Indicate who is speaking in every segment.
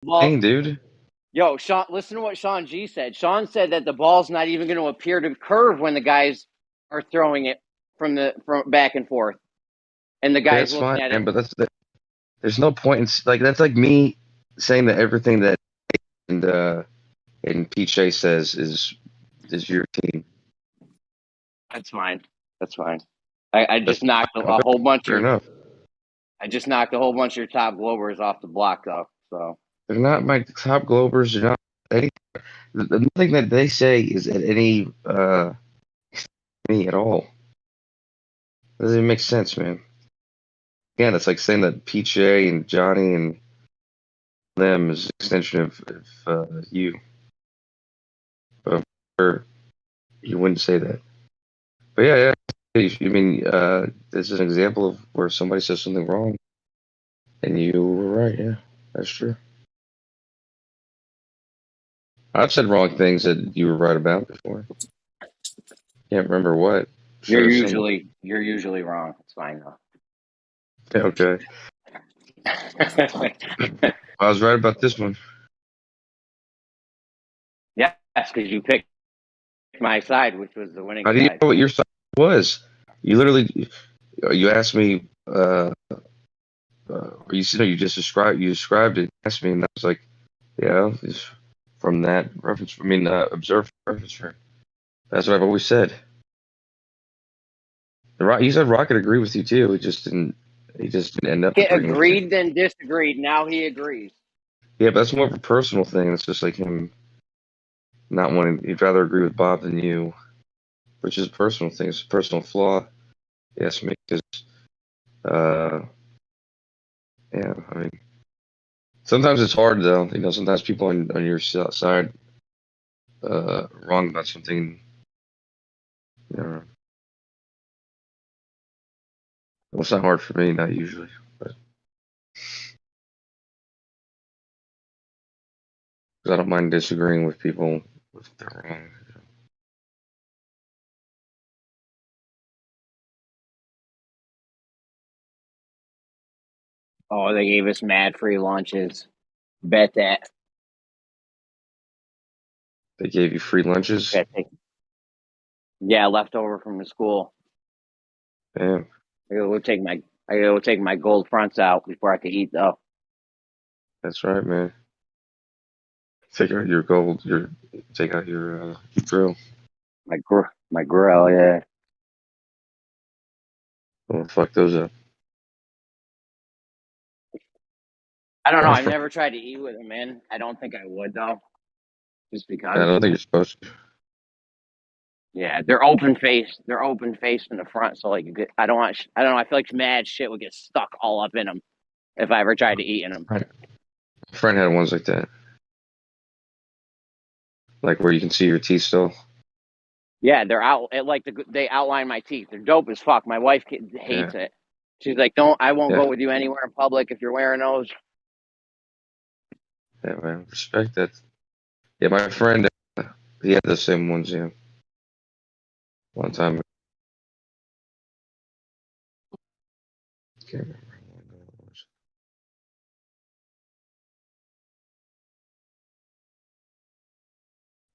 Speaker 1: Well,
Speaker 2: Dang, dude.
Speaker 1: yo, Sean, listen to what Sean G said. Sean said that the ball's not even going to appear to curve when the guys are throwing it from back and forth, and the guys
Speaker 2: That's
Speaker 1: looking
Speaker 2: fine,
Speaker 1: at it.
Speaker 2: man. But there's no point in like that's like me saying that everything that and PJ says is your team.
Speaker 1: That's fine. That's fine. I
Speaker 2: That's
Speaker 1: just knocked a
Speaker 2: okay.
Speaker 1: whole bunch
Speaker 2: Fair
Speaker 1: of
Speaker 2: enough.
Speaker 1: I just knocked a whole bunch of your top globers off the block though. So
Speaker 2: They're not my top Globers. They're not any. Nothing that they say is at any me at all. Doesn't even make sense, man. Again, it's like saying that PJ and Johnny and them is an extension of you. But you wouldn't say that. But yeah. I mean, this is an example of where somebody says something wrong, and you were right. Yeah, that's true. I've said wrong things that you were right about before. Can't remember what.
Speaker 1: you're
Speaker 2: Sure, some.
Speaker 1: usually wrong. It's fine though.
Speaker 2: Okay, I was right about this one.
Speaker 1: Yes, because you picked my side, which was the winning
Speaker 2: How do you
Speaker 1: side.
Speaker 2: know what your side was? You literally, you asked me. You said you just described it. Asked me, and I was like, yeah, it's from that reference. I mean, observed reference frame. That's what I've always said. You said Rocket agreed with you too. It just didn't. He just didn't end up
Speaker 1: He
Speaker 2: agreeing with me.
Speaker 1: agreed, then disagreed. Now he agrees.
Speaker 2: Yeah, but that's more of a personal thing. It's just like him not wanting. He'd rather agree with Bob than you, which is a personal thing. It's a personal flaw. Yes, me because uh, yeah. I mean, sometimes it's hard though. You know, sometimes people on your side wrong about something. You know, well, it's not hard for me, not usually, but 'cause I don't mind disagreeing with people if they're wrong.
Speaker 1: Oh, they gave us mad free lunches. Bet that.
Speaker 2: They gave you free lunches.
Speaker 1: Bet that. Yeah, left over from the school.
Speaker 2: Damn,
Speaker 1: I gotta go take my gold fronts out before I can eat though.
Speaker 2: that's right, man. Take out your gold. Take out your drill.
Speaker 1: My grill, yeah.
Speaker 2: Don't fuck those up.
Speaker 1: I don't know.
Speaker 2: My
Speaker 1: I've
Speaker 2: friend,
Speaker 1: never tried to eat with them, man. I don't think I would though, just
Speaker 2: I
Speaker 1: because.
Speaker 2: don't think you're supposed to.
Speaker 1: Yeah, they're open faced. They're open faced in the front, so like I don't want. I don't know. I feel like mad shit would get stuck all up in them if I ever tried to eat in them.
Speaker 2: Right. My friend had ones like that, like where you can see your teeth still.
Speaker 1: Yeah, they're out. They outline my teeth. They're dope as fuck. My wife
Speaker 2: Yeah,
Speaker 1: hates it. She's like, "Don't. I won't
Speaker 2: yeah,
Speaker 1: go with you anywhere in public if you're wearing those."
Speaker 2: yeah, man. Respect that. Yeah, my friend, he had the same ones. Yeah, one time. Can't remember how long ago it was.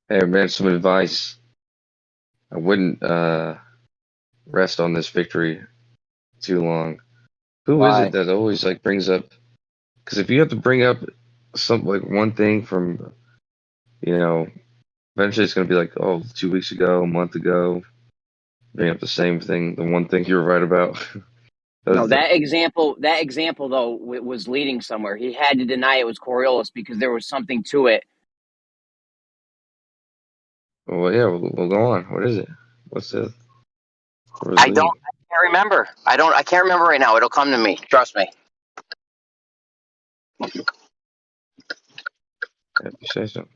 Speaker 2: Hey, man, some advice. I wouldn't rest on this victory too long. Who is it
Speaker 1: Why?
Speaker 2: that always like brings up? Because if you have to bring up some like one thing from, you know, eventually it's gonna be like, oh, 2 weeks ago, a month ago, bring up the same thing, the one thing you were right about.
Speaker 1: No,
Speaker 2: That's the-
Speaker 1: that example though was leading somewhere. He had to deny it was Coriolis because there was something to it.
Speaker 2: well, yeah, we'll go on. What is it? What's the what was
Speaker 1: I don't.
Speaker 2: leading?
Speaker 1: I can't remember. I can't remember right now. It'll come to me. Trust me.
Speaker 2: If you say so.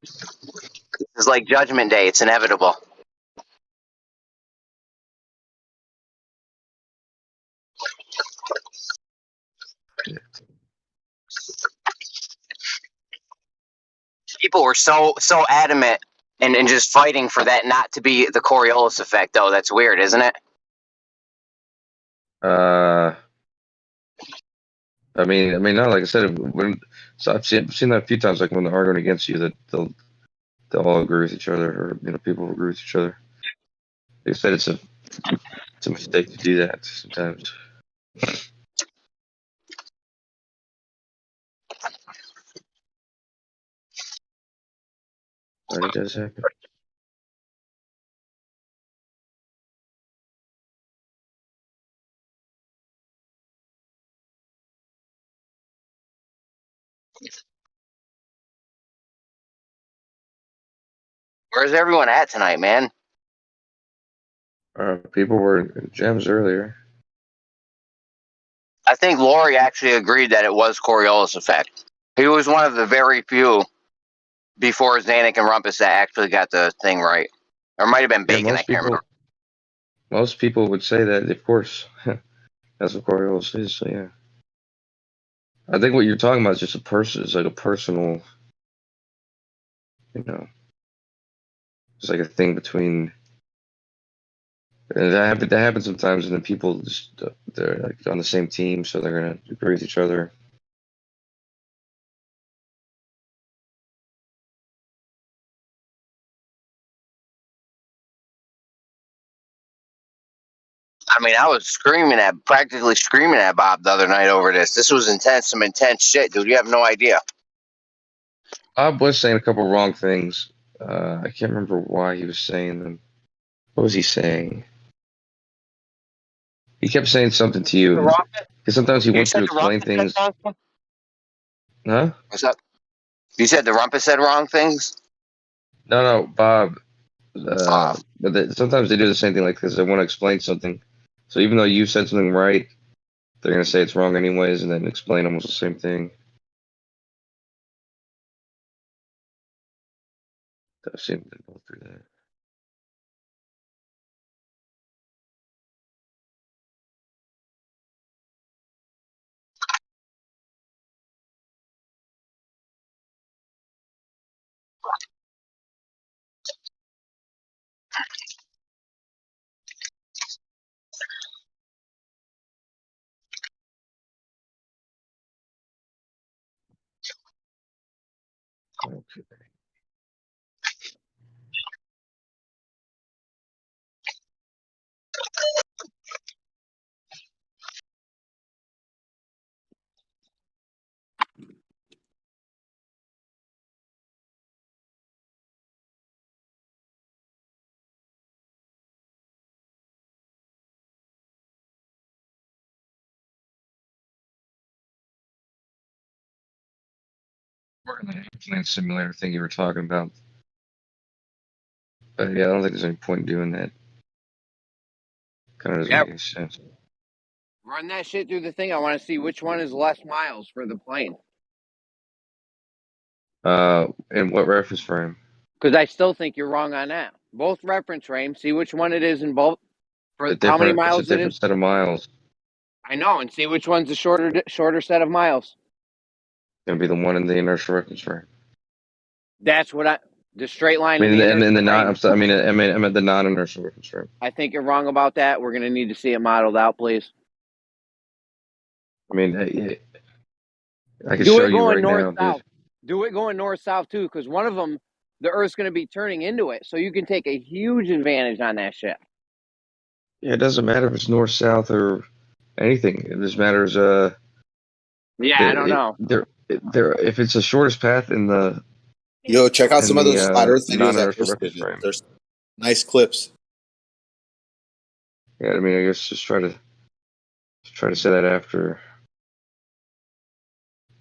Speaker 1: It's like Judgment Day. It's inevitable.
Speaker 2: Yeah.
Speaker 1: People were so adamant and just fighting for that not to be the Coriolis effect. Though that's weird, isn't it?
Speaker 2: Uh, not like I said. So I've seen that a few times. Like when they're arguing against you, that they'll all agree with each other, or people agree with each other. Like I said, it's a mistake to do that sometimes. But it does happen.
Speaker 1: Where's everyone at tonight, man?
Speaker 2: People were in gems earlier.
Speaker 1: I think Lori actually agreed that it was Coriolis effect. He was one of the very few before Zanuck and Rumpus that actually got the thing right. Or it might have been
Speaker 2: Yeah,
Speaker 1: Bacon, I can't remember.
Speaker 2: most people would say that. Of course, that's what Coriolis is. So yeah, I think what you're talking about is just it's like a personal, it's like a thing between. And that happens sometimes, and then people just they're like on the same team, so they're gonna agree with each other.
Speaker 1: I mean, I was practically screaming at Bob the other night over this. This was some intense shit, dude. You have no idea.
Speaker 2: Bob was saying a couple wrong things. I can't remember why he was saying them. What was he saying? He kept saying something to you, because sometimes he wants you to explain things. Huh?
Speaker 1: What's up? You said the Rumpus said wrong things?
Speaker 2: No, Bob. But sometimes they do the same thing, like this. They want to explain something. So even though you said something right, they're gonna say it's wrong anyways, and then explain almost the same thing. I've seen them go through that. Okay. We're in the Plant Simulator thing you were talking about. But yeah, I don't think there's any point in doing that. Kind of doesn't make any sense.
Speaker 1: Run that shit through the thing. I want to see which one is less miles for the plane.
Speaker 2: In what reference frame?
Speaker 1: Because I still think you're wrong on that. Both reference frames. See which one it is in both. For
Speaker 2: It's
Speaker 1: how many
Speaker 2: a
Speaker 1: miles it
Speaker 2: different
Speaker 1: is.
Speaker 2: set of miles.
Speaker 1: I know, and see which one's the shorter set of miles.
Speaker 2: Gonna be the one in the inertial reference frame.
Speaker 1: That's what the straight line
Speaker 2: I
Speaker 1: in
Speaker 2: mean,
Speaker 1: the
Speaker 2: in the
Speaker 1: inertial
Speaker 2: non.
Speaker 1: frame.
Speaker 2: I meant the non-inertial reference frame.
Speaker 1: I think you're wrong about that. We're gonna need to see it modeled out, please.
Speaker 2: I mean, I can
Speaker 1: Do
Speaker 2: show
Speaker 1: it
Speaker 2: you
Speaker 1: going
Speaker 2: right
Speaker 1: north
Speaker 2: now, dude.
Speaker 1: south. Do it going north south too, because one of them, the Earth's gonna be turning into it, so you can take a huge advantage on that shit.
Speaker 2: Yeah, it doesn't matter if it's north, south, or anything. It just matters.
Speaker 1: Yeah, I don't know.
Speaker 2: If it's the shortest path in the
Speaker 3: Yo, check out some of those flat Earth videos I
Speaker 2: non-inertial
Speaker 3: posted.
Speaker 2: reference frame.
Speaker 3: There's nice clips.
Speaker 2: Yeah, I mean, I guess just try to say that after.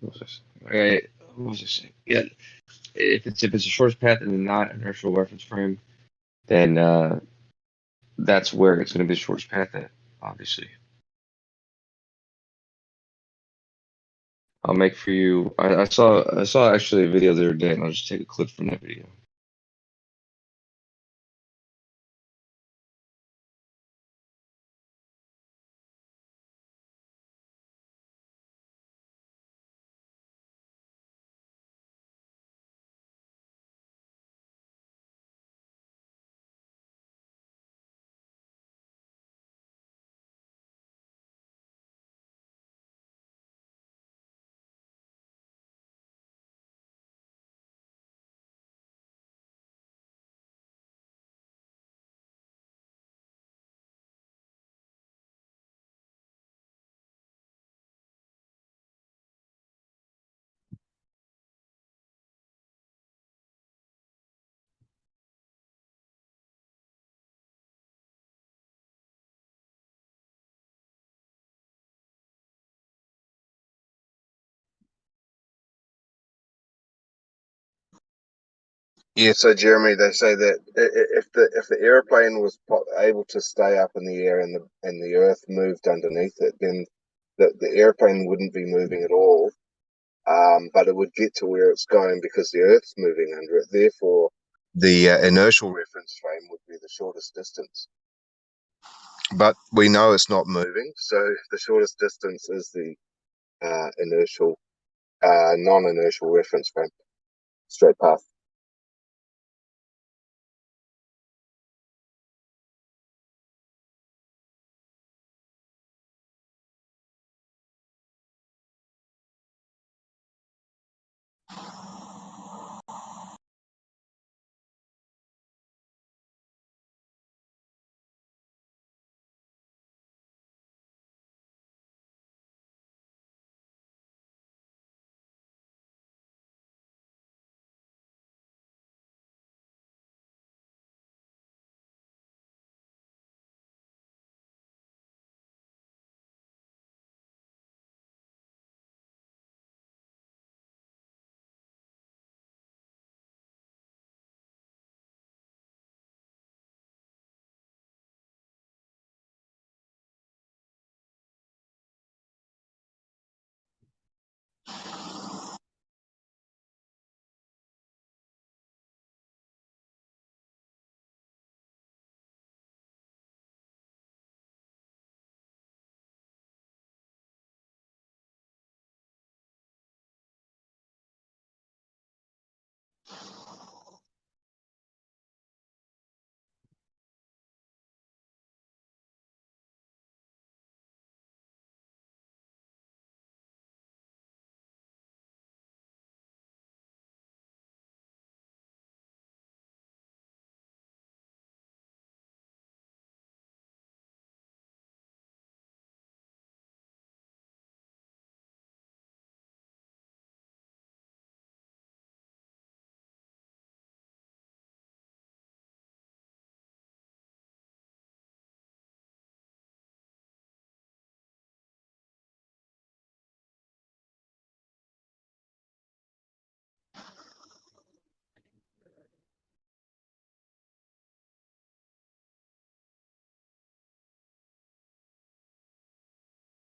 Speaker 2: What was this? Okay, what was I saying? Yeah, if it's the shortest path in the non-inertial reference frame, then that's where it's going to be the shortest path at, obviously. I'll make for you. I saw actually a video the other day, and I'll just take a clip from that video.
Speaker 4: Yeah, so Jeremy, they say that if the airplane was able to stay up in the air and the Earth moved underneath it, then the airplane wouldn't be moving at all. But it would get to where it's going because the Earth's moving under it. Therefore, the inertial reference frame would be the shortest distance. But we know it's not moving, so the shortest distance is the inertial, non-inertial reference frame, straight path.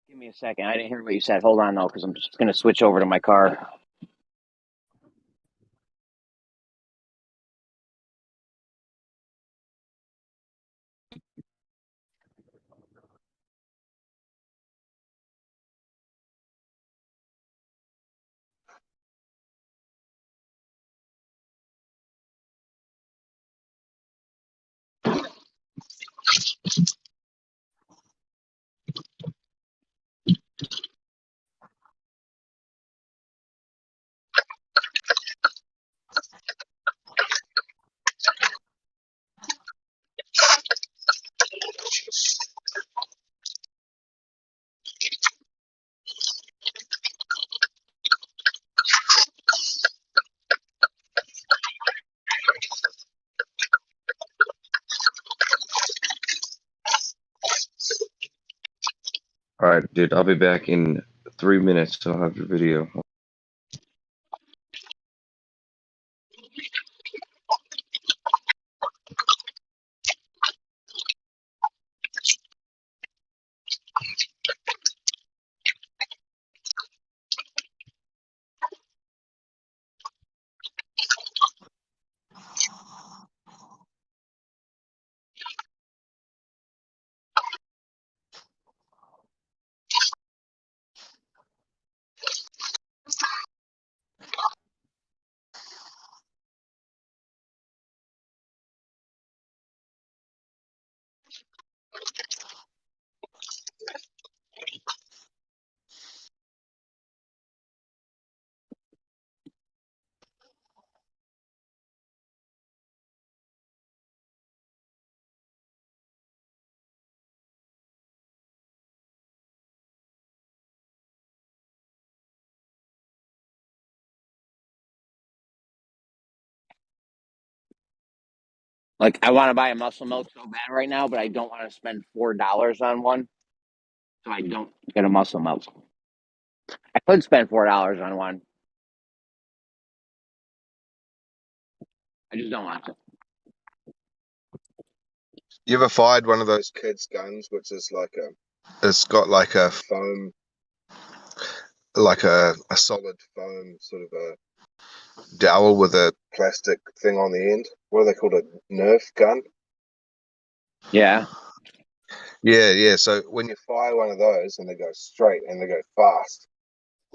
Speaker 1: Give me a second. I didn't hear what you said. Hold on, though, because I'm just going to switch over to my car.
Speaker 2: All right, dude. I'll be back in 3 minutes. So I'll have your video.
Speaker 1: Like, I want to buy a muscle milk so bad right now, but I don't want to spend $4 on one, so I don't get a muscle milk. I could spend $4 on one. I just don't want to.
Speaker 4: You ever fired one of those kids' guns, which is like it's got like a foam, like a solid foam sort of a dowel with a plastic thing on the end? What are they called? A Nerf gun?
Speaker 1: Yeah.
Speaker 4: Yeah. So when you fire one of those and they go straight and they go fast,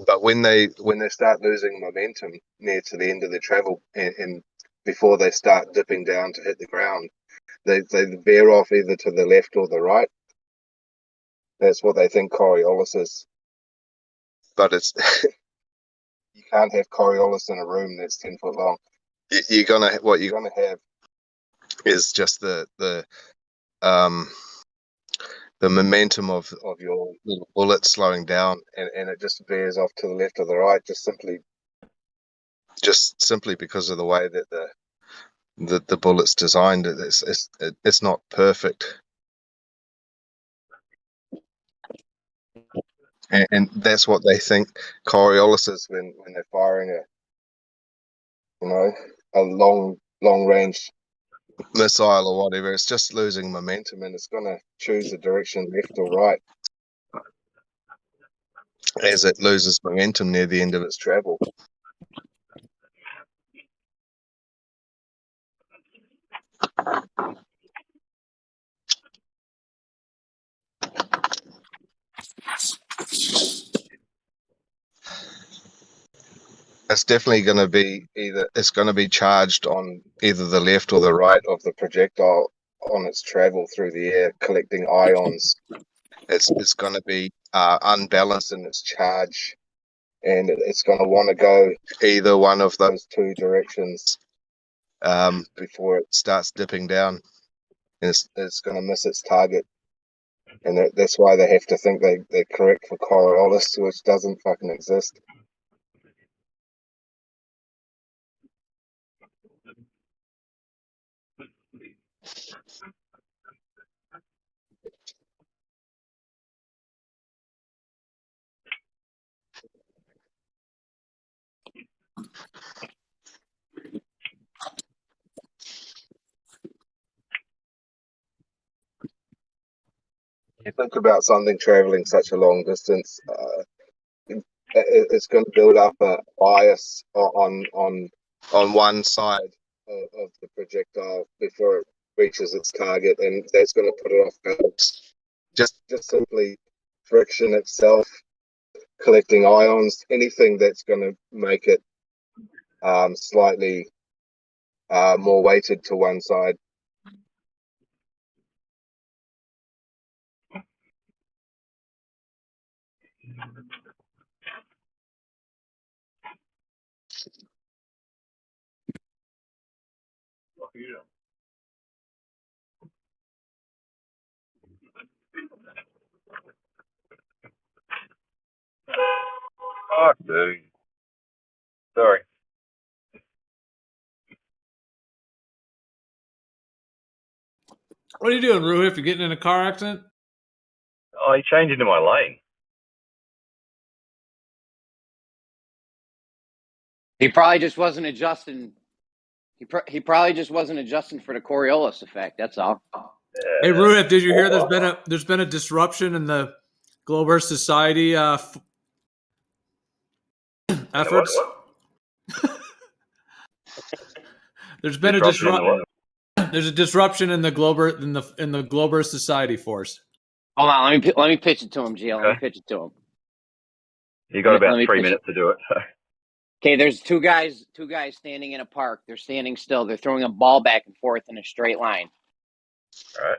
Speaker 4: but when they start losing momentum near to the end of their travel and before they start dipping down to hit the ground, they veer off either to the left or the right. That's what they think Coriolis is. But it's you can't have Coriolis in a room that's 10 foot long. What you're gonna have is just the momentum of your little bullet slowing down, and it just veers off to the left or the right, just simply because of the way that the bullet's designed. It's not perfect, and that's what they think Coriolis is when they're firing a long range missile or whatever. It's just losing momentum, and it's gonna choose a direction left or right as it loses momentum near the end of its travel. It's definitely going to be it's going to be charged on either the left or the right of the projectile on its travel through the air, collecting ions. It's going to be unbalanced in its charge, and it's going to want to go either one of those two directions before it starts dipping down, and it's going to miss its target. And that's why they have to think they're correct for Coriolis, which doesn't fucking exist. You think about something traveling such a long distance, it's going to build up a bias on one side of the projectile before it reaches its target, and that's going to put it off balance. Just simply friction itself, collecting ions, anything that's going to make it slightly more weighted to one side.
Speaker 5: Fuck, dude. Sorry.
Speaker 6: What are you doing, Ruhi, if you're getting in a car accident?
Speaker 5: Oh, he changed into my lane.
Speaker 1: He probably just wasn't adjusting. He probably just wasn't adjusting for the Coriolis effect. That's all.
Speaker 6: Hey, Ruhi, did you hear there's been a disruption in the Global Earth Society efforts? There's been there's a disruption in the Global Earth Society force.
Speaker 1: Hold on, let me pitch it to him, Gio. Let me pitch it to him.
Speaker 5: You got about 3 minutes to do it.
Speaker 1: Okay, there's two guys standing in a park. They're standing still. They're throwing a ball back and forth in a straight line.
Speaker 5: All right.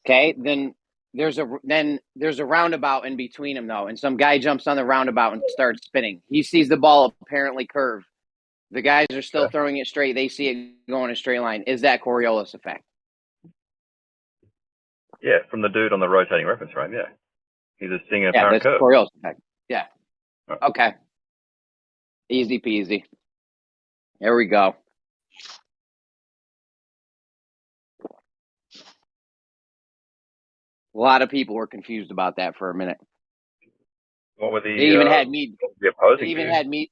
Speaker 1: Okay, then there's a roundabout in between them though, and some guy jumps on the roundabout and starts spinning. He sees the ball apparently curve. The guys are still throwing it straight. They see it going a straight line. Is that Coriolis effect?
Speaker 5: Yeah, from the dude on the rotating reference frame. Yeah, he's just seeing a apparent curve.
Speaker 1: Coriolis effect. Yeah. Right. Okay. Easy peasy. There we go. A lot of people were confused about that for a minute.
Speaker 5: What were the?
Speaker 1: They even had me.
Speaker 5: The opposing.
Speaker 1: They even had me.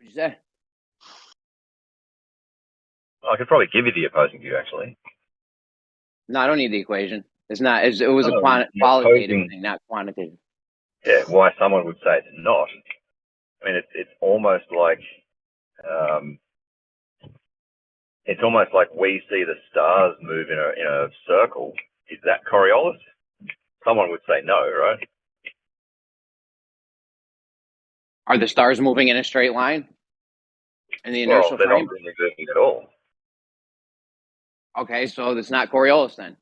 Speaker 1: you say?
Speaker 5: Well, I could probably give you the opposing view, actually.
Speaker 1: No, I don't need the equation. It's not. It was a qualitative thing, not quantitative.
Speaker 5: Yeah, why someone would say it's not. I mean, it's almost like we see the stars move in a circle. Is that Coriolis? Someone would say no, right?
Speaker 1: Are the stars moving in a straight line in the inertial
Speaker 5: they're
Speaker 1: frame?
Speaker 5: not really moving at all.
Speaker 1: Okay, so it's not Coriolis then.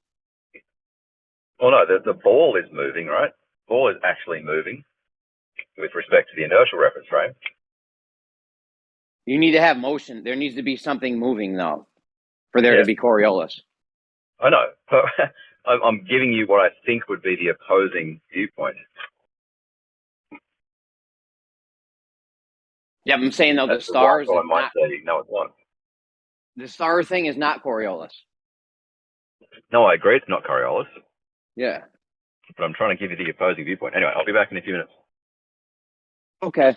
Speaker 5: Well, no, the ball is moving, right? The ball is actually moving with respect to the inertial reference frame.
Speaker 1: You need to have motion. There needs to be something moving, though, for there to be Coriolis.
Speaker 5: I know. I'm giving you what I think would be the opposing viewpoint.
Speaker 1: Yeah, I'm saying, though, the stars...
Speaker 5: I might say, no, it's not.
Speaker 1: The star thing is not Coriolis.
Speaker 5: No, I agree it's not Coriolis.
Speaker 1: Yeah.
Speaker 5: But I'm trying to give you the opposing viewpoint. Anyway, I'll be back in a few minutes.
Speaker 1: Okay.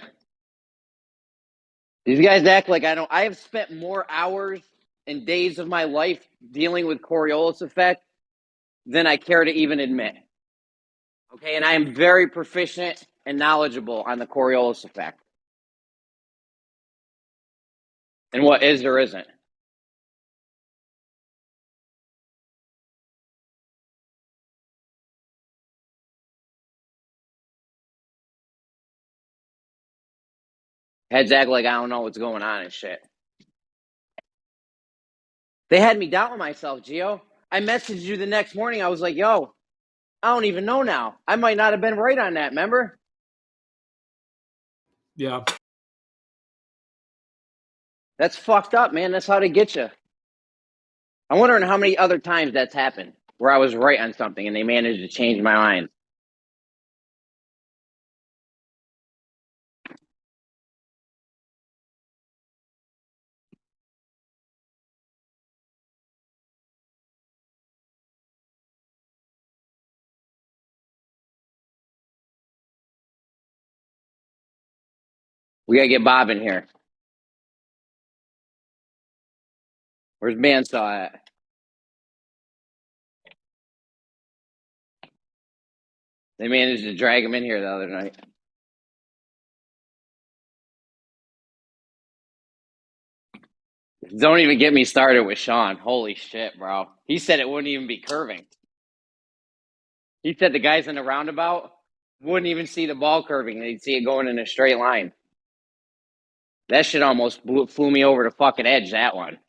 Speaker 1: These guys act like I don't... I have spent more hours and days of my life dealing with Coriolis effect than I care to even admit. Okay, and I am very proficient and knowledgeable on the Coriolis effect. And what is or isn't. Heads act like I don't know what's going on and shit. They had me doubting myself, Gio. I messaged you the next morning. I was like, yo, I don't even know now. I might not have been right on that, remember?
Speaker 6: Yeah.
Speaker 1: That's fucked up, man. That's how they get you. I'm wondering how many other times that's happened where I was right on something and they managed to change my mind. We gotta get Bob in here. Where's Bandsaw at? They managed to drag him in here the other night. Don't even get me started with Sean. Holy shit, bro. He said it wouldn't even be curving. He said the guys in the roundabout wouldn't even see the ball curving. They'd see it going in a straight line. That shit almost flew me over the fucking edge, that one.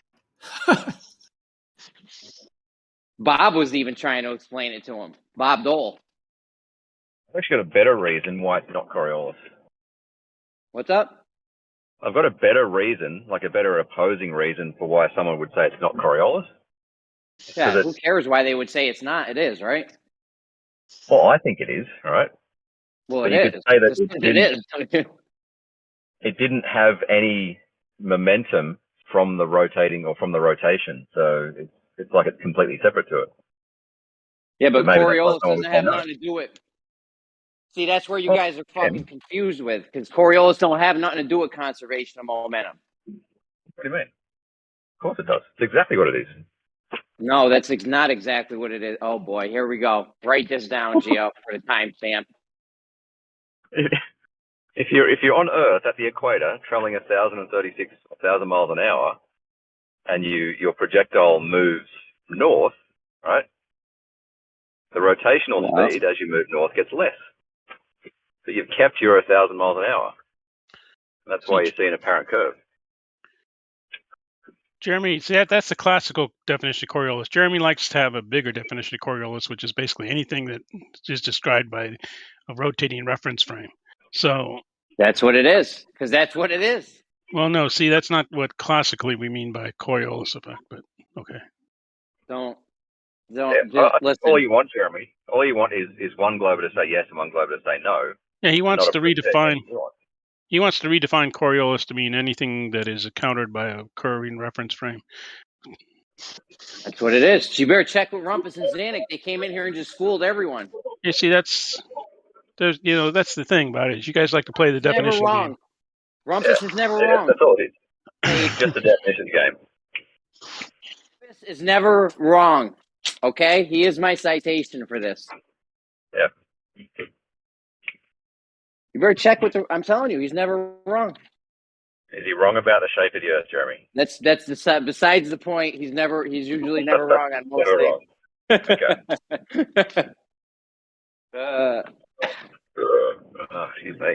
Speaker 1: Bob was even trying to explain it to him. Bob Dole.
Speaker 5: I've actually got a better reason why it's not Coriolis.
Speaker 1: What's up?
Speaker 5: I've got a better reason, like a better opposing reason for why someone would say it's not Coriolis.
Speaker 1: Yeah, who cares why they would say it's not? It is, right?
Speaker 5: Well, I think it is, all right?
Speaker 1: Well,
Speaker 5: but
Speaker 1: it is.
Speaker 5: Could say that it didn't have any momentum from the rotating or from the rotation, so it's like it's completely separate to it.
Speaker 1: Yeah, but Coriolis doesn't have nothing to do with it. See, that's where you guys are fucking confused with, because Coriolis don't have nothing to do with conservation of momentum.
Speaker 5: What do you mean? Of course it does. It's exactly what it is.
Speaker 1: No, that's not exactly what it is. Oh boy, here we go. Write this down, Gio, for the timestamp.
Speaker 5: If you're on Earth at the equator, traveling 1,036,000 miles an hour, and your projectile moves north, right? The rotational speed as you move north gets less. But you've kept your 1,000 miles an hour. And that's why you see an apparent curve.
Speaker 7: Jeremy, see, that's the classical definition of Coriolis. Jeremy likes to have a bigger definition of Coriolis, which is basically anything that is described by a rotating reference frame. So
Speaker 1: that's what it is, because that's what it is.
Speaker 7: Well, no, see, that's not what classically we mean by Coriolis effect, but okay.
Speaker 1: Don't
Speaker 5: listen. All you want, Jeremy, all you want is one glober to say yes and one glober to say no.
Speaker 7: Yeah, he wants to redefine. He wants to redefine Coriolis to mean anything that is countered by a curving reference frame.
Speaker 1: That's what it is. You better check with Rumpus and Zanuck. They came in here and just fooled everyone.
Speaker 7: Yeah, see, that's the thing about it. Is you guys like to play the definition game.
Speaker 1: Rumpus is never wrong.
Speaker 5: That's all it is.
Speaker 1: Hey,
Speaker 5: It's just a definition game.
Speaker 1: Rumpus is never wrong. Okay? He is my citation for this.
Speaker 5: Yeah.
Speaker 1: You better check with the... I'm telling you, he's never wrong.
Speaker 5: Is he wrong about the shape of the Earth, Jeremy?
Speaker 1: That's besides the point. He's usually never wrong on most
Speaker 5: Never
Speaker 1: things.
Speaker 5: wrong. Okay. Excuse me.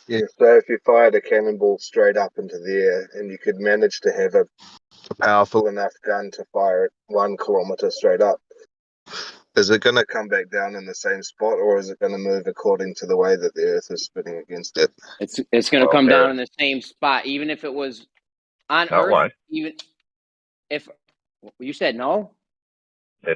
Speaker 4: Yeah, so if you fired a cannonball straight up into the air and you could manage to have a powerful enough gun to fire it 1 kilometer straight up, is it going to come back down in the same spot, or is it going to move according to the way that the Earth is spinning against it?
Speaker 1: It's going to come down in the same spot, even if it was on Earth.
Speaker 5: Won't.
Speaker 1: Even if you said no.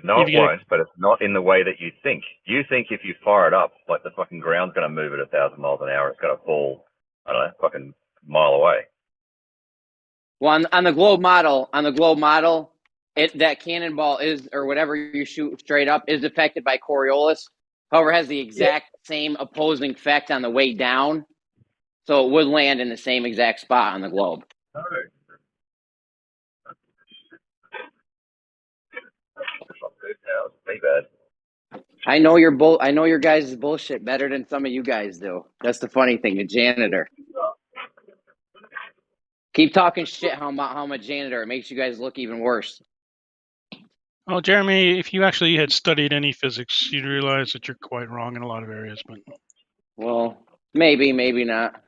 Speaker 5: No, it won't, but it's not in the way that you think. You think if you fire it up, like the fucking ground's going to move at 1,000 miles an hour, it's going to fall, I don't know, fucking mile away.
Speaker 1: Well, on the globe model, that cannonball is, or whatever you shoot straight up, is affected by Coriolis. However, it has the exact same opposing effect on the way down, so it would land in the same exact spot on the globe.
Speaker 5: No. Bad.
Speaker 1: I know your guys' bullshit better than some of you guys do. That's the funny thing, the janitor. Keep talking shit how I'm a janitor. It makes you guys look even worse.
Speaker 7: Well, Jeremy, if you actually had studied any physics, you'd realize that you're quite wrong in a lot of areas. But
Speaker 1: well, maybe not.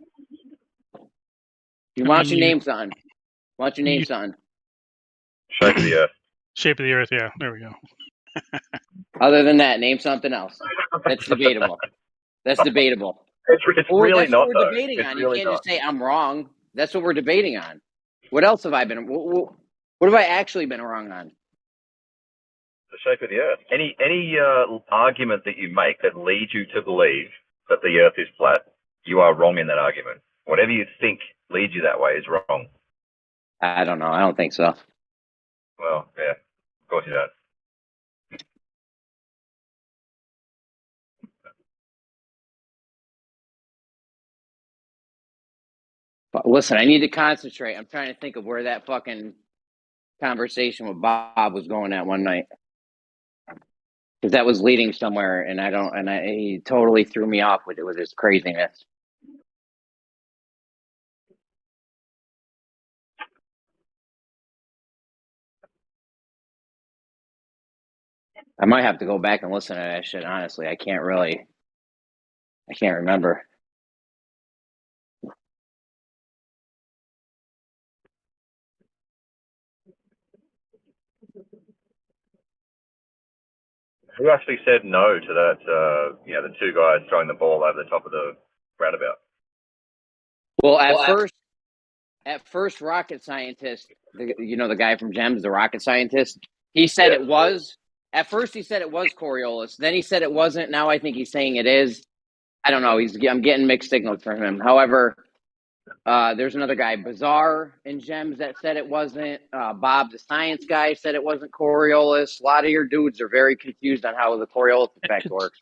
Speaker 1: Why don't you name something? Why don't you name something?
Speaker 5: Shape of the Earth.
Speaker 7: Shape of the Earth, yeah. There we go.
Speaker 1: Other than that, name something else. That's debatable.
Speaker 5: It's really
Speaker 1: that's
Speaker 5: not,
Speaker 1: what we're debating on. You can't just say I'm wrong. That's what we're debating on. What else have I been? What have I actually been wrong on?
Speaker 5: The shape of the Earth. Any argument that you make that leads you to believe that the Earth is flat, you are wrong in that argument. Whatever you think leads you that way is wrong.
Speaker 1: I don't know. I don't think so.
Speaker 5: Well, yeah, of course you don't.
Speaker 1: But listen, I need to concentrate. I'm trying to think of where that fucking conversation with Bob was going at one night. Because that was leading somewhere, and he totally threw me off with his craziness. I might have to go back and listen to that shit, honestly. I can't remember.
Speaker 5: Who actually said no to that, the two guys throwing the ball over the top of the roundabout?
Speaker 1: Well, at first, rocket scientist, the guy from GEMS, the rocket scientist, he said it was. At first, he said it was Coriolis. Then he said it wasn't. Now I think he's saying it is. I don't know. I'm getting mixed signals from him. However, there's another guy, Bizarre in GEMS, that said it wasn't. Bob, the science guy, said it wasn't Coriolis. A lot of your dudes are very confused on how the Coriolis effect works.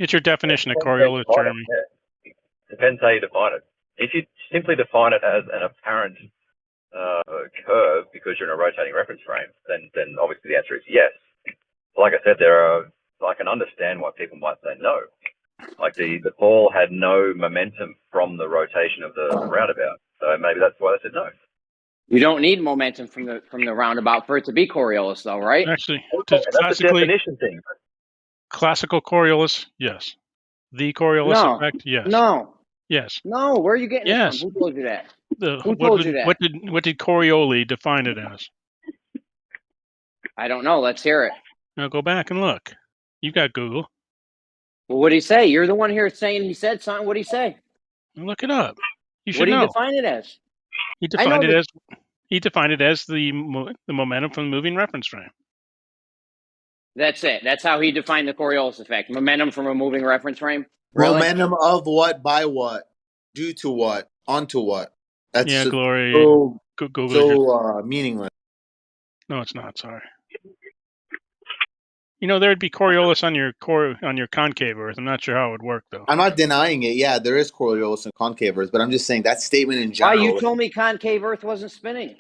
Speaker 7: It's your definition of Coriolis, Jeremy.
Speaker 5: Depends how you define it. If you simply define it as an apparent curve because you're in a rotating reference frame, then obviously the answer is yes. Like I said, I can understand why people might say no. Like the ball had no momentum from the rotation of the roundabout, so maybe that's why they said no.
Speaker 1: You don't need momentum from the roundabout for it to be Coriolis, though, right?
Speaker 7: Actually,
Speaker 5: that's a definition thing.
Speaker 7: Classical Coriolis, yes. The Coriolis effect, yes.
Speaker 1: No.
Speaker 7: Yes.
Speaker 1: No. Where are you getting this from? Who told you that? Who told you that?
Speaker 7: What did Coriolis define it as?
Speaker 1: I don't know. Let's hear it.
Speaker 7: Now go back and look. You got Google.
Speaker 1: Well, what did he say? You're the one here saying he said something. What did he say?
Speaker 7: Look it up. You should
Speaker 1: know.
Speaker 7: What
Speaker 1: did he define it as?
Speaker 7: He defined it as the momentum from the moving reference frame.
Speaker 1: That's it. That's how he defined the Coriolis effect. Momentum from a moving reference frame. Really?
Speaker 3: Momentum of what, by what, due to what, onto what. That's
Speaker 7: Glory.
Speaker 3: So meaningless.
Speaker 7: No, it's not. Sorry. You know, there'd be Coriolis on your concave Earth. I'm not sure how it would work though.
Speaker 3: I'm not denying it. Yeah, there is Coriolis and concave Earth, but I'm just saying that statement in
Speaker 1: Why,
Speaker 3: general.
Speaker 1: you told me concave Earth wasn't spinning.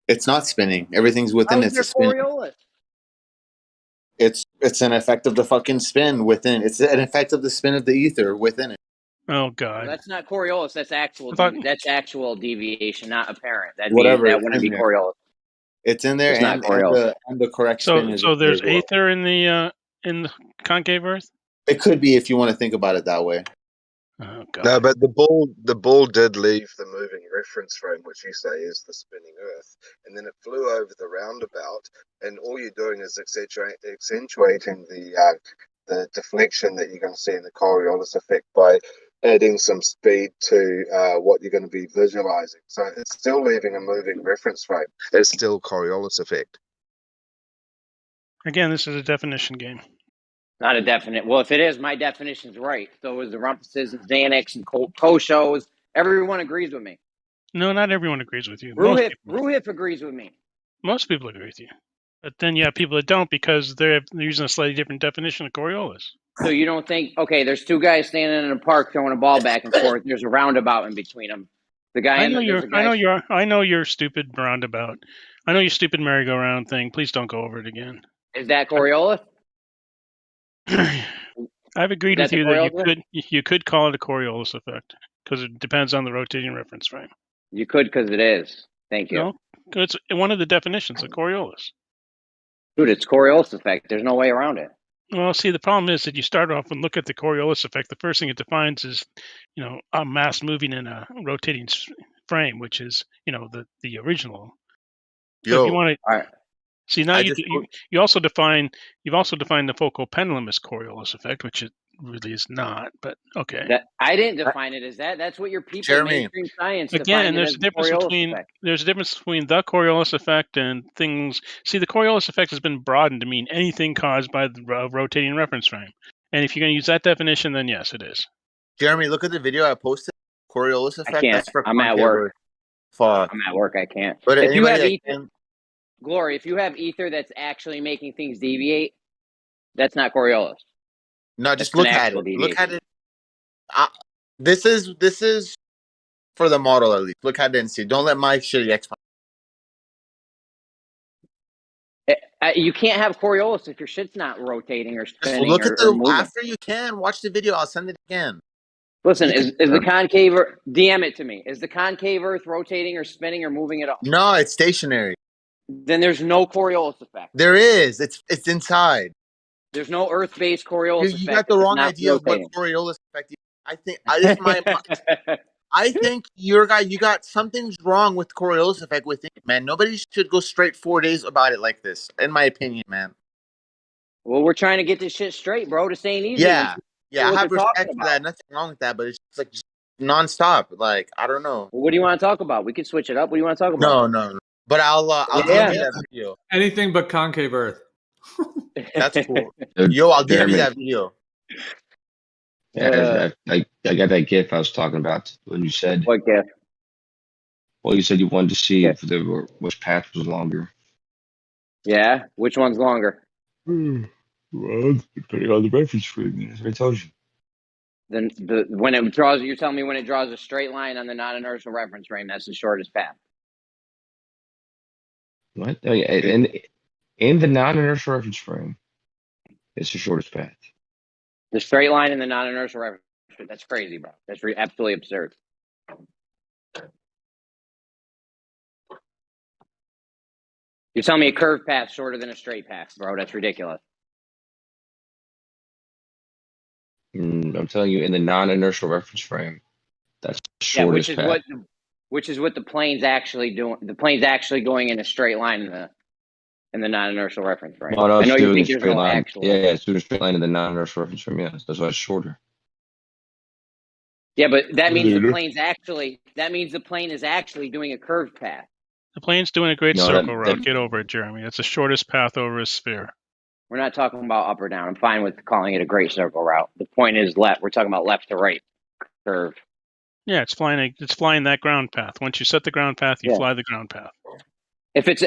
Speaker 3: It's not spinning. Everything's
Speaker 1: How
Speaker 3: within.
Speaker 1: is
Speaker 3: It's
Speaker 1: there
Speaker 3: a spin.
Speaker 1: Coriolis?
Speaker 3: It's an effect of the fucking spin within. It's an effect of the spin of the ether within it.
Speaker 7: Oh
Speaker 1: Well,
Speaker 7: God.
Speaker 1: that's not Coriolis. That's actual.
Speaker 7: I thought-
Speaker 1: That's actual deviation, not apparent.
Speaker 3: Whatever,
Speaker 1: That
Speaker 3: it's
Speaker 1: wouldn't
Speaker 3: in
Speaker 1: be
Speaker 3: there.
Speaker 1: Coriolis.
Speaker 3: It's in there,
Speaker 1: It's not
Speaker 3: and
Speaker 1: Coriolis.
Speaker 3: the correct spin is
Speaker 7: So
Speaker 3: in there
Speaker 7: there's
Speaker 3: as well.
Speaker 7: aether in the concave Earth.
Speaker 3: It could be if you want to think about it that way.
Speaker 7: Oh God.
Speaker 4: No, but the ball did leave the moving reference frame, which you say is the spinning Earth, and then it flew over the roundabout, and all you're doing is accentuating the deflection that you're going to see in the Coriolis effect by adding some speed to what you're going to be visualizing. So it's still leaving a moving reference frame. It's still Coriolis effect.
Speaker 7: Again, this is a definition game.
Speaker 1: Not a definite. Well, if it is, my definition's right. So is the Rumpuses and Xanax and Koshos. Everyone agrees with me.
Speaker 7: No, not everyone agrees with you.
Speaker 1: Ruhif agrees with me.
Speaker 7: Most people agree with you. But then you have people that don't because they're using a slightly different definition of Coriolis.
Speaker 1: So you don't think, okay, there's two guys standing in a park throwing a ball back and forth. There's a roundabout in between them. The guy
Speaker 7: I know your stupid roundabout. I know your stupid merry-go-round thing. Please don't go over it again.
Speaker 1: Is that Coriolis?
Speaker 7: I've agreed
Speaker 1: Is
Speaker 7: with
Speaker 1: that
Speaker 7: you
Speaker 1: the
Speaker 7: that
Speaker 1: Coriolis?
Speaker 7: you could call it a Coriolis effect because it depends on the rotating reference frame.
Speaker 1: You could, because it is. Thank you.
Speaker 7: No, it's one of the definitions of Coriolis.
Speaker 1: Dude, it's Coriolis effect. There's no way around it.
Speaker 7: Well, see, the problem is that you start off and look at the Coriolis effect. The first thing it defines is, a mass moving in a rotating frame, which is, the original. So if you want to,
Speaker 1: all right.
Speaker 7: See, now you also define the focal pendulum as Coriolis effect, which it really is not. But okay.
Speaker 1: I didn't define it as that. That's what your people in mainstream science
Speaker 7: Again,
Speaker 1: define
Speaker 7: there's
Speaker 1: it as the Coriolis effect.
Speaker 7: There's a difference between the Coriolis effect and things. See, the Coriolis effect has been broadened to mean anything caused by the rotating reference frame. And if you're going to use that definition, then yes, it is.
Speaker 3: Jeremy, look at the video I posted. Coriolis effect.
Speaker 1: I can't.
Speaker 3: That's for
Speaker 1: I'm at work.
Speaker 3: Fuck.
Speaker 1: I'm at work. I can't.
Speaker 3: But
Speaker 1: if you have
Speaker 3: ether,
Speaker 1: Glory, if you have ether that's actually making things deviate, that's not Coriolis.
Speaker 3: No, just look at it. Look at it. This is for the model at least. Look at it and see. Don't let my shitty explanation.
Speaker 1: You can't have Coriolis if your shit's not rotating or spinning.
Speaker 3: Look at the
Speaker 1: moving.
Speaker 3: after you can watch the video. I'll send it again.
Speaker 1: Listen, is the concave Earth, DM it to me. Is the concave Earth rotating or spinning or moving at all?
Speaker 3: No, it's stationary.
Speaker 1: Then there's no Coriolis effect.
Speaker 3: There is. It's inside.
Speaker 1: There's no Earth-based Coriolis effect.
Speaker 3: You got the wrong idea of what Coriolis effect is. I think I think you got something's wrong with Coriolis effect within it, man. Nobody should go straight 4 days about it like this, in my opinion, man.
Speaker 1: Well, we're trying to get this shit straight, bro. This ain't easy.
Speaker 3: Yeah, I have respect for that. Nothing wrong with that, but it's just like nonstop. Like, I don't know.
Speaker 1: Well, what do you want to talk about? We can switch it up. What do you want to talk about?
Speaker 3: No. But I'll DM you that video.
Speaker 6: Anything but concave Earth.
Speaker 3: That's cool. Yo, I'll DM you that video.
Speaker 2: Yeah, I got that GIF I was talking about when you said.
Speaker 1: What GIF?
Speaker 2: Well, you said you wanted to see if which path was longer.
Speaker 1: Yeah, which one's longer?
Speaker 2: Well, depending on the reference frame, as I told you.
Speaker 1: Then when it draws, you're telling me when it draws a straight line on the non-inertial reference frame, that's the shortest path.
Speaker 2: What? Oh, yeah, in the non-inertial reference frame, it's the shortest path.
Speaker 1: The straight line in the non-inertial reference frame. That's crazy, bro. That's absolutely absurd. You're telling me a curved path shorter than a straight path, bro. That's ridiculous.
Speaker 2: I'm telling you, in the non-inertial reference frame, that's the shortest path.
Speaker 1: Which is what the plane's actually doing. The plane's actually going in a straight line in the non-inertial reference frame.
Speaker 2: No,
Speaker 1: I know
Speaker 2: it's
Speaker 1: you
Speaker 2: doing
Speaker 1: think
Speaker 2: a
Speaker 1: there's
Speaker 2: straight
Speaker 1: no
Speaker 2: line.
Speaker 1: actual.
Speaker 2: Yeah, it's doing a straight line in the non-inertial reference frame. Yeah, that's why it's shorter.
Speaker 1: Yeah, but that means the plane is actually doing a curved path.
Speaker 7: The plane's doing a great circle route. Get over it, Jeremy. That's the shortest path over a sphere.
Speaker 1: We're not talking about up or down. I'm fine with calling it a great circle route. The point is left. We're talking about left to right curve.
Speaker 7: Yeah, it's flying that ground path. Once you set the ground path, you fly the ground path.
Speaker 1: If it's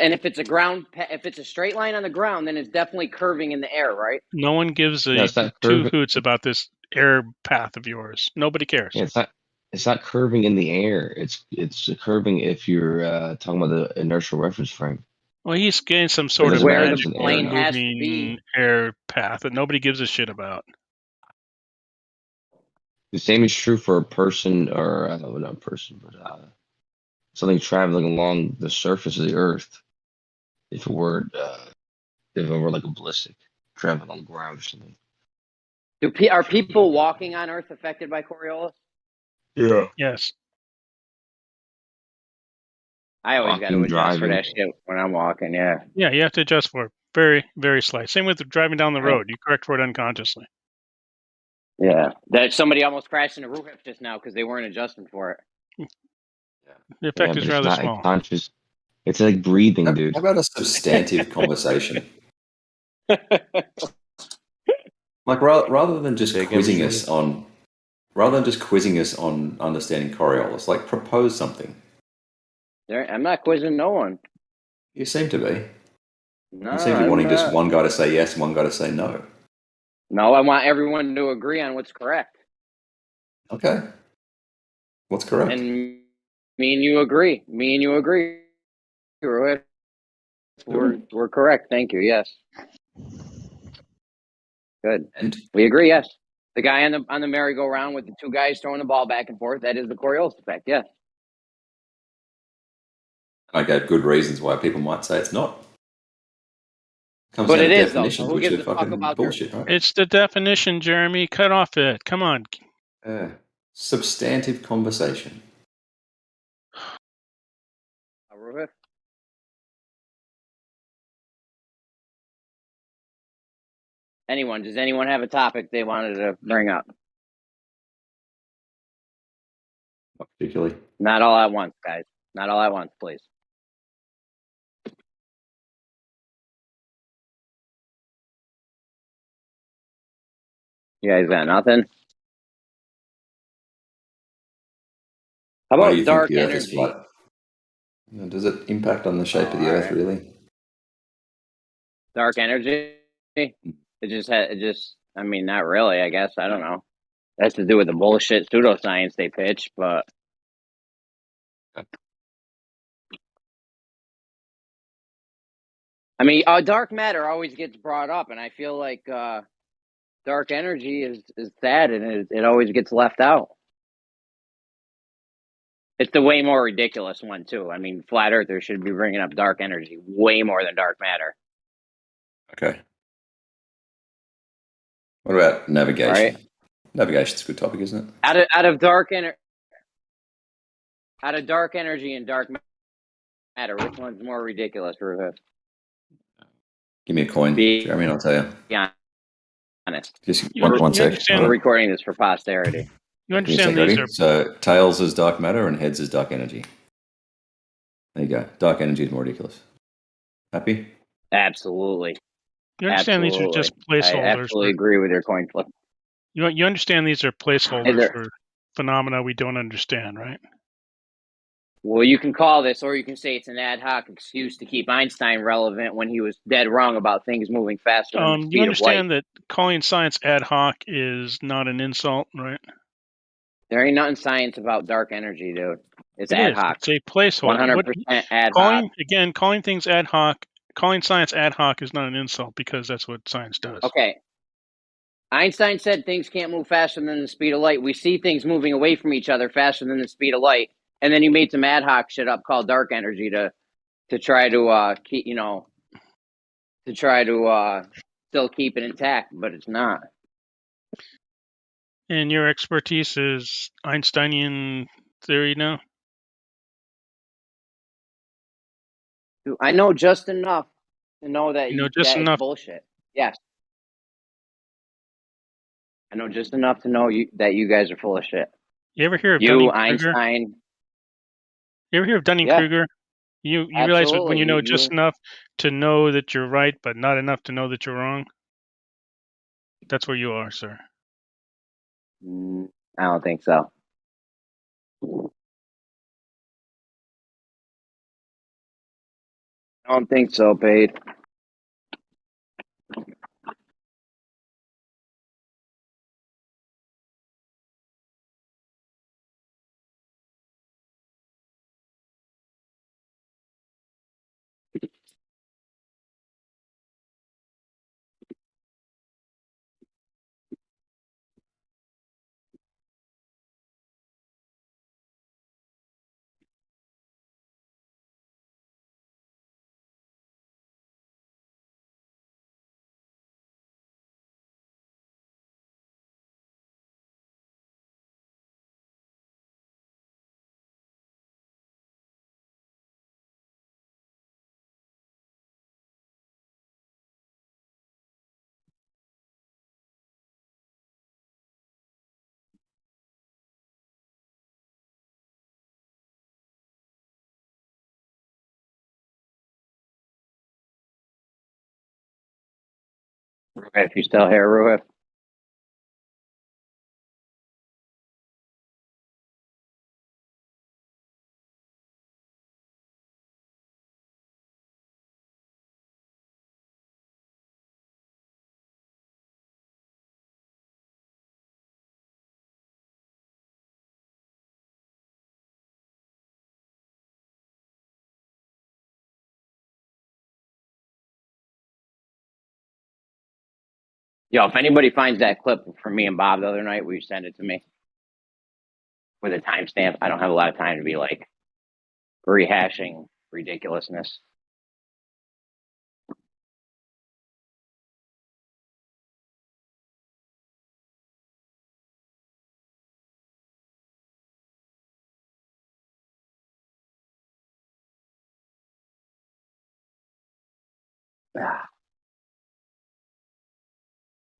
Speaker 1: a straight line on the ground, then it's definitely curving in the air, right?
Speaker 7: No one gives
Speaker 2: No,
Speaker 7: a
Speaker 2: it's not
Speaker 7: two
Speaker 2: curving.
Speaker 7: hoots about this air path of yours. Nobody cares.
Speaker 2: Yeah, it's not curving in the air. It's curving if you're talking about the inertial reference frame.
Speaker 7: Well, he's getting some sort of
Speaker 2: doesn't matter if
Speaker 7: magic
Speaker 2: it's an
Speaker 1: plane
Speaker 2: air.
Speaker 1: has to be.
Speaker 7: moving air path that nobody gives a shit about.
Speaker 2: The same is true for a person, or not a person, but something traveling along the surface of the Earth. If it were like a ballistic traveling on the ground or something.
Speaker 1: Are people walking on Earth affected by Coriolis?
Speaker 2: Yeah.
Speaker 7: Yes.
Speaker 1: I always got to
Speaker 2: Walking,
Speaker 1: adjust for
Speaker 2: driving.
Speaker 1: that shit when I'm walking. Yeah.
Speaker 7: Yeah, you have to adjust for it. Very, very slight. Same with driving down the
Speaker 1: Right.
Speaker 7: road. You correct for it unconsciously.
Speaker 1: Yeah. That somebody almost crashed into roof just now because they weren't adjusting for it.
Speaker 7: The effect is
Speaker 2: but
Speaker 7: rather
Speaker 2: it's not
Speaker 7: small.
Speaker 2: conscious. It's like breathing, dude.
Speaker 8: How about a substantive conversation? Like rather than just quizzing us on understanding Coriolis, like propose something.
Speaker 1: I'm not quizzing no one.
Speaker 8: You seem to be.
Speaker 1: No,
Speaker 8: You seem to be wanting just one guy to say yes, one guy to say no.
Speaker 1: No, I want everyone to agree on what's correct.
Speaker 8: Okay. What's correct?
Speaker 1: And me and you agree. Rohit. We're correct. Thank you. Yes. Good.
Speaker 8: And
Speaker 1: We agree. Yes. The guy on the merry-go-round with the two guys throwing the ball back and forth. That is the Coriolis effect. Yes.
Speaker 8: I gave good reasons why people might say it's not. Comes
Speaker 1: But
Speaker 8: down
Speaker 1: it
Speaker 8: to
Speaker 1: is, though.
Speaker 8: definitions,
Speaker 1: So who
Speaker 8: which
Speaker 1: gives
Speaker 8: are
Speaker 1: a fuck
Speaker 8: fucking
Speaker 1: about
Speaker 8: bullshit, right?
Speaker 7: It's the definition, Jeremy. Cut off it. Come on.
Speaker 8: Substantive conversation.
Speaker 1: Rohit? Does anyone have a topic they wanted to bring up?
Speaker 8: Not particularly.
Speaker 1: Not all at once, guys. Not all at once, please. You guys got nothing? How
Speaker 8: Why do
Speaker 1: about
Speaker 8: you
Speaker 1: dark
Speaker 8: think the Earth is
Speaker 1: energy?
Speaker 8: flat? Does it impact on the shape of the Earth, really?
Speaker 1: Dark energy? I mean, not really, I guess. I don't know. It has to do with the bullshit pseudoscience they pitch, but I mean, dark matter always gets brought up, and I feel like dark energy is sad, and it always gets left out. It's the way more ridiculous one, too. I mean, flat earthers should be bringing up dark energy way more than dark matter.
Speaker 8: Okay. What about navigation?
Speaker 1: Right?
Speaker 8: Navigation's a good topic, isn't it?
Speaker 1: Out of dark energy and dark matter, which one's more ridiculous, Rufus?
Speaker 8: Give me a coin, Jeremy, and I'll tell you.
Speaker 1: Be honest.
Speaker 8: Just one sec.
Speaker 1: We're recording this for posterity.
Speaker 7: You understand these are...
Speaker 8: So tails is dark matter and heads is dark energy. There you go. Dark energy is more ridiculous. Happy?
Speaker 1: Absolutely.
Speaker 7: You understand these are just placeholders.
Speaker 1: I absolutely agree with your coin flip.
Speaker 7: You understand these are placeholders for phenomena we don't understand, right?
Speaker 1: Well, you can call this, or you can say it's an ad hoc excuse to keep Einstein relevant when he was dead wrong about things moving faster than the speed
Speaker 7: you understand
Speaker 1: of light.
Speaker 7: that calling science ad hoc is not an insult, right?
Speaker 1: There ain't nothing science about dark energy, dude. It's
Speaker 7: It
Speaker 1: ad
Speaker 7: is.
Speaker 1: hoc.
Speaker 7: It's a placeholder.
Speaker 1: 100% ad hoc.
Speaker 7: Calling things ad hoc, calling science ad hoc is not an insult because that's what science does.
Speaker 1: Okay. Einstein said things can't move faster than the speed of light. We see things moving away from each other faster than the speed of light. And then he made some ad hoc shit up called dark energy to try to keep, still keep it intact, but it's not.
Speaker 7: And your expertise is Einsteinian theory now?
Speaker 1: I know just enough to know that it's bullshit. Yes. I know just enough to know that you guys are full of shit.
Speaker 7: You ever hear of Dunning-Kruger?
Speaker 1: Einstein.
Speaker 7: You ever hear of Dunning-Kruger? Yeah. You realize when you know just enough to know that you're right, but not enough to know that you're wrong? That's where you are, sir.
Speaker 1: I don't think so. I don't think so, Paige. If you still here, Ruif. Yo, if anybody finds that clip from me and Bob the other night, will you send it to me with a timestamp? I don't have a lot of time to be like rehashing ridiculousness.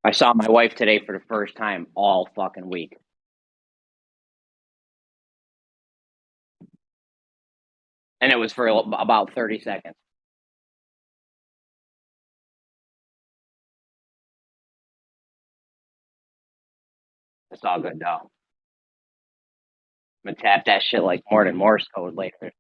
Speaker 1: I saw my wife today for the first time all fucking week. And it was for about 30 seconds. It's all good, though. I'm going to tap that shit like more than Morse code later.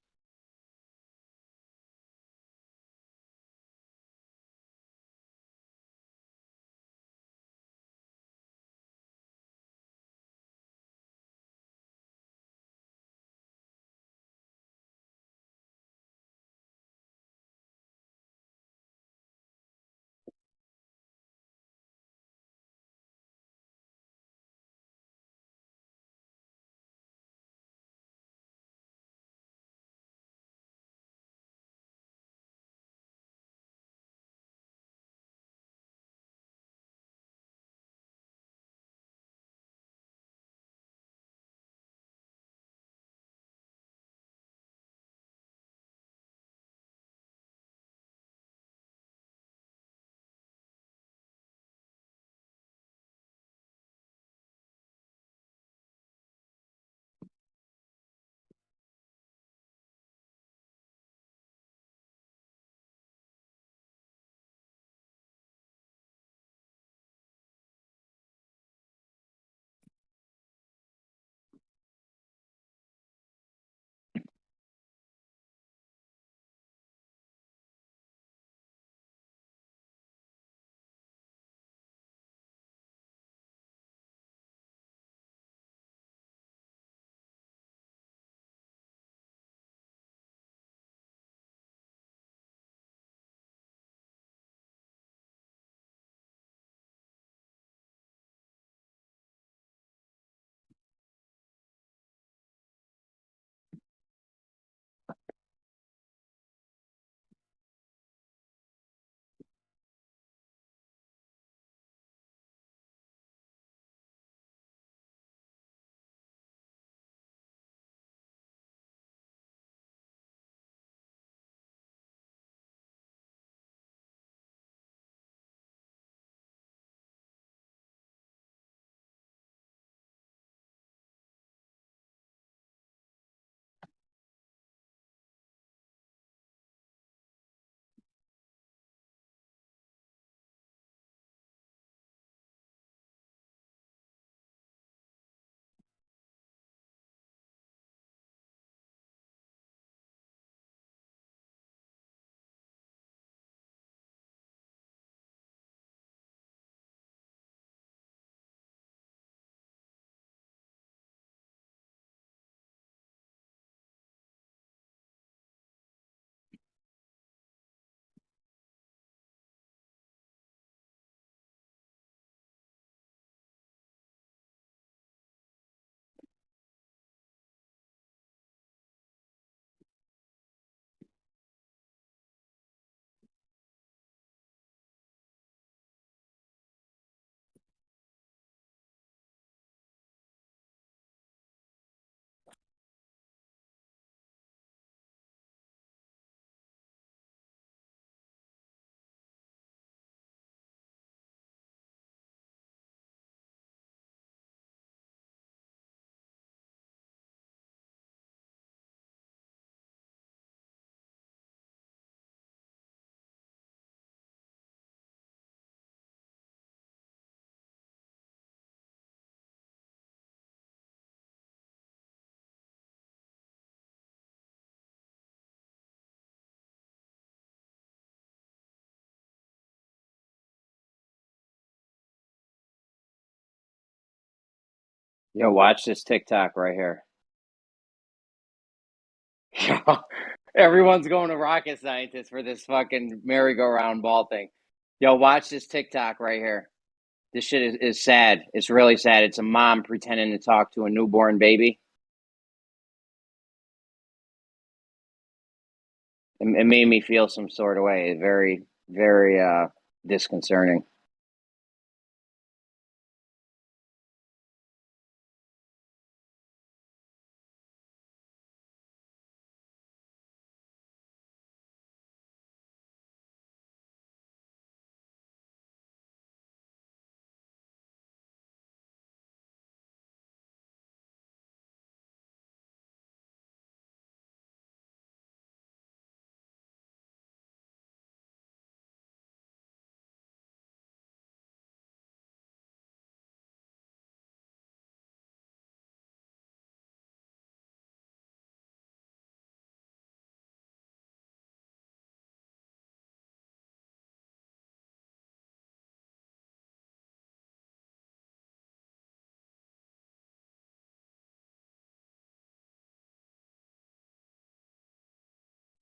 Speaker 1: Yo, watch this TikTok right here. Everyone's going to rocket scientists for this fucking merry-go-round ball thing. Yo, watch this TikTok right here. This shit is sad. It's really sad. It's a mom pretending to talk to a newborn baby. It made me feel some sort of way. Very, very disconcerting.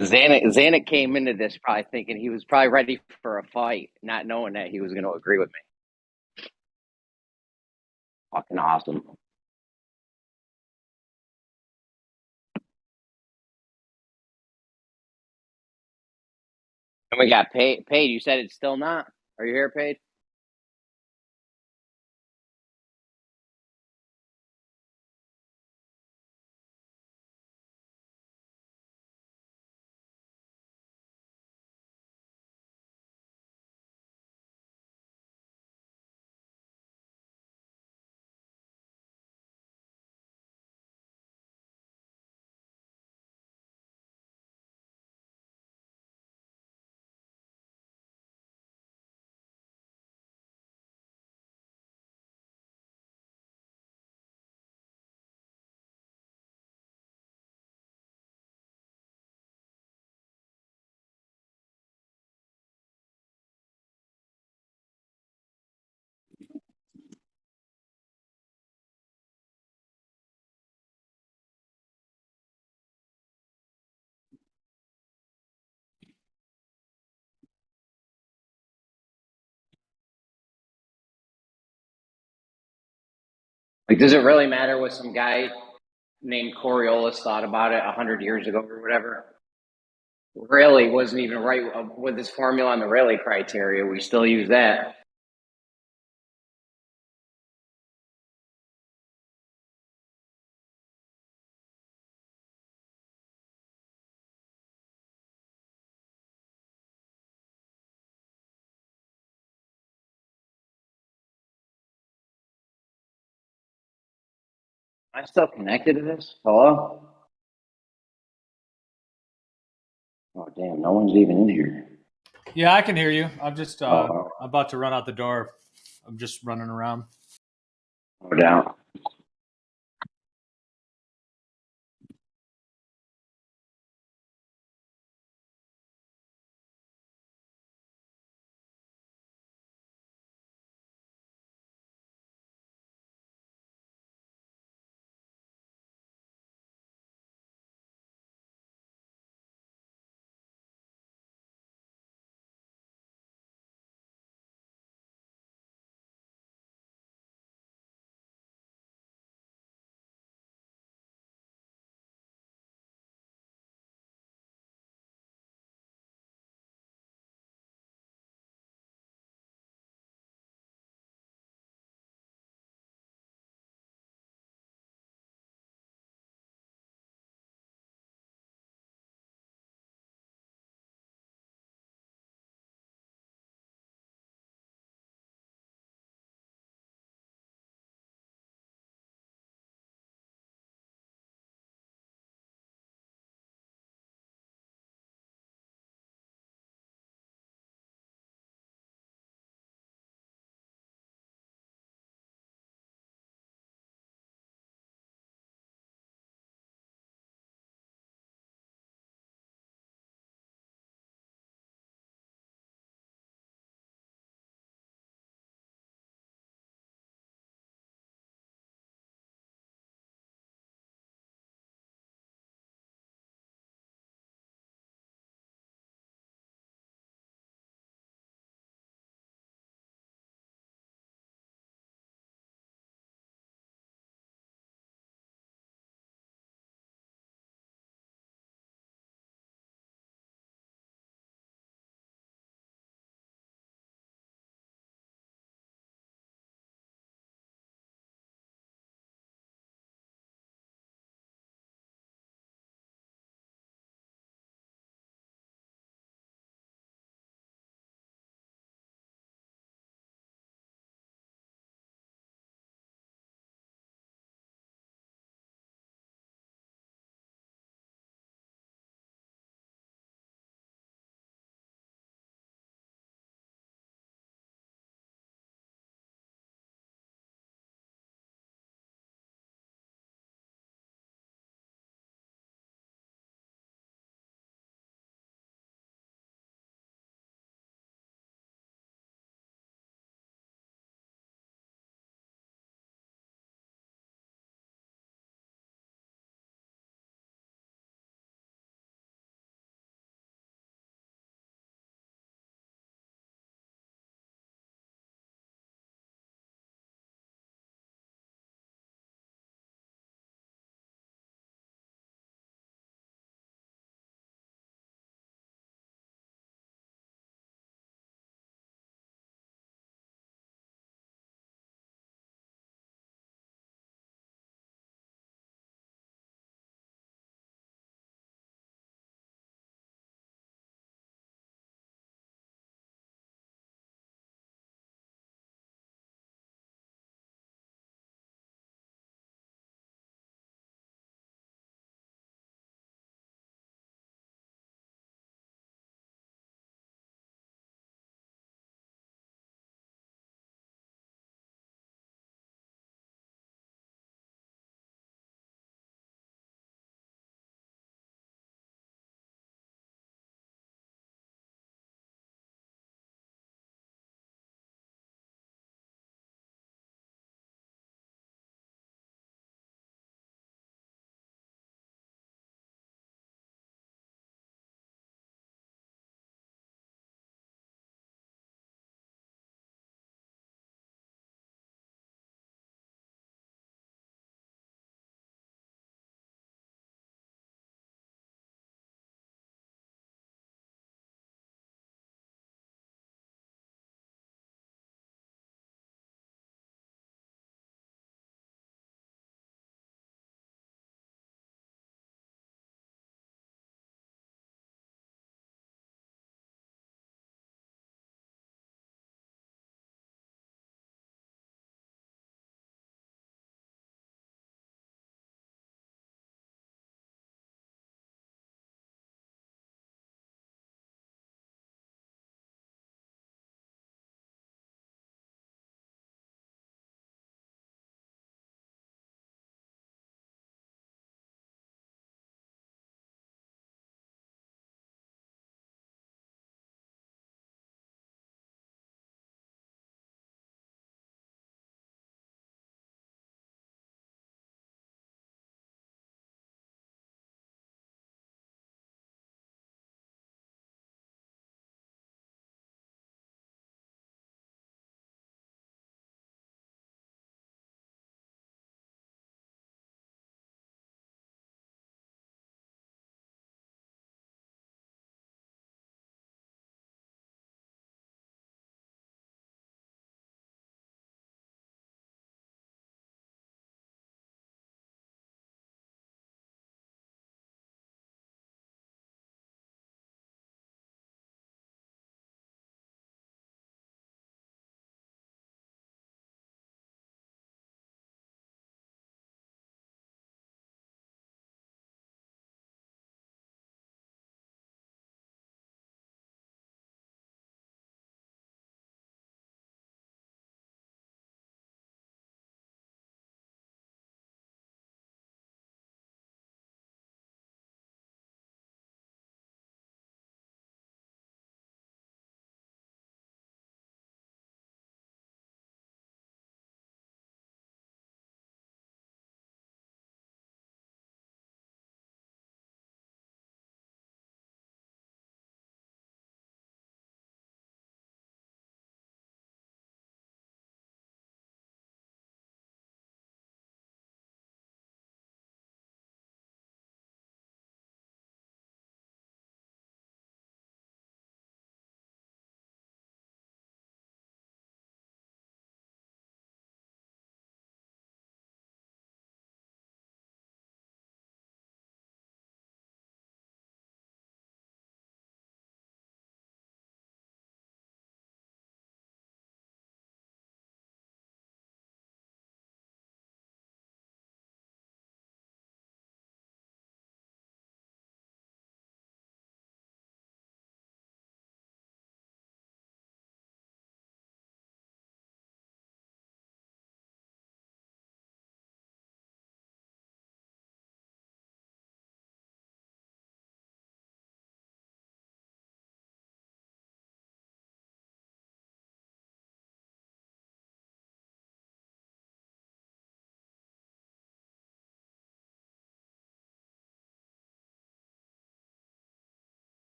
Speaker 1: Zanuck came into this probably thinking he was probably ready for a fight, not knowing that he was going to agree with me. Fucking awesome. And we got paid. You said it's still not. Are you here, paid? Like, does it really matter what some guy named Coriolis thought about it 100 years ago or whatever? Rayleigh wasn't even right with his formula on the Rayleigh criteria. We still use that. Am I still connected to this? Hello? Oh, damn. No one's even in here.
Speaker 6: Yeah, I can hear you. I'm just
Speaker 1: Oh,
Speaker 6: about to run out the door. I'm just running around.
Speaker 1: no doubt.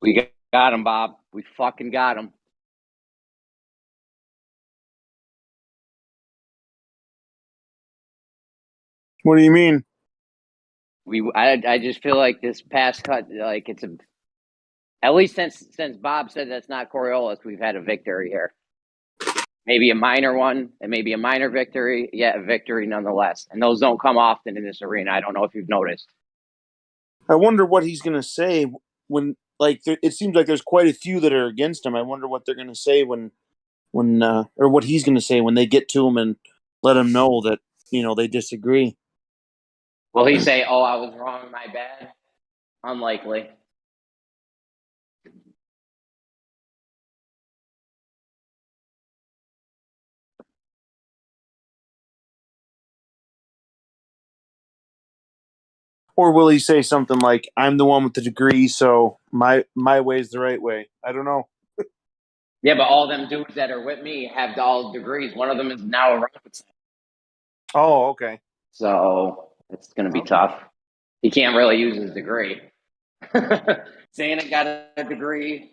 Speaker 1: We got him, Bob. We fucking got him.
Speaker 9: What do you mean?
Speaker 1: I just feel like this past cut, like it's at least since Bob said that's not Coriolis, we've had a victory here. Maybe a minor one, and maybe a minor victory, yet a victory nonetheless. And those don't come often in this arena. I don't know if you've noticed.
Speaker 9: I wonder what he's going to say when, like, it seems like there's quite a few that are against him. I wonder what they're going to say when, or what he's going to say when they get to him and let him know that, they disagree.
Speaker 1: Will he say, "Oh, I was wrong, my bad"? Unlikely.
Speaker 9: Or will he say something like, "I'm the one with the degree, so my way's the right way"? I don't know.
Speaker 1: Yeah, but all them dudes that are with me have all degrees. One of them is now a rocket scientist.
Speaker 9: Oh, okay.
Speaker 1: So it's going to be tough. He can't really use his degree. Santa got a degree.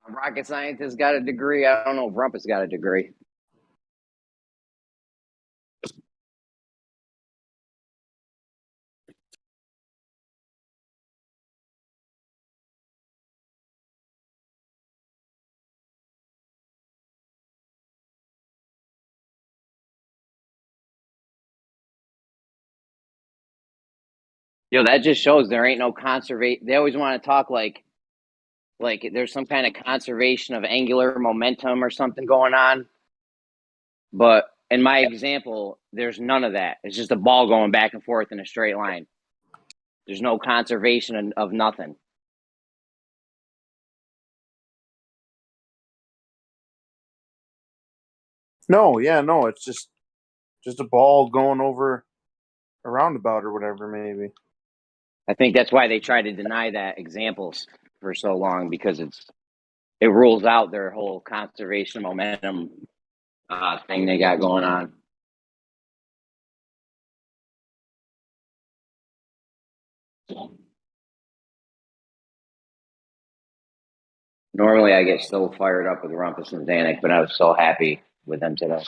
Speaker 1: A rocket scientist got a degree. I don't know if Rumpus got a degree. Yo, that just shows there ain't no conservation. They always want to talk like there's some kind of conservation of angular momentum or something going on. But in my example, there's none of that. It's just a ball going back and forth in a straight line. There's no conservation of nothing.
Speaker 9: No, it's just a ball going over a roundabout or whatever, maybe.
Speaker 1: I think that's why they try to deny that examples for so long, because it rules out their whole conservation momentum thing they got going on. Normally, I get so fired up with Rumpus and Zanuck, but I was so happy with them today.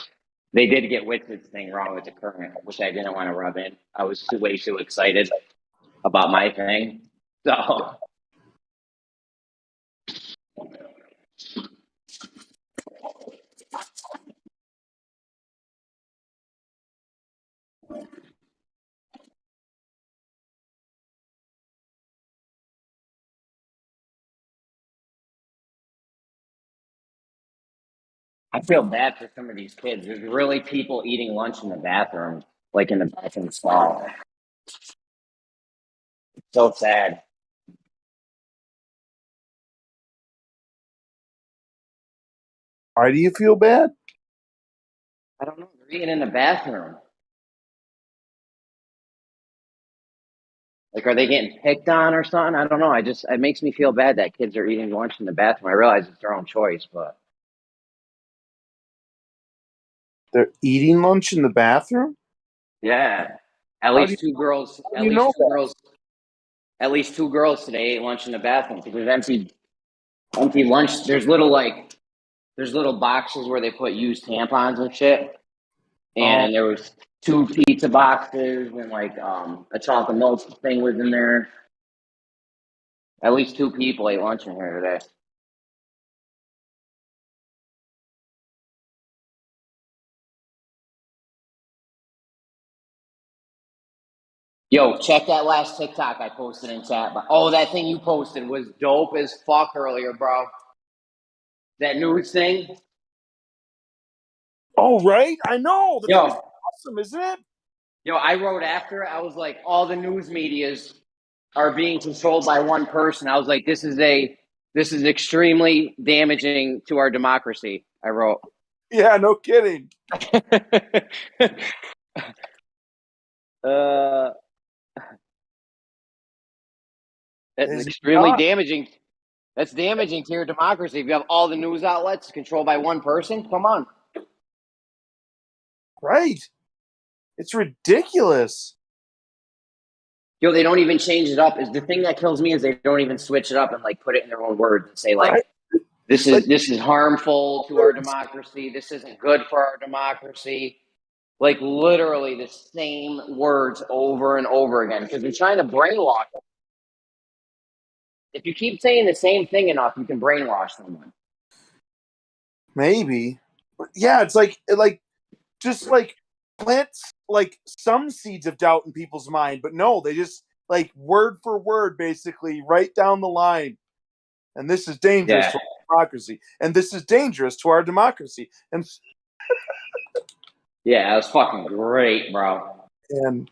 Speaker 1: They did get Witz's thing wrong with the current, which I didn't want to rub in. I was way too excited about my thing. So I feel bad for some of these kids. There's really people eating lunch in the bathroom, like in the bathroom stall. It's so sad.
Speaker 9: Why do you feel bad?
Speaker 1: I don't know. They're eating in the bathroom. Like, are they getting picked on or something? I don't know. It makes me feel bad that kids are eating lunch in the bathroom. I realize it's their own choice, but
Speaker 9: They're eating lunch in the bathroom?
Speaker 1: yeah. At least two girls today ate lunch in the bathroom because there's empty lunch. There's little boxes where they put used tampons and shit. And there was 2 pizza boxes and a chocolate milk thing was in there. At least 2 people ate lunch in here today. Yo, check that last TikTok I posted in chat. That thing you posted was dope as fuck earlier, bro. That news thing.
Speaker 9: Oh, right? I know. The
Speaker 1: Yo,
Speaker 9: thing is awesome, isn't it?
Speaker 1: Yo, I wrote after it. I was like, all the news medias are being controlled by one person. I was like, this is extremely damaging to our democracy. I wrote.
Speaker 9: Yeah, no kidding.
Speaker 1: That's extremely damaging. That's damaging to your democracy. If you have all the news outlets controlled by one person, come on.
Speaker 9: Right. It's ridiculous.
Speaker 1: They don't even change it up. Is the thing that kills me is they don't even switch it up and like put it in their own words and say like,
Speaker 9: Right.
Speaker 1: this is harmful to our democracy. This isn't good for our democracy. Like literally the same words over and over again because they're trying to brainwash them. If you keep saying the same thing enough, you can brainwash someone.
Speaker 9: Maybe. But yeah, it's like just like plants like some seeds of doubt in people's mind, but no, they just like word for word basically right down the line. And this is dangerous to our democracy. And this is dangerous to our democracy. And
Speaker 1: yeah, that was fucking great, bro.
Speaker 9: And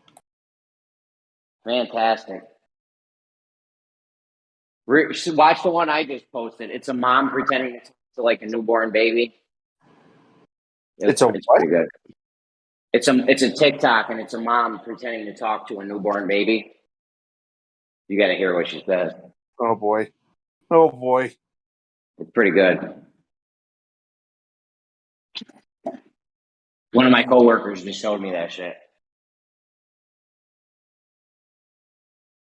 Speaker 1: fantastic. Watch the one I just posted. It's a mom pretending to like a newborn baby. It's pretty good. It's a TikTok and it's a mom pretending to talk to a newborn baby. You got to hear what she says.
Speaker 9: Oh boy. Oh boy.
Speaker 1: It's pretty good. One of my coworkers just showed me that shit.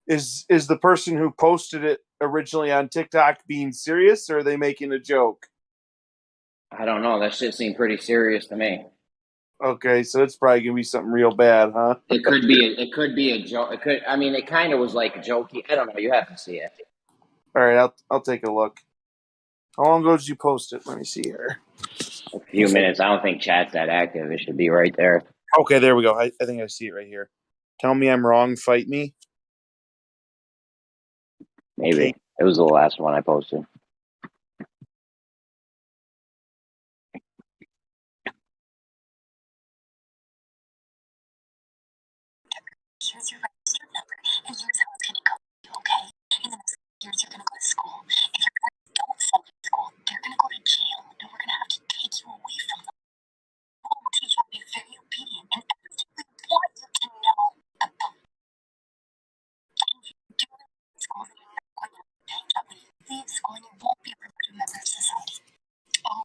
Speaker 9: Is the person who posted it originally on TikTok being serious, or are they making a joke?
Speaker 1: I don't know. That shit seemed pretty serious to me.
Speaker 9: Okay, so it's probably gonna be something real bad, huh?
Speaker 1: It could be a joke. It kind of was like jokey. I don't know. You have to see it.
Speaker 9: All right, I'll take a look. How long ago did you post it? Let me see here.
Speaker 1: A few minutes. I don't think chat's that active. It should be right there.
Speaker 9: Okay, there we go. I think I see it right here. Tell me I'm wrong. Fight me.
Speaker 1: Maybe.
Speaker 9: Okay.
Speaker 1: It was the last one I posted.
Speaker 10: Here's your registered number, and here's how it's going to go. Okay? In the next years, you're going to go to school. If your parents don't send you to school, they're going to go to jail, and we're going to have to take you away from them. We'll teach you how to be very obedient and everything we want you to know about. And if you do it in school, then you're not going to have a paying job when you leave school, and you won't be a productive member of society. Oh,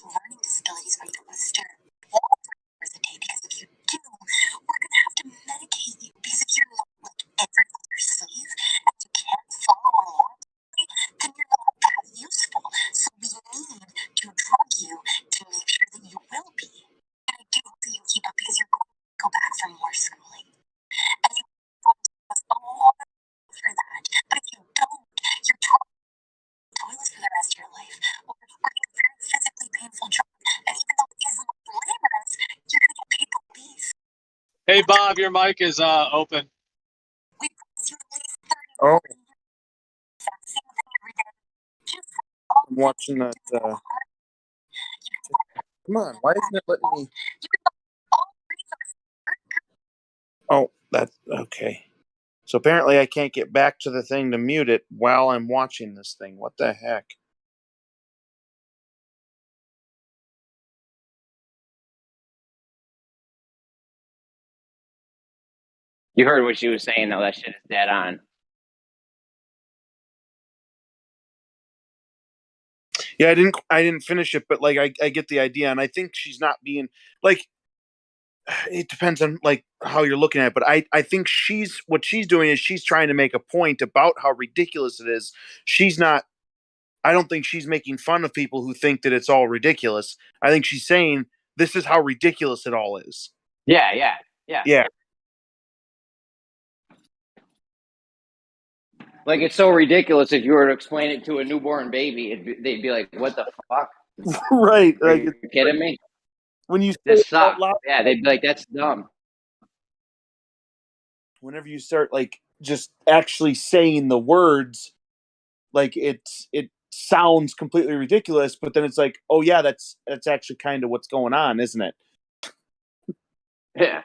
Speaker 10: learning disabilities are listed hours a day because if you do, we're going to have to medicate you because if you're not like every other slave and you can't follow along, then you're not that useful. So we need to drug you to make sure that you will be. And I do hope that you keep up because you're going to go back for more schooling. And you're going to give us a lot for that. But if you don't, you're toilets for the rest of your life. Or working a very physically painful job. And even though it isn't glamorous, you're going to get paid the least.
Speaker 6: Hey, Bob, your mic is open.
Speaker 10: We promise you at least 30
Speaker 9: Oh.
Speaker 10: Exact same thing every day.
Speaker 9: I'm watching that. Come on, why isn't it letting me? Oh, that's okay. So apparently I can't get back to the thing to mute it while I'm watching this thing. What the heck?
Speaker 1: You heard what she was saying, though. That shit is dead on.
Speaker 9: Yeah, I didn't finish it, but like I get the idea, and I think she's not being like. It depends on like how you're looking at it, but I think what she's doing is she's trying to make a point about how ridiculous it is. She's not. I don't think she's making fun of people who think that it's all ridiculous. I think she's saying this is how ridiculous it all is.
Speaker 1: Yeah. Like, it's so ridiculous. If you were to explain it to a newborn baby, they'd be like, "What the fuck?"
Speaker 9: Right?
Speaker 1: Are
Speaker 9: Like,
Speaker 1: you kidding me?
Speaker 9: When you say
Speaker 1: This
Speaker 9: it out
Speaker 1: sucks.
Speaker 9: loud,
Speaker 1: Yeah, they'd be like, "That's dumb."
Speaker 9: whenever you start like just actually saying the words, like it sounds completely ridiculous, but then it's like, oh yeah, that's actually kind of what's going on, isn't it?
Speaker 1: Yeah.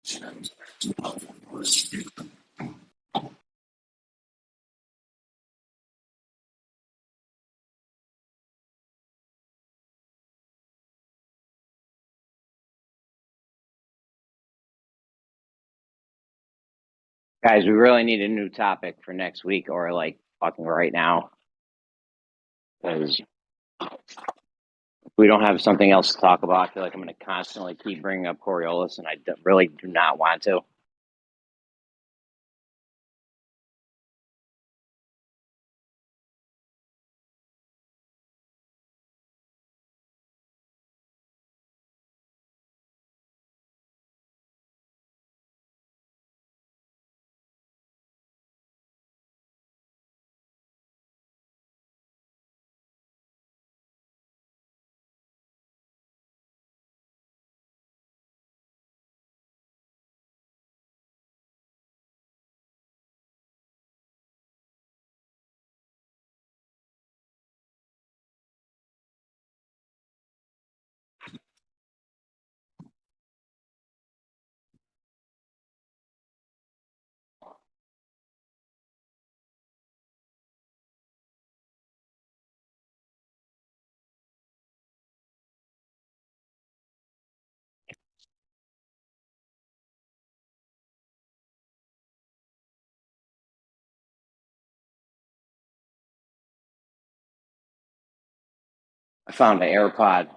Speaker 1: Guys, we really need a new topic for next week, or like fucking right now, because if we don't have something else to talk about, I feel like I'm going to constantly keep bringing up Coriolis, and I really do not want to. I found an AirPod.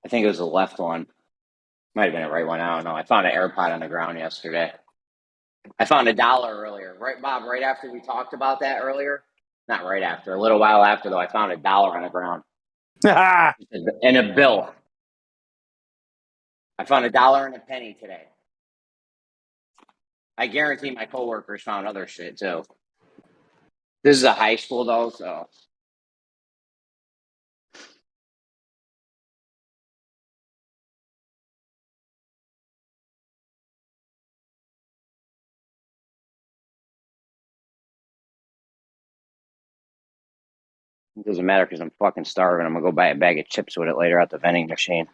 Speaker 1: I think it was the left one. Might have been the right one. I don't know. I found an AirPod on the ground yesterday. I found $1 earlier. Right, Bob? Right after we talked about that earlier? Not right after. A little while after, though, I found $1 on the ground. And a bill. I found $1 and a penny today. I guarantee my coworkers found other shit, too. This is a high school, though, so... It doesn't matter because I'm fucking starving. I'm going to go buy a bag of chips with it later at the vending machine.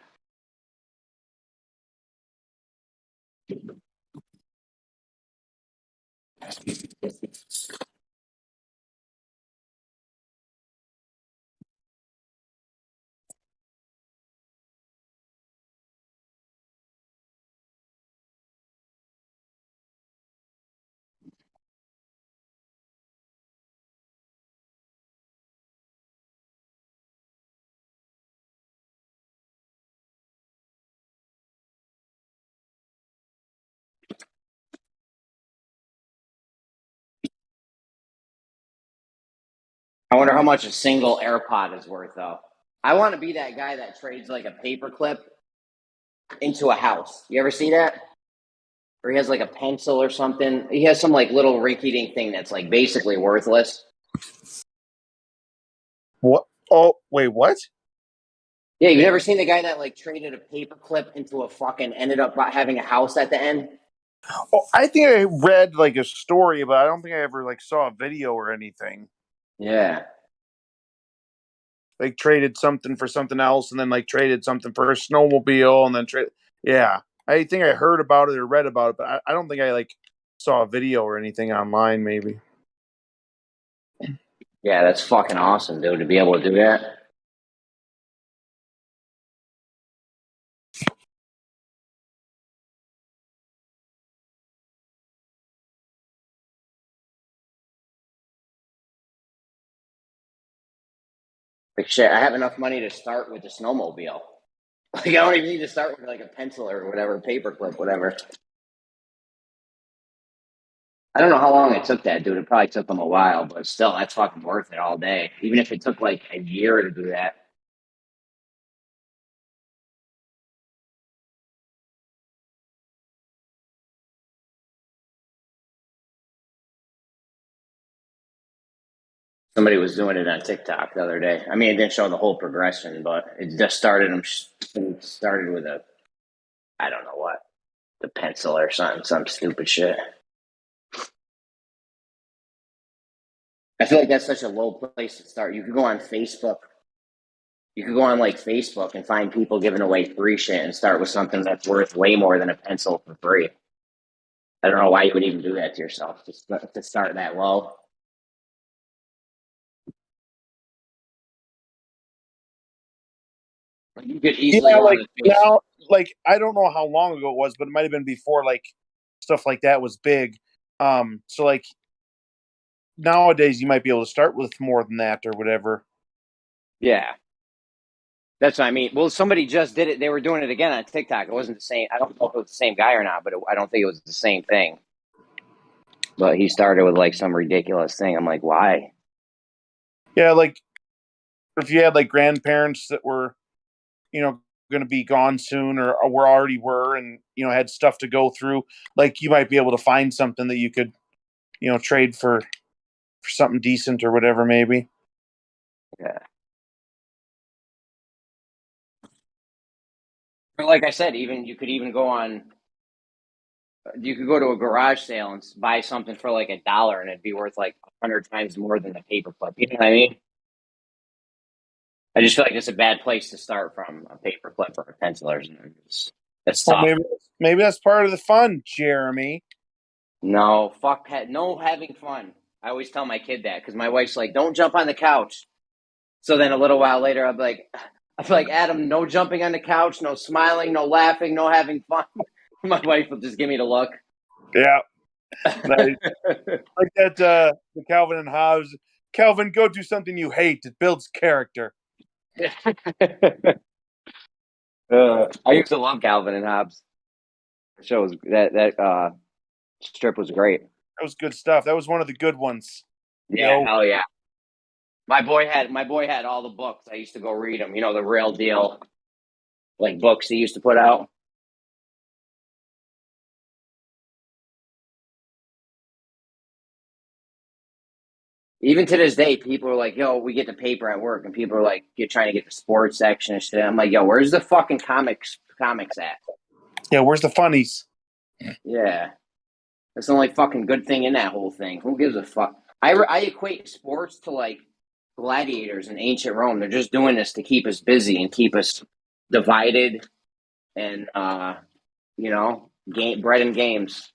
Speaker 1: I wonder how much a single AirPod is worth, though. I want to be that guy that trades like a paperclip into a house. You ever see that? Or he has like a pencil or something. He has some like little rinky-dink thing that's like basically worthless.
Speaker 9: What? Oh, wait, what?
Speaker 1: Yeah, you've never seen the guy that like traded a paperclip into a fucking ended up having a house at the end?
Speaker 9: Oh, I think I read like a story, but I don't think I ever like saw a video or anything.
Speaker 1: Yeah.
Speaker 9: Like traded something for something else, and then like traded something for a snowmobile, and then trade. Yeah, I think I heard about it or read about it, but I don't think I like saw a video or anything online. Maybe.
Speaker 1: Yeah, that's fucking awesome, dude, to be able to do that. Like shit, I have enough money to start with the snowmobile. Like I don't even need to start with like a pencil or whatever, paperclip, whatever. I don't know how long it took that dude. It probably took them a while, but still, that's fucking worth it all day. Even if it took like a year to do that. Somebody was doing it on TikTok the other day. I mean, it didn't show the whole progression, but it just started with a, I don't know what, the pencil or something, some stupid shit. I feel like that's such a low place to start. You could go on Facebook. You could go on like Facebook and find people giving away free shit and start with something that's worth way more than a pencil for free. I don't know why you would even do that to yourself, just to start that low. You could easily go
Speaker 9: like
Speaker 1: on
Speaker 9: now, like I don't know how long ago it was, but it might have been before like stuff like that was big. So like nowadays you might be able to start with more than that or whatever.
Speaker 1: Yeah. That's what I mean. Well, somebody just did it. They were doing it again on TikTok. It wasn't the same. I don't know if it was the same guy or not, but I don't think it was the same thing. But he started with like some ridiculous thing. I'm like, why?
Speaker 9: Yeah, like if you had like grandparents that were, going to be gone soon or already were and, had stuff to go through, like you might be able to find something that you could, trade for something decent or whatever, maybe.
Speaker 1: Yeah. But like I said, you could go to a garage sale and buy something for like $1 and it'd be worth like 100 times more than the paperclip. You know what I mean? I just feel like it's a bad place to start from, a paperclip or a pencil or something. That's tough.
Speaker 9: Well, maybe that's part of the fun, Jeremy.
Speaker 1: No, no having fun. I always tell my kid that because my wife's like, don't jump on the couch. So then a little while later, I'm like, Adam, no jumping on the couch, no smiling, no laughing, no having fun. My wife will just give me the look.
Speaker 9: Yeah. Nice. Like that, the Calvin and Hobbes. Calvin, go do something you hate. It builds character.
Speaker 1: I used to love Calvin and Hobbes. The show was that strip was great.
Speaker 9: That was good stuff. That was one of the good ones.
Speaker 1: Yeah, hell yeah. My boy had all the books. I used to go read them. The real deal, like books he used to put out. Even to this day, people are like, "Yo, we get the paper at work," and people are like, "You're trying to get the sports section and shit." I'm like, "Yo, where's the fucking comics at?"
Speaker 9: Yeah, where's the funnies?
Speaker 1: Yeah, that's the only fucking good thing in that whole thing. Who gives a fuck? I equate sports to like gladiators in ancient Rome. They're just doing this to keep us busy and keep us divided, and bread and games.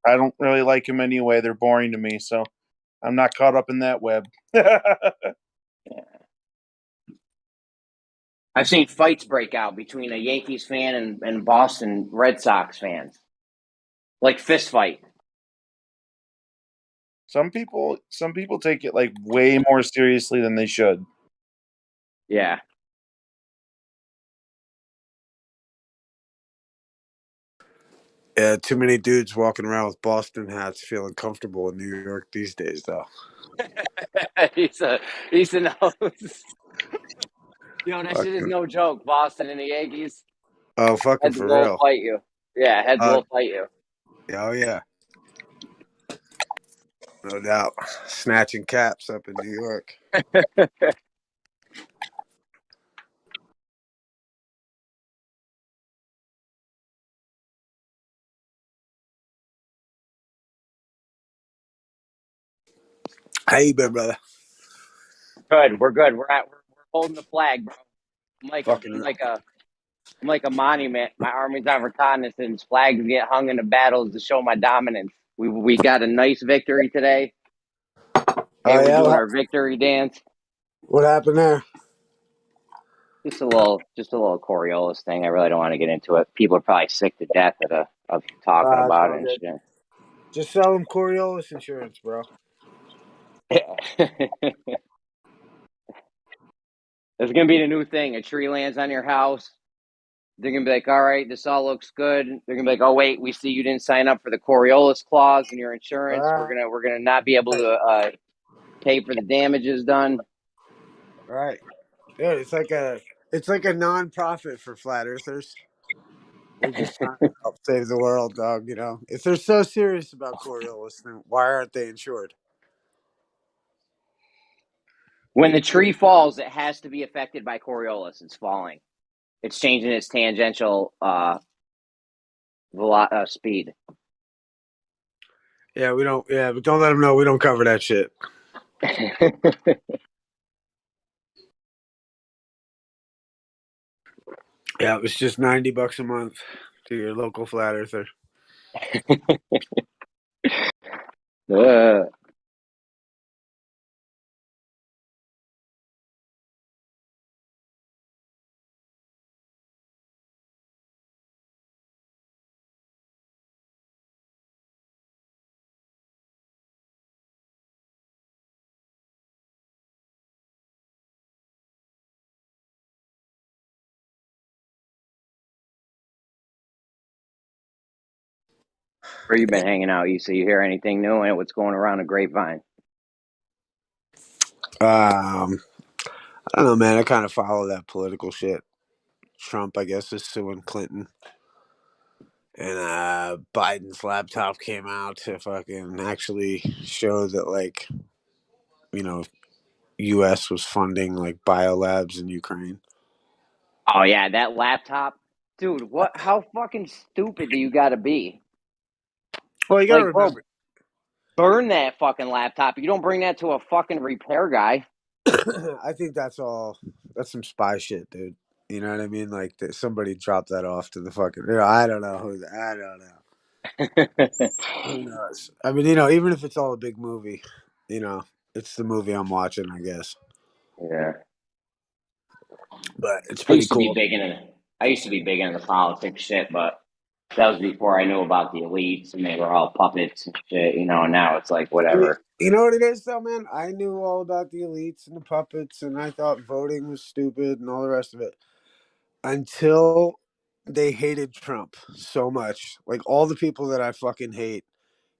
Speaker 9: I don't really like them anyway. They're boring to me, so I'm not caught up in that web.
Speaker 1: Yeah. I've seen fights break out between a Yankees fan and Boston Red Sox fans, like fist fight.
Speaker 9: Some people take it like way more seriously than they should.
Speaker 1: Yeah.
Speaker 11: Yeah, too many dudes walking around with Boston hats feeling comfortable in New York these days, though.
Speaker 1: He's a nose. That shit is no joke. Boston and the Yankees.
Speaker 11: Oh, fucking
Speaker 1: Heads
Speaker 11: for
Speaker 1: will
Speaker 11: real.
Speaker 1: fight you. Yeah, heads will fight you.
Speaker 11: Oh, yeah. No doubt. Snatching caps up in New York. How you been, brother?
Speaker 1: Good. We're good. We're holding the flag, bro. I'm like a monument. My army's on reconnaissance. Flags get hung in the battles to show my dominance. We got a nice victory today. Hey, we're doing our victory dance.
Speaker 11: What happened there?
Speaker 1: Just a little Coriolis thing. I really don't want to get into it. People are probably sick to death of talking about it and shit.
Speaker 11: Just sell them Coriolis insurance, bro.
Speaker 1: Yeah. There's gonna be the new thing. A tree lands on your house. They're gonna be like, "All right, this all looks good." They're gonna be like, "Oh wait, we see you didn't sign up for the Coriolis clause in your insurance. We're gonna not be able to pay for the damages done."
Speaker 11: Right. Yeah, it's like a non-profit for flat earthers. They're just trying to help save the world, dog. If they're so serious about Coriolis, then why aren't they insured?
Speaker 1: When the tree falls, it has to be affected by Coriolis. It's falling. It's changing its tangential speed.
Speaker 11: Yeah, we don't. Yeah, but don't let them know we don't cover that shit. Yeah, it was just $90 a month to your local flat earther.
Speaker 1: Where you been hanging out? You hear anything new and what's going around the grapevine?
Speaker 11: I don't know, man. I kind of follow that political shit. Trump, I guess, is suing Clinton. And Biden's laptop came out to fucking actually show that, like, U.S. was funding, like, biolabs in Ukraine.
Speaker 1: Oh, yeah, that laptop. Dude, how fucking stupid do you gotta be?
Speaker 11: Well, you gotta remember.
Speaker 1: Burn that fucking laptop. You don't bring that to a fucking repair guy.
Speaker 11: I think that's some spy shit, dude. You know what I mean? Like, somebody dropped that off to the fucking. I don't know I don't know. Who knows? I mean, even if it's all a big movie, it's the movie I'm watching, I guess.
Speaker 1: Yeah.
Speaker 11: But it's
Speaker 1: I
Speaker 11: pretty
Speaker 1: used to
Speaker 11: cool.
Speaker 1: be big into the politics shit, but that was before I knew about the elites and they were all puppets and shit, now it's like whatever.
Speaker 11: You know what it is, though, man? I knew all about the elites and the puppets, and I thought voting was stupid and all the rest of it until they hated Trump so much. Like, all the people that I fucking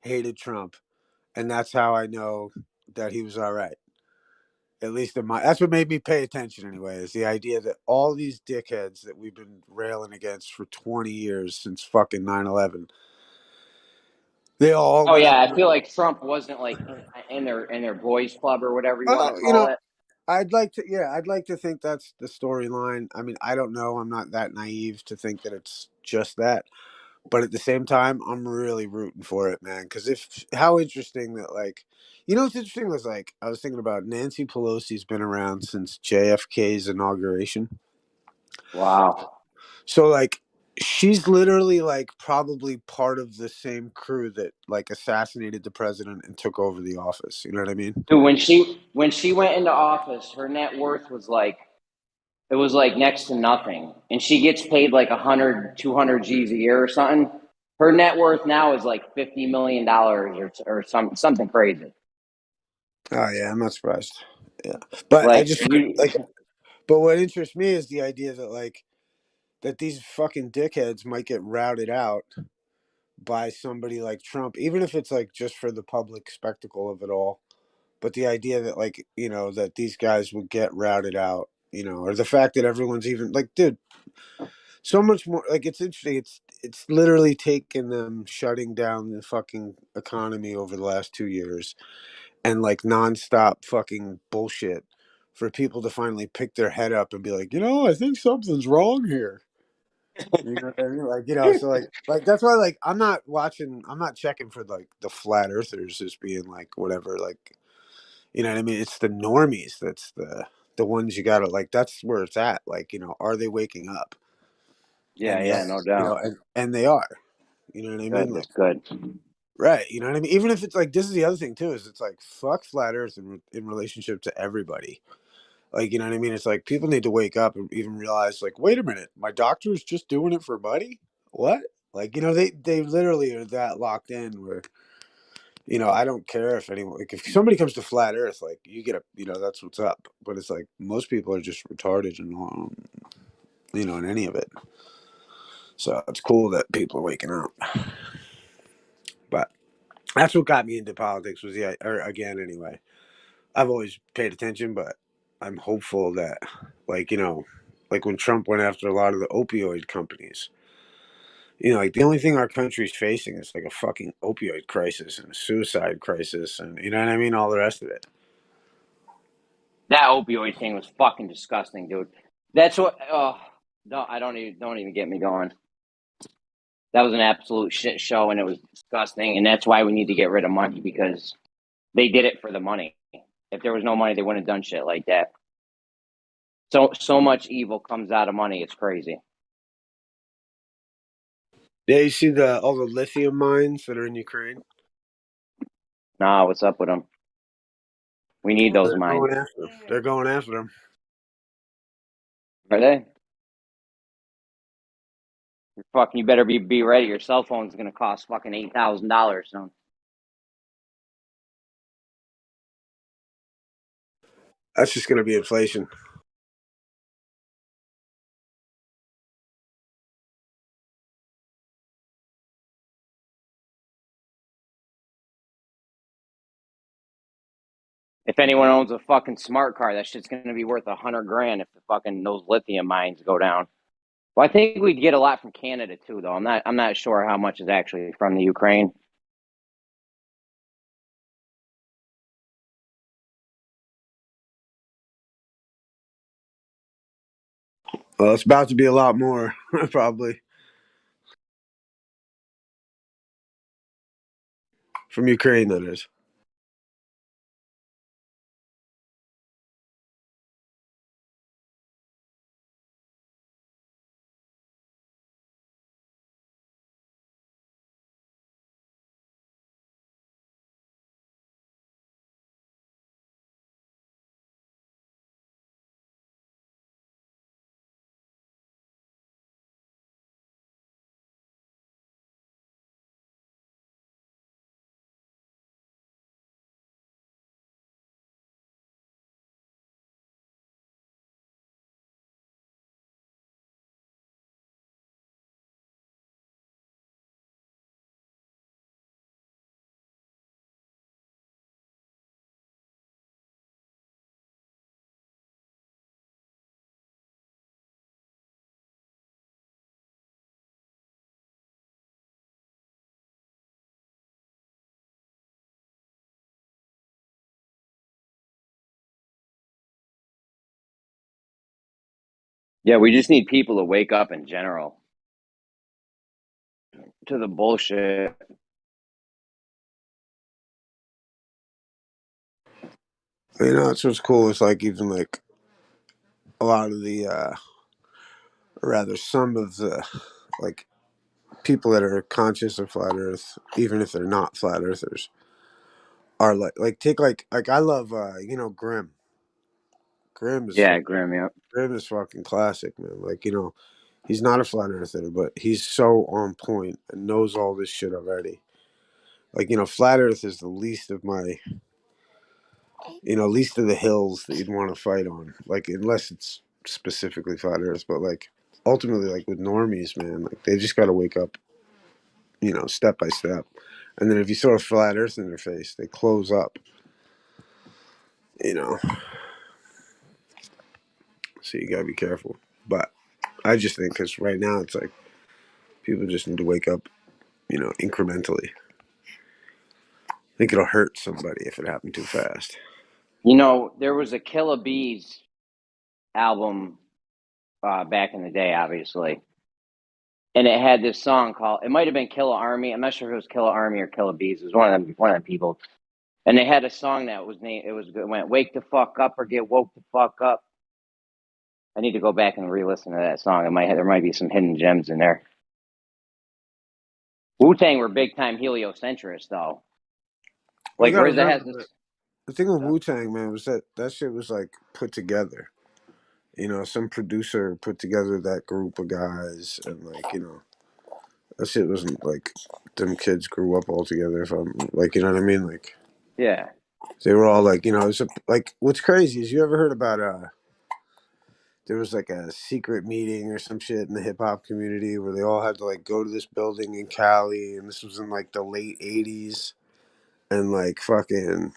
Speaker 11: hated Trump, and that's how I know that he was all right. At least that's what made me pay attention anyway, is the idea that all these dickheads that we've been railing against for 20 years since fucking 9/11, they all
Speaker 1: Oh
Speaker 11: went
Speaker 1: yeah,
Speaker 11: up.
Speaker 1: I feel like Trump wasn't like in their boys club or whatever you want to call it.
Speaker 11: I'd like to think that's the storyline. I mean, I don't know. I'm not that naive to think that it's just that. But at the same time, I'm really rooting for it, man. Because how interesting that, like, what's interesting was, like, I was thinking about Nancy Pelosi's been around since JFK's inauguration.
Speaker 1: Wow.
Speaker 11: So, like, she's literally, like, probably part of the same crew that, like, assassinated the president and took over the office. You know what I mean?
Speaker 1: Dude, when she went into office, her net worth was like, it was like next to nothing, and she gets paid like 100, 200 G's a year or something. Her net worth now is like $50 million or something crazy.
Speaker 11: Oh yeah, I'm not surprised. Yeah, but
Speaker 1: Like
Speaker 11: I just but what interests me is the idea that, like, that these fucking dickheads might get routed out by somebody like Trump, even if it's, like, just for the public spectacle of it all. But the idea that, like, that these guys would get routed out, or the fact that everyone's even like, dude, so much more. Like, it's interesting. It's literally taken them shutting down the fucking economy over the last 2 years and, like, nonstop fucking bullshit for people to finally pick their head up and be like, I think something's wrong here. You know what I mean? Like, so like that's why, like, I'm not checking for, like, the flat earthers as being, like, whatever, like, you know what I mean? It's the normies that's the ones you gotta, like, that's where it's at. Like, are they waking up?
Speaker 1: yeah,
Speaker 11: And yes,
Speaker 1: no doubt.
Speaker 11: and they are. You know what I mean?
Speaker 1: Good,
Speaker 11: Like,
Speaker 1: good.
Speaker 11: right. You know what I mean? Even if it's like, this is the other thing too, is it's like, fuck flat earth in relationship to everybody. Like, you know what I mean? It's like, people need to wake up and even realize, like, wait a minute, my doctor's just doing it for money? What? Like, they literally are that locked in where, I don't care if anyone, like, if somebody comes to flat earth, like, you get that's what's up. But it's like, most people are just retarded and, in any of it. So it's cool that people are waking up. But that's what got me into politics was again, anyway. I've always paid attention, but I'm hopeful that, like, like when Trump went after a lot of the opioid companies, like, the only thing our country's facing is, like, a fucking opioid crisis and a suicide crisis, and you know what I mean, all the rest of it.
Speaker 1: That opioid thing was fucking disgusting, dude. That's what. Oh, no, don't even get me going. That was an absolute shit show, and it was disgusting. And that's why we need to get rid of money, because they did it for the money. If there was no money, they wouldn't have done shit like that. So much evil comes out of money. It's crazy.
Speaker 11: Yeah, you see all the lithium mines that are in Ukraine?
Speaker 1: Nah, what's up with them? We need those mines.
Speaker 11: They're going after them.
Speaker 1: Are they? You better be ready. Your cell phone's gonna cost fucking $8,000 soon.
Speaker 11: That's just going to be inflation.
Speaker 1: If anyone owns a fucking smart car, that shit's gonna be worth $100,000 if the fucking those lithium mines go down. Well, I think we'd get a lot from Canada too, though. I'm not sure how much is actually from the Ukraine.
Speaker 11: Well, it's about to be a lot more, probably. From Ukraine, that is.
Speaker 1: Yeah, we just need people to wake up in general to the bullshit.
Speaker 11: You know, that's what's cool. It's like even like a lot of the, or rather, some of the like people that are conscious of flat Earth, even if they're not flat Earthers, are like take like I love Grimm. Grimm is
Speaker 1: Yeah, Grim. Yeah.
Speaker 11: Grimm is fucking classic, man. Like he's not a flat earther, but he's so on point and knows all this shit already. Like flat Earth is the least of my, least of the hills that you'd want to fight on. Like unless it's specifically flat Earth, but like ultimately, like with normies, man, like they just got to wake up, step by step. And then if you throw a flat Earth in their face, they close up. So you gotta be careful. But I just think because right now it's like people just need to wake up, incrementally. I think it'll hurt somebody if it happened too fast.
Speaker 1: There was a Killer Bees album back in the day, obviously, and it had this song called. It might have been Killer Army. I'm not sure if it was Killer Army or Killer Bees. It was one of them people. And they had a song that was named. It went "Wake the fuck up" or "Get woke the fuck up." I need to go back and re-listen to that song. There might be some hidden gems in there. Wu-Tang were big time heliocentrists, though.
Speaker 11: Well,
Speaker 1: Like
Speaker 11: you gotta
Speaker 1: RZA has
Speaker 11: remember
Speaker 1: this.
Speaker 11: the thing with Wu-Tang, man, was that shit was like put together. Some producer put together that group of guys, and that shit wasn't like them kids grew up all together. If I'm like, you know what I mean? Like,
Speaker 1: Yeah.
Speaker 11: they were all like, like what's crazy is you ever heard about there was like a secret meeting or some shit in the hip hop community where they all had to like go to this building in Cali, and this was in like the late '80s, and like fucking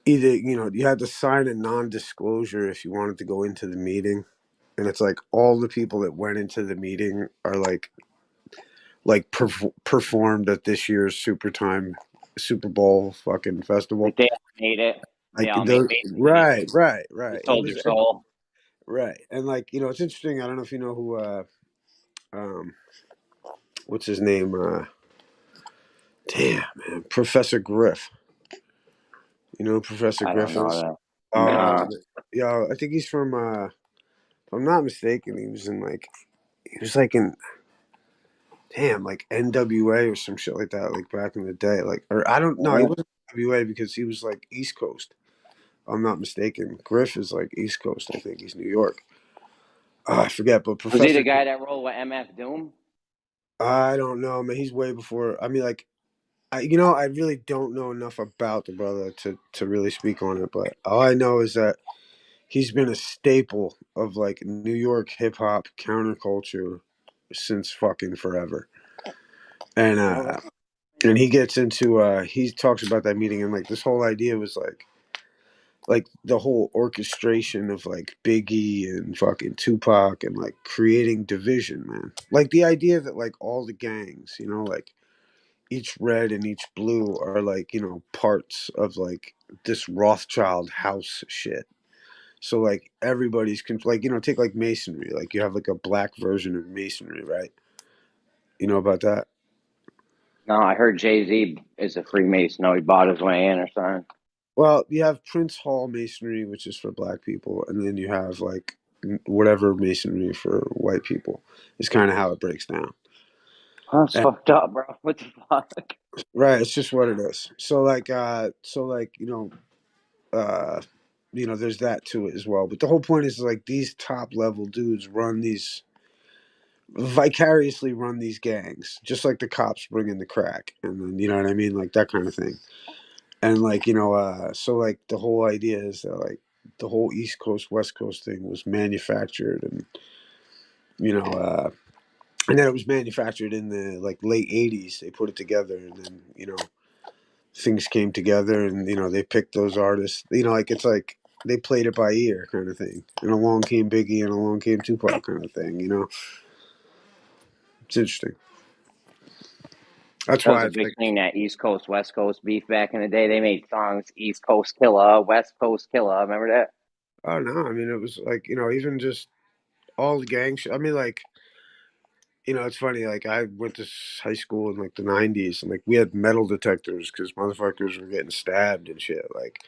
Speaker 11: either you had to sign a non-disclosure if you wanted to go into the meeting, and it's like all the people that went into the meeting are performed at this year's Super Bowl fucking festival.
Speaker 1: Like they all made it. They
Speaker 11: Like
Speaker 1: all
Speaker 11: those,
Speaker 1: basically
Speaker 11: right.
Speaker 1: they
Speaker 11: It
Speaker 1: sold their
Speaker 11: was
Speaker 1: soul.
Speaker 11: right, and like it's interesting. I don't know if you know who, what's his name? Damn man, Professor Griff. You know who Professor
Speaker 1: I don't
Speaker 11: Griff
Speaker 1: know
Speaker 11: is?
Speaker 1: that. Nah.
Speaker 11: Yeah, I think he's from. If I'm not mistaken, he was like in damn, like NWA or some shit like that, like back in the day. Like, or I don't know, he wasn't NWA because he was like East Coast. I'm not mistaken. Griff is like East Coast. I think he's New York. I forget, but
Speaker 1: Was he the
Speaker 11: Professor.
Speaker 1: guy that rolled with MF Doom?
Speaker 11: I don't know, man. He's way before. I mean, like, I really don't know enough about the brother to really speak on it. But all I know is that he's been a staple of like New York hip hop counterculture since fucking forever. And he gets into he talks about that meeting, and like this whole idea was like the whole orchestration of like Biggie and fucking Tupac and like creating division, man. Like the idea that like all the gangs, like each red and each blue are like, parts of like this Rothschild house shit. So like everybody's like, take like masonry, like you have like a black version of masonry, right? You know about that?
Speaker 1: No, I heard Jay-Z is a Freemason. No, he bought his way in or something.
Speaker 11: Well, you have Prince Hall Masonry, which is for black people, and then you have like whatever Masonry for white people. Is kind of how it breaks down.
Speaker 1: That's fucked up, bro. What the fuck?
Speaker 11: Right, it's just what it is. So like, there's that to it as well. But the whole point is like these top level dudes vicariously run these gangs, just like the cops bring in the crack, and then you know what I mean, like that kind of thing. And like so like the whole idea is that like the whole East Coast West Coast thing was manufactured, and and then it was manufactured in the like late '80s. They put it together, and then things came together, and they picked those artists. Like it's like they played it by ear, kind of thing. And along came Biggie, and along came Tupac, kind of thing. It's interesting. That's
Speaker 1: That was
Speaker 11: why
Speaker 1: a
Speaker 11: it's
Speaker 1: big
Speaker 11: like,
Speaker 1: thing, that East Coast, West Coast beef back in the day. They made songs, East Coast Killer, West Coast Killer. Remember that?
Speaker 11: oh no, I mean it was like even just all the gang shit. I mean like. It's funny. Like I went to high school in like the '90s, and like we had metal detectors because motherfuckers were getting stabbed and shit. Like,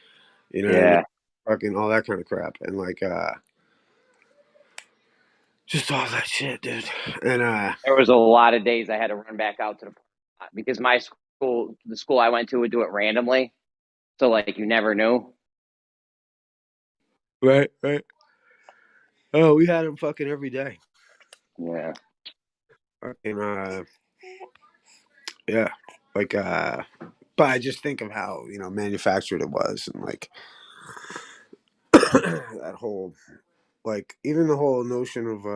Speaker 11: what I mean?
Speaker 1: Yeah.
Speaker 11: Fucking all that kind of crap, and like just all that shit, dude. And
Speaker 1: There was a lot of days I had to run back out to the parking lot because my school, the school I went to, would do it randomly. So like you never knew.
Speaker 11: right. Oh, we had them fucking every day.
Speaker 1: Yeah.
Speaker 11: Fucking yeah, like but I just think of how manufactured it was, and like that whole like even the whole notion of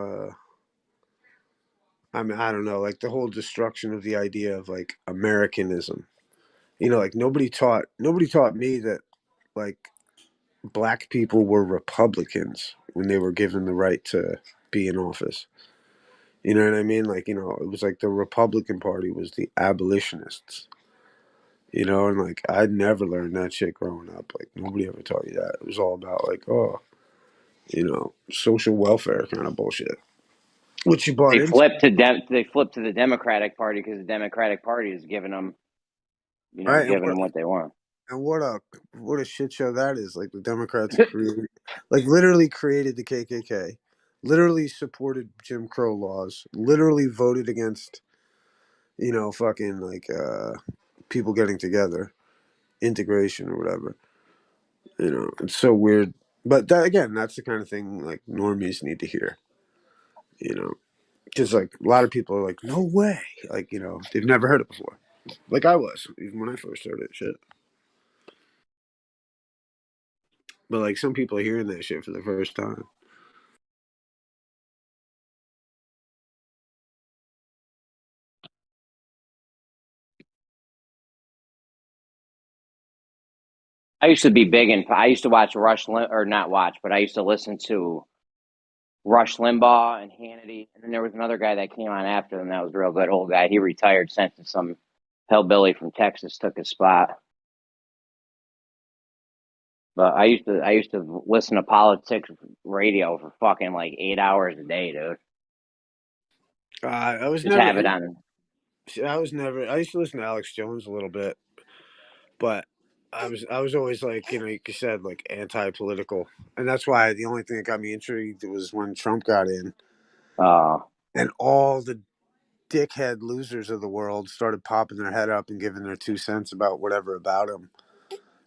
Speaker 11: I mean, I don't know, like the whole destruction of the idea of like Americanism. Like nobody taught me that like black people were Republicans when they were given the right to be in office. You know what I mean? Like, it was like the Republican Party was the abolitionists. And like I never learned that shit growing up. Like nobody ever taught you that. It was all about like, social welfare kind of bullshit. Which you bought
Speaker 1: They
Speaker 11: into.
Speaker 1: flipped to the Democratic Party because the Democratic Party is giving them,
Speaker 11: Right,
Speaker 1: giving them what they want.
Speaker 11: and what a shit show that is. Like the Democrats created, like literally created the KKK, literally supported Jim Crow laws, literally voted against, fucking like people getting together, integration or whatever. It's so weird. But that again, that's the kind of thing like normies need to hear. Because like a lot of people are like, no way, like they've never heard it before. Like I was even when I first heard it, shit. But like some people are hearing that shit for the first time.
Speaker 1: I used to be big in. I used to watch or not watch, but I used to listen to Rush Limbaugh and Hannity, and then there was another guy that came on after them that was real good. Old guy, he retired since, and some hillbilly from Texas took his spot. But I used to listen to politics radio for fucking like 8 hours a day, dude.
Speaker 11: I was
Speaker 1: Just
Speaker 11: never.
Speaker 1: have it on.
Speaker 11: I was never. I used to listen to Alex Jones a little bit, but I was always like like you said, like anti-political, and that's why the only thing that got me intrigued was when Trump got in, and all the dickhead losers of the world started popping their head up and giving their 2 cents about whatever about him.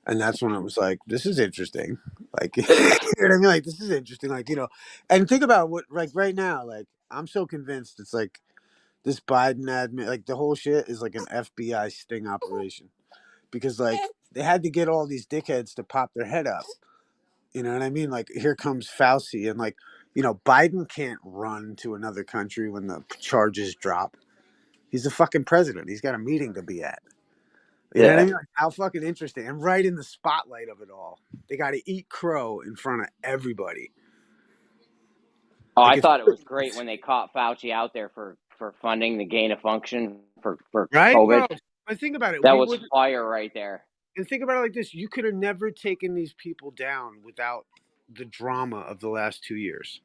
Speaker 11: And that's when it was like, this is interesting. Like, you know what I mean? Like, this is interesting. Like, you know, and think about what, like, right now, like, I'm so convinced it's like this Biden admin, like, the whole shit is like an FBI sting operation. Because, like, they had to get all these dickheads to pop their head up. You know what I mean? Like, here comes Fauci. And, like, you know, Biden can't run to another country when the charges drop. He's the fucking president. He's got a meeting to be at. You know what I mean? Like, how fucking interesting. And right in the spotlight of it all. They got to eat crow in front of everybody.
Speaker 1: Oh,
Speaker 11: Like,
Speaker 1: I thought it was great when they caught Fauci out there for funding the gain of function for
Speaker 11: right,
Speaker 1: COVID.
Speaker 11: bro? But think about it.
Speaker 1: That was fire right there.
Speaker 11: And think about it like this. You could have never taken these people down without the drama of the last 2 years.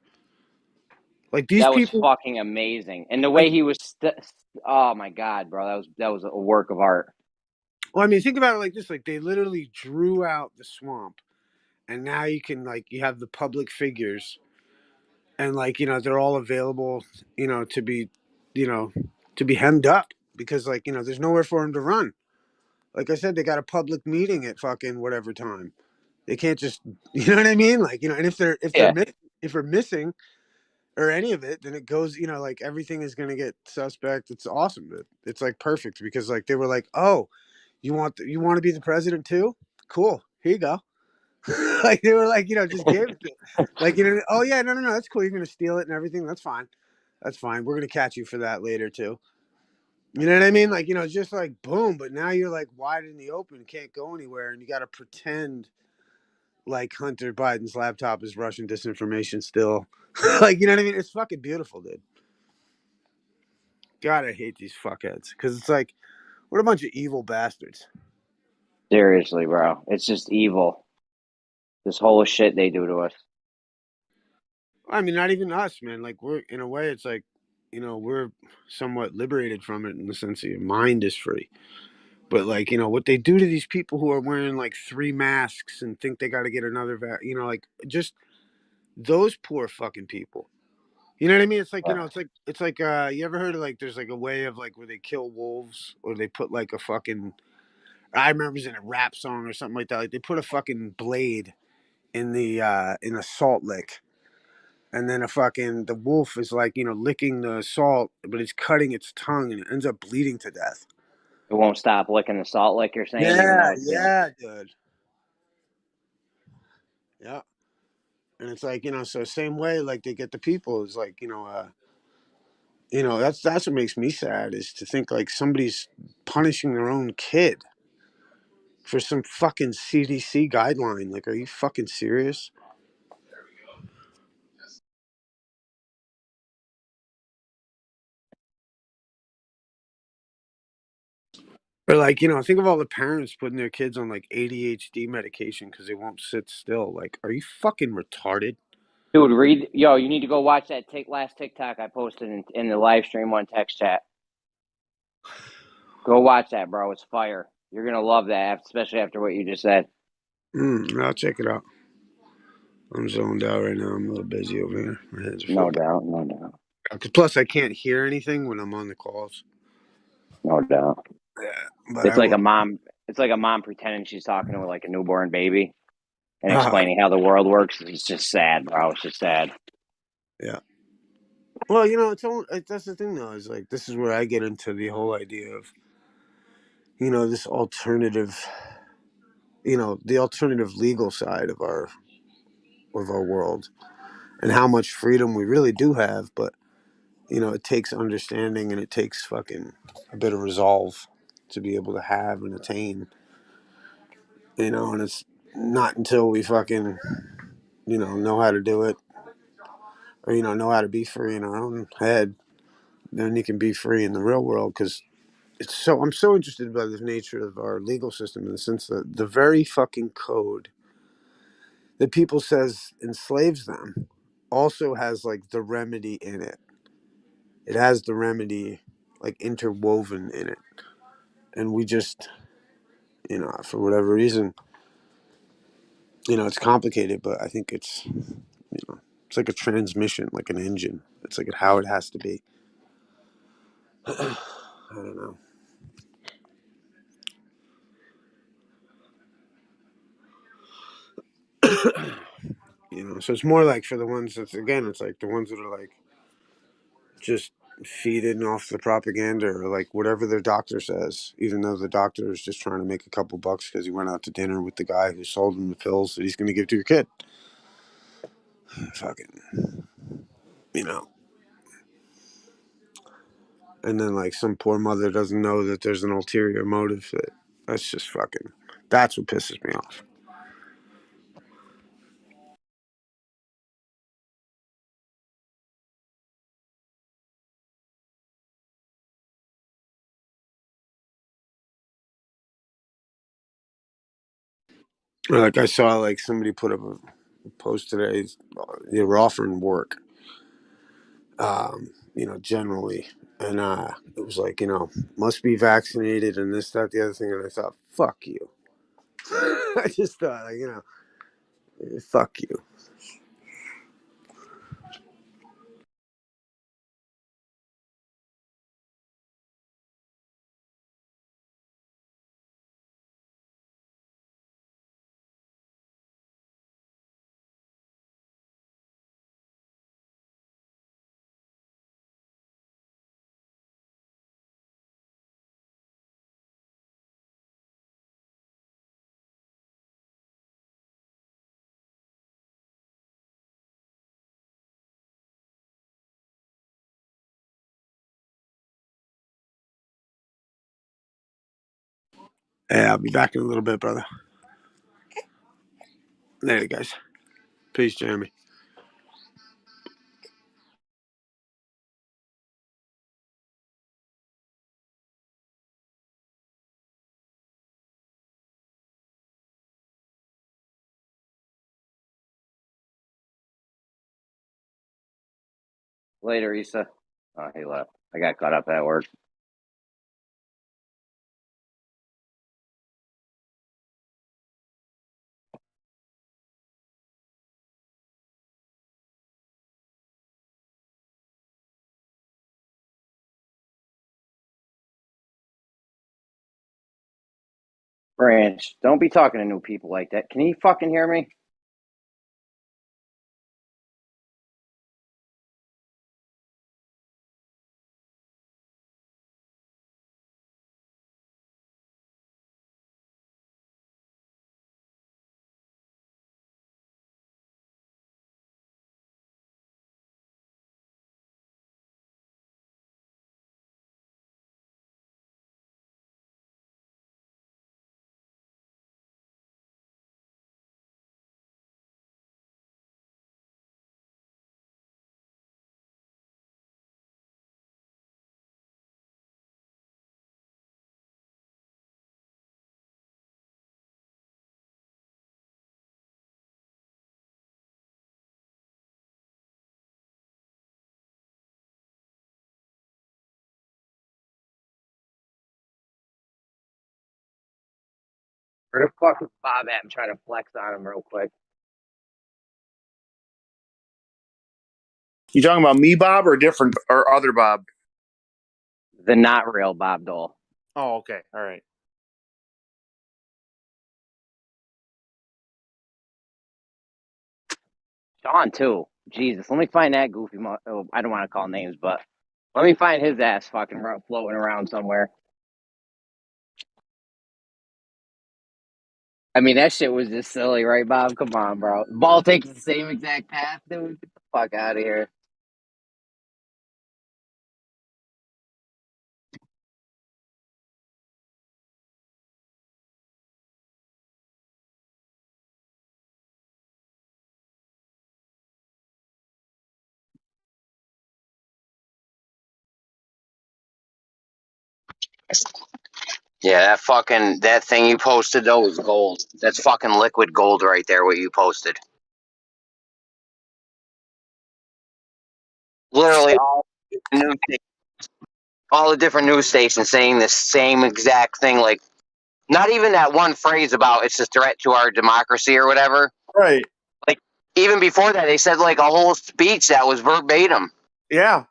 Speaker 11: Like, these
Speaker 1: that
Speaker 11: people.
Speaker 1: Was fucking amazing. And the way he was, oh my God, bro. That was a work of art.
Speaker 11: Well, I mean, think about it like this. Like, they literally drew out the swamp. And now you can, like, you have the public figures. And, like, you know, they're all available, you know, to be hemmed up. Because, like, you know, there's nowhere for them to run. Like I said, they got a public meeting at fucking whatever time. They can't just, you know what I mean? Like, you know, and if they're missing or any of it, then it goes, you know, like everything is going to get suspect. It's awesome. It's like perfect because like they were like, oh, you want to be the president too? Cool. Here you go. Like they were like, you know, just give it to like, you know, oh yeah, no, that's cool. You're going to steal it and everything. That's fine. That's fine. We're going to catch you for that later too. You know what I mean? Like, you know, just like boom. But now you're like wide in the open, can't go anywhere. And you got to pretend like Hunter Biden's laptop is Russian disinformation still. Like, you know what I mean? It's fucking beautiful, dude. God, I hate these fuckheads. Because it's like, what a bunch of evil bastards.
Speaker 1: Seriously, bro. It's just evil. This whole shit they do to us.
Speaker 11: I mean, not even us, man. Like, we're, in a way, it's like, you know, we're somewhat liberated from it in the sense that your mind is free. But, like, you know, what they do to these people who are wearing, like, 3 masks and think they got to get another, you know, like, just those poor fucking people. You know what I mean? It's like, you know, it's like, you ever heard of, like, there's, like, a way of, like, where they kill wolves or they put, like, a fucking, I remember it was in a rap song or something like that. Like, they put a fucking blade in a salt lick. And then the wolf is like, you know, licking the salt, but it's cutting its tongue and it ends up bleeding to death.
Speaker 1: It won't stop licking the salt lick, you're saying?
Speaker 11: Yeah, dude. Yeah. And it's like, you know, so same way, like they get the people is like, you know, that's what makes me sad is to think like somebody's punishing their own kid for some fucking CDC guideline. Like, are you fucking serious? Or like, you know, think of all the parents putting their kids on like ADHD medication because they won't sit still. Like, are you fucking retarded?
Speaker 1: Dude, you need to go watch that last TikTok I posted in the live stream on text chat. Go watch that, bro. It's fire. You're going to love that, especially after what you just said.
Speaker 11: I'll check it out. I'm zoned out right now. I'm a little busy over here. My hands are full.
Speaker 1: No doubt.
Speaker 11: Plus, I can't hear anything when I'm on the calls.
Speaker 1: No doubt.
Speaker 11: Yeah, but
Speaker 1: it's like a mom. It's like a mom pretending she's talking to like a newborn baby and explaining how the world works. It's just sad, bro. It's just sad.
Speaker 11: Yeah. Well, you know, that's the thing, though. Is like this is where I get into the whole idea of, you know, this alternative, you know, the alternative legal side of our world, and how much freedom we really do have, but you know, it takes understanding and it takes fucking a bit of resolve to be able to have and attain. You know, and it's not until we fucking, you know how to do it, or you know how to be free in our own head, then you can be free in the real world. Because I'm so interested by the nature of our legal system in the sense that the very fucking code that people says enslaves them also has like the remedy in it. It has the remedy like interwoven in it. And we just, you know, for whatever reason, you know, it's complicated, but I think it's, you know, it's like a transmission, like an engine. It's like how it has to be. I don't know. You know, so it's more like for the ones that's, again, it's like the ones that are like just feeding off the propaganda or like whatever their doctor says, even though the doctor is just trying to make a couple bucks because he went out to dinner with the guy who sold him the pills that he's going to give to your kid. Fucking, you know. And then like some poor mother doesn't know that there's an ulterior motive. That's just fucking, that's what pisses me off. Like I saw like somebody put up a post today. They were offering work, you know, generally, and it was like, you know, must be vaccinated and this, that, the other thing, and I thought, fuck you. I just thought, like, you know, fuck you. Yeah, I'll be back in a little bit, brother. Later, guys. Peace, Jeremy.
Speaker 1: Later, Issa. Oh, he left. I got caught up at work. Branch, don't be talking to new people like that. Can you fucking hear me? Where the fuck is Bob at? I'm trying to flex on him real quick.
Speaker 3: You talking about me, Bob, or different or other Bob?
Speaker 1: The not real Bob Dole.
Speaker 3: Oh, okay. All right.
Speaker 1: Sean, too. Jesus, let me find that goofy. I don't want to call names, but let me find his ass fucking floating around somewhere. I mean, that shit was just silly, right, Bob? Come on, bro. Ball takes the same exact path, dude. Get the fuck out of here. Yeah, that thing you posted though was gold. That's fucking liquid gold right there. What you posted. Literally all the different news stations saying the same exact thing. Like, not even that one phrase about it's a threat to our democracy or whatever.
Speaker 3: Right.
Speaker 1: Like, even before that, they said like a whole speech that was verbatim.
Speaker 3: Yeah.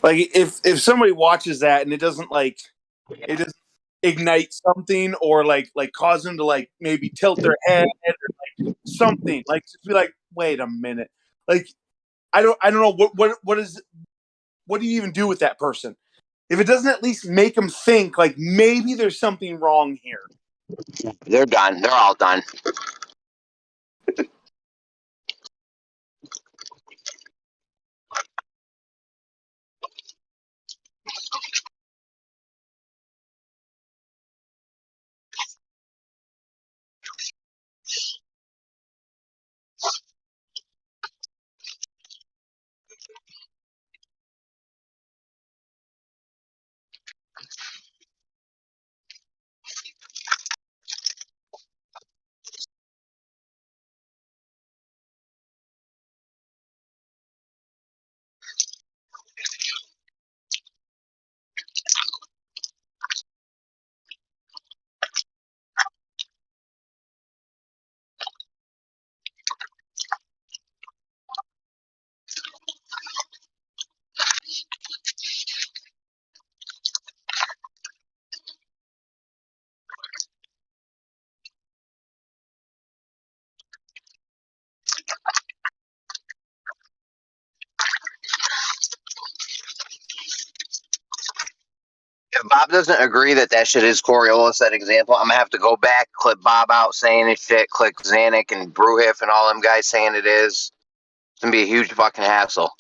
Speaker 9: Like if somebody watches that and it doesn't ignite something or like cause them to like maybe tilt their head or like something, like just be like, wait a minute, like I don't know what do you even do with that person if it doesn't at least make them think like maybe there's something wrong here.
Speaker 1: They're done. They're all done. If Bob doesn't agree that shit is Coriolis, that example, I'm gonna have to go back, clip Bob out saying his shit, click Zanuck and Brewhif and all them guys saying it is. It's gonna be a huge fucking hassle.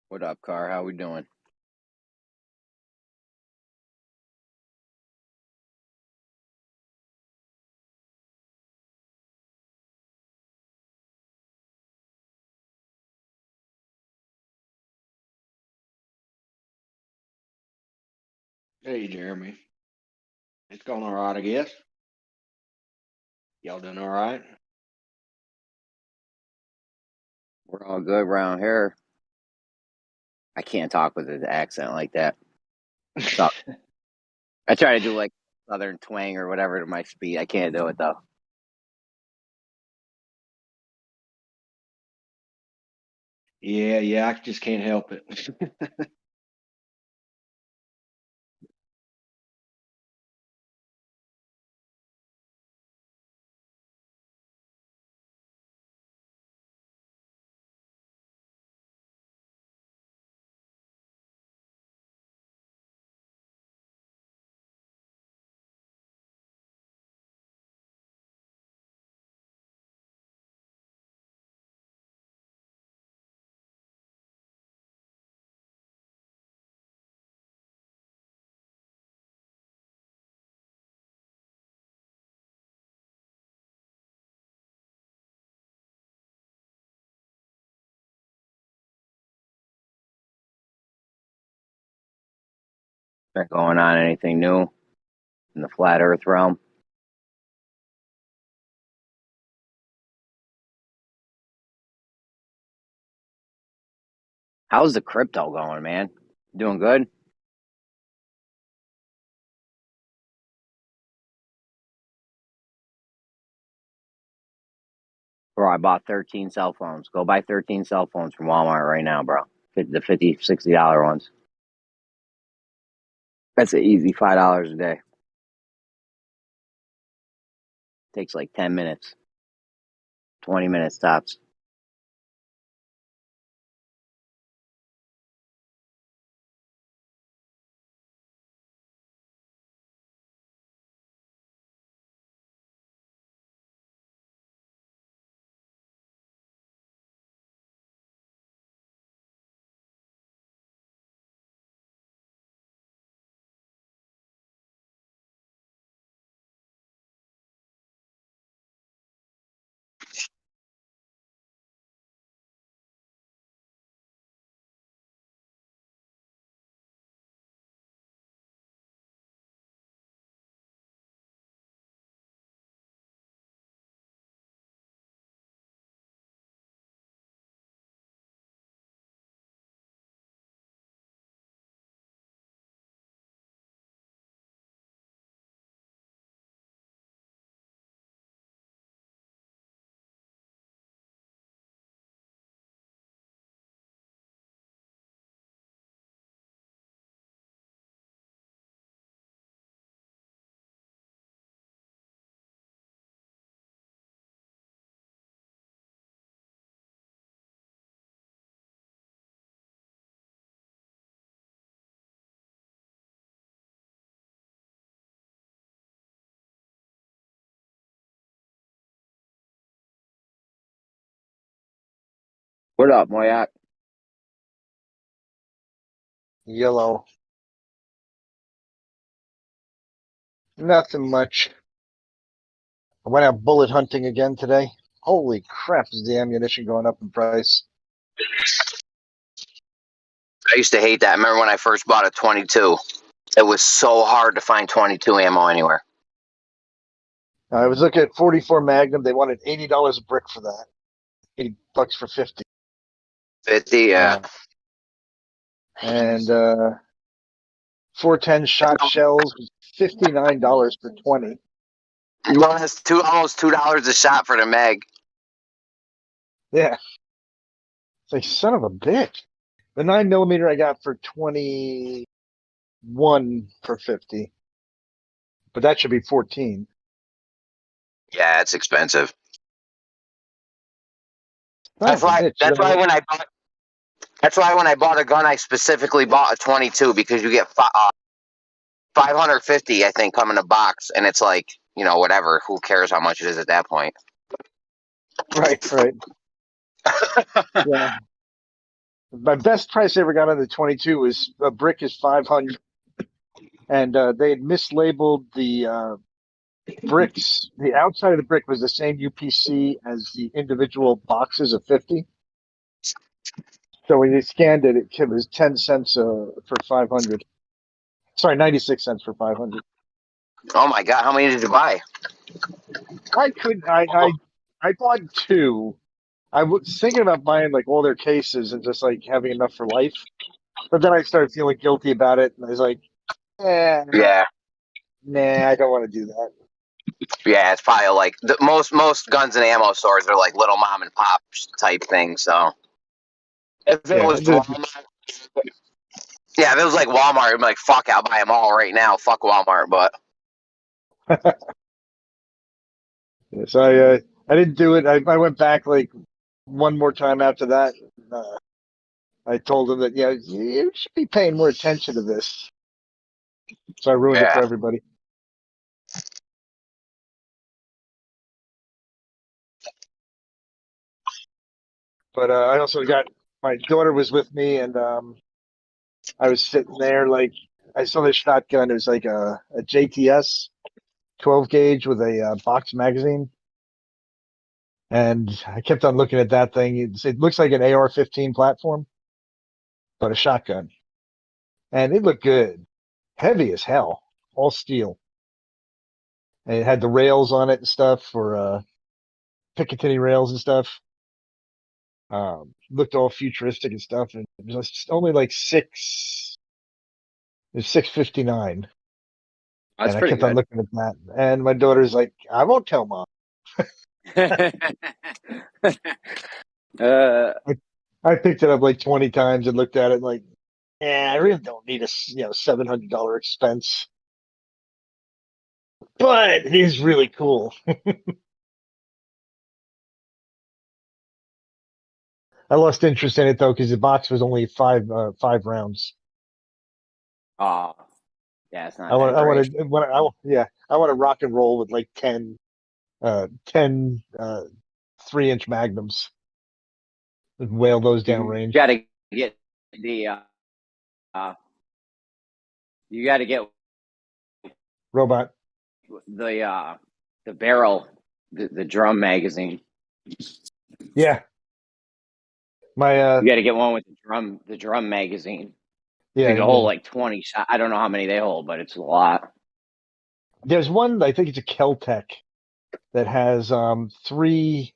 Speaker 1: What up, Car? How we doing?
Speaker 12: Hey, Jeremy. It's going all right, I guess. Y'all doing all right?
Speaker 1: We're all good around here. I can't talk with an accent like that. So I try to do like southern twang or whatever to my speed. I can't do it though.
Speaker 12: Yeah, I just can't help it.
Speaker 1: Not going on anything new in the flat Earth realm. How's the crypto going, man? Doing good? Bro, I bought 13 cell phones. Go buy 13 cell phones from Walmart right now, bro. The $50, $60 ones. That's an easy $5 a day. Takes like 10 minutes. 20 minutes tops. What up, Moyak?
Speaker 13: Yellow. Nothing much. I went out bullet hunting again today. Holy crap, is the ammunition going up in price?
Speaker 1: I used to hate that. I remember when I first bought a 22. It was so hard to find 22 ammo anywhere.
Speaker 13: I was looking at 44 Magnum. They wanted $80 a brick for that. $80 for 50.
Speaker 1: 50, yeah.
Speaker 13: And 410 shot shells was $59 for 20.
Speaker 1: Well, that's almost $2 a shot for the mag.
Speaker 13: Yeah. It's like, son of a bitch. The 9mm I got for 21 for 50. But that should be 14.
Speaker 1: Yeah, it's expensive.
Speaker 13: That's
Speaker 1: why when I bought a gun, I specifically bought a 22 because you get 550, I think, come in a box, and it's like, whatever. Who cares how much it is at that point?
Speaker 13: Right. Yeah. My best price I ever got on the 22 was a brick is 500, and they had mislabeled the bricks. The outside of the brick was the same UPC as the individual boxes of 50. So when you scanned it, it was 10 cents for 500. Sorry, 96 cents for 500.
Speaker 1: Oh my God! How many did you buy?
Speaker 13: I bought two. I was thinking about buying like all their cases and just like having enough for life, but then I started feeling guilty about it, and I was like,
Speaker 1: Yeah.
Speaker 13: Nah, I don't want to do that.
Speaker 1: Yeah, it's probably like most guns and ammo stores are like little mom and pop type things. So if it was Walmart, if it was like Walmart, I'd be like, fuck, I'll buy them all right now. Fuck Walmart, but.
Speaker 13: So I didn't do it. I went back like one more time after that. I told him that you should be paying more attention to this. So I ruined it for everybody. But I also got my daughter was with me, and I was sitting there like I saw this shotgun. It was like a JTS 12 gauge with a box magazine. And I kept on looking at that thing. It looks like an AR-15 platform, but a shotgun. And it looked good. Heavy as hell. All steel. And it had the rails on it and stuff for Picatinny rails and stuff. Looked all futuristic and stuff. And it was only like $659.
Speaker 1: That's
Speaker 13: and
Speaker 1: pretty
Speaker 13: I kept on looking at that. And my daughter's like, I won't tell mom. I picked it up like 20 times and looked at it like, I really don't need a $700 expense. But it is really cool. I lost interest in it though because the box was only five rounds.
Speaker 1: Oh, yeah, it's not.
Speaker 13: I want to rock and roll with like 10 3-inch magnums. Whale those down range.
Speaker 1: You got to get the you got to get
Speaker 13: robot
Speaker 1: the barrel, the drum magazine.
Speaker 13: Yeah. My
Speaker 1: you got to get one with the drum magazine.
Speaker 13: Yeah,
Speaker 1: they can hold like 20 shots. I don't know how many they hold, but it's a lot.
Speaker 13: There's one, I think it's a Kel-Tec, that has 3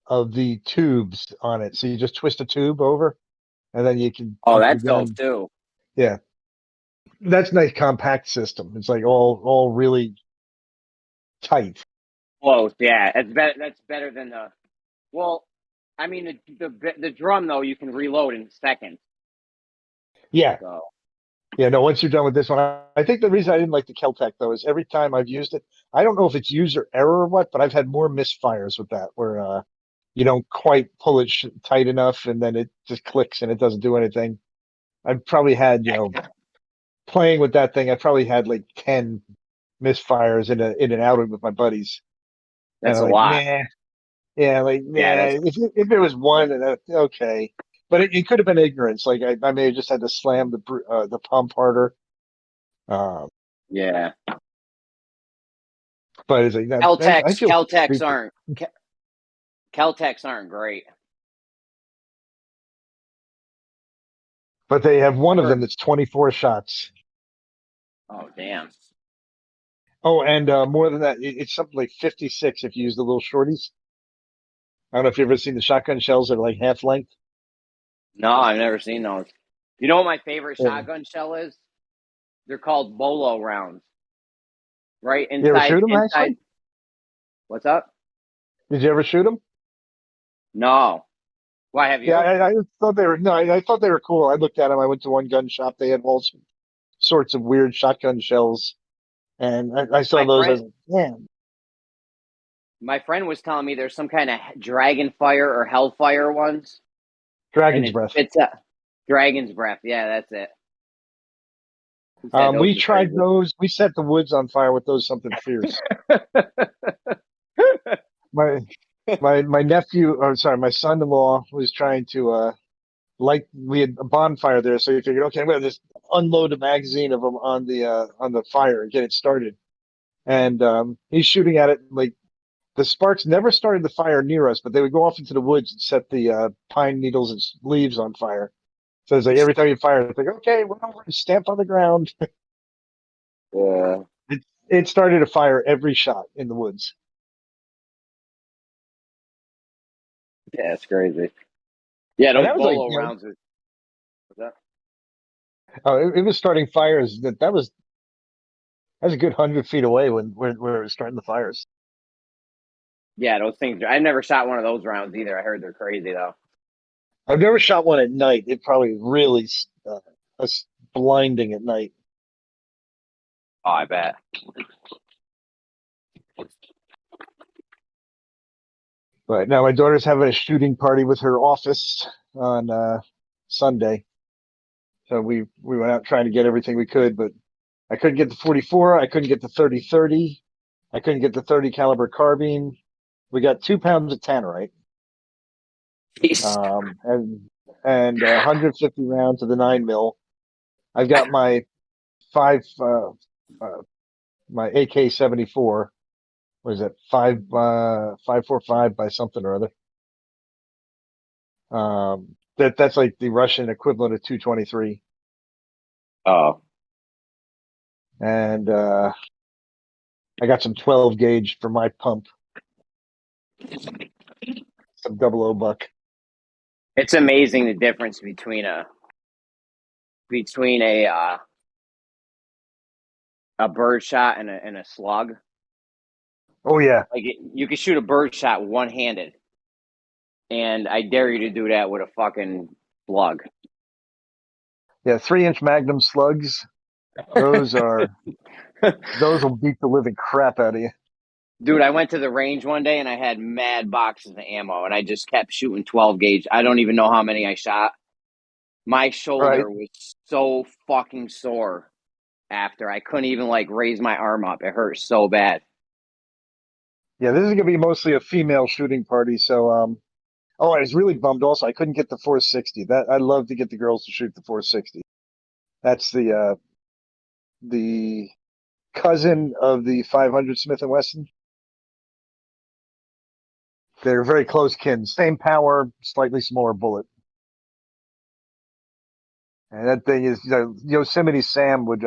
Speaker 13: of the tubes on it. So you just twist a tube over, and then you can.
Speaker 1: Oh, that's dope too.
Speaker 13: Yeah, that's a nice compact system. It's like all really tight.
Speaker 1: Close, yeah. That's better than the. Well, I mean the drum though you can reload in seconds.
Speaker 13: Yeah.
Speaker 1: So.
Speaker 13: Yeah, no, once you're done with this one, I think the reason I didn't like the Kel-Tec, though, is every time I've used it, I don't know if it's user error or what, but I've had more misfires with that, where you don't quite pull it tight enough, and then it just clicks and it doesn't do anything. I've probably had, playing with that thing, I probably had like 10 misfires in and out with my buddies.
Speaker 1: That's a lot.
Speaker 13: Yeah, like
Speaker 1: Yeah,
Speaker 13: if it was one, okay, but it could have been ignorance. Like I may have just had to slam the pump harder.
Speaker 1: yeah.
Speaker 13: But it's like I
Speaker 1: Caltex,
Speaker 13: feel
Speaker 1: Caltex
Speaker 13: stupid.
Speaker 1: aren't Caltex aren't great.
Speaker 13: But they have one of them
Speaker 1: Heard.
Speaker 13: that's 24 shots.
Speaker 1: Oh damn.
Speaker 13: Oh, and more than that, it's something like 56 if you use the little shorties. I don't know if you've ever seen the shotgun shells that are like half length.
Speaker 1: No, I've never seen those. You know what my favorite
Speaker 13: Yeah.
Speaker 1: shotgun shell is? They're called bolo rounds. Right
Speaker 13: You ever shoot them,
Speaker 1: inside.
Speaker 13: actually?
Speaker 1: What's up?
Speaker 13: Did you ever shoot them?
Speaker 1: No. Why have
Speaker 13: Yeah,
Speaker 1: you?
Speaker 13: I thought they were no, I thought they were cool. I looked at them. I went to one gun shop. They had all sorts of weird shotgun shells, and I saw
Speaker 1: My
Speaker 13: those. I
Speaker 1: friend
Speaker 13: was like, damn,
Speaker 1: my friend was telling me there's some kind of dragon fire or hellfire ones, and
Speaker 13: dragon's
Speaker 1: it
Speaker 13: breath.
Speaker 1: spits up dragon's breath. Yeah, that's it. He said those
Speaker 13: We
Speaker 1: are
Speaker 13: tried
Speaker 1: crazy.
Speaker 13: those. We set the woods on fire with those. Something fierce. My my nephew, or sorry, my son-in-law was trying to we had a bonfire there, so he figured, okay, I'm gonna just unload a magazine of them on the fire and get it started. And he's shooting at it like the sparks never started the fire near us, but they would go off into the woods and set the pine needles and leaves on fire. So it's like every time you fire, it's like, okay, run over and stamp on the ground.
Speaker 1: Yeah,
Speaker 13: It started a fire every shot in the woods.
Speaker 1: yeah, it's crazy. Yeah,
Speaker 13: And
Speaker 1: those
Speaker 13: that was like,
Speaker 1: bolo rounds are. What's that?
Speaker 13: it was starting fires that was a good 100 feet away when it was starting the fires.
Speaker 1: Yeah, those things. I've never shot one of those rounds either. I heard they're crazy though.
Speaker 13: I've never shot one at night. It probably really was blinding at night.
Speaker 1: Oh, I bet.
Speaker 13: But now my daughter's having a shooting party with her office on Sunday. So we went out trying to get everything we could, but I couldn't get the 44. I couldn't get the 30-30. I couldn't get the 30 caliber carbine. We got 2 pounds of tannerite,
Speaker 1: Jeez.
Speaker 13: and 150 rounds of the 9 mil. I've got my my AK-74. What is it? 5.45 by something or other. That's like the Russian equivalent of 223.
Speaker 1: Oh,
Speaker 13: And I got some 12 gauge for my pump, some 00 buck.
Speaker 1: it's amazing the difference between a bird shot and a slug.
Speaker 13: Oh yeah,
Speaker 1: Like you can shoot a bird shot one handed, and I dare you to do that with a fucking slug.
Speaker 13: yeah. 3-inch Magnum slugs. Those will beat the living crap out of you.
Speaker 1: Dude, I went to the range one day and I had mad boxes of ammo, and I just kept shooting 12 gauge. I don't even know how many I shot. My
Speaker 13: Right.
Speaker 1: shoulder was so fucking sore after. I couldn't even like raise my arm up. It hurt so bad.
Speaker 13: Yeah, this is gonna be mostly a female shooting party. So oh, I was really bummed. Also, I couldn't get the 460. That I'd love to get the girls to shoot the 460. That's the cousin of the 500 Smith and Wesson. They're very close kin. Same power, slightly smaller bullet. And that thing is, Yosemite Sam would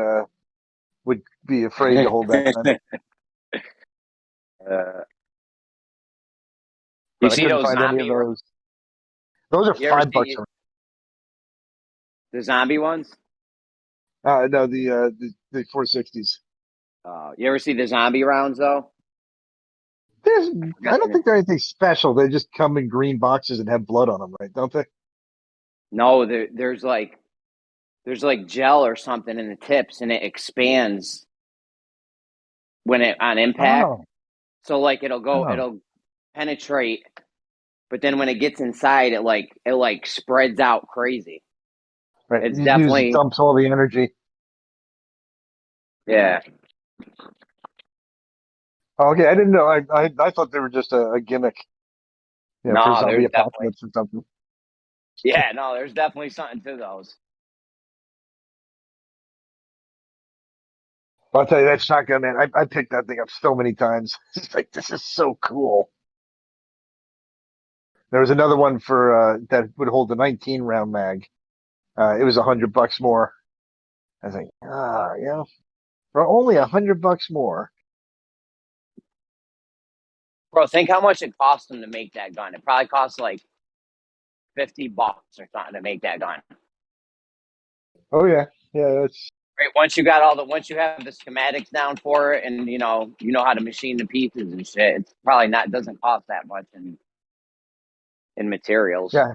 Speaker 13: be afraid to hold that gun.
Speaker 1: You
Speaker 13: But I
Speaker 1: see
Speaker 13: couldn't
Speaker 1: those
Speaker 13: find any of
Speaker 1: zombie?
Speaker 13: those. Those are
Speaker 1: You ever
Speaker 13: $5.
Speaker 1: see the zombie ones?
Speaker 13: No, the 460s.
Speaker 1: You ever see the zombie rounds though?
Speaker 13: I don't think they're anything special. They just come in green boxes and have blood on them, right? Don't they?
Speaker 1: No, there's like gel or something in the tips, and it expands when it on impact.
Speaker 13: Oh,
Speaker 1: So like
Speaker 13: oh,
Speaker 1: it'll penetrate, but then when it gets inside, it spreads out crazy.
Speaker 13: right.
Speaker 1: It's
Speaker 13: It uses
Speaker 1: definitely
Speaker 13: dumps all the energy.
Speaker 1: yeah.
Speaker 13: Oh, okay, I didn't know. I thought they were just a gimmick. for
Speaker 1: No,
Speaker 13: zombie
Speaker 1: there's definitely.
Speaker 13: apocalypse or something.
Speaker 1: Yeah, no, there's definitely something to those.
Speaker 13: I'll tell you, that shotgun, man, I picked that thing up so many times. It's like, this is so cool. There was another one for that would hold the 19 round mag. It was $100 more. I was like, for only $100 more.
Speaker 1: Bro, think how much it cost them to make that gun. It probably cost like $50 or something to make that gun.
Speaker 13: Oh yeah, that's
Speaker 1: Right. Once you have the schematics down for it, and you know how to machine the pieces and shit, it's probably not doesn't cost that much in materials.
Speaker 13: yeah.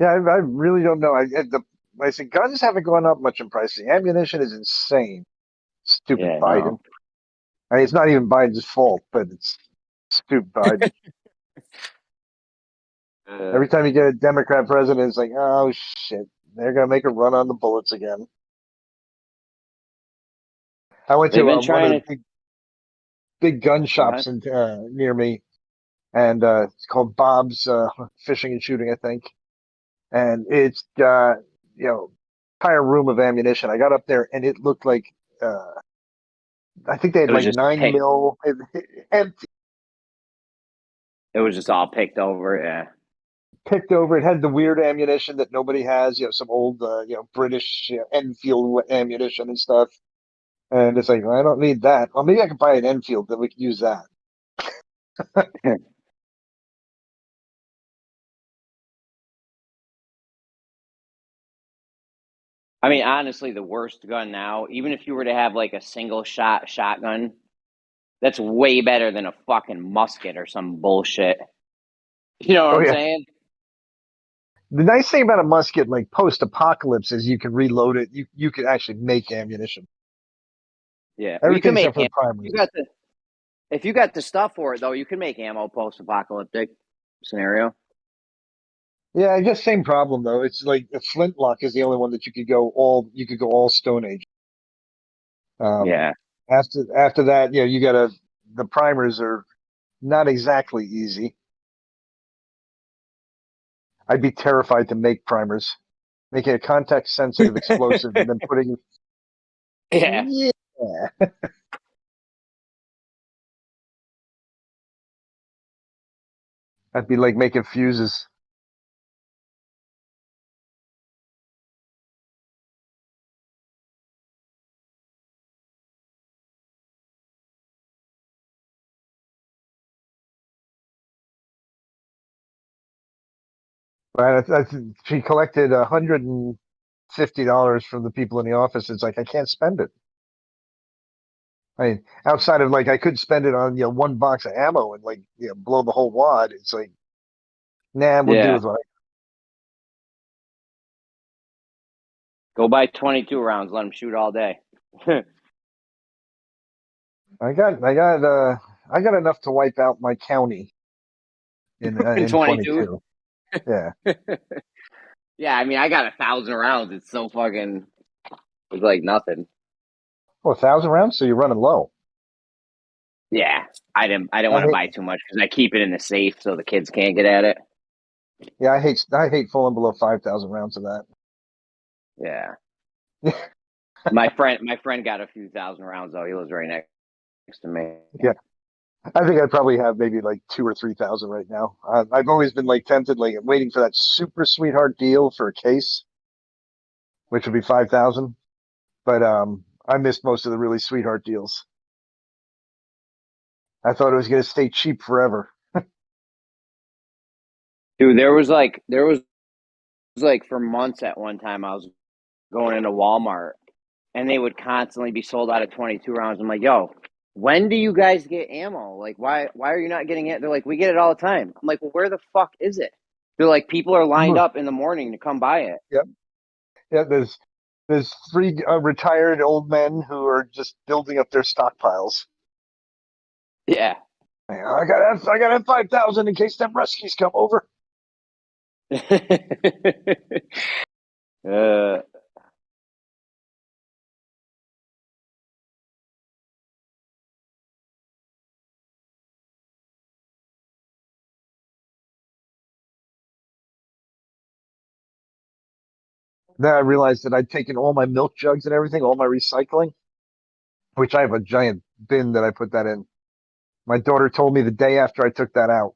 Speaker 13: I really don't know. I said guns haven't gone up much in price. The ammunition is insane. Stupid
Speaker 1: Yeah,
Speaker 13: Biden.
Speaker 1: no.
Speaker 13: I mean, it's not even Biden's fault, but it's stupid Biden. Every time you get a Democrat president, it's like, oh shit, they're gonna make a run on the bullets again. I went
Speaker 1: They've
Speaker 13: to
Speaker 1: been
Speaker 13: one of
Speaker 1: trying
Speaker 13: the big gun
Speaker 1: Go ahead.
Speaker 13: shops near me, and it's called Bob's Fishing and Shooting, I think. And it's got entire room of ammunition. I got up there, and it looked like I think they had
Speaker 1: It was
Speaker 13: like
Speaker 1: just
Speaker 13: 9 mil empty,
Speaker 1: It was just all picked over. Yeah.
Speaker 13: picked over. It had the weird ammunition that nobody has. Some old British Enfield ammunition and stuff. And it's like, well, I don't need that. Well, maybe I could buy an Enfield that we could use that.
Speaker 1: I mean, honestly, the worst gun now, even if you were to have like a single shot shotgun, that's way better than a fucking musket or some bullshit. You know what
Speaker 13: Oh
Speaker 1: I'm
Speaker 13: yeah.
Speaker 1: saying?
Speaker 13: The nice thing about a musket, like post-apocalypse, is you can reload it. You can actually make ammunition.
Speaker 1: Yeah. Well, you
Speaker 13: Everything
Speaker 1: can make
Speaker 13: except for the primers.
Speaker 1: if you got the stuff for it though, you can make ammo post-apocalyptic scenario.
Speaker 13: Yeah, I guess same problem though. It's like the flintlock is the only one that you could go all Stone Age.
Speaker 1: Yeah.
Speaker 13: After that, the primers are not exactly easy. I'd be terrified to make primers. Making a contact sensitive explosive and then putting
Speaker 1: Yeah.
Speaker 13: yeah. That'd be like making fuses. But she collected $150 from the people in the office. It's like I can't spend it. I mean, outside of like I could spend it on one box of ammo and like blow the whole wad. It's like, nah, we'll do
Speaker 1: Yeah.
Speaker 13: with what
Speaker 1: Go buy 22 rounds, let them shoot all day.
Speaker 13: I got. I got enough to wipe out my county
Speaker 1: In
Speaker 13: in
Speaker 1: 22.
Speaker 13: 22. Yeah.
Speaker 1: Yeah, I mean, I got 1,000 rounds. It's so fucking. It's like nothing.
Speaker 13: Oh, 1,000 rounds. So you're running low.
Speaker 1: Yeah, I didn't
Speaker 13: I
Speaker 1: want to
Speaker 13: hate.
Speaker 1: buy too much because I keep it in the safe so the kids can't get at it.
Speaker 13: Yeah, I hate falling below 5,000 rounds of that.
Speaker 1: Yeah, my friend got a few thousand rounds though. He lives right next to me.
Speaker 13: Yeah. I think I probably have maybe like 2,000 or 3,000 right now. I've always been like tempted, like waiting for that super sweetheart deal for a case, which would be 5,000. But I missed most of the really sweetheart deals. I thought it was going to stay cheap forever.
Speaker 1: Dude, there was like for months at one time I was going into Walmart and they would constantly be sold out of 22 rounds. I'm like, yo, when do you guys get ammo? Like, why are you not getting it? They're like, we get it all the time. I'm like, well, where the fuck is it? They're like, people are lined up in the morning to come buy it.
Speaker 13: Yep. Yeah. There's three retired old men who are just building up their stockpiles.
Speaker 1: Yeah.
Speaker 13: I got 5,000 in case them Ruskies come over. Then I realized that I'd taken all my milk jugs and everything, all my recycling, which I have a giant bin that I put that in. My daughter told me the day after I took that out,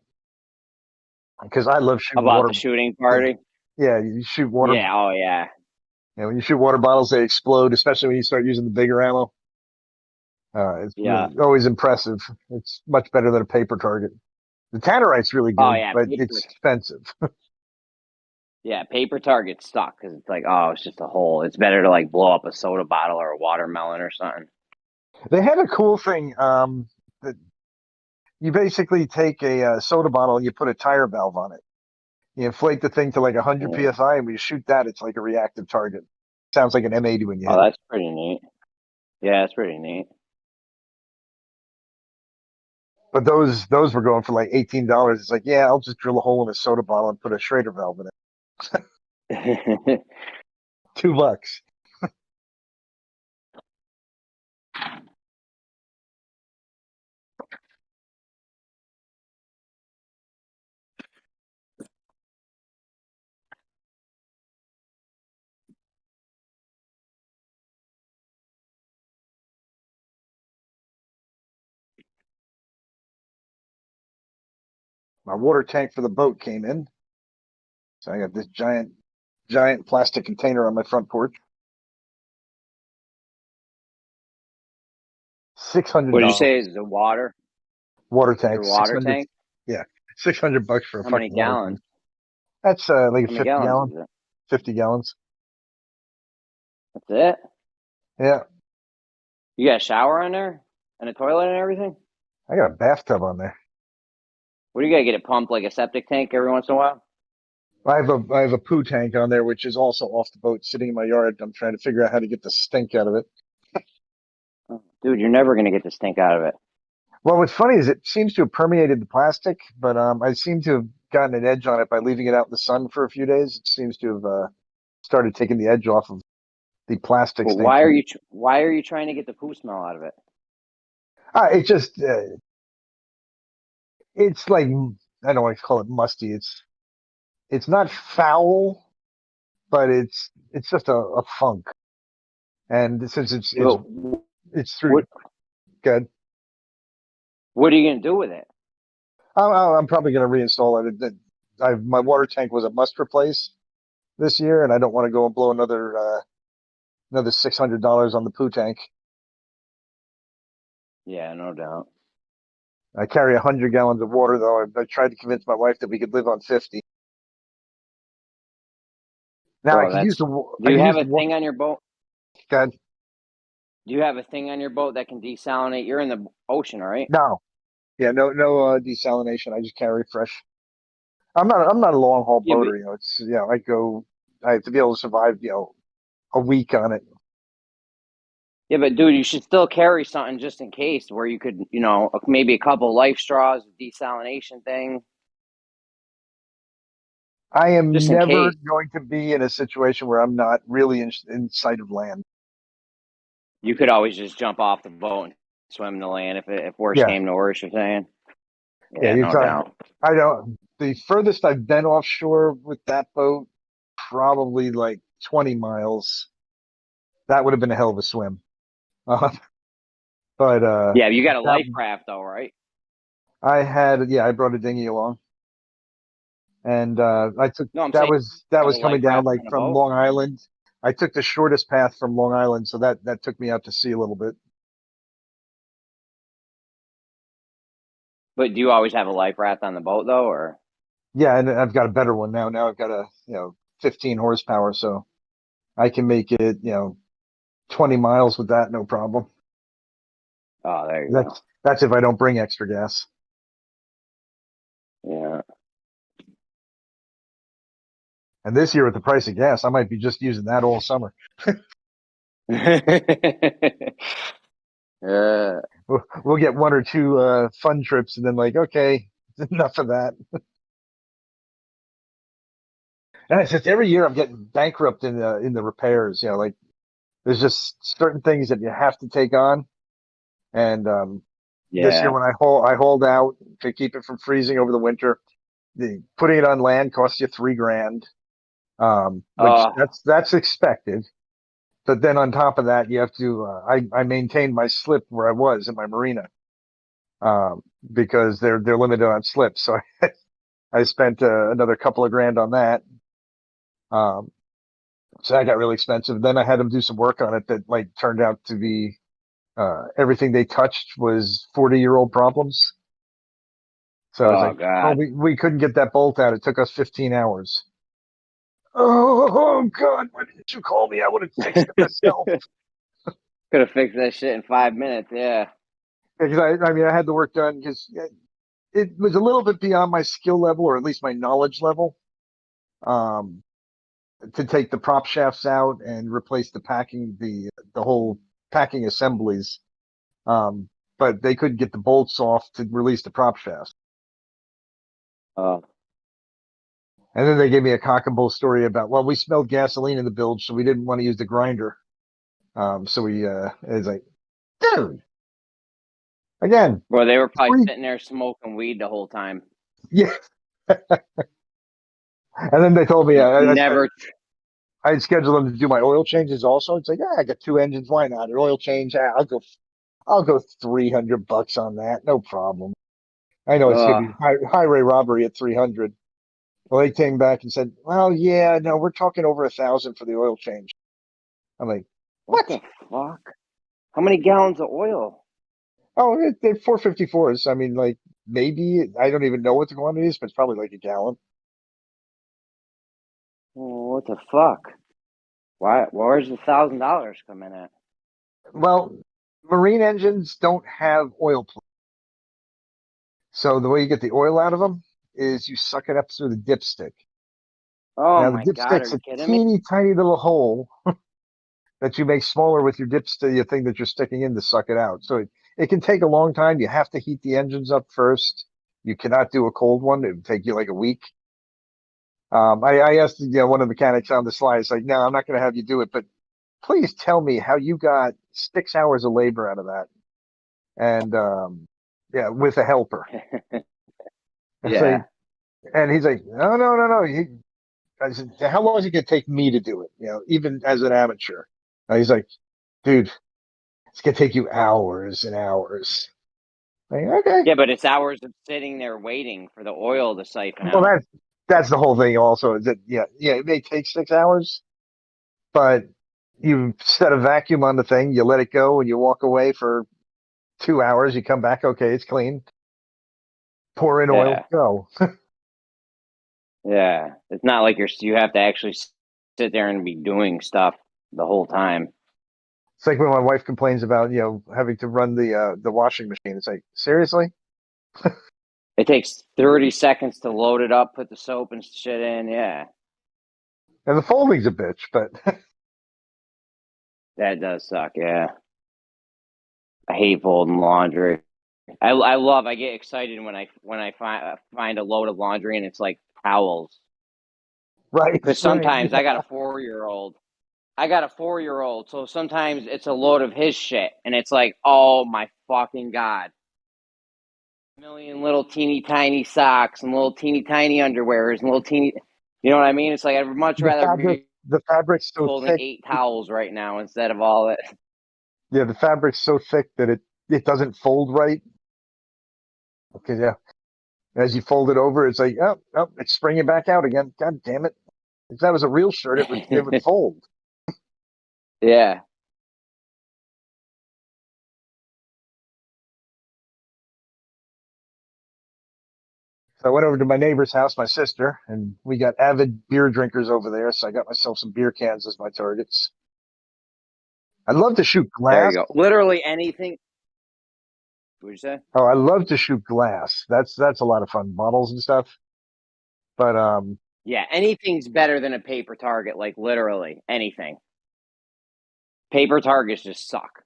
Speaker 13: because I love shooting
Speaker 1: About
Speaker 13: water.
Speaker 1: the shooting party?
Speaker 13: Yeah, you shoot water.
Speaker 1: Yeah, oh yeah.
Speaker 13: Yeah, when you shoot water bottles, they explode, especially when you start using the bigger ammo. It's
Speaker 1: Yeah.
Speaker 13: always impressive. It's much better than a paper target. The Tannerite's really
Speaker 1: Oh
Speaker 13: good,
Speaker 1: yeah,
Speaker 13: but
Speaker 1: paper.
Speaker 13: it's expensive.
Speaker 1: Yeah, paper targets suck because it's like, oh, it's just a hole. It's better to like blow up a soda bottle or a watermelon or something.
Speaker 13: They had a cool thing that you basically take a soda bottle and you put a tire valve on it. You inflate the thing to like 100 psi, and when you shoot that, it's like a reactive target. Sounds like an M80 when you hit
Speaker 1: Oh,
Speaker 13: it.
Speaker 1: that's pretty neat. Yeah, that's pretty neat.
Speaker 13: But those were going for like $18. It's like, yeah, I'll just drill a hole in a soda bottle and put a Schrader valve in it. $2. My water tank for the boat came in. So I got this giant plastic container on my front porch. $600.
Speaker 1: What did you say is the water?
Speaker 13: Water tank.
Speaker 1: Your water
Speaker 13: 600.
Speaker 1: tank?
Speaker 13: Yeah, $600 for a
Speaker 1: How many
Speaker 13: fucking water
Speaker 1: gallons?
Speaker 13: tank. That's like a
Speaker 1: How many
Speaker 13: 50
Speaker 1: gallons
Speaker 13: gallon.
Speaker 1: is it?
Speaker 13: 50 gallons.
Speaker 1: That's it?
Speaker 13: Yeah.
Speaker 1: You got a shower on there? And a toilet and everything?
Speaker 13: I got a bathtub on there.
Speaker 1: What do you gotta get it pumped like a septic tank every once in a while?
Speaker 13: I have a poo tank on there, which is also off the boat, sitting in my yard. I'm trying to figure out how to get the stink out of it.
Speaker 1: Dude, you're never gonna get the stink out of it.
Speaker 13: Well, what's funny is it seems to have permeated the plastic, but I seem to have gotten an edge on it by leaving it out in the sun for a few days. It seems to have started taking the edge off of the plastic
Speaker 1: But
Speaker 13: stink.
Speaker 1: why are you trying to get the poo smell out of it?
Speaker 13: It just it's like, I don't want to call it musty. It's not foul, but it's just a funk. And since it's through good.
Speaker 1: What are you gonna do with it?
Speaker 13: I'm probably going to reinstall it. My water tank was a must replace this year, and I don't want to go and blow another $600 on the poo tank.
Speaker 1: Yeah, no doubt.
Speaker 13: I carry 100 gallons of water, though. I tried to convince my wife that we could live on 50. Now I could use the.
Speaker 1: Do you have a thing on your boat?
Speaker 13: God.
Speaker 1: Do you have a thing on your boat that can desalinate? You're in the ocean, right?
Speaker 13: No. Yeah, no desalination. I just carry fresh. I'm not a long haul boater. I have to be able to survive, a week on it.
Speaker 1: Yeah, but dude, you should still carry something just in case, where you could, maybe a couple life straws, desalination thing.
Speaker 13: I am
Speaker 1: just in
Speaker 13: never
Speaker 1: case.
Speaker 13: going to be in a situation where I'm not really in sight of land.
Speaker 1: You could always just jump off the boat and swim to land if worse came to worse. You're saying? Yeah, no doubt.
Speaker 13: I don't. The furthest I've been offshore with that boat, probably like 20 miles. That would have been a hell of a swim. But
Speaker 1: yeah, you got a life raft though, right?
Speaker 13: I brought a dinghy along, and I took that was coming down like from Long Island. I took the shortest path from Long Island, so that took me out to sea a little bit.
Speaker 1: But do you always have a life raft on the boat though, or?
Speaker 13: Yeah, and I've got a better one now. Now I've got a 15 horsepower, so I can make it 20 miles with that, no problem.
Speaker 1: Oh, there you go.
Speaker 13: That's if I don't bring extra gas.
Speaker 1: Yeah.
Speaker 13: And this year with the price of gas, I might be just using that all summer. We'll get one or two fun trips, and then okay, enough of that. And it's just every year I'm getting bankrupt in the repairs. There's just certain things that you have to take on. And this year when I hauled out to keep it from freezing over the winter, putting it on land cost you $3,000. which that's expected. But then on top of that, you have to. I maintained my slip where I was in my marina, because they're limited on slip. So I spent another couple of grand on that. So that got really expensive. Then I had them do some work on it that like turned out to be everything they touched was 40-year-old problems. So I was like,
Speaker 1: God.
Speaker 13: we couldn't get that bolt out. It took us 15 hours. Oh God, why didn't you call me? I would have fixed it myself.
Speaker 1: Could have fixed that shit in 5 minutes. Yeah.
Speaker 13: Because I mean, I had the work done because it was a little bit beyond my skill level, or at least my knowledge level, to take the prop shafts out and replace the packing, the whole packing assemblies. But they couldn't get the bolts off to release the prop shafts. And then they gave me a cock and bull story about, well, we smelled gasoline in the bilge, so we didn't want to use the grinder. So it's like, dude, again.
Speaker 1: Well, they were probably sitting there smoking weed the whole time.
Speaker 13: Yeah. And then they told me I'd schedule them to do my oil changes also. It's like, yeah, I got 2 engines. Why not? An oil change. I'll go $300 on that. No problem. I know it's going to be highway robbery at 300. Well, they came back and said, well, yeah, no, we're talking over 1,000 for the oil change. I'm like,
Speaker 1: what the fuck? How many gallons of oil?
Speaker 13: Oh, they're 454s. I mean, like, maybe, I don't even know what the quantity is, but it's probably like a gallon.
Speaker 1: Oh, what the fuck? Why? Where's the $1,000 coming at?
Speaker 13: Well, marine engines don't have oil plugs. So the way you get the oil out of them is you suck it up through the dipstick.
Speaker 1: Oh,
Speaker 13: now,
Speaker 1: my
Speaker 13: the
Speaker 1: God,
Speaker 13: dipstick's
Speaker 1: are you
Speaker 13: a
Speaker 1: kidding me?
Speaker 13: teeny tiny little hole that you make smaller with your dipstick, your thing that you're sticking in to suck it out. So it can take a long time. You have to heat the engines up first. You cannot do a cold one. It would take you like a week. I asked one of the mechanics on the slide. It's like, no, I'm not going to have you do it, but please tell me how you got 6 hours of labor out of that. And with a helper.
Speaker 1: Yeah.
Speaker 13: And he's like, no. I said, how long is it going to take me to do it? Even as an amateur. He's like, dude, it's going to take you hours and hours. Like, okay.
Speaker 1: Yeah, but it's hours of sitting there waiting for the oil to siphon
Speaker 13: Well,
Speaker 1: out.
Speaker 13: that's the whole thing also, is that, it may take 6 hours, but you set a vacuum on the thing, you let it go, and you walk away for 2 hours, you come back, okay, it's clean. Pour in oil, go.
Speaker 1: Yeah. It's not like you have to actually sit there and be doing stuff the whole time.
Speaker 13: It's like when my wife complains about, having to run the washing machine. It's like, seriously?
Speaker 1: It takes 30 seconds to load it up, put the soap and shit in. Yeah.
Speaker 13: And the folding's a bitch, but
Speaker 1: that does suck. Yeah. I hate folding laundry. I get excited when I find a load of laundry and it's like towels.
Speaker 13: Right.
Speaker 1: Because sometimes I got a 4-year-old. So sometimes it's a load of his shit, and it's like, oh my fucking God. A million little teeny tiny socks and little teeny tiny underwears and little teeny, you know what I mean? It's like I'd much rather be
Speaker 13: the fabric's so
Speaker 1: folding
Speaker 13: thick.
Speaker 1: 8 towels right now instead of all that.
Speaker 13: Yeah, the fabric's so thick that it doesn't fold right. Okay, yeah. As you fold it over, it's like, oh, it's springing back out again. God damn it! If that was a real shirt, it would fold.
Speaker 1: Yeah.
Speaker 13: So I went over to my neighbor's house, my sister, and we got avid beer drinkers over there. So I got myself some beer cans as my targets. I love to shoot glass.
Speaker 1: There you go. Literally anything. What'd you say?
Speaker 13: Oh, I love to shoot glass. That's a lot of fun. Bottles and stuff. But
Speaker 1: yeah, anything's better than a paper target. Like literally anything. Paper targets just suck.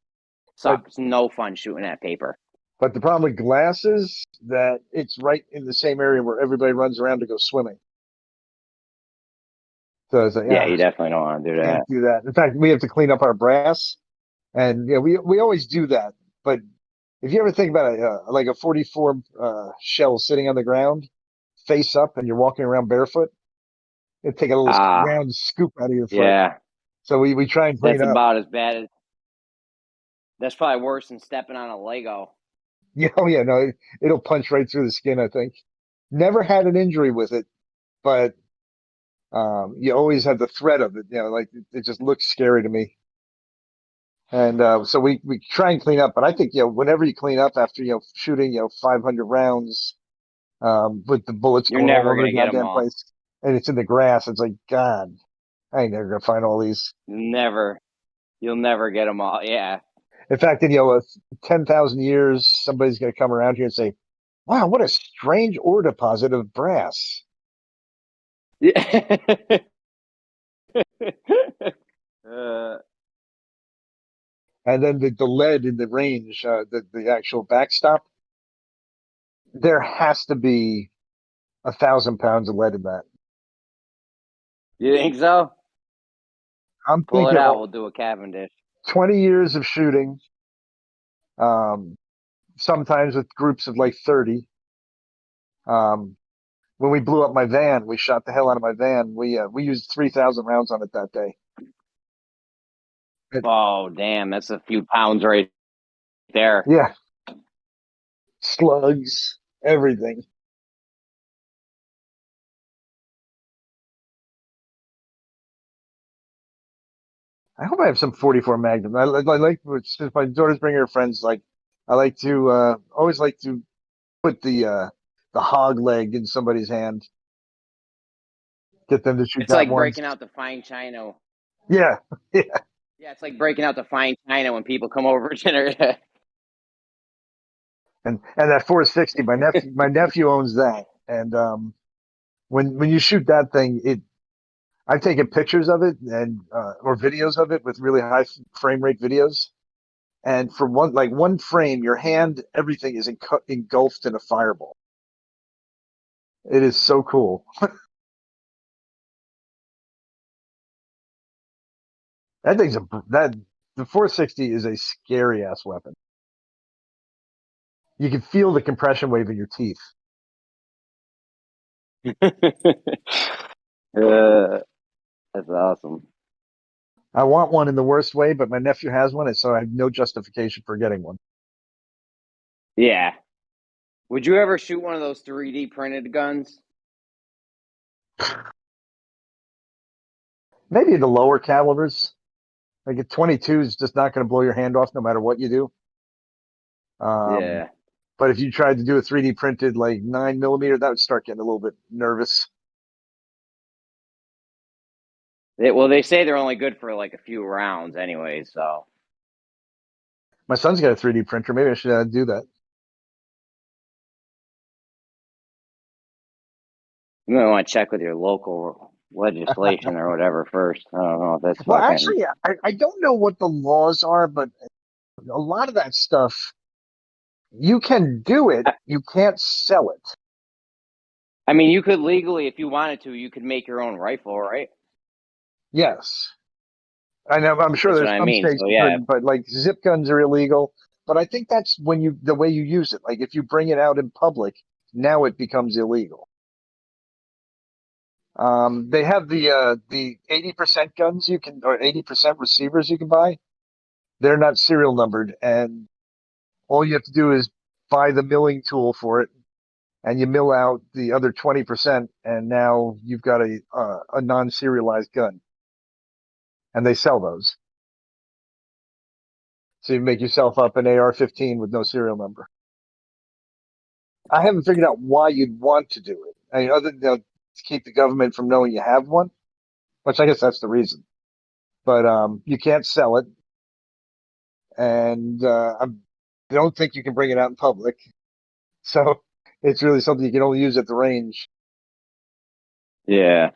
Speaker 1: It's no fun shooting at paper.
Speaker 13: But the problem with glass is that it's right in the same area where everybody runs around to go swimming. So it's like,
Speaker 1: yeah, you definitely don't want to do that.
Speaker 13: Can't do that. In fact, we have to clean up our brass, and we always do that. But if you ever think about like a 44 shell sitting on the ground, face up, and you're walking around barefoot, and take a little round scoop out of your foot.
Speaker 1: Yeah.
Speaker 13: So we try and clean
Speaker 1: That's
Speaker 13: up.
Speaker 1: about as bad as. That's probably worse than stepping on a Lego.
Speaker 13: Yeah, oh yeah, no, it'll punch right through the skin, I think. Never had an injury with it, but you always have the threat of it. Like it just looks scary to me. And so we try and clean up, but I think whenever you clean up after shooting 500 rounds with the bullets
Speaker 1: You're
Speaker 13: going all
Speaker 1: never
Speaker 13: over the
Speaker 1: gonna get them
Speaker 13: goddamn
Speaker 1: all.
Speaker 13: place, and it's in the grass, it's like, God, I ain't never gonna find all these.
Speaker 1: You'll never get them all. Yeah.
Speaker 13: In fact, in 10,000 years, somebody's gonna come around here and say, "Wow, what a strange ore deposit of brass."
Speaker 1: Yeah.
Speaker 13: And then the lead in the range, the actual backstop, there has to be 1,000 pounds of lead in that.
Speaker 1: You think so?
Speaker 13: I'm
Speaker 1: Pull it
Speaker 13: thinking
Speaker 1: out. We'll do a Cavendish.
Speaker 13: 20 years of shooting, sometimes with groups of like 30. When we blew up my van, we shot the hell out of my van. We used 3,000 rounds on it that day.
Speaker 1: Oh, damn. That's a few pounds right there.
Speaker 13: Yeah. Slugs, everything. I hope I have some 44 Magnum. I like, since my daughter's bringing her friends, like, I like to, always like to put the hog leg in somebody's hand. Get them to shoot
Speaker 1: It's
Speaker 13: that
Speaker 1: like
Speaker 13: once.
Speaker 1: breaking out the fine china.
Speaker 13: Yeah. Yeah.
Speaker 1: Yeah, it's like breaking out the fine china when people come over for dinner.
Speaker 13: And that 460, my nephew owns that. And when you shoot that thing, I've taken pictures of it and or videos of it with really high frame rate videos. And for one frame, your hand, everything is engulfed in a fireball. It is so cool. That thing's the 460 is a scary ass weapon. You can feel the compression wave in your teeth.
Speaker 1: That's awesome.
Speaker 13: I want one in the worst way, but my nephew has one, and so I have no justification for getting one.
Speaker 1: Yeah. Would you ever shoot one of those 3D printed guns?
Speaker 13: Maybe the lower calibers. Like a 22 is just not going to blow your hand off no matter what you do.
Speaker 1: Yeah.
Speaker 13: But if you tried to do a 3D printed like 9mm, that would start getting a little bit nervous.
Speaker 1: Well, they say they're only good for like a few rounds anyway, so.
Speaker 13: My son's got a 3D printer. Maybe I should do that.
Speaker 1: You might want to check with your local legislation or whatever first. I don't know if that's
Speaker 13: Well,
Speaker 1: fucking...
Speaker 13: actually, I don't know what the laws are, but a lot of that stuff, you can do it. You can't sell it.
Speaker 1: I mean, you could legally, if you wanted to, you could make your own rifle, right?
Speaker 13: Yes. I know. I'm sure
Speaker 1: That's
Speaker 13: there's
Speaker 1: what I
Speaker 13: some
Speaker 1: mean.
Speaker 13: states
Speaker 1: So,
Speaker 13: you
Speaker 1: yeah.
Speaker 13: couldn't, but like zip guns are illegal. But I think that's the way you use it. Like if you bring it out in public, now it becomes illegal. They have the 80% guns you can, or 80% receivers you can buy. They're not serial numbered, and all you have to do is buy the milling tool for it, and you mill out the other 20%, and now you've got a non-serialized gun. And they sell those. So you make yourself up an AR-15 with no serial number. I haven't figured out why you'd want to do it. I mean, other than to keep the government from knowing you have one, which I guess that's the reason. But you can't sell it, and I don't think you can bring it out in public. So it's really something you can only use at the range.
Speaker 1: Yeah.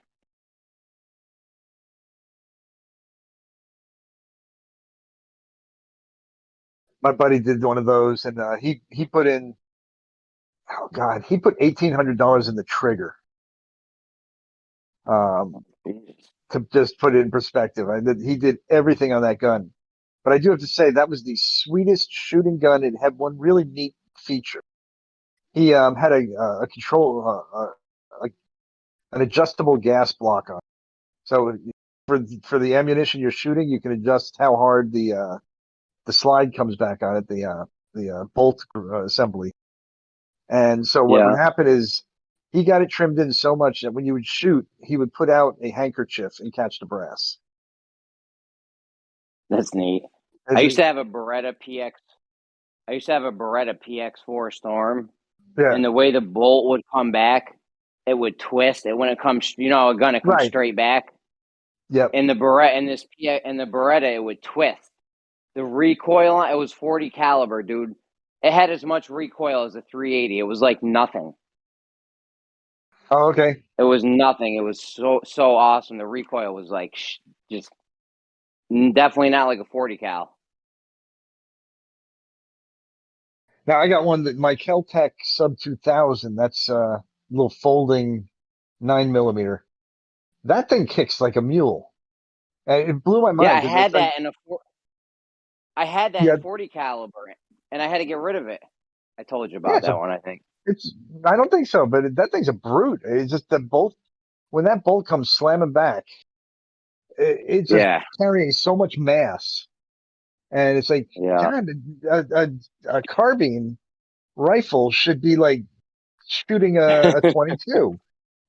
Speaker 13: My buddy did one of those, and he put in, oh God, he put $1,800 in the trigger. To just put it in perspective, he did everything on that gun. But I do have to say that was the sweetest shooting gun. It had one really neat feature. He had a control, an adjustable gas block on So for the ammunition you're shooting, you can adjust how hard the slide comes back on it, the bolt assembly. And so what would happen is he got it trimmed in so much that when you would shoot, he would put out a handkerchief and catch the brass.
Speaker 1: That's neat. I used to have a Beretta PX4 Storm.
Speaker 13: Yeah.
Speaker 1: And the way the bolt would come back, it would twist. It wouldn't come, a gun, it comes straight back.
Speaker 13: Yep.
Speaker 1: And the Beretta, it would twist. The recoil, it was 40 caliber, dude. It had as much recoil as a 380. It was like nothing.
Speaker 13: Oh, okay.
Speaker 1: It was nothing. It was so awesome. The recoil was like just definitely not like a 40 cal.
Speaker 13: Now I got one that my Kel-Tec Sub 2000. That's a little folding 9mm. That thing kicks like a mule. And it blew my mind.
Speaker 1: Yeah, I had that in 40 caliber, and I had to get rid of it. I told you about that one, I think.
Speaker 13: I don't think so, but that thing's a brute. It's just the bolt. When that bolt comes slamming back, it's just carrying so much mass. And it's like, God, a carbine rifle should be like shooting a 22.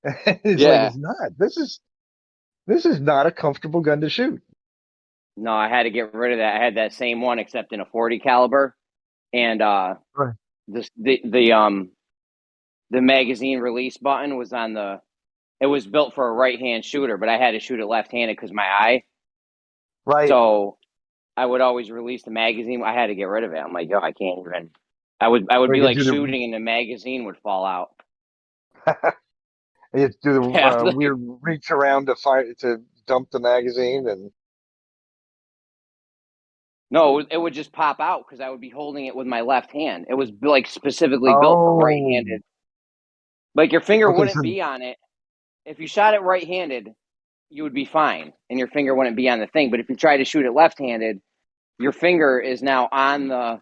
Speaker 13: It's like, it's not. This is not a comfortable gun to shoot.
Speaker 1: No, I had to get rid of that. I had that same one except in a 40 caliber, and the magazine release button was on the. It was built for a right-hand shooter, but I had to shoot it left-handed because my eye.
Speaker 13: Right.
Speaker 1: So I would always release the magazine. I had to get rid of it. I'm like, yo, I can't even. I would be like shooting, and the magazine would fall out.
Speaker 13: You have to do the weird reach around to dump the magazine and.
Speaker 1: No, it would just pop out because I would be holding it with my left hand. It was like specifically built for right-handed. Like your finger wouldn't be on it. If you shot it right-handed, you would be fine, and your finger wouldn't be on the thing. But if you try to shoot it left-handed, your finger is now on the.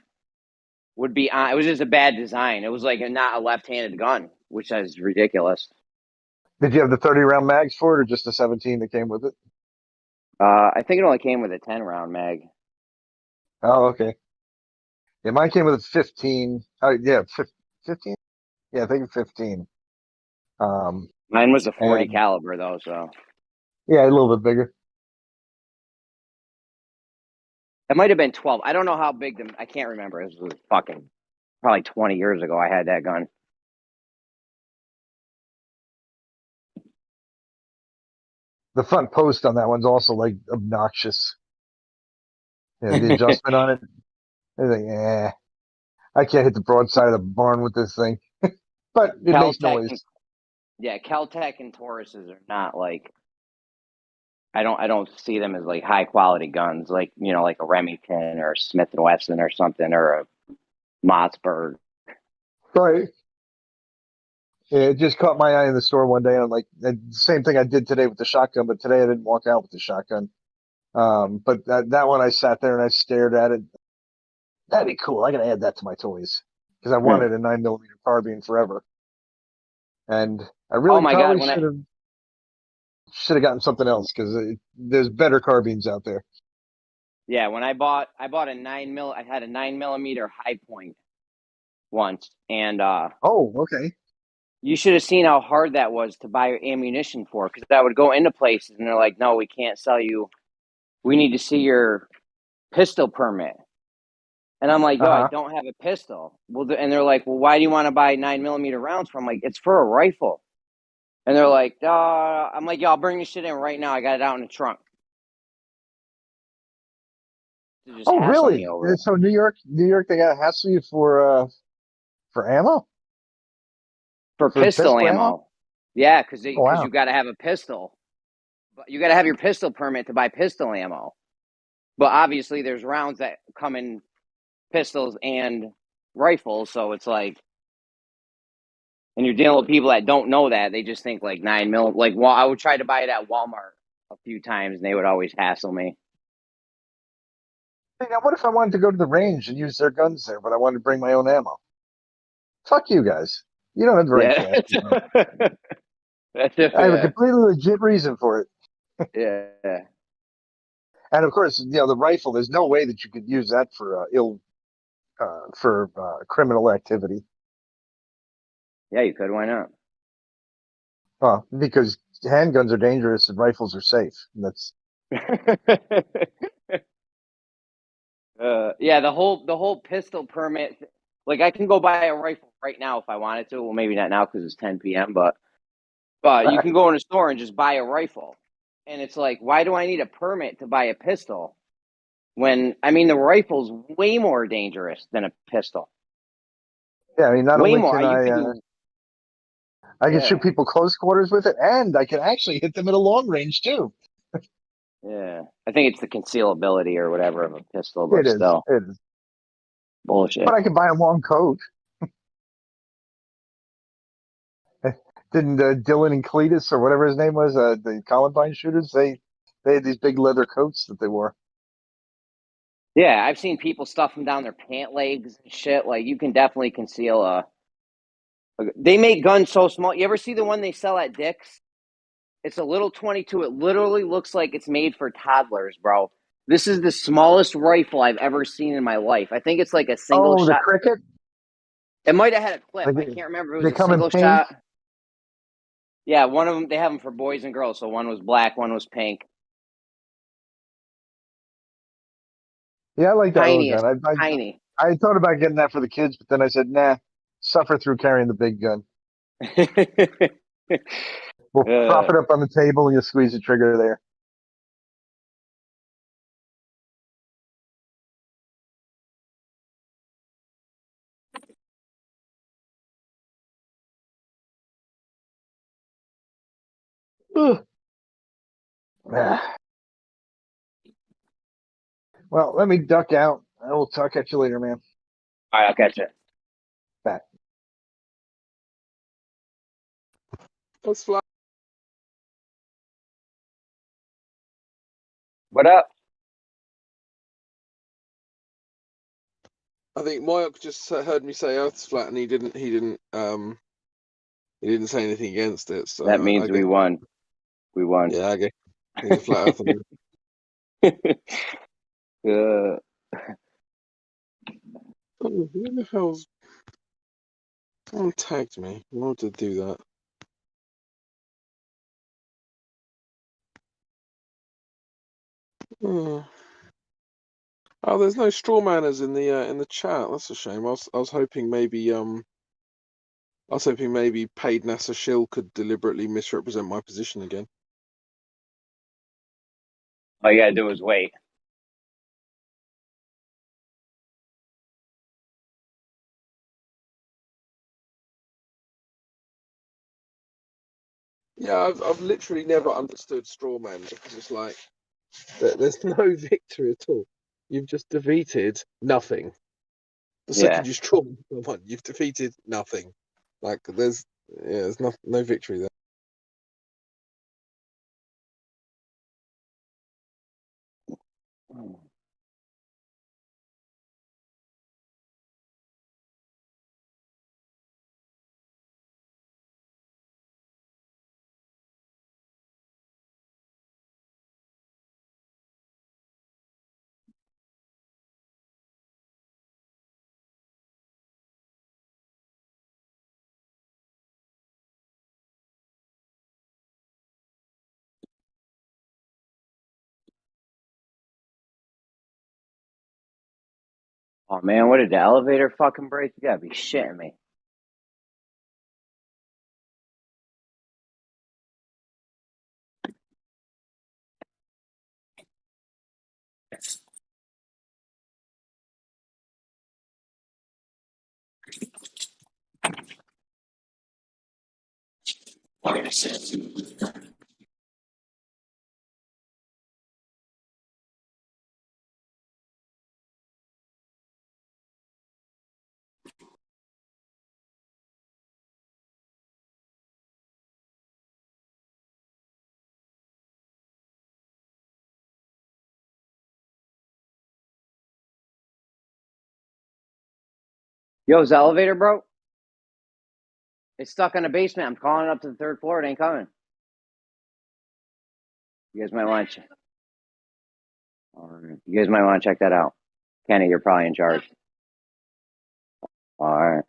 Speaker 1: Would be on. It was just a bad design. It was like not a left-handed gun, which is ridiculous.
Speaker 13: Did you have the 30-round mags for it, or just the 17 that came with it?
Speaker 1: I think it only came with a 10-round mag.
Speaker 13: Oh, okay. Yeah, mine came with a 15. Oh, yeah, 15. Yeah, I think 15.
Speaker 1: Mine was a 40 caliber though, so
Speaker 13: yeah, a little bit bigger.
Speaker 1: It might have been 12. I don't know how big I can't remember. It was fucking probably 20 years ago. I had that gun.
Speaker 13: The front post on that one's also like obnoxious. Yeah, the adjustment on it. I think, I can't hit the broadside of the barn with this thing. But it makes noise.
Speaker 1: Kel-Tec and Tauruses are not like. I don't see them as like high quality guns, like like a Remington or a Smith & Wesson or something, or a Mossberg.
Speaker 13: Right. Yeah, it just caught my eye in the store one day, and I'm like, the same thing I did today with the shotgun, but today I didn't walk out with the shotgun. But that one I sat there and I stared at it. That'd be cool. I gotta add that to my toys because I wanted a 9mm carbine forever, and I really should have gotten something else because there's better carbines out there.
Speaker 1: Yeah, when I bought a 9mm. I had a 9mm high point once, and
Speaker 13: oh, okay.
Speaker 1: You should have seen how hard that was to buy ammunition for, because I would go into places and they're like, no, we can't sell you. We need to see your pistol permit. And I'm like, yo, I don't have a pistol. Well, and they're like, well, why do you want to buy 9mm rounds for? I'm like, it's for a rifle. And they're like, I'm like, yo, I'll bring this shit in right now. I got it out in the trunk.
Speaker 13: Oh, really? So New York, they got to hassle you for ammo?
Speaker 1: For pistol ammo. Yeah, because you got to have a pistol. You got to have your pistol permit to buy pistol ammo. But obviously, there's rounds that come in pistols and rifles, so it's like, and you're dealing with people that don't know that. They just think like 9mm. Like, well, I would try to buy it at Walmart a few times, and they would always hassle me.
Speaker 13: Hey, now what if I wanted to go to the range and use their guns there, but I wanted to bring my own ammo? Fuck you guys. You don't have the right to ask me. I have a completely legit reason for it.
Speaker 1: Yeah.
Speaker 13: And of course, the rifle. There's no way that you could use that for criminal activity.
Speaker 1: Yeah, you could. Why not?
Speaker 13: Because handguns are dangerous and rifles are safe. And that's
Speaker 1: Yeah, the whole pistol permit. Like, I can go buy a rifle right now if I wanted to. Well, maybe not now because it's 10 p.m. But you can go in a store and just buy a rifle, and it's like, why do I need a permit to buy a pistol? When the rifle's way more dangerous than a pistol.
Speaker 13: I mean, not
Speaker 1: Way
Speaker 13: only
Speaker 1: more.
Speaker 13: can
Speaker 1: You
Speaker 13: I
Speaker 1: can do.
Speaker 13: I can
Speaker 1: Yeah.
Speaker 13: shoot people close quarters with it, and I can actually hit them at a long range too.
Speaker 1: Yeah, I think it's the concealability or whatever of a pistol,
Speaker 13: It
Speaker 1: but
Speaker 13: is.
Speaker 1: still
Speaker 13: It is.
Speaker 1: bullshit.
Speaker 13: But I can buy a long coat. Didn't Dylan and Cletus or whatever his name was, the Columbine shooters, they had these big leather coats that they wore.
Speaker 1: Yeah, I've seen people stuff them down their pant legs and shit. Like, you can definitely conceal They make guns so small. You ever see the one they sell at Dick's? It's a little 22. It literally looks like it's made for toddlers, bro. This is the smallest rifle I've ever seen in my life. I think it's like a single
Speaker 13: Oh, the
Speaker 1: shot.
Speaker 13: cricket.
Speaker 1: It might have had a clip.
Speaker 13: Like,
Speaker 1: I can't remember if it
Speaker 13: they
Speaker 1: was a
Speaker 13: come in
Speaker 1: single
Speaker 13: pink.
Speaker 1: shot. Yeah, one of them, they have them for boys and girls. So one was black, one was pink.
Speaker 13: Yeah, I like that little
Speaker 1: Tiniest,
Speaker 13: gun.
Speaker 1: tiny.
Speaker 13: I thought about getting that for the kids, but then I said, nah, suffer through carrying the big gun. We'll prop it up on the table and you squeeze the trigger there. Well, let me duck out. I will talk at you later, man.
Speaker 1: All right, I'll catch it.
Speaker 13: Bye.
Speaker 14: Let's fly.
Speaker 1: What up?
Speaker 14: I think Moyok just heard me say Earth's flat, and he didn't say anything against it. So
Speaker 1: That means
Speaker 14: I guess
Speaker 1: we won. We won.
Speaker 14: Yeah, I guess he's a flat earther. Oh, who the hell's someone tagged me? Why would they do that? Oh, there's no straw manners in the chat. That's a shame. I was hoping maybe paid NASA shill could deliberately misrepresent my position again.
Speaker 1: All you gotta do is wait.
Speaker 14: Yeah, I've literally never understood straw man because it's like there's no victory at all. You've just defeated nothing. The second you straw man someone, you've defeated nothing. Like there's no victory there.
Speaker 1: Oh man, what did the elevator fucking break? You gotta be shitting me. Yo, is the elevator broke? It's stuck in the basement. I'm calling it up to the third floor. It ain't coming. You guys might want to. You guys might want to check that out. Kenny, you're probably in charge. All right.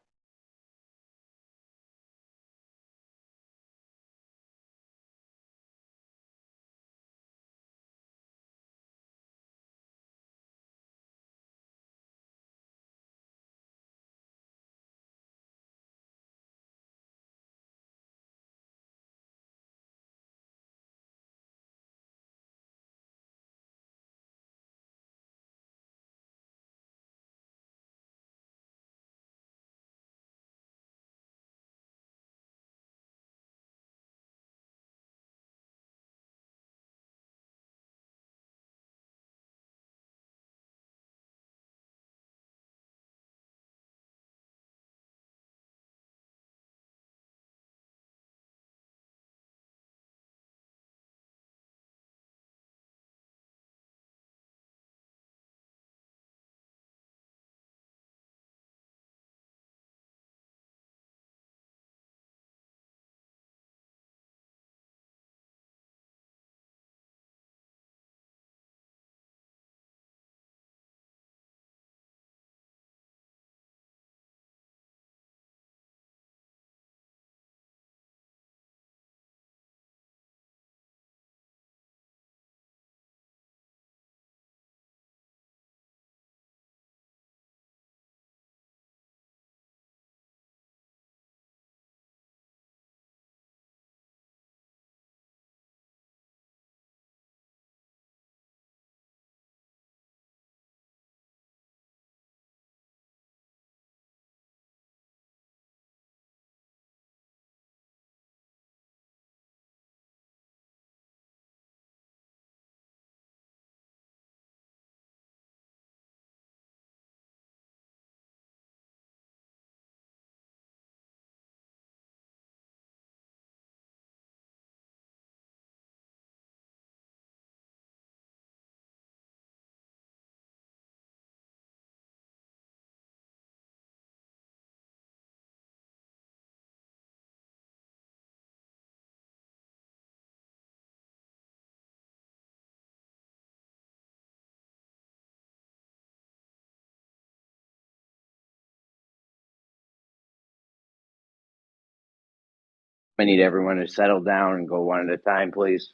Speaker 1: I need everyone to settle down and go one at a time, please.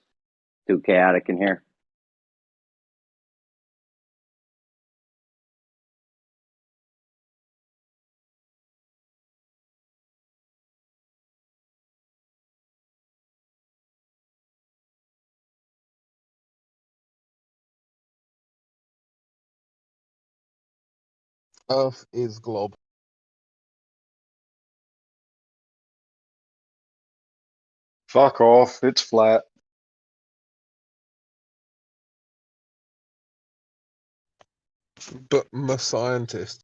Speaker 1: Too chaotic in here.
Speaker 14: Earth is glob.
Speaker 15: Fuck off. It's flat.
Speaker 14: But I'm a scientist.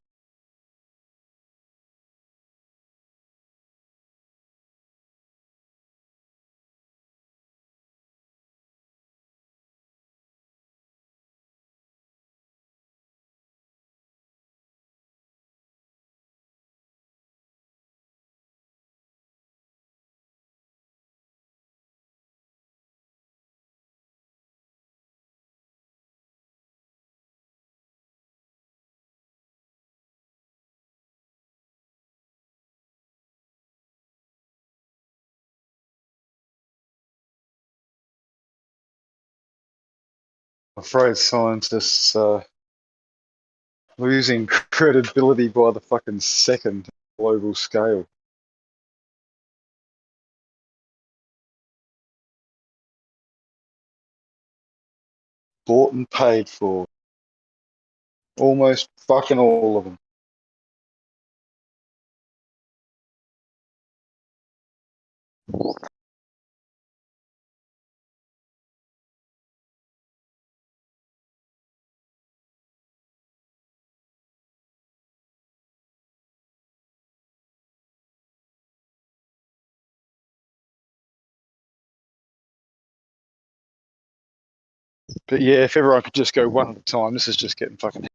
Speaker 15: I'm afraid scientists are losing credibility by the fucking second global scale. Bought and paid for. Almost fucking all of them. But yeah, if everyone could just go one at a time, this is just getting fucking.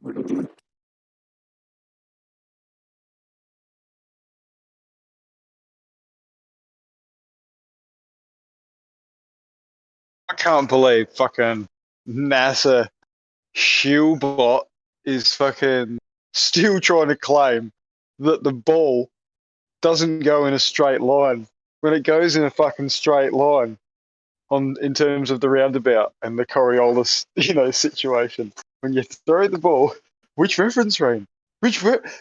Speaker 15: I can't believe fucking NASA Shieldbot is fucking still trying to claim that the ball doesn't go in a straight line when it goes in a fucking straight line in terms of the roundabout and the Coriolis, situation. When you throw the ball, which reference frame?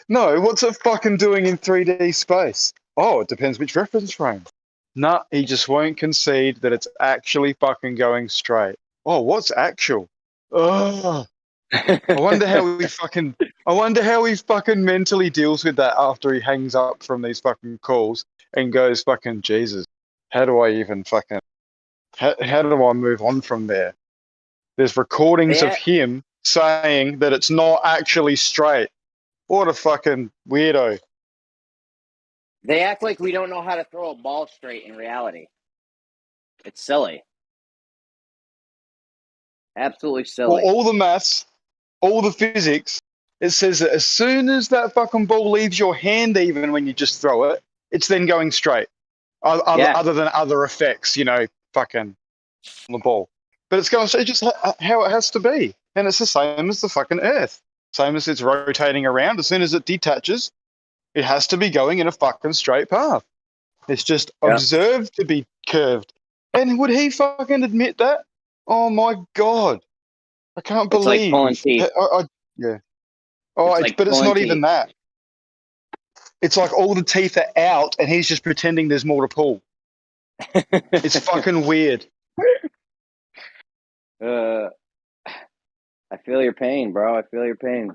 Speaker 15: No, what's it fucking doing in 3D space? Oh, it depends which reference frame. Nah, he just won't concede that it's actually fucking going straight. Oh, what's actual? Ugh. I wonder how he fucking mentally deals with that after he hangs up from these fucking calls and goes fucking Jesus. How do I even fucking how do I move on from there? There's recordings of him saying that it's not actually straight. What a fucking weirdo.
Speaker 1: They act like we don't know how to throw a ball straight in reality. It's silly. Absolutely silly.
Speaker 15: Well, all the maths, all the physics, it says that as soon as that fucking ball leaves your hand, even when you just throw it, it's then going straight. Other than other effects, fucking on the ball. But it's going straight, just how it has to be. And it's the same as the fucking Earth. Same as it's rotating around. As soon as it detaches, it has to be going in a fucking straight path. It's just observed to be curved. And would he fucking admit that? Oh my God. I can't believe.
Speaker 1: It's like pulling teeth.
Speaker 15: Yeah. Oh, but it's not even that. It's like all the teeth are out and he's just pretending there's more to pull. It's fucking weird.
Speaker 1: I feel your pain, bro. I feel your pain.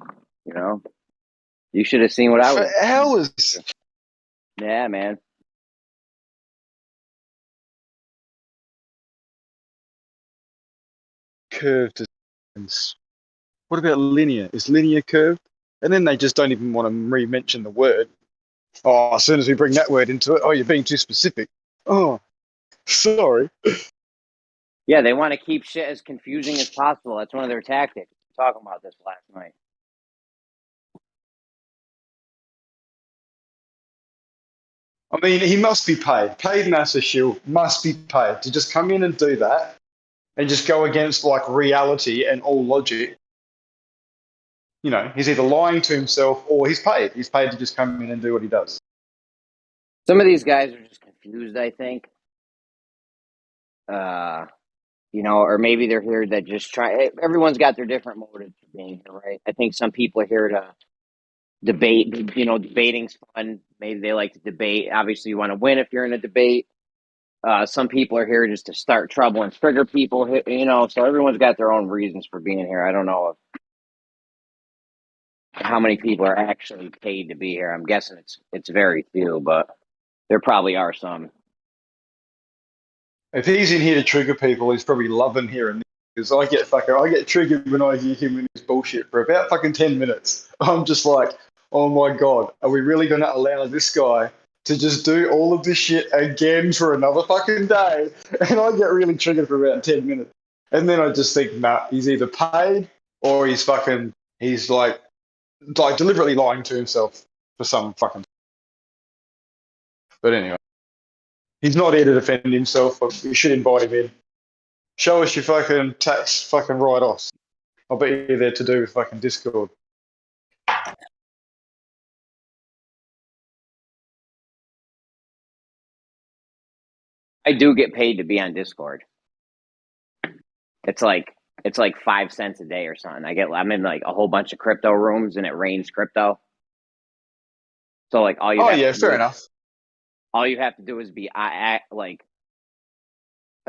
Speaker 1: You should have seen what I was.
Speaker 15: For hours.
Speaker 1: Yeah, man.
Speaker 15: Curved. What about linear? Is linear curved? And then they just don't even want to re-mention the word. Oh, as soon as we bring that word into it, you're being too specific. Oh, sorry.
Speaker 1: Yeah, they want to keep shit as confusing as possible. That's one of their tactics. We were talking about this last night.
Speaker 15: I mean, he must be paid. Paid NASA Shield must be paid to just come in and do that and just go against reality and all logic. He's either lying to himself or he's paid. He's paid to just come in and do what he does.
Speaker 1: Some of these guys are just confused, I think. Or maybe they're here that just try. Everyone's got their different motives for being here, right? I think some people are here to debate. Debating's fun. Maybe they like to debate. Obviously, you want to win if you're in a debate. Some people are here just to start trouble and trigger people. So everyone's got their own reasons for being here. I don't know how many people are actually paid to be here. I'm guessing it's very few, but there probably are some.
Speaker 15: If he's in here to trigger people, he's probably loving hearing this. Because I get triggered when I hear him in his bullshit for about fucking 10 minutes. I'm just like, oh my God, are we really going to allow this guy to just do all of this shit again for another fucking day? And I get really triggered for about 10 minutes. And then I just think, nah, he's either paid or he's like deliberately lying to himself for some fucking. But anyway. He's not here to defend himself, but we should invite him in. Show us your fucking tax fucking write-offs. I'll bet you're there to do with fucking Discord.
Speaker 1: I do get paid to be on Discord. It's like 5 cents a day or something. I'm in like a whole bunch of crypto rooms and it rains crypto. So like all you
Speaker 15: fair enough.
Speaker 1: All you have to do is be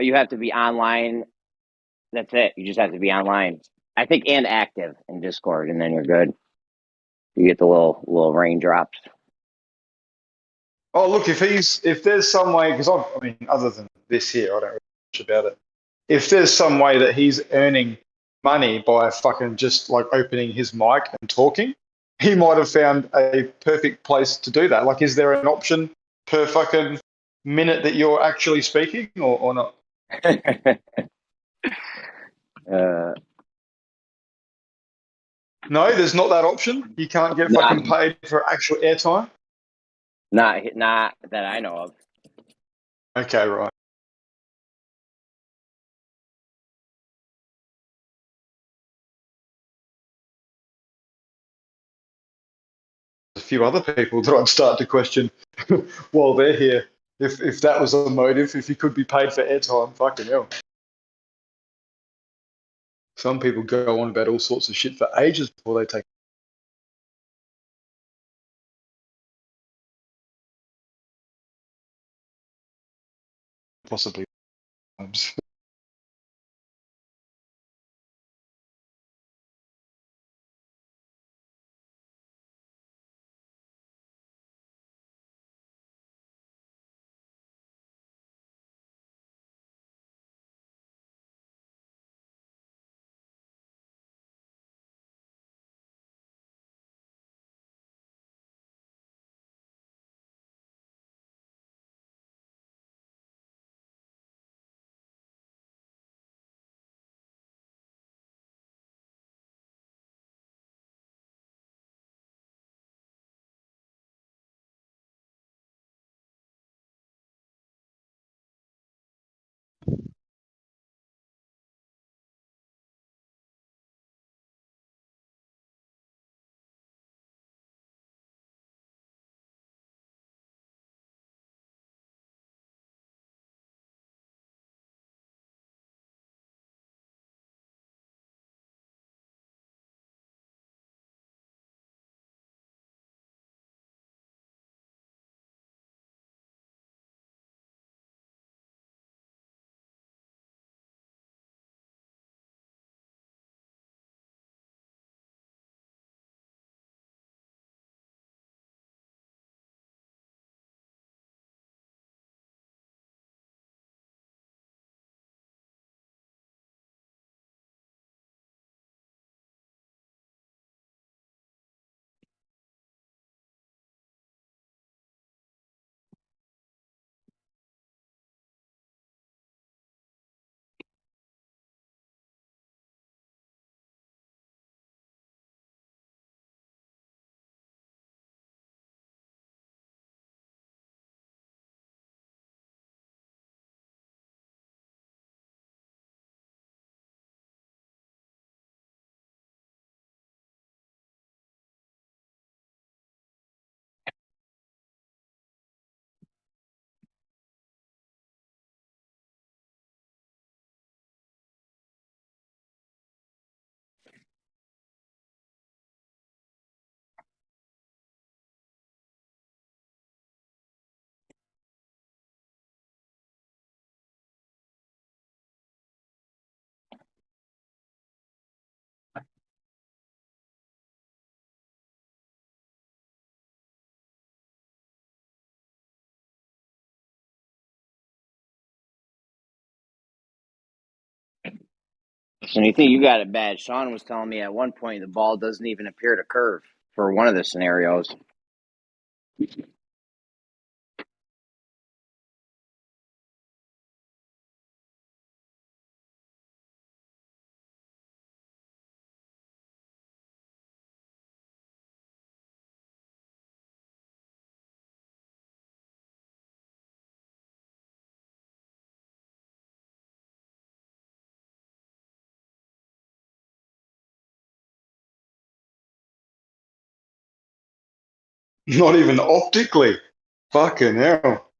Speaker 1: you have to be online. That's it. You just have to be online. I think and active in Discord, and then you're good. You get the little raindrops.
Speaker 15: Oh, look, if there's some way, because other than this here, I don't know much about it. If there's some way that he's earning money by fucking just like opening his mic and talking, he might have found a perfect place to do that. Like, is there an option per fucking minute that you're actually speaking or not? No, there's not that option. You can't get fucking paid for actual airtime.
Speaker 1: Not that I know of.
Speaker 15: Okay, right. A few other people that I'd start to question while they're here. If that was a motive, if you could be paid for airtime, fucking hell. Some people go on about all sorts of shit for ages before they take. Possibly.
Speaker 1: So you think you got it bad? Sean was telling me at one point the ball doesn't even appear to curve for one of the scenarios.
Speaker 15: Not even optically. Fucking hell.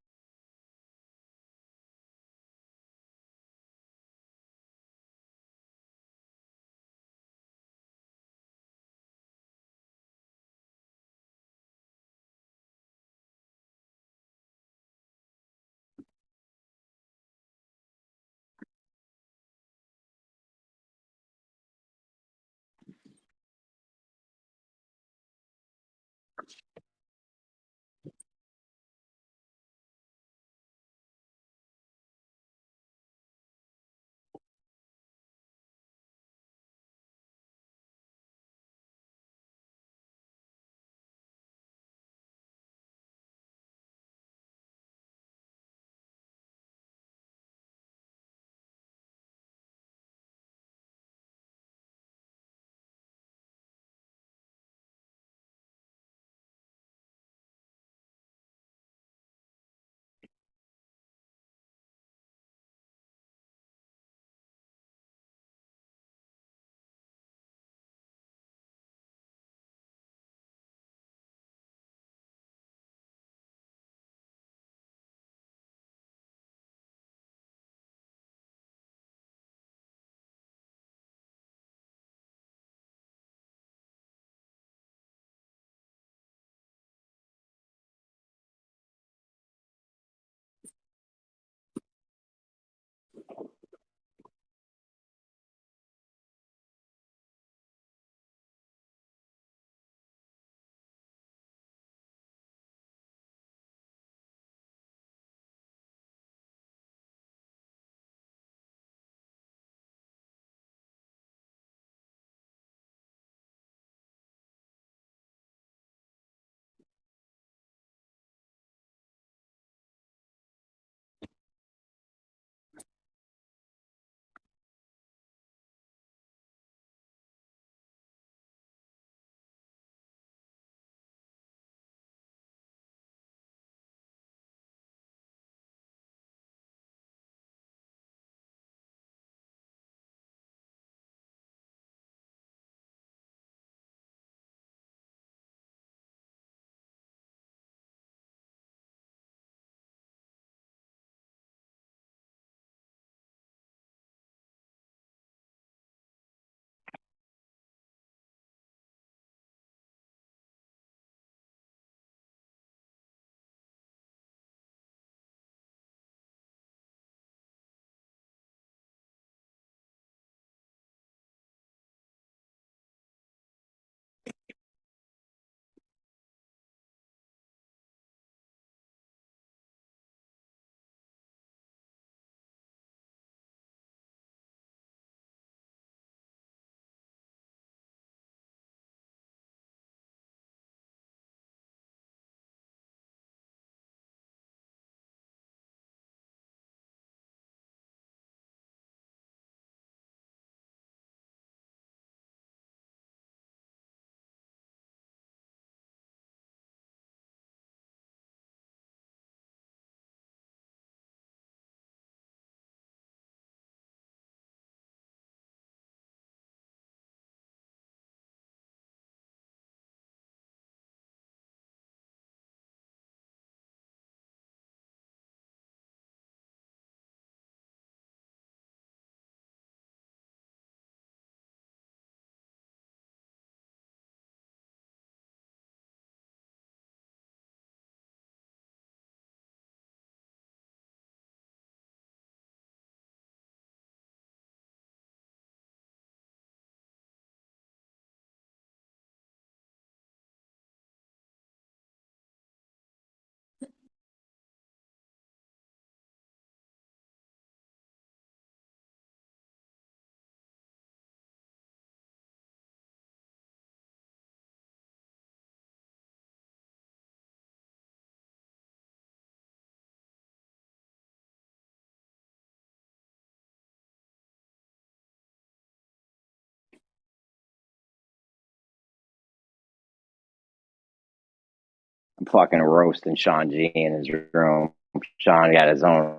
Speaker 1: I'm fucking roasting Sean G in his room. Sean got his own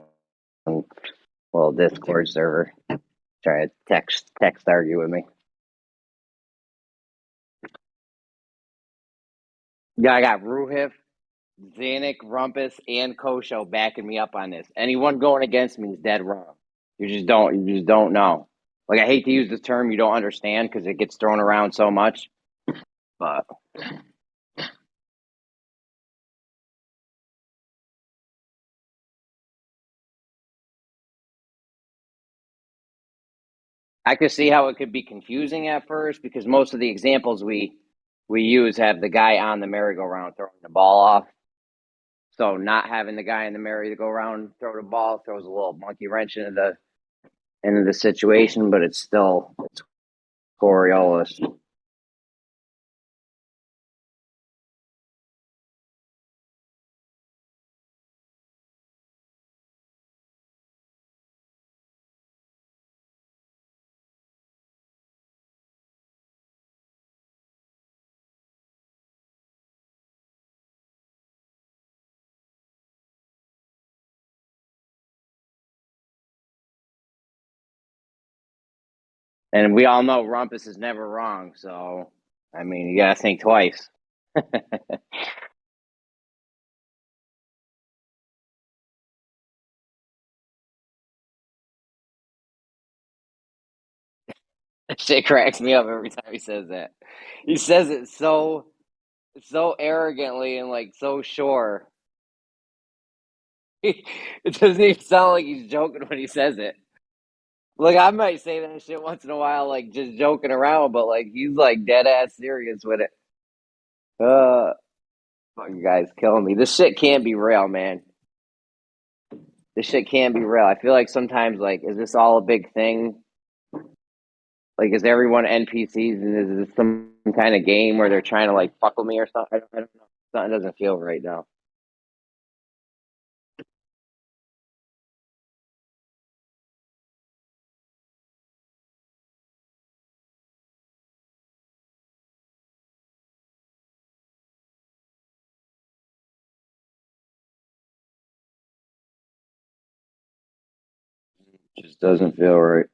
Speaker 1: little Discord server. Try to text argue with me. Yeah, I got Ruhif, Zanuck, Rumpus, and Kosho backing me up on this. Anyone going against me is dead wrong. You just don't know. Like, I hate to use the term you don't understand because it gets thrown around so much, but I could see how it could be confusing at first because most of the examples we use have the guy on the merry-go-round throwing the ball off. So not having the guy in the merry-go-round throw the ball throws a little monkey wrench into the situation, but it's Coriolis. And we all know Rumpus is never wrong, so I mean you gotta think twice. That shit cracks me up every time he says that. He says it so arrogantly and like so sure. It doesn't even sound like he's joking when he says it. Like, I might say that shit once in a while, like just joking around, but like he's like dead ass serious with it. Fuck, you guys killing me. This shit can't be real, man. This shit can't be real. I feel like sometimes, like, is this all a big thing? Like, is everyone NPCs and is this some kind of game where they're trying to like fuck with me or something? I don't know. Something doesn't feel right now. Just doesn't feel right.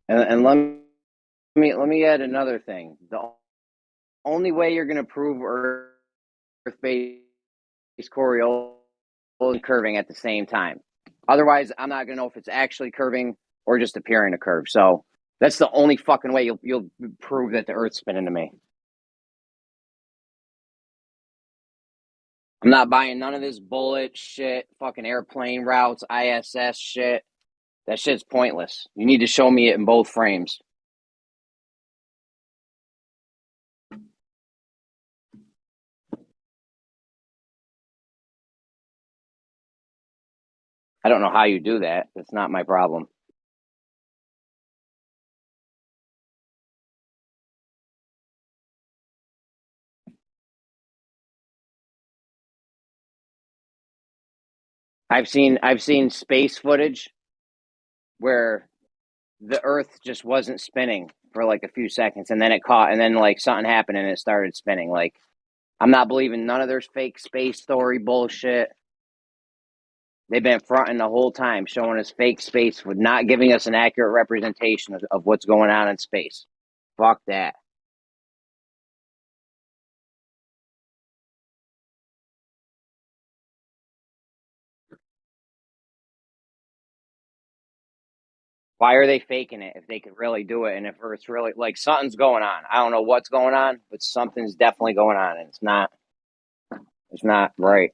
Speaker 1: And let me add another thing. The only way you're going to prove Earth-based Coriolis is curving at the same time. Otherwise, I'm not going to know if it's actually curving or just appearing to curve. So that's the only fucking way you'll prove that the Earth's spinning to me. I'm not buying none of this bullet shit, fucking airplane routes, ISS shit. That shit's pointless. You need to show me it in both frames. I don't know how you do that. That's not my problem. I've seen space footage where the Earth just wasn't spinning for like a few seconds, and then it caught, and then like something happened and it started spinning. Like, I'm not believing none of their fake space story bullshit. They've been fronting the whole time, showing us fake space, with not giving us an accurate representation of what's going on in space. Fuck that. Why are they faking it if they could really do it? And if Earth's really, like, something's going on. I don't know what's going on, but something's definitely going on, and it's not right.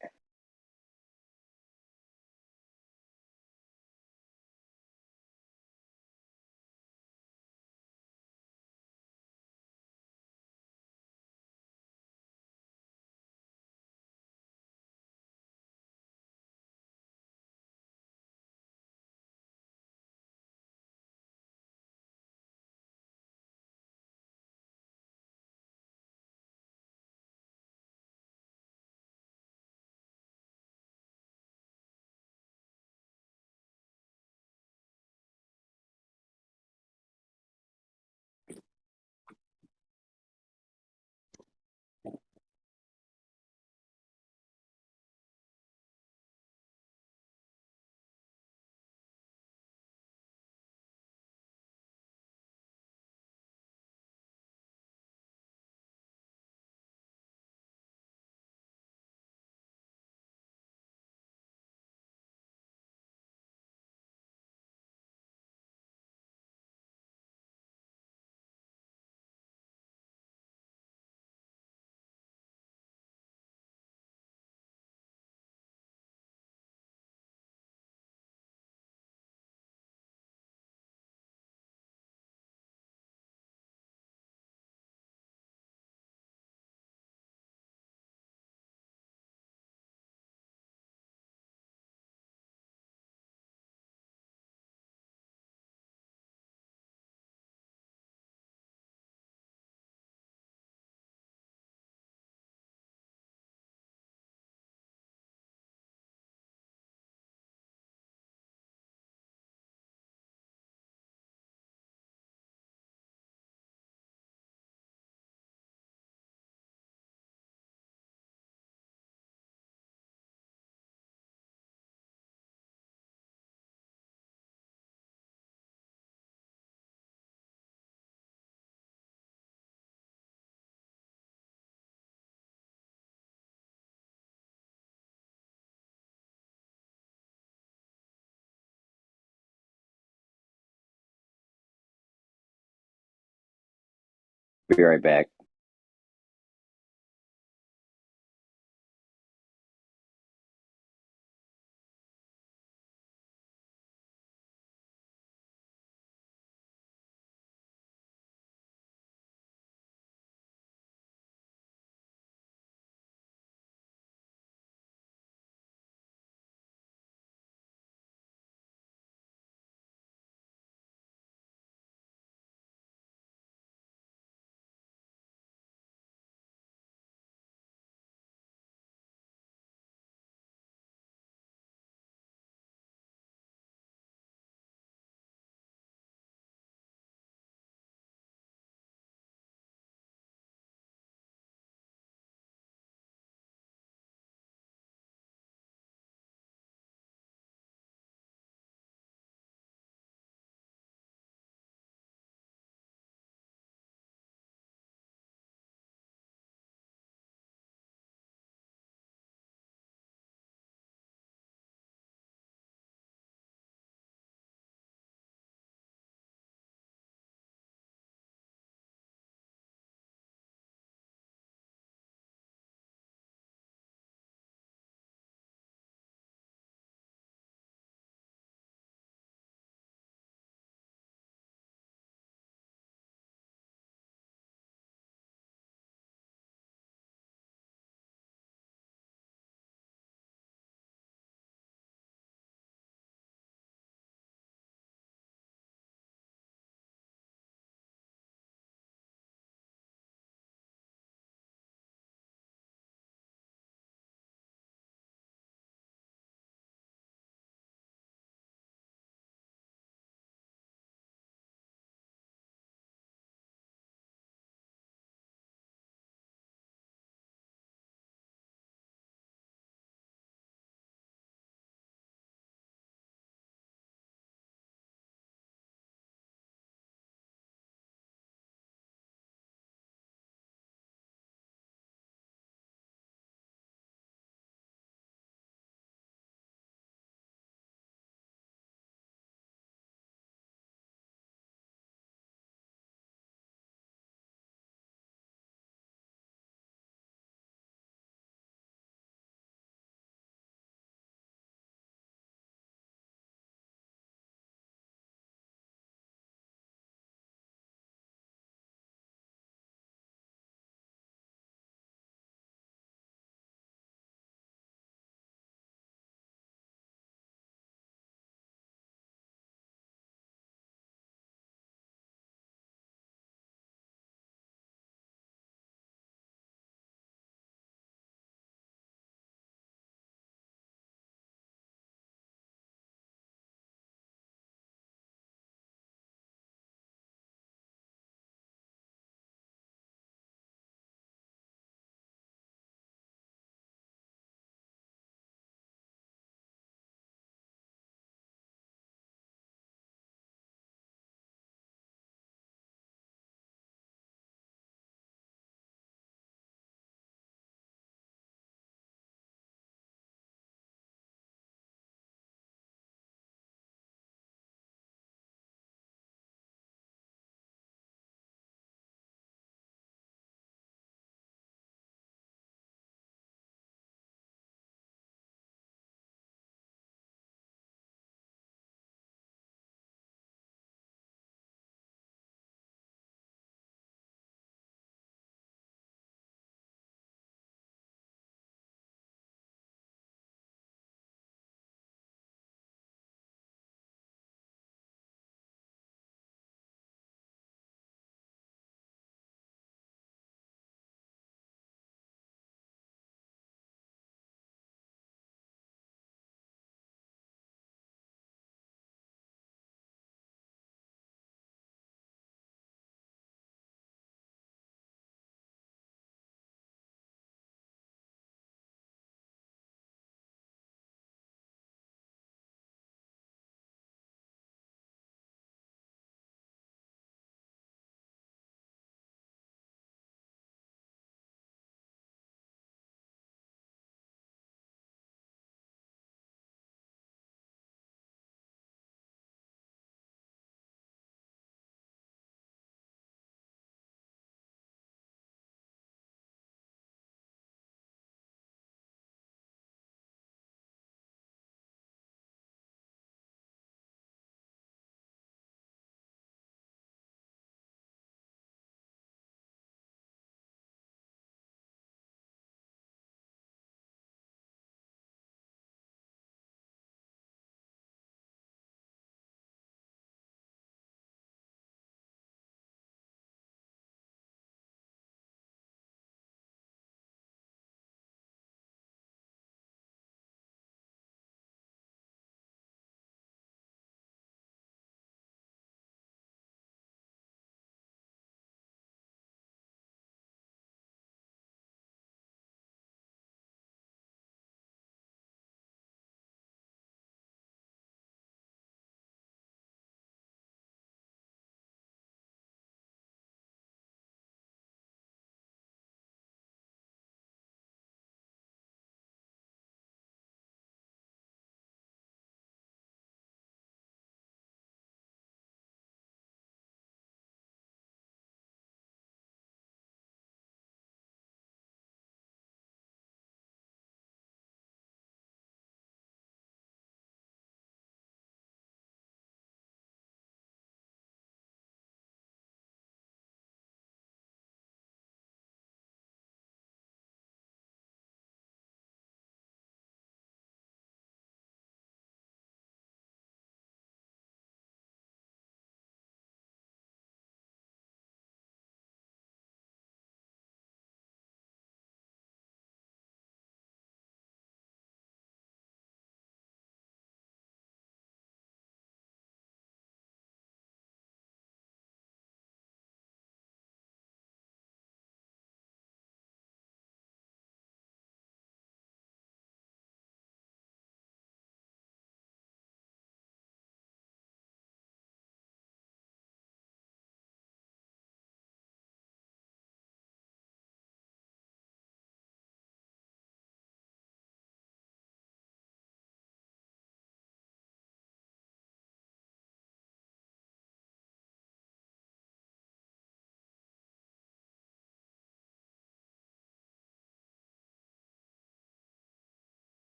Speaker 1: Be right back.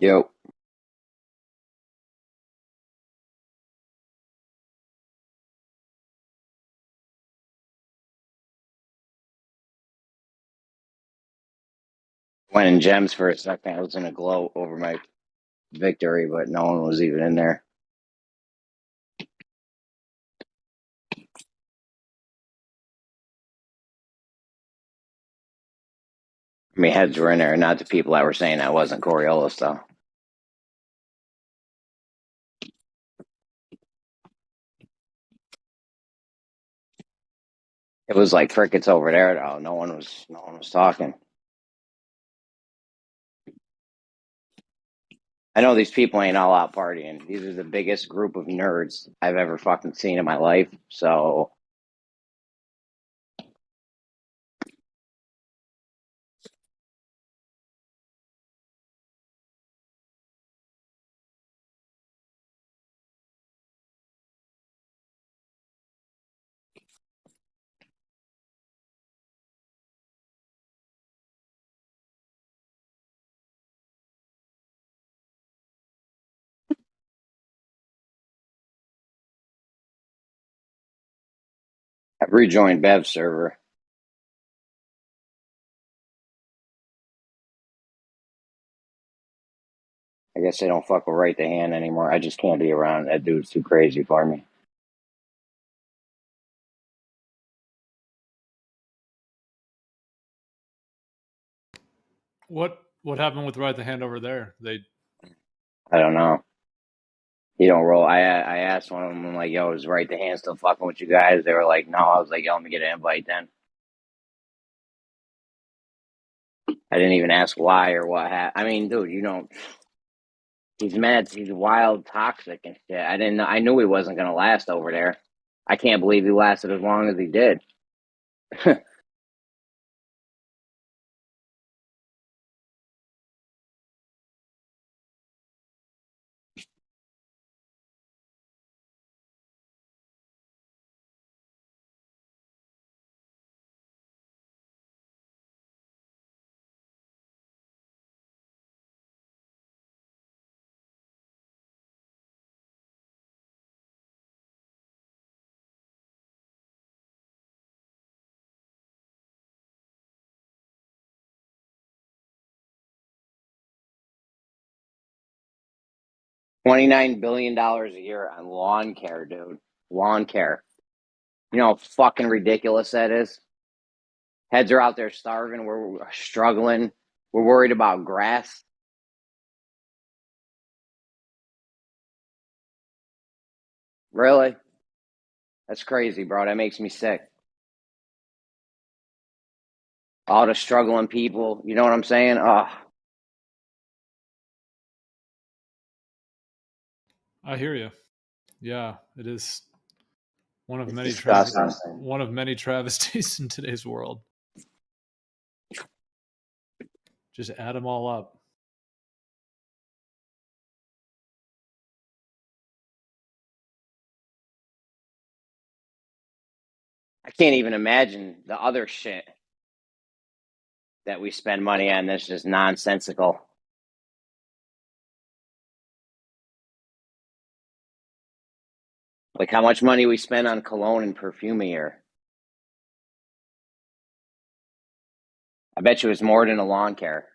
Speaker 1: Yo. Went in gems for a second. I was in a glow over my victory, but no one was even in there. I mean, heads were in there, not the people that were saying that wasn't Coriolis, though. It was like crickets over there, though. No one was talking. I know these people ain't all out partying. These are the biggest group of nerds I've ever fucking seen in my life. So I've rejoined Bev's server. I guess they don't fuck with Right the Hand anymore. I just can't be around. That dude's too crazy for me.
Speaker 6: What happened with Right the Hand over there?
Speaker 1: I don't know. He don't roll. I asked one of them, I'm like, yo, is Right the Hand still fucking with you guys? They were like, no. I was like, yo, let me get an invite then. I didn't even ask why or what happened. I mean, dude, you know, he's mad. He's wild, toxic and shit. I knew he wasn't going to last over there. I can't believe he lasted as long as he did. $29 billion a year on lawn care, dude. Lawn care. You know how fucking ridiculous that is? Heads are out there starving. We're struggling. We're worried about grass. Really? That's crazy, bro. That makes me sick. All the struggling people. You know what I'm saying? Oh.
Speaker 6: I hear you. Yeah, it is one of many travesties in today's world. Just add them all up.
Speaker 1: I can't even imagine the other shit that we spend money on that's just nonsensical. Like how much money we spend on cologne and perfume a year. I bet you it's more than a lawn care.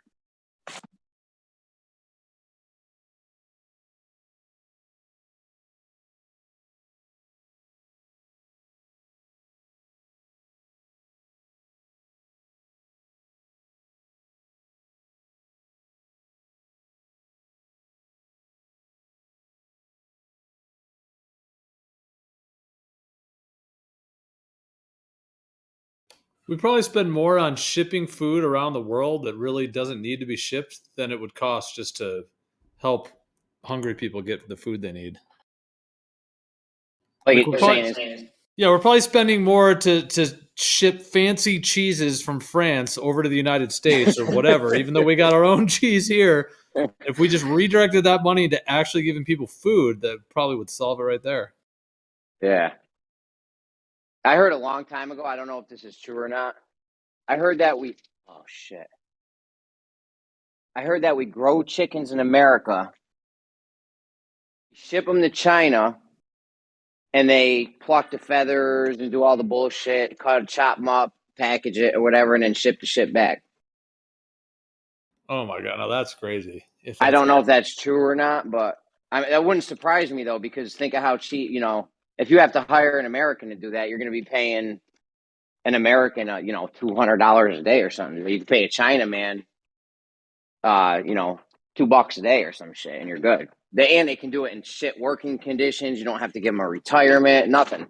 Speaker 6: We probably spend more on shipping food around the world that really doesn't need to be shipped than it would cost just to help hungry people get the food they need.
Speaker 1: Like you're saying,
Speaker 6: we're probably spending more to ship fancy cheeses from France over to the United States or whatever, even though we got our own cheese here. If we just redirected that money to actually giving people food, that probably would solve it right there.
Speaker 1: Yeah. I heard a long time ago, I don't know if this is true or not. I heard that I heard that we grow chickens in America, ship them to China, and they pluck the feathers and do all the bullshit, chop them up, package it or whatever, and then ship the shit back.
Speaker 6: Oh my god, no, that's crazy.
Speaker 1: I don't know if that's true or not, but that wouldn't surprise me though, because think of how cheap. If you have to hire an American to do that, you're going to be paying an American, $200 a day or something. You can pay a Chinaman, $2 a day or some shit, and you're good. They can do it in shit working conditions. You don't have to give them a retirement, nothing.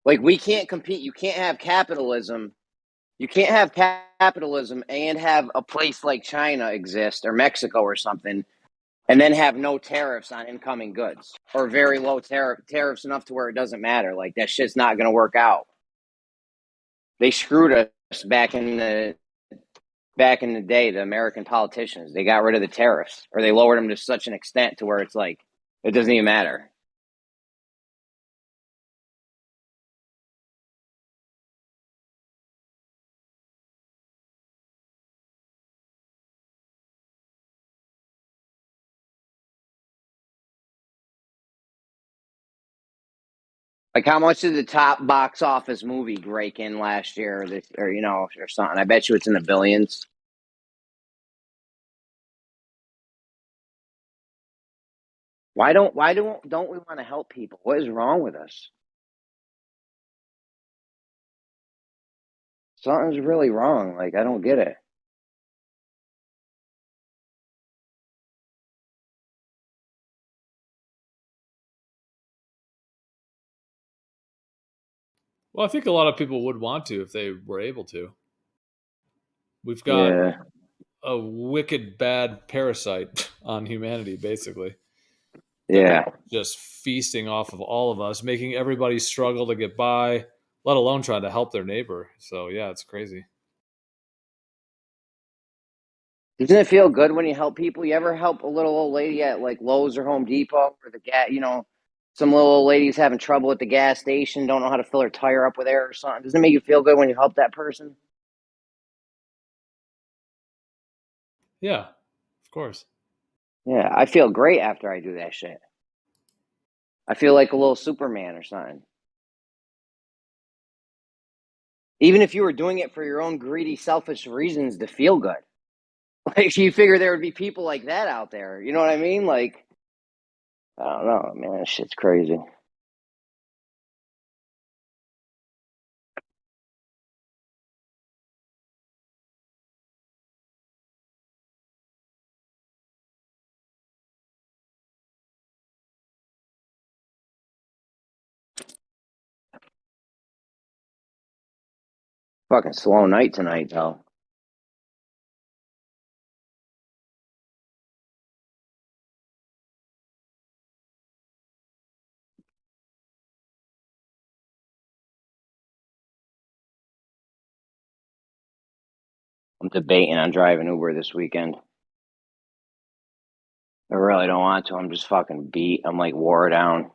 Speaker 1: Like, we can't compete. You can't have capitalism. You can't have capitalism and have a place like China exist or Mexico or something, and then have no tariffs on incoming goods or very low tariffs enough to where it doesn't matter. Like, that shit's not going to work out. They screwed us back in the day. The American politicians, they got rid of the tariffs, or they lowered them to such an extent to where it's like it doesn't even matter. Like, how much did the top box office movie rake in last year, or something? I bet you it's in the billions. Why don't we want to help people? What is wrong with us? Something's really wrong. Like, I don't get it.
Speaker 6: Well, I think a lot of people would want to if they were able to. We've got a wicked bad parasite on humanity, basically.
Speaker 1: Yeah.
Speaker 6: Just feasting off of all of us, making everybody struggle to get by, let alone trying to help their neighbor. So, yeah, it's crazy.
Speaker 1: Doesn't it feel good when you help people? You ever help a little old lady at like Lowe's or Home Depot, or some little old lady's having trouble at the gas station, don't know how to fill her tire up with air or something? Doesn't it make you feel good when you help that person?
Speaker 6: Yeah, of course.
Speaker 1: Yeah, I feel great after I do that shit. I feel like a little Superman or something. Even if you were doing it for your own greedy, selfish reasons to feel good. Like, you figure there would be people like that out there. You know what I mean? Like, I don't know, man. That shit's crazy. Fucking slow night tonight, though. I'm debating on driving Uber this weekend. I really don't want to. I'm just fucking beat. I'm like wore down.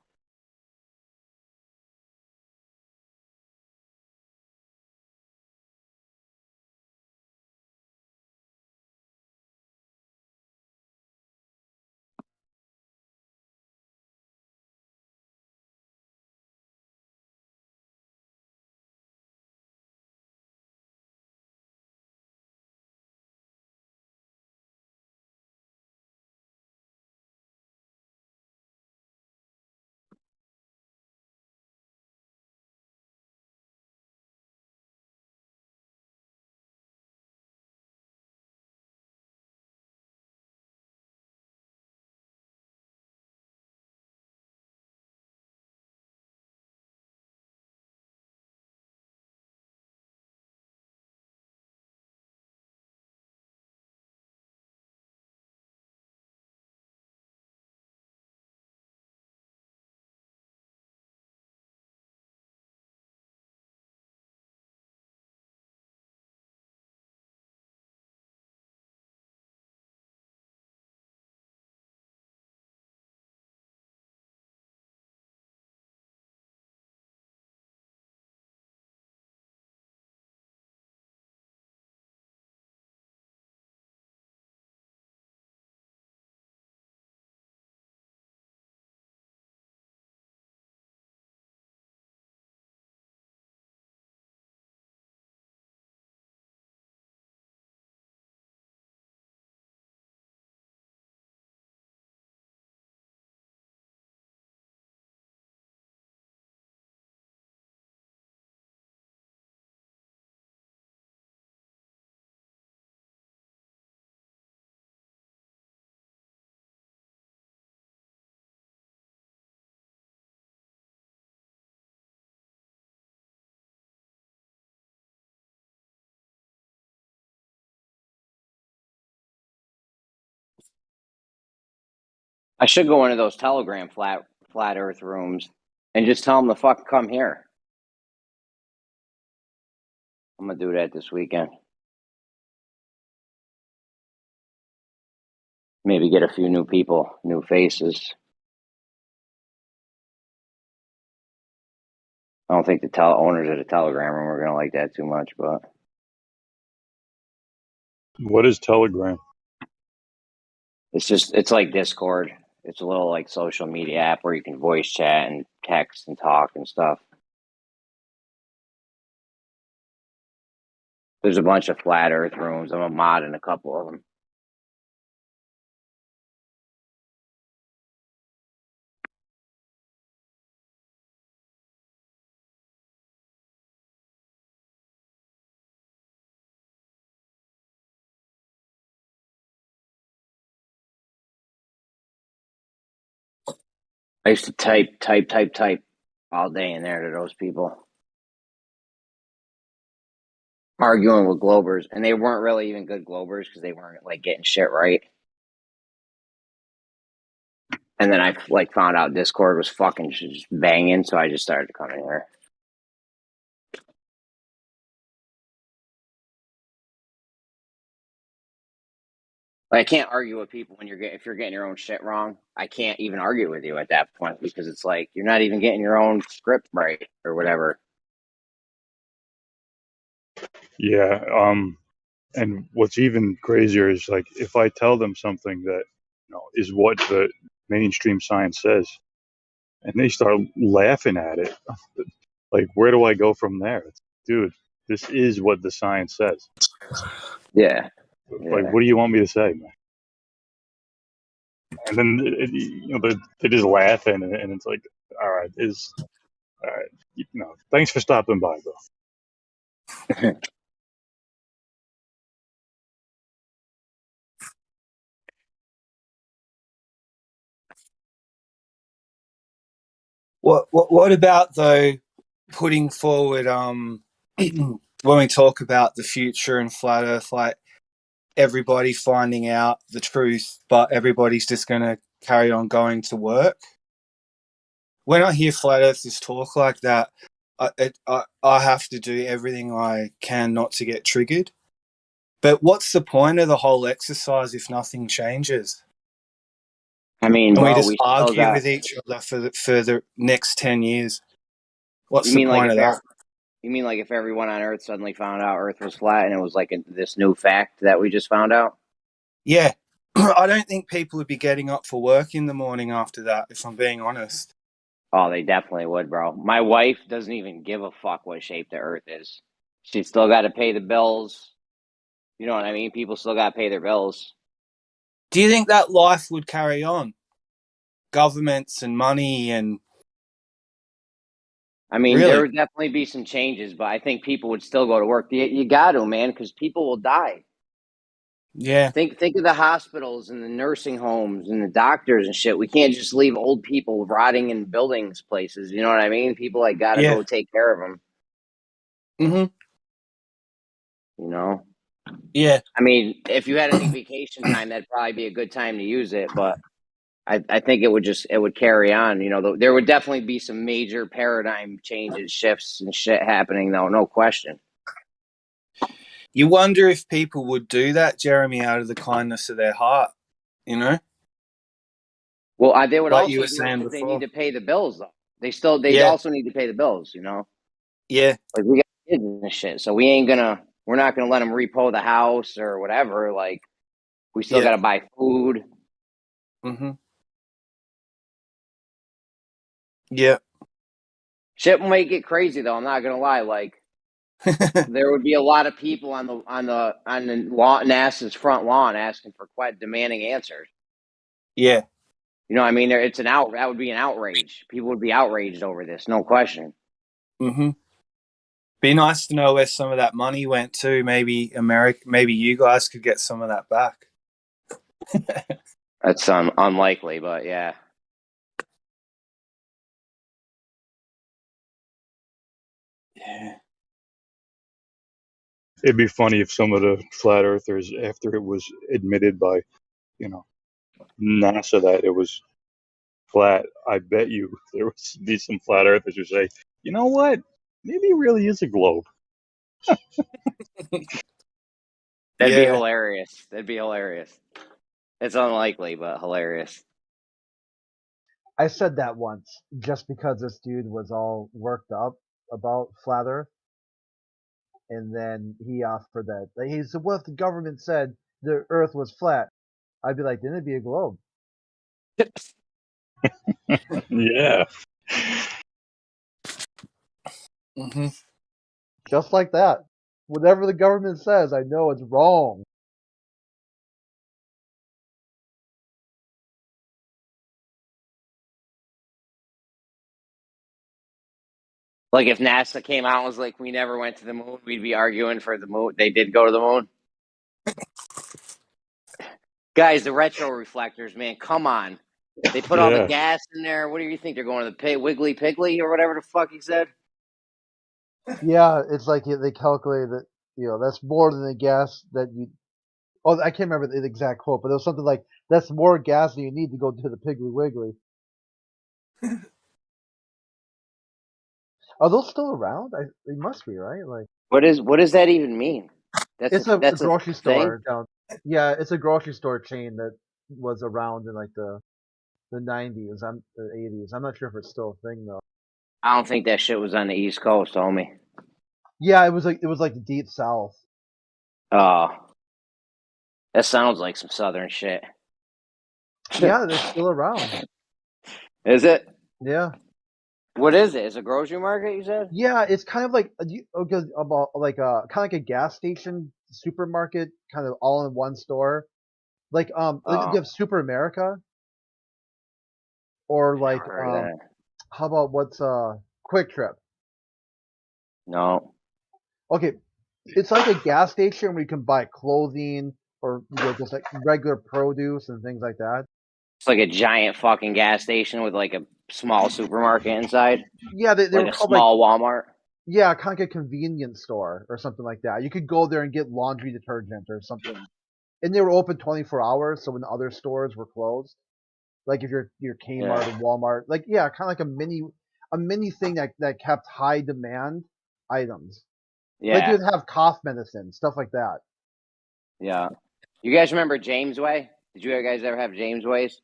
Speaker 1: I should go into those Telegram flat Earth rooms and just tell them to fuck come here. I'm gonna do that this weekend. Maybe get a few new people, new faces. I don't think the owners of the Telegram room are gonna like that too much, but
Speaker 16: What is Telegram?
Speaker 1: it's like Discord. It's a little like social media app where you can voice chat and text and talk and stuff. There's a bunch of flat Earth rooms. I'm a mod in a couple of them. I used to type all day in there to those people. Arguing with Globers, and they weren't really even good Globers because they weren't like getting shit right. And then I like found out Discord was fucking just banging, so I just started to come in here. Like, I can't argue with people when if you're getting your own shit wrong. I can't even argue with you at that point because it's like you're not even getting your own script right or whatever.
Speaker 16: Yeah. And what's even crazier is like if I tell them something that is what the mainstream science says, and they start laughing at it, like where do I go from there? Dude, this is what the science says.
Speaker 1: Yeah.
Speaker 16: Like, what do you want me to say, man? And then they're just laughing, and it's like, all right, thanks for stopping by, bro.
Speaker 17: What about though putting forward when we talk about the future and flat Earth, like everybody finding out the truth, but everybody's just going to carry on going to work? When I hear flat earthers talk like that, I have to do everything I can not to get triggered. But what's the point of the whole exercise if nothing changes?
Speaker 1: I mean,
Speaker 17: and
Speaker 1: bro,
Speaker 17: we just
Speaker 1: we
Speaker 17: argue with each other for the next 10 years. What's the point of that?
Speaker 1: You mean like if everyone on Earth suddenly found out Earth was flat and it was like this new fact that we just found out?
Speaker 17: Yeah. I don't think people would be getting up for work in the morning after that, if I'm being honest.
Speaker 1: Oh, they definitely would, bro. My wife doesn't even give a fuck what shape the Earth is. She's still got to pay the bills. You know what I mean? People still got to pay their bills.
Speaker 17: Do you think that life would carry on? Governments and money and...
Speaker 1: I mean, there would definitely be some changes, but I think people would still go to work. You got to, man, because people will die.
Speaker 17: Yeah.
Speaker 1: Think of the hospitals and the nursing homes and the doctors and shit. We can't just leave old people rotting in buildings, places. You know what I mean? People like got to go take care of them.
Speaker 17: Mm-hmm.
Speaker 1: You know?
Speaker 17: Yeah.
Speaker 1: I mean, if you had any vacation time, that'd probably be a good time to use it. But I think it would carry on. You know, there would definitely be some major paradigm changes, shifts, and shit happening, though. No question.
Speaker 17: You wonder if people would do that, Jeremy, out of the kindness of their heart, you know?
Speaker 1: Well, they would
Speaker 17: like
Speaker 1: also
Speaker 17: you were
Speaker 1: do
Speaker 17: saying
Speaker 1: it because they
Speaker 17: before.
Speaker 1: need to pay the bills, though. They also need to pay the bills, you know?
Speaker 17: Yeah.
Speaker 1: Like, we got kids and shit, so we're not going to let them repo the house or whatever. Like, we still got to buy food.
Speaker 17: Mm-hmm. Yeah.
Speaker 1: Shit might get crazy, though. I'm not going to lie. Like, there would be a lot of people on the lawn, NASA's front lawn asking for quite demanding answers.
Speaker 17: Yeah.
Speaker 1: You know what I mean? That would be an outrage. People would be outraged over this, no question.
Speaker 17: Mm-hmm. Be nice to know where some of that money went to. Maybe maybe you guys could get some of that back.
Speaker 1: That's unlikely, but yeah.
Speaker 17: Yeah.
Speaker 16: It'd be funny if some of the flat earthers, after it was admitted by, NASA that it was flat, I bet you there would be some flat earthers who say, you know what? Maybe it really is a globe.
Speaker 1: That'd be hilarious. That'd be hilarious. It's unlikely, but hilarious.
Speaker 18: I said that once just because this dude was all worked up about flat Earth, and then he offered that. Like, he said, "What if the government said the Earth was flat?" I'd be like, "Then it'd be a globe."
Speaker 16: Yeah.
Speaker 18: Mm-hmm. Just like that. Whatever the government says, I know it's wrong.
Speaker 1: Like if NASA came out and was like, "We never went to the moon," we'd be arguing for the moon. They did go to the moon. Guys, the retro reflectors, man, come on. They put all the gas in there. What do you think? They're going to the Wiggly Piggly or whatever the fuck he said?
Speaker 18: Yeah, it's like they calculate that, that's more than the gas that you. Oh, I can't remember the exact quote, but it was something like, "That's more gas than you need to go to the Piggly Wiggly." Are those still around? They must be, right? Like,
Speaker 1: What does that even mean?
Speaker 18: it's a
Speaker 1: That's a
Speaker 18: grocery
Speaker 1: thing?
Speaker 18: store down. Yeah, it's a grocery store chain that was around in like the 90s, the 80s. I'm not sure if it's still a thing though.
Speaker 1: I don't think that shit was on the East Coast, homie.
Speaker 18: Yeah, it was like the deep south.
Speaker 1: Oh, that sounds like some southern shit.
Speaker 18: Yeah, they're still around.
Speaker 1: Is it?
Speaker 18: Yeah.
Speaker 1: What is it? Is it a grocery market? You said?
Speaker 18: Yeah, it's kind of like about like kind of like a gas station, supermarket, kind of all in one store. Like you have Super America, or like
Speaker 1: Never heard of that.
Speaker 18: how about what's Quick Trip?
Speaker 1: No.
Speaker 18: Okay, it's like a gas station where you can buy clothing or just like regular produce and things like that.
Speaker 1: It's like a giant fucking gas station with like a small supermarket inside.
Speaker 18: Yeah, they
Speaker 1: like
Speaker 18: were
Speaker 1: a
Speaker 18: called
Speaker 1: small Walmart.
Speaker 18: Yeah, kind of like a convenience store or something like that. You could go there and get laundry detergent or something, and they were open 24 hours. So when other stores were closed, like if your Kmart or Walmart, like kind of like a mini thing that kept high demand items. Like
Speaker 1: Yeah.
Speaker 18: you'd have cough medicine, stuff like that.
Speaker 1: Yeah. You guys remember James Way? Did you guys ever have James Ways?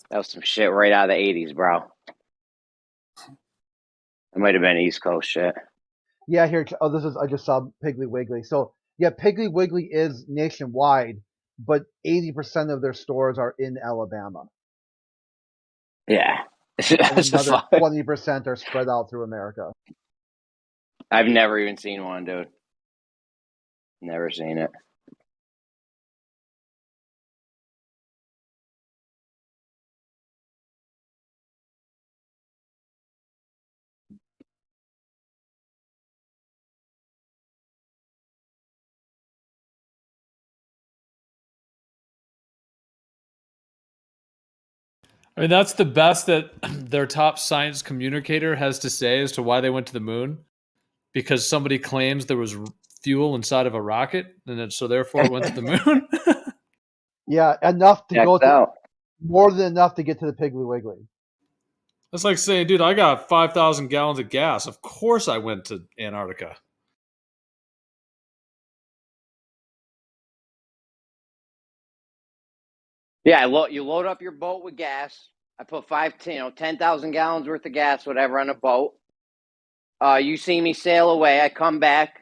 Speaker 1: That was some shit right out of the 80s, bro. It might have been East Coast shit.
Speaker 18: Yeah, here. I just saw Piggly Wiggly. So yeah, Piggly Wiggly is nationwide, but 80% of their stores are in Alabama.
Speaker 1: Yeah.
Speaker 18: And another 20% are spread out through America.
Speaker 1: I've never even seen one, dude. Never seen it.
Speaker 6: I mean, that's the best that their top science communicator has to say as to why they went to the moon, because somebody claims there was fuel inside of a rocket, and so therefore it went to the moon.
Speaker 18: Yeah, enough to go to
Speaker 1: out.
Speaker 18: more than enough to get to the Piggly Wiggly.
Speaker 6: That's like saying, dude, I got 5,000 gallons of gas. Of course I went to Antarctica.
Speaker 1: Yeah, you load up your boat with gas. I put 10,000 gallons worth of gas, whatever, on a boat. You see me sail away. I come back.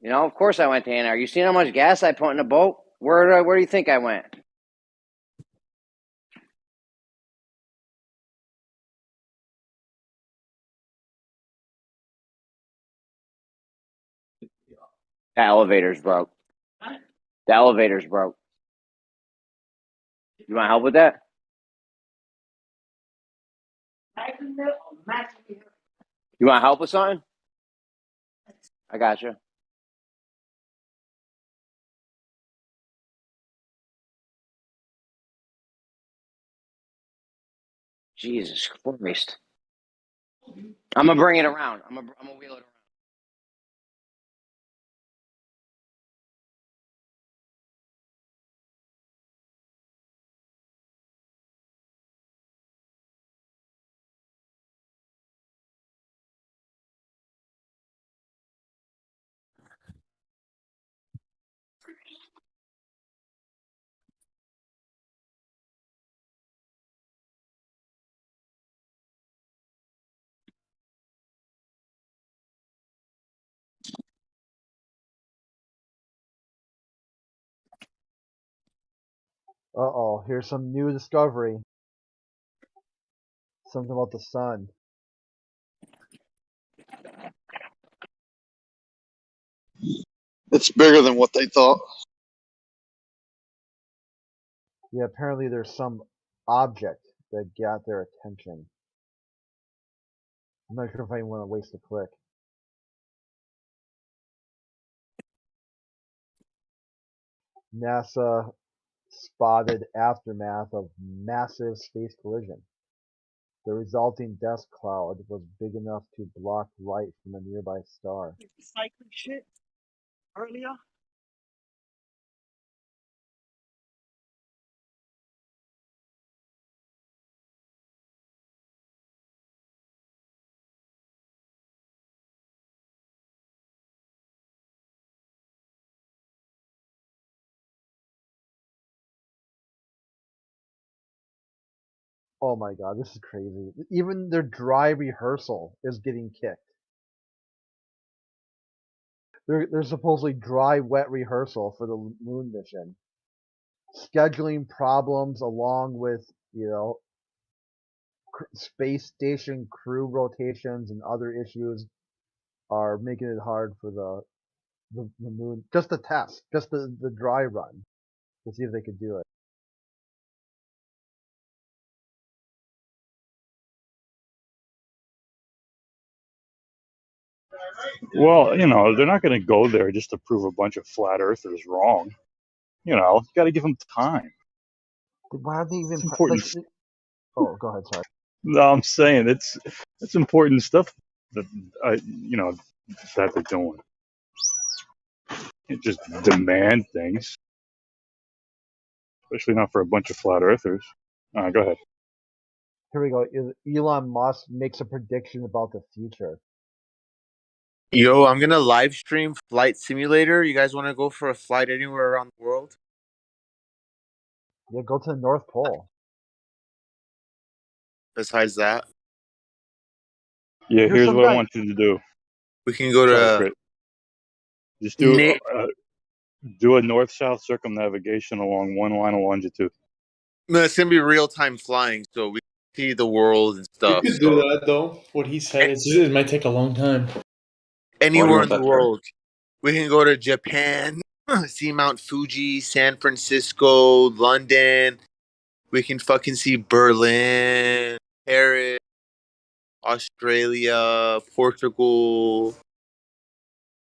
Speaker 1: Of course I went to Antarctica. You seen how much gas I put in a boat? Where do you think I went? The elevator's broke. The elevator's broke. You want help with that? You want help with something? I got you. Jesus Christ. I'm going to bring it around. I'm going to wheel it around.
Speaker 18: Uh-oh, here's some new discovery. Something about the sun.
Speaker 15: It's bigger than what they thought.
Speaker 18: Yeah, apparently there's some object that got their attention. I'm not sure if I want to waste a click. NASA spotted aftermath of massive space collision. The resulting dust cloud was big enough to block light from a nearby star.
Speaker 19: Recycling shit earlier.
Speaker 18: Oh my god, this is crazy. Even their dry rehearsal is getting kicked. They're supposedly dry, wet rehearsal for the moon mission. Scheduling problems along with, space station crew rotations and other issues are making it hard for the moon. Just the test, just the dry run to see if they could do it.
Speaker 16: Well, they're not going to go there just to prove a bunch of flat earthers wrong. You got to give them time.
Speaker 18: Why are they even
Speaker 16: It's important.
Speaker 18: Oh, go ahead. Sorry.
Speaker 16: No, I'm saying it's important stuff that that they're doing. You just demand things, especially not for a bunch of flat earthers. Go ahead.
Speaker 18: Here we go. Elon Musk makes a prediction about the future.
Speaker 3: Yo, I'm gonna live stream Flight Simulator. You guys want to go for a flight anywhere around the world?
Speaker 18: Yeah, go to the North Pole.
Speaker 3: Besides that,
Speaker 16: Yeah, here's what I want you to do.
Speaker 3: we can go
Speaker 16: Sorry,
Speaker 3: to.
Speaker 16: Crit. Just do a north-south circumnavigation along one line of longitude.
Speaker 3: No, it's gonna be real-time flying, so we can see the world and stuff.
Speaker 6: You could do that though. What he said is it might take a long time.
Speaker 3: Anywhere in the world, we can go to Japan, see Mount Fuji, San Francisco, London. We can fucking see Berlin, Paris, Australia, Portugal.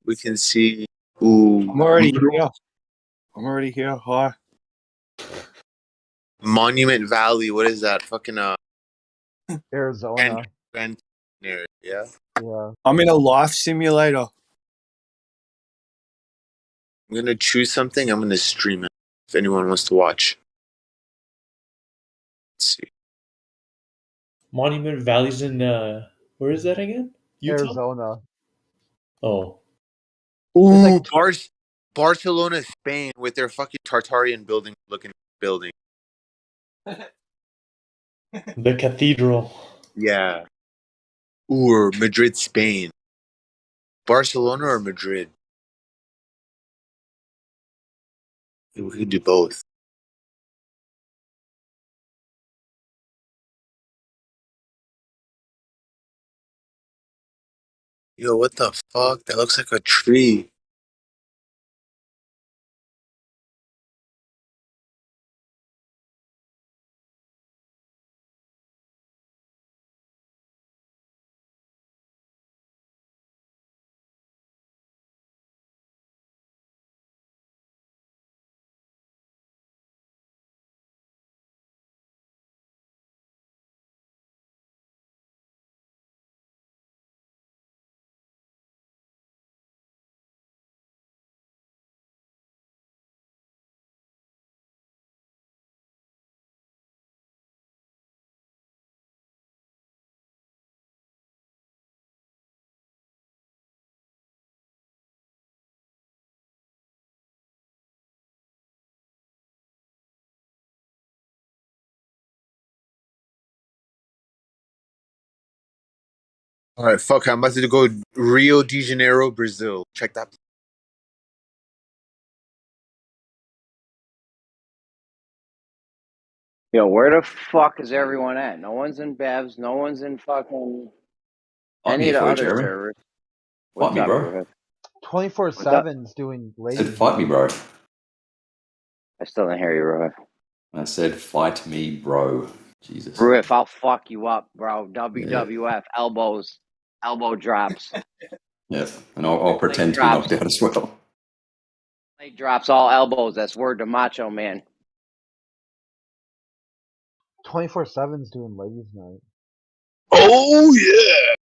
Speaker 3: We can see. Ooh,
Speaker 17: I'm already here. Hi.
Speaker 3: Monument Valley. What is that? Fucking
Speaker 18: Arizona.
Speaker 3: Grand area. Yeah.
Speaker 18: Yeah.
Speaker 17: I'm in a life simulator.
Speaker 3: I'm gonna choose something. I'm gonna stream it if anyone wants to watch. Let's see.
Speaker 6: Monument Valley's in where is that again? Utah?
Speaker 18: Arizona.
Speaker 6: Oh.
Speaker 3: Ooh, Barcelona, Spain, with their fucking Tartarian looking building.
Speaker 6: The cathedral.
Speaker 3: Yeah. Ooh, or Madrid, Spain. Barcelona or Madrid? We could do both. Yo, what the fuck? That looks like a tree. All right, fuck. I'm about to go Rio de Janeiro, Brazil. Check that.
Speaker 1: Yo, where the fuck is everyone at? No one's in Bev's. No one's in fucking
Speaker 8: I'm
Speaker 1: any
Speaker 8: here
Speaker 1: of the
Speaker 8: for you,
Speaker 1: other
Speaker 8: Jeremy.
Speaker 1: servers.
Speaker 8: Fight
Speaker 1: What's
Speaker 8: me,
Speaker 1: up,
Speaker 8: bro.
Speaker 1: Ruhif?
Speaker 18: 24/7's doing
Speaker 8: I said,
Speaker 18: ladies'
Speaker 8: fight me,
Speaker 18: night.
Speaker 8: bro.
Speaker 1: I still didn't hear you, Ruhif.
Speaker 8: I said, fight me, bro. Jesus.
Speaker 1: Ruhif, I'll fuck you up, bro. WWF, elbows, elbow drops.
Speaker 8: Yes, and I'll pretend to be knocked out as well.
Speaker 1: Leg drops, all elbows. That's word to Macho Man.
Speaker 18: 24/7's doing ladies' night.
Speaker 15: Oh yeah.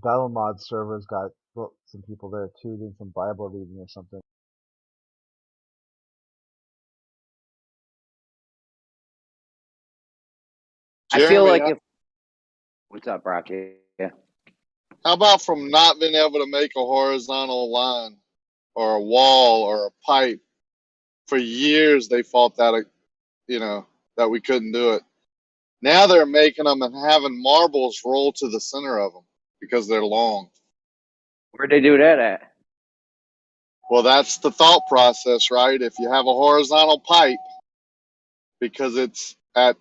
Speaker 18: Battle Mod servers got some people there too, doing some Bible reading or something.
Speaker 1: I feel
Speaker 12: Jeremy,
Speaker 1: like if. What's up, Rocky? Yeah.
Speaker 12: how about from not being able to make a horizontal line or a wall or a pipe for years? They fought that, that we couldn't do it. Now they're making them and having marbles roll to the center of them because they're long.
Speaker 1: Where'd they do that at?
Speaker 12: Well, that's the thought process, right? If you have a horizontal pipe, because it's at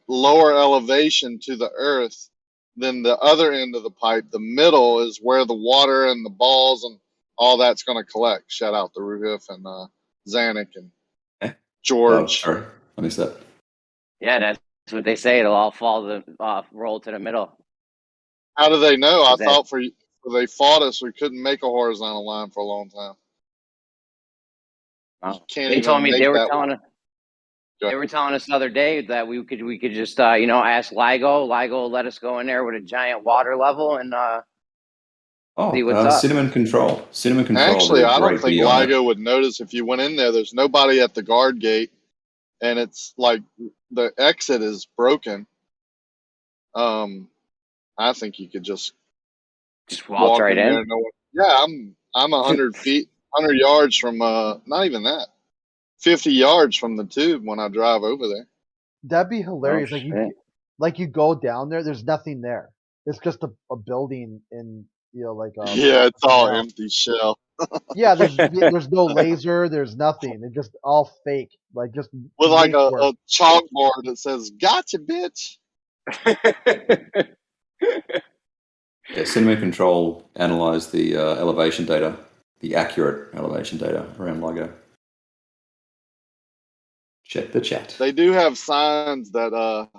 Speaker 12: lower elevation to the earth than the other end of the pipe, the middle is where the water and the balls and all that's going to collect. Shout out to Ruhif and Zanuck and George.
Speaker 8: Oh, sorry, I missed that.
Speaker 1: Yeah, that's what they say. It'll all roll to the middle.
Speaker 12: How do they know? I thought for they fought us, we couldn't make a horizontal line for a long time.
Speaker 1: Wow.
Speaker 12: You can't
Speaker 1: They
Speaker 12: even
Speaker 1: told me
Speaker 12: make
Speaker 1: they were
Speaker 12: that
Speaker 1: telling
Speaker 12: line.
Speaker 1: us. They were telling us the other day that we could just ask LIGO. LIGO let us go in there with a giant water level and see what's up.
Speaker 8: Cinnamon Control. Cinnamon Control
Speaker 12: Actually,
Speaker 8: did a
Speaker 12: I don't
Speaker 8: great
Speaker 12: think
Speaker 8: video on that.
Speaker 12: LIGO would notice if you went in there. There's nobody at the guard gate, and it's like the exit is broken. I think you could just
Speaker 1: waltz right
Speaker 12: in
Speaker 1: in.
Speaker 12: there. Yeah, I'm 100 feet, 100 yards from not even that, 50 yards from the tube when I drive over there.
Speaker 18: That'd be hilarious.
Speaker 1: Oh,
Speaker 18: you go down there. There's nothing there. It's just a building in
Speaker 12: Yeah, it's all empty shell.
Speaker 18: Yeah, there's no laser. There's nothing. It's just all fake. Just
Speaker 12: With like
Speaker 18: make
Speaker 12: a
Speaker 18: work.
Speaker 12: chalkboard that says "Gotcha, bitch."
Speaker 8: Yeah, Cinnamon Control analyzed the elevation data, the accurate elevation data around LIGO. Check the chat.
Speaker 12: They do have signs that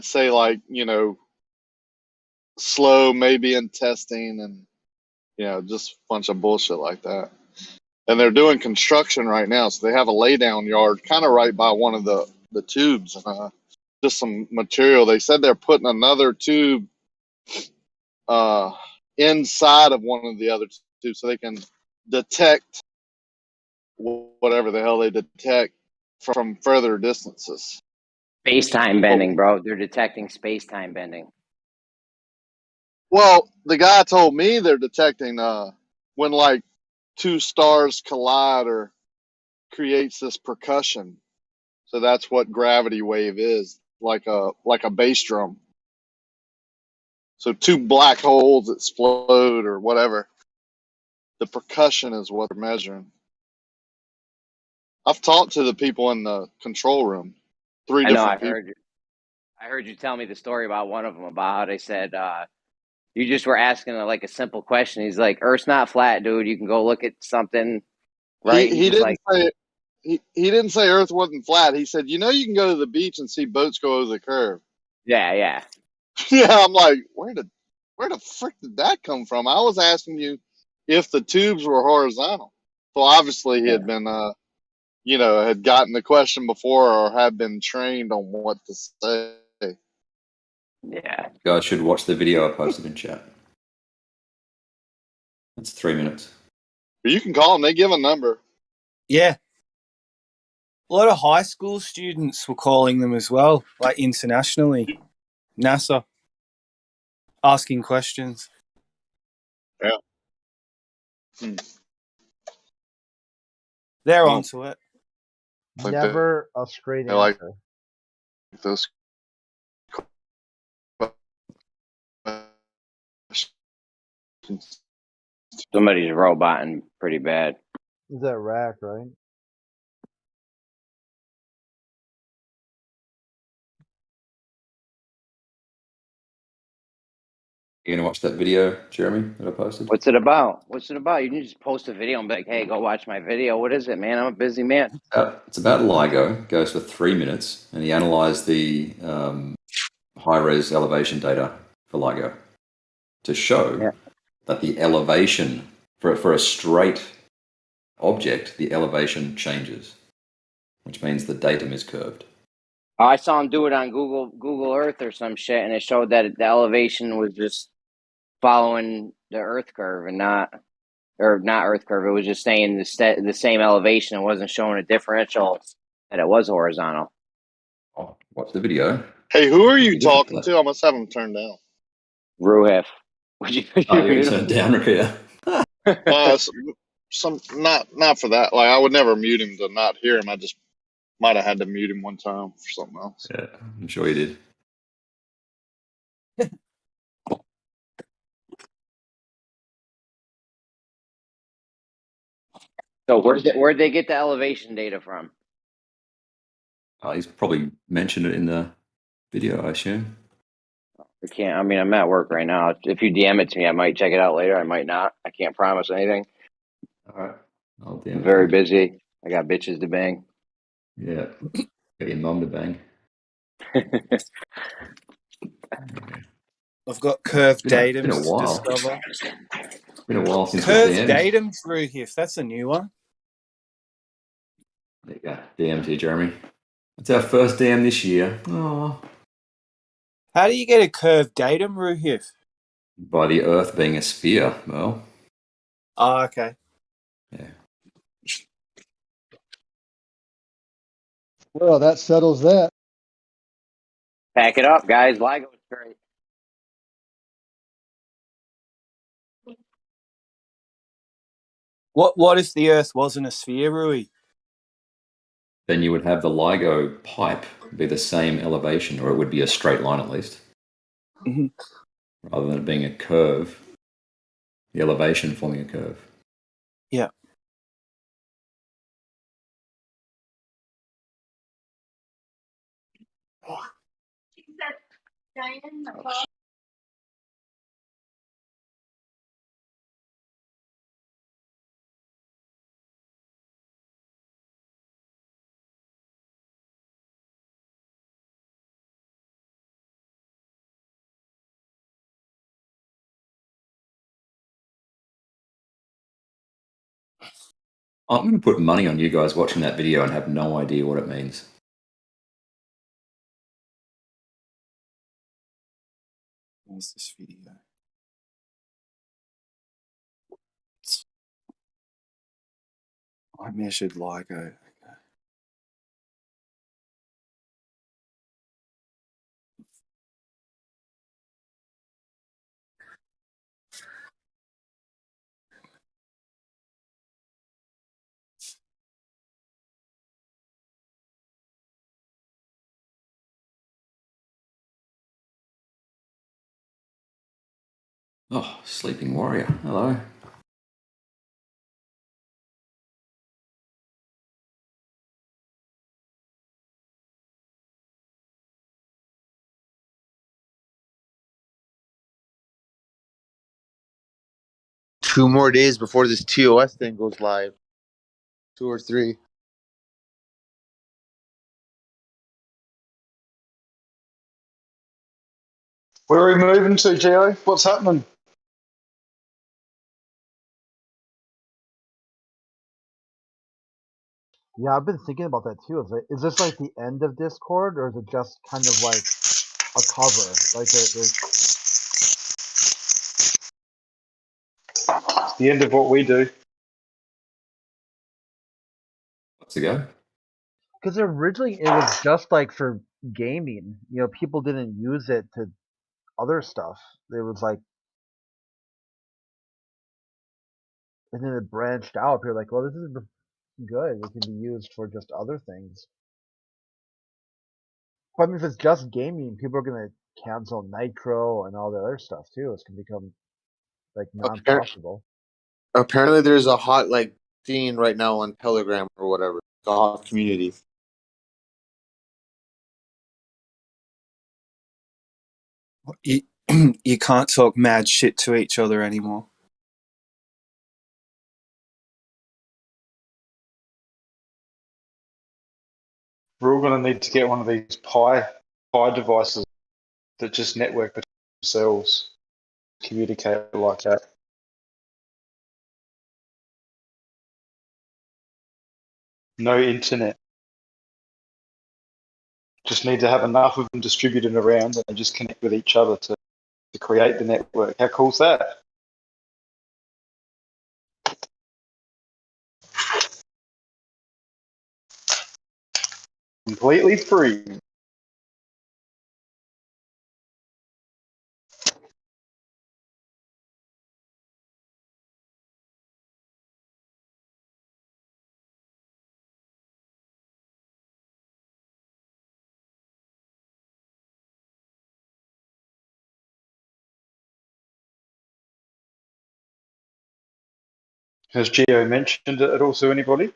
Speaker 12: say slow, maybe in testing, and just a bunch of bullshit like that. And they're doing construction right now, so they have a laydown yard kind of right by one of the tubes. Just some material. They said they're putting another tube inside of one of the other tubes so they can detect whatever the hell they detect from further distances.
Speaker 1: Space-time bending, bro. They're detecting space-time bending.
Speaker 12: Well, the guy told me they're detecting when like two stars collide or creates this percussion. So that's what gravity wave is, like a bass drum. So two black holes explode or whatever. The percussion is what they're measuring. I've talked to the people in the control room. Three different people.
Speaker 1: I heard you tell me the story about one of them, about how they said you just were asking a simple question. He's like, "Earth's not flat, dude. You can go look at something." Right?
Speaker 12: He didn't say he didn't say Earth wasn't flat. He said, you can go to the beach and see boats go over the curve.
Speaker 1: Yeah.
Speaker 12: Yeah, I'm like, where the frick did that come from? I was asking you if the tubes were horizontal. So obviously he had been had gotten the question before or had been trained on what to say.
Speaker 1: Yeah.
Speaker 8: You guys should watch the video I posted in chat. It's 3 minutes.
Speaker 12: But you can call them. They give a number.
Speaker 17: Yeah. A lot of high school students were calling them as well, like internationally. NASA. Asking questions.
Speaker 12: Yeah.
Speaker 17: They're onto it.
Speaker 18: Never a straight answer.
Speaker 12: Like this
Speaker 1: Somebody's roboting pretty bad.
Speaker 18: Is that rack, right?
Speaker 8: You gonna watch that video, Jeremy, that I posted?
Speaker 1: What's it about? What's it about? You can just post a video and be like, "Hey, go watch my video." What is it, man? I'm a busy man.
Speaker 8: It's about LIGO. It goes for 3 minutes, and he analysed the high-res elevation data for LIGO to show that the elevation for a straight object, the elevation changes, which means the datum is curved.
Speaker 1: Oh, I saw him do it on Google Earth or some shit, and it showed that the elevation was just following the Earth curve and not Earth curve. It was just saying the same elevation. It wasn't showing a differential that it was horizontal.
Speaker 8: Oh, watch the video.
Speaker 12: Hey, who are you talking to? I must have him turned down.
Speaker 1: Ruhef. Would you
Speaker 8: turn down here?
Speaker 12: Not for that. Like I would never mute him to not hear him. I just might have had to mute him one time for something else.
Speaker 8: Yeah, I'm sure you did.
Speaker 1: So where'd they get the elevation data from?
Speaker 8: He's probably mentioned it in the video, I assume.
Speaker 1: I can't. I mean, I'm at work right now. If you DM it to me, I might check it out later. I might not. I can't promise anything.
Speaker 8: All right. I'll DM
Speaker 1: I'm
Speaker 8: it
Speaker 1: very
Speaker 8: to you.
Speaker 1: busy. I got bitches to bang.
Speaker 8: Yeah. Get your mum to bang.
Speaker 17: I've got curved
Speaker 8: It's been a
Speaker 17: datums to
Speaker 8: while.
Speaker 17: discover.
Speaker 8: It's been a while since we
Speaker 17: Curved
Speaker 8: DM'd.
Speaker 17: datum through here. That's a new one.
Speaker 8: There you go. DM to you, Jeremy. It's our first DM this year. Oh.
Speaker 17: How do you get a curved datum, Ruhif?
Speaker 8: By the Earth being a sphere, well.
Speaker 17: Oh, okay.
Speaker 8: Yeah.
Speaker 20: Well, that settles that.
Speaker 1: Pack it up, guys. LIGO is great.
Speaker 17: What if the Earth wasn't a sphere, Rui?
Speaker 8: Then you would have the LIGO pipe be the same elevation, or it would be a straight line at least.
Speaker 17: Mm-hmm.
Speaker 8: Rather than it being a curve, the elevation forming a curve.
Speaker 17: Yeah.
Speaker 8: I'm going to put money on you guys watching that video and have no idea what it means.
Speaker 17: Where's this video? I measured LIGO. Okay.
Speaker 8: Oh, Sleeping Warrior. Hello.
Speaker 3: Two more days before this TOS thing goes live. 2 or 3.
Speaker 15: Where are we moving to, Gio? What's happening?
Speaker 18: Yeah, I've been thinking about that too. Is this like the end of Discord, or is it just kind of like a cover? Like there's
Speaker 15: It's the end of what we do.
Speaker 8: What's it go?
Speaker 18: because originally it was just like for gaming. You know, people didn't use it to other stuff. It was like, and then it branched out. You're like, well, this is good. It can be used for just other things. But I mean, if it's just gaming, people are gonna cancel Nitro and all the other stuff too. It's gonna become like non-profitable.
Speaker 3: Apparently, there's a hot like scene right now on Telegram or whatever. The hot community.
Speaker 17: You, you can't talk mad shit to each other anymore.
Speaker 15: We're all going to need to get one of these Pi devices that just network between themselves, communicate like that. No internet. Just need to have enough of them distributed around and just connect with each other to create the network. How cool's that? Completely free. Has Geo mentioned it at all to anybody?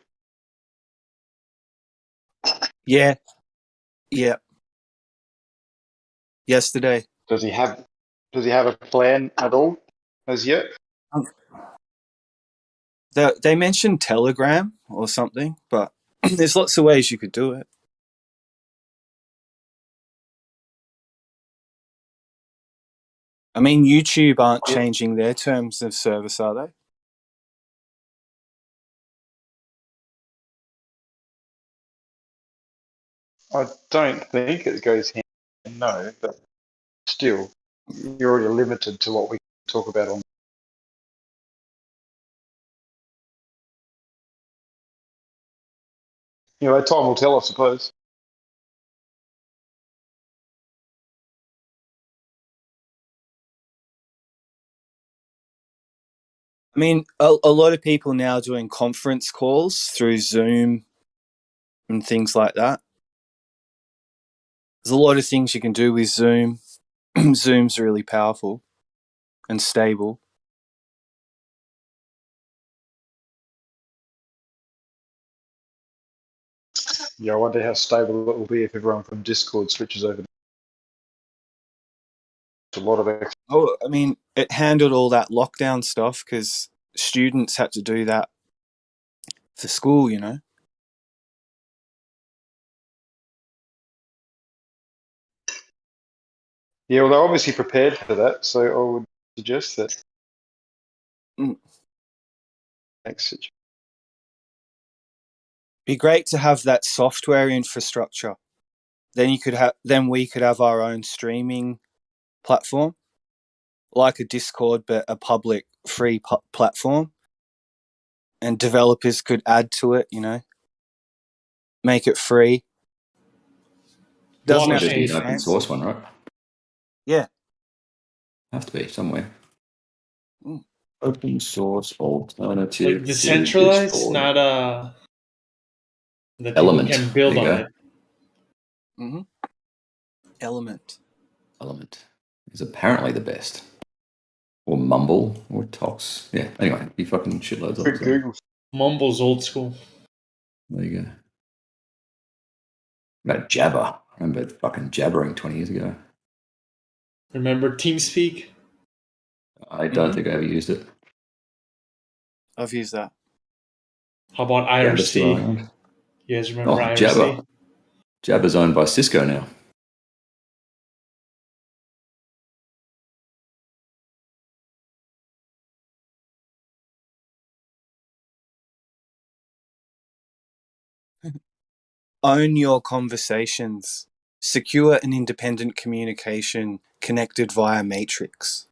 Speaker 17: Yeah. Yesterday.
Speaker 15: Does he have a plan at all as yet?
Speaker 17: They mentioned Telegram or something, but there's lots of ways you could do it. I mean, YouTube aren't changing their terms of service, are they?
Speaker 15: I don't think it goes hand in hand, no, but still, you're already limited to what we can talk about on. You know, time will tell, I suppose.
Speaker 17: I mean, a lot of people now are doing conference calls through Zoom and things like that. There's a lot of things you can do with Zoom. Zoom's really powerful and stable.
Speaker 15: Yeah, I wonder how stable it will be if everyone from Discord switches over. It's a lot of extra.
Speaker 17: Oh, I mean, it handled all that lockdown stuff because students had to do that for school, you know?
Speaker 15: Yeah, well, they're obviously prepared for that, so I would suggest that.
Speaker 17: Be great to have that software infrastructure. Then we could have our own streaming platform, like a Discord, but a public free platform. And developers could add to it, you know, make it free. Doesn't have to be
Speaker 8: an open
Speaker 17: fancy.
Speaker 8: source one, right?
Speaker 17: Yeah.
Speaker 8: Have to be somewhere. Open source alternative.
Speaker 6: Like decentralized,
Speaker 8: Discord.
Speaker 6: not that
Speaker 8: Element.
Speaker 6: people can build
Speaker 8: There you
Speaker 6: on
Speaker 8: go.
Speaker 6: it.
Speaker 17: Mm-hmm. Element
Speaker 8: is apparently the best. Or Mumble or Tox. Yeah. Anyway, be fucking shitloads of it.
Speaker 6: Mumble's old school.
Speaker 8: There you go. About Jabber. I remember fucking jabbering 20 years ago.
Speaker 6: Remember TeamSpeak?
Speaker 8: I don't think I ever used it.
Speaker 17: I've used that.
Speaker 6: How about
Speaker 8: Jabber's still
Speaker 6: IRC?
Speaker 8: around.
Speaker 6: You guys remember IRC?
Speaker 8: Jabber. Jabber's owned by Cisco now.
Speaker 17: Own your conversations. Secure and independent communication connected via matrix.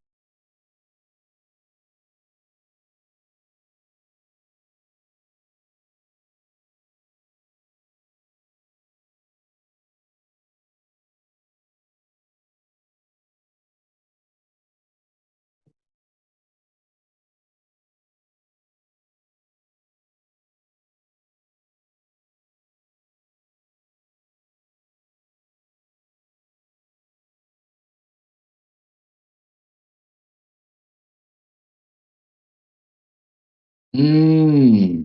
Speaker 8: Hmm.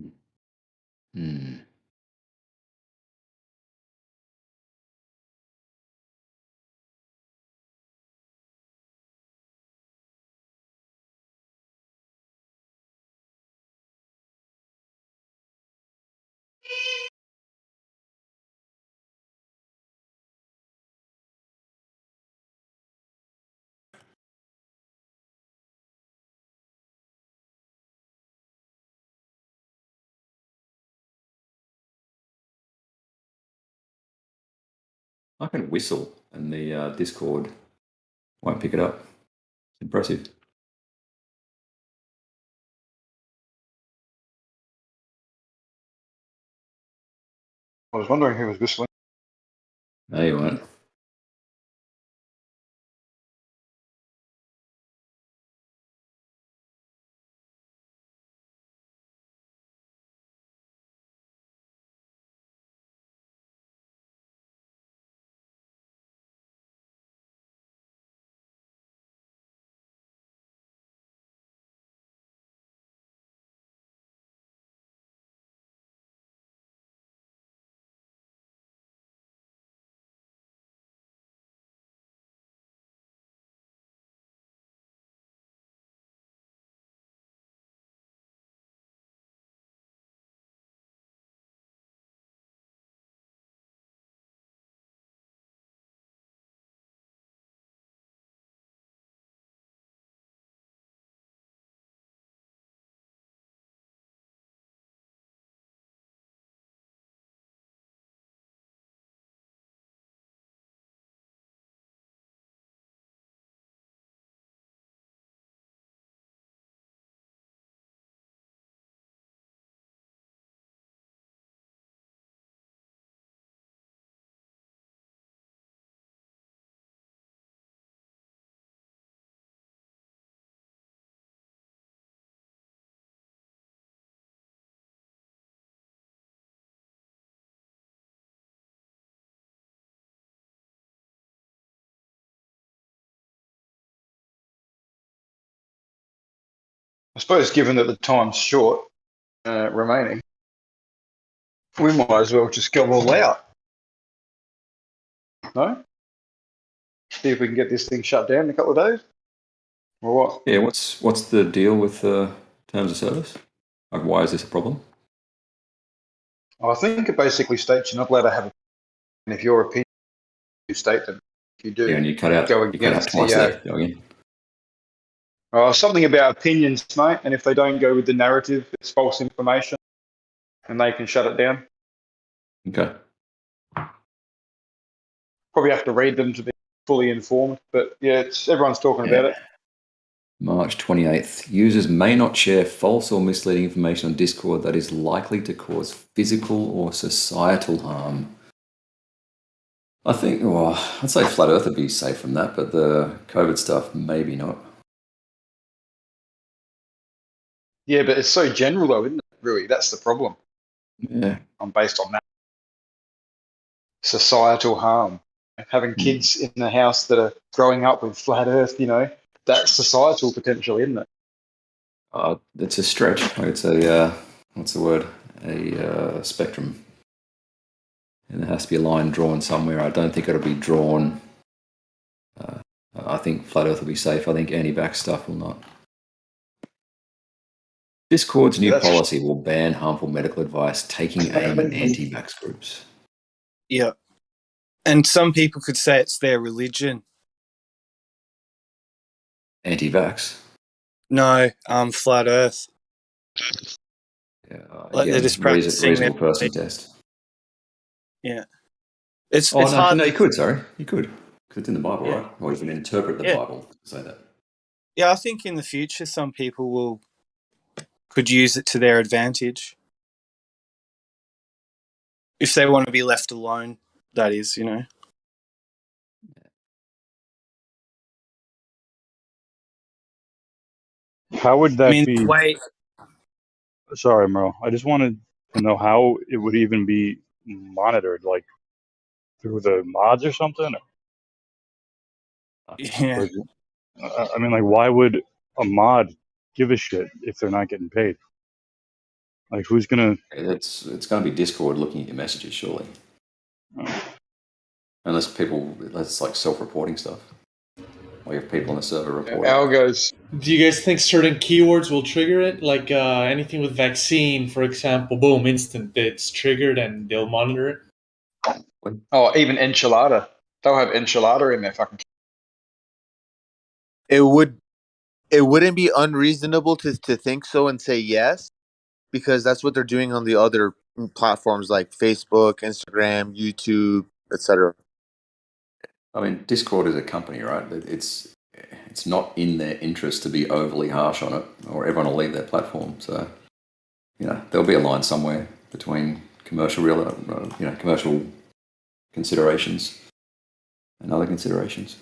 Speaker 8: I can whistle, and the Discord won't pick it up. It's impressive.
Speaker 15: I was wondering who was whistling.
Speaker 8: No, you won't.
Speaker 15: I suppose given that the time's short remaining, we might as well just go all out. No? See if we can get this thing shut down in a couple of days? Or what?
Speaker 8: Yeah, what's the deal with terms of service? Like, why is this a problem?
Speaker 15: I think it basically states you're not allowed to have and if your opinion, you state them. If you do,
Speaker 8: Yeah, and you cut out
Speaker 15: go
Speaker 8: twice
Speaker 15: against
Speaker 8: there, again.
Speaker 15: Something about opinions, mate, and if they don't go with the narrative, it's false information, and they can shut it down.
Speaker 8: Okay.
Speaker 15: Probably have to read them to be fully informed, but yeah, everyone's talking about it.
Speaker 8: March 28th. Users may not share false or misleading information on Discord that is likely to cause physical or societal harm. I think, well, I'd say Flat Earth would be safe from that, but the COVID stuff, maybe not.
Speaker 15: Yeah, but it's so general, though, isn't it? Really, that's the problem.
Speaker 8: Yeah.
Speaker 15: I'm based on that. Societal harm. Having kids in the house that are growing up with Flat Earth, that's societal potential, isn't it?
Speaker 8: It's a stretch. It's a, what's the word? A spectrum. And there has to be a line drawn somewhere. I don't think it'll be drawn. I think Flat Earth will be safe. I think anti-vax stuff will not. Discord's new policy will ban harmful medical advice taking aim at anti-vax groups.
Speaker 17: Yeah. And some people could say it's their religion.
Speaker 8: Anti-vax?
Speaker 17: No, Flat Earth.
Speaker 8: Yeah,
Speaker 17: Like they're just practicing
Speaker 8: reasonable person test.
Speaker 17: Yeah. It's
Speaker 8: no,
Speaker 17: hard.
Speaker 8: No, you could, sorry. You could. Because it's in the Bible,
Speaker 17: Yeah.
Speaker 8: right? Or you can interpret the Bible to say that.
Speaker 17: Yeah, I think in the future some people could use it to their advantage. If they want to be left alone, that is,
Speaker 16: How would that be?
Speaker 17: Wait.
Speaker 16: Sorry, Merle. I just wanted to know how it would even be monitored, like through the mods or something.
Speaker 17: Yeah.
Speaker 16: I mean, like, why would a mod give a shit if they're not getting paid? Like, who's gonna?
Speaker 8: It's going to be Discord looking at your messages, surely. Unless that's like self-reporting stuff. Or you have people on the server reporting.
Speaker 15: Algos.
Speaker 6: Do you guys think certain keywords will trigger it? Like anything with vaccine, for example, boom, instant, it's triggered and they'll monitor it?
Speaker 15: Oh, even enchilada. They'll have enchilada in their fucking.
Speaker 3: It wouldn't be unreasonable to think so and say yes, because that's what they're doing on the other platforms like Facebook, Instagram, YouTube, etc.
Speaker 8: I mean, Discord is a company, right? It's not in their interest to be overly harsh on it, or everyone will leave their platform. So, there'll be a line somewhere between commercial considerations and other considerations.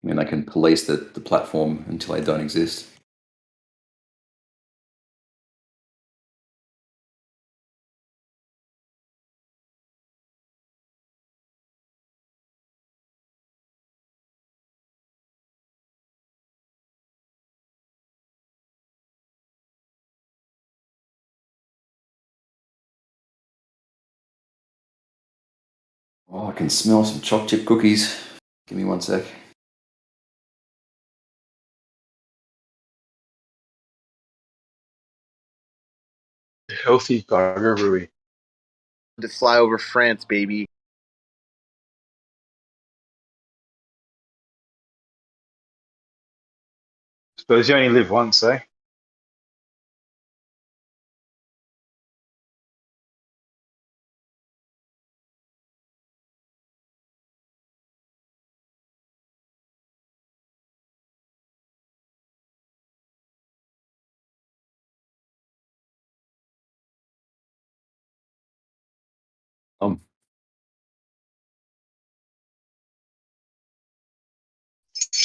Speaker 8: I mean, they can police the platform until they don't exist. Oh, I can smell some choc chip cookies. Give me 1 sec.
Speaker 15: Healthy burger, Rui.
Speaker 3: To fly over France, baby.
Speaker 15: Suppose you only live once, eh?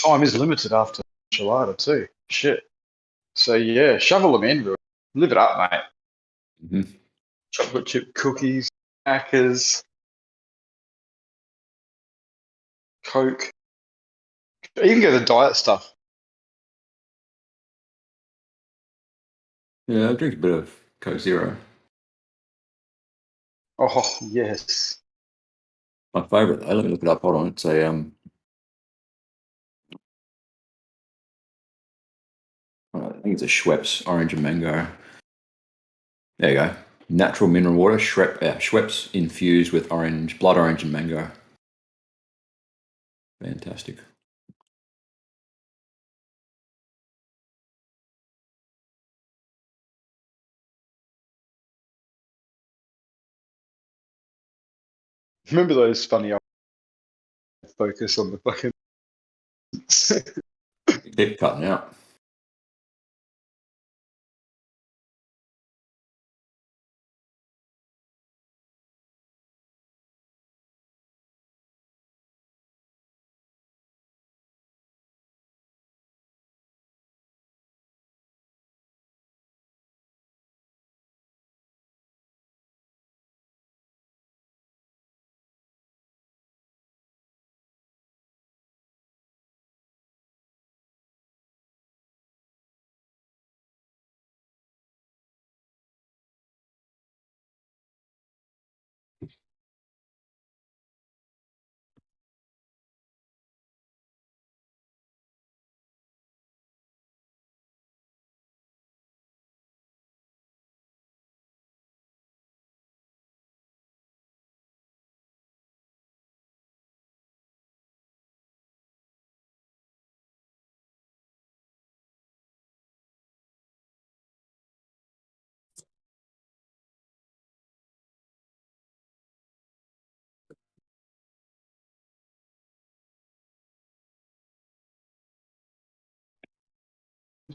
Speaker 15: Time is limited after enchilada too. Shit. So yeah, shovel them in, Rui. Live it up, mate.
Speaker 8: Mm-hmm.
Speaker 15: Chocolate chip cookies, Macca's, Coke. You can go the diet stuff.
Speaker 8: Yeah, I drink a bit of Coke Zero.
Speaker 15: Oh, yes.
Speaker 8: My favourite, though. Let me look it up. Hold on. It's a I think it's a Schweppes orange and mango. There you go. Natural mineral water, Schweppes infused with blood orange and mango. Fantastic.
Speaker 15: Remember those funny focus on the fucking
Speaker 8: Keep cutting out.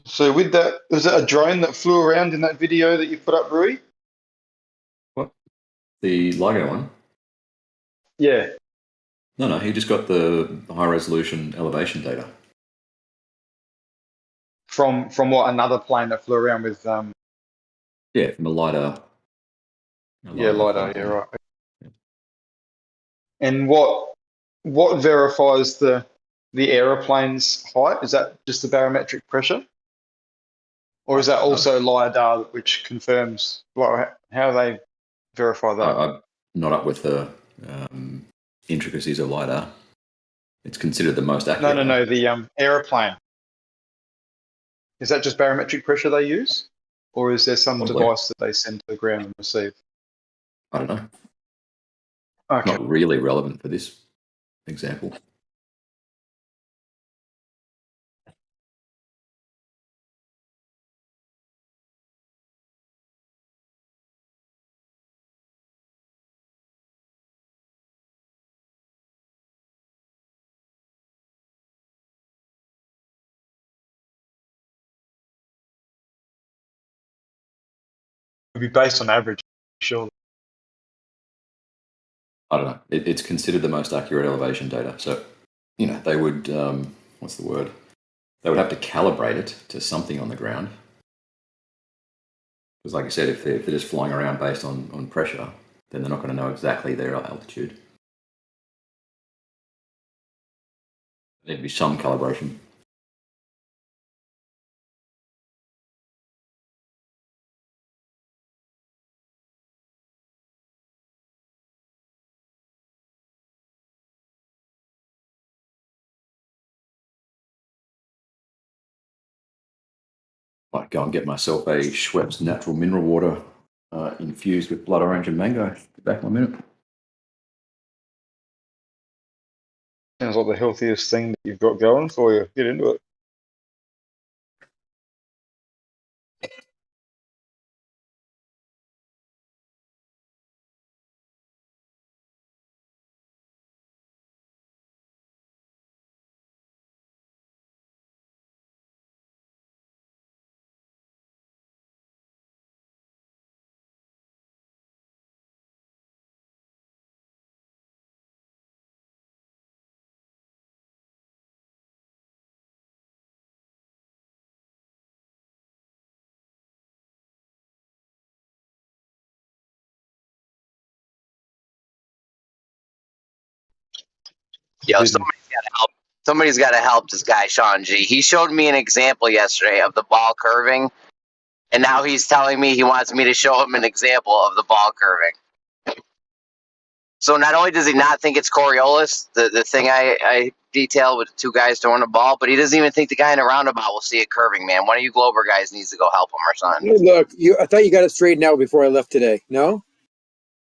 Speaker 15: So with that, was it a drone that flew around in that video that you put up, Rui?
Speaker 8: What? The LIGO one?
Speaker 15: Yeah.
Speaker 8: No, he just got the high resolution elevation data.
Speaker 15: From what, another plane that flew around with
Speaker 8: Yeah, from a LiDAR.
Speaker 15: LiDAR, yeah, right. And what verifies the the aeroplane's height? Is that just the barometric pressure? Or is that also LiDAR, which confirms, well, how do they verify that?
Speaker 8: I'm not up with the intricacies of LiDAR. It's considered the most accurate.
Speaker 15: No, the aeroplane. Is that just barometric pressure they use? Or is there some device that they send to the ground and receive?
Speaker 8: I don't know.
Speaker 15: Okay.
Speaker 8: Not really relevant for this example.
Speaker 15: It would be based on average, surely.
Speaker 8: I don't know. It's considered the most accurate elevation data. So, they would, what's the word? They would have to calibrate it to something on the ground. Because like I said, if they're just flying around based on pressure, then they're not going to know exactly their altitude. There'd be some calibration. Might go and get myself a Schweppes natural mineral water infused with blood orange and mango. Be back in a minute.
Speaker 15: Sounds like the healthiest thing that you've got going for you. Get into it.
Speaker 1: Yo, somebody's got to help this guy, Sean G. He showed me an example yesterday of the ball curving, and now he's telling me he wants me to show him an example of the ball curving. So not only does he not think it's Coriolis, the thing I detailed with the two guys throwing the ball, but he doesn't even think the guy in the roundabout will see it curving, man. One of you Glober guys needs to go help him or something.
Speaker 20: Look, I thought you got it straightened out before I left today. No?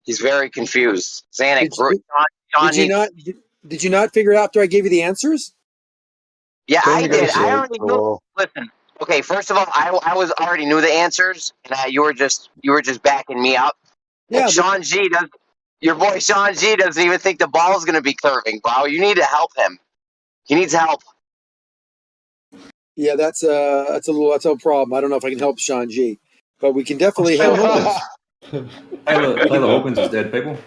Speaker 1: He's very confused. Xanax,
Speaker 20: Did you not figure it out after I gave you the answers?
Speaker 1: Yeah, I did. I already knew. Listen, okay. First of all, I already knew the answers, and you were just backing me up. Yeah, Sean G does. Your boy Sean G doesn't even think the ball's going to be curving, bro. You need to help him. He needs help.
Speaker 20: Yeah, that's a problem. I don't know if I can help Sean G, but we can definitely help.
Speaker 8: Taylor Hawkins is dead, people.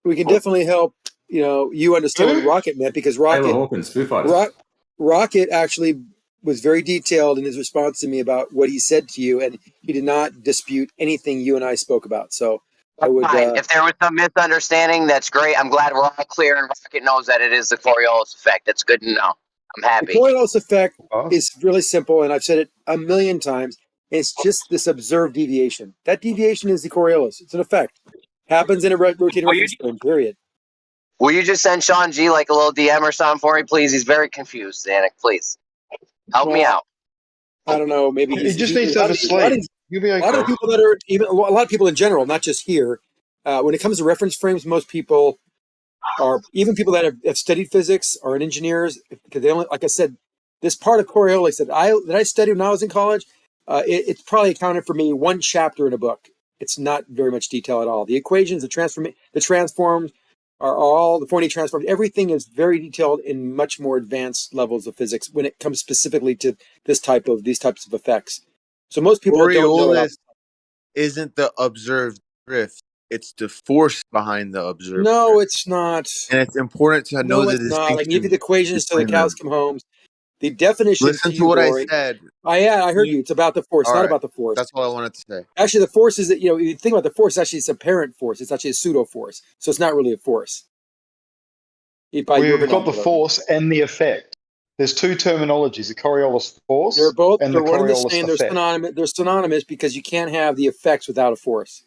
Speaker 20: We can definitely help. You understand what Rocket meant, because
Speaker 8: Taylor Hawkins, Foo Fighters.
Speaker 20: Rocket actually was very detailed in his response to me about what he said to you, and he did not dispute anything you and I spoke about. So I would.
Speaker 1: If there was some misunderstanding, that's great. I'm glad we're all clear, and Rocket knows that it is the Coriolis effect. That's good to know. I'm happy.
Speaker 20: The Coriolis effect is really simple, and I've said it a million times. It's just this observed deviation. That deviation is the Coriolis. It's an effect. Happens in a rotating reference frame, period.
Speaker 1: Will you just send Sean G like a little DM or something for me, please? He's very confused, Xanax. Please help me out.
Speaker 20: I don't know. Maybe
Speaker 15: he just needs to have a sleep. You'll be okay.
Speaker 20: A lot of people that are a lot of people in general, not just here. When it comes to reference frames, most people are, even people that have studied physics or engineers, because they only, like I said, this part of Coriolis that I studied when I was in college, it's probably accounted for maybe one chapter in a book. It's not very much detail at all. The equations, the transforms are all the Fourier transforms. Everything is very detailed in much more advanced levels of physics when it comes specifically to these types of effects. So most people don't know.
Speaker 3: Isn't the observed drift? It's the force behind the observed.
Speaker 20: No,
Speaker 3: drift.
Speaker 20: It's not.
Speaker 3: And it's important to know the distinction.
Speaker 20: I give you the equations till the cows come home. The definition.
Speaker 3: Listen to what I said.
Speaker 20: I heard you. It's about the force, not about the force.
Speaker 3: That's all I wanted to say.
Speaker 20: Actually, the force is that, you think about the force. Actually, it's a apparent force. It's actually a pseudo force. So it's not really a force.
Speaker 15: We've got the force and the effect. There's two terminologies: the Coriolis force
Speaker 20: They're both,
Speaker 15: and
Speaker 20: they're
Speaker 15: the
Speaker 20: one and the
Speaker 15: Coriolis
Speaker 20: same.
Speaker 15: effect.
Speaker 20: They're synonymous because you can't have the effects without a force.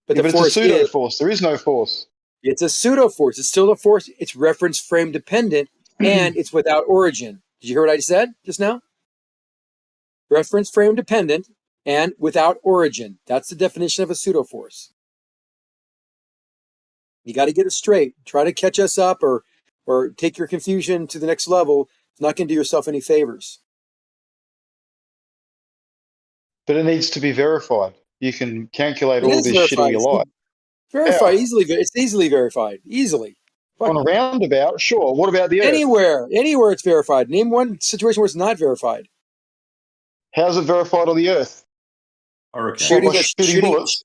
Speaker 20: But
Speaker 15: Yeah,
Speaker 20: the
Speaker 15: but it's a
Speaker 20: force
Speaker 15: pseudo
Speaker 20: is,
Speaker 15: force. There is no force.
Speaker 20: it's a pseudo force. It's still a force. It's reference frame dependent and it's without origin. Did you hear what I said just now? Reference frame dependent and without origin. That's the definition of a pseudo force. You got to get it straight. Try to catch us up or take your confusion to the next level. It's not going to do yourself any favors.
Speaker 15: But it needs to be verified. You can calculate
Speaker 20: It
Speaker 15: all
Speaker 20: is
Speaker 15: this shit all
Speaker 20: verified.
Speaker 15: you like.
Speaker 20: Verified
Speaker 15: How?
Speaker 20: easily. It's easily verified. Easily.
Speaker 15: On a roundabout, sure. What about the Earth?
Speaker 20: Anywhere it's verified. Name one situation where it's not verified.
Speaker 15: How's it verified on the Earth?
Speaker 20: Shooting
Speaker 15: bullets.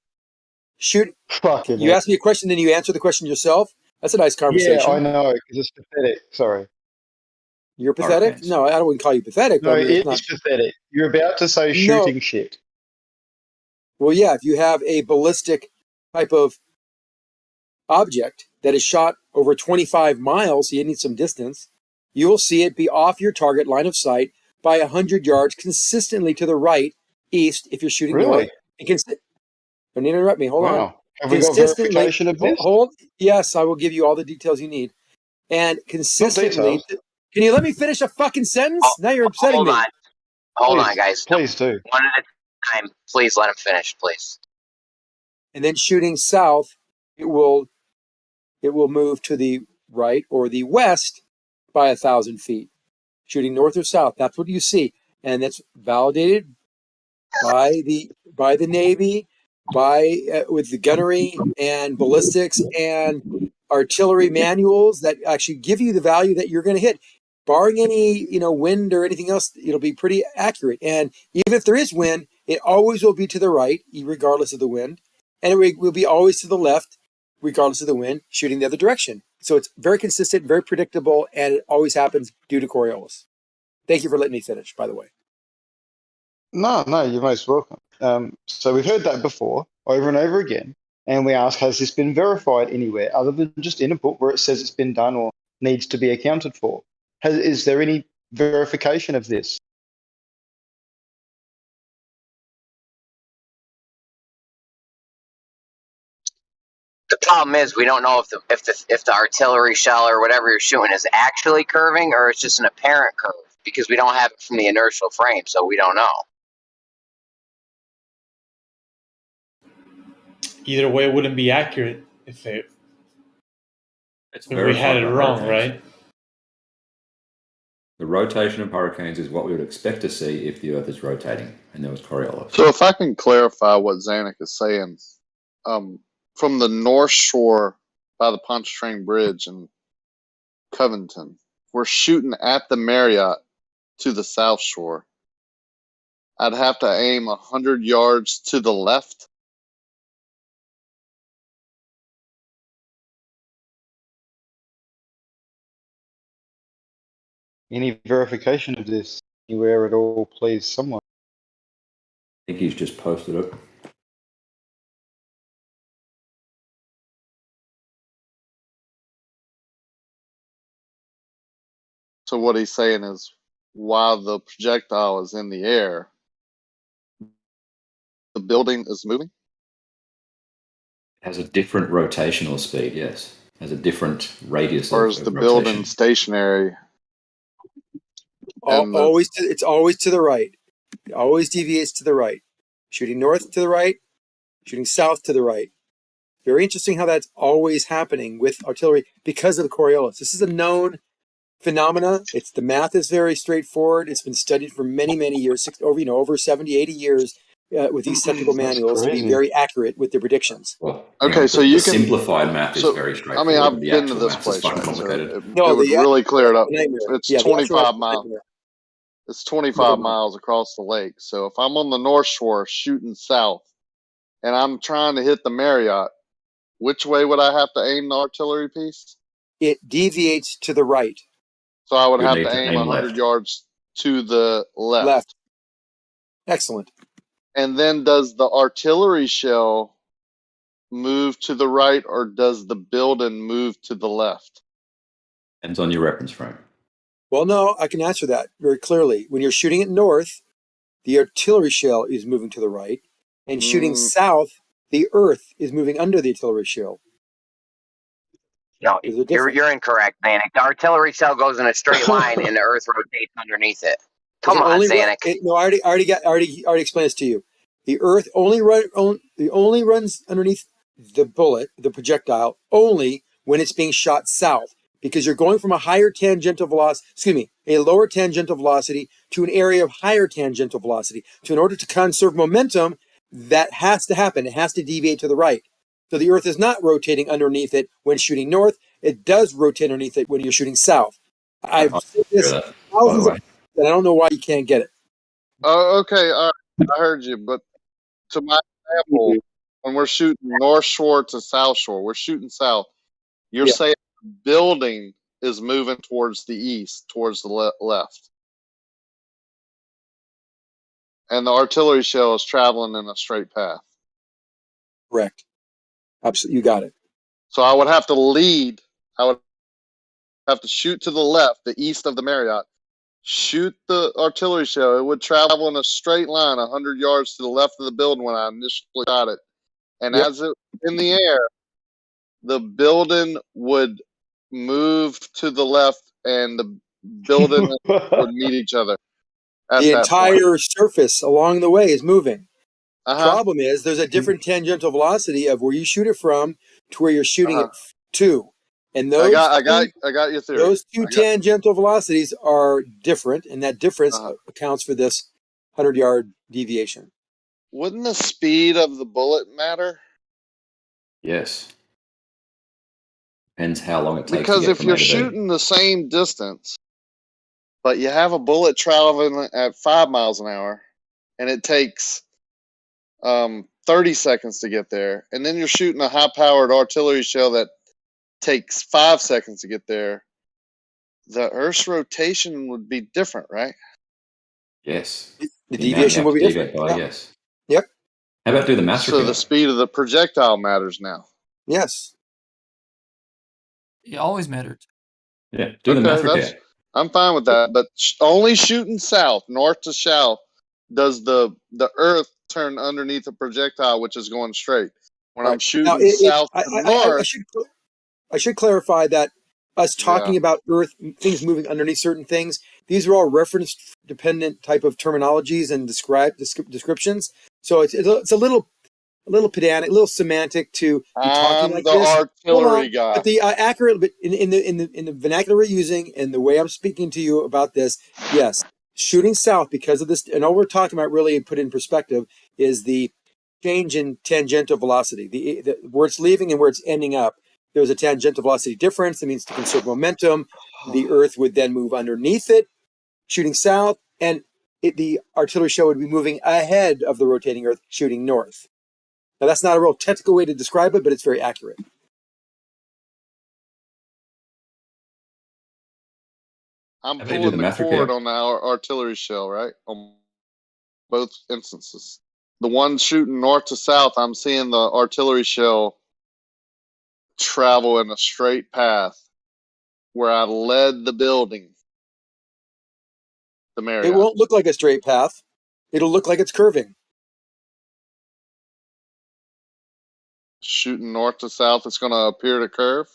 Speaker 15: Fucking
Speaker 20: You asked me a question, then you answer the question yourself. That's a nice conversation.
Speaker 15: Yeah, I know, because it's pathetic. Sorry.
Speaker 20: You're pathetic? No, I wouldn't call you pathetic.
Speaker 15: No,
Speaker 20: but I mean,
Speaker 15: it is pathetic. You're about to say shooting shit.
Speaker 20: Well, yeah, if you have a ballistic type of object that is shot over 25 miles, so you need some distance, you will see it be off your target line of sight by 100 yards consistently to the right, east, if you're shooting north. Don't need to interrupt me. Hold on.
Speaker 15: Have we got verification of this?
Speaker 20: Yes, I will give you all the details you need. And consistently, can you let me finish a fucking sentence? Now you're upsetting me.
Speaker 1: Hold on, guys.
Speaker 15: Please do.
Speaker 1: One at a time. Please let him finish, please.
Speaker 20: And then shooting south, it will move to the right or the west by 1,000 feet. Shooting north or south, that's what you see, and that's validated by the Navy, with the gunnery and ballistics and artillery manuals that actually give you the value that you're going to hit. Barring any wind or anything else, it'll be pretty accurate. And even if there is wind, it always will be to the right, regardless of the wind, and it will be always to the left, regardless of the wind, shooting the other direction. So it's very consistent, very predictable, and it always happens due to Coriolis. Thank you for letting me finish, by the way.
Speaker 15: No, you're most welcome. So we've heard that before, over and over again, and we ask, has this been verified anywhere other than just in a book where it says it's been done or needs to be accounted for? Is there any verification of this?
Speaker 1: The problem is we don't know if the artillery shell or whatever you're shooting is actually curving or it's just an apparent curve because we don't have it from the inertial frame, so we don't know.
Speaker 6: Either way, it wouldn't be accurate if we had it wrong, right?
Speaker 8: The rotation of hurricanes is what we would expect to see if the Earth is rotating, and there was Coriolis.
Speaker 12: So if I can clarify what Zanuck is saying, from the North Shore by the Pontchartrain Bridge in Covington, we're shooting at the Marriott to the South Shore. I'd have to aim 100 yards to the left.
Speaker 15: Any verification of this anywhere at all, please, someone?
Speaker 8: I think he's just posted it.
Speaker 12: So what he's saying is, while the projectile is in the air, the building is moving?
Speaker 8: It has a different rotational speed, yes. It has a different radius
Speaker 12: or
Speaker 8: of
Speaker 12: is the
Speaker 8: rotation.
Speaker 12: building stationary?
Speaker 20: It's always to the right. It always deviates to the right. Shooting north to the right, shooting south to the right. Very interesting how that's always happening with artillery because of the Coriolis. This is a known phenomena. The math is very straightforward. It's been studied for many, many years, over 70, 80 years with these technical manuals to be very accurate with their predictions.
Speaker 8: Well,
Speaker 12: okay, so you
Speaker 8: the simplified math is very straightforward.
Speaker 12: I mean, I've
Speaker 8: the
Speaker 12: been to
Speaker 8: actual
Speaker 12: this
Speaker 8: math
Speaker 12: place,
Speaker 8: is fucking
Speaker 12: right?
Speaker 8: complicated.
Speaker 12: So it would really clear it up. It's 25 miles.
Speaker 20: Nightmare.
Speaker 12: It's 25 miles across the lake. So if I'm on the North Shore shooting south and I'm trying to hit the Marriott, which way would I have to aim the artillery piece?
Speaker 20: It deviates to the right.
Speaker 12: So I would have to aim 100
Speaker 20: left.
Speaker 12: yards to the left.
Speaker 20: Left. Excellent.
Speaker 12: And then does the artillery shell move to the right or does the building move to the left?
Speaker 8: Depends on your reference frame.
Speaker 20: Well, no, I can answer that very clearly. When you're shooting it north, the artillery shell is moving to the right, and shooting south, the Earth is moving under the artillery shell.
Speaker 1: No,
Speaker 20: There's a difference.
Speaker 1: you're incorrect, Zanuck. The artillery cell goes in a straight line, and the Earth rotates underneath it. Come on, Zanuck.
Speaker 20: No, I already explained this to you. The Earth only runs underneath the bullet, the projectile, only when it's being shot south, because you're going from a lower tangential velocity to an area of higher tangential velocity. So in order to conserve momentum, that has to happen. It has to deviate to the right. So the Earth is not rotating underneath it when shooting north. It does rotate underneath it when you're shooting south. I've said this thousands of times, and I don't know why you can't get it.
Speaker 12: Oh, okay. All right. I heard you, but to my example, when we're shooting North Shore to South Shore, we're shooting south. You're saying the building is moving towards the east, towards the left. And the artillery shell is traveling in a straight path.
Speaker 20: Correct. Absolutely. You got it.
Speaker 12: So I would have to lead. I would have to shoot to the left, the east of the Marriott. Shoot the artillery shell. It would travel in a straight line 100 yards to the left of the building when I initially got it. And as it in the air, the building would move to the left and the building would meet each other.
Speaker 20: The entire surface along the way is moving. Problem is, there's a different tangential velocity of where you shoot it from to where you're shooting it to. And those
Speaker 12: I got your theory.
Speaker 20: Those two tangential velocities are different, and that difference accounts for this 100-yard deviation.
Speaker 12: Wouldn't the speed of the bullet matter?
Speaker 8: Yes. Depends how long it takes.
Speaker 12: Because if you're shooting the same distance, but you have a bullet traveling at 5 miles an hour, and it takes 30 seconds to get there, and then you're shooting a high-powered artillery shell that takes 5 seconds to get there, the Earth's rotation would be different, right?
Speaker 8: Yes.
Speaker 20: The deviation will be different.
Speaker 8: Yes.
Speaker 20: Yep.
Speaker 8: How about do the mass
Speaker 12: So the speed of the projectile matters now.
Speaker 20: Yes.
Speaker 3: It always mattered.
Speaker 8: Yeah. Do the math.
Speaker 12: I'm fine with that, but only shooting south, north to south, does the Earth turn underneath the projectile, which is going straight. When I'm shooting south to north,
Speaker 20: I should clarify that us talking about Earth, things moving underneath certain things, these are all reference-dependent type of terminologies and descriptions. So it's a little pedantic, a little semantic to be talking like this.
Speaker 12: Artillery guy.
Speaker 20: But the accurate, but in the vernacular we're using and the way I'm speaking to you about this, yes, shooting south because of this, and all we're talking about really, put in perspective, is the change in tangential velocity, the where it's leaving and where it's ending up. There's a tangential velocity difference. That means to conserve momentum, the Earth would then move underneath it, shooting south, and the artillery shell would be moving ahead of the rotating Earth, shooting north. Now, that's not a real technical way to describe it, but it's very accurate.
Speaker 12: I'm pulling the cord on our artillery shell, right? On both instances. The one shooting north to south, I'm seeing the artillery shell travel in a straight path where I led the building. The Marriott.
Speaker 20: It won't look like a straight path. It'll look like it's curving.
Speaker 12: Shooting north to south, it's going to appear to curve.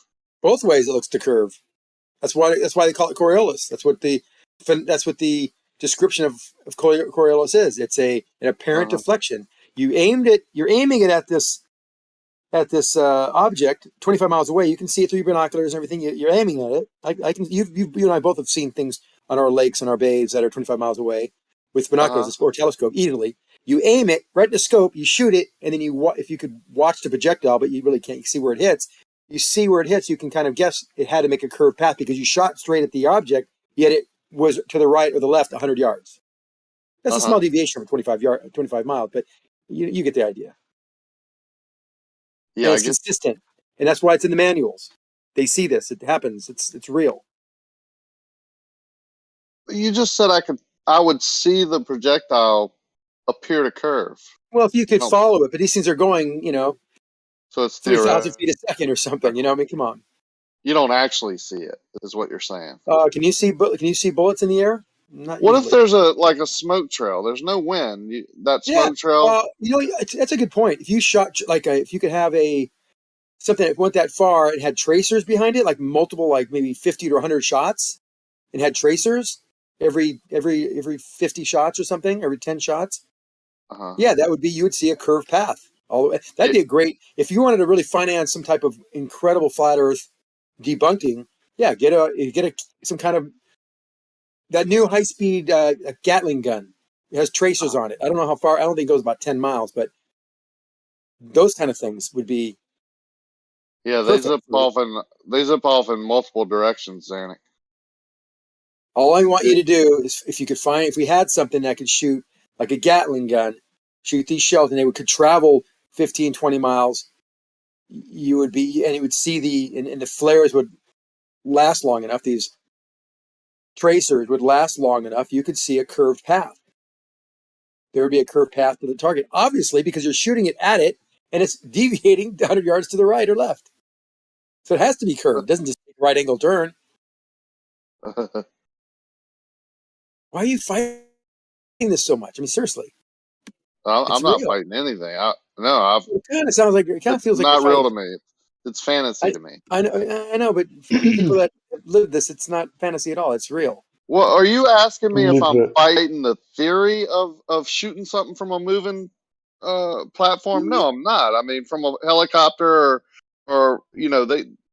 Speaker 20: Both ways, it looks to curve. That's why they call it Coriolis. That's what the description of Coriolis is. It's an apparent deflection. You're aiming it at this object 25 miles away. You can see it through your binoculars and everything. You're aiming at it. I can. You and I both have seen things on our lakes and our bays that are 25 miles away with binoculars or telescope easily. You aim it right in the scope, you shoot it, and then if you could watch the projectile, but you really can't see where it hits. You see where it hits, you can kind of guess it had to make a curved path because you shot straight at the object, yet it was to the right or the left 100 yards. That's a small deviation from 25 miles, but you get the idea.
Speaker 12: Yeah,
Speaker 20: and it's consistent, and that's why it's in the manuals. They see this; it happens. It's real.
Speaker 12: You just said I would see the projectile appear to curve.
Speaker 20: Well, if you could follow it, but these things are going,
Speaker 12: so it's
Speaker 20: 3,000 feet a second or something. I mean, come on.
Speaker 12: You don't actually see it, is what you're saying.
Speaker 20: Can you see bullets in the air? Not
Speaker 12: What
Speaker 20: usually.
Speaker 12: if there's a smoke trail? There's no wind. That
Speaker 20: Yeah.
Speaker 12: smoke trail.
Speaker 20: That's a good point. If you shot if you could have something that went that far and had tracers behind it, like multiple, like maybe 50 to 100 shots, and had tracers every 50 shots or something, every 10 shots. Yeah, that would be, you would see a curved path all the way. That'd be a great, if you wanted to really finance some type of incredible flat Earth debunking. Yeah, get some kind of that new high speed Gatling gun. It has tracers on it. I don't know how far. I don't think it goes about 10 miles, but those kind of things would be.
Speaker 12: Yeah, they zip off in multiple directions, Zanik.
Speaker 20: All I want you to do is, if we had something that could shoot like a Gatling gun, shoot these shells, and they could travel 15, 20 miles, you would see and the flares would last long enough. These tracers would last long enough. You could see a curved path. There would be a curved path to the target, obviously, because you're shooting it at it and it's deviating 100 yards to the right or left. So it has to be curved. It doesn't just take a right angle turn. Why are you fighting this so much? I mean, seriously.
Speaker 12: I'm not fighting anything. It
Speaker 20: kind of sounds like it kind of feels like
Speaker 12: not real to me. It's fantasy to me.
Speaker 20: I know, but for people that live this, it's not fantasy at all. It's real.
Speaker 12: Well, are you asking me if I'm fighting the theory of shooting something from a moving platform? No, I'm not. I mean, from a helicopter or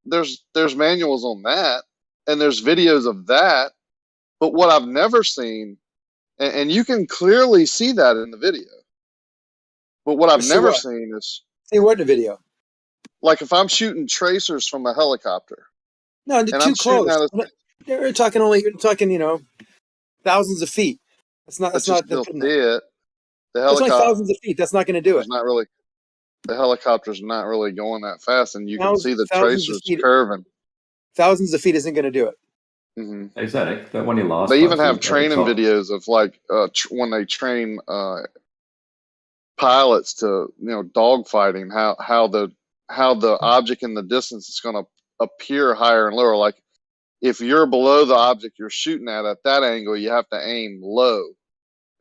Speaker 12: there's manuals on that, and there's videos of that. But what I've never seen, and you can clearly see that in the video. But what I've never seen is
Speaker 20: see what in the video.
Speaker 12: Like if I'm shooting tracers from a helicopter.
Speaker 20: No, they're too close. You're talking thousands of feet. That's not.
Speaker 12: Still see it. The
Speaker 20: helicopter. It's like thousands of feet. That's not going to do it.
Speaker 12: Not really. The helicopter's not really going that fast, and you can see the tracers curving.
Speaker 20: Thousands of feet isn't going to do it.
Speaker 8: Mm-hmm. Hey, Zedek, that one you last.
Speaker 12: They even have training videos of like when they train pilots to dogfighting, how the object in the distance is going to appear higher and lower. Like if you're below the object you're shooting at that angle, you have to aim low.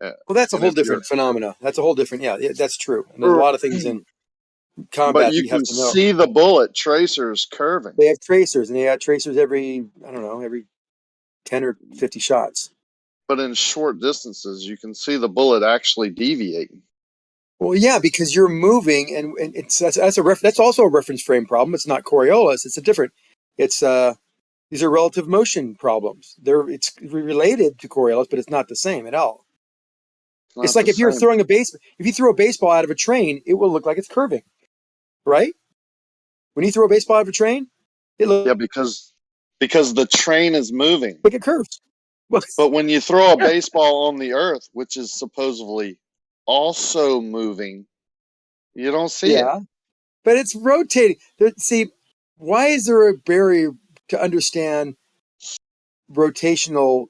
Speaker 20: Well, that's a whole different phenomena. That's a whole different. Yeah, that's true. And there's a lot of things in combat.
Speaker 12: But you can see the bullet tracers curving.
Speaker 20: They have tracers, and they have tracers every 10 or 50 shots.
Speaker 12: But in short distances, you can see the bullet actually deviating.
Speaker 20: Well, yeah, because you're moving, and that's also a reference frame problem. It's not Coriolis. It's a different. It's these are relative motion problems. It's related to Coriolis, but it's not the same at all. It's like if you're throwing if you throw a baseball out of a train, it will look like it's curving, right? When you throw a baseball out of a train, it looks
Speaker 12: because the train is moving.
Speaker 20: Like it curves.
Speaker 12: But when you throw a baseball on the earth, which is supposedly also moving, you don't see it.
Speaker 20: But it's rotating. See, why is there a barrier to understand rotational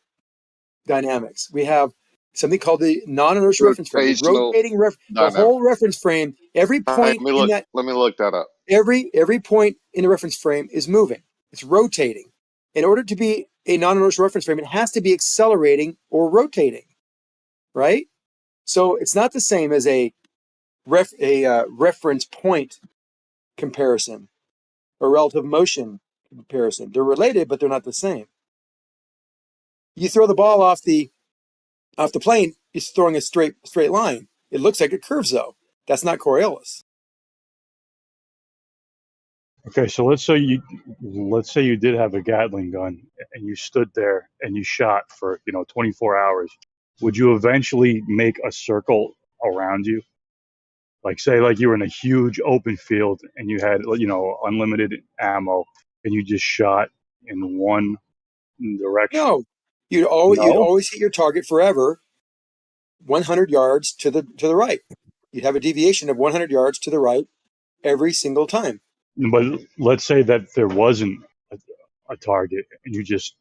Speaker 20: dynamics? We have something called the non-inertial reference frame. Rotating the whole reference frame. Every point
Speaker 12: let me look that up.
Speaker 20: Every point in the reference frame is moving. It's rotating. In order to be a non-inertial reference frame, it has to be accelerating or rotating, right? So it's not the same as a reference point comparison or relative motion comparison. They're related, but they're not the same. You throw the ball off the plane, it's throwing a straight line. It looks like it curves though. That's not Coriolis.
Speaker 16: Okay, so let's say you did have a Gatling gun and you stood there and you shot for 24 hours. Would you eventually make a circle around you? Like say you were in a huge open field and you had unlimited ammo and you just shot in one direction.
Speaker 20: No, you'd always hit your target forever 100 yards to the right. You'd have a deviation of 100 yards to the right every single time.
Speaker 16: But let's say that there wasn't a target and you just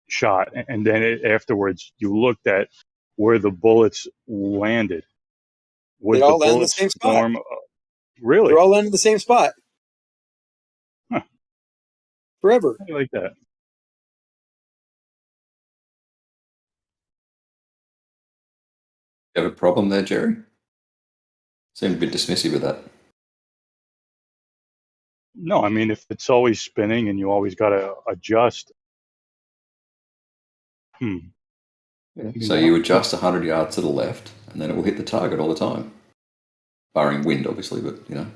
Speaker 16: shot, and then afterwards you looked at where the bullets landed.
Speaker 20: They all land in the same spot.
Speaker 16: Really?
Speaker 20: They're all landing in the same spot.
Speaker 16: Huh.
Speaker 20: forever.
Speaker 16: I like that.
Speaker 8: You have a problem there, Jerry? Seemed a bit dismissive of that.
Speaker 16: No, I mean, if it's always spinning and you always got to adjust.
Speaker 8: Yeah. So you adjust 100 yards to the left, and then it will hit the target all the time. Barring wind, obviously, but, you know.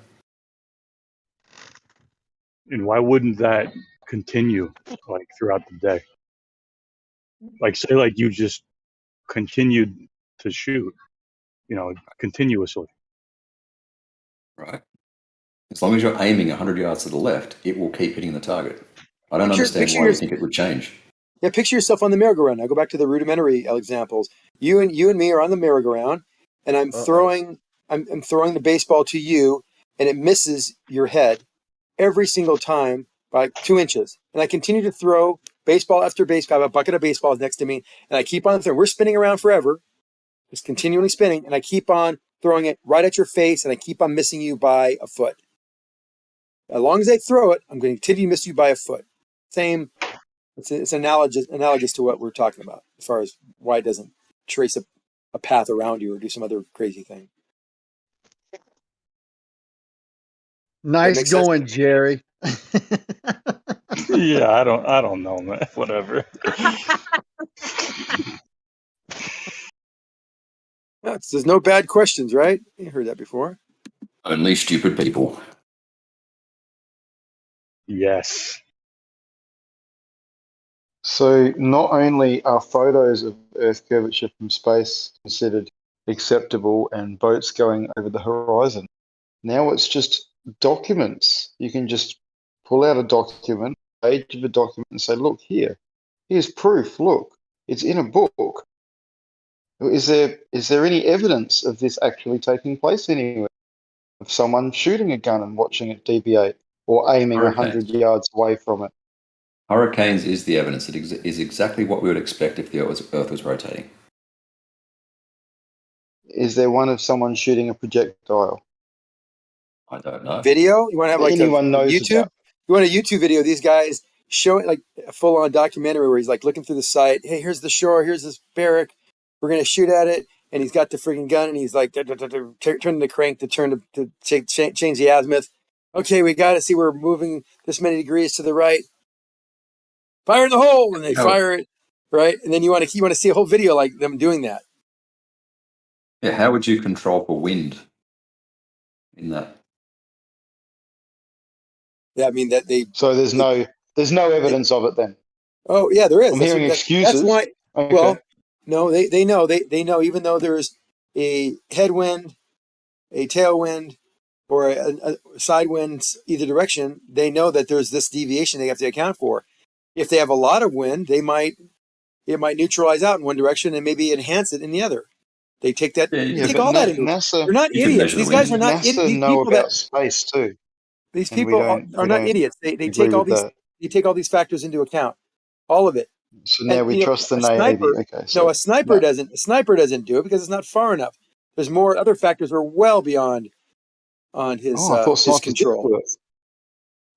Speaker 16: And why wouldn't that continue, like, throughout the day? Like, say, like, you just continued to shoot, you know, continuously.
Speaker 8: Right. As long as you're aiming 100 yards to the left, it will keep hitting the target. I don't understand why you think it would change.
Speaker 20: Yeah, picture yourself on the merry-go-round. Now go back to the rudimentary examples. You and me are on the merry-go-round, and I'm throwing the baseball to you, and it misses your head every single time by 2 inches. And I continue to throw baseball after baseball. I have a bucket of baseballs next to me, and I keep on throwing. We're spinning around forever, just continually spinning, and I keep on throwing it right at your face, and I keep on missing you by a foot. As long as I throw it, I'm going to continue to miss you by a foot. Same. It's analogous to what we're talking about as far as why it doesn't trace a path around you or do some other crazy thing.
Speaker 18: Nice going, Jerry.
Speaker 16: Yeah, I don't know, man. Whatever.
Speaker 20: There's no bad questions, right? You heard that before.
Speaker 8: Only stupid people.
Speaker 16: Yes.
Speaker 15: So not only are photos of Earth curvature from space considered acceptable and boats going over the horizon, now it's just documents. You can just pull out a document, page of a document, and say, look here, here's proof, look, it's in a book. Is there any evidence of this actually taking place anywhere? Of someone shooting a gun and watching it deviate or aiming 100 yards away from it?
Speaker 8: Hurricanes is the evidence. It is exactly what we would expect if the Earth was rotating.
Speaker 15: Is there one of someone shooting a projectile?
Speaker 8: I don't know.
Speaker 20: Video? You want to have like
Speaker 15: anyone knows
Speaker 20: YouTube?
Speaker 15: about?
Speaker 20: You want a YouTube video? These guys showing like a full-on documentary where he's like looking through the site. Hey, here's the shore. Here's this barrack. We're gonna shoot at it, and he's got the freaking gun, and he's like turning the crank to change the azimuth. Okay, we got to see we're moving this many degrees to the right. Fire in the hole, and they fire it right, and then you want to see a whole video like them doing that.
Speaker 8: Yeah, how would you control for wind in that?
Speaker 20: Yeah, I mean that they.
Speaker 15: So there's no evidence of it then.
Speaker 20: Oh yeah, there is.
Speaker 15: I'm hearing excuses.
Speaker 20: That's why.
Speaker 15: Okay.
Speaker 20: Well, no, they know even though there's a headwind, a tailwind, or a side wind either direction, they know that there's this deviation they have to account for. If they have a lot of wind, it might neutralize out in one direction and maybe enhance it in the other. They take that. They take all that into
Speaker 15: NASA.
Speaker 20: They're not idiots. These guys are not idiots.
Speaker 15: NASA know about space too.
Speaker 20: These people are not idiots. They take all these. They take all these factors into account, all of it.
Speaker 15: So now we trust the Navy. Okay.
Speaker 20: So a sniper doesn't. A sniper doesn't do it because it's not far enough. There's more other factors are well beyond on his control.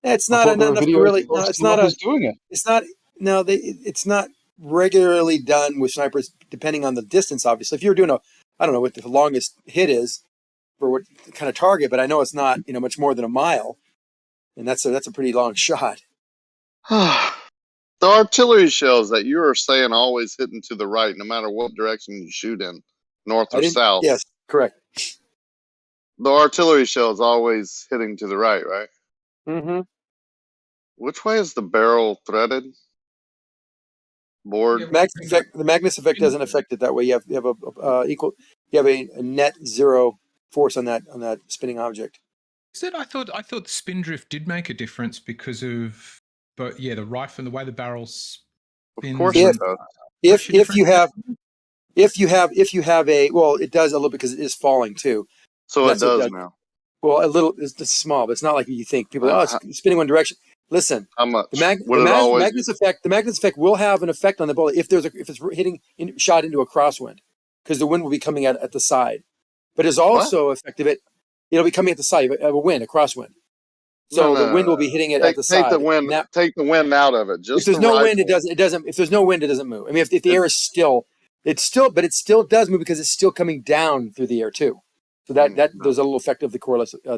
Speaker 20: It's not enough to really. No, it's not
Speaker 15: doing it.
Speaker 20: It's not. No, it's not regularly done with snipers, depending on the distance. Obviously, if you're doing I don't know what the longest hit is for what kind of target, but I know it's not much more than a mile, and that's a pretty long shot.
Speaker 12: The artillery shells that you are saying always hitting to the right, no matter what direction you shoot in, north or south.
Speaker 20: Yes, correct.
Speaker 12: The artillery shell is always hitting to the right, right?
Speaker 20: Mm-hmm.
Speaker 12: Which way is the barrel threaded? Board.
Speaker 20: The Magnus effect doesn't affect it that way. You have a net zero force on that spinning object.
Speaker 21: Is it? I thought the spin drift did make a difference because of, but yeah, the rifle and the way the barrel spins.
Speaker 12: Of course it does.
Speaker 20: If you have a it does a little because it is falling too.
Speaker 12: So it does now.
Speaker 20: Well, a little. It's small, but it's not like you think. People, it's spinning one direction. Listen,
Speaker 12: how much?
Speaker 20: The Magnus effect will have an effect on the bullet if it's hitting shot into a crosswind, because the wind will be coming at the side. But it's also effective. It'll be coming at the side of a wind, a crosswind. So the wind will be hitting it at the side.
Speaker 12: Take the wind out of it. Just
Speaker 20: if there's no wind, it doesn't. If there's no wind, it doesn't move. I mean, if the air is still, but it still does move because it's still coming down through the air too. So that there's a little effect of the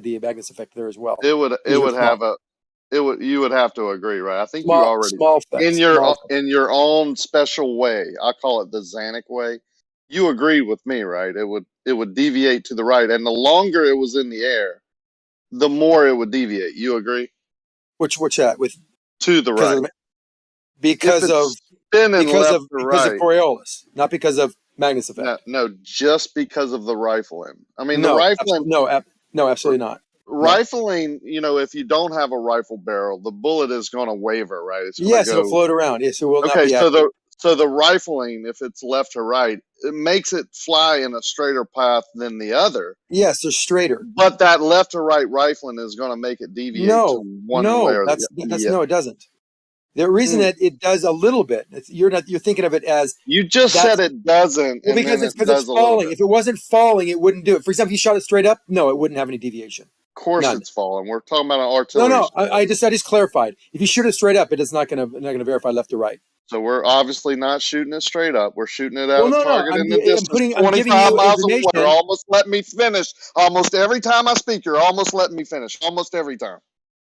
Speaker 20: the Magnus effect there as well.
Speaker 12: You would have to agree, right? I think
Speaker 20: small,
Speaker 12: you already
Speaker 20: small effect,
Speaker 12: in your own special way. I call it the Zanuck way. You agree with me, right? It would deviate to the right, and the longer it was in the air, the more it would deviate. You agree?
Speaker 20: Which that with
Speaker 12: to the right
Speaker 20: because of Coriolis, not because of Magnus effect.
Speaker 12: No, just because of the rifling. I mean, the rifling.
Speaker 20: No, absolutely not.
Speaker 12: Rifling, if you don't have a rifle barrel, the bullet is going to waver, right? It's
Speaker 20: it'll float around. Yes, it will not be
Speaker 12: so the rifling, if it's left to right, it makes it fly in a straighter path than the other.
Speaker 20: Yes, they're straighter.
Speaker 12: But that left to right rifling is going to make it deviate to one way or the other.
Speaker 20: No, it doesn't. The reason that it does a little bit, you're thinking of it as
Speaker 12: you just said it doesn't.
Speaker 20: Well, because it's falling. If it wasn't falling, it wouldn't do it. For example, if you shot it straight up, no, it wouldn't have any deviation.
Speaker 12: Of course, it's falling. We're talking about an artillery.
Speaker 20: No, I just clarified. If you shoot it straight up, it's not going to verify left to right.
Speaker 12: So we're obviously not shooting it straight up. We're shooting it at a target in the distance, 25 miles away. You're almost letting me finish. Almost every time I speak, you're almost letting me finish. Almost every time.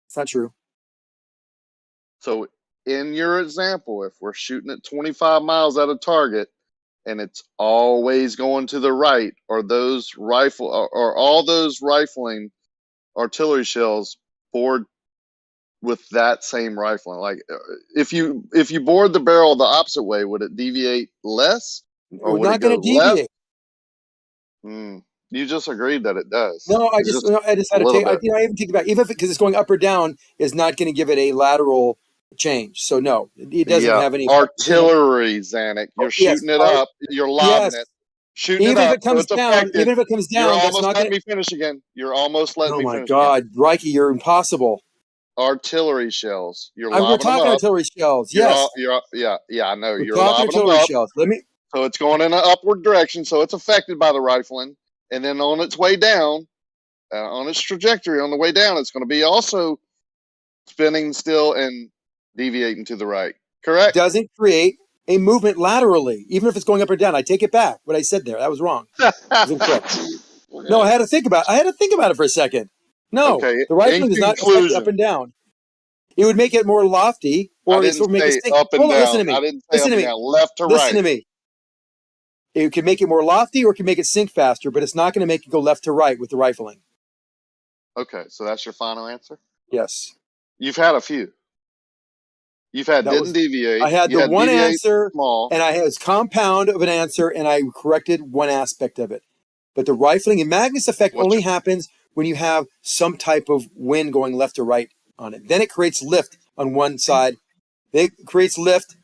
Speaker 20: It's not true.
Speaker 12: So in your example, if we're shooting at 25 miles at a target and it's always going to the right, or all those rifling artillery shells bored with that same rifling, like if you bored the barrel the opposite way, would it deviate less, or
Speaker 20: We're
Speaker 12: would
Speaker 20: not going to deviate?
Speaker 12: You just agreed that it does.
Speaker 20: No, I just had to take. I even think about even because it's going up or down is not going to give it a lateral change. So no, it doesn't have any
Speaker 12: artillery. Zanuck, you're shooting it up, you're lobbing it. Shooting
Speaker 20: even
Speaker 12: it up,
Speaker 20: if it comes down, even if it comes down,
Speaker 12: you're
Speaker 20: that's
Speaker 12: almost
Speaker 20: not
Speaker 12: letting me finish again. You're almost letting me finish.
Speaker 20: Oh my God, Reiki, you're impossible.
Speaker 12: Artillery shells. You're
Speaker 20: we're
Speaker 12: lobbing
Speaker 20: talking
Speaker 12: them up.
Speaker 20: Artillery shells. Yes.
Speaker 12: I know.
Speaker 20: You're lobbing them up. Shells.
Speaker 12: So it's going in an upward direction, so it's affected by the rifling, and then on its way down, on its trajectory on the way down, it's going to be also spinning still and deviating to the right. Correct?
Speaker 20: Doesn't create a movement laterally, even if it's going up or down. I take it back. What I said there, that was wrong. It was incorrect. No, I had to think about it for a second. No, the rifling is not up and down. It would make it more lofty, or it would make it sink.
Speaker 12: Up and down.
Speaker 20: Listen to me.
Speaker 12: I didn't say up and down. Left to right.
Speaker 20: Listen to me. It can make it more lofty, or it can make it sink faster, but it's not going to make it go left to right with the rifling.
Speaker 12: Okay, so that's your final answer?
Speaker 20: Yes.
Speaker 12: You've had a few. You've had deviate.
Speaker 20: I had the one answer, and I had a compound of an answer, and I corrected one aspect of it. But the rifling and Magnus effect only happens when you have some type of wind going left to right on it. Then it creates lift on one side. It creates lift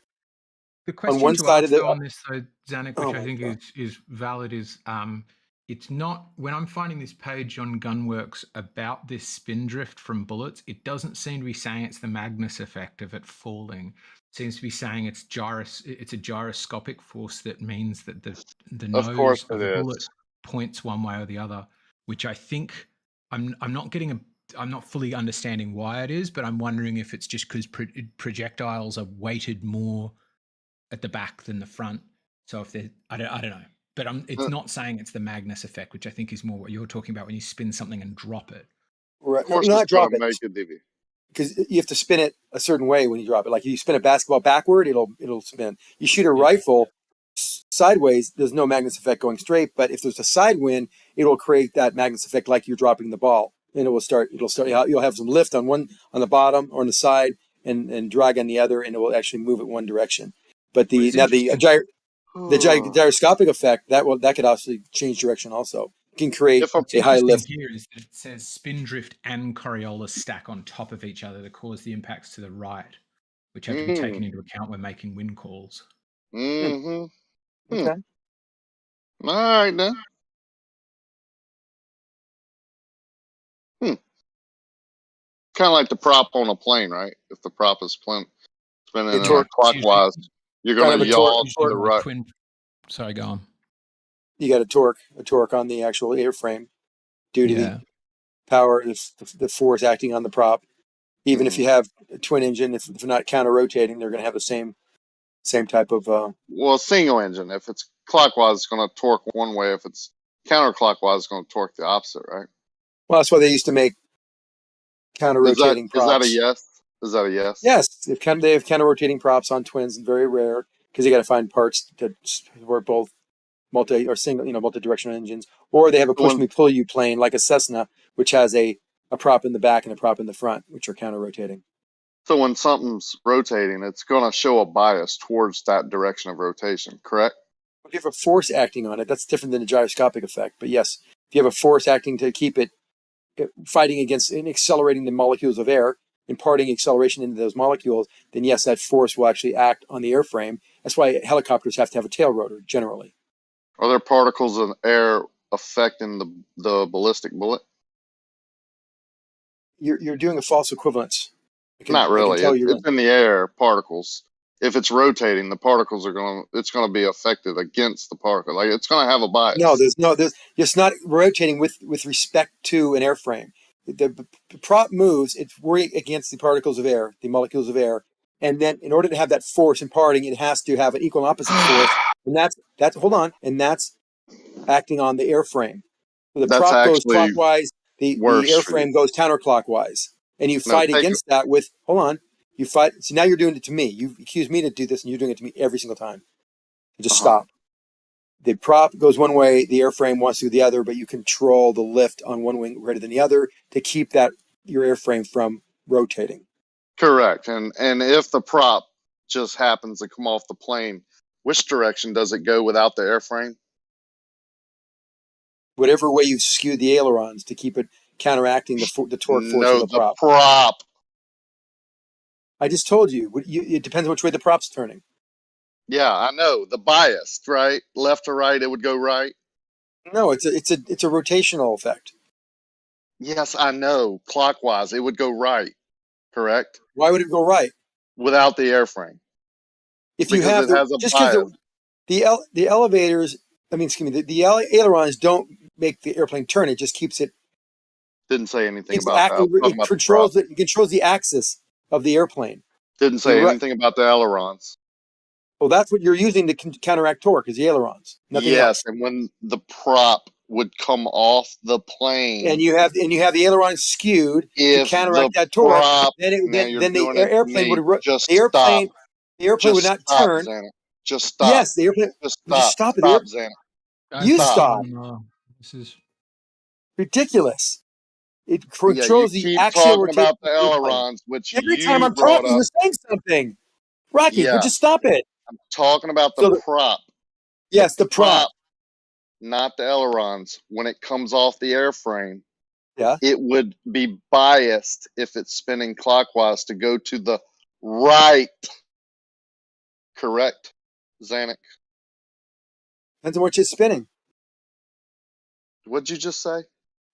Speaker 20: on one side of the.
Speaker 21: On this, though, Zanuck, which I think is valid, is it's not when I'm finding this page on Gunworks about this spin drift from bullets. It doesn't seem to be saying it's the Magnus effect of it falling. It seems to be saying it's a gyroscopic force that means that the nose of the bullet points one way or the other. Which I think I'm not fully understanding why it is, but I'm wondering if it's just because projectiles are weighted more at the back than the front. So if I don't know. But it's not saying it's the Magnus effect, which I think is more what you're talking about when you spin something and drop it.
Speaker 20: Right.
Speaker 12: Of course,
Speaker 20: not drop it.
Speaker 12: Make it deviate.
Speaker 20: Because you have to spin it a certain way when you drop it. Like if you spin a basketball backward, it'll spin. You shoot a rifle sideways, there's no Magnus effect going straight. But if there's a side wind, it will create that Magnus effect like you're dropping the ball. And it'll start. You'll have some lift on the bottom or on the side, and drag on the other, and it will actually move it one direction. But the gyroscopic effect that could also change direction. Also, it can create a high lift.
Speaker 21: Here is that it says spin drift and Coriolis stack on top of each other to cause the impacts to the right, which have to be taken into account when making wind calls.
Speaker 12: Mm-hmm.
Speaker 20: Okay.
Speaker 12: All right then. Kind of like the prop on a plane, right? If the prop is spinning clockwise, you're going to yaw to the right.
Speaker 21: Sorry, go on.
Speaker 20: You got a torque on the actual airframe due to power, the force acting on the prop. Even if you have a twin engine, if they're not counter-rotating, they're going to have the same type of...
Speaker 12: Well, single engine. If it's clockwise, it's going to torque one way. If it's counterclockwise, it's going to torque the opposite, right?
Speaker 20: Well, that's why they used to make counter-rotating props.
Speaker 12: Is that a yes? Is that a yes?
Speaker 20: Yes. They have counter-rotating props on twins, and very rare, because they got to find parts to work both multi or single, multi-directional engines. Or they have a push-me-pull-you plane like a Cessna, which has a prop in the back and a prop in the front, which are counter-rotating.
Speaker 12: So when something's rotating, it's going to show a bias towards that direction of rotation, correct?
Speaker 20: If you have a force acting on it, that's different than a gyroscopic effect. But yes, if you have a force acting to keep it fighting against and accelerating the molecules of air, imparting acceleration into those molecules, then yes, that force will actually act on the airframe. That's why helicopters have to have a tail rotor, generally.
Speaker 12: Are there particles of air affecting the ballistic bullet?
Speaker 20: You're doing a false equivalence.
Speaker 12: Not really. It's in the air, particles. If it's rotating, the particles it's going to be affected against the particle. Like, it's going to have a bias.
Speaker 20: No, it's not rotating with respect to an airframe. The prop moves, it's working against the particles of air, the molecules of air. And then in order to have that force imparting, it has to have an equal and opposite force. And that's acting on the airframe. So the prop goes clockwise, the airframe goes counterclockwise. And you fight against that with, you fight. So now you're doing it to me. You accuse me to do this, and you're doing it to me every single time. Just stop. The prop goes one way, the airframe wants to do the other, but you control the lift on one wing greater than the other to keep your airframe from rotating.
Speaker 12: Correct. And if the prop just happens to come off the plane, which direction does it go without the airframe?
Speaker 20: Whatever way you skew the ailerons to keep it counteracting the torque force of the prop.
Speaker 12: Prop.
Speaker 20: I just told you. It depends which way the prop's turning.
Speaker 12: Yeah, I know. The bias, right? Left to right, it would go right.
Speaker 20: No, it's a rotational effect.
Speaker 12: Yes, I know. Clockwise, it would go right. Correct?
Speaker 20: Why would it go right?
Speaker 12: Without the airframe.
Speaker 20: If you have the elevators, the ailerons don't make the airplane turn. It just keeps it.
Speaker 12: Didn't say anything about that.
Speaker 20: It controls the axis of the airplane.
Speaker 12: Didn't say anything about the ailerons.
Speaker 20: Well, that's what you're using to counteract torque, is the ailerons. Nothing else.
Speaker 12: And when the prop would come off the plane,
Speaker 20: and you have the ailerons skewed to counteract that torque, then the airplane would the airplane would not turn.
Speaker 12: Xanet. Just stop.
Speaker 20: Yes, the airplane.
Speaker 12: Just stop.
Speaker 20: Stop,
Speaker 12: Xanet.
Speaker 20: You stop.
Speaker 21: This is
Speaker 20: ridiculous. It controls the
Speaker 12: axial rotation about the ailerons, which
Speaker 20: every time I'm talking, you're saying something. Rocky, would you stop it?
Speaker 12: I'm talking about the prop.
Speaker 20: Yes, the prop.
Speaker 12: Not the ailerons. When it comes off the airframe,
Speaker 20: yeah,
Speaker 12: it would be biased if it's spinning clockwise to go to the right. Correct, Xanek?
Speaker 20: Depends on which it's spinning.
Speaker 12: What'd you just say?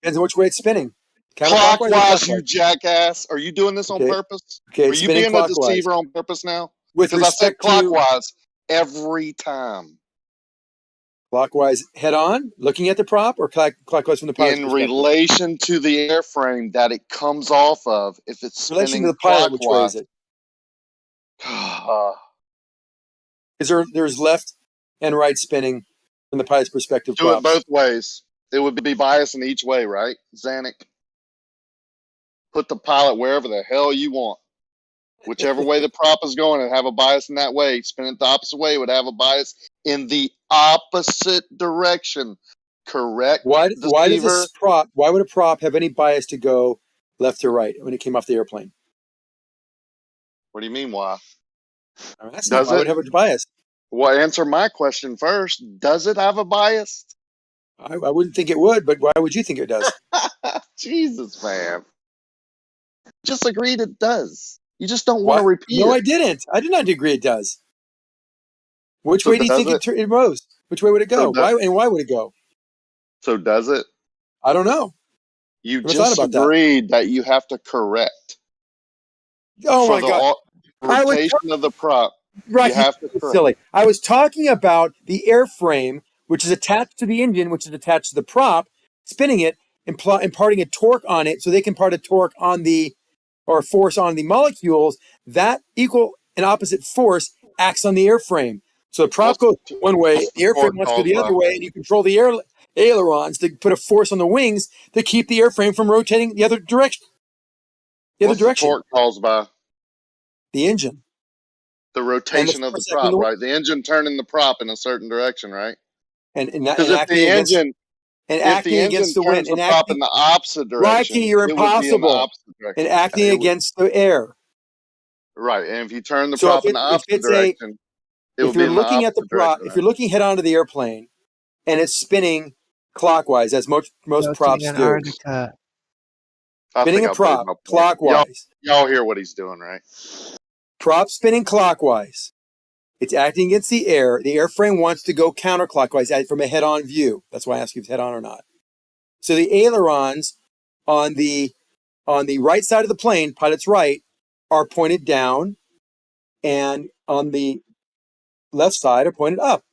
Speaker 20: Depends on which way it's spinning.
Speaker 12: Clockwise, you jackass. Are you doing this on purpose?
Speaker 20: Okay,
Speaker 12: are you being a deceiver on purpose now? Because I said clockwise every time.
Speaker 20: Clockwise head on, looking at the prop, or clockwise from the pilot's perspective?
Speaker 12: In relation to the airframe that it comes off of, if it's spinning
Speaker 20: relation to the pilot, which way is it? There's left and right spinning from the pilot's perspective.
Speaker 12: Do it both ways. It would be biased in each way, right, Xanek? Put the pilot wherever the hell you want. Whichever way the prop is going, it have a bias in that way. Spin it the opposite way, it would have a bias in the opposite direction. Correct?
Speaker 20: Why would a prop have any bias to go left or right when it came off the airplane?
Speaker 12: What do you mean, why?
Speaker 20: Does it would have a bias?
Speaker 12: Well, answer my question first. Does it have a bias?
Speaker 20: I wouldn't think it would, but why would you think it does?
Speaker 12: Jesus, man. Just agreed it does. You just don't want to repeat it.
Speaker 20: No, I didn't. I did not agree it does. Which way do you think it rose? Which way would it go? Why would it go?
Speaker 12: So does it?
Speaker 20: I don't know.
Speaker 12: You just agreed that you have to correct.
Speaker 20: Oh my God.
Speaker 12: Rotation of the prop.
Speaker 20: Right. Silly. I was talking about the airframe, which is attached to the engine, which is attached to the prop, spinning it, imparting a torque on it, so they can impart a torque on or force on the molecules. That equal and opposite force acts on the airframe. So the prop goes one way, the airframe wants to go the other way, and you control the ailerons to put a force on the wings to keep the airframe from rotating the other direction.
Speaker 12: What's the torque caused by?
Speaker 20: The engine.
Speaker 12: The rotation of the prop, right? The engine turning the prop in a certain direction, right? Because if the engine
Speaker 20: against the wind,
Speaker 12: turns the prop in the opposite direction,
Speaker 20: Rocky, you're
Speaker 12: it would be in the
Speaker 20: impossible.
Speaker 12: opposite direction.
Speaker 20: And acting against the air.
Speaker 12: Right, and if you turn the prop in the opposite direction, it would be in the opposite direction.
Speaker 20: If you're looking head on to the airplane, and it's spinning clockwise, as most props do. Spinning a prop clockwise.
Speaker 12: Y'all hear what he's doing, right?
Speaker 20: Prop spinning clockwise. It's acting against the air. The airframe wants to go counterclockwise from a head-on view. That's why I ask you if it's head-on or not. So the ailerons on the right side of the plane, pilot's right, are pointed down, and on the left side are pointed up.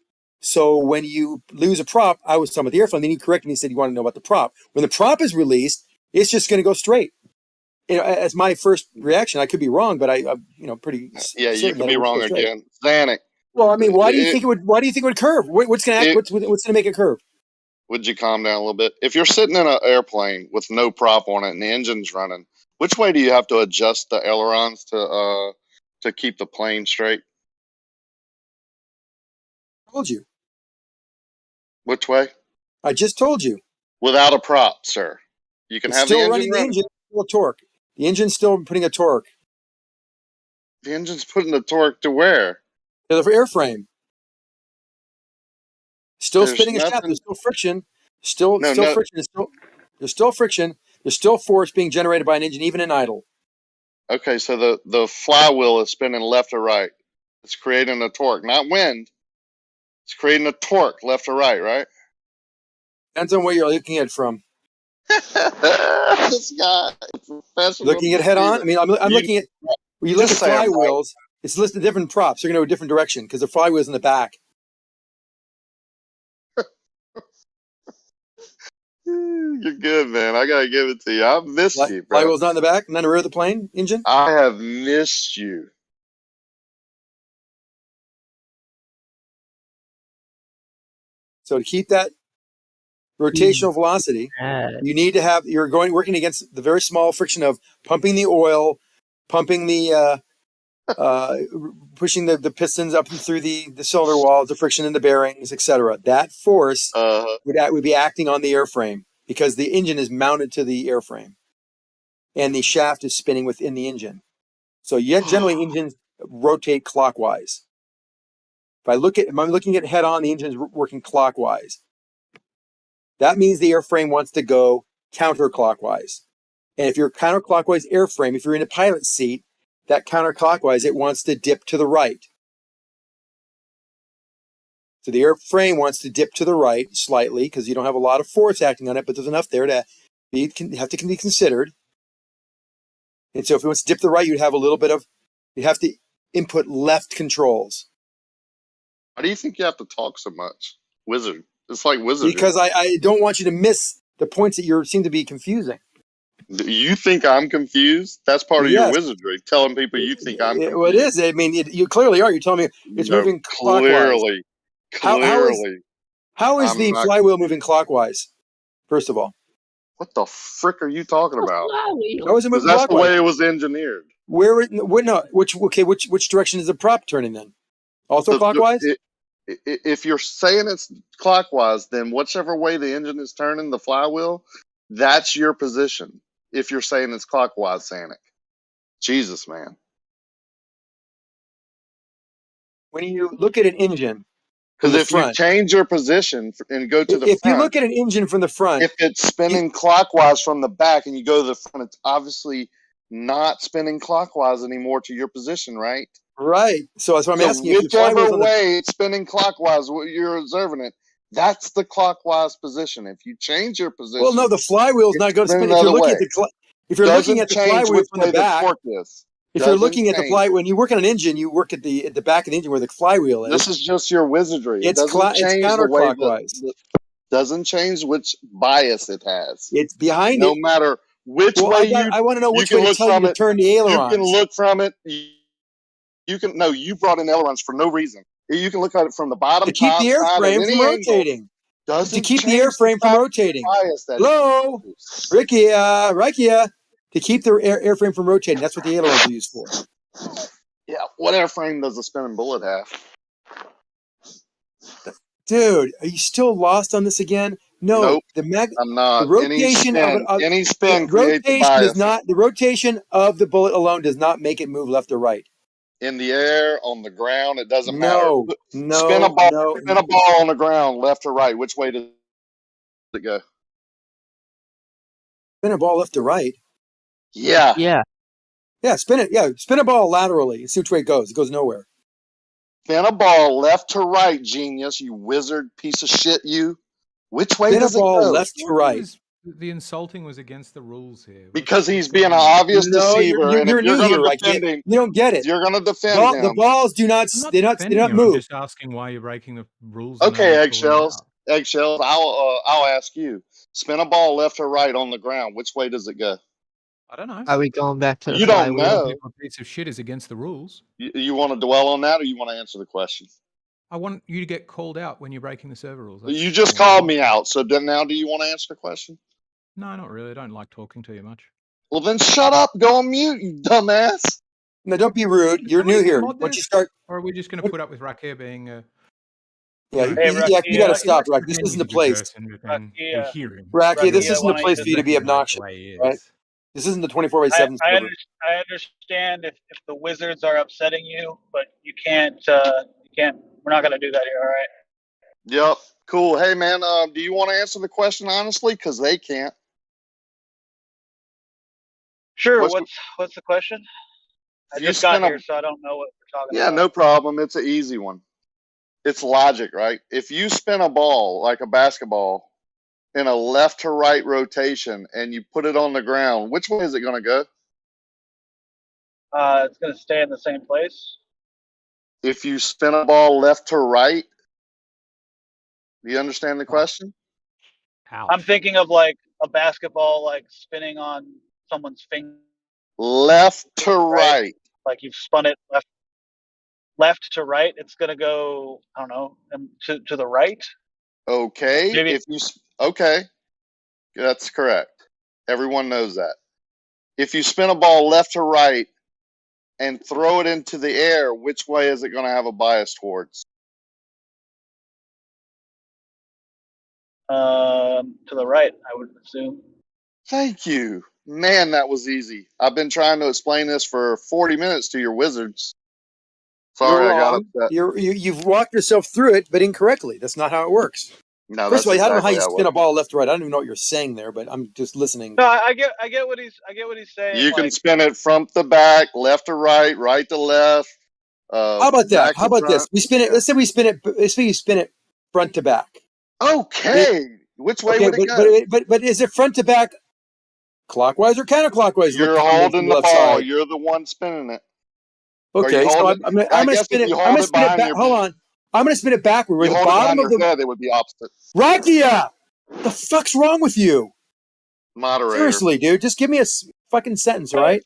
Speaker 20: So when you lose a prop, I was talking about the airplane, then he corrected me and said you want to know about the prop. When the prop is released, it's just going to go straight. You know, as my first reaction, I could be wrong, but I pretty
Speaker 12: you could be wrong again. Zanuck.
Speaker 20: Well, I mean, why do you think it would curve? What's going to make it curve?
Speaker 12: Would you calm down a little bit? If you're sitting in an airplane with no prop on it and the engine's running, which way do you have to adjust the ailerons to keep the plane straight?
Speaker 20: I told you.
Speaker 12: Which way?
Speaker 20: I just told you.
Speaker 12: Without a prop, sir. You can have the engine running.
Speaker 20: The engine still a torque. The engine's still putting a torque.
Speaker 12: The engine's putting a torque to where?
Speaker 20: To the airframe. Still spinning a shaft. There's still friction. Friction. There's still friction. There's still force being generated by an engine, even in idle.
Speaker 12: Okay, so the flywheel is spinning left or right. It's creating a torque, not wind. It's creating a torque left or right, right?
Speaker 20: Depends on where you're looking at it from.
Speaker 12: This guy, professional.
Speaker 20: Looking at head on. I mean, I'm looking at. When you look at flywheels, it's listed different props. They're going to go a different direction because the flywheel's in the back.
Speaker 12: You're good, man. I gotta give it to you. I've missed you, bro.
Speaker 20: Flywheel's not in the back, not in the rear of the plane engine.
Speaker 12: I have missed you.
Speaker 20: So to keep that rotational velocity, you need to have working against the very small friction of pumping the oil, pumping the pushing the pistons up through the cylinder walls, the friction in the bearings, etc. That force would be acting on the airframe because the engine is mounted to the airframe, and the shaft is spinning within the engine. So generally engines rotate clockwise. If I'm looking at head on, the engine is working clockwise. That means the airframe wants to go counterclockwise. And if you're counterclockwise airframe, if you're in a pilot seat, that counterclockwise, it wants to dip to the right. So the airframe wants to dip to the right slightly because you don't have a lot of force acting on it, but there's enough there to be considered. And so if it wants to dip to the right, you'd have to input left controls.
Speaker 12: Why do you think you have to talk so much? Wizard. It's like wizardry.
Speaker 20: Because I don't want you to miss the points that you seem to be confusing.
Speaker 12: You think I'm confused? That's part of your wizardry, telling people you think I'm confused.
Speaker 20: Well, it is. I mean, you clearly are. You're telling me it's moving clockwise.
Speaker 12: Clearly.
Speaker 20: How is the flywheel moving clockwise, first of all?
Speaker 12: What the frick are you talking about?
Speaker 20: How is it moving clockwise?
Speaker 12: That's the way it was engineered.
Speaker 20: Which direction is the prop turning then? Also clockwise?
Speaker 12: If you're saying it's clockwise, then whichever way the engine is turning, the flywheel, that's your position. If you're saying it's clockwise, Zanuck. Jesus, man.
Speaker 20: When you look at an engine,
Speaker 12: because if you change your position and go to the front,
Speaker 20: if you look at an engine from the front,
Speaker 12: if it's spinning clockwise from the back and you go to the front, it's obviously not spinning clockwise anymore to your position, right?
Speaker 20: Right. So that's what I'm asking you.
Speaker 12: Whichever way it's spinning clockwise, you're observing it. That's the clockwise position. If you change your position,
Speaker 20: well, no, the flywheel is not going to spin. If you're looking at the flywheel from the back, if you're looking at the flywheel, when you work on an engine, you work at the back of the engine where the flywheel is.
Speaker 12: This is just your wizardry.
Speaker 20: It's counterclockwise.
Speaker 12: doesn't change which bias it has.
Speaker 20: It's behind
Speaker 12: no
Speaker 20: it.
Speaker 12: matter which
Speaker 20: Well,
Speaker 12: way
Speaker 20: I want to know which
Speaker 12: can
Speaker 20: way to
Speaker 12: look
Speaker 20: tell you
Speaker 12: from
Speaker 20: to
Speaker 12: it.
Speaker 20: turn the
Speaker 12: You
Speaker 20: ailerons.
Speaker 12: can look from it. You can no. You brought in ailerons for no reason. You can look at it from the bottom,
Speaker 20: To keep
Speaker 12: top,
Speaker 20: the
Speaker 12: side, at
Speaker 20: airframe
Speaker 12: any
Speaker 20: from
Speaker 12: angle.
Speaker 20: rotating.
Speaker 12: Doesn't
Speaker 20: To keep the
Speaker 12: change
Speaker 20: airframe from
Speaker 12: fact
Speaker 20: rotating.
Speaker 12: bias that
Speaker 20: Hello, Ricky, Rikia. To keep the airframe from rotating. That's what the ailerons are used for.
Speaker 12: Yeah, what airframe does the spinning bullet have?
Speaker 20: Dude, are you still lost on this again? No,
Speaker 12: Nope, I'm not.
Speaker 20: the rotation
Speaker 12: Any spin
Speaker 20: the
Speaker 12: creates a
Speaker 20: rotation
Speaker 12: bias.
Speaker 20: does not. The rotation of the bullet alone does not make it move left or right.
Speaker 12: In the air, on the ground, it doesn't
Speaker 20: No,
Speaker 12: matter.
Speaker 20: no,
Speaker 12: Spin a ball.
Speaker 20: no.
Speaker 12: Spin a ball on the ground, left or right. Which way does it go?
Speaker 20: Spin a ball left to right.
Speaker 12: Yeah.
Speaker 20: Yeah, spin it. Yeah, spin a ball laterally and see which way it goes. It goes nowhere.
Speaker 12: Spin a ball left to right, genius, you wizard piece of shit, you. Which way
Speaker 20: Spin a
Speaker 12: does it
Speaker 20: ball
Speaker 12: go?
Speaker 20: left to right.
Speaker 21: The insulting was against the rules here.
Speaker 12: Because he's being an obvious
Speaker 20: No,
Speaker 12: deceiver, and if
Speaker 20: you're
Speaker 12: you're
Speaker 20: new
Speaker 12: going
Speaker 20: here.
Speaker 12: to
Speaker 20: I
Speaker 12: defend
Speaker 20: can't.
Speaker 12: him,
Speaker 20: You don't get it.
Speaker 12: you're going to defend him.
Speaker 20: The balls do not.
Speaker 21: I'm not
Speaker 20: They
Speaker 21: defending
Speaker 20: not
Speaker 21: you.
Speaker 20: move.
Speaker 21: I'm just asking why you're breaking the rules. and
Speaker 12: Okay,
Speaker 21: nobody's calling it
Speaker 12: eggshells. I'll ask you. Spin a ball left or right on the ground. Which way does it go?
Speaker 21: I don't know.
Speaker 5: Are we going back to the
Speaker 12: You don't
Speaker 5: flywheel?
Speaker 12: know.
Speaker 21: A piece of shit is against the rules.
Speaker 12: You want to dwell on that, or you want to answer the question?
Speaker 21: I want you to get called out when you're breaking the server rules.
Speaker 12: You just called me out, so now do you want to answer the question?
Speaker 21: No, not really. I don't like talking to you much.
Speaker 12: Well, then shut up. Go on mute, you dumbass.
Speaker 20: No, don't be rude. You're new here. Once you start,
Speaker 21: or are we just going to put up with Rakia being?
Speaker 20: Yeah, you got to stop, Rakia. This isn't the place. Rakia, this isn't the place for you to be obnoxious, right? This isn't the 24/7
Speaker 22: I
Speaker 20: server.
Speaker 22: understand if the wizards are upsetting you, but you can't. We're not going to do that here. All right.
Speaker 12: Yep. Cool. Hey, man. Do you want to answer the question honestly? Because they can't.
Speaker 22: Sure. What's the question? I just got here, so I don't know what we're talking about.
Speaker 12: Yeah, no problem. It's an easy one. It's logic, right? If you spin a ball like a basketball in a left to right rotation and you put it on the ground, which way is it going to go?
Speaker 22: It's going to stay in the same place.
Speaker 12: If you spin a ball left to right, do you understand the question?
Speaker 22: I'm thinking of like a basketball, like spinning on someone's finger.
Speaker 12: Left to right.
Speaker 22: Like you've spun it left to right. It's going to go, I don't know, to the right.
Speaker 12: Okay.
Speaker 22: Maybe.
Speaker 12: Okay. That's correct. Everyone knows that. If you spin a ball left to right and throw it into the air, which way is it going to have a bias towards?
Speaker 22: To the right, I would assume.
Speaker 12: Thank you. Man, that was easy. I've been trying to explain this for 40 minutes to your wizards. Sorry, I got upset.
Speaker 20: You've walked yourself through it, but incorrectly. That's not how it works.
Speaker 12: No,
Speaker 20: First of all, I don't know how you
Speaker 12: exactly
Speaker 20: spin a ball left to right. I don't even know what you're saying there, but I'm just listening.
Speaker 22: No, I get what he's saying.
Speaker 12: You can spin it front to back, left to right, right to left.
Speaker 20: How about that? How about this? We spin it. Let's say you spin it front to back.
Speaker 12: Okay. Which way would it
Speaker 20: go? But is it front to back, clockwise or counterclockwise?
Speaker 12: You're holding the ball. You're the one spinning it.
Speaker 20: Okay, so I'm going to spin it. I'm going to spin it back. Hold on. I'm going to spin it backward. Where the bottom of the
Speaker 12: head, it would be opposite.
Speaker 20: Rakia, the fuck's wrong with you?
Speaker 12: Moderator.
Speaker 20: Seriously, dude, just give me a fucking sentence, all right?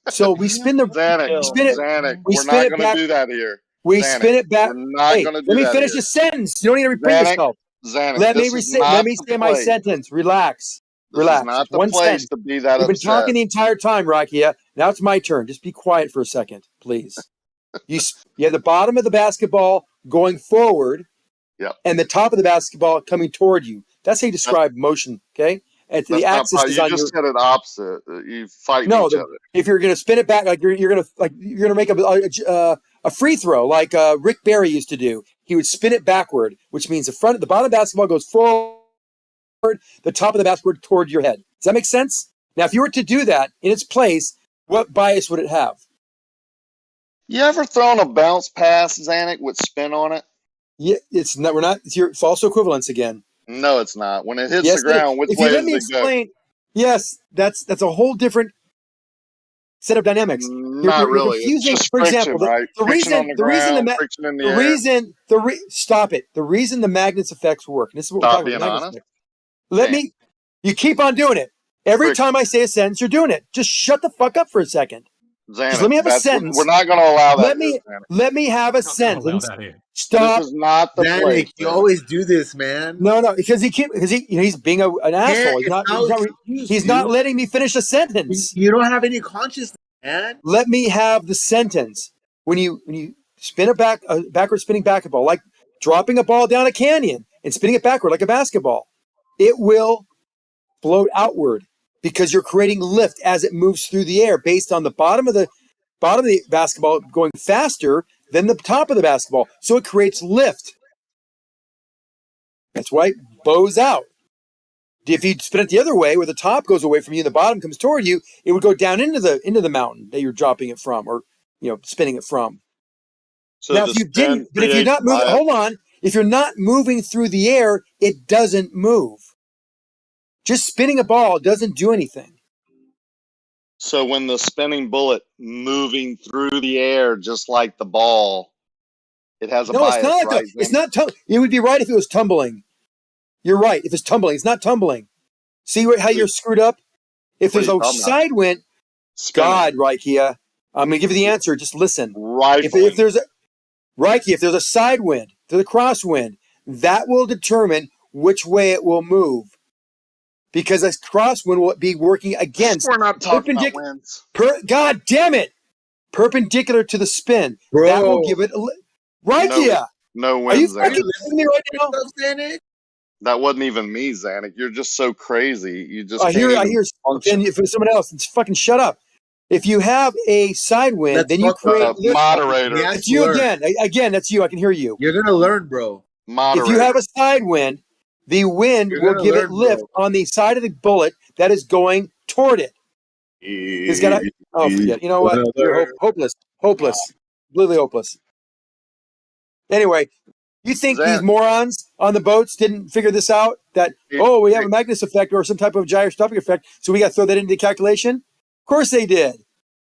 Speaker 20: So we spin the
Speaker 12: Xanax.
Speaker 20: We're
Speaker 12: not going to do that here.
Speaker 20: We spin it back.
Speaker 12: We're not going to do that.
Speaker 20: Let me finish the sentence. You don't need to repeat yourself.
Speaker 12: Xanax,
Speaker 20: let me say my sentence. Relax.
Speaker 12: This is not the place to be that
Speaker 20: We've been talking the entire time, Rakia. Now it's my turn. Just be quiet for a second, please. You have the bottom of the basketball going forward, and the top of the basketball coming toward you. That's how you describe motion, okay? And the axis is on your.
Speaker 12: You just said it opposite. You fight each other.
Speaker 20: If you're going to spin it back, like you're going to make a free throw, like Rick Barry used to do. He would spin it backward, which means the bottom of the basketball goes forward, the top of the basketball toward your head. Does that make sense? Now, if you were to do that in its place, what bias would it have?
Speaker 12: You ever thrown a bounce pass, Xanax, with spin on it?
Speaker 20: Yeah, it's not. It's your false equivalence again.
Speaker 12: No, it's not. When it hits the ground, which way does it go?
Speaker 20: Yes, that's a whole different set of dynamics.
Speaker 12: Not really. It's
Speaker 20: confusing.
Speaker 12: just
Speaker 20: For
Speaker 12: friction,
Speaker 20: example,
Speaker 12: right? Friction on the ground, friction in the air.
Speaker 20: Stop it. The reason the magnets effects work. And this is what
Speaker 12: Stop
Speaker 20: we're talking
Speaker 12: being
Speaker 20: about.
Speaker 12: honest.
Speaker 20: You keep on doing it. Every
Speaker 12: Friction.
Speaker 20: time I say a sentence, you're doing it. Just shut the fuck up for a second.
Speaker 12: Xanax,
Speaker 20: just let me have a sentence.
Speaker 12: We're not going to allow that.
Speaker 20: Let me have a sentence. Stop.
Speaker 12: This is not the place.
Speaker 3: You always do this, man.
Speaker 20: No, because he's being an asshole. He's not letting me finish a sentence.
Speaker 3: You don't have any consciousness, man.
Speaker 20: Let me have the sentence. When you spin a backward spinning basketball, like dropping a ball down a canyon and spinning it backward like a basketball, it will float outward because you're creating lift as it moves through the air based on the bottom of the basketball going faster than the top of the basketball. So it creates lift. That's why it bows out. If you spin it the other way, where the top goes away from you and the bottom comes toward you, it would go down into the mountain that you're dropping it from, or spinning it from.
Speaker 12: So
Speaker 20: now, if you're not moving, hold on. If you're not moving through the air, it doesn't move. Just spinning a ball doesn't do anything.
Speaker 12: So when the spinning bullet moving through the air, just like the ball, it has a bias, right?
Speaker 20: It's not. It would be right if it was tumbling. You're right. If it's tumbling, it's not tumbling. See how you're screwed up? If there's a side wind, God, Reikia, I'm going to give you the answer. Just listen. If there's a side wind, to the crosswind, that will determine which way it will move. Because a crosswind will be working against.
Speaker 12: We're not talking about winds.
Speaker 20: God damn it! Perpendicular to the spin.
Speaker 3: Bro.
Speaker 20: That will give it. Reikia.
Speaker 12: No
Speaker 20: Are you
Speaker 12: winds.
Speaker 20: fucking kidding me right now?
Speaker 12: That wasn't even me, Xanax. You're just so crazy. You just
Speaker 20: I hear. And if it's someone else, it's fucking shut up. If you have a side wind, then you create
Speaker 12: moderator.
Speaker 20: It's you again. Again, that's you. I can hear you.
Speaker 3: You're gonna learn, bro.
Speaker 12: Moderator.
Speaker 20: If you have a side wind, the wind will give it lift on the side of the bullet that is going toward it. He's got to. Oh, forget. You know what? You're hopeless. Completely hopeless. Anyway, you think these morons on the boats didn't figure this out? That, we have a Magnus effect or some type of gyroscopic effect, so we got to throw that into the calculation? Of course they did.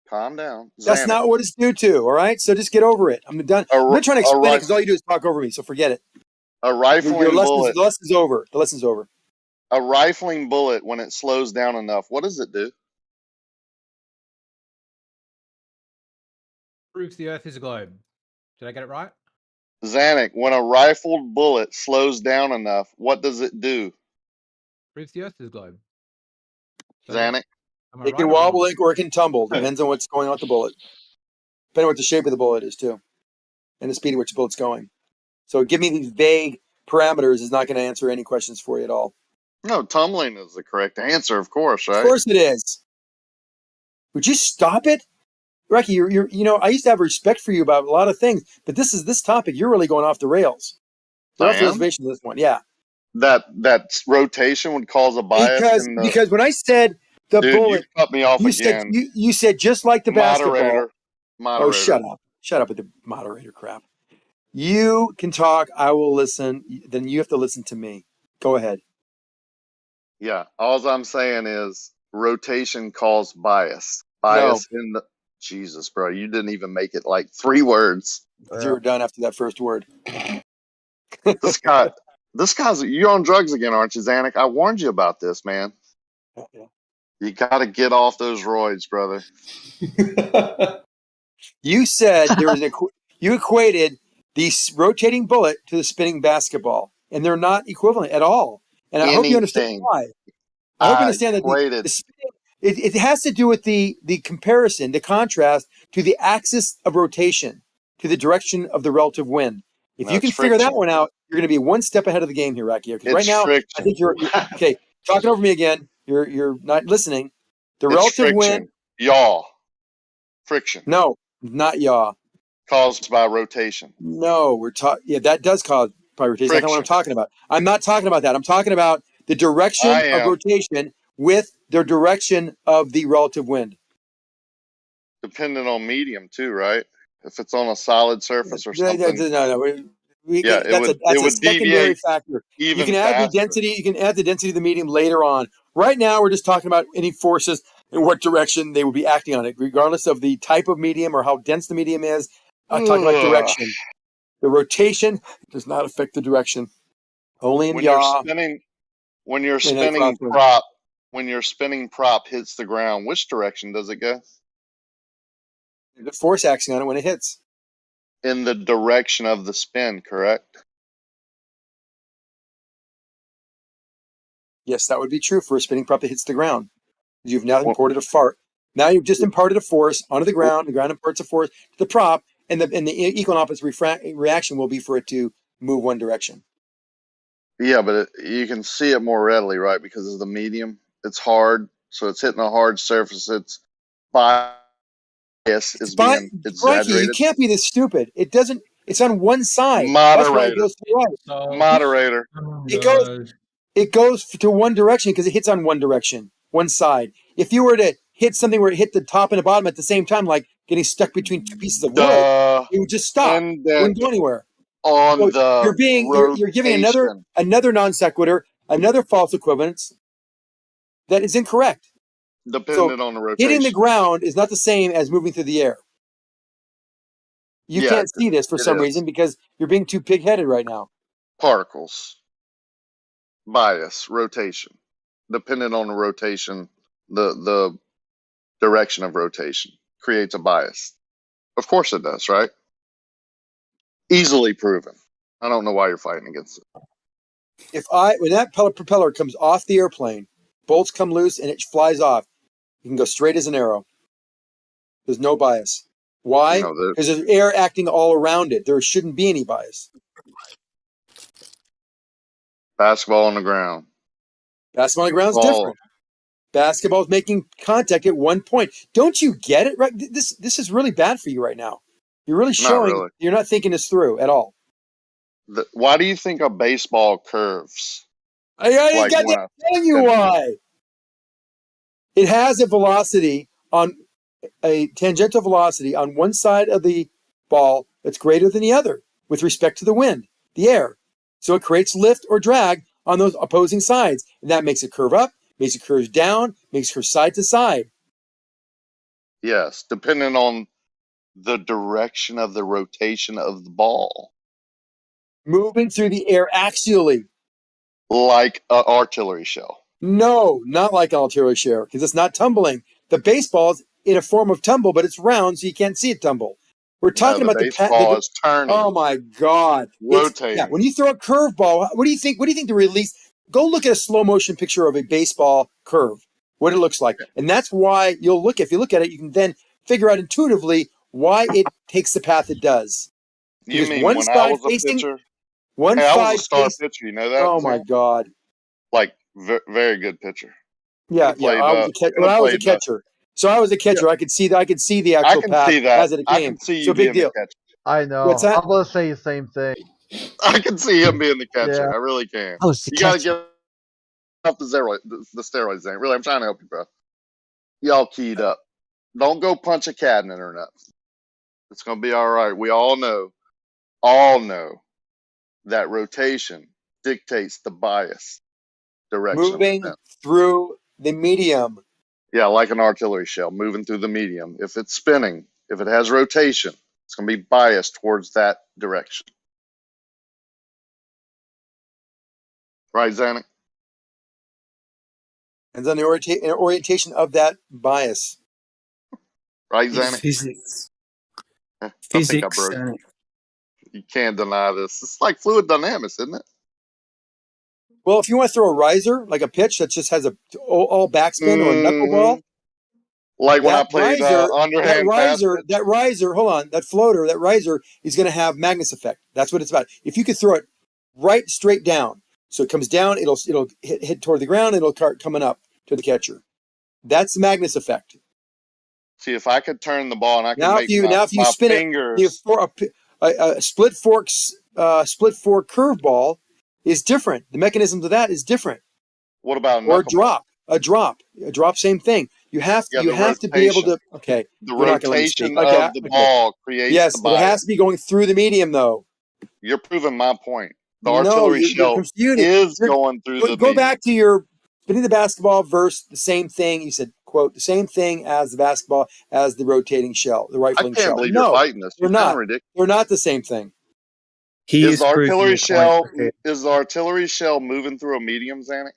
Speaker 12: Calm down.
Speaker 20: That's not what it's due to, all right? So just get over it. I'm done. I'm not trying to explain it because all you do is talk over me, so forget it.
Speaker 12: A rifling bullet.
Speaker 20: The lesson's over. The lesson's over.
Speaker 12: A rifling bullet, when it slows down enough, what does it do?
Speaker 21: Proves the Earth is a globe. Did I get it right?
Speaker 12: Xanax, when a rifled bullet slows down enough, what does it do?
Speaker 21: Proves the Earth is a globe.
Speaker 12: Xanax?
Speaker 20: It can wobble or it can tumble. Depends on what's going on with the bullet. Depending on what the shape of the bullet is, too. And the speed at which the bullet's going. So give me these vague parameters is not going to answer any questions for you at all.
Speaker 12: No, tumbling is the correct answer, of course, right?
Speaker 20: Of course it is. Would you stop it? Rocky, I used to have respect for you about a lot of things, but this topic, you're really going off the rails. You're off the reservation with this one, yeah.
Speaker 12: That rotation would cause a bias.
Speaker 20: Because when I said the bullet,
Speaker 12: you cut me off again.
Speaker 20: You said just like the basketball.
Speaker 12: Moderator.
Speaker 20: Oh, shut up! Shut up with the moderator crap. You can talk. I will listen. Then you have to listen to me. Go ahead.
Speaker 12: Yeah. All I'm saying is rotation caused bias. Bias in the. Jesus, bro. You didn't even make it like 3 words.
Speaker 20: You were done after that first word.
Speaker 12: This guy's. You're on drugs again, aren't you, Xanax? I warned you about this, man.
Speaker 20: Okay.
Speaker 12: You got to get off those roids, brother.
Speaker 20: You said you equated the rotating bullet to the spinning basketball, and they're not equivalent at all. And I hope you understand why. I hope you understand that it has to do with the comparison, the contrast to the axis of rotation, to the direction of the relative wind. If you can figure that one out, you're going to be one step ahead of the game here, Rocky. Because right now, I think you're okay. Talking over me again. You're not listening. The relative wind.
Speaker 12: Yaw. Friction.
Speaker 20: No, not yaw.
Speaker 12: Caused by rotation.
Speaker 20: No, we're talking. Yeah, that does cause by rotation. That's not what I'm talking about. I'm not talking about that. I'm talking about the direction of rotation with the direction of the relative wind.
Speaker 12: Depending on medium too, right? If it's on a solid surface or something.
Speaker 20: No.
Speaker 12: That's
Speaker 20: a secondary factor. You can add the density. You can add the density of the medium later on. Right now, we're just talking about any forces in what direction they would be acting on it, regardless of the type of medium or how dense the medium is. I'm talking about direction. The rotation does not affect the direction. Only in
Speaker 12: when you're
Speaker 20: yaw.
Speaker 12: spinning when your spinning prop hits the ground, which direction does it go?
Speaker 20: The force acting on it when it hits.
Speaker 12: In the direction of the spin, correct?
Speaker 20: Yes, that would be true for a spinning prop that hits the ground. You've now imported a fart. Now you've just imparted a force onto the ground. The ground imparts a force to the prop, and the equal and opposite reaction will be for it to move one direction.
Speaker 12: Yeah, but you can see it more readily, right? Because of the medium. It's hard, so it's hitting a hard surface. Its bias is being
Speaker 20: Frankie, you
Speaker 12: exaggerated.
Speaker 20: can't be this stupid. It doesn't. It's on one side. That's why it goes to the right.
Speaker 12: Moderator.
Speaker 20: It goes to one direction because it hits on one direction, one side. If you were to hit something where it hit the top and the bottom at the same time, like getting stuck between two pieces of wood, it would just stop. It wouldn't go anywhere.
Speaker 12: On
Speaker 20: So you're giving another non sequitur, another false equivalence that is incorrect.
Speaker 12: Dependent on the rotation.
Speaker 20: Hitting the ground is not the same as moving through the air. You can't see this for some reason because you're being too pig-headed right now.
Speaker 12: Particles. Bias, rotation. Dependent on the rotation, the direction of rotation creates a bias. Of course it does, right? Easily proven. I don't know why you're fighting against it.
Speaker 20: When that propeller comes off the airplane, bolts come loose and it flies off, you can go straight as an arrow. There's no bias. Why? Because there's air acting all around it. There shouldn't be any bias.
Speaker 12: Basketball on the ground.
Speaker 20: Basketball on the ground is different. Basketball is making contact at one point. Don't you get it? Right? This is really bad for you right now. You're really showing you're not thinking this through at all.
Speaker 12: Why do you think a baseball curves?
Speaker 20: I got to tell you why. It has a velocity a tangential velocity on one side of the ball that's greater than the other with respect to the wind, the air. So it creates lift or drag on those opposing sides. And that makes it curve up, makes it curve down, makes it curve side to side.
Speaker 12: Yes, depending on the direction of the rotation of the ball.
Speaker 20: Moving through the air axially.
Speaker 12: Like an artillery shell.
Speaker 20: No, not like an artillery shell, because it's not tumbling. The baseball's in a form of tumble, but it's round, so you can't see it tumble. We're talking about the
Speaker 12: baseball is turning.
Speaker 20: Oh my God!
Speaker 12: Rotating.
Speaker 20: When you throw a curveball, what do you think? What do you think the release? Go look at a slow motion picture of a baseball curve, what it looks like, and that's why if you look at it, you can then figure out intuitively why it takes the path it does.
Speaker 12: You mean when I was a pitcher? I was a star pitcher. You know that?
Speaker 20: Oh my God!
Speaker 12: Like very good pitcher.
Speaker 20: Yeah. I was a catcher. So I was a catcher. Yeah. I could see the actual path as it came.
Speaker 12: I can see you being the catcher.
Speaker 13: I know.
Speaker 20: What's that?
Speaker 13: I'm gonna say the same thing.
Speaker 12: I can see him being the catcher. Yeah. I really can. You gotta get off the steroids thing. Really, I'm trying to help you, bro. Y'all keyed up. Don't go punch a cabinet or nothing. It's gonna be all right. We all know that rotation dictates the bias direction.
Speaker 20: Moving through the medium.
Speaker 12: Yeah, like an artillery shell moving through the medium. If it's spinning, if it has rotation, it's going to be biased towards that direction. Right, Zanuck?
Speaker 20: And then the orientation of that bias.
Speaker 12: Right, Zanuck?
Speaker 4: Physics.
Speaker 12: Physics. You can't deny this. It's like fluid dynamics, isn't it?
Speaker 20: Well, if you want to throw a riser, like a pitch that just has all backspin or a knuckleball.
Speaker 12: Like when I played underhand
Speaker 20: that riser, hold on, that floater, that riser is going to have Magnus effect. That's what it's about. If you could throw it right straight down, so it comes down, it'll hit toward the ground, it'll start coming up to the catcher. That's the Magnus effect.
Speaker 12: See, if I could turn the ball and I could
Speaker 20: if you spin
Speaker 12: fingers.
Speaker 20: A split fork curveball is different. The mechanisms of that is different.
Speaker 12: What about
Speaker 20: a drop? Same thing. You have to be able to. Okay,
Speaker 12: the rotation of the ball creates the bias.
Speaker 20: But it has to be going through the medium, though.
Speaker 12: You're proving my point. The artillery shell is going through the medium.
Speaker 20: Go back to your spinning the basketball versus the same thing. You said quote, the same thing as the basketball, as the rotating shell, the
Speaker 12: I
Speaker 20: rifling
Speaker 12: can't
Speaker 20: shell.
Speaker 12: believe you're
Speaker 20: No,
Speaker 12: fighting this.
Speaker 20: they're
Speaker 12: You sound
Speaker 20: not.
Speaker 12: ridiculous.
Speaker 20: They're not the same thing.
Speaker 17: He
Speaker 12: Is
Speaker 17: is
Speaker 12: the
Speaker 17: proving
Speaker 12: artillery
Speaker 17: your point.
Speaker 12: shell is the artillery shell moving through a medium, Zanuck?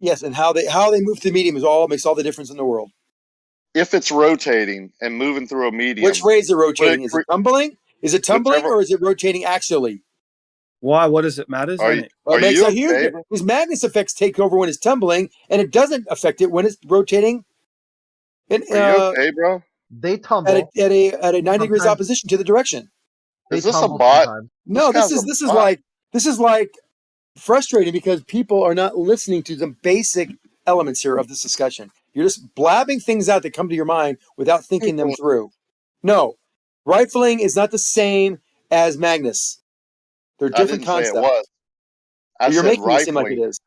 Speaker 20: Yes, and how they move to the medium makes all the difference in the world.
Speaker 12: If it's rotating and moving through a medium,
Speaker 20: Which way is it rotating? Is it tumbling? Is it tumbling
Speaker 12: whichever-
Speaker 20: or is it rotating axially?
Speaker 17: Why? What does it matter,
Speaker 12: Are you,
Speaker 17: Zanuck?
Speaker 20: Well,
Speaker 12: are
Speaker 20: it makes
Speaker 12: you
Speaker 20: a huge
Speaker 12: okay,
Speaker 20: difference. Because Magnus effects take over when it's tumbling, and it doesn't affect it when it's rotating.
Speaker 12: Are you okay, bro?
Speaker 13: They tumble
Speaker 20: at a 90 degrees
Speaker 13: sometimes.
Speaker 20: opposition to the direction.
Speaker 12: Is this a
Speaker 13: tumble
Speaker 12: bot?
Speaker 13: sometimes.
Speaker 20: No,
Speaker 12: This
Speaker 20: this
Speaker 12: guy's a
Speaker 20: is
Speaker 12: bot.
Speaker 20: like frustrating because people are not listening to the basic elements here of this discussion. You're just blabbing things out that come to your mind without thinking them through. No, rifling is not the same as Magnus. They're
Speaker 12: I
Speaker 20: different
Speaker 12: didn't say it
Speaker 20: concepts.
Speaker 12: was. I
Speaker 20: You're
Speaker 12: said
Speaker 20: making it seem like it
Speaker 12: rifling.
Speaker 20: is.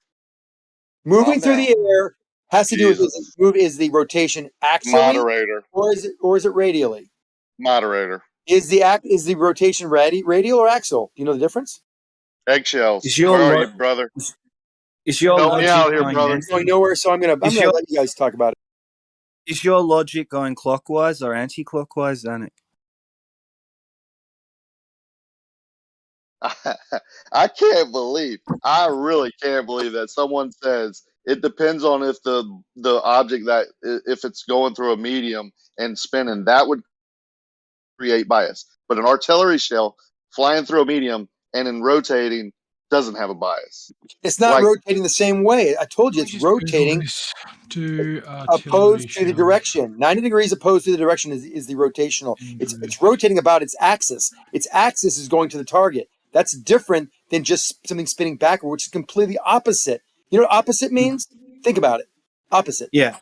Speaker 20: Moving
Speaker 12: Calm
Speaker 20: through
Speaker 12: down.
Speaker 20: the air has to do with
Speaker 12: Jesus.
Speaker 20: is the rotation axially
Speaker 12: Moderator.
Speaker 20: or is it radially?
Speaker 12: Moderator.
Speaker 20: Is the rotation radial or axial? Do you know the difference?
Speaker 12: Eggshells.
Speaker 17: Is your
Speaker 12: Where are
Speaker 17: lo-
Speaker 12: you, brother?
Speaker 17: is your
Speaker 12: Help me
Speaker 17: logic
Speaker 12: out here,
Speaker 17: going
Speaker 12: brother.
Speaker 20: It's going nowhere, so I'm gonna
Speaker 17: Is your
Speaker 20: let you guys talk about it.
Speaker 17: is your logic going clockwise or anti-clockwise, Zanuck?
Speaker 12: I really can't believe that someone says it depends on if the object if it's going through a medium and spinning, that would create bias. But an artillery shell flying through a medium and then rotating doesn't have a bias.
Speaker 20: It's not rotating the same way. I told you it's rotating opposed to the direction. 90 degrees opposed to the direction is the rotational. It's rotating about its axis. Its axis is going to the target. That's different than just something spinning backward, which is completely opposite. You know what opposite means? Think about it. Opposite.
Speaker 17: Yeah.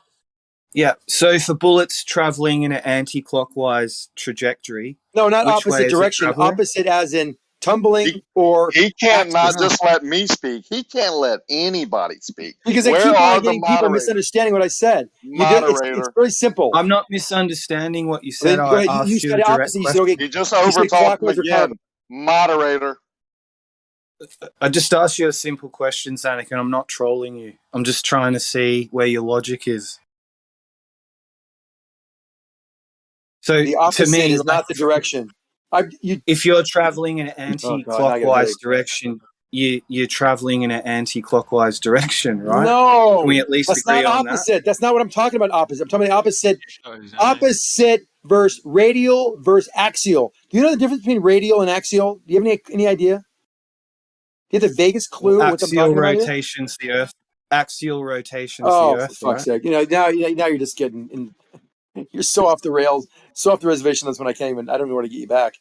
Speaker 17: Yeah. So if a bullet's traveling in an anti-clockwise trajectory,
Speaker 20: No, not
Speaker 17: which way
Speaker 20: opposite
Speaker 17: is it
Speaker 20: direction.
Speaker 17: traveling?
Speaker 20: Opposite as in tumbling or
Speaker 12: He can't not
Speaker 20: axis.
Speaker 12: just let me speak. He can't let anybody speak.
Speaker 20: Because I
Speaker 12: Where
Speaker 20: keep
Speaker 12: are
Speaker 20: on
Speaker 12: the
Speaker 20: getting people
Speaker 12: moderators?
Speaker 20: misunderstanding what I said. It's
Speaker 12: Moderator.
Speaker 20: very simple.
Speaker 17: I'm not misunderstanding what you
Speaker 20: Then
Speaker 17: said.
Speaker 20: go
Speaker 17: I
Speaker 20: ahead. You
Speaker 17: asked you
Speaker 20: said
Speaker 17: a direct
Speaker 20: opposite. You said,
Speaker 17: question.
Speaker 20: okay,
Speaker 12: He just
Speaker 20: you said
Speaker 12: overtalked him
Speaker 20: clockwise or counter.
Speaker 12: again. Moderator.
Speaker 17: I just asked you a simple question, Zanuck, and I'm not trolling you. I'm just trying to see where your logic is. So
Speaker 20: The
Speaker 17: to
Speaker 20: opposite
Speaker 17: me,
Speaker 20: is not the direction.
Speaker 17: if you're traveling in an
Speaker 20: now I got a
Speaker 17: anti-clockwise
Speaker 20: headache.
Speaker 17: direction, you're traveling in an anti-clockwise direction, right?
Speaker 20: No,
Speaker 17: Can we at least
Speaker 20: that's
Speaker 17: agree
Speaker 20: not
Speaker 17: on that?
Speaker 20: opposite. That's not what I'm talking about. Opposite. I'm talking about opposite. Opposite versus radial versus axial. Do you know the difference between radial and axial? Do you have any idea? Do you have the vaguest clue what I'm
Speaker 17: Axial
Speaker 20: talking about here?
Speaker 17: rotation's the Earth. Axial rotation's the
Speaker 20: Oh, for
Speaker 17: Earth,
Speaker 20: fuck's
Speaker 17: right?
Speaker 20: sake! Now you're just getting. You're so off the rails, so off the reservation. That's when I can't even. I don't even want to get you back.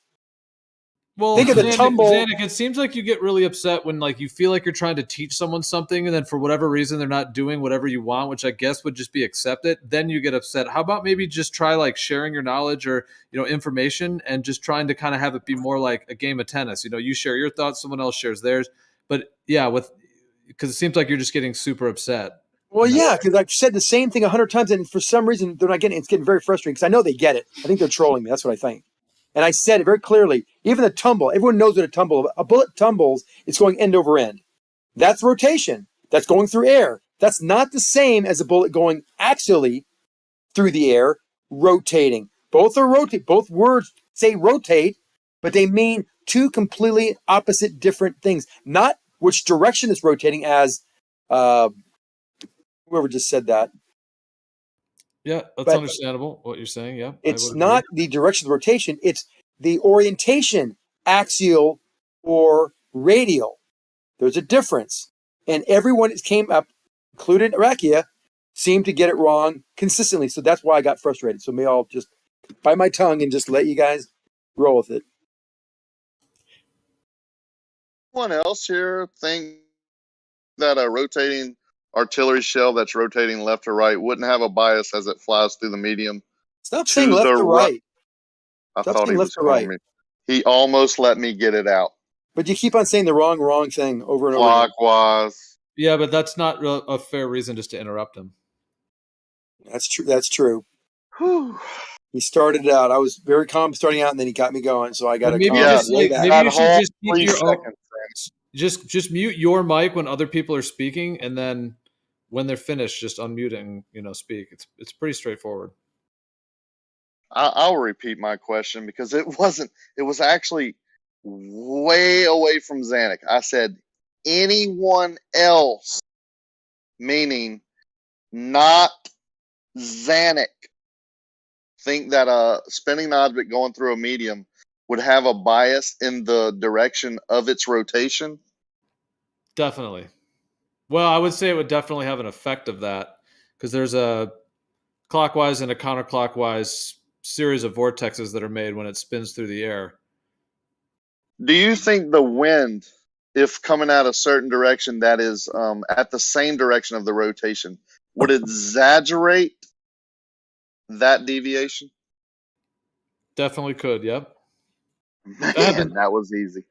Speaker 6: Well,
Speaker 20: Think of the tumble.
Speaker 6: Zanuck, it seems like you get really upset when like you feel like you're trying to teach someone something, and then for whatever reason they're not doing whatever you want, which I guess would just be accepted. Then you get upset. How about maybe just try like sharing your knowledge or information, and just trying to kind of have it be more like a game of tennis. You share your thoughts, someone else shares theirs. But yeah, because it seems like you're just getting super upset.
Speaker 20: Well, yeah, because I've said the same thing 100 times, and for some reason they're not getting it. It's getting very frustrating because I know they get it. I think they're trolling me. That's what I think. And I said it very clearly. Even the tumble, everyone knows what a bullet tumbles. It's going end over end. That's rotation. That's going through air. That's not the same as a bullet going axially through the air, rotating. Both are rotate. Both words say rotate, but they mean two completely opposite, different things. Not which direction it's rotating, as whoever just said that.
Speaker 6: Yeah, that's understandable what you're saying. Yeah,
Speaker 20: it's not the direction of rotation; it's the orientation, axial or radial. There's a difference, and everyone that came up, including Rakia, seemed to get it wrong consistently. So that's why I got frustrated. So may I'll just bite my tongue and just let you guys roll with it.
Speaker 12: Anyone else here think that a rotating artillery shell that's rotating left or right wouldn't have a bias as it flies through the medium?
Speaker 20: Stop saying left or right.
Speaker 12: I thought he was calling me. He almost let me get it out.
Speaker 20: But you keep on saying the wrong thing over and over again.
Speaker 12: Clockwise.
Speaker 6: Yeah, but that's not a fair reason just to interrupt him.
Speaker 20: That's true. That's true. He started it out. I was very calm starting out, and then he got me going. So I got to
Speaker 6: maybe you should just keep your just mute your mic when other people are speaking, and then when they're finished, just unmute and speak. It's pretty straightforward.
Speaker 12: I'll repeat my question because it was actually way away from Zanuck. I said anyone else, meaning not Zanuck, think that a spinning object going through a medium would have a bias in the direction of its rotation?
Speaker 6: Definitely. Well, I would say it would definitely have an effect of that because there's a clockwise and a counterclockwise series of vortexes that are made when it spins through the air.
Speaker 12: Do you think the wind, if coming out a certain direction that is at the same direction of the rotation, would exaggerate that deviation?
Speaker 6: Definitely could, yep.
Speaker 12: Man, that was easy.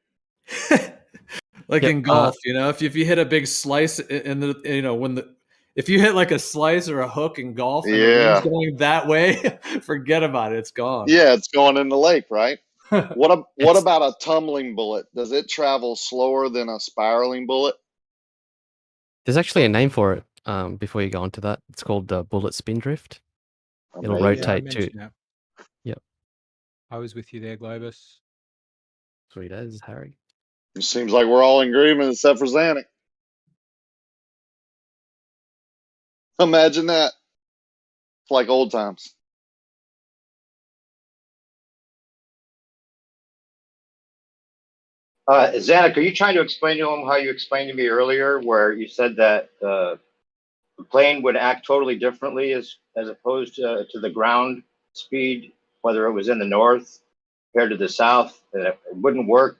Speaker 6: Like in golf, if you hit a big slice in the if you hit like a slice or a hook in golf and the wind's going that way, forget about it. It's gone.
Speaker 12: Yeah, it's going in the lake, right? What about a tumbling bullet? Does it travel slower than a spiraling bullet?
Speaker 4: There's actually a name for it. Before you go on to that, it's called bullet spin drift. It'll rotate to. Yep.
Speaker 5: I was with you there, Globus.
Speaker 4: Sweet as, Harry.
Speaker 12: It seems like we're all in agreement except for Zanuck. Imagine that. It's like old times.
Speaker 23: Zanuck, are you trying to explain to him how you explained to me earlier, where you said that the plane would act totally differently as opposed to the ground speed, whether it was in the north compared to the south, that it wouldn't work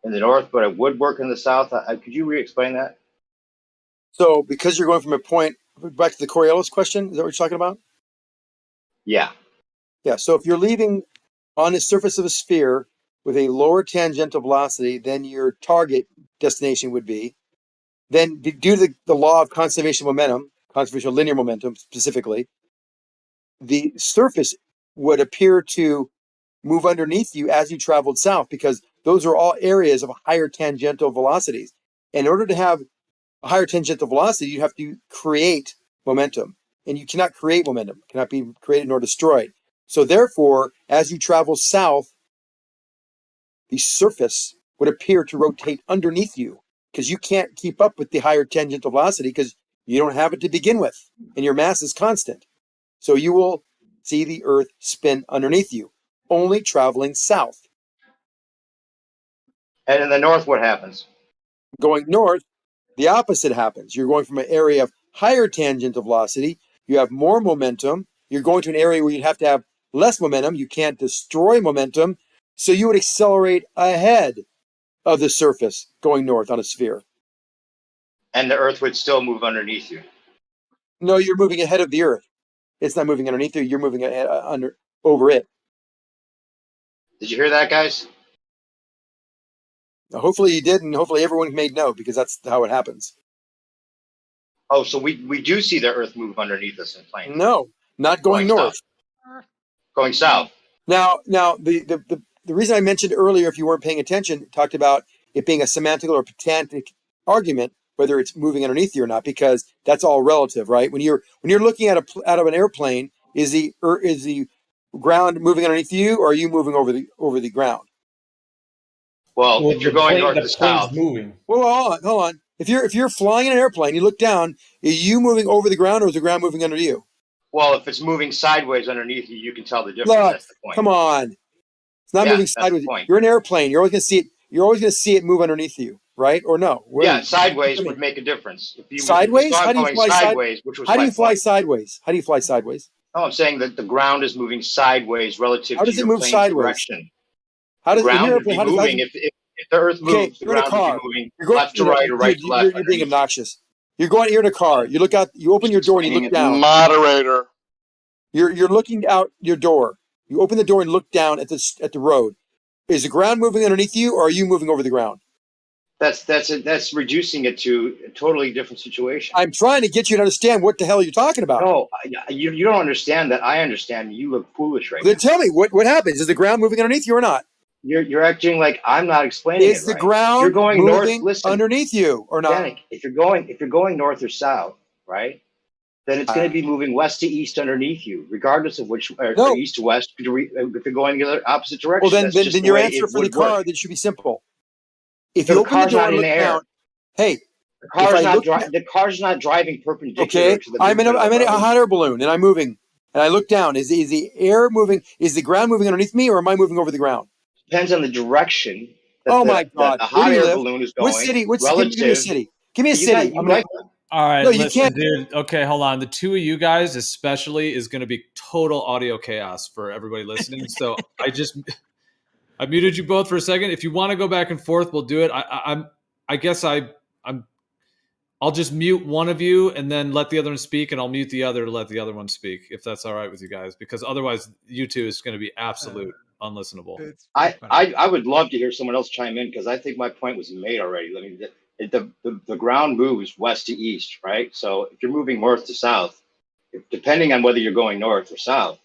Speaker 23: in the north, but it would work in the south? Could you re-explain that?
Speaker 20: So because you're going from a point, back to the Coriolis question, is that what you're talking about?
Speaker 23: Yeah.
Speaker 20: Yeah, so if you're leaving on the surface of a sphere with a lower tangential velocity than your target destination would be, then due to the law of conservation of momentum, conservation of linear momentum specifically, the surface would appear to move underneath you as you traveled south, because those are all areas of higher tangential velocities. In order to have a higher tangential velocity, you have to create momentum. And you cannot create momentum. It cannot be created nor destroyed. So therefore, as you travel south, the surface would appear to rotate underneath you, because you can't keep up with the higher tangential velocity because you don't have it to begin with, and your mass is constant. So you will see the Earth spin underneath you, only traveling south.
Speaker 23: And in the north, what happens?
Speaker 20: Going north, the opposite happens. You're going from an area of higher tangential velocity. You have more momentum. You're going to an area where you'd have to have less momentum. You can't destroy momentum. So you would accelerate ahead of the surface going north on a sphere.
Speaker 23: And the Earth would still move underneath you.
Speaker 20: No, you're moving ahead of the Earth. It's not moving underneath you. You're moving over it.
Speaker 23: Did you hear that, guys?
Speaker 20: Now, hopefully you did, and hopefully everyone made note, because that's how it happens.
Speaker 23: Oh, so we do see the Earth move underneath us in planes?
Speaker 20: No, not going north.
Speaker 23: South. Going south.
Speaker 20: Now, the reason I mentioned earlier, if you weren't paying attention, talked about it being a semantic or pedantic argument, whether it's moving underneath you or not, because that's all relative, right? When you're looking at out of an airplane, is the ground moving underneath you, or are you moving over the ground?
Speaker 23: Well, if you're going north to south,
Speaker 20: moving. Well, hold on. If you're flying in an airplane, you look down. Are you moving over the ground, or is the ground moving under you?
Speaker 23: Well, if it's moving sideways underneath you, you can tell the difference.
Speaker 20: Look,
Speaker 23: that's the point.
Speaker 20: Come on. It's not moving sideways. You're an airplane. You're always going to see it. You're always going to see it move underneath you, right? Or no?
Speaker 23: Sideways would make a difference. If you,
Speaker 20: sideways?
Speaker 23: If you
Speaker 20: How do you fly
Speaker 23: sideways? Which was
Speaker 20: how do you fly sideways? How do you fly sideways?
Speaker 23: Oh, I'm saying that the ground is moving sideways relative
Speaker 20: how does
Speaker 23: to
Speaker 20: it
Speaker 23: your
Speaker 20: move
Speaker 23: plane's
Speaker 20: sideways?
Speaker 23: direction.
Speaker 20: How does
Speaker 23: the ground
Speaker 20: the
Speaker 23: would be moving? If the Earth moves, the ground would be moving left to right or right to left.
Speaker 20: You're being obnoxious. You're you're in a car. You look out. You open your door and you look down.
Speaker 12: Moderator.
Speaker 20: You're looking out your door. You open the door and look down at the road. Is the ground moving underneath you, or are you moving over the ground?
Speaker 23: That's reducing it to a totally different situation.
Speaker 20: I'm trying to get you to understand what the hell you're talking about.
Speaker 23: No, you don't understand that. I understand. You look foolish right
Speaker 20: then
Speaker 23: now.
Speaker 20: Tell me what happens. Is the ground moving underneath you or not?
Speaker 23: You're acting like I'm not explaining
Speaker 20: Is the ground
Speaker 23: you're going
Speaker 20: moving
Speaker 23: north, listen,
Speaker 20: underneath you or not?
Speaker 23: Danik, if you're going north or south, right? Then it's going to be moving west to east underneath you, regardless of which, or
Speaker 20: No.
Speaker 23: east to west, if they're going the opposite direction.
Speaker 20: Well,
Speaker 23: That's just
Speaker 20: then
Speaker 23: the
Speaker 20: your
Speaker 23: way
Speaker 20: answer
Speaker 23: it
Speaker 20: for the
Speaker 23: would work.
Speaker 20: car then should be simple. If
Speaker 23: So
Speaker 20: you
Speaker 23: the
Speaker 20: open the
Speaker 23: car's
Speaker 20: door
Speaker 23: not
Speaker 20: and
Speaker 23: in
Speaker 20: look
Speaker 23: the air.
Speaker 20: down, hey,
Speaker 23: The
Speaker 20: if
Speaker 23: car's
Speaker 20: I
Speaker 23: not
Speaker 20: look,
Speaker 23: the car's not driving perpendicular
Speaker 20: okay,
Speaker 23: to the
Speaker 20: I'm in
Speaker 23: movement of the
Speaker 20: a
Speaker 23: road.
Speaker 20: hot air balloon and I'm moving, and I look down. Is the air moving? Is the ground moving underneath me, or am I moving over the ground?
Speaker 23: Depends on the direction that
Speaker 20: Oh my
Speaker 23: that
Speaker 20: God!
Speaker 23: the
Speaker 20: Where
Speaker 23: hot
Speaker 20: do you
Speaker 23: air
Speaker 20: live?
Speaker 23: balloon is
Speaker 20: What
Speaker 23: going
Speaker 20: city?
Speaker 23: relative.
Speaker 20: Give me a city. Give me a city. I'm gonna.
Speaker 6: All right,
Speaker 20: No, you
Speaker 6: listen,
Speaker 20: can't.
Speaker 6: dude. Okay, hold on. The two of you guys, especially, is going to be total audio chaos for everybody listening. So I muted you both for a second. If you want to go back and forth, we'll do it. I'll just mute one of you and then let the other one speak, and I'll mute the other to let the other one speak, if that's all right with you guys, because otherwise you two is going to be absolute unlistenable.
Speaker 23: I would love to hear someone else chime in because I think my point was made already. I mean, the ground moves west to east, right? So if you're moving north to south, depending on whether you're going north or south,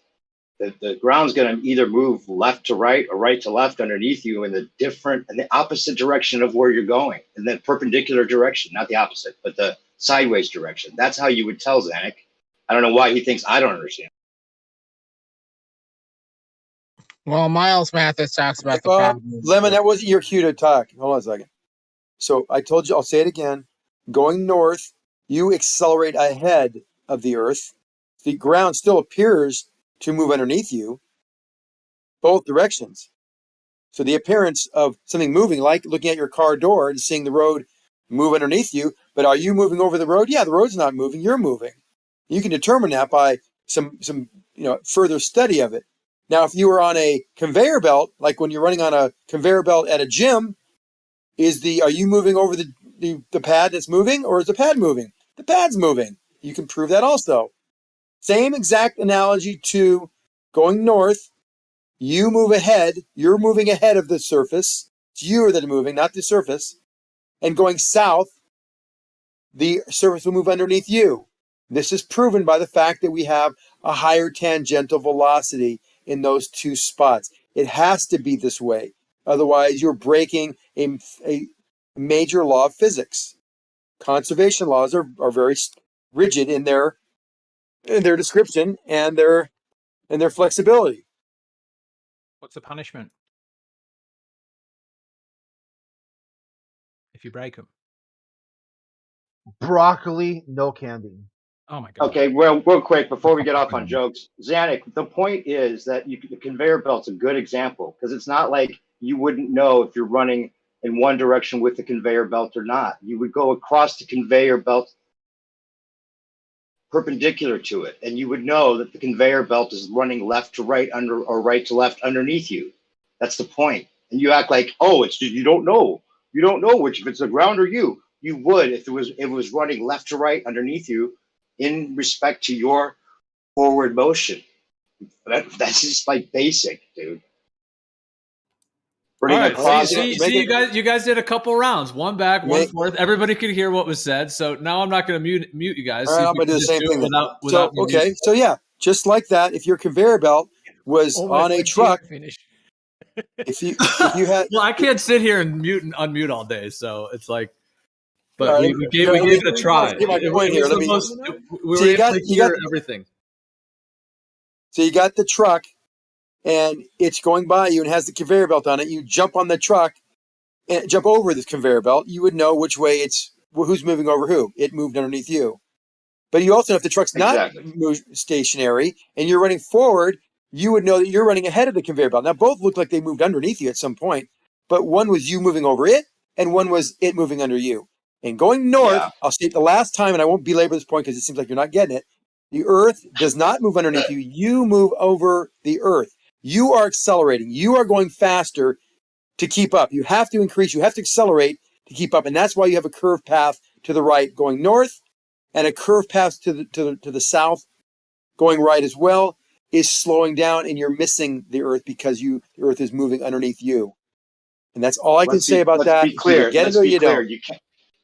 Speaker 23: the ground's going to either move left to right or right to left underneath you in the opposite direction of where you're going, in the perpendicular direction, not the opposite, but the sideways direction. That's how you would tell Zanuck. I don't know why he thinks I don't understand.
Speaker 2: Well, Miles Mathis talks about the problem.
Speaker 20: Lemon, that wasn't your cue to talk. Hold on a second. So I told you, I'll say it again. Going north, you accelerate ahead of the Earth. The ground still appears to move underneath you, both directions. So the appearance of something moving, like looking at your car door and seeing the road move underneath you, but are you moving over the road? Yeah, the road's not moving, you're moving. You can determine that by some further study of it. Now, if you were on a conveyor belt, like when you're running on a conveyor belt at a gym, are you moving over the pad that's moving, or is the pad moving? The pad's moving. You can prove that also. Same exact analogy to going north. You move ahead. You're moving ahead of the surface. It's you that are moving, not the surface. And going south, the surface will move underneath you. This is proven by the fact that we have a higher tangential velocity in those two spots. It has to be this way. Otherwise, you're breaking a major law of physics. Conservation laws are very rigid in their description and their flexibility.
Speaker 21: What's the punishment if you break them?
Speaker 18: Broccoli, no candy.
Speaker 21: Oh my God.
Speaker 23: Okay, well, real quick before we get off on jokes, Zanuck, the point is that the conveyor belt's a good example because it's not like you wouldn't know if you're running in one direction with the conveyor belt or not. You would go across the conveyor belt perpendicular to it, and you would know that the conveyor belt is running left to right or right to left underneath you. That's the point. And you act like, oh, you don't know. You don't know which, if it's the ground or you. You would if it was running left to right underneath you in respect to your forward motion. That's just like basic, dude.
Speaker 6: All right, see, you guys did a couple rounds, one back, one forth. Everybody could hear what was said, so now I'm not going to mute you guys.
Speaker 20: I'm going to do the same thing.
Speaker 6: Without
Speaker 20: So yeah, just like that, if your conveyor belt was on a truck, if you had,
Speaker 6: well, I can't sit here and mute and unmute all day, so it's like, but
Speaker 20: right,
Speaker 6: we gave it a try.
Speaker 20: Get my point here.
Speaker 6: We were able to hear everything.
Speaker 20: So you got the truck, and it's going by you and has the conveyor belt on it. You jump on the truck and jump over this conveyor belt. You would know which way who's moving over who. It moved underneath you. But you also know if the truck's not stationary and you're running forward, you would know that you're running ahead of the conveyor belt. Now, both look like they moved underneath you at some point, but one was you moving over it, and one was it moving under you. And going north, I'll state the last time, and I won't belabor this point because it seems like you're not getting it. The Earth does not move underneath you. You move over the Earth. You are accelerating. You are going faster to keep up. You have to increase. You have to accelerate to keep up. And that's why you have a curved path to the right going north and a curved path to the south going right as well is slowing down, and you're missing the Earth because the Earth is moving underneath you. And that's all I can say about that.
Speaker 23: Let's be clear.
Speaker 20: Get it or you don't.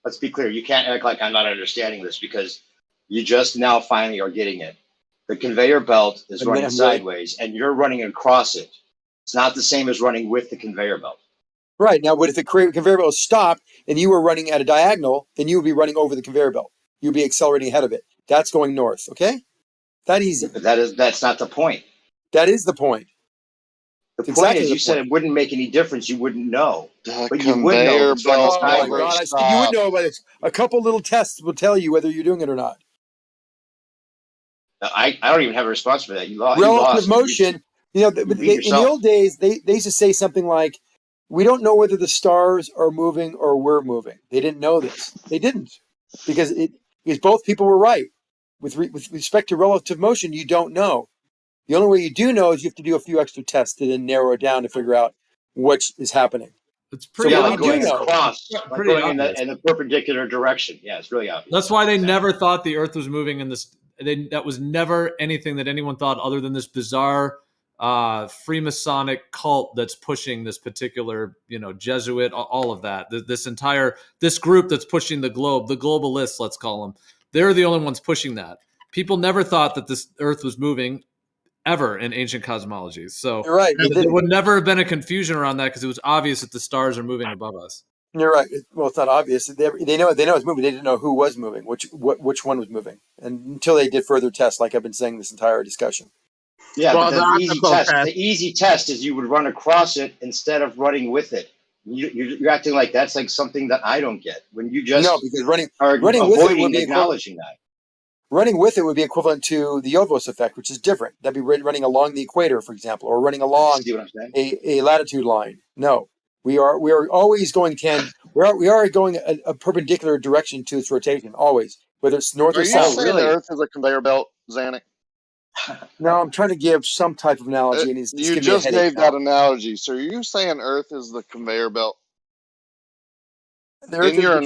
Speaker 23: Let's be clear. You can't act like I'm not understanding this because you just now finally are getting it. The conveyor belt is running sideways, and you're running across it. It's not the same as running with the conveyor belt.
Speaker 20: Right. Now, but if the conveyor belt stopped and you were running at a diagonal, then you would be running over the conveyor belt. you'll be accelerating ahead of it. That's going north. Okay, that easy.
Speaker 23: But that's not the point.
Speaker 20: That is the point.
Speaker 23: The
Speaker 20: It's
Speaker 23: point
Speaker 20: exactly
Speaker 23: is,
Speaker 20: the
Speaker 23: you said
Speaker 20: point.
Speaker 23: it wouldn't make any difference. You wouldn't know,
Speaker 12: The
Speaker 23: but you would know if it's running
Speaker 20: Oh my
Speaker 23: sideways.
Speaker 20: God! I said you would know, but it's a couple little tests will tell you whether you're doing it or not.
Speaker 23: I don't even have a response for that. You lost.
Speaker 20: Relative motion. You know,
Speaker 23: You beat
Speaker 20: in the
Speaker 23: yourself.
Speaker 20: old days, they used to say something like, "We don't know whether the stars are moving or we're moving." They didn't know this. They didn't because both people were right with respect to relative motion. You don't know. The only way you do know is you have to do a few extra tests to then narrow it down to figure out what is happening.
Speaker 6: It's pretty
Speaker 23: like
Speaker 6: obvious.
Speaker 23: going across, like
Speaker 6: Pretty
Speaker 23: going in
Speaker 6: obvious.
Speaker 23: the perpendicular direction. Yeah, it's really obvious.
Speaker 6: That's why they never thought the Earth was moving in this. That was never anything that anyone thought other than this bizarre Freemasonic cult that's pushing this particular, Jesuit, all of that. This group that's pushing the globe, the globalists, let's call them. They're the only ones pushing that. People never thought that this Earth was moving ever in ancient cosmology. So
Speaker 20: you're right.
Speaker 6: There would never have been a confusion around that because it was obvious that the stars are moving above us.
Speaker 20: You're right. Well, it's not obvious. They know it's moving. They didn't know who was moving, which one was moving, and until they did further tests, like I've been saying this entire discussion.
Speaker 23: Yeah, but the easy test is you would run across it instead of running with it. You're acting like that's like something that I don't get when you just
Speaker 20: because running
Speaker 23: avoiding
Speaker 20: with it would be
Speaker 23: acknowledging that.
Speaker 20: Running with it would be equivalent to the Yovos effect, which is different. That'd be running along the equator, for example, or running along a latitude line. No, we are always going we are going a perpendicular direction to its rotation, always, whether it's north or south.
Speaker 12: Are you saying the Earth is a conveyor belt, Zanuck?
Speaker 20: No, I'm trying to give some type of analogy, and it's
Speaker 12: You
Speaker 20: giving me a
Speaker 12: just
Speaker 20: headache
Speaker 12: gave
Speaker 20: now.
Speaker 12: that analogy. So are you saying Earth is the conveyor belt? In your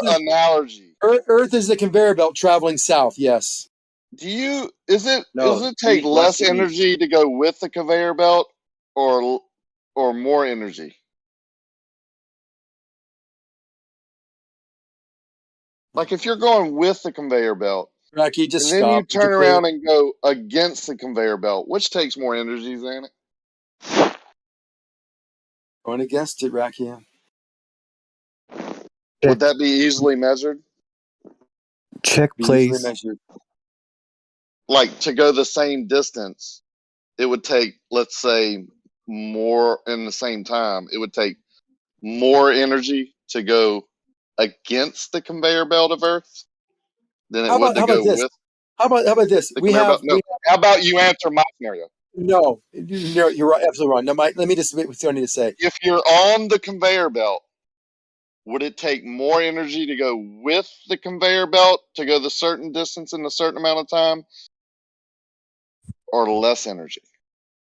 Speaker 12: analogy.
Speaker 20: Earth is the conveyor belt traveling south. Yes.
Speaker 12: Does it take less energy to go with the conveyor belt, or more energy? Like if you're going with the conveyor belt,
Speaker 20: Rocky, just
Speaker 12: and then you
Speaker 20: stop.
Speaker 12: turn around and go against the conveyor belt, which takes more energy, Zanuck?
Speaker 20: Going against it, Rocky.
Speaker 12: Would that be easily measured?
Speaker 17: Check, please.
Speaker 12: Like to go the same distance, it would take, let's say, more in the same time. It would take more energy to go against the conveyor belt of Earth than it would to go with.
Speaker 20: How about this?
Speaker 12: How about you answer my scenario?
Speaker 20: No, you're right, absolutely wrong. No, let me just what I need to say.
Speaker 12: If you're on the conveyor belt, would it take more energy to go with the conveyor belt to go the certain distance in a certain amount of time, or less energy?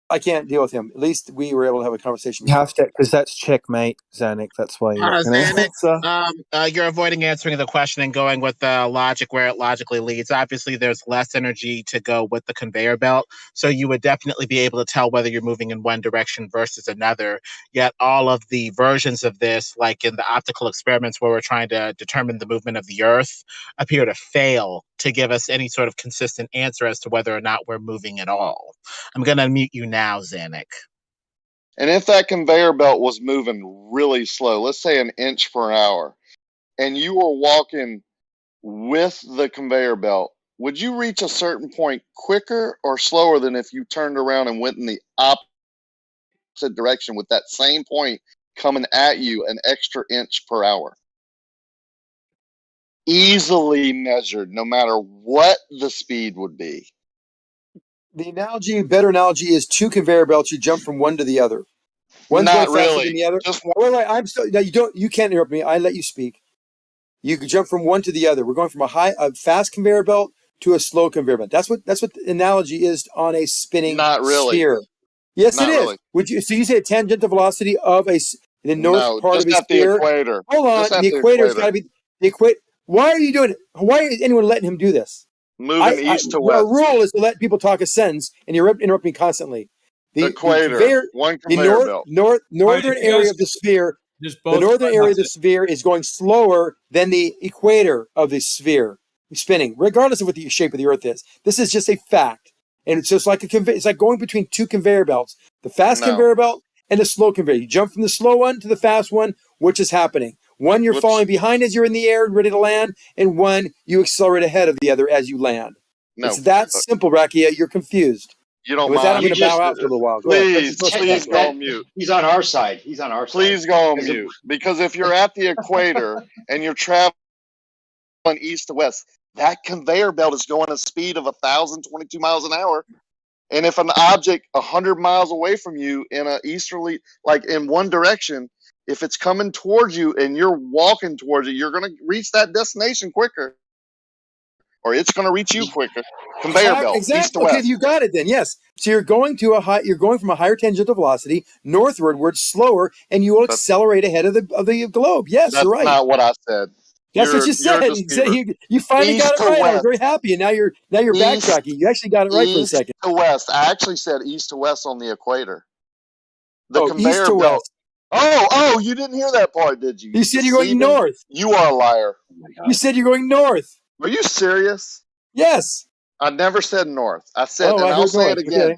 Speaker 20: I can't deal with him. At least we were able to have a conversation.
Speaker 17: You have to, because that's checkmate, Zanuck. That's why you're not going to answer.
Speaker 2: You're avoiding answering the question and going with the logic where it logically leads. Obviously, there's less energy to go with the conveyor belt, so you would definitely be able to tell whether you're moving in one direction versus another. Yet all of the versions of this, like in the optical experiments where we're trying to determine the movement of the Earth, appear to fail to give us any sort of consistent answer as to whether or not we're moving at all. I'm going to unmute you now, Zanuck.
Speaker 12: And if that conveyor belt was moving really slow, let's say an inch per hour, and you were walking with the conveyor belt, would you reach a certain point quicker or slower than if you turned around and went in the opposite direction with that same point coming at you an extra inch per hour? Easily measured, no matter what the speed would be.
Speaker 20: The better analogy is two conveyor belts. You jump from one to the other. One's
Speaker 12: Not
Speaker 20: going faster
Speaker 12: really.
Speaker 20: than the other.
Speaker 12: Just
Speaker 20: Wait, I'm still. No, you can't interrupt me. I let you speak. You can jump from one to the other. We're going from a fast conveyor belt to a slow conveyor belt. That's what the analogy is on a spinning sphere. Yes,
Speaker 12: Not
Speaker 20: it is.
Speaker 12: really.
Speaker 20: Would you? So you say a tangential velocity of the north part of a
Speaker 12: just at
Speaker 20: sphere?
Speaker 12: the equator.
Speaker 20: Hold on.
Speaker 12: Just at
Speaker 20: The equator's got to be the equator. Why are you doing it? Why is anyone letting him do this?
Speaker 12: Moving east to west.
Speaker 20: Our rule is to let people talk a sentence, and you interrupt me constantly. The
Speaker 12: equator, one conveyor belt.
Speaker 20: Northern area of the sphere. The northern area of the sphere is going slower than the equator of the sphere spinning, regardless of what the shape of the Earth is. This is just a fact, and it's just like it's like going between two conveyor belts: the fast conveyor belt and the slow conveyor. You jump from the slow one to the fast one. Which is happening? One, you're falling behind as you're in the air and ready to land, and one, you accelerate ahead of the other as you land.
Speaker 12: No.
Speaker 20: It's that simple, Rakia. You're confused.
Speaker 12: You don't
Speaker 20: And with that, I'm
Speaker 12: mind.
Speaker 20: going to bow out for a little while. Go ahead.
Speaker 12: Please go on mute.
Speaker 23: He's on our side. He's on our side.
Speaker 12: Please go on mute. Because if you're at the equator and you're traveling east to west, that conveyor belt is going at a speed of 1,022 miles an hour. And if an object 100 miles away from you in a easterly, like in one direction, if it's coming towards you and you're walking towards it, you're going to reach that destination quicker. Or it's going to reach you quicker. Conveyor belt,
Speaker 20: Exactly.
Speaker 12: east to
Speaker 20: Okay,
Speaker 12: west.
Speaker 20: you got it then. Yes. So you're going from a higher tangential velocity northward, where it's slower, and you will accelerate ahead of the globe. Yes,
Speaker 12: That's
Speaker 20: you're right.
Speaker 12: not what I said.
Speaker 20: That's what you said. You finally got it right. I was very happy, and now you're backtracking. You actually got it right for a second.
Speaker 12: East to west. I actually said east to west on the equator. The conveyor
Speaker 20: east to
Speaker 12: belt.
Speaker 20: west.
Speaker 12: Oh, you didn't hear that part, did you?
Speaker 20: You said you're going north.
Speaker 12: You are a liar.
Speaker 20: You said you're going north.
Speaker 12: Are you serious?
Speaker 20: Yes.
Speaker 12: I never said north. I said, and
Speaker 20: I
Speaker 12: I'll
Speaker 20: heard
Speaker 12: say
Speaker 20: north.
Speaker 12: it again.
Speaker 20: Okay.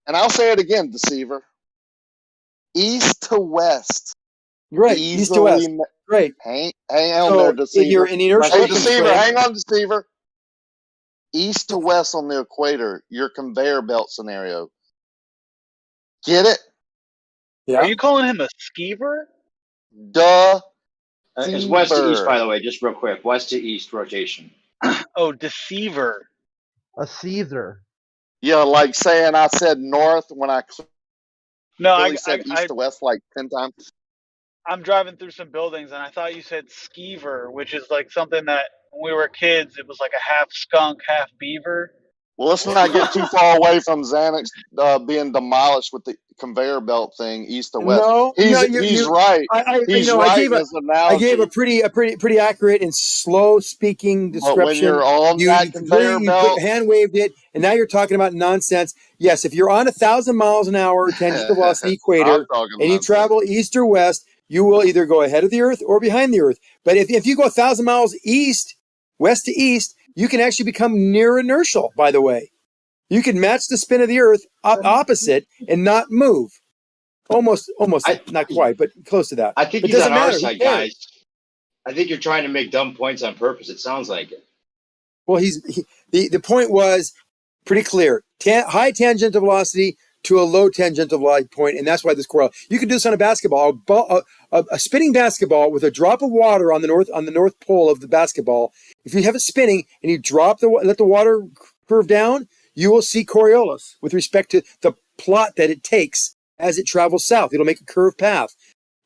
Speaker 12: And I'll say it again, deceiver. East to west.
Speaker 20: Right. East to west. Great.
Speaker 12: Hang on there, deceiver. Hey, deceiver, hang on, deceiver. East to west on the equator, your conveyor belt scenario. Get it?
Speaker 20: Yeah.
Speaker 22: Are you calling him a skeever?
Speaker 12: Duh.
Speaker 23: It's west to east, by the way, just real quick. West to east rotation.
Speaker 22: Oh, deceiver.
Speaker 18: A Caesar.
Speaker 12: Yeah, like saying I said north when I
Speaker 22: No,
Speaker 12: said east to west like 10 times.
Speaker 22: I'm driving through some buildings, and I thought you said skeever, which is like something that when we were kids, it was like a half skunk, half beaver.
Speaker 12: Well, let's not get too far away from Xanax being demolished with the conveyor belt thing east to west. He's right. He's right in his analogy.
Speaker 20: I gave a pretty accurate and slow speaking description.
Speaker 12: But when you're on that conveyor belt,
Speaker 20: hand waved it, and now you're talking about nonsense. Yes, if you're on 1,000 miles an hour tangential velocity equator and you travel east or west, you will either go ahead of the Earth or behind the Earth. But if you go 1,000 miles west to east, you can actually become near inertial, by the way. You can match the spin of the Earth opposite and not move. Almost, not quite, but close to that.
Speaker 23: I think he's on our side, guys. I think you're trying to make dumb points on purpose. It sounds like it.
Speaker 20: Well, the point was pretty clear. High tangential velocity to a low tangential velocity point, and that's why this correlate. You can do this on a basketball, a spinning basketball with a drop of water on the north pole of the basketball. If you have it spinning and you let the water curve down, you will see Coriolis with respect to the plot that it takes as it travels south. It'll make a curved path.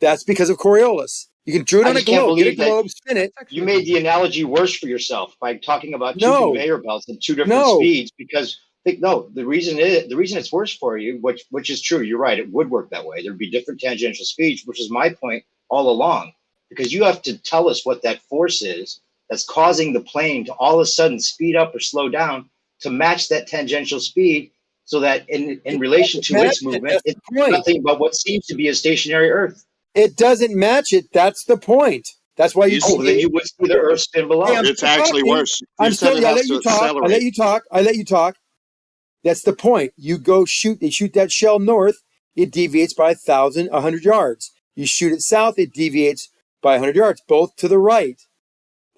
Speaker 20: That's because of Coriolis. You can draw it on a globe, get a globe, spin it.
Speaker 23: You made the analogy worse for yourself by talking about two conveyor belts at two different speeds. Because the reason it's worse for you, which is true. You're right. It would work that way. There'd be different tangential speeds, which is my point all along. Because you have to tell us what that force is that's causing the plane to all of a sudden speed up or slow down to match that tangential speed, so that in relation to its movement, it's nothing but what seems to be a stationary Earth.
Speaker 20: It doesn't match it. That's the point. That's why you see.
Speaker 23: Then you would see the Earth spin below.
Speaker 20: Hey,
Speaker 12: it's actually worse.
Speaker 20: I'm sorry. I let you talk. I let you talk. That's the point. You go shoot. They shoot that shell north. It deviates by 100 yards. You shoot it south. It deviates by 100 yards, both to the right.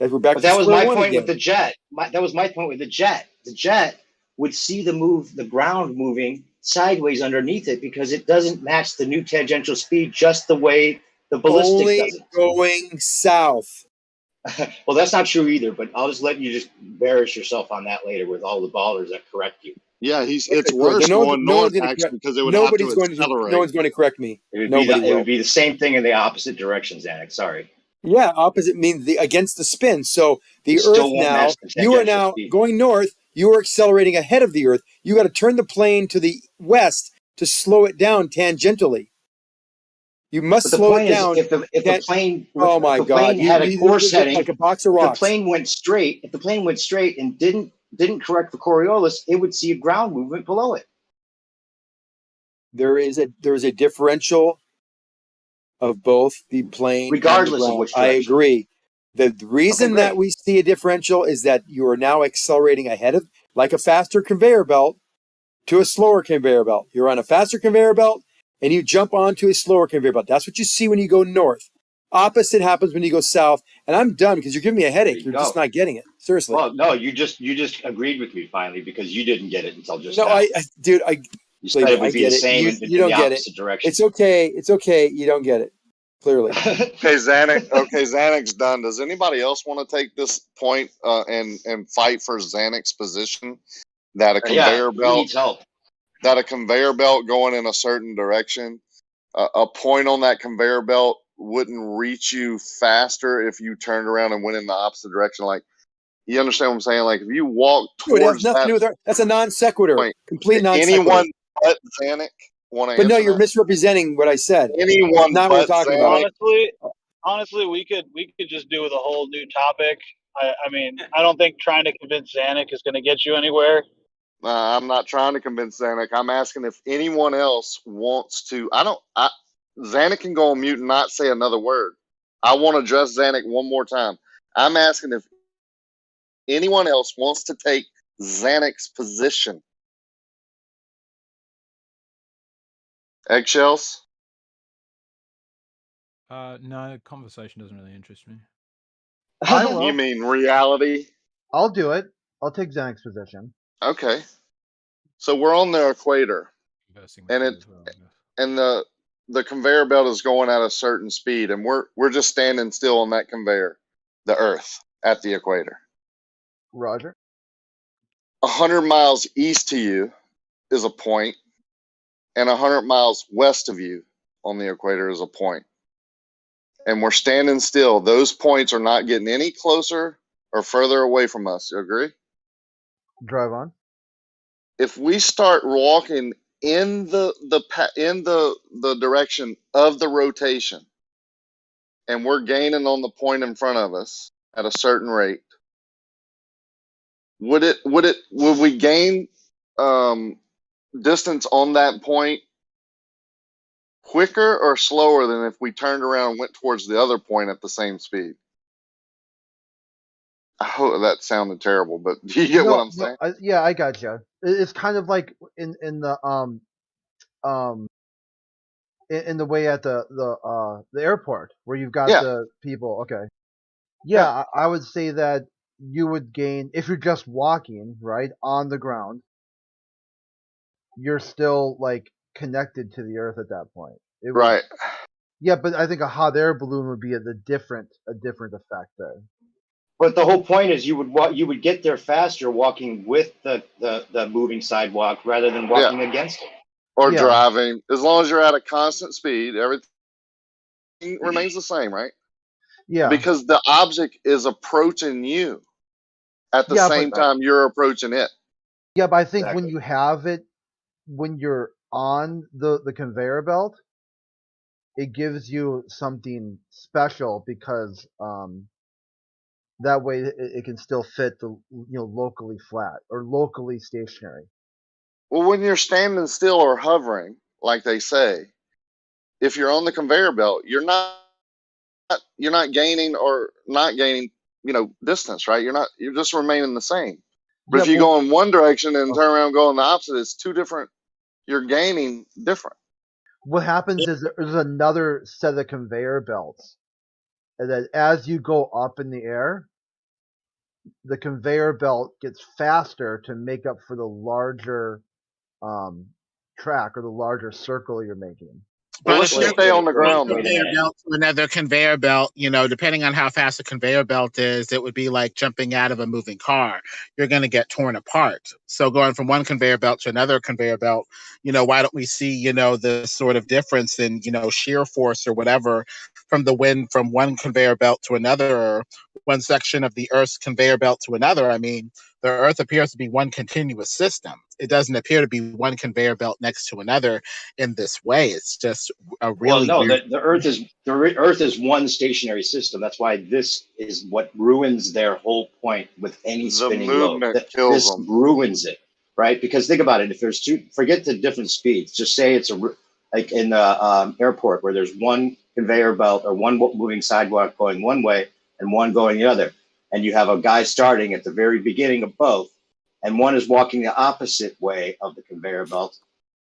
Speaker 20: We're back.
Speaker 23: But that was my point with the jet. That was my point with the jet. The jet would see the ground moving sideways underneath it because it doesn't match the new tangential speed just the way the ballistic does it.
Speaker 20: Going south.
Speaker 23: Well, that's not true either, but I'll just let you just embarrass yourself on that later with all the ballers that correct you.
Speaker 12: Yeah, it's worse going north, actually, because it would have to accelerate.
Speaker 20: No one's going to correct me.
Speaker 23: It would be the same thing in the opposite direction, Xanax. Sorry.
Speaker 20: Yeah, opposite means against the spin. So the Earth now, you are now going north. You are accelerating ahead of the Earth. You got to turn the plane to the west to slow it down tangentially. You must slow it down.
Speaker 23: If the plane,
Speaker 20: oh my God,
Speaker 23: had a course setting,
Speaker 20: like a box of rocks.
Speaker 23: If the plane went straight and didn't correct for Coriolis, it would see a ground movement below it.
Speaker 20: There is a differential of both the plane,
Speaker 23: regardless
Speaker 20: and the ground.
Speaker 23: of which direction.
Speaker 20: I agree. The reason that we see a differential is that you are now accelerating ahead of, like a faster conveyor belt, to a slower conveyor belt. You're on a faster conveyor belt, and you jump onto a slower conveyor belt. That's what you see when you go north. Opposite happens when you go south, and I'm done because you're giving me a headache. You're just not getting it. Seriously.
Speaker 23: Well, no, you just agreed with me finally because you didn't get it until just
Speaker 20: No,
Speaker 23: now.
Speaker 20: Dude,
Speaker 23: you said it would be
Speaker 20: get
Speaker 23: the
Speaker 20: it.
Speaker 23: same in
Speaker 20: You don't
Speaker 23: the
Speaker 20: get it.
Speaker 23: opposite direction.
Speaker 20: It's okay. It's okay. You don't get it. Clearly.
Speaker 12: Okay, Xanix's done. Does anybody else want to take this point and fight for Xanix's position that a conveyor belt
Speaker 23: needs help.
Speaker 12: That a conveyor belt going in a certain direction, a point on that conveyor belt wouldn't reach you faster if you turned around and went in the opposite direction? Like, you understand what I'm saying? Like, if you walk
Speaker 20: Dude, it has
Speaker 12: towards
Speaker 20: nothing to do with her. That's a non sequitur.
Speaker 12: point,
Speaker 20: Complete non sequitur.
Speaker 12: anyone but Xanix want to
Speaker 20: But no,
Speaker 12: answer
Speaker 20: you're
Speaker 12: that?
Speaker 20: misrepresenting what I said.
Speaker 12: Anyone
Speaker 20: not what we're
Speaker 12: but
Speaker 20: talking
Speaker 12: Xanix.
Speaker 20: about.
Speaker 22: Honestly, we could just do with a whole new topic. I mean, I don't think trying to convince Zanuck is going to get you anywhere.
Speaker 12: I'm not trying to convince Zanuck. I'm asking if anyone else wants to. Zanuck can go on mute and not say another word. I want to address Zanuck one more time. I'm asking if anyone else wants to take Zanuck's position. Eggshells?
Speaker 5: No, conversation doesn't really interest me.
Speaker 18: I will.
Speaker 12: You mean reality?
Speaker 18: I'll do it. I'll take Xanax's position.
Speaker 12: Okay. So we're on the equator, and the conveyor belt is going at a certain speed, and we're just standing still on that conveyor, the Earth at the equator.
Speaker 18: Roger.
Speaker 12: 100 miles east to you is a point, and 100 miles west of you on the equator is a point. And we're standing still. Those points are not getting any closer or further away from us. You agree?
Speaker 18: Drive on.
Speaker 12: If we start walking in the direction of the rotation, and we're gaining on the point in front of us at a certain rate, would we gain distance on that point quicker or slower than if we turned around and went towards the other point at the same speed? I hope that sounded terrible, but do you get what I'm saying?
Speaker 18: Yeah, I gotcha. It's kind of like in the in the way at the airport where you've got the people. Okay. Yeah, I would say that you would gain if you're just walking right on the ground. You're still like connected to the Earth at that point.
Speaker 12: Right.
Speaker 18: Yeah, but I think a hot air balloon would be a different effect there.
Speaker 23: But the whole point is you would get there faster walking with the moving sidewalk rather than walking against it.
Speaker 12: Or driving. As long as you're at a constant speed, everything remains the same, right?
Speaker 18: Yeah.
Speaker 12: Because the object is approaching you at the same time you're approaching it.
Speaker 18: Yeah, but I think when you have it, when you're on the conveyor belt, it gives you something special because that way it can still fit the locally flat or locally stationary.
Speaker 12: Well, when you're standing still or hovering, like they say, if you're on the conveyor belt, you're not gaining or not gaining, distance, right? You're just remaining the same. But if you go in one direction and turn around and go in the opposite, it's two different. You're gaining different.
Speaker 18: What happens is there's another set of conveyor belts, and then as you go up in the air, the conveyor belt gets faster to make up for the larger track or the larger circle you're making.
Speaker 12: Well, let's just stay on the ground.
Speaker 2: Conveyor belt to another conveyor belt, depending on how fast a conveyor belt is, it would be like jumping out of a moving car. You're going to get torn apart. So going from one conveyor belt to another conveyor belt, why don't we see, the sort of difference in, shear force or whatever from the wind from one conveyor belt to another, or one section of the Earth's conveyor belt to another? I mean, the Earth appears to be one continuous system. It doesn't appear to be one conveyor belt next to another in this way. It's just a really weird...
Speaker 23: the Earth is one stationary system. That's why this is what ruins their whole point with any spinning load. This ruins it, right? Because think about it. If there's forget the different speeds. Just say it's like in the airport where there's one conveyor belt or one moving sidewalk going one way and one going the other, and you have a guy starting at the very beginning of both, and one is walking the opposite way of the conveyor belt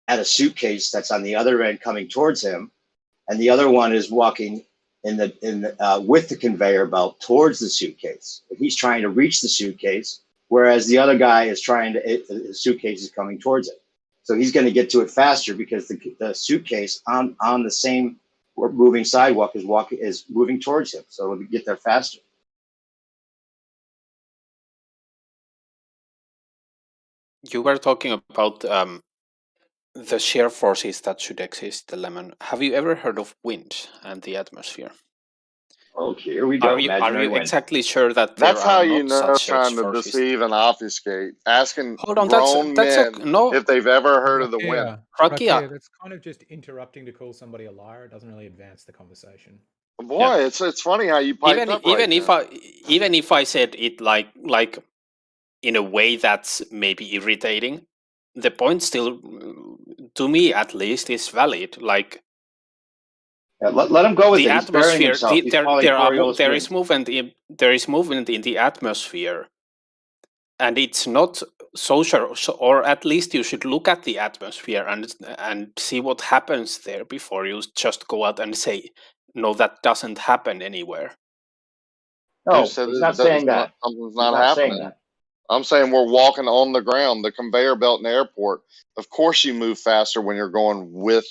Speaker 23: at a suitcase that's on the other end coming towards him, and the other one is walking with the conveyor belt towards the suitcase. He's trying to reach the suitcase, whereas the other guy is the suitcase is coming towards it. So he's going to get to it faster because the suitcase on the same moving sidewalk is moving towards him. So he'll get there faster.
Speaker 7: You were talking about the shear forces that should exist, Lemon. Have you ever heard of wind and the atmosphere?
Speaker 23: Okay, here we go.
Speaker 7: Are you exactly sure that
Speaker 12: That's
Speaker 7: there
Speaker 12: how
Speaker 7: are
Speaker 12: you
Speaker 7: not
Speaker 12: know
Speaker 7: such
Speaker 12: trying to
Speaker 7: forces?
Speaker 12: deceive and obfuscate. Asking
Speaker 7: Hold on,
Speaker 12: grown
Speaker 7: that's
Speaker 12: men
Speaker 7: no.
Speaker 12: if they've ever heard of the wind.
Speaker 5: Rakia, that's kind of just interrupting to call somebody a liar. It doesn't really advance the conversation.
Speaker 12: Boy, it's funny how you piped up right there.
Speaker 7: Even if I said it like in a way that's maybe irritating, the point still, to me at least, is valid. Like,
Speaker 23: let him go with
Speaker 7: the
Speaker 23: it. He's burying
Speaker 7: atmosphere.
Speaker 23: himself.
Speaker 7: There is movement in the atmosphere, and it's not social. Or at least you should look at the atmosphere and see what happens there before you just go out and say, no, that doesn't happen anywhere.
Speaker 23: No, he's not saying that.
Speaker 12: Something's not happening. I'm saying we're walking on the ground, the conveyor belt in the airport. Of course you move faster when you're going with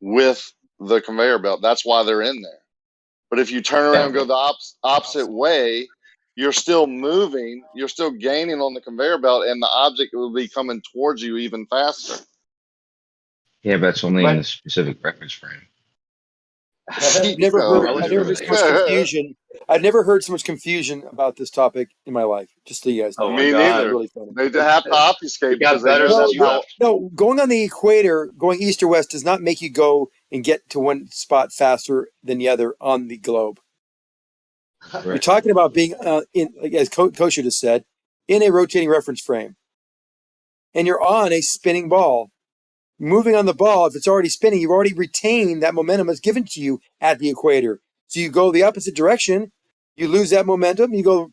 Speaker 12: the conveyor belt. That's why they're in there. But if you turn around and go the opposite way, you're still moving, you're still gaining on the conveyor belt, and the object will be coming towards you even faster.
Speaker 10: Yeah, but it's only in a specific reference frame.
Speaker 20: I've never heard so much confusion. I've never heard so much confusion about this topic in my life. Just so you guys know.
Speaker 12: Me neither.
Speaker 20: Really funny.
Speaker 12: They have to obfuscate because they know
Speaker 20: No, going on the equator, going east or west, does not make you go and get to one spot faster than the other on the globe. Right. You're talking about being as Kosher just said, in a rotating reference frame, and you're on a spinning ball. Moving on the ball, if it's already spinning, you've already retained that momentum that's given to you at the equator. So you go the opposite direction, you lose that momentum. You go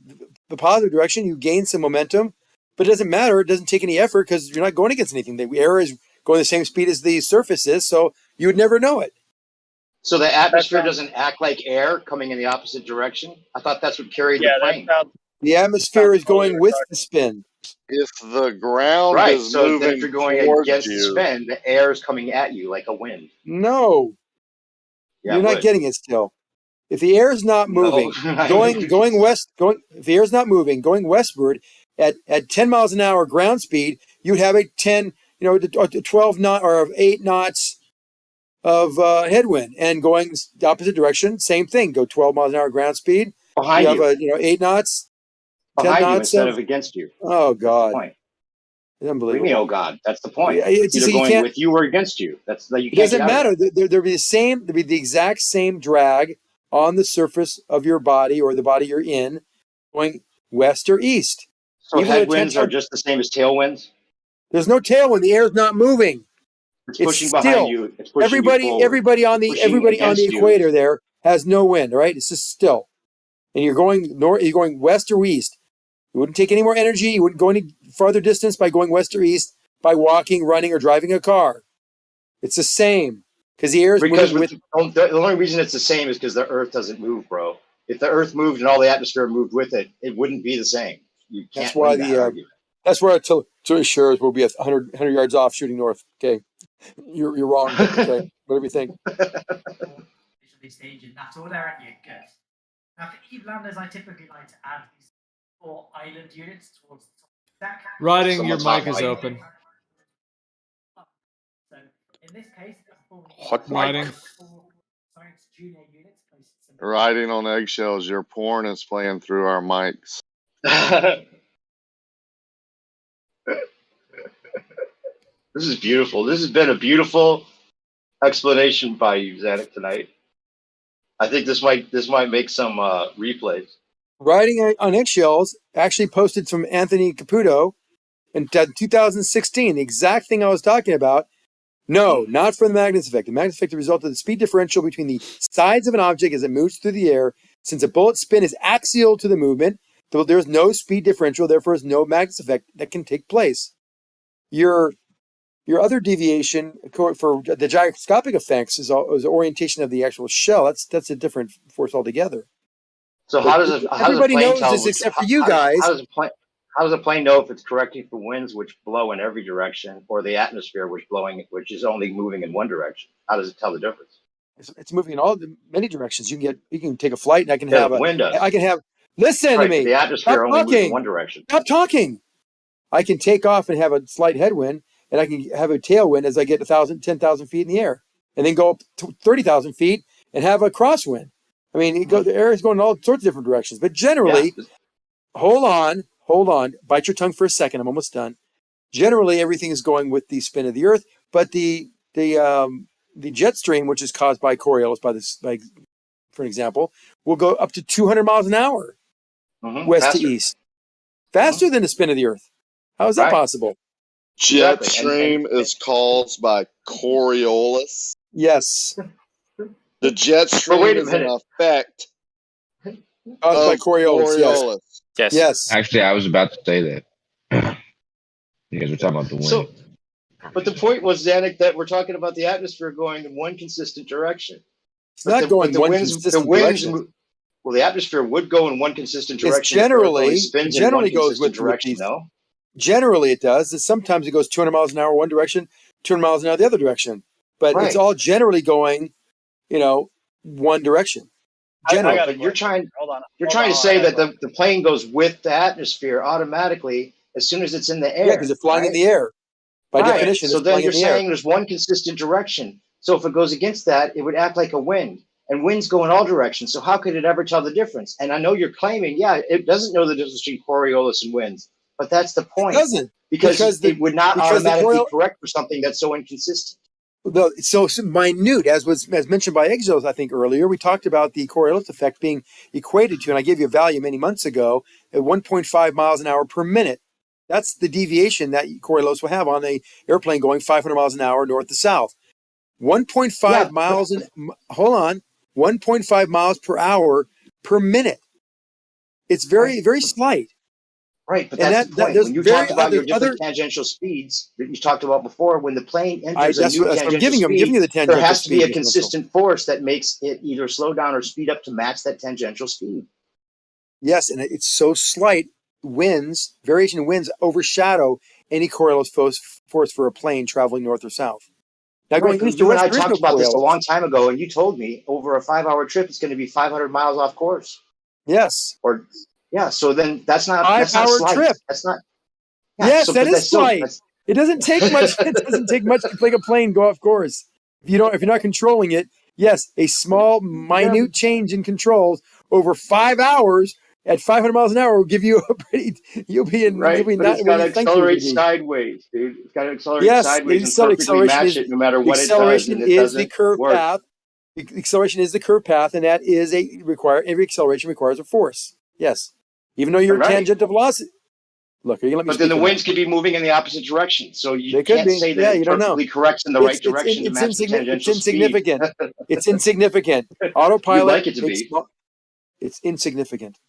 Speaker 20: the positive direction, you gain some momentum, but it doesn't matter. It doesn't take any effort because you're not going against anything. The air is going the same speed as the surface is, so you would never know it.
Speaker 23: So the atmosphere doesn't act like air coming in the opposite direction? I thought that's what carried the plane.
Speaker 20: The atmosphere is going with the spin.
Speaker 12: If the ground is
Speaker 23: so
Speaker 12: moving
Speaker 23: if you're going
Speaker 12: towards
Speaker 23: against
Speaker 12: you,
Speaker 23: the spin, the air is coming at you like a wind.
Speaker 20: No.
Speaker 23: Yeah,
Speaker 20: you're not getting it still. If the air is not moving, going westward at 10 miles an hour ground speed, you'd have a 12 knot or 8 knots of headwind, and going the opposite direction, same thing. Go 12 miles an hour ground speed.
Speaker 23: Behind
Speaker 20: you have 8 knots, 10
Speaker 23: behind
Speaker 20: knots
Speaker 23: you instead of against you.
Speaker 20: Oh God.
Speaker 23: It's
Speaker 20: unbelievable.
Speaker 23: What do you mean, oh God? That's the point.
Speaker 20: It's
Speaker 23: either going with you or against you. That's you
Speaker 20: it
Speaker 23: can't
Speaker 20: doesn't matter. There'd be the exact same drag on the surface of your body or the body you're in, going west or east.
Speaker 23: So headwinds are just the same as tailwinds?
Speaker 20: There's no tailwind. The air is not moving.
Speaker 23: It's pushing behind you. It's pushing
Speaker 20: everybody
Speaker 23: you
Speaker 20: everybody on the equator there has no wind, right? It's just still. And you're going north, you're going west or east. You wouldn't take any more energy. You wouldn't go any farther distance by going west or east by walking, running, or driving a car. It's the same because the air is moving with.
Speaker 23: The only reason it's the same is because the Earth doesn't move, bro. If the Earth moved and all the atmosphere moved with it, it wouldn't be the same. You can't.
Speaker 20: That's why that's where Toy Shares will be 100 yards off, shooting north. Okay, you're wrong. But okay, whatever you think.
Speaker 11: Stage in that order, and you're good. Now, for Eve landers, I typically like to add these 4 island units towards the top of the stack.
Speaker 6: Riding, your mic is open.
Speaker 11: So, in this case,
Speaker 7: hot mic.
Speaker 12: Riding on eggshells, your porn is playing through our mics.
Speaker 23: This is beautiful. This has been a beautiful explanation by you, Zanuck, tonight. I think this might make some replays.
Speaker 20: Riding on eggshells actually posted from Anthony Caputo in 2016. The exact thing I was talking about. No, not for the Magnus effect. The Magnus effect is the result of the speed differential between the sides of an object as it moves through the air. Since a bullet spin is axial to the movement, there is no speed differential. Therefore, there is no Magnus effect that can take place. Your Your other deviation for the gyroscopic effects is orientation of the actual shell. That's a different force altogether.
Speaker 23: So
Speaker 20: But
Speaker 23: how does a
Speaker 20: everybody
Speaker 23: plane
Speaker 20: knows
Speaker 23: tell?
Speaker 20: this except for you guys.
Speaker 23: How does a plane know if it's correcting for winds which blow in every direction, or the atmosphere which is only moving in one direction? How does it tell the difference?
Speaker 20: It's moving in many directions. You can take a flight, and I can
Speaker 23: Yeah,
Speaker 20: have
Speaker 23: the wind does.
Speaker 20: Listen to
Speaker 23: Right,
Speaker 20: me.
Speaker 23: but the atmosphere only moves in one direction.
Speaker 20: Stop talking. I can take off and have a slight headwind, and I can have a tailwind as I get 10,000 feet in the air, and then go up to 30,000 feet and have a crosswind. I mean, the air is going in all sorts of different directions. But generally, hold on, bite your tongue for a second. I'm almost done. Generally, everything is going with the spin of the Earth, but the jet stream, which is caused by Coriolis, for example, will go up to 200 miles an hour, west to east, faster than the spin of the Earth. How is that possible?
Speaker 12: Jet stream is caused by Coriolis.
Speaker 20: Yes.
Speaker 12: The jet stream is an effect
Speaker 20: caused by Coriolis. Yes.
Speaker 10: Actually, I was about to say that. You guys were talking about the wind.
Speaker 23: But the point was, Zanuck, that we're talking about the atmosphere going in one consistent direction.
Speaker 20: It's not going in one consistent direction.
Speaker 23: Well, the atmosphere would go in one consistent direction.
Speaker 20: Generally
Speaker 23: goes with direction. No.
Speaker 20: Generally, it does. Sometimes it goes 200 miles an hour one direction, 200 miles an hour the other direction. But it's all generally going, one direction.
Speaker 23: Generally, you're trying to say that the plane goes with the atmosphere automatically as soon as it's in the air.
Speaker 20: Yeah, because it's flying in the air. By definition,
Speaker 23: so
Speaker 20: it's
Speaker 23: then
Speaker 20: flying
Speaker 23: you're
Speaker 20: in the air.
Speaker 23: saying there's one consistent direction. So if it goes against that, it would act like a wind. And winds go in all directions. So how could it ever tell the difference? And I know you're claiming, it doesn't know the difference between Coriolis and winds. But that's the point.
Speaker 20: It doesn't.
Speaker 23: Because it would not automatically correct for something that's so inconsistent.
Speaker 20: So minute, as mentioned by Exos, I think earlier, we talked about the Coriolis effect being equated to, and I gave you a value many months ago, at 1.5 miles an hour per minute. That's the deviation that Coriolis will have on an airplane going 500 miles an hour north to south. 1.5 miles 1.5 miles per hour per minute. It's very, very slight.
Speaker 23: Right, but that's the point. When you talk about your different tangential speeds that you talked about before, when the plane enters a new tangential speed, there has to be a consistent force that makes it either slow down or speed up to match that tangential speed.
Speaker 20: Yes, and it's so slight. Variation in winds overshadow any Coriolis force for a plane traveling north or south. Now, going east
Speaker 23: you
Speaker 20: to
Speaker 23: and
Speaker 20: west,
Speaker 23: I talked about this a long time ago, and you told me over a 5-hour trip, it's going to be 500 miles off course.
Speaker 20: Yes.
Speaker 23: So then that's not
Speaker 20: 5-hour trip.
Speaker 23: That's not.
Speaker 20: Yes, that is slight. It doesn't take much. It doesn't take much to make a plane go off course. If you're not controlling it, yes, a small, minute change in controls over 5 hours at 500 miles an hour will give you a pretty. You'll be in.
Speaker 23: Right,
Speaker 20: you'll be
Speaker 23: but
Speaker 20: not
Speaker 23: it's got to
Speaker 20: where you think
Speaker 23: accelerate
Speaker 20: you would be.
Speaker 23: sideways, dude. It's got to accelerate sideways and perfectly match it no matter what it does.
Speaker 20: Acceleration
Speaker 23: And it
Speaker 20: is the
Speaker 23: doesn't
Speaker 20: curve
Speaker 23: work.
Speaker 20: path. Acceleration is the curve path, and that is every acceleration requires a force. Yes, even though you're tangent to velocity. Look, are you let me?
Speaker 23: But then the winds could be moving in the opposite direction, so you can't say that it perfectly corrects in the right direction to match the tangential
Speaker 20: It's insignificant. It's insignificant.
Speaker 23: You'd
Speaker 20: Autopilot.
Speaker 23: like it to be.
Speaker 20: It's insignificant.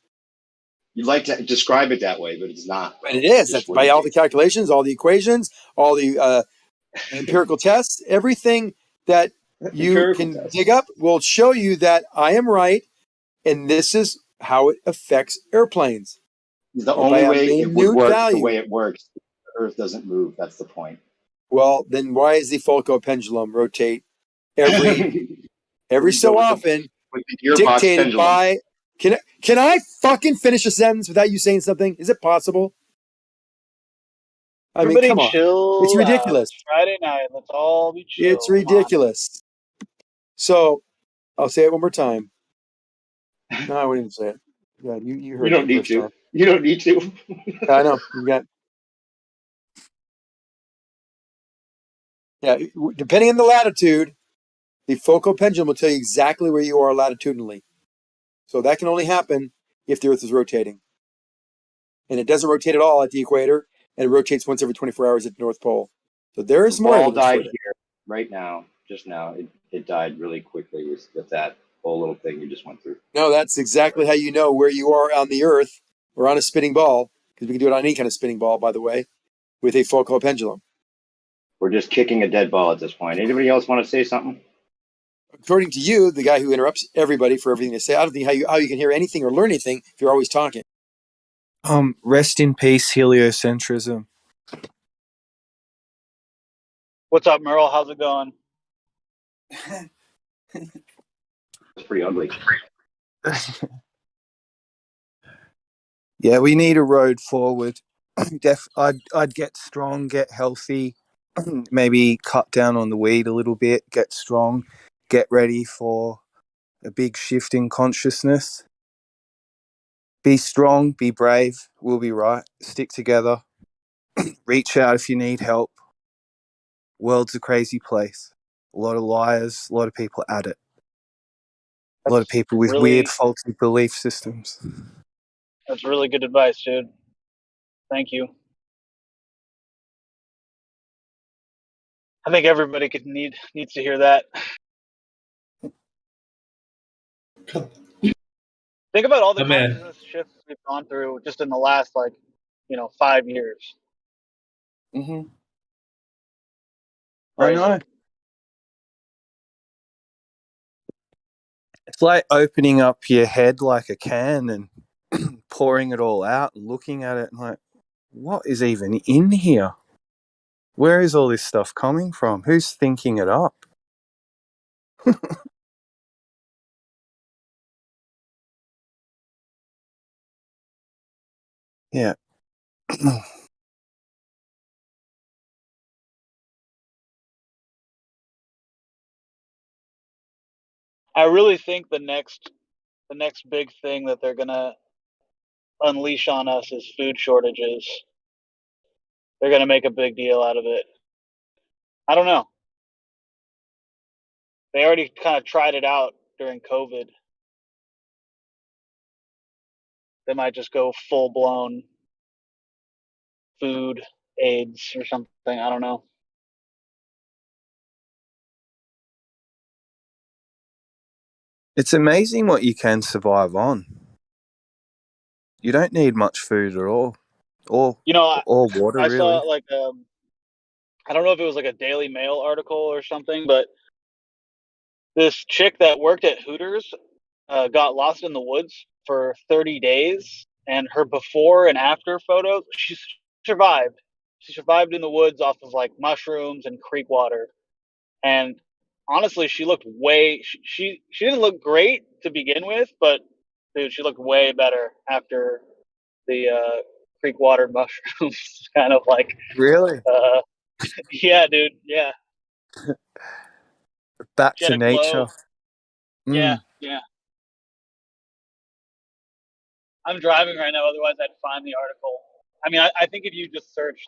Speaker 23: You'd like to describe it that way, but it's not.
Speaker 20: But it is. That's by all the calculations, all the equations, all the empirical tests, everything that you can dig up will show you that I am right, and this is how it affects airplanes.
Speaker 23: The only way it would work the way it works, the Earth doesn't move. That's the point.
Speaker 20: Well, then why does the Foucault pendulum rotate every so often, dictated by? Can I fucking finish a sentence without you saying something? Is it possible? I mean, come on. It's ridiculous.
Speaker 22: Friday night, let's all be chill.
Speaker 20: It's ridiculous. So, I'll say it one more time. No, I wouldn't even say it. Yeah, you heard it.
Speaker 23: You don't need to. You don't need to.
Speaker 20: I know. You got. Yeah, depending on the latitude, the Foucault pendulum will tell you exactly where you are latitudinally. So that can only happen if the Earth is rotating. And it doesn't rotate at all at the equator, and it rotates once every 24 hours at the North Pole. So there is more.
Speaker 23: All died here right now, just now. It died really quickly with that whole little thing you just went through.
Speaker 20: No, that's exactly how you know where you are on the Earth or on a spinning ball, because we can do it on any kind of spinning ball, by the way, with a Foucault pendulum.
Speaker 23: We're just kicking a dead ball at this point. Anybody else want to say something?
Speaker 20: According to you, the guy who interrupts everybody for everything they say, I don't think how you can hear anything or learn anything if you're always talking.
Speaker 17: Rest in peace, heliocentrism.
Speaker 22: What's up, Merle? How's it going?
Speaker 23: It's pretty ugly.
Speaker 17: Yeah, we need a road forward. I'd get strong, get healthy, maybe cut down on the weed a little bit, get strong, get ready for a big shift in consciousness. Be strong, be brave, we'll be right. Stick together. Reach out if you need help. World's a crazy place. A lot of liars, a lot of people at it. A lot of people with
Speaker 22: really,
Speaker 17: weird, faulty belief systems.
Speaker 22: That's really good advice, dude. Thank you. I think everybody needs to hear that. Think about all the consciousness shifts we've gone through just in the last 5 years.
Speaker 17: Mm-hmm.
Speaker 22: Crazy.
Speaker 17: I know. It's like opening up your head like a can and pouring it all out and looking at it and like, what is even in here? Where is all this stuff coming from? Who's thinking it up? Yeah.
Speaker 22: I really think the next big thing that they're gonna unleash on us is food shortages. They're gonna make a big deal out of it. I don't know. They already kind of tried it out during COVID. They might just go full blown food AIDS or something. I don't know.
Speaker 17: It's amazing what you can survive on. You don't need much food at all. Or water,
Speaker 22: I
Speaker 17: really.
Speaker 22: saw I don't know if it was like a Daily Mail article or something, but this chick that worked at Hooters got lost in the woods for 30 days, and her before and after photos, she survived. She survived in the woods off of like mushrooms and creek water. And honestly, she looked she didn't look great to begin with, but dude, she looked way better after the creek water mushrooms. Kind of like
Speaker 17: Really?
Speaker 22: yeah, dude, yeah.
Speaker 17: Back
Speaker 22: She had
Speaker 17: to
Speaker 22: a
Speaker 17: nature.
Speaker 22: glow. Yeah. I'm driving right now, otherwise I'd find the article. I mean, I think if you just search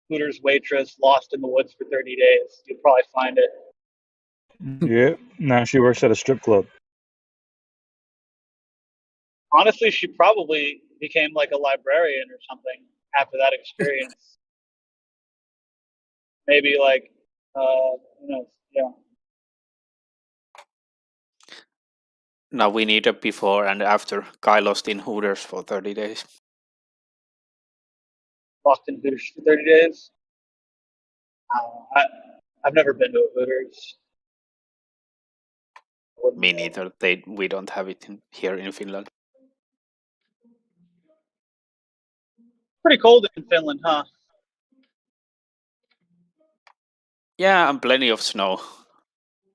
Speaker 22: Hooters waitress lost in the woods for 30 days, you'll probably find it.
Speaker 16: Yeah, now she works at a strip club.
Speaker 22: Honestly, she probably became like a librarian or something after that experience. Maybe who knows? Yeah.
Speaker 7: Now we need a before and after. Guy lost in Hooters for 30 days.
Speaker 22: Lost in Hooters for 30 days? I've never been to a Hooters.
Speaker 7: Me neither. We don't have it here in Finland.
Speaker 22: Pretty cold in Finland, huh?
Speaker 7: Yeah, and plenty of snow.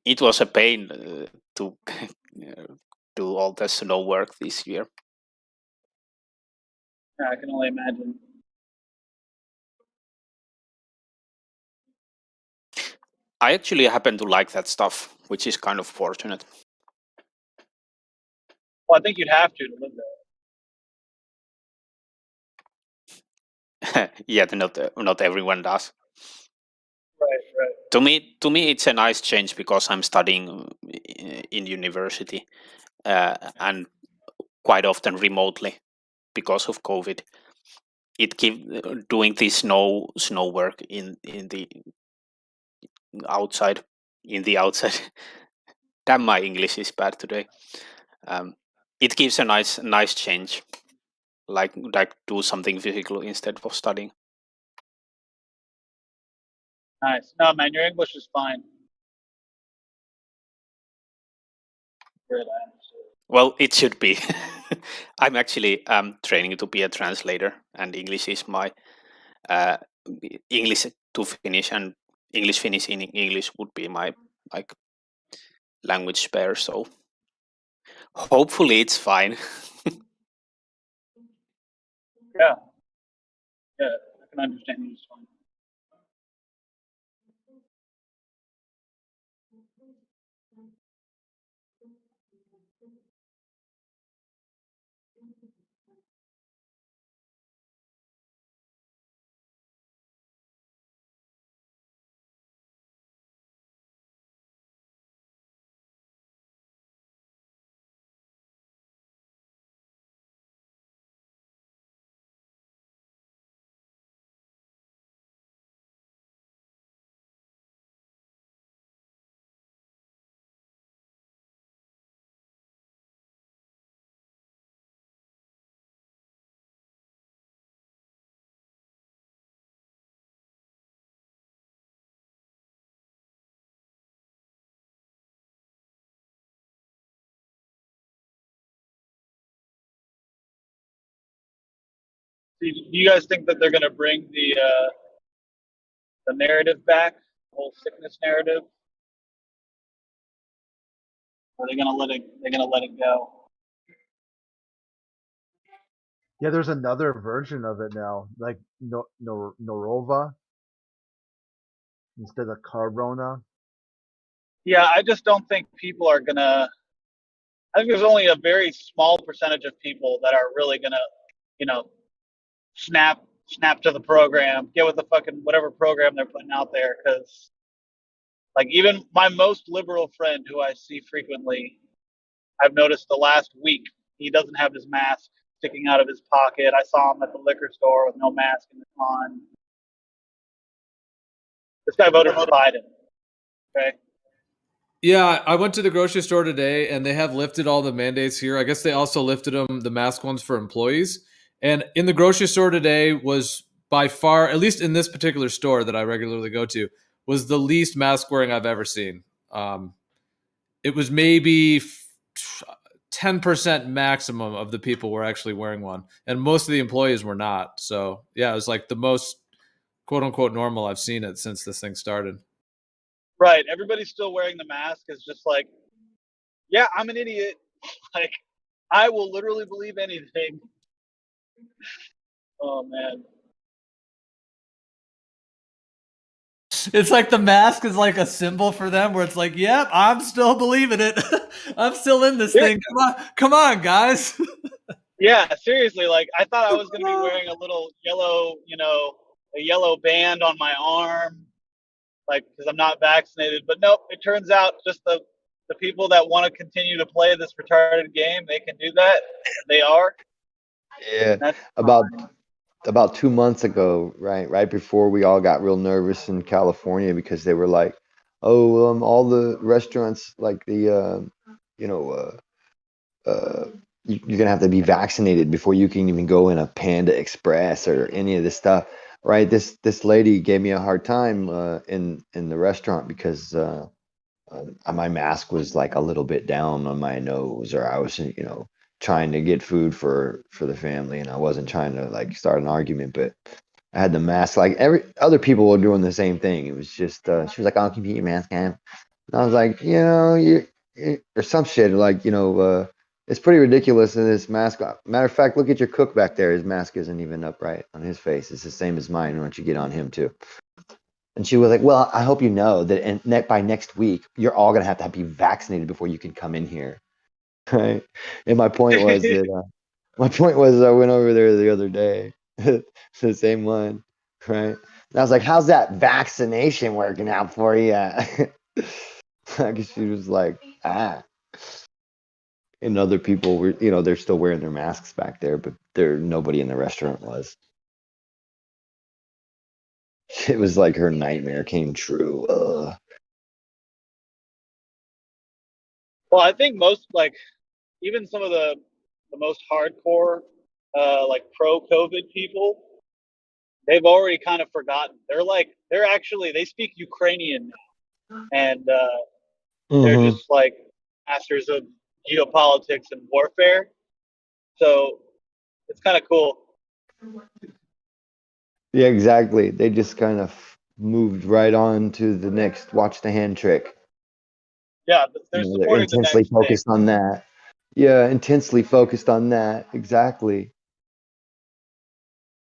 Speaker 7: It was a pain to do all the snow work this year.
Speaker 22: I can only imagine.
Speaker 7: I actually happen to like that stuff, which is kind of fortunate.
Speaker 22: Well, I think you'd have to live there.
Speaker 7: Yeah, not everyone does.
Speaker 22: Right.
Speaker 7: To me, it's a nice change because I'm studying in university and quite often remotely because of COVID. It doing this snow work in the outside. Damn, my English is bad today. It gives a nice change, like do something physical instead of studying.
Speaker 22: Nice. No, man, your English is fine. Good, I understand.
Speaker 7: Well, it should be. I'm actually training to be a translator, and English is my English to Finnish, and English Finnish in English would be my like language spare. So hopefully it's fine.
Speaker 22: Yeah. Yeah, I can understand you just fine. Do you guys think that they're going to bring the narrative back, the whole sickness narrative? Or are they going to let it? They're going to let it go?
Speaker 18: Yeah, there's another version of it now, like Norova instead of Carbona.
Speaker 22: Yeah, I just don't think people are going to. I think there's only a very small percentage of people that are really going to, snap to the program, get with the fucking whatever program they're putting out there. Because, like, even my most liberal friend who I see frequently, I've noticed the last week he doesn't have his mask sticking out of his pocket. I saw him at the liquor store with no mask on. This guy voted for Biden. Okay.
Speaker 6: Yeah, I went to the grocery store today, and they have lifted all the mandates here. I guess they also lifted the mask ones for employees. And in the grocery store today was by far, at least in this particular store that I regularly go to, was the least mask wearing I've ever seen. It was maybe 10% maximum of the people were actually wearing one, and most of the employees were not. So yeah, it was like the most quote unquote normal I've seen it since this thing started.
Speaker 22: Right. Everybody's still wearing the mask. It's just like, yeah, I'm an idiot. Like, I will literally believe anything. Oh, man.
Speaker 6: It's like the mask is like a symbol for them where it's like, yep, I'm still believing it. I'm still in this thing. Come on, guys.
Speaker 22: Yeah, seriously. Like, I thought I was going to be wearing a little yellow, a yellow band on my arm, like, because I'm not vaccinated. But nope, it turns out just the people that want to continue to play this retarded game, they can do that. They are.
Speaker 9: Yeah, about 2 months ago, right before we all got real nervous in California because they were like, "Oh, all the restaurants, like the, you're gonna have to be vaccinated before you can even go in a Panda Express or any of this stuff." Right? This lady gave me a hard time in the restaurant because my mask was like a little bit down on my nose, or I was, trying to get food for the family, and I wasn't trying to like start an argument, but I had the mask. Like every other people were doing the same thing. It was just she was like, "I'll keep your mask on," and I was like, or some shit like, it's pretty ridiculous in this mask. Matter of fact, look at your cook back there. His mask isn't even upright on his face. It's the same as mine. Why don't you get on him too? And she was like, "Well, I hope you know that by next week, you're all gonna have to be vaccinated before you can come in here." Right? And my point was that I went over there the other day, the same one, right? And I was like, "How's that vaccination working out for you?" Because she was like, "Ah." And other people were, they're still wearing their masks back there, but nobody in the restaurant was. It was like her nightmare came true. Ugh.
Speaker 22: Well, I think most, like, even some of the most hardcore, like pro-COVID people, they've already kind of forgotten. They speak Ukrainian now, and they're
Speaker 9: Mm-hmm.
Speaker 22: just like masters of geopolitics and warfare. So it's kind of cool.
Speaker 9: Yeah, exactly. They just kind of moved right on to the next watch the hand trick.
Speaker 22: Yeah, they're
Speaker 9: They're
Speaker 22: supporting the
Speaker 9: intensely
Speaker 22: next thing.
Speaker 9: focused on that. Yeah, intensely focused on that. Exactly.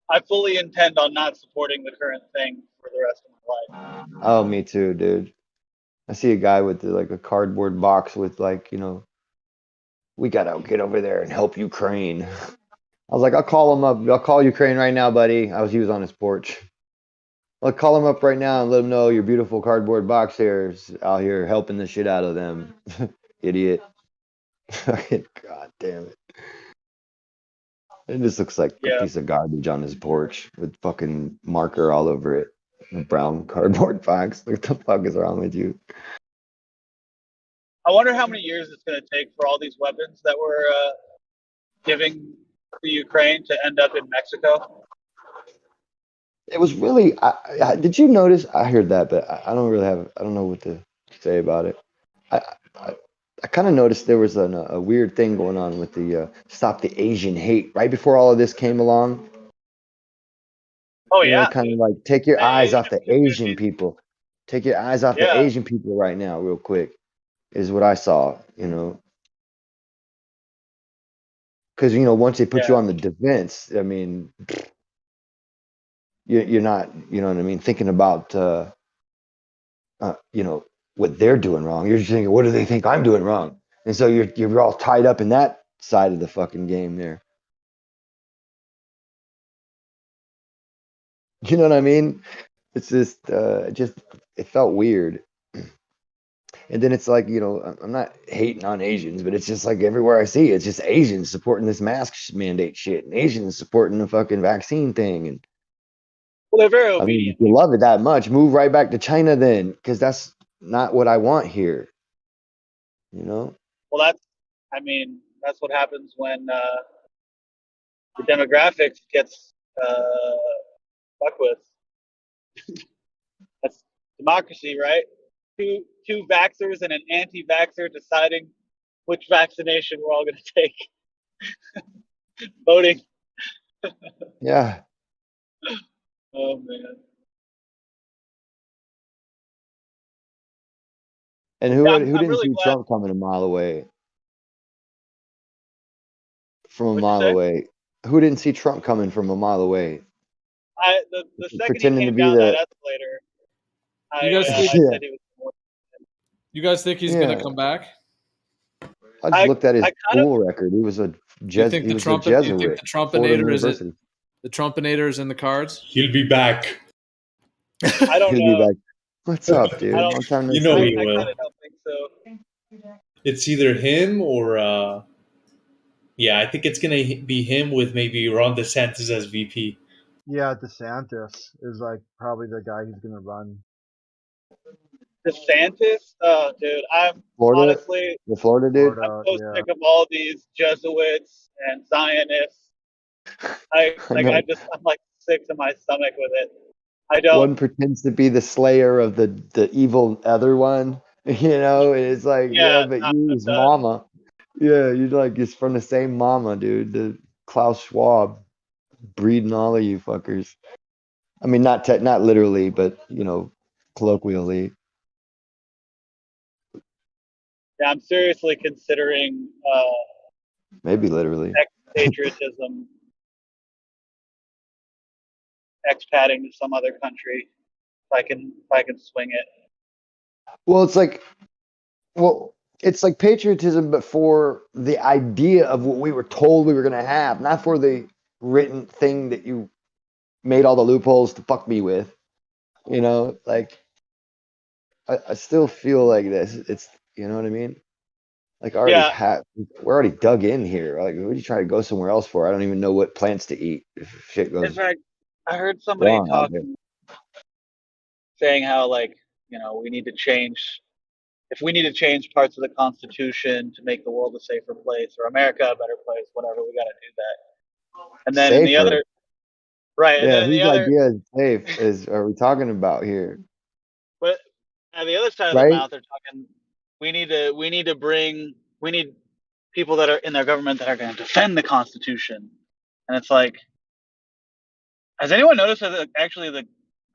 Speaker 22: I fully intend on not supporting the current thing for the rest of my life.
Speaker 9: Oh, me too, dude. I see a guy with like a cardboard box with like, we gotta get over there and help Ukraine. I was like, I'll call him up. I'll call Ukraine right now, buddy. He was on his porch. I'll call him up right now and let him know your beautiful cardboard box here is out here helping the shit out of them. Idiot. God damn it. It just looks like a piece of garbage on his porch with fucking marker all over it. A brown cardboard box. What the fuck is wrong with you?
Speaker 22: I wonder how many years it's going to take for all these weapons that we're giving to Ukraine to end up in Mexico.
Speaker 9: It was really. Did you notice? I heard that, but I don't really have. I don't know what to say about it. I kind of noticed there was a weird thing going on with the Stop the Asian Hate right before all of this came along.
Speaker 22: Oh yeah,
Speaker 9: kind of like take your eyes off the Asian people. Take your eyes off the Asian people right now, real quick. Is what I saw. Because once they put you on the defense, I mean, you're not. You know what I mean? Thinking about what they're doing wrong. You're just thinking, what do they think I'm doing wrong? And so you're all tied up in that side of the fucking game there. You know what I mean? It's just it felt weird. And then it's like, I'm not hating on Asians, but it's just like everywhere I see, it's just Asians supporting this mask mandate shit, and Asians supporting the fucking vaccine thing. And
Speaker 22: well, they're very
Speaker 9: I mean,
Speaker 22: obedient.
Speaker 9: if you love it that much, move right back to China then, because that's not what I want here.
Speaker 22: Well, that's what happens when the demographics gets fucked with. That's democracy, right? Two vaxxers and an anti-vaxxer deciding which vaccination we're all going to take. Voting.
Speaker 9: Yeah.
Speaker 22: Oh man.
Speaker 9: And who didn't see Trump coming a mile away? From a mile away. Who didn't see Trump coming from a mile away?
Speaker 22: The second
Speaker 9: pretending
Speaker 22: he
Speaker 9: to
Speaker 22: came
Speaker 9: be
Speaker 22: down
Speaker 9: the
Speaker 22: that escalator, I
Speaker 9: Yeah.
Speaker 22: said he was more.
Speaker 6: You guys think he's going to come back?
Speaker 9: I just looked at his school record. He was a Jesuit.
Speaker 6: You think the Trumpinator is in the cards?
Speaker 1: He'll be back.
Speaker 22: I don't know.
Speaker 9: Like, what's up, dude? Long time no
Speaker 1: You know
Speaker 9: see.
Speaker 1: he will.
Speaker 22: I don't think so.
Speaker 1: It's either him or I think it's gonna be him with maybe Ron DeSantis as VP.
Speaker 18: Yeah, DeSantis is like probably the guy who's gonna run.
Speaker 22: DeSantis? Oh, dude, I'm
Speaker 9: Florida,
Speaker 22: honestly
Speaker 9: the Florida dude.
Speaker 22: I'm so sick of all these Jesuits and Zionists. I'm like sick to my stomach with it. I don't.
Speaker 9: One pretends to be the slayer of the evil other one. It's like, but you his mama. Yeah, you're like, it's from the same mama, dude. The Klaus Schwab breeding all of you fuckers. I mean, not literally, but colloquially.
Speaker 22: Yeah, I'm seriously considering
Speaker 9: maybe literally
Speaker 22: expatriatism, expatting to some other country if I can swing it.
Speaker 9: Well, it's like patriotism, but for the idea of what we were told we were going to have, not for the written thing that you made all the loopholes to fuck me with. Like I still feel like this. It's, you know what I mean? Like we're already dug in here. Like, what are you trying to go somewhere else for? I don't even know what plants to eat if shit goes.
Speaker 22: In fact, I heard somebody talking, saying how we need to change. If we need to change parts of the Constitution to make the world a safer place or America a better place, whatever, we got to do that. And then in the other, Right, and
Speaker 9: Yeah,
Speaker 22: then the
Speaker 9: whose
Speaker 22: other,
Speaker 9: idea is safe are we talking about here?
Speaker 22: but on the other side of the
Speaker 9: Right?
Speaker 22: mouth, they're talking. We need people that are in their government that are going to defend the Constitution, and it's like, has anyone noticed that actually the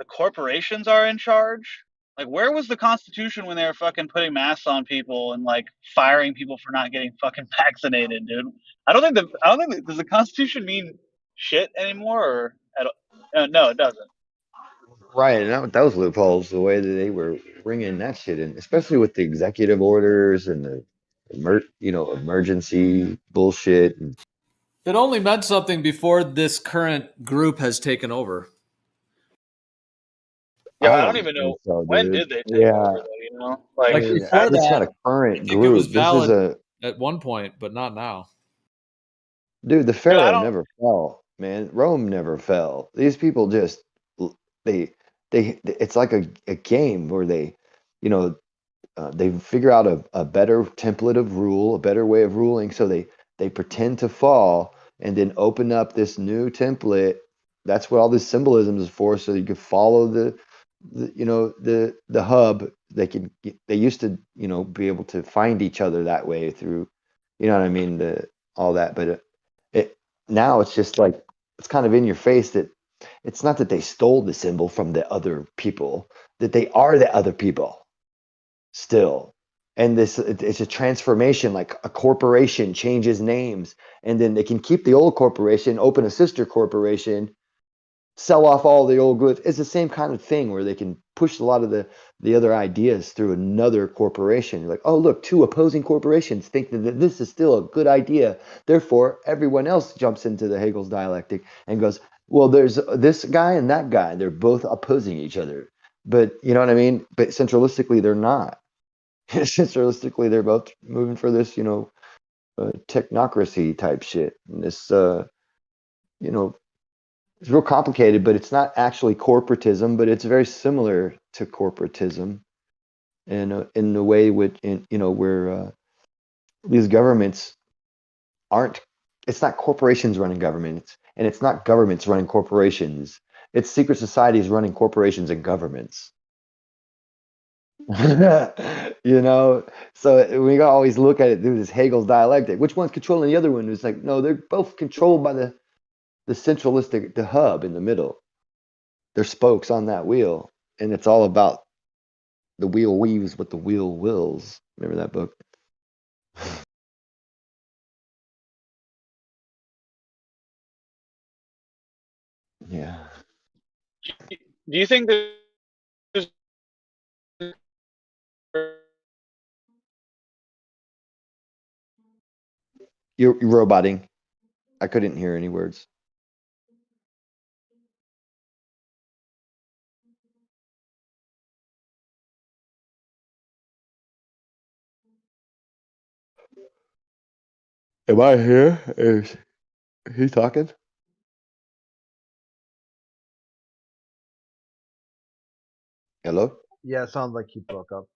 Speaker 22: corporations are in charge? Like, where was the Constitution when they were fucking putting masks on people and like firing people for not getting fucking vaccinated, dude? I don't think does the Constitution mean shit anymore, or no, it doesn't.
Speaker 9: Right, and those loopholes, the way that they were bringing that shit in, especially with the executive orders and the emergency bullshit. And
Speaker 6: It only meant something before this current group has taken over.
Speaker 22: Yeah, I
Speaker 9: don't
Speaker 22: don't even
Speaker 9: think
Speaker 22: know
Speaker 9: so,
Speaker 22: when
Speaker 9: dude.
Speaker 22: did they take
Speaker 9: Yeah,
Speaker 22: over though. You know, like
Speaker 6: Before
Speaker 9: it's not
Speaker 6: that,
Speaker 9: a current
Speaker 6: I think it was
Speaker 9: group. This is
Speaker 6: valid at one point, but not now.
Speaker 9: dude. The
Speaker 22: Dude, I
Speaker 9: Pharaoh
Speaker 22: don't.
Speaker 9: never fell, man. Rome never fell. These people just they it's like a game where they figure out a better template of rule, a better way of ruling. So they pretend to fall and then open up this new template. That's what all this symbolism is for. So you can follow the hub. They used to be able to find each other that way through, you know what I mean, all that. But it now it's just like it's kind of in your face that it's not that they stole the symbol from the other people, that they are the other people still. And it's a transformation, like a corporation changes names and then they can keep the old corporation, open a sister corporation, sell off all the old goods. It's the same kind of thing where they can push a lot of the other ideas through another corporation. You're like, oh look, two opposing corporations think that this is still a good idea, therefore everyone else jumps into the Hegel's dialectic and goes, well, there's this guy and that guy, they're both opposing each other. But you know what I mean? But centralistically they're not. Realistically, they're both moving for this, technocracy type shit. And this, it's real complicated, but it's not actually corporatism, but it's very similar to corporatism, and in the way where these governments aren't. It's not corporations running governments, and it's not governments running corporations. It's secret societies running corporations and governments. So we always look at it through this Hegel's dialectic. Which one's controlling the other one? It's like, no, they're both controlled by the centralistic, the hub in the middle. They're spokes on that wheel, and it's all about the wheel weaves what the wheel wills. Remember that book? Yeah.
Speaker 22: Do you think there's
Speaker 9: You're roboting. I couldn't hear any words. Am I here? Is he talking? Hello?
Speaker 18: Yeah, it sounds like you broke up.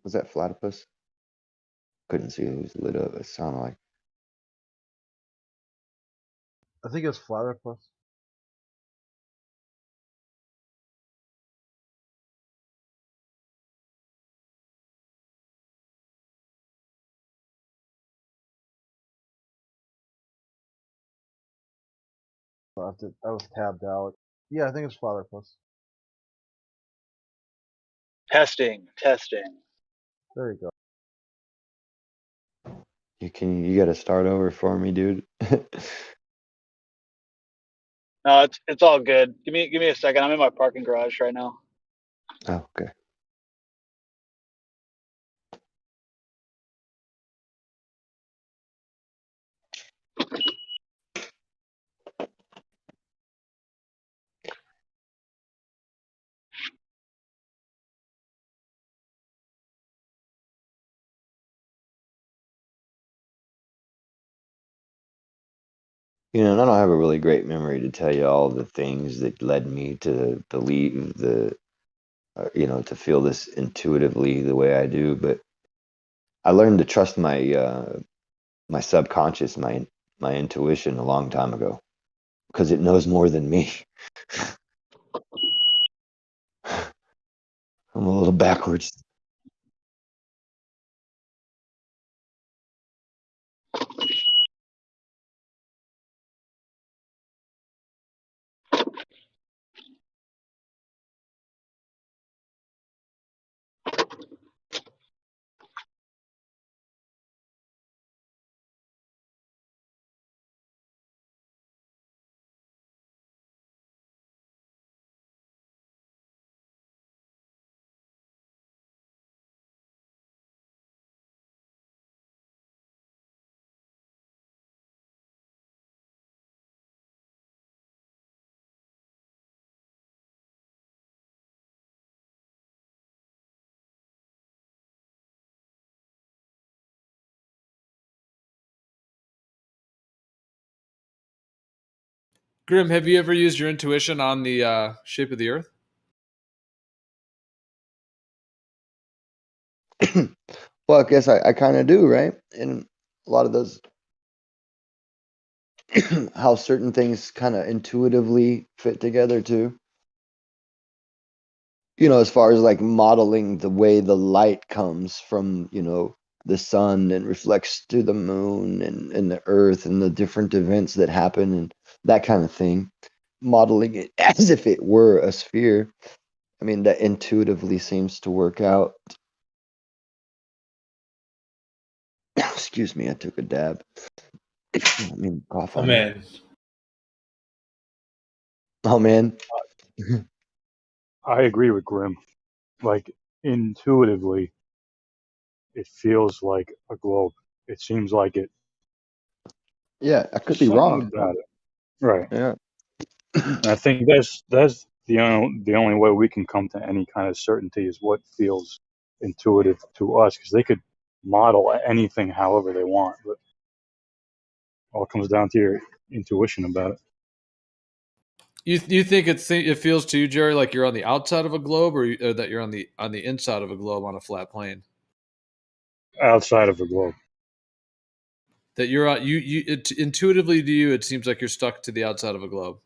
Speaker 9: Was that Platypus? Couldn't see who was lit up. It sounded like.
Speaker 18: I think it was Flatterpuss. I was tabbed out. Yeah, I think it's Flatterpuss.
Speaker 22: testing?
Speaker 18: There you go.
Speaker 9: You got to start over for me, dude.
Speaker 22: No, it's all good. Give me a second. I'm in my parking garage right now.
Speaker 9: Oh, okay. And I don't have a really great memory to tell you all the things that led me to believe to feel this intuitively the way I do. But I learned to trust my my subconscious, my intuition a long time ago, because it knows more than me. I'm a little backwards.
Speaker 6: Grim, have you ever used your intuition on the shape of the Earth?
Speaker 9: Well, I guess I kind of do, right? And a lot of those, how certain things kind of intuitively fit together too. You know, as far as like modeling the way the light comes from, you know, the sun and reflects to the moon and the earth and the different events that happen and that kind of thing. Modeling it as if it were a sphere. I mean, that intuitively seems to work out. Excuse me, I took a dab. I mean, cough
Speaker 1: Oh
Speaker 9: on it.
Speaker 1: man.
Speaker 9: Oh man.
Speaker 16: I agree with Grim. Like intuitively, it feels like a globe. It seems like it.
Speaker 9: Yeah, I could be
Speaker 16: Something
Speaker 9: wrong.
Speaker 16: about it, right?
Speaker 9: Yeah.
Speaker 16: And I think that's the only way we can come to any kind of certainty is what feels intuitive to us, because they could model anything however they want, but all comes down to your intuition about it.
Speaker 6: You think it feels to you, Jerry, like you're on the outside of a globe, or that you're on the inside of a globe on a flat plane?
Speaker 16: Outside of the globe.
Speaker 6: That you're intuitively to you, it seems like you're stuck to the outside of a globe.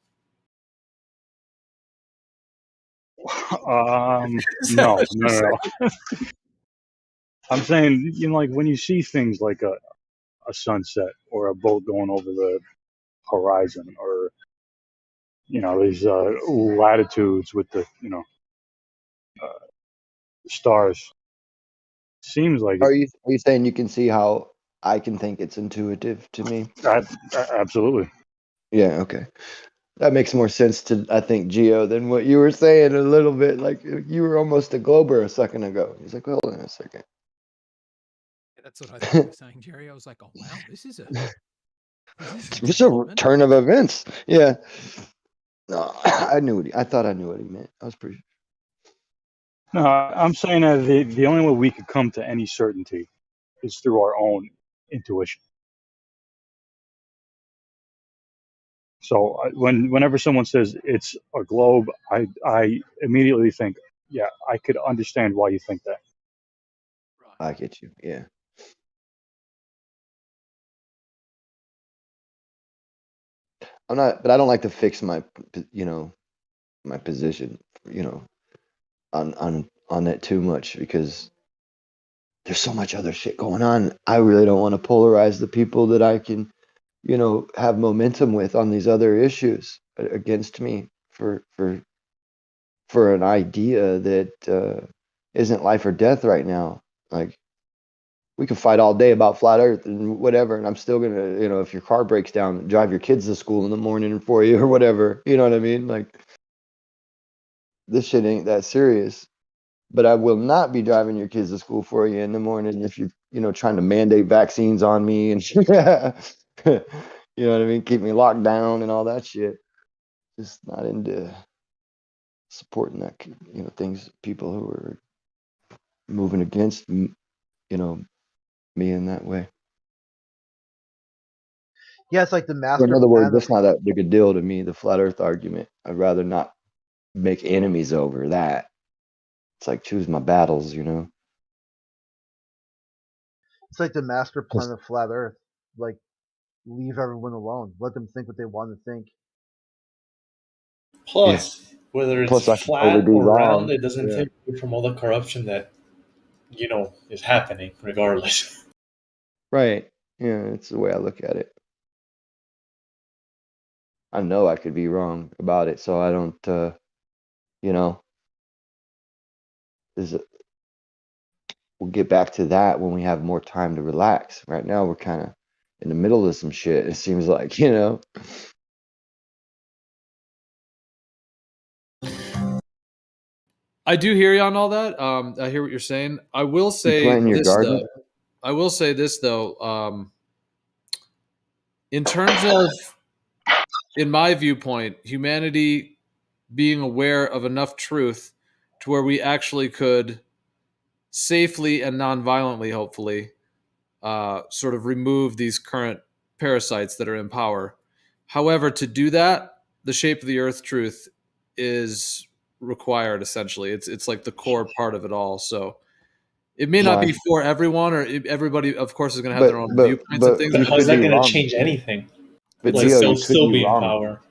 Speaker 16: No. I'm saying, you know, like when you see things like a sunset or a boat going over the horizon, or you know these latitudes with the stars. Seems like it.
Speaker 9: Are you saying you can see how I can think it's intuitive to me?
Speaker 16: Absolutely.
Speaker 9: Yeah, okay. That makes more sense to, I think, Geo, than what you were saying a little bit. Like you were almost a glober a second ago. He's like, hold on a second.
Speaker 5: Yeah, that's what I thought you were saying, Jerry. I was like, oh wow, this is a
Speaker 9: Just a turn of events. Yeah. No, I thought I knew what he meant. I was pretty.
Speaker 16: No, I'm saying that the only way we could come to any certainty is through our own intuition. So whenever someone says it's a globe, I immediately think, yeah, I could understand why you think that.
Speaker 9: I get you. Yeah. But I don't like to fix my, you know, my position, you know, on it too much, because there's so much other shit going on. I really don't want to polarize the people that I can, you know, have momentum with on these other issues against me for an idea that isn't life or death right now. Like, we can fight all day about flat Earth and whatever, and I'm still gonna, you know, if your car breaks down, drive your kids to school in the morning for you or whatever. You know what I mean? Like, this shit ain't that serious. But I will not be driving your kids to school for you in the morning if you're, you know, trying to mandate vaccines on me and you know what I mean? Keep me locked down and all that shit. Just not into supporting that, you know, things, people who are moving against, you know, me in that way.
Speaker 18: Yeah, it's like the
Speaker 9: Or
Speaker 18: master
Speaker 9: in other words,
Speaker 18: plan of
Speaker 9: that's not that big a deal to me, the flat earth argument. I'd rather not make enemies over that. It's like choose my battles, you know?
Speaker 18: It's like the master plan of flat Earth. Like, leave everyone alone. Let them think what they want to think.
Speaker 1: Plus, whether it's
Speaker 9: Plus, I could totally
Speaker 1: flat
Speaker 9: be
Speaker 1: or round,
Speaker 9: wrong.
Speaker 1: it doesn't take away from all the corruption that is happening, regardless.
Speaker 9: Right. Yeah, it's the way I look at it. I know I could be wrong about it, so I don't. We'll get back to that when we have more time to relax. Right now, we're kind of in the middle of some shit. It seems like,
Speaker 6: I do hear you on all that. I hear what you're saying. I will
Speaker 9: You
Speaker 6: say
Speaker 9: planting your
Speaker 6: this
Speaker 9: garden?
Speaker 6: though. I will say this though. In terms of, in my viewpoint, humanity being aware of enough truth to where we actually could safely and non-violently, hopefully, sort of remove these current parasites that are in power. However, to do that, the shape of the earth truth is required. Essentially, it's like the core part of it all. So it may not
Speaker 9: Why?
Speaker 6: be for everyone, or everybody, of course, is going to have their own viewpoints and things.
Speaker 1: But
Speaker 6: But
Speaker 1: how is that going to change anything?
Speaker 9: But
Speaker 1: Like,
Speaker 9: Dio,
Speaker 1: they'll
Speaker 9: you could
Speaker 1: still
Speaker 9: be
Speaker 1: be in
Speaker 9: wrong.
Speaker 1: power.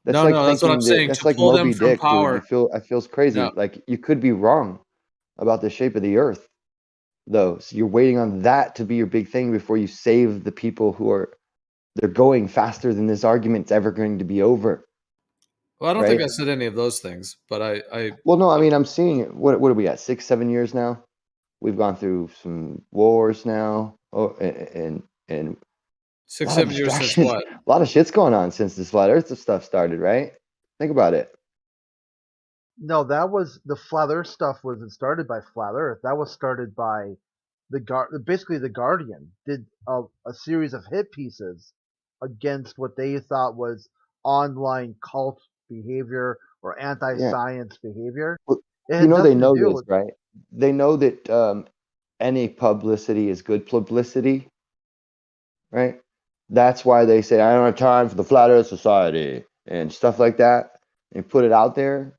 Speaker 9: That's
Speaker 6: No,
Speaker 9: like
Speaker 6: no, that's what I'm
Speaker 9: thinking that
Speaker 6: saying.
Speaker 9: that's
Speaker 6: To
Speaker 9: like
Speaker 6: pull them
Speaker 9: Moby
Speaker 6: from
Speaker 9: Dick, dude.
Speaker 6: power.
Speaker 9: It feels crazy.
Speaker 6: No.
Speaker 9: Like you could be wrong about the shape of the earth, though. So you're waiting on that to be your big thing before you save the people they're going faster than this argument's ever going to be over.
Speaker 6: Well, I don't
Speaker 9: right?
Speaker 6: think I said any of those things, but I
Speaker 9: Well, no, I mean I'm seeing it. What are we at? 6-7 years now? We've gone through some wars now. Oh, and
Speaker 6: 6-7 years since what?
Speaker 9: A lot of shit's going on since this flat Earth stuff started, right? Think about it.
Speaker 18: No, that was the flat Earth stuff. Wasn't started by flat Earth. That was started by basically the Guardian did a series of hit pieces against what they thought was online cult behavior or anti-science behavior. It had
Speaker 9: You know they
Speaker 18: nothing to
Speaker 9: know
Speaker 18: do
Speaker 9: this,
Speaker 18: with
Speaker 9: right? They know that any publicity is good publicity, right? That's why they say I don't have time for the flat Earth Society and stuff like that, and put it out there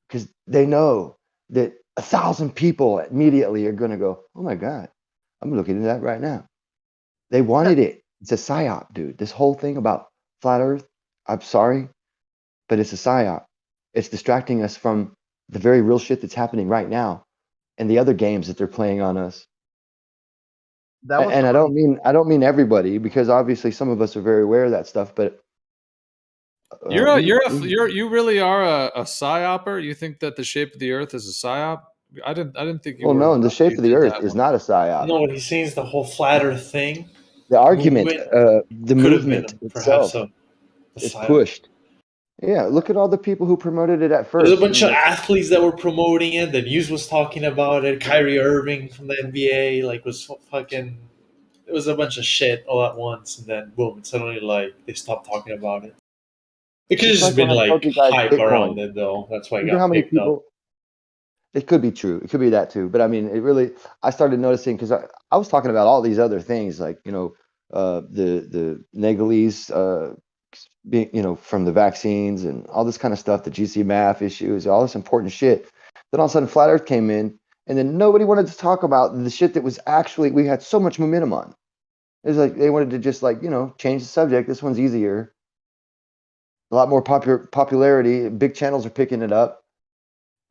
Speaker 9: because they know that 1,000 people immediately are going to go, "Oh my god, I'm looking at that right now." They wanted it. It's a psyop, dude. This whole thing about flat Earth. I'm sorry, but it's a psyop. It's distracting us from the very real shit that's happening right now, and the other games that they're playing on us. And I don't mean everybody, because obviously some of us are very aware of that stuff. But
Speaker 6: you really are a psyoper. You think that the shape of the Earth is a psyop? I didn't think you were.
Speaker 9: No, the shape of the Earth is not a psyop.
Speaker 1: No, what he's saying is the whole flat Earth thing.
Speaker 9: The argument, the
Speaker 1: could have been
Speaker 9: movement
Speaker 1: perhaps
Speaker 9: itself
Speaker 1: a
Speaker 9: is
Speaker 1: psyop.
Speaker 9: pushed. Yeah, look at all the people who promoted it at first.
Speaker 1: There's a bunch of athletes that were promoting it. The news was talking about it. Kyrie Irving from the NBA, was fucking. It was a bunch of shit all at once, and then boom! And suddenly, they stopped talking about it. It could have just been hype around it, though. That's why it got picked up.
Speaker 9: It could be true. It could be that too. But I mean, I started noticing because I was talking about all these other things, like the Negalese being from the vaccines and all this kind of stuff, the GC-MAF issues, all this important shit. Then all of a sudden, flat Earth came in, and then nobody wanted to talk about the shit that was actually we had so much momentum on. It was like they wanted to just change the subject. This one's easier, a lot more popularity. Big channels are picking it up.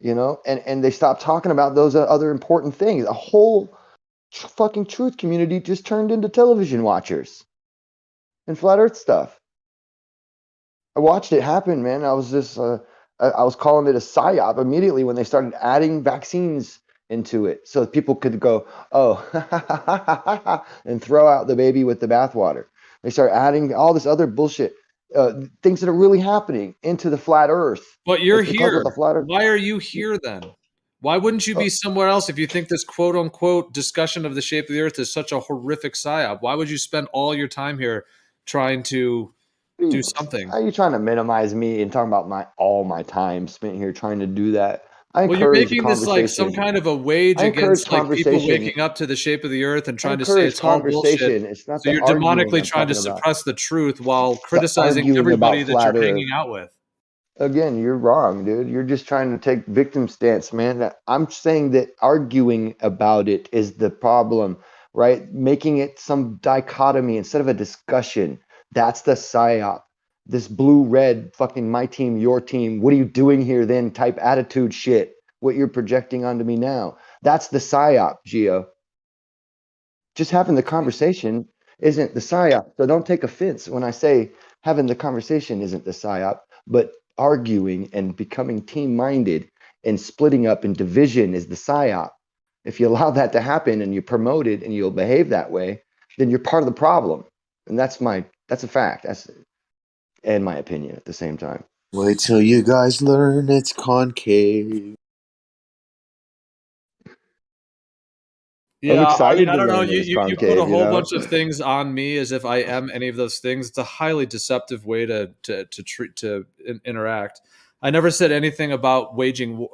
Speaker 9: And they stopped talking about those other important things. A whole fucking truth community just turned into television watchers and flat Earth stuff. I watched it happen, man. I was just, I was calling it a psyop immediately when they started adding vaccines into it, so people could go, "Oh," and throw out the baby with the bathwater. They start adding all this other bullshit, things that are really happening into the flat Earth.
Speaker 6: But you're here. Why are you here then? Why wouldn't you be somewhere else if you think this quote unquote discussion of the shape of the Earth is such a horrific psyop? Why would you spend all your time here trying to do something?
Speaker 9: Are you trying to minimize me and talking about all my time spent here trying to do that?
Speaker 6: Well, you're making this like some kind of a wage against people waking up to the shape of the Earth and trying to say it's all bullshit.
Speaker 9: It's not
Speaker 6: so you're demonically trying to suppress the truth while criticizing everybody that you're hanging out with.
Speaker 9: Again, you're wrong, dude. You're just trying to take victim stance, man. I'm saying that arguing about it is the problem. right? Making it some dichotomy instead of a discussion. That's the psyop. This blue-red fucking my team, your team, what are you doing here then type attitude shit, what you're projecting onto me now. That's the psyop, Gio. Just having the conversation isn't the psyop. So don't take offense when I say having the conversation isn't the psyop, but arguing and becoming team-minded and splitting up in division is the psyop. If you allow that to happen and you promote it and you'll behave that way, then you're part of the problem. And that's a fact. That's and my opinion at the same time.
Speaker 3: Wait till you guys learn it's concave.
Speaker 9: I'm
Speaker 6: Yeah, I mean,
Speaker 9: excited
Speaker 6: I
Speaker 9: to
Speaker 6: don't know.
Speaker 9: learn that it's
Speaker 6: You put a
Speaker 9: concave, you
Speaker 6: whole
Speaker 9: know?
Speaker 6: bunch of things on me as if I am any of those things. It's a highly deceptive way to treat interact. I never said anything about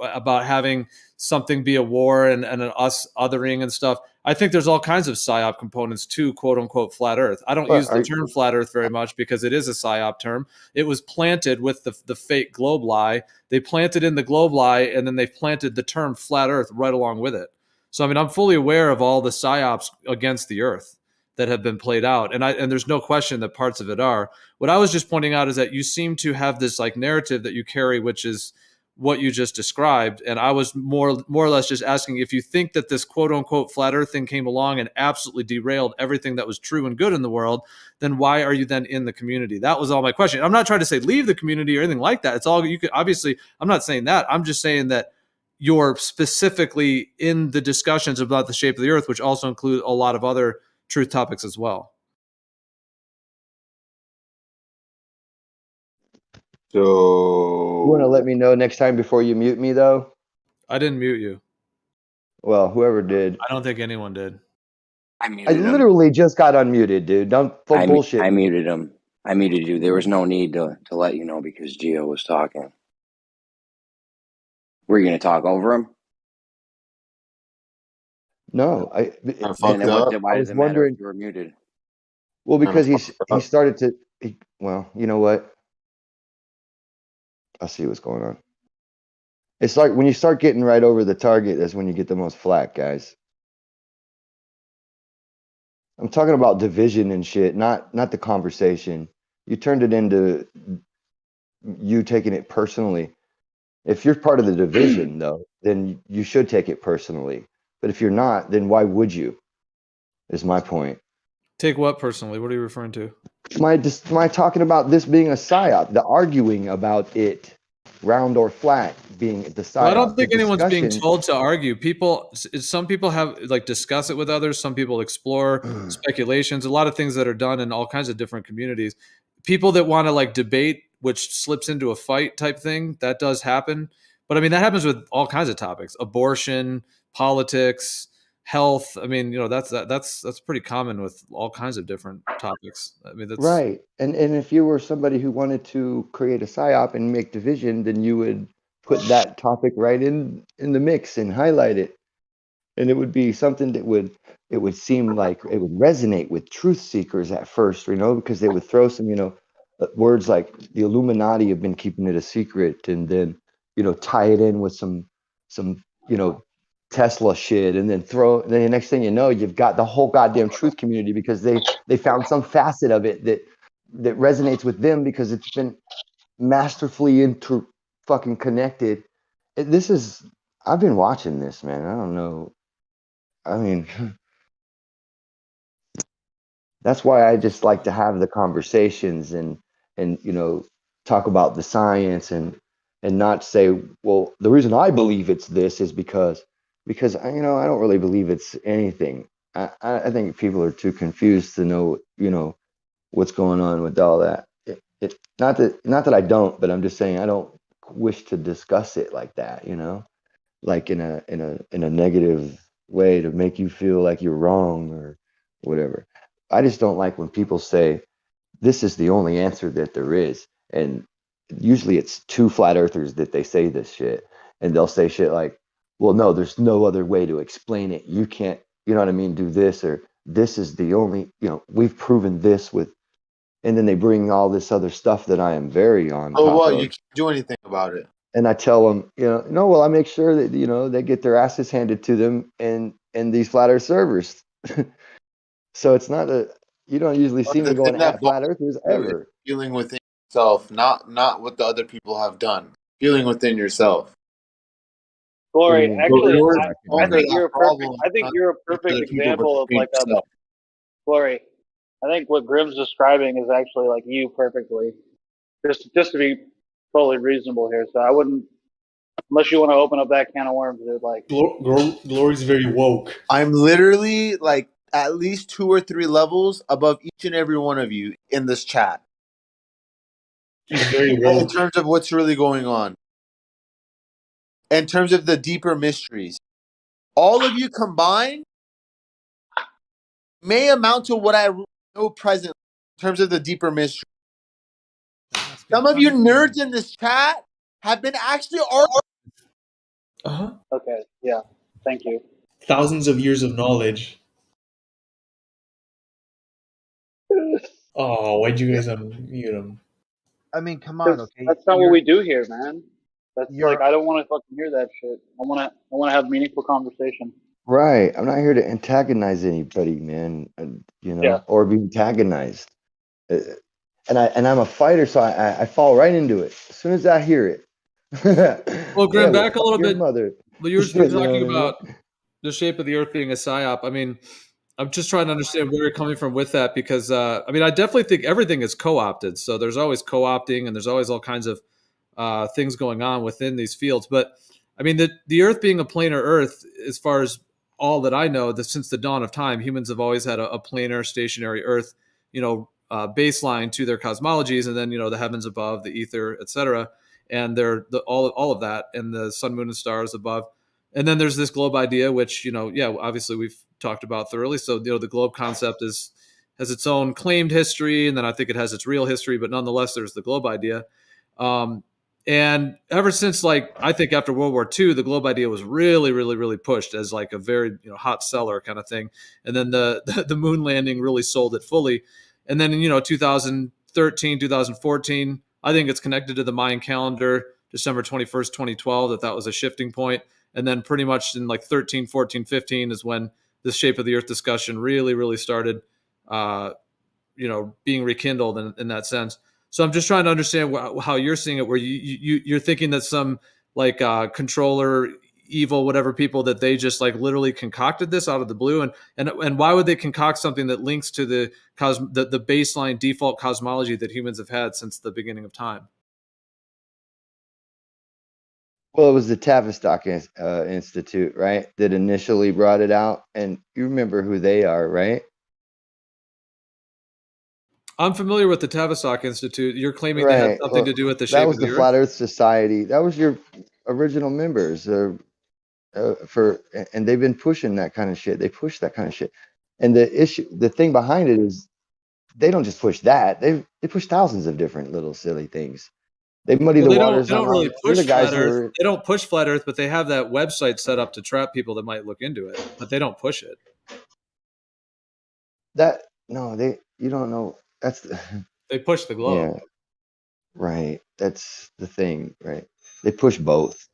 Speaker 6: about having something be a war and an us othering and stuff. I think there's all kinds of psyop components to quote unquote flat Earth. I don't use the term flat Earth very much because it is a psyop term. It was planted with the fake globe lie. They planted in the globe lie, and then they planted the term flat Earth right along with it. So, I mean, I'm fully aware of all the psyops against the Earth that have been played out, and there's no question that parts of it are. What I was just pointing out is that you seem to have this like narrative that you carry, which is what you just described, and I was more or less just asking if you think that this quote unquote flat Earth thing came along and absolutely derailed everything that was true and good in the world, then why are you then in the community? That was all my question. I'm not trying to say leave the community or anything like that. It's all you could obviously. I'm not saying that. I'm just saying that you're specifically in the discussions about the shape of the Earth, which also include a lot of other truth topics as well.
Speaker 9: So you want to let me know next time before you mute me, though?
Speaker 6: I didn't mute you.
Speaker 9: Well, whoever did.
Speaker 6: I don't think anyone did.
Speaker 9: I literally just got unmuted, dude. Don't bullshit.
Speaker 8: I muted him. I muted you. There was no need to let you know because Gio was talking. Were you going to talk over him?
Speaker 9: No,
Speaker 8: why does it matter if you were muted?
Speaker 9: Well, because he started to. Well, you know what? I see what's going on. It's like when you start getting right over the target, that's when you get the most flack, guys. I'm talking about division and shit, not the conversation. You turned it into you taking it personally. If you're part of the division, though, then you should take it personally. But if you're not, then why would you? Is my point.
Speaker 6: Take what personally? What are you referring to?
Speaker 9: My talking about this being a psyop, the arguing about it, round or flat, being the psyop.
Speaker 6: Well, I don't think anyone's being told to argue. Some people have like discuss it with others. Some people explore speculations. A lot of things that are done in all kinds of different communities. People that want to like debate, which slips into a fight type thing, that does happen. But I mean, that happens with all kinds of topics: abortion, politics, health. I mean, you know, that's pretty common with all kinds of different topics. I mean, that's
Speaker 9: right. And if you were somebody who wanted to create a psyop and make division, then you would put that topic right in the mix and highlight it, and it would be something that would seem like it would resonate with truth seekers at first, you know, because they would throw some, you know, words like the Illuminati have been keeping it a secret, and then, you know, tie it in with some you know, Tesla shit, and then then the next thing you know, you've got the whole goddamn truth community because they found some facet of it that resonates with them because it's been masterfully fucking connected. I've been watching this, man. I don't know. I mean, that's why I just like to have the conversations and you know, talk about the science and not say, well, the reason I believe it's this is because you know, I don't really believe it's anything. I think people are too confused to know, you know, what's going on with all that. Not that I don't, but I'm just saying I don't wish to discuss it like that, you know, like in a negative way to make you feel like you're wrong or whatever. I just don't like when people say this is the only answer that there is, and usually it's two flat earthers that they say this shit, and they'll say shit like, well, no, there's no other way to explain it. You can't, you know what I mean, do this, or this is the only, you know, we've proven this with, and then they bring all this other stuff that I am very on top
Speaker 3: what?
Speaker 9: of.
Speaker 3: You can't do anything about it.
Speaker 9: And I tell them, you know, no, well, I make sure that, you know, they get their asses handed to them and these flat earth servers. So it's not a. You don't usually see me
Speaker 3: The
Speaker 9: going
Speaker 3: thing that
Speaker 9: at flat
Speaker 3: bothers
Speaker 9: earthers
Speaker 3: you is
Speaker 9: ever.
Speaker 3: feeling within yourself, not what the other people have done. Feeling within yourself.
Speaker 9: What do you
Speaker 22: Glory,
Speaker 9: mean?
Speaker 22: actually,
Speaker 3: In order to
Speaker 22: I
Speaker 3: conquer
Speaker 22: think
Speaker 3: that
Speaker 22: you're a perfect.
Speaker 3: problem,
Speaker 22: I think
Speaker 3: not
Speaker 22: you're a
Speaker 3: change
Speaker 22: perfect
Speaker 3: other people, but
Speaker 22: example of
Speaker 3: change
Speaker 22: like a
Speaker 3: yourself.
Speaker 22: Glory. I think what Grim's describing is actually like you perfectly. Just to be totally reasonable here, so I wouldn't, unless you want to open up that can of worms, dude. Like,
Speaker 1: Glory's very woke.
Speaker 3: I'm literally like at least 2 or 3 levels above each and every one of you in this chat.
Speaker 1: He's very
Speaker 3: In
Speaker 1: woke.
Speaker 3: terms of what's really going on. In terms of the deeper mysteries. All of you combined may amount to what I know presently in terms of the deeper mystery. Some of you nerds in this chat have been actually
Speaker 1: Uh-huh.
Speaker 22: okay, yeah, thank you.
Speaker 1: Thousands of years of knowledge. Oh, why'd you guys unmute him?
Speaker 18: I mean, come on, okay.
Speaker 22: That's not what we do here, man. That's
Speaker 18: You're
Speaker 22: like, I don't want to fucking hear that shit. I want to have meaningful conversation.
Speaker 9: Right. I'm not here to antagonize anybody, man. You know,
Speaker 22: Yeah.
Speaker 9: or be antagonized. And I'm a fighter, so I fall right into it as soon as I hear it.
Speaker 6: Well, Grim,
Speaker 9: Yeah, well,
Speaker 6: back a
Speaker 9: fuck
Speaker 6: little
Speaker 9: your
Speaker 6: bit.
Speaker 9: mother.
Speaker 6: You were
Speaker 9: You know
Speaker 6: talking
Speaker 9: what I
Speaker 6: about
Speaker 9: mean?
Speaker 6: the shape of the Earth being a psyop. I mean, I'm just trying to understand where you're coming from with that because, I mean, I definitely think everything is co-opted. So there's always co-opting and there's always all kinds of things going on within these fields. But I mean, the Earth being a planar Earth, as far as all that I know, that since the dawn of time, humans have always had a planar stationary Earth, you know, baseline to their cosmologies, and then, you know, the heavens above, the ether, etc., and they're all of that, and the sun, moon, and stars above. And then there's this globe idea, which, you know, yeah, obviously we've talked about thoroughly. So, you know, the globe concept has its own claimed history, and then I think it has its real history, but nonetheless, there's the globe idea. And ever since, like, I think after World War II, the globe idea was really, really, really pushed as like a very, you know, hot seller kind of thing. And then the moon landing really sold it fully. And then in, you know, 2013, 2014, I think it's connected to the Mayan calendar, December 21st, 2012, that was a shifting point. And then pretty much in like 13, 14, 15 is when the shape of the Earth discussion really, really started, you know, being rekindled in that sense. So I'm just trying to understand how you're seeing it, where you're thinking that some like controller, evil, whatever people, that they just like literally concocted this out of the blue, and why would they concoct something that links to the baseline default cosmology that humans have had since the beginning of time?
Speaker 9: Well, it was the Tavistock Institute, right, that initially brought it out, and you remember who they are, right?
Speaker 6: I'm familiar with the Tavistock Institute. You're claiming they had
Speaker 9: Right.
Speaker 6: something
Speaker 9: Well,
Speaker 6: to do with the
Speaker 9: that
Speaker 6: shape
Speaker 9: was
Speaker 6: of
Speaker 9: the
Speaker 6: the Earth?
Speaker 9: Flat Earth Society. That was your original members and they've been pushing that kind of shit. They push that kind of shit. And the thing behind it is they don't just push that. They push thousands of different little silly things. They muddy
Speaker 6: Well,
Speaker 9: the
Speaker 6: they don't.
Speaker 9: waters
Speaker 6: They
Speaker 9: on
Speaker 6: don't really
Speaker 9: all. They're
Speaker 6: push
Speaker 9: the guys
Speaker 6: flat
Speaker 9: who
Speaker 6: Earth.
Speaker 9: are.
Speaker 6: They don't push flat Earth, but they have that website set up to trap people that might look into it. But they don't push it.
Speaker 9: That no, you don't know. That's
Speaker 6: They push the globe.
Speaker 9: yeah, right. That's the thing, right? They push both.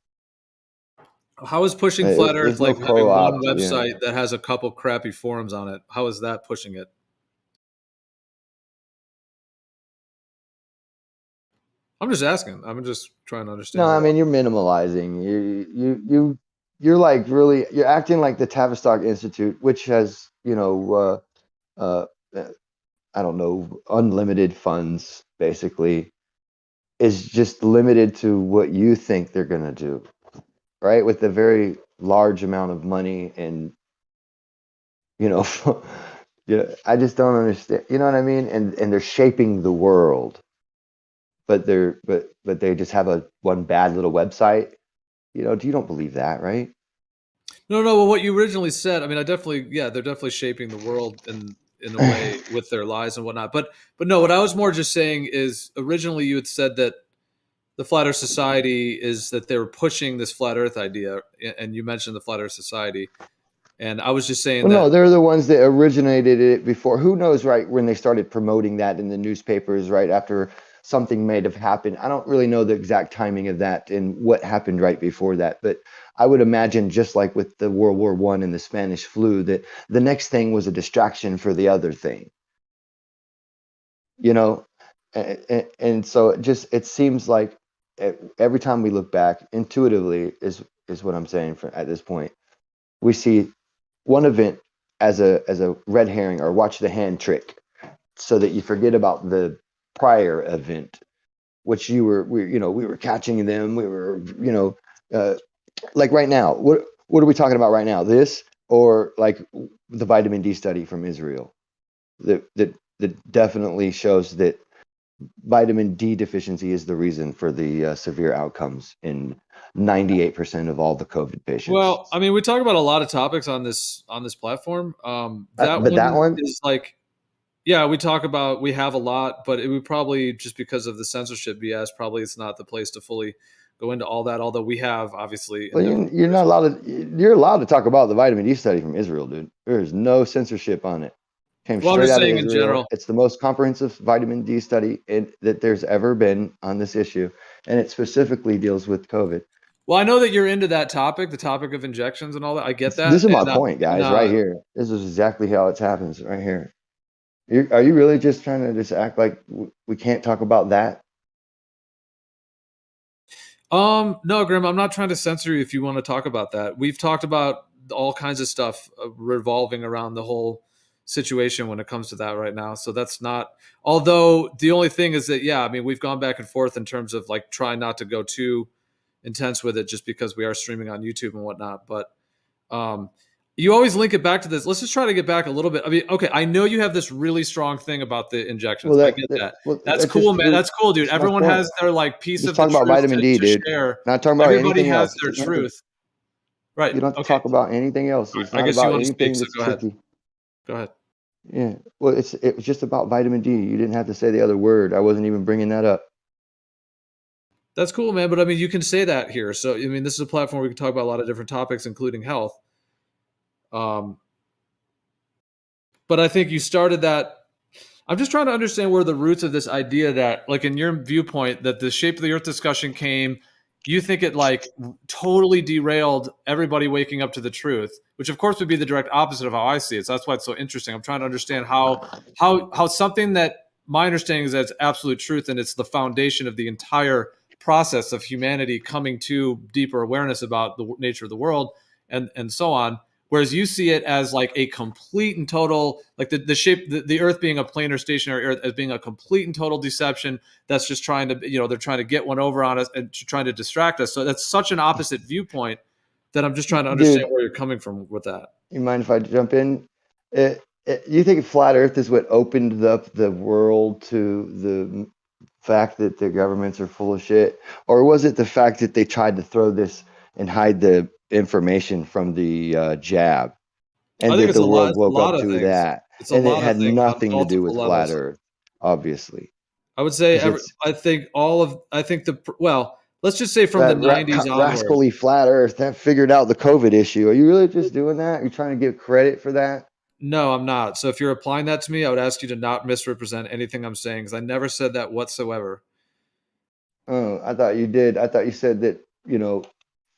Speaker 6: How is pushing flat Earth
Speaker 9: There's no
Speaker 6: like having one
Speaker 9: co-opt.
Speaker 6: website that has a couple crappy forums on it? How is that pushing it? I'm just asking. I'm just trying to understand.
Speaker 9: No, I mean you're minimalizing. You're like really you're acting like the Tavistock Institute, which has I don't know, unlimited funds basically, is just limited to what you think they're gonna do, right? With a very large amount of money and yeah, I just don't understand. You know what I mean? And they're shaping the world, but they just have one bad little website. You don't believe that, right?
Speaker 6: No. Well, what you originally said. I mean, they're definitely shaping the world in a way with their lies and whatnot. But no, what I was more just saying is originally you had said that the Flat Earth Society is that they were pushing this flat Earth idea, and you mentioned the Flat Earth Society, and I was just saying
Speaker 9: Well,
Speaker 6: that.
Speaker 9: no, they're the ones that originated it before. Who knows, right? When they started promoting that in the newspapers, right after something may have happened. I don't really know the exact timing of that and what happened right before that, but I would imagine, just like with the World War I and the Spanish flu, that the next thing was a distraction for the other thing. You know, and so it seems like every time we look back, intuitively is what I'm saying at this point. We see one event as a red herring, or watch the hand trick, so that you forget about the prior event, which we were catching them. We were, like right now. What are we talking about right now? This, or like the vitamin D study from Israel that definitely shows that vitamin D deficiency is the reason for the severe outcomes in 98% of all the COVID patients.
Speaker 6: Well, I mean, we talk about a lot of topics on this platform. That one is like, yeah, we have a lot, but it would probably, just because of the censorship BS, probably it's not the place to fully go into all that. Although we have, obviously,
Speaker 9: well, you're not allowed to. You're allowed to talk about the vitamin D study from Israel, dude. There is no censorship on it. Came straight out of Israel. In general, it's the most comprehensive vitamin D study that there's ever been on this issue, and it specifically deals with COVID.
Speaker 6: Well, I know that you're into that topic, the topic of injections and all that. I get that.
Speaker 9: This is my point, guys, right here. This is exactly how it happens right here. Are you really just trying to just act like we can't talk about that?
Speaker 6: No, Grim, I'm not trying to censor you if you want to talk about that. We've talked about all kinds of stuff revolving around the whole situation when it comes to that right now. So that's not, although the only thing is that, yeah, I mean, we've gone back and forth in terms of like trying not to go too intense with it, just because we are streaming on YouTube and whatnot. But you always link it back to this. Let's just try to get back a little bit. I mean, okay, I know you have this really strong thing about the injections. I get that. That's cool, man. That's cool, dude. Everyone has their like piece of the truth
Speaker 9: about vitamin D, dude.
Speaker 6: Share.
Speaker 9: Not talking about
Speaker 6: Everybody
Speaker 9: anything
Speaker 6: has
Speaker 9: else.
Speaker 6: their truth. Right.
Speaker 9: You don't have to talk about anything else. It's not about anything that's tricky.
Speaker 6: Go ahead.
Speaker 9: Yeah. Well, it was just about vitamin D. You didn't have to say the other word. I wasn't even bringing that up.
Speaker 6: That's cool, man. But I mean, you can say that here. So, I mean, this is a platform where we can talk about a lot of different topics, including health. But I think you started that. I'm just trying to understand where the roots of this idea that, like, in your viewpoint, that the shape of the earth discussion came, you think it like totally derailed everybody waking up to the truth, which of course would be the direct opposite of how I see it. So that's why it's so interesting. I'm trying to understand how something that my understanding is that it's absolute truth and it's the foundation of the entire process of humanity coming to deeper awareness about the nature of the world and so on. Whereas you see it as like a complete and total, like the shape, the Earth being a planar stationary Earth as being a complete and total deception that's just trying to, they're trying to get one over on us and trying to distract us. So that's such an opposite viewpoint that I'm just trying to understand where you're coming from with that.
Speaker 9: You mind if I jump in? You think flat Earth is what opened up the world to the fact that the governments are full of shit? Or was it the fact that they tried to throw this and hide the information from the jab, and that the world woke up to that, and it had nothing to do with flat Earth, obviously?
Speaker 6: I would say let's just say from the 90s onward.
Speaker 9: Rascally flat Earth that figured out the COVID issue. Are you really just doing that? You're trying to give credit for that?
Speaker 6: No, I'm not. So if you're applying that to me, I would ask you to not misrepresent anything I'm saying, because I never said that whatsoever.
Speaker 9: Oh, I thought you did. I thought you said that,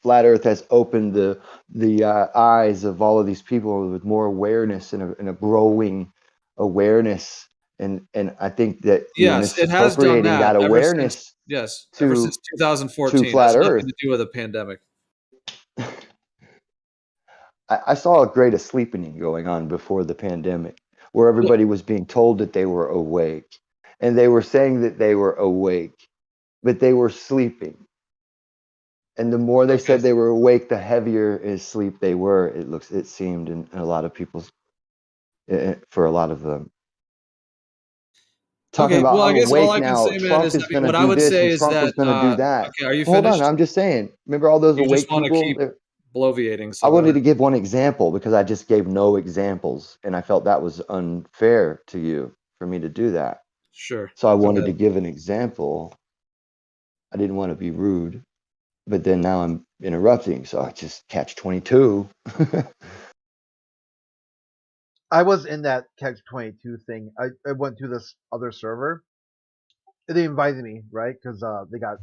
Speaker 9: flat Earth has opened the eyes of all of these people with more awareness and a growing awareness, and I think that
Speaker 6: yes, it has done that
Speaker 9: awareness.
Speaker 6: Ever since 2014.
Speaker 9: To flat Earth.
Speaker 6: Nothing to do with a pandemic.
Speaker 9: I saw a great asleepening going on before the pandemic, where everybody was being told that they were awake, and they were saying that they were awake, but they were sleeping. And the more they said they were awake, the heavier in sleep they were. It seemed in a lot of people's, for a lot of them. Talking about
Speaker 6: I guess all
Speaker 9: awake
Speaker 6: I can
Speaker 9: now.
Speaker 6: say, man,
Speaker 9: Trump
Speaker 6: is
Speaker 9: is going to
Speaker 6: what
Speaker 9: do
Speaker 6: I would
Speaker 9: this,
Speaker 6: say
Speaker 9: and
Speaker 6: is
Speaker 9: Trump
Speaker 6: that
Speaker 9: is going to do that.
Speaker 6: Okay, are you
Speaker 9: Hold
Speaker 6: finished?
Speaker 9: on, I'm just saying. Remember all those
Speaker 6: you
Speaker 9: awake
Speaker 6: just want
Speaker 9: people?
Speaker 6: to keep bloviating. So
Speaker 9: I wanted to give one example because I just gave no examples, and I felt that was unfair to you for me to do that.
Speaker 6: Sure.
Speaker 9: So I wanted to give an example. I didn't want to be rude, but then now I'm interrupting, so I just catch 22.
Speaker 18: I was in that catch 22 thing. I went to this other server, they invited me, right? Because they got,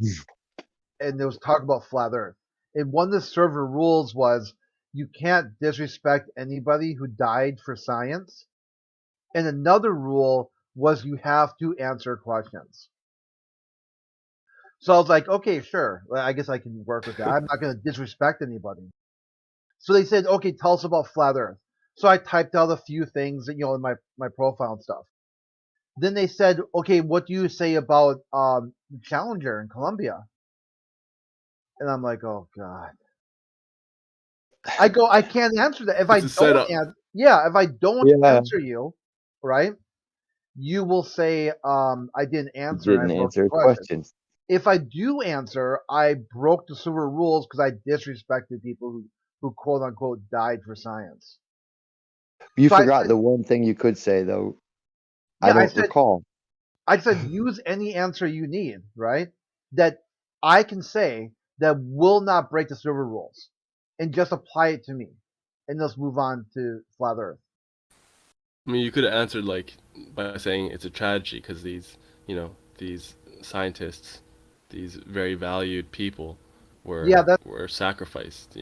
Speaker 18: and there was talk about flat Earth. And one of the server rules was you can't disrespect anybody who died for science. And another rule was you have to answer questions. So I was like, okay, sure. Well, I guess I can work with that. I'm not going to disrespect anybody. So they said, okay, tell us about flat Earth. So I typed out a few things, in my profile and stuff. Then they said, okay, what do you say about Challenger in Colombia? And I'm like, oh God. I can't answer that. If I don't answer you, right? You will say I didn't answer.
Speaker 9: Didn't
Speaker 18: I broke the
Speaker 9: answer
Speaker 18: question.
Speaker 9: questions.
Speaker 18: If I do answer, I broke the server rules because I disrespected people who quote unquote died for science.
Speaker 9: You
Speaker 18: So
Speaker 9: forgot the one thing you could say though.
Speaker 18: Yeah,
Speaker 9: I don't recall.
Speaker 18: I said use any answer you need, right? That I can say that will not break the server rules, and just apply it to me, and let's move on to flat Earth.
Speaker 14: I mean, you could have answered like by saying it's a tragedy because these scientists, these very valued people, were sacrificed.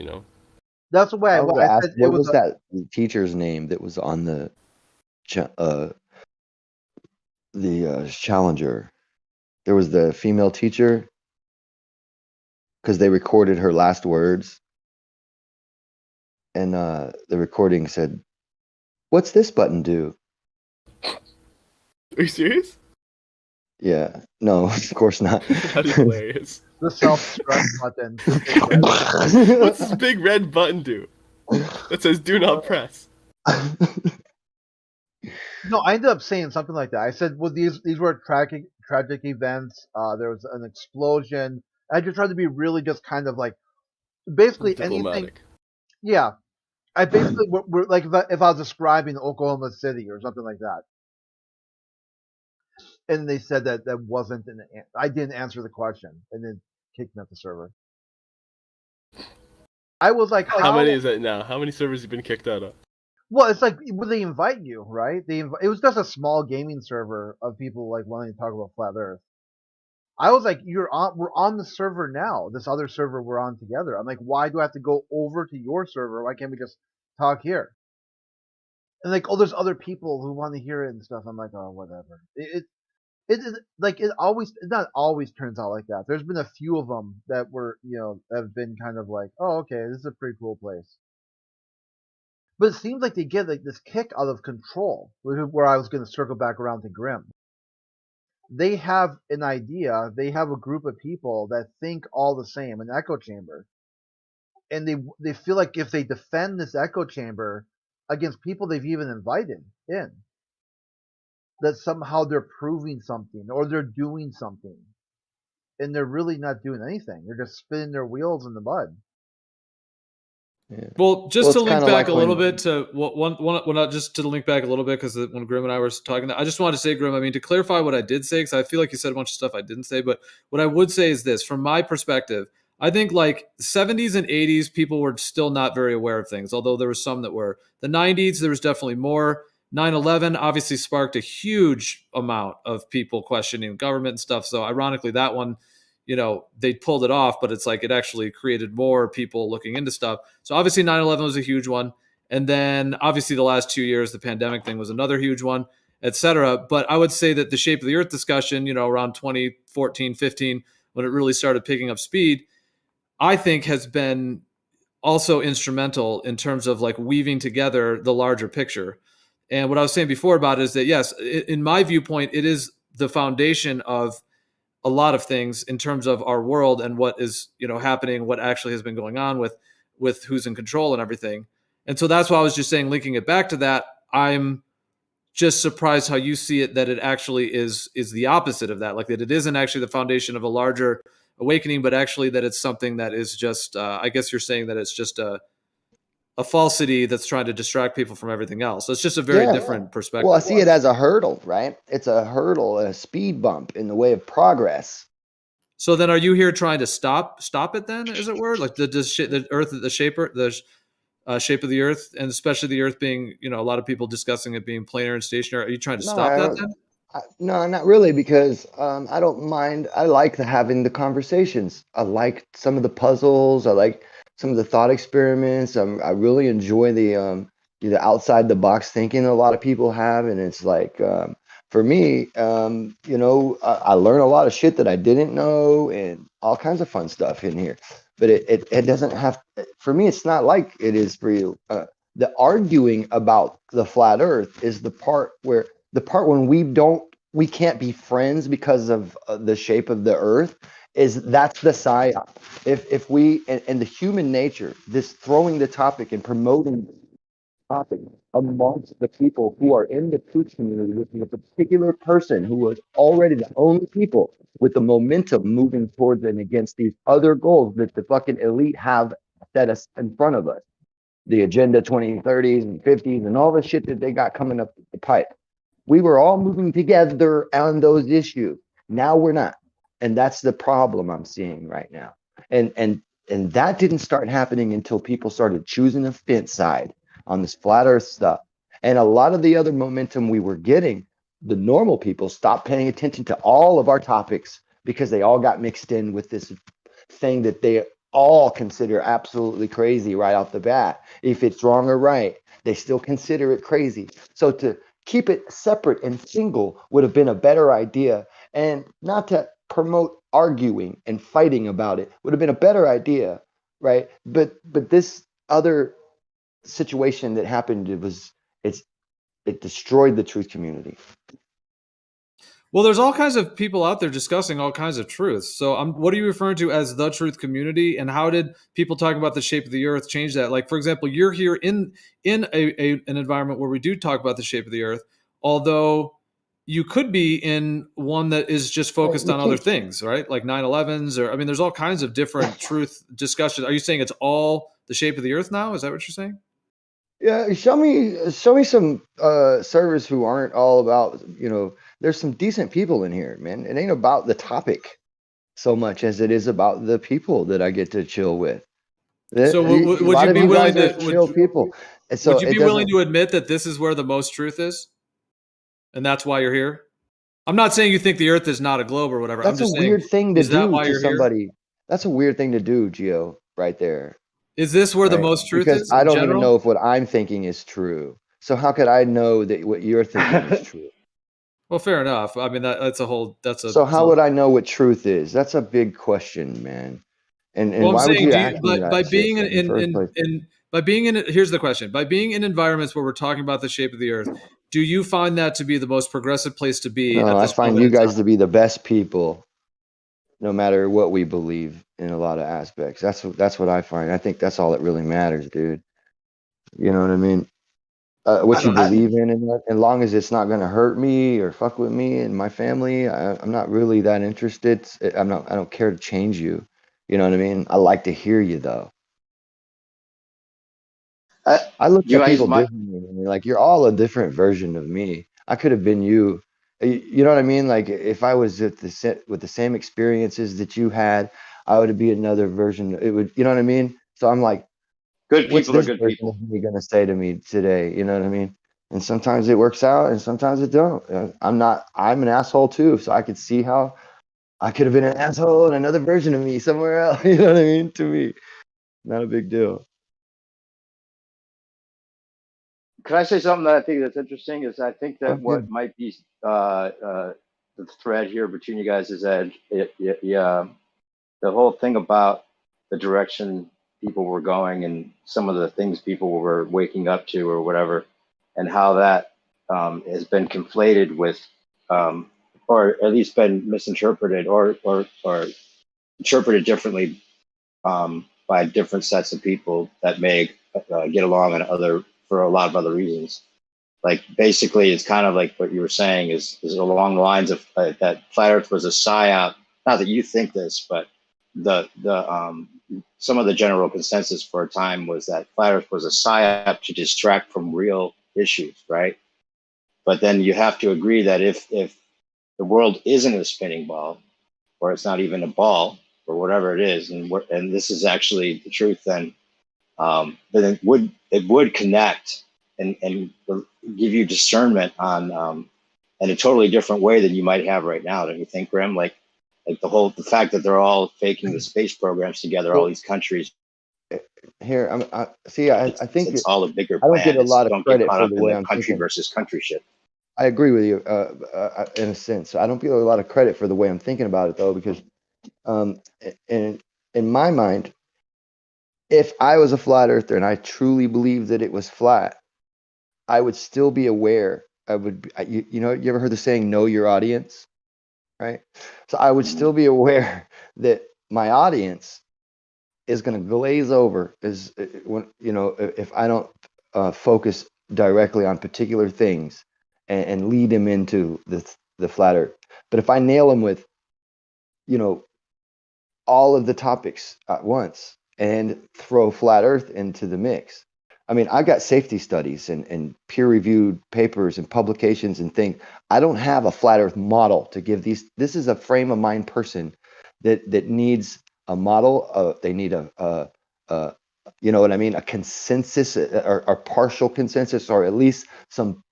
Speaker 18: That's the way
Speaker 9: I
Speaker 18: I
Speaker 9: asked,
Speaker 18: said.
Speaker 9: what was that teacher's name that was on the Challenger? There was the female teacher because they recorded her last words, and the recording said, "What's this button do?"
Speaker 14: Are you serious?
Speaker 9: Yeah. No, of course not.
Speaker 14: That is hilarious.
Speaker 18: The self-destruct button.
Speaker 14: What's this big red button do? That says "Do not press."
Speaker 18: No, I ended up saying something like that. I said, well, these were tragic events. There was an explosion. I just tried to be really just kind of like, basically anything.
Speaker 14: Diplomatic.
Speaker 18: Yeah. I basically, we're like, if I was describing Oklahoma City or something like that. And they said that wasn't I didn't answer the question, and then kicked me off the server. I was like,
Speaker 14: how many is it now? How many servers have you been kicked out of?
Speaker 18: Well, it's like when they invite you, right? It was just a small gaming server of people like wanting to talk about flat Earth. I was like, we're on the server now. This other server we're on together. I'm like, why do I have to go over to your server? Why can't we just talk here? And like, oh, there's other people who want to hear it and stuff. I'm like, oh, whatever. It not always turns out like that. There's been a few of them that were, have been kind of like, oh, okay, this is a pretty cool place. But it seems like they get like this kick out of control, where I was going to circle back around to Grim. They have an idea. They have a group of people that think all the same, an echo chamber. And they feel like if they defend this echo chamber against people they've even invited in, that somehow they're proving something or they're doing something. And they're really not doing anything. They're just spinning their wheels in the mud.
Speaker 9: Yeah.
Speaker 6: Well, just to link back a little bit to just to link back a little bit, because when Grim and I were talking, I just wanted to say, Grim, I mean, to clarify what I did say, because I feel like you said a bunch of stuff I didn't say, but what I would say is this, from my perspective, I think like the 70s and 80s, people were still not very aware of things, although there were some that were. The 90s, there was definitely more. 9/11 obviously sparked a huge amount of people questioning government and stuff. So ironically, that one, they pulled it off, but it's like it actually created more people looking into stuff. So obviously 9/11 was a huge one. And then obviously the last 2 years, the pandemic thing was another huge one, et cetera. But I would say that the shape of the earth discussion, around 2014, 15, when it really started picking up speed, I think has been also instrumental in terms of like weaving together the larger picture. And what I was saying before about it is that, yes, in my viewpoint, it is the foundation of a lot of things in terms of our world and what is, happening, what actually has been going on with who's in control and everything. And so that's why I was just saying, linking it back to that, I'm just surprised how you see it, that it actually is the opposite of that. Like that it isn't actually the foundation of a larger awakening, but actually that it's something that is just, I guess you're saying that it's just a falsity that's trying to distract people from everything else. So it's just a very different perspective.
Speaker 9: Well, I see it as a hurdle, right? It's a hurdle, a speed bump in the way of progress.
Speaker 6: So then, are you here trying to stop it? Then, as it were, like the Earth, the shape of the Earth, and especially the Earth being, a lot of people discussing it being planar and stationary. Are you trying to stop that? Then
Speaker 9: No, not really, because I don't mind. I like having the conversations. I like some of the puzzles. I like some of the thought experiments. I really enjoy the outside the box thinking a lot of people have, and it's like for me, I learn a lot of shit that I didn't know, and all kinds of fun stuff in here. But it doesn't have for me. It's not like it is for you. The arguing about the flat Earth is the part when we can't be friends because of the shape of the earth. That's the psyop. If we and the human nature, this throwing the topic and promoting the topic amongst the people who are in the truth community, with a particular person who was already the only people with the momentum moving towards and against these other goals that the fucking elite have set us in front of us, the agenda 2030s and 50s and all the shit that they got coming up the pipe. We were all moving together on those issues. Now we're not. And that's the problem I'm seeing right now. And that didn't start happening until people started choosing a fence side on this flat earth stuff. And a lot of the other momentum we were getting, the normal people stopped paying attention to all of our topics because they all got mixed in with this thing that they all consider absolutely crazy right off the bat. If it's wrong or right, they still consider it crazy. So to keep it separate and single would have been a better idea, and not to promote arguing and fighting about it would have been a better idea, right? But this other situation that happened, it destroyed the truth community.
Speaker 6: Well, there's all kinds of people out there discussing all kinds of truths. So what are you referring to as the truth community, and how did people talking about the shape of the earth change that? Like, for example, you're here in an environment where we do talk about the shape of the earth, although you could be in one that is just focused on other things, right? Like 9/11s, or, I mean, there's all kinds of different truth discussions. Are you saying it's all the shape of the earth now? Is that what you're saying?
Speaker 9: Yeah, show me some servers who aren't all about, there's some decent people in here, man. It ain't about the topic so much as it is about the people that I get to chill with.
Speaker 6: So would you be willing to
Speaker 9: chill people? And so
Speaker 6: would you be willing to admit that this is where the most truth is, and that's why you're here? I'm not saying you think the Earth is not a globe or whatever.
Speaker 9: That's
Speaker 6: I'm just
Speaker 9: a weird thing to
Speaker 6: is that
Speaker 9: do
Speaker 6: why
Speaker 9: to
Speaker 6: you're
Speaker 9: somebody.
Speaker 6: here?
Speaker 9: That's a weird thing to do, Gio, right there.
Speaker 6: Is this where the
Speaker 9: Right?
Speaker 6: most truth
Speaker 9: Because
Speaker 6: is
Speaker 9: I
Speaker 6: in
Speaker 9: don't
Speaker 6: general?
Speaker 9: even know if what I'm thinking is true. So how could I know that what you're thinking is true?
Speaker 6: Well, fair enough. I mean,
Speaker 9: So how would I know what truth is? That's a big question, man. And
Speaker 6: Well, I'm
Speaker 9: why would
Speaker 6: saying,
Speaker 9: you ask me
Speaker 6: by
Speaker 9: that shit
Speaker 6: being
Speaker 9: in the first place?
Speaker 6: here's the question: by being in environments where we're talking about the shape of the Earth, do you find that to be the most progressive place to be
Speaker 9: No,
Speaker 6: at
Speaker 9: I
Speaker 6: this
Speaker 9: find
Speaker 6: moment
Speaker 9: you
Speaker 6: in time?
Speaker 9: guys to be the best people, no matter what we believe in a lot of aspects. That's what I find. I think that's all that really matters, dude. You know what I mean? What you believe in, and as long as it's not going to hurt me or fuck with me and my family, I'm not really that interested. I don't care to change you. You know what I mean? I like to hear you though. I look
Speaker 23: You
Speaker 9: at
Speaker 23: guys
Speaker 9: people
Speaker 23: might.
Speaker 9: differently. I mean, like, you're all a different version of me. I could have been you. You know what I mean? Like, if I was with the same experiences that you had, I would be another version. It would, you know what I mean? So I'm like,
Speaker 23: Good
Speaker 9: what's
Speaker 23: people are
Speaker 9: this
Speaker 23: good
Speaker 9: version
Speaker 23: people.
Speaker 9: of me gonna say to me today? You know what I mean? And sometimes it works out, and sometimes it don't. I'm an asshole too, so I could see how I could have been an asshole in another version of me somewhere else. You know what I mean? To me, not a big deal.
Speaker 23: Can I say something that I think that's interesting? Is I think that
Speaker 9: Oh, yeah.
Speaker 23: what might be the thread here between you guys is that the whole thing about the direction people were going and some of the things people were waking up to or whatever, and how that has been conflated with, or at least been misinterpreted or interpreted differently by different sets of people that may get along for a lot of other reasons. Like, basically, it's kind of like what you were saying is along the lines of that flat Earth was a psyop. Not that you think this, but the some of the general consensus for a time was that flat Earth was a psyop to distract from real issues, right? But then you have to agree that if the world isn't a spinning ball, or it's not even a ball, or whatever it is, and this is actually the truth, then it would connect and give you discernment on in a totally different way than you might have right now. Don't you think, Grim? Like the fact that they're all faking the space programs together, all these countries.
Speaker 9: Here, I think
Speaker 23: it's all a bigger
Speaker 9: I don't get
Speaker 23: plan.
Speaker 9: a lot of
Speaker 23: Don't get
Speaker 9: credit
Speaker 23: caught
Speaker 9: for
Speaker 23: up
Speaker 9: the
Speaker 23: in
Speaker 9: way
Speaker 23: the
Speaker 9: I'm
Speaker 23: country
Speaker 9: thinking.
Speaker 23: versus country shit.
Speaker 9: I agree with you in a sense. I don't get a lot of credit for the way I'm thinking about it though, because in my mind, if I was a flat earther and I truly believed that it was flat, I would still be aware. I would, you know, you ever heard the saying, know your audience, right? So I would still be aware that my audience is going to glaze over when, you know, if I don't focus directly on particular things and lead them into the flat earth. But if I nail them with, you know, all of the topics at once and throw flat earth into the mix. I mean, I've got safety studies and peer-reviewed papers and publications and things. I don't have a flat earth model to give these. This is a frame of mind person that needs a model. They need a you know what I mean, a consensus or partial consensus, or at least some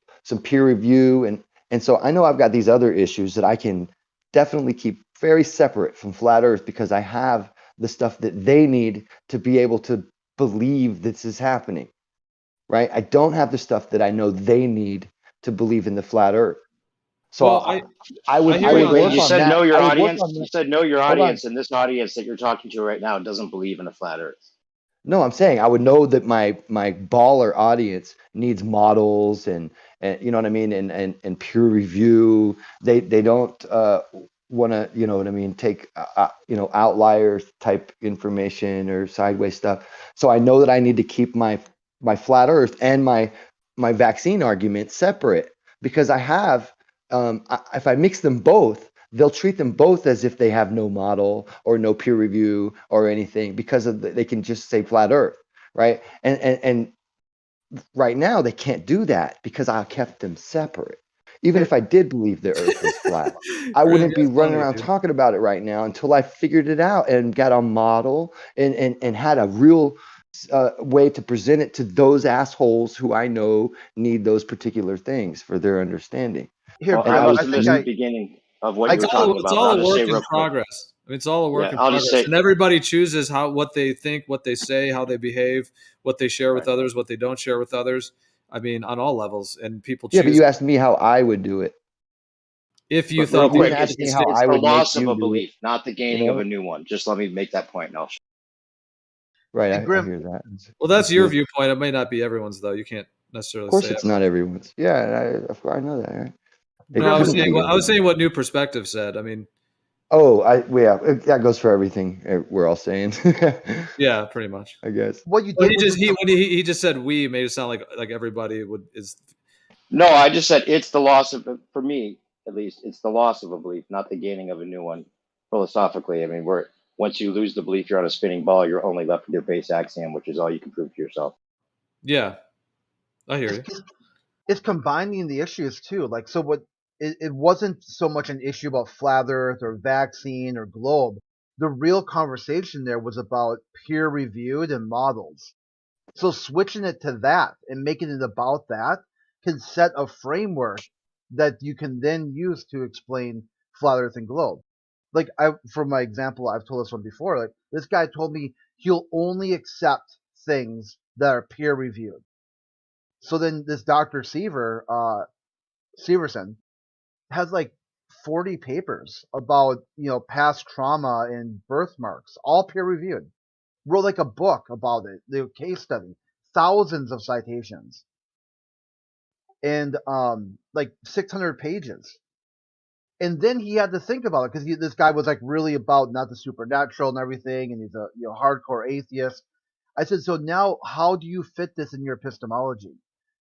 Speaker 9: peer review. And so I know I've got these other issues that I can definitely keep very separate from flat earth because I have the stuff that they need to be able to believe this is happening, right? I don't have the stuff that I know they need to believe in the flat earth. So
Speaker 6: well,
Speaker 9: I would
Speaker 23: Wait,
Speaker 9: work
Speaker 23: you
Speaker 9: on
Speaker 23: said
Speaker 9: that.
Speaker 23: know your
Speaker 9: I would work
Speaker 23: audience.
Speaker 9: on
Speaker 23: You
Speaker 9: that.
Speaker 23: said know your
Speaker 9: Hold on.
Speaker 23: audience, and this audience that you're talking to right now doesn't believe in a flat earth.
Speaker 9: No, I'm saying I would know that my baller audience needs models and you know what I mean, and peer review. They don't want to, you know what I mean, take you know, outlier type information or sideways stuff. So I know that I need to keep my flat earth and my vaccine argument separate because I have if I mix them both, they'll treat them both as if they have no model or no peer review or anything because of they can just say flat earth, right? And right now they can't do that because I kept them separate. Even if I did believe the earth was flat, I wouldn't be running around talking about it right now until I figured it out and got a model and had a real way to present it to those assholes who I know need those particular things for their understanding.
Speaker 23: Here, well, I must have missed the beginning of what you were talking about.
Speaker 6: It's all a work in progress. I mean, it's all a work in progress, and everybody chooses what they think, what they say, how they behave, what they share with others, what they don't share with others. I mean, on all levels, and people choose.
Speaker 9: Yeah, but you asked me how I would do it.
Speaker 6: If you
Speaker 23: but
Speaker 6: thought
Speaker 23: real quick,
Speaker 6: it's
Speaker 23: the loss of a belief, not the gaining of a new one. Just let me make that point now.
Speaker 9: Right, I hear that.
Speaker 6: Well, that's your viewpoint. It may not be everyone's, though. You can't necessarily.
Speaker 9: Of course,
Speaker 6: say
Speaker 9: it's not everyone's. Yeah, of course I know that. Right?
Speaker 6: No, I was saying what New Perspective said. I mean.
Speaker 9: Oh, yeah, that goes for everything we're all saying.
Speaker 6: Yeah, pretty much.
Speaker 9: I guess.
Speaker 18: What you
Speaker 6: did he just said we made it sound like everybody is.
Speaker 23: No, I just said it's the loss of, for me at least, it's the loss of a belief, not the gaining of a new one. Philosophically, I mean, once you lose the belief, you're on a spinning ball. You're only left with your base axiom, which is all you can prove to yourself.
Speaker 6: Yeah, I hear you.
Speaker 18: It's combining the issues too. Like, so what? It wasn't so much an issue about flat Earth or vaccine or globe. The real conversation there was about peer reviewed and models. So switching it to that and making it about that can set a framework that you can then use to explain flat Earth and globe. Like for my example, I've told this one before. Like this guy told me he'll only accept things that are peer reviewed. So then this Dr. Severson has like 40 papers about, you know, past trauma and birthmarks, all peer reviewed. Wrote like a book about it, the case study, thousands of citations, and like 600 pages. And then he had to think about it because this guy was like really about not the supernatural and everything, and he's a hardcore atheist. I said, so now how do you fit this in your epistemology?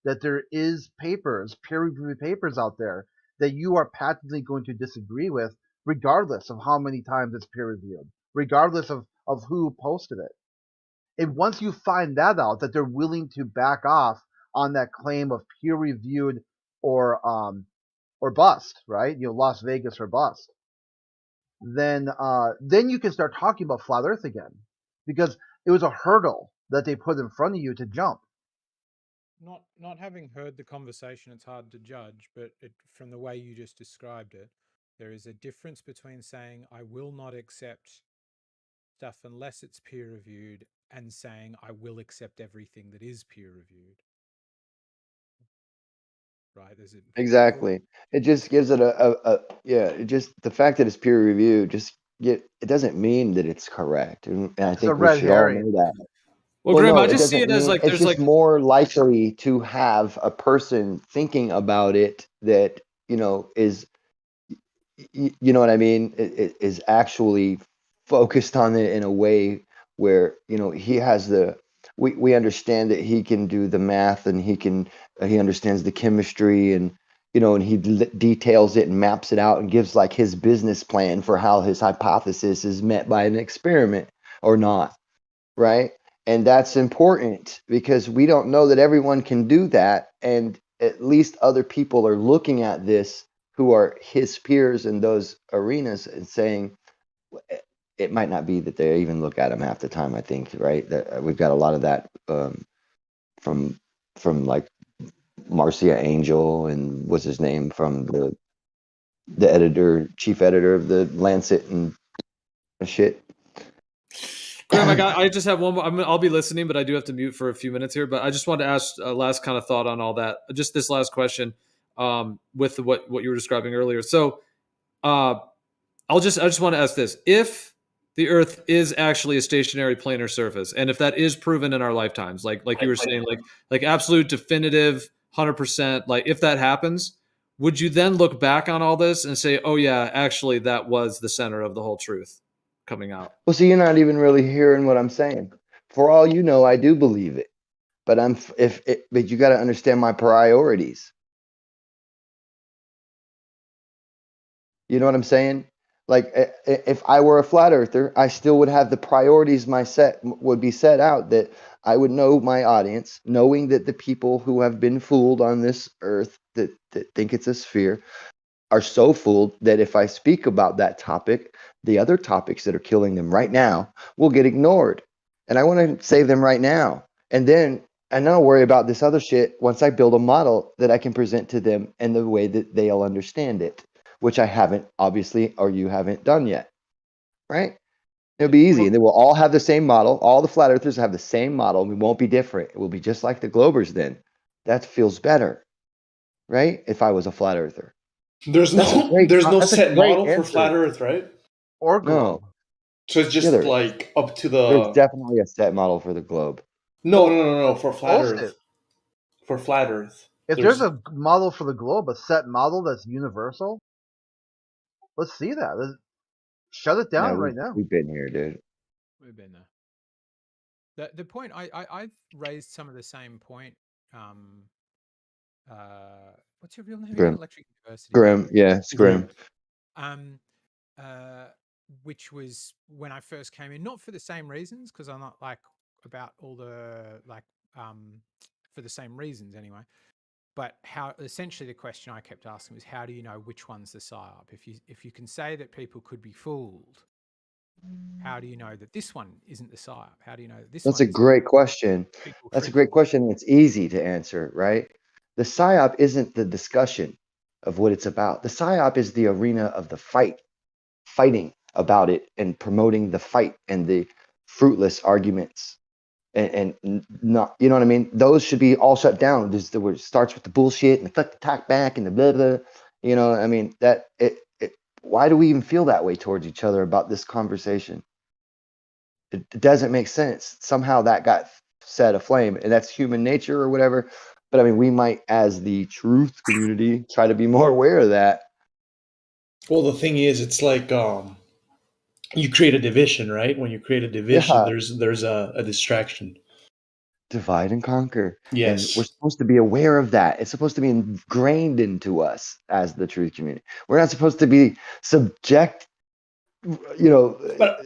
Speaker 18: That there is papers, peer-reviewed papers out there that you are patently going to disagree with, regardless of how many times it's peer-reviewed, regardless of who posted it. And once you find that out, that they're willing to back off on that claim of peer-reviewed or bust, right? You know, Las Vegas or bust. Then you can start talking about flat Earth again, because it was a hurdle that they put in front of you to jump.
Speaker 5: Not having heard the conversation, it's hard to judge, but from the way you just described it, there is a difference between saying I will not accept stuff unless it's peer reviewed and saying I will accept everything that is peer reviewed. Right?
Speaker 9: Exactly. It just gives it it just the fact that it's peer reviewed it doesn't mean that it's correct. And I
Speaker 18: It's a
Speaker 9: think we
Speaker 18: red
Speaker 9: should all
Speaker 18: herring.
Speaker 9: know that.
Speaker 6: Well, Graham,
Speaker 9: no,
Speaker 6: I
Speaker 9: it
Speaker 6: just see
Speaker 9: doesn't
Speaker 6: it as
Speaker 9: mean
Speaker 6: like
Speaker 9: it's
Speaker 6: there's
Speaker 9: just
Speaker 6: like
Speaker 9: more likely to have a person thinking about it that, is you know what I mean? It is actually focused on it in a way where, he has we understand that he can do the math and he understands the chemistry and, and he details it and maps it out and gives like his business plan for how his hypothesis is met by an experiment or not. Right. And that's important because we don't know that everyone can do that. And at least other people are looking at this who are his peers in those arenas and saying it might not be that they even look at him half the time. I think, right, that we've got a lot of that from like Marcia Angel and what's his name from the chief editor of the Lancet and shit.
Speaker 6: Graham, I just have one more. I'll be listening, but I do have to mute for a few minutes here. But I just wanted to ask a last kind of thought on all that. Just this last question, with what you were describing earlier. So, I just want to ask this: if the Earth is actually a stationary planar surface, and if that is proven in our lifetimes, like you were saying, like absolute definitive 100%, like if that happens, would you then look back on all this and say, oh yeah, actually that was the center of the whole truth coming out?
Speaker 9: Well, so you're not even really hearing what I'm saying. For all you know, I do believe it, but but you got to understand my priorities. You know what I'm saying? Like if I were a flat earther, I still would have the priorities would be set out that I would know my audience, knowing that the people who have been fooled on this earth that think it's a sphere are so fooled that if I speak about that topic, the other topics that are killing them right now will get ignored. And I want to save them right now. And then I'll worry about this other shit once I build a model that I can present to them in the way that they'll understand it, which I haven't, obviously, or you haven't done yet. Right? It'll be easy. And they will all have the same model. All the flat earthers have the same model. We won't be different. It will be just like the Globers then. That feels better. Right? If I was a flat earther.
Speaker 1: There's no set model for flat Earth, right?
Speaker 18: Or globe.
Speaker 9: No.
Speaker 1: So it's just like up to the.
Speaker 9: There's definitely a set model for the globe.
Speaker 1: No, for flat
Speaker 18: Post
Speaker 1: Earth.
Speaker 18: it.
Speaker 1: For flat Earth.
Speaker 18: If there's a model for the globe, a set model that's universal, let's see that. Shut it down right now.
Speaker 9: We've been here, dude.
Speaker 5: We've been there. The point I've raised some of the same point. What's your real name?
Speaker 9: Grim.
Speaker 5: Electric University.
Speaker 9: Grim, yeah, it's Grim.
Speaker 5: Which was when I first came in, not for the same reasons, because I'm not like about all the for the same reasons anyway. But how essentially the question I kept asking was, how do you know which one's the psyop? If you can say that people could be fooled, how do you know that this one isn't the psyop? How do you know that this
Speaker 9: That's
Speaker 5: one
Speaker 9: a great question. That's a great question. It's easy to answer, right? The psyop isn't the discussion of what it's about. The psyop is the arena of the fighting about it and promoting the fight and the fruitless arguments. And not, you know what I mean? Those should be all shut down. Where it starts with the bullshit and the talk back and the blah blah. You know, I mean why do we even feel that way towards each other about this conversation? It doesn't make sense. Somehow that got set aflame, and that's human nature or whatever. But I mean, we might, as the truth community, try to be more aware of that.
Speaker 1: Well, the thing is, it's like you create a division, right? When you create a division, there's a distraction.
Speaker 9: Divide and conquer.
Speaker 1: Yes.
Speaker 9: And we're supposed to be aware of that. It's supposed to be ingrained into us as the truth community. We're not supposed to be subject,
Speaker 1: But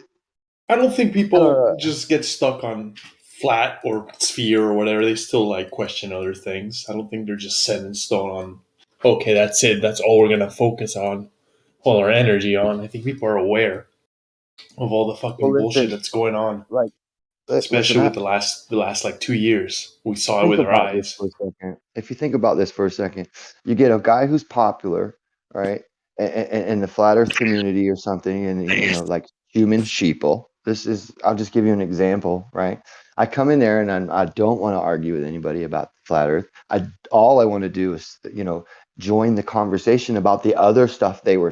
Speaker 1: I don't think people just get stuck on flat or sphere or whatever. They still like question other things. I don't think they're just set in stone on, okay, that's it. That's all we're going to focus on, all our energy on. I think people are aware of all the fucking bullshit that's going on.
Speaker 9: Like
Speaker 1: especially
Speaker 9: listen,
Speaker 1: with the last like 2 years, we saw it
Speaker 9: think
Speaker 1: with our
Speaker 9: about this
Speaker 1: eyes.
Speaker 9: for a second. If you think about this for a second, you get a guy who's popular, right, in the flat Earth community or something, and like human sheeple. I'll just give you an example, right? I come in there and I don't want to argue with anybody about flat Earth. All I want to do is, join the conversation about the other stuff they were,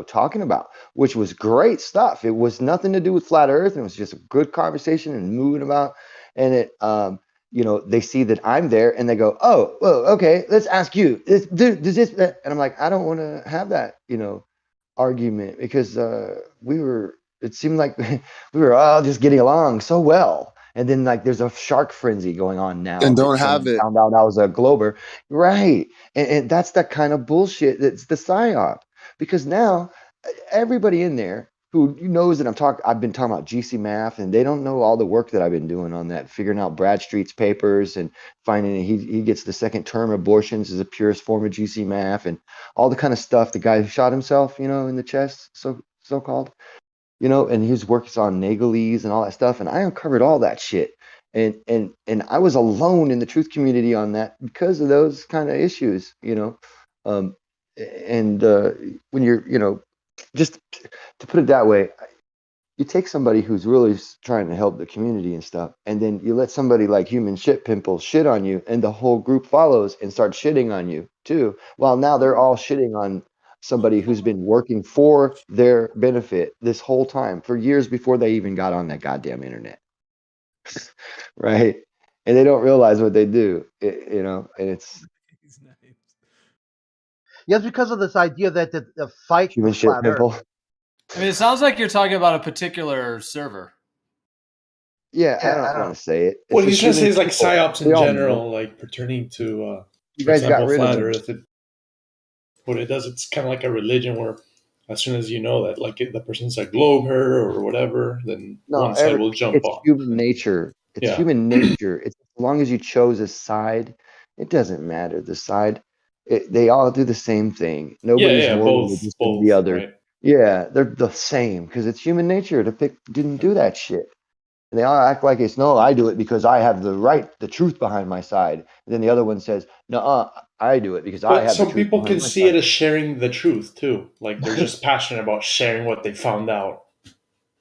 Speaker 9: talking about, which was great stuff. It was nothing to do with flat Earth, and it was just a good conversation and moving about, and it, they see that I'm there and they go, oh, well, okay, let's ask you. Does this, and I'm like, I don't want to have that, argument because it seemed like we were all just getting along so well. And then like there's a shark frenzy going on now
Speaker 13: And
Speaker 9: that
Speaker 13: don't have
Speaker 9: someone
Speaker 13: it.
Speaker 9: found out I was a glober. Right. And that's the kind of bullshit that's the psyop. Because now everybody in there who knows that I've been talking about GC math, and they don't know all the work that I've been doing on that, figuring out Bradstreet's papers and finding he gets the second term abortions as the purest form of GC math and all the kind of stuff. The guy who shot himself, in the chest, so called, and his work is on Nagelese and all that stuff. And I uncovered all that shit. And I was alone in the truth community on that because of those kind of issues, when you're, just to put it that way, you take somebody who's really trying to help the community and stuff, and then you let somebody like Human Shit Pimple shit on you, and the whole group follows and starts shitting on you too. Well, now they're all shitting on somebody who's been working for their benefit this whole time for years before they even got on that goddamn internet. Right? And they don't realize what they do, and it's
Speaker 18: it's because of this idea that the fight
Speaker 9: Human
Speaker 18: the
Speaker 9: Shit
Speaker 18: flat
Speaker 9: Pimple.
Speaker 18: Earth.
Speaker 6: I mean, it sounds like you're talking about a particular server.
Speaker 9: Yeah, I don't want to say it.
Speaker 1: What
Speaker 9: It's
Speaker 1: he's
Speaker 9: just
Speaker 1: trying to say
Speaker 9: human
Speaker 1: is like
Speaker 9: people.
Speaker 1: psyops
Speaker 9: We
Speaker 1: in
Speaker 9: all
Speaker 1: general,
Speaker 9: know.
Speaker 1: like pertaining to,
Speaker 9: You
Speaker 1: for
Speaker 9: guys got
Speaker 1: example,
Speaker 9: rid of
Speaker 1: flat
Speaker 9: them.
Speaker 1: Earth. What it does, it's kind of like a religion where, as soon as you know that, like if the person's a glober or whatever, then
Speaker 9: No,
Speaker 1: one side will jump
Speaker 9: it's
Speaker 1: on.
Speaker 9: human nature. It's
Speaker 1: Yeah.
Speaker 9: human nature. It's as long as you chose a side, it doesn't matter the side. They all do the same thing. Nobody's more religious than the other.
Speaker 1: right?
Speaker 9: Yeah, they're the same because it's human nature to didn't do that shit. And they all act like it's no, I do it because I have the truth behind my side. And then the other one says, no, I do it because I
Speaker 1: But
Speaker 9: have the
Speaker 1: some
Speaker 9: truth
Speaker 1: people
Speaker 9: behind
Speaker 1: can
Speaker 9: my
Speaker 1: see
Speaker 9: side.
Speaker 1: it as sharing the truth too. Like they're just passionate about sharing what they found out.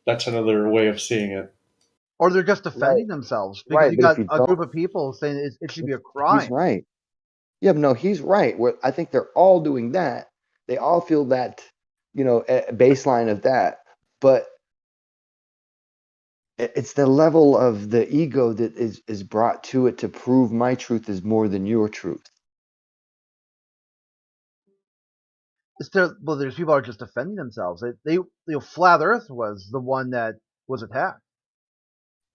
Speaker 1: That's another way of seeing it.
Speaker 18: Or they're just defending themselves because you
Speaker 9: But if
Speaker 18: got
Speaker 9: you
Speaker 18: a
Speaker 9: don't,
Speaker 18: group of people saying it should be a
Speaker 9: he's
Speaker 18: crime.
Speaker 9: right. Yeah, but no, he's right. I think they're all doing that. They all feel that, baseline of that. But it's the level of the ego that is brought to it to prove my truth is more than your truth.
Speaker 18: There's people are just defending themselves. They flat Earth was the one that was attacked.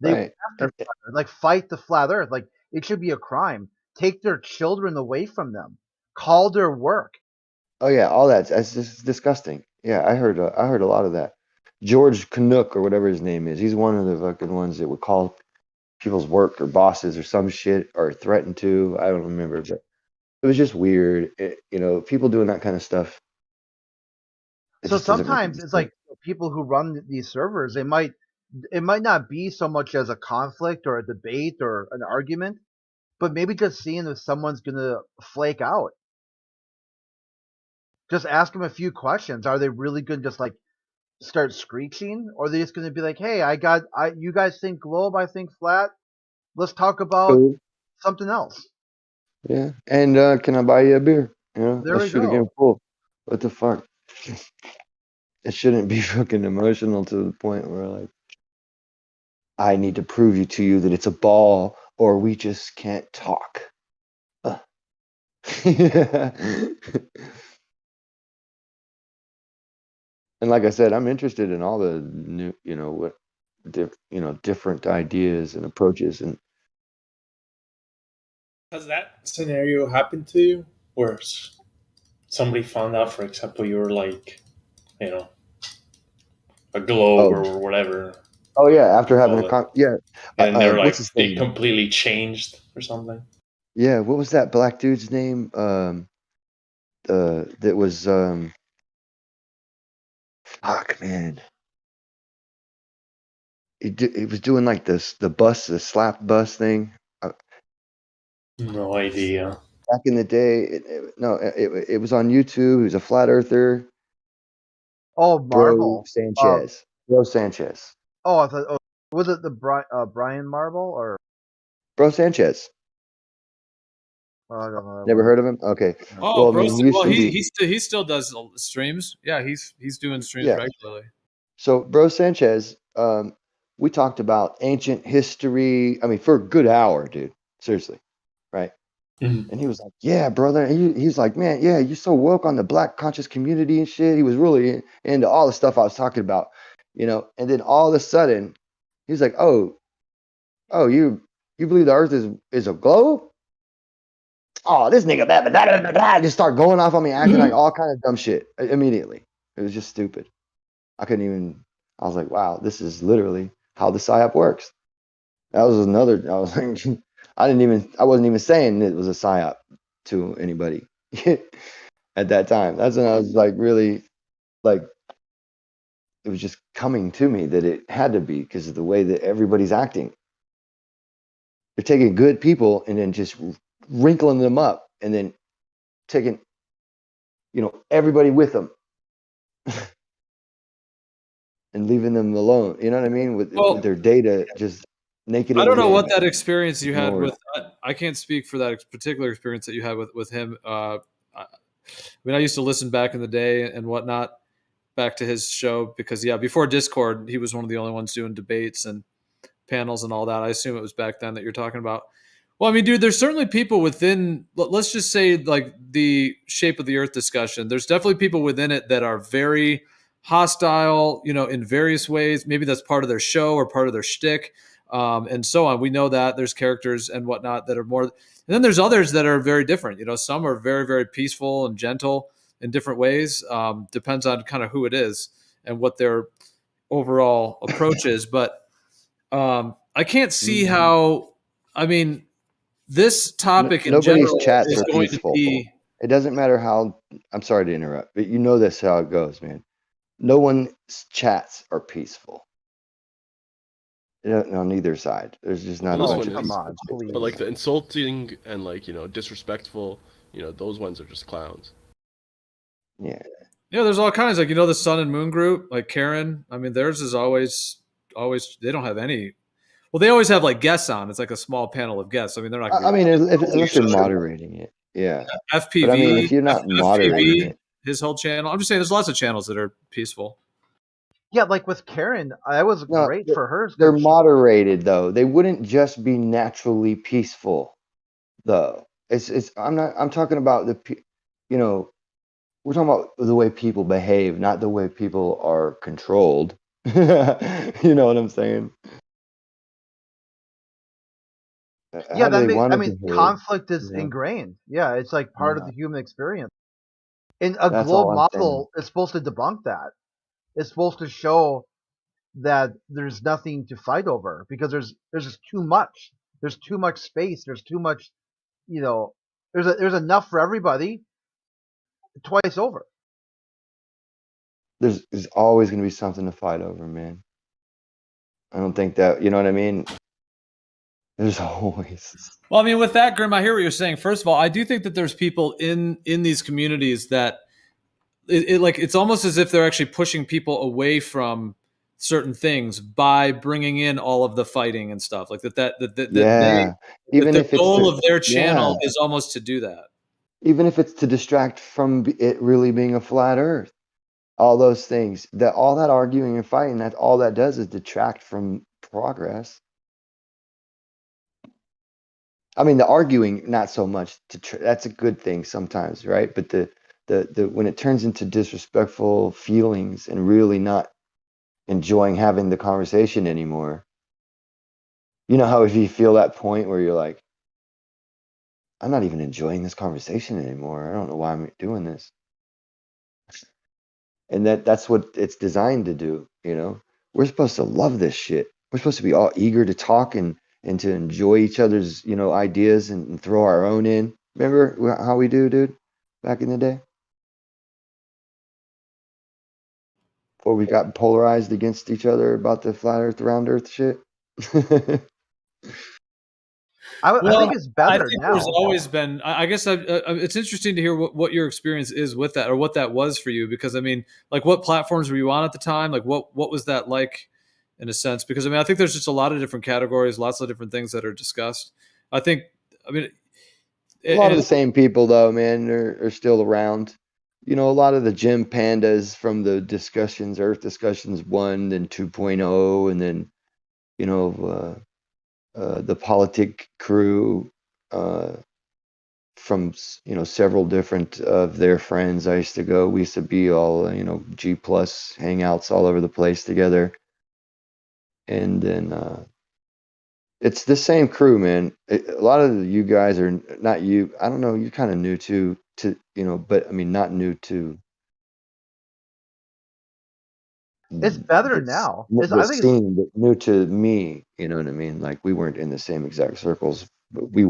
Speaker 18: They went after flat Earth, like fight the flat Earth. Like it should be a crime. Take their children away from them. Call their work.
Speaker 9: Oh yeah, all that's just disgusting. Yeah, I heard a lot of that. George Canuck or whatever his name is. He's one of the fucking ones that would call people's work or bosses or some shit or threaten to. I don't remember, but it was just weird. People doing that kind of stuff.
Speaker 18: So sometimes it's like people who run these servers. It might not be so much as a conflict or a debate or an argument, but maybe just seeing if someone's gonna flake out. Just ask them a few questions. Are they really gonna just like start screeching, or are they just gonna be like, "Hey, you guys think globe, I think flat. Let's talk about
Speaker 9: Cool.
Speaker 18: something else."
Speaker 9: Yeah, and can I buy you a beer?
Speaker 18: There
Speaker 9: Let's
Speaker 18: we
Speaker 9: shoot a
Speaker 18: go.
Speaker 9: game full. What the fuck? It shouldn't be fucking emotional to the point where like I need to prove to you that it's a ball, or we just can't talk. And like I said, I'm interested in all the new, different ideas and approaches. And
Speaker 1: Has that scenario happened to you, where somebody found out, for example, you were like, a globe or whatever?
Speaker 9: Oh yeah, after having
Speaker 1: and they're
Speaker 9: what's
Speaker 1: like
Speaker 9: his
Speaker 1: they
Speaker 9: name?
Speaker 1: completely changed or something.
Speaker 9: Yeah, what was that black dude's name? That was fuck man. he was doing like this, the slap bus thing.
Speaker 1: No idea.
Speaker 9: Back in the day, it was on YouTube. He was a flat earther.
Speaker 18: Oh,
Speaker 9: Bro
Speaker 18: Marvel.
Speaker 9: Sanchez. Bro Sanchez.
Speaker 18: Oh, I thought. Oh, was it the Brian Marvel or?
Speaker 9: Bro Sanchez.
Speaker 18: I don't know.
Speaker 9: Never heard of him? Okay.
Speaker 6: Oh,
Speaker 9: Well, I
Speaker 6: bro,
Speaker 9: mean, he used
Speaker 6: well,
Speaker 9: to be.
Speaker 6: he still does streams. Yeah, he's doing streams
Speaker 9: Yeah.
Speaker 6: regularly.
Speaker 9: So, Bro Sanchez, we talked about ancient history. I mean, for a good hour, dude. Seriously, right? And he was like, "Yeah, brother." He's like, "Man, yeah, you're so woke on the Black conscious community and shit." He was really into all the stuff I was talking about, you know. And then all of a sudden, he's like, "Oh, you believe the Earth is a globe?" Oh, this nigga, blah, blah, blah, blah, blah, just start going off on me, acting like all kind of dumb shit immediately. It was just stupid. I couldn't even. I was like, "Wow, this is literally how the psyop works." That was another. I was like, I wasn't even saying it was a psyop to anybody at that time. That's when I was like, really, like, it was just coming to me that it had to be because of the way that everybody's acting. They're taking good people and then just wrinkling them up and then taking, everybody with them and leaving them alone. You know what I mean? With their data just naked.
Speaker 6: I don't know what
Speaker 9: and
Speaker 6: that experience you had
Speaker 9: ignored.
Speaker 6: with. I can't speak for that particular experience that you had with him. I mean, I used to listen back in the day and whatnot, back to his show because before Discord, he was one of the only ones doing debates and panels and all that. I assume it was back then that you're talking about. Well, I mean, dude, there's certainly people within. Let's just say like the shape of the Earth discussion. There's definitely people within it that are very hostile, in various ways. Maybe that's part of their show or part of their shtick. And so on. We know that there's characters and whatnot that are more, and then there's others that are very different. Some are very, very peaceful and gentle in different ways. Depends on kind of who it is and what their overall approach is. But I can't see how. I mean, this topic in
Speaker 9: Nobody's
Speaker 6: general
Speaker 9: chats
Speaker 6: is
Speaker 9: are
Speaker 6: going
Speaker 9: peaceful.
Speaker 6: to be.
Speaker 9: It doesn't matter how. I'm sorry to interrupt, but you know that's how it goes, man. No one's chats are peaceful. On either side, there's just not a bunch of peaceful.
Speaker 14: But like the insulting and disrespectful, those ones are just clowns.
Speaker 9: Yeah.
Speaker 6: Yeah, there's all kinds, like the Sun and Moon group, like Karen. I mean, theirs is always. They don't have any. Well, they always have like guests on. It's like a small panel of guests. I mean, they're not.
Speaker 9: I mean, unless you're moderating it, yeah.
Speaker 6: FPV.
Speaker 9: But I mean, if you're not moderating
Speaker 6: FPV,
Speaker 9: it,
Speaker 6: his whole channel. I'm just saying, there's lots of channels that are peaceful.
Speaker 18: Yeah, like with Karen, I was great for hers.
Speaker 9: They're moderated though. They wouldn't just be naturally peaceful, though. I'm talking about we're talking about the way people behave, not the way people are controlled. You know what I'm saying?
Speaker 18: Yeah, conflict is ingrained. Yeah, it's like part of the human experience. And a
Speaker 9: That's
Speaker 18: globe
Speaker 9: all I'm
Speaker 18: model is supposed to debunk that. It's supposed to show that there's nothing to fight over because there's just too much. There's too much space. There's too much, there's enough for everybody twice over.
Speaker 9: There's always going to be something to fight over, man. I don't think that, you know what I mean? There's always.
Speaker 6: Well, I mean, with that, Grim, I hear what you're saying. First of all, I do think that there's people in these communities that it's almost as if they're actually pushing people away from certain things by bringing in all of the fighting and stuff like that. Even if the goal of their channel is almost to do that.
Speaker 9: Even if it's to distract from it really being a flat Earth, all those things, all that arguing and fighting, that all that does is detract from progress. I mean, the arguing, not so much. That's a good thing sometimes, right? But the when it turns into disrespectful feelings and really not enjoying having the conversation anymore, how if you feel that point where you're like, I'm not even enjoying this conversation anymore. I don't know why I'm doing this. And that's what it's designed to do. We're supposed to love this shit. We're supposed to be all eager to talk and to enjoy each other's, ideas and throw our own in. Remember how we do, dude, back in the day? before we got polarized against each other about the flat Earth, round Earth shit.
Speaker 18: I
Speaker 6: Well,
Speaker 18: think it's
Speaker 6: I
Speaker 18: better
Speaker 6: think
Speaker 18: now.
Speaker 6: there's always been. I guess it's interesting to hear what your experience is with that, or what that was for you. Because I mean, like, what platforms were you on at the time? Like, what was that like, in a sense? Because I mean, I think there's just a lot of different categories, lots of different things that are discussed. I mean,
Speaker 9: A lot of the same people, though, man, are still around. You know, a lot of the gym pandas from the discussions, Earth discussions 1, then 2.0, and then, you know, the politic crew from, you know, several different of their friends. We used to be all, you know, G plus hangouts all over the place together. And then it's the same crew, man. A lot of you guys are not you. I don't know. You're kind of new to you know, but I mean, not new to.
Speaker 18: It's better now.
Speaker 9: The
Speaker 18: I think it's
Speaker 9: scene, but new to me. You know what I mean? Like we weren't in the same exact circles, but we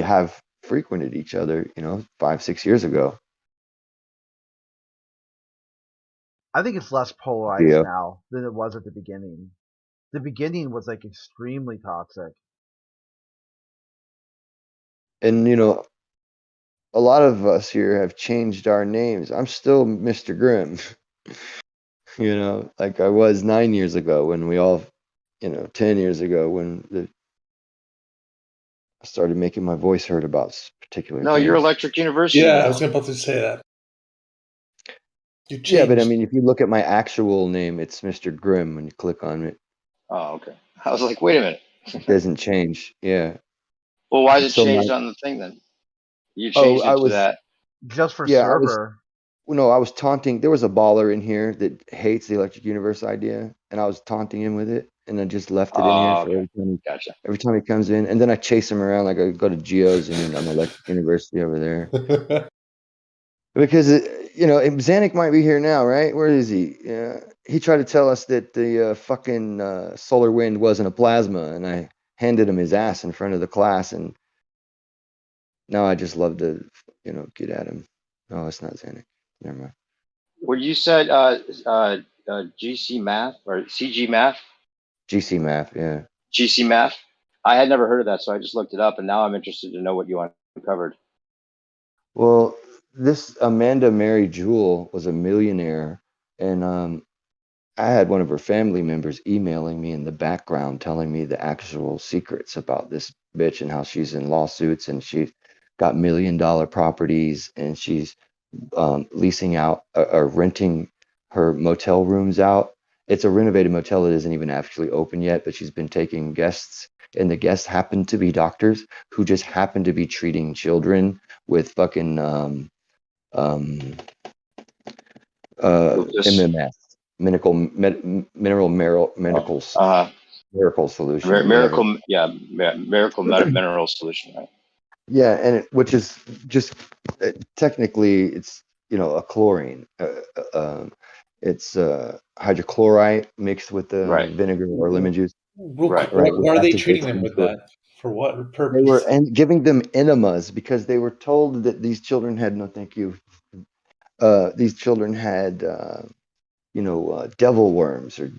Speaker 9: have frequented each other. You know, 5-6 years ago.
Speaker 18: less polarized
Speaker 9: Yeah.
Speaker 18: now than it was at the beginning. The beginning was like extremely toxic.
Speaker 9: And you know, a lot of us here have changed our names. I'm still Mr. Grimm. You know, like I was 9 years ago when we all, you know, 10 years ago when I started making my voice heard about particular
Speaker 23: No,
Speaker 9: things.
Speaker 23: you're Electric University.
Speaker 1: Yeah,
Speaker 23: now.
Speaker 1: I was about to say that. You
Speaker 9: Yeah, but I
Speaker 1: changed.
Speaker 9: mean, if you look at my actual name, it's Mr. Grimm when you click on it.
Speaker 23: Oh, okay. I was like, wait a minute.
Speaker 9: It doesn't change. Yeah.
Speaker 23: Well, why is it
Speaker 9: So
Speaker 23: changed on the thing then? You
Speaker 9: oh,
Speaker 23: changed
Speaker 9: I
Speaker 23: it to
Speaker 9: was
Speaker 23: that.
Speaker 18: Just for
Speaker 9: yeah,
Speaker 18: server.
Speaker 9: no, I was taunting. There was a baller in here that hates the Electric Universe idea, and I was taunting him with it, and I just left it in here
Speaker 23: Oh,
Speaker 9: for
Speaker 23: okay. Gotcha.
Speaker 9: every time he comes in, and then I chase him around like I go to Geo's and I'm Electric University over there. Because you know, Zanuck might be here now, right? Where is he? Yeah, he tried to tell us that the fucking solar wind wasn't a plasma, and I handed him his ass in front of the class, and now I just love to, you know, get at him. No, it's not Zanuck. Never mind.
Speaker 23: What you said, GC Math or CG Math?
Speaker 9: GC Math, yeah.
Speaker 23: GC Math. I had never heard of that, so I just looked it up, and now I'm interested to know what you uncovered.
Speaker 9: Well, this Amanda Mary Jewell was a millionaire, and I had one of her family members emailing me in the background telling me the actual secrets about this bitch and how she's in lawsuits and she's got $1 million properties and she's leasing out or renting her motel rooms out. It's a renovated motel that isn't even actually open yet, but she's been taking guests, and the guests happen to be doctors who just happen to be treating children with fucking MMS, medical miracle solution.
Speaker 23: Miracle,
Speaker 9: whatever.
Speaker 23: yeah, miracle mineral solution, right?
Speaker 9: Yeah, and which is just technically it's, you know, a chlorine. It's hydrochlorite mixed with vinegar or lemon juice.
Speaker 1: Why
Speaker 9: Right.
Speaker 1: are they treating them with that? For what
Speaker 9: They were
Speaker 1: purpose?
Speaker 9: giving them enemas because they were told that these children had thank you. These children had you know, devil worms or,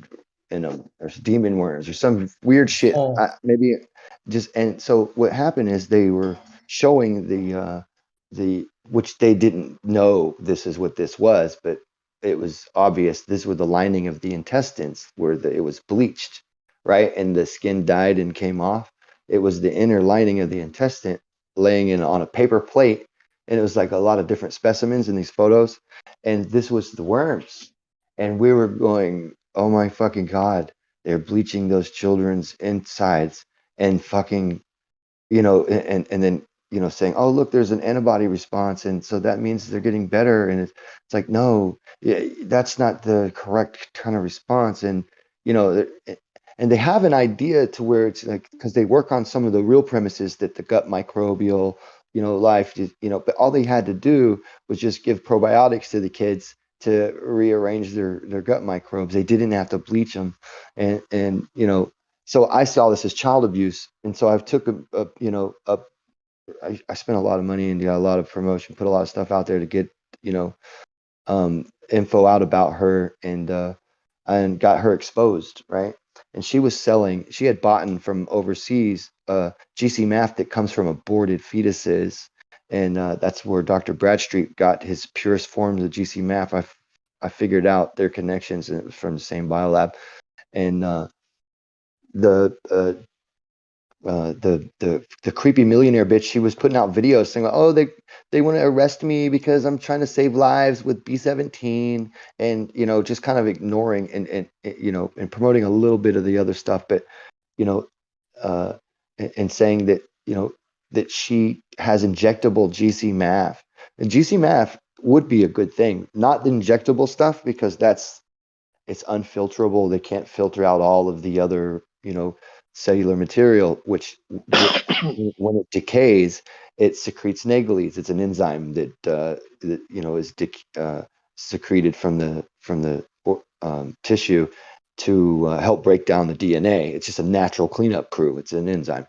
Speaker 9: you know, or demon worms or some weird shit.
Speaker 1: Oh.
Speaker 9: Maybe just, and so what happened is they were showing the which they didn't know this is what this was, but it was obvious. This was the lining of the intestines where it was bleached, right, and the skin died and came off. It was the inner lining of the intestine laying in on a paper plate, and it was like a lot of different specimens in these photos, and this was the worms. And we were going, oh my fucking God, they're bleaching those children's insides and fucking, you know, and then, you know, saying, oh, look, there's an antibody response. And so that means they're getting better. And it's like, no, that's not the correct kind of response. And, you know, and they have an idea to where it's like, because they work on some of the real premises that the gut microbial, you know, life, you know, but all they had to do was just give probiotics to the kids to rearrange their gut microbes. They didn't have to bleach them, and you know, so I saw this as child abuse, and so I've took I spent a lot of money and got a lot of promotion, put a lot of stuff out there to get, you know, info out about her and got her exposed, right? And she was selling. She had bought from overseas GC math that comes from aborted fetuses, and that's where Dr. Bradstreet got his purest forms of GC math. I figured out their connections, and it was from the same biolab. And the creepy millionaire bitch, she was putting out videos saying, oh, they want to arrest me because I'm trying to save lives with B17, and just kind of ignoring and promoting a little bit of the other stuff, but and saying that that she has injectable GC math. And GC math would be a good thing, not the injectable stuff, because it's unfilterable. They can't filter out all of the other cellular material, which when it decays, it secretes naglies. It's an enzyme that is secreted from the tissue to help break down the DNA. It's just a natural cleanup crew. It's an enzyme.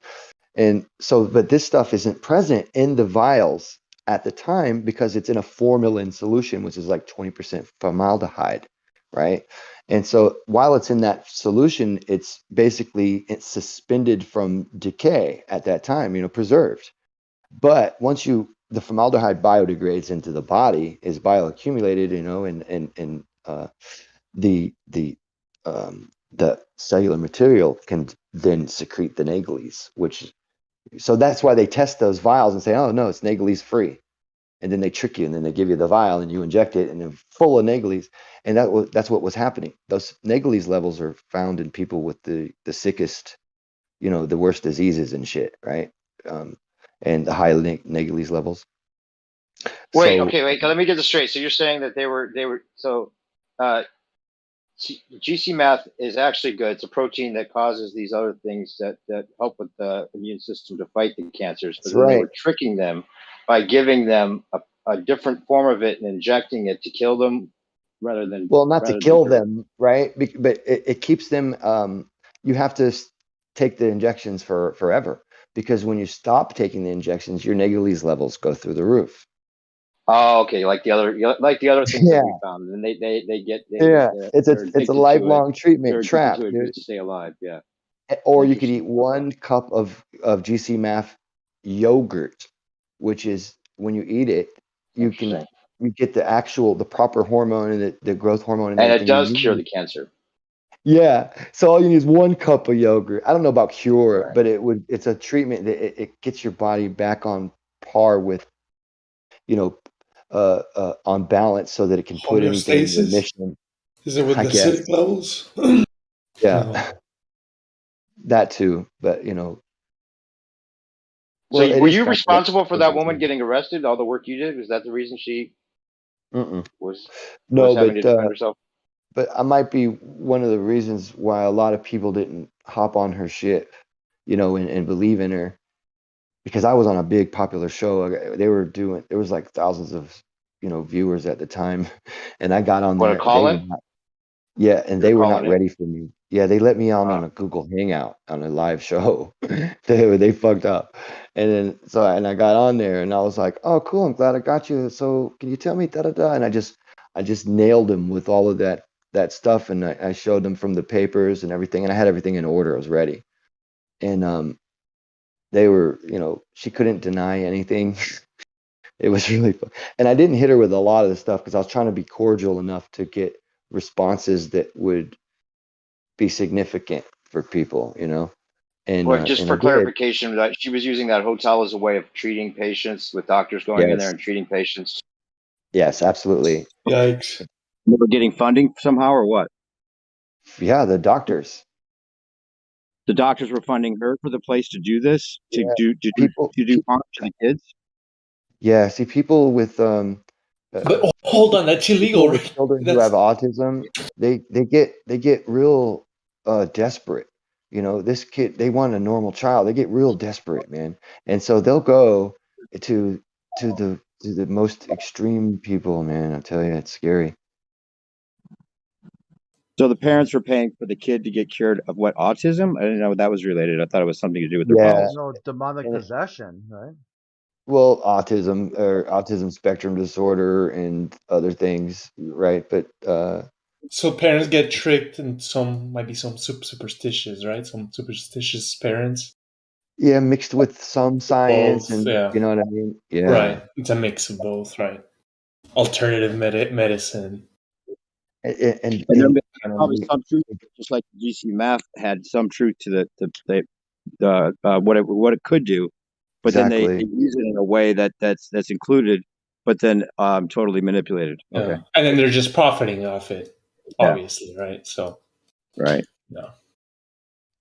Speaker 9: And so, but this stuff isn't present in the vials at the time because it's in a formalin solution, which is like 20% formaldehyde, right? And so while it's in that solution, it's suspended from decay at that time, preserved. But once the formaldehyde biodegrades into the body, is bioaccumulated, and the cellular material can then secrete the naglies, so that's why they test those vials and say, oh no, it's naglies free. And then they trick you, and then they give you the vial and you inject it and they're full of naglies. And that's what was happening. Those naglies levels are found in people with the sickest, the worst diseases and shit, right? And the high naglies levels.
Speaker 23: Wait, let me get this straight. So you're saying that they were GC math is actually good. It's a protein that causes these other things that help with the immune system to fight the cancers. But then they were tricking them by giving them a different form of it and injecting it to kill them rather than.
Speaker 9: Well, not to kill them, right? But it keeps them. You have to take the injections forever, because when you stop taking the injections, your naglies levels go through the roof.
Speaker 23: Oh, okay. Like the other things that we found, and they get
Speaker 9: it's a lifelong treatment trap,
Speaker 23: to
Speaker 9: dude.
Speaker 23: to stay alive. Yeah.
Speaker 9: Or you could eat 1 cup of GC math yogurt, which is when you eat it, you get the proper hormone and the growth hormone and everything.
Speaker 23: And it does cure the cancer.
Speaker 9: Yeah. So all you need is 1 cup of yogurt. I don't know about cure, but it's a treatment that it gets your body back on par with, on balance, so that it can put anything in remission.
Speaker 1: Is it with the acidic levels?
Speaker 9: Yeah. No. That too, but
Speaker 23: So were you responsible for that woman getting arrested? All the work you did, was that the reason she was having to defend herself?
Speaker 9: But I might be one of the reasons why a lot of people didn't hop on her shit, and believe in her, because I was on a big popular show. There was like thousands of viewers at the time, and I got on there. Yeah, and they were not ready for me. Yeah, they let me on a Google Hangout on a live show. They fucked up. And then I got on there and I was like, oh cool, I'm glad I got you. So can you tell me da-da-da? And I just nailed them with all of that stuff, and I showed them from the papers and everything, and I had everything in order. I was ready. And they were, she couldn't deny anything. It was really fun. And I didn't hit her with a lot of the stuff because I was trying to be cordial enough to get responses that would be significant for people, And
Speaker 23: just for clarification, that she was using that hotel as a way of treating patients, with doctors going in there and treating patients.
Speaker 9: Yes, absolutely.
Speaker 1: Yikes!
Speaker 23: They were getting funding somehow, or what?
Speaker 9: Yeah, the doctors.
Speaker 23: The doctors were funding her for the place to do this, to do harm to the kids.
Speaker 9: Yeah, see, people with
Speaker 1: But hold on, that's illegal, right?
Speaker 9: Children who have autism, they get real desperate. This kid, they want a normal child. They get real desperate, man, and so they'll go to the most extreme people, man. I tell you, it's scary.
Speaker 23: So the parents were paying for the kid to get cured of what, autism? I didn't know that was related. I thought it was something to do with their bowels.
Speaker 18: No, demonic possession, right?
Speaker 9: well, autism spectrum disorder and other things, right? But
Speaker 1: so parents get tricked, and some might be some superstitious, right? Some superstitious parents.
Speaker 9: yeah, mixed with some science,
Speaker 1: Both,
Speaker 9: and
Speaker 1: yeah.
Speaker 9: you know what I mean. Yeah,
Speaker 1: Right. It's a mix of both, right? Alternative medicine.
Speaker 9: and
Speaker 23: And there
Speaker 1: kind of
Speaker 23: probably some truth, just like GC math had some truth to what it could do, but then they
Speaker 9: exactly.
Speaker 23: use it in a way that's included, but then totally manipulated.
Speaker 1: Yeah.
Speaker 23: Okay.
Speaker 1: And then they're just profiting off it,
Speaker 23: Yeah.
Speaker 1: obviously, right? So,
Speaker 23: right.
Speaker 1: No.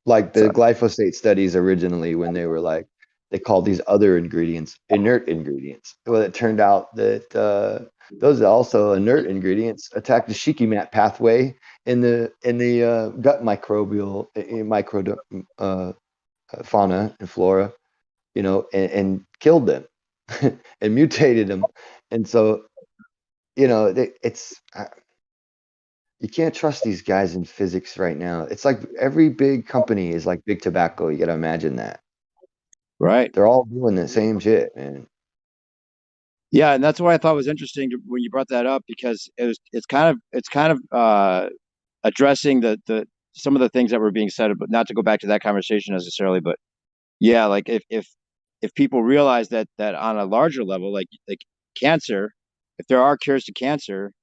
Speaker 9: Like the glyphosate studies originally, when they were like, they called these other ingredients inert ingredients. Well, it turned out that those also inert ingredients attack the Shiki-mat pathway in the gut microbial fauna and flora, you know, and killed them and mutated them. And so, you know, it's you can't trust these guys in physics right now. It's like every big company is like big tobacco. You got to imagine that.
Speaker 23: Right.
Speaker 9: They're all doing the same shit, man.
Speaker 23: Yeah, and that's why I thought it was interesting when you brought that up, because it's kind of addressing the some of the things that were being said, but not to go back to that conversation necessarily, but yeah, like if people realize that on a larger level, like cancer, if there are cures to cancer,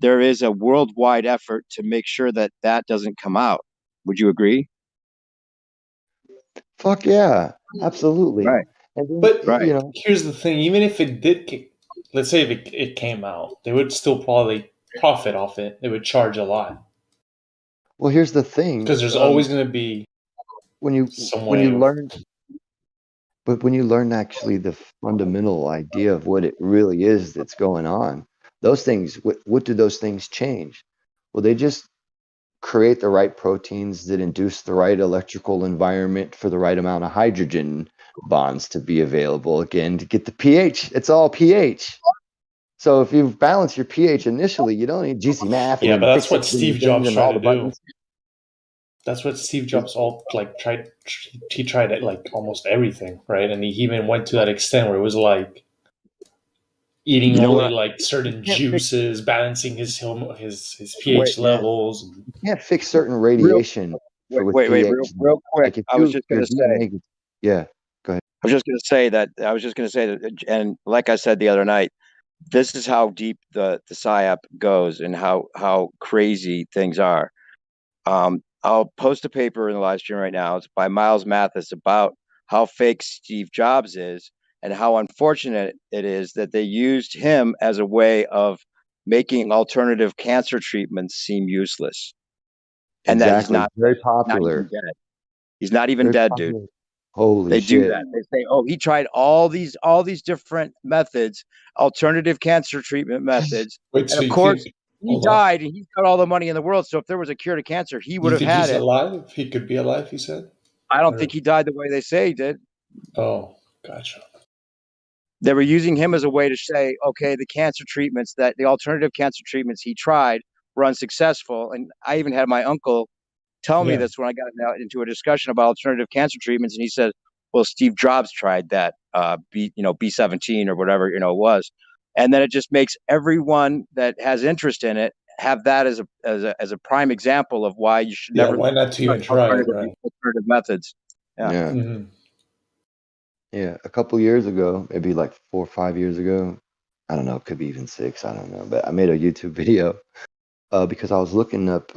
Speaker 23: there is a worldwide effort to make sure that doesn't come out. Would you agree?
Speaker 9: Fuck yeah, absolutely.
Speaker 23: Right.
Speaker 9: And then,
Speaker 1: But
Speaker 9: you know,
Speaker 1: here's the thing: even if it did, let's say if it came out, they would still probably profit off it. They would charge a lot.
Speaker 9: well, here's the thing,
Speaker 1: because there's always going to be
Speaker 9: when you learn, but when you learn actually the fundamental idea of what it really is that's going on, those things, what do those things change? Well, they just create the right proteins that induce the right electrical environment for the right amount of hydrogen bonds to be available again to get the pH. It's all pH. So if you balance your pH initially, you don't need GC math.
Speaker 1: Yeah,
Speaker 9: and
Speaker 1: but that's
Speaker 9: fix
Speaker 1: what
Speaker 9: it
Speaker 1: Steve
Speaker 9: and
Speaker 1: Jobs
Speaker 9: and
Speaker 1: tried
Speaker 9: all
Speaker 1: to
Speaker 9: the
Speaker 1: do.
Speaker 9: buttons.
Speaker 1: That's what Steve Jobs tried. He tried it like almost everything, right? And he even went to that extent where it was like eating only like certain juices, balancing his pH levels.
Speaker 9: You can't fix certain radiation with pH.
Speaker 23: Real quick.
Speaker 9: Like if
Speaker 23: I was just going to say.
Speaker 9: Yeah, go ahead.
Speaker 23: I was just going to say that, and like I said the other night, this is how deep the PSYOP goes and how crazy things are. I'll post a paper in the live stream right now. It's by Miles Mathis about how fake Steve Jobs is and how unfortunate it is that they used him as a way of making alternative cancer treatments seem useless. And that he's not
Speaker 9: very popular.
Speaker 23: He's not even dead, dude.
Speaker 9: Holy
Speaker 23: they
Speaker 9: shit.
Speaker 23: do that. They say, "Oh, he tried all these different methods, alternative cancer treatment methods."
Speaker 1: Wait,
Speaker 23: and of course, he died, and he's got all the money in the world. So if there was a cure to cancer, he would have had
Speaker 1: he's
Speaker 23: it.
Speaker 1: Alive? He could be alive. He said.
Speaker 23: I don't think he died the way they say he did.
Speaker 1: Oh, gotcha.
Speaker 23: They were using him as a way to say, okay, the alternative cancer treatments he tried were unsuccessful. And I even had my uncle tell me this when I got into a discussion about alternative cancer treatments, and he said, "Well, Steve Jobs tried that B17 or whatever it was," and then it just makes everyone that has interest in it have that as a prime example of why you should never.
Speaker 1: Why not to even try it, right?
Speaker 23: Alternative methods.
Speaker 9: Yeah. Mm-hmm. Yeah, a couple years ago, maybe like 4 or 5 years ago, I don't know, it could be even 6, I don't know, but I made a YouTube video because I was looking up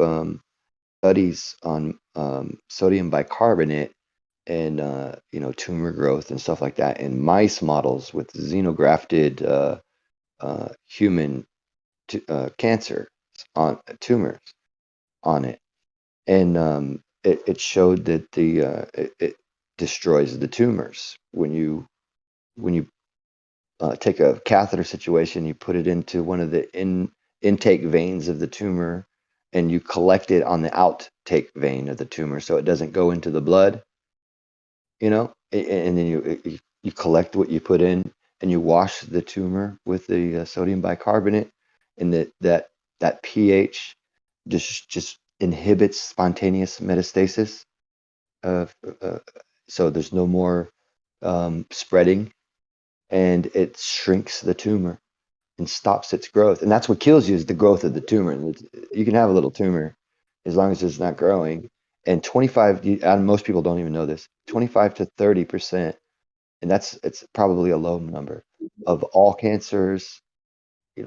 Speaker 9: studies on sodium bicarbonate and tumor growth and stuff like that in mice models with xenografted human cancer on tumors on it, and it showed that it destroys the tumors when you take a catheter situation, you put it into one of the intake veins of the tumor, and you collect it on the outtake vein of the tumor, so it doesn't go into the blood. And then you collect what you put in, and you wash the tumor with the sodium bicarbonate, and that pH just inhibits spontaneous metastasis. So there's no more spreading and it shrinks the tumor and stops its growth. And that's what kills you, is the growth of the tumor. You can have a little tumor as long as it's not growing. And 25, and most people don't even know this, 25 to 30%, and it's probably a low number, of all cancers.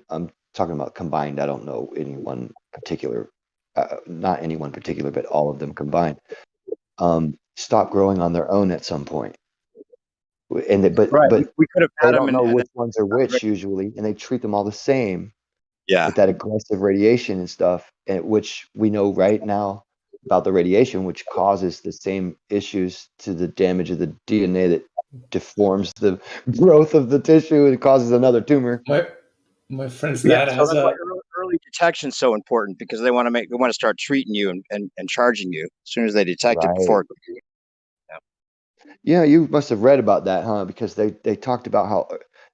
Speaker 9: I'm talking about combined. I don't know any one particular, not any one particular, but all of them combined, stop growing on their own at some point. And but
Speaker 23: we could have
Speaker 9: they
Speaker 23: had them
Speaker 9: don't know
Speaker 23: and
Speaker 9: which ones are which usually, and they treat them all the same.
Speaker 23: Yeah.
Speaker 9: With that aggressive radiation and stuff, which we know right now about the radiation, which causes the same issues to the damage of the DNA that deforms the growth of the tissue and causes another tumor.
Speaker 1: My friend's
Speaker 23: Yeah,
Speaker 1: dad
Speaker 23: so
Speaker 1: has
Speaker 23: that's why
Speaker 1: a.
Speaker 23: early detection is so important, because they want to start treating you and charging you as soon as they detect it before.
Speaker 9: Yeah, you must have read about that, huh? Because they talked about how,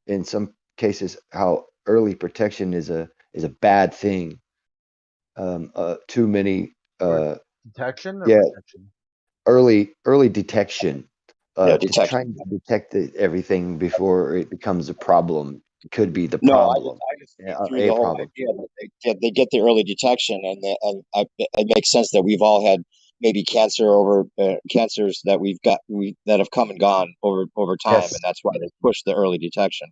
Speaker 9: in some cases, how early protection is a bad thing. Too many.
Speaker 18: Detection or
Speaker 9: Yeah,
Speaker 18: protection?
Speaker 9: early detection.
Speaker 23: Yeah, detection.
Speaker 9: Trying to detect everything before it becomes a problem could be the
Speaker 23: No,
Speaker 9: problem.
Speaker 23: I just think through
Speaker 9: A
Speaker 23: the whole
Speaker 9: problem.
Speaker 23: idea that they get the early detection, and it makes sense that we've all had maybe cancers that that have come and gone over time,
Speaker 9: Yes.
Speaker 23: and that's why they push the early detection.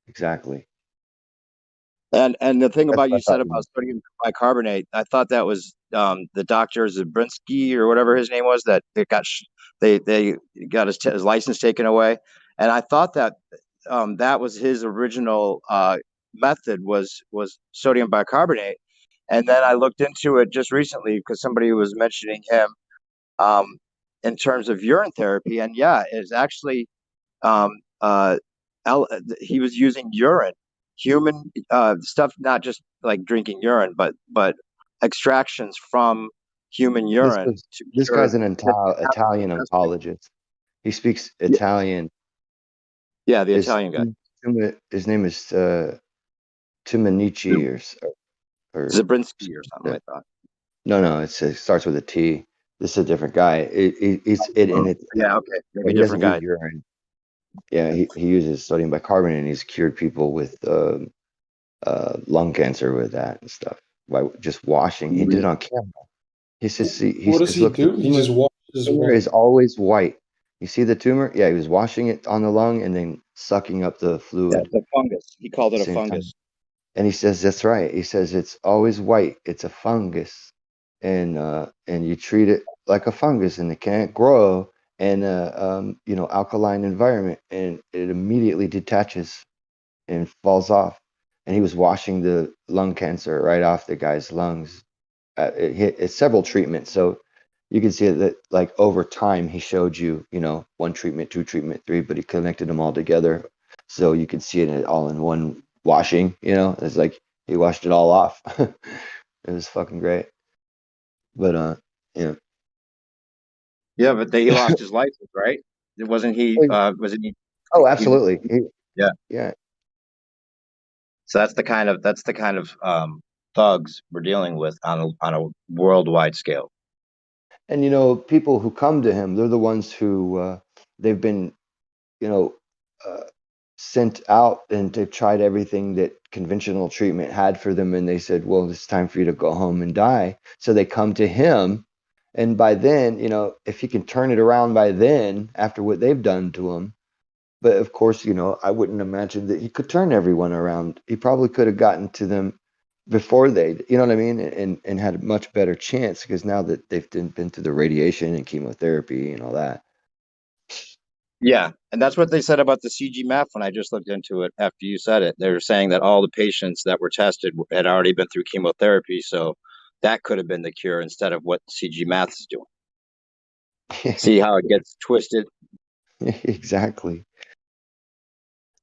Speaker 9: Exactly.
Speaker 23: And the thing
Speaker 9: That's
Speaker 23: about
Speaker 9: what I
Speaker 23: you said
Speaker 9: thought.
Speaker 23: about sodium bicarbonate, I thought that was the Dr. Zabrinsky or whatever his name was, that it got they got his license taken away, and I thought that that was his original method was sodium bicarbonate, and then I looked into it just recently because somebody was mentioning him in terms of urine therapy, and yeah, it's actually um, uh, he was using urine, human stuff, not just like drinking urine, but extractions from human urine to
Speaker 9: This
Speaker 23: cure.
Speaker 9: guy's an Italian oncologist. He speaks Italian.
Speaker 23: Yeah, the Italian guy.
Speaker 9: His name is Tumanici or
Speaker 23: Zabrinsky or something like that.
Speaker 9: No, it starts with a T. This is a different guy.
Speaker 23: Yeah, okay, maybe
Speaker 9: He
Speaker 23: different
Speaker 9: doesn't
Speaker 23: guy.
Speaker 9: use urine. Yeah, he uses sodium bicarbonate, and he's cured people with lung cancer with that and stuff by just washing. He did it on camera. He says,
Speaker 1: What does he
Speaker 9: look,
Speaker 1: do? He just washes
Speaker 9: the tumor is always white. You see the tumor? Yeah, he was washing it on the lung and then sucking up the fluid.
Speaker 23: That's a fungus. He called it a
Speaker 9: Same time.
Speaker 23: fungus.
Speaker 9: And he says that's right. He says it's always white. It's a fungus, and you treat it like a fungus, and it can't grow in a alkaline environment, and it immediately detaches and falls off. And he was washing the lung cancer right off the guy's lungs. It's several treatments, so you can see that like over time he showed you, one treatment, two treatment, three, but he connected them all together, so you could see it all in one washing. It's like he washed it all off. It was fucking great. But yeah.
Speaker 23: Yeah, but he lost his license, right? Wasn't he? Wasn't he?
Speaker 9: Oh, absolutely.
Speaker 23: Yeah. So that's the kind of thugs we're dealing with on a worldwide scale.
Speaker 9: And people who come to him, they're the ones who they've been, uh, sent out, and they've tried everything that conventional treatment had for them, and they said, well, it's time for you to go home and die. So they come to him, and by then, if he can turn it around by then, after what they've done to him. But of course, I wouldn't imagine that he could turn everyone around. He probably could have gotten to them before they, you know what I mean, and had a much better chance, because now that they've been through the radiation and chemotherapy and all that.
Speaker 23: Yeah, and that's what they said about the CG-MAF when I just looked into it after you said it. They were saying that all the patients that were tested had already been through chemotherapy, so that could have been the cure instead of what CG-MAF is doing. See how it gets twisted?
Speaker 9: Exactly.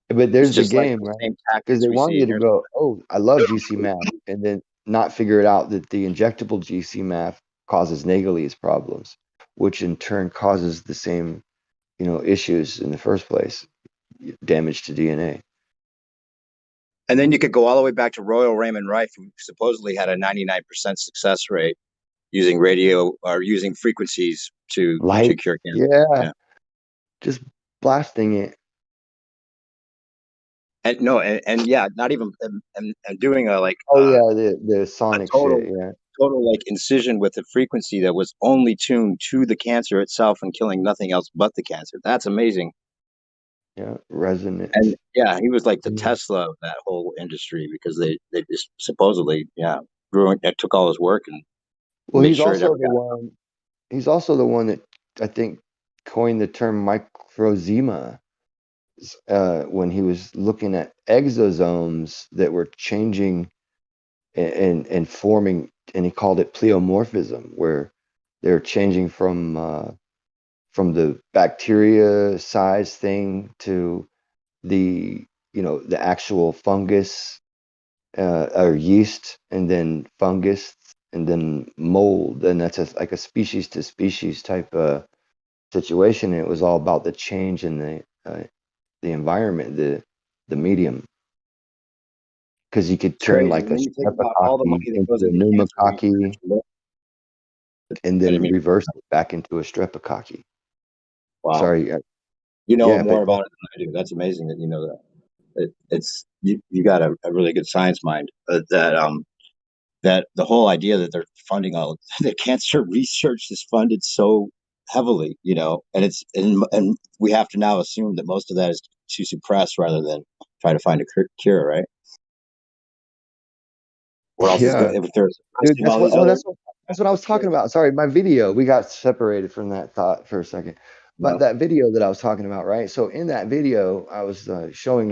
Speaker 9: But there's the game,
Speaker 23: like the
Speaker 9: right? Because they want you to go, oh, I love GC-MAF, and then not figure it out that the injectable GC-MAF causes Naegeli's problems, which in turn causes the same, issues in the first place, damage to DNA.
Speaker 23: And then you could go all the way back to Royal Raymond Rife, who supposedly had a 99% success rate using radio or using frequencies to cure cancer.
Speaker 9: Yeah. Just blasting it.
Speaker 23: And no, and yeah, not even and doing a like
Speaker 9: Oh yeah, the sonic
Speaker 23: total
Speaker 9: shit. Yeah.
Speaker 23: total like incision with a frequency that was only tuned to the cancer itself and killing nothing else but the cancer. That's amazing.
Speaker 9: Yeah, resonance.
Speaker 23: And yeah, he was like the
Speaker 9: Mm.
Speaker 23: Tesla of that whole industry because they just supposedly grew it, took all his work and
Speaker 9: Well,
Speaker 23: made
Speaker 9: he's
Speaker 23: sure it
Speaker 9: also
Speaker 23: never
Speaker 9: the
Speaker 23: got.
Speaker 9: one. He's also the one that I think coined the term microzema when he was looking at exosomes that were changing and forming, and he called it pleomorphism, where they're changing from the bacteria size thing to the the actual fungus or yeast, and then fungus, and then mold, and that's like a species to species type situation. And it was all about the change in the environment, the medium, because you could turn
Speaker 23: Crazy.
Speaker 9: like a
Speaker 23: When you think about all the
Speaker 9: streptococci
Speaker 23: money that
Speaker 9: into
Speaker 23: goes
Speaker 9: a
Speaker 23: into cancer
Speaker 9: pneumococci
Speaker 23: research,
Speaker 9: and
Speaker 23: I didn't
Speaker 9: then
Speaker 23: mean,
Speaker 9: reverse it back into a streptococci.
Speaker 23: wow,
Speaker 9: Sorry,
Speaker 23: you know
Speaker 9: yeah,
Speaker 23: more
Speaker 9: but
Speaker 23: about it than I do. That's amazing that you know that. It's you got a really good science mind. That the whole idea that they're funding all the cancer research is funded so heavily, and and we have to now assume that most of that is to suppress rather than try to find a cure, right? What else is
Speaker 9: yeah,
Speaker 23: good if they're
Speaker 9: dude,
Speaker 23: suppressing all these other?
Speaker 9: that's what I was talking about. Sorry, my video. We got separated from that thought for a second, but that video that I was talking about, right? So in that video, I was showing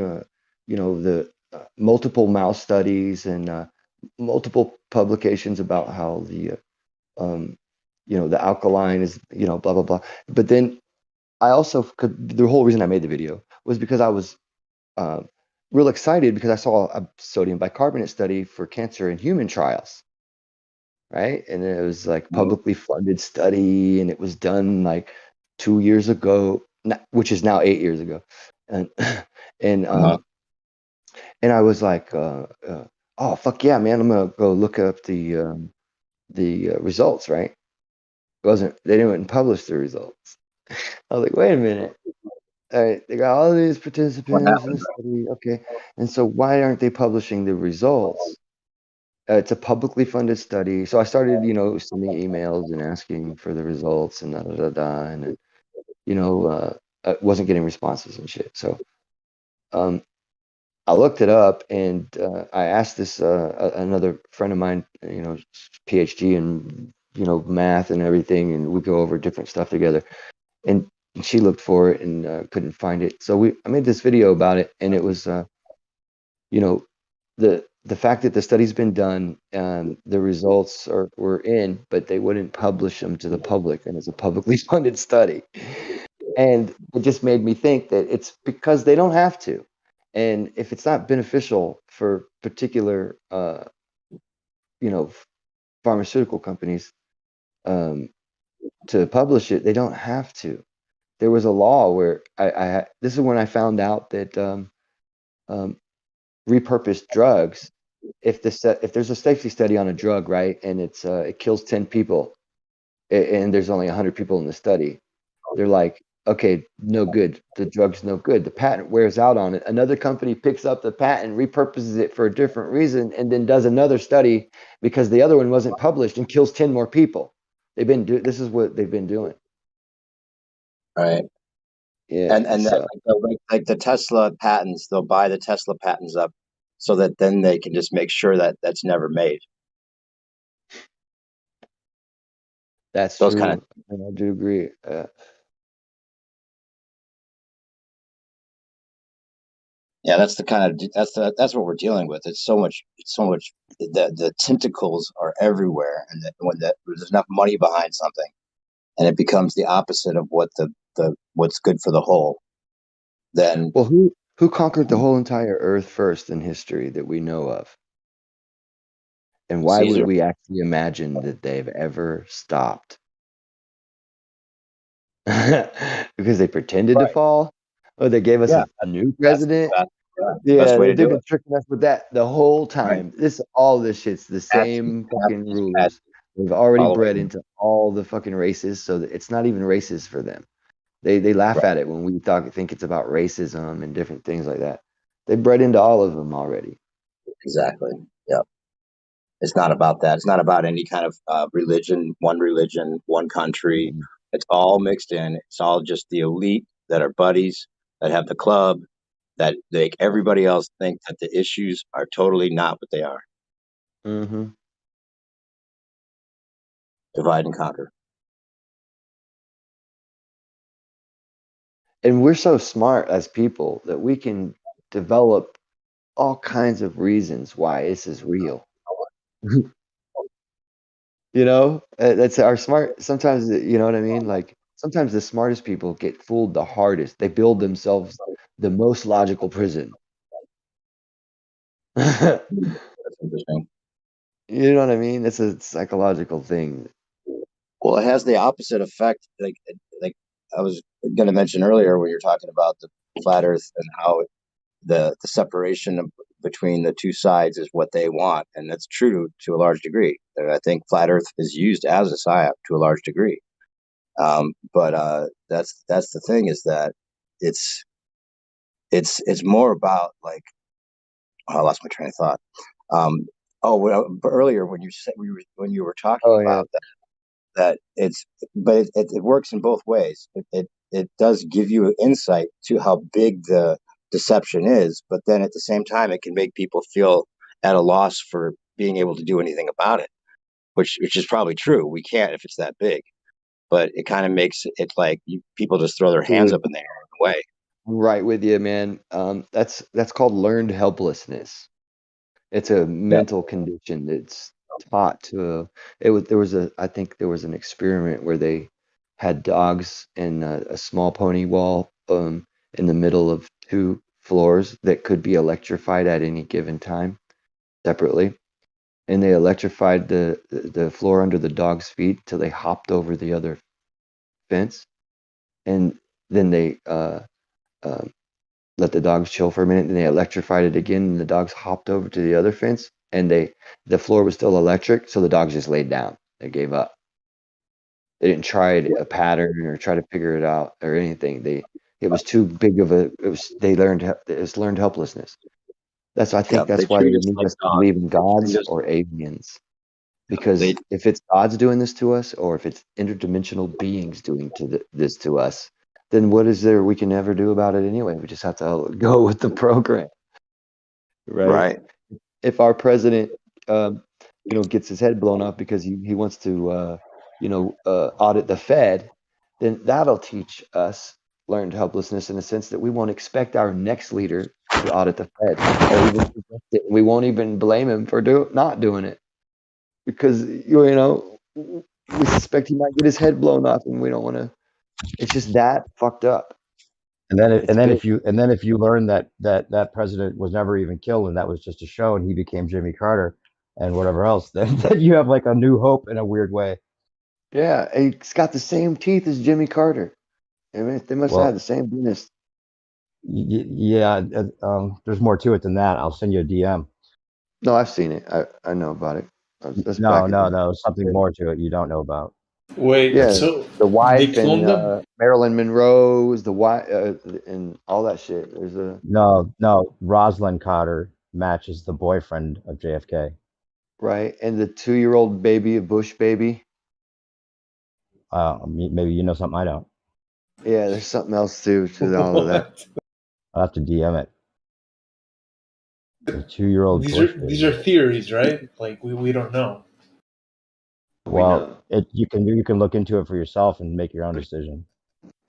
Speaker 9: the multiple mouse studies and multiple publications about how the alkaline is blah blah blah. But then I also the whole reason I made the video was because I was uh, real excited because I saw a sodium bicarbonate study for cancer in human trials, right? And it was like publicly funded study, and it was done like 2 years ago, which is now 8 years ago, and and and I was like, oh fuck yeah, man, I'm gonna go look up the results, right? They didn't publish the results. I was like, wait a minute. All right, they got all these
Speaker 23: What
Speaker 9: participants in the
Speaker 23: happened?
Speaker 9: study. Okay. And so why aren't they publishing the results? It's a publicly funded study. So I started, sending emails and asking for the results and da da da da. And, I wasn't getting responses and shit. So I looked it up, and I asked this another friend of mine, PhD in, math and everything. And we go over different stuff together. And she looked for it and couldn't find it. So I made this video about it, and it was, the fact that the study's been done, the results were in, but they wouldn't publish them to the public, and it's a publicly funded study. And it just made me think that it's because they don't have to, and if it's not beneficial for particular, pharmaceutical companies to publish it, they don't have to. There was a law where this is when I found out that repurposed drugs, if there's a safety study on a drug, right, and it kills 10 people, and there's only 100 people in the study, they're like, okay, no good. The drug's no good. The patent wears out on it. Another company picks up the patent, repurposes it for a different reason, and then does another study because the other one wasn't published and kills 10 more people. This is what they've been doing.
Speaker 23: Right.
Speaker 9: Yeah.
Speaker 23: And
Speaker 9: So
Speaker 23: like the Tesla patents, they'll buy the Tesla patents up so that then they can just make sure that that's never made.
Speaker 9: that's
Speaker 23: Those
Speaker 9: true,
Speaker 23: kind of
Speaker 9: and I do agree.
Speaker 23: Yeah, that's the kind of that's what we're dealing with. It's so much the tentacles are everywhere, and when there's enough money behind something, and it becomes the opposite of what the what's good for the whole, then
Speaker 9: Well, who conquered the whole entire Earth first in history that we know of? And why would
Speaker 23: Caesar.
Speaker 9: we actually imagine that they've ever stopped? Because they pretended to
Speaker 23: Right.
Speaker 9: fall, or they gave us
Speaker 23: Yeah,
Speaker 9: a new
Speaker 23: that's
Speaker 9: president.
Speaker 23: the best
Speaker 9: Yeah,
Speaker 23: way to
Speaker 9: they've
Speaker 23: do
Speaker 9: been
Speaker 23: it.
Speaker 9: tricking us with that the whole
Speaker 23: Right.
Speaker 9: time. All this shit's the same fucking rulers. They've already
Speaker 23: All the way
Speaker 9: bred
Speaker 23: in.
Speaker 9: into all the fucking races, so that it's not even racist for them. They laugh
Speaker 23: Right.
Speaker 9: at it when we think it's about racism and different things like that. They bred into all of them already.
Speaker 13: Exactly. Yep. It's not about that. It's not about any kind of religion, one country. It's all mixed in. It's all just the elite that are buddies, that have the club, that make everybody else think that the issues are totally not what they are.
Speaker 9: Mm-hmm.
Speaker 13: Divide and conquer.
Speaker 9: And we're so smart as people that we can develop all kinds of reasons why this is real. You know, that's our smart. Sometimes, you know what I mean? Like, sometimes the smartest people get fooled the hardest. They build themselves the most logical prison.
Speaker 13: That's interesting.
Speaker 9: You know what I mean? It's a psychological thing.
Speaker 13: Well, it has the opposite effect. Like I was going to mention earlier when you're talking about the flat Earth and how the separation between the two sides is what they want, and that's true to a large degree. I think flat Earth is used as a psyop to a large degree. But that's the thing, is that it's more about, like, oh, I lost my train of thought. Earlier when you were talking about that it works in both ways. It does give you an insight to how big the deception is, but then at the same time, it can make people feel at a loss for being able to do anything about it, which is probably true. We can't if it's that big, but it kind of makes it like people just throw their hands up in the air away.
Speaker 9: Right with you, man. That's called learned helplessness. It's a mental condition that's taught to. I think there was an experiment where they had dogs in a small pony wall in the middle of two floors that could be electrified at any given time separately, and they electrified the floor under the dog's feet till they hopped over the other fence, and then they let the dogs chill for a minute, and they electrified it again, and the dogs hopped over to the other fence, and the floor was still electric, so the dogs just laid down. They gave up. They didn't try a pattern or try to figure it out or anything. It was too big of a. It's learned helplessness. I think that's why they need us to believe in gods or aliens, because if it's gods doing this to us, or if it's interdimensional beings doing this to us, then what is there we can ever do about it anyway? We just have to go with the program, right? If our president, gets his head blown off because he wants to, audit the Fed, then that'll teach us learned helplessness in the sense that we won't expect our next leader to audit the Fed, or even we won't even blame him for not doing it, because we suspect he might get his head blown off, and we don't want to. It's just that fucked up.
Speaker 15: And then if you learn that president was never even killed, and that was just a show, and he became Jimmy Carter and whatever else, then you have like a new hope in a weird way.
Speaker 9: Yeah, he's got the same teeth as Jimmy Carter. I mean, they must have had the same business.
Speaker 15: Yeah, there's more to it than that. I'll send you a DM.
Speaker 9: No, I've seen it. I know about it.
Speaker 15: No, something more to it you don't know about.
Speaker 1: Wait,
Speaker 9: yeah,
Speaker 1: so
Speaker 9: the wife
Speaker 1: they cloned them?
Speaker 9: and Marilyn Monroe's the wife and all that shit. There's a
Speaker 15: No, Rosalind Carter matches the boyfriend of JFK.
Speaker 9: Right, and the 2-year-old baby, a Bush baby.
Speaker 15: Maybe you know something I don't.
Speaker 9: Yeah, there's something else too to all of that.
Speaker 15: I'll have to DM it. The 2-year-old.
Speaker 1: These are theories, right? Like we don't know.
Speaker 15: Well, you can look into it for yourself and make your own decision.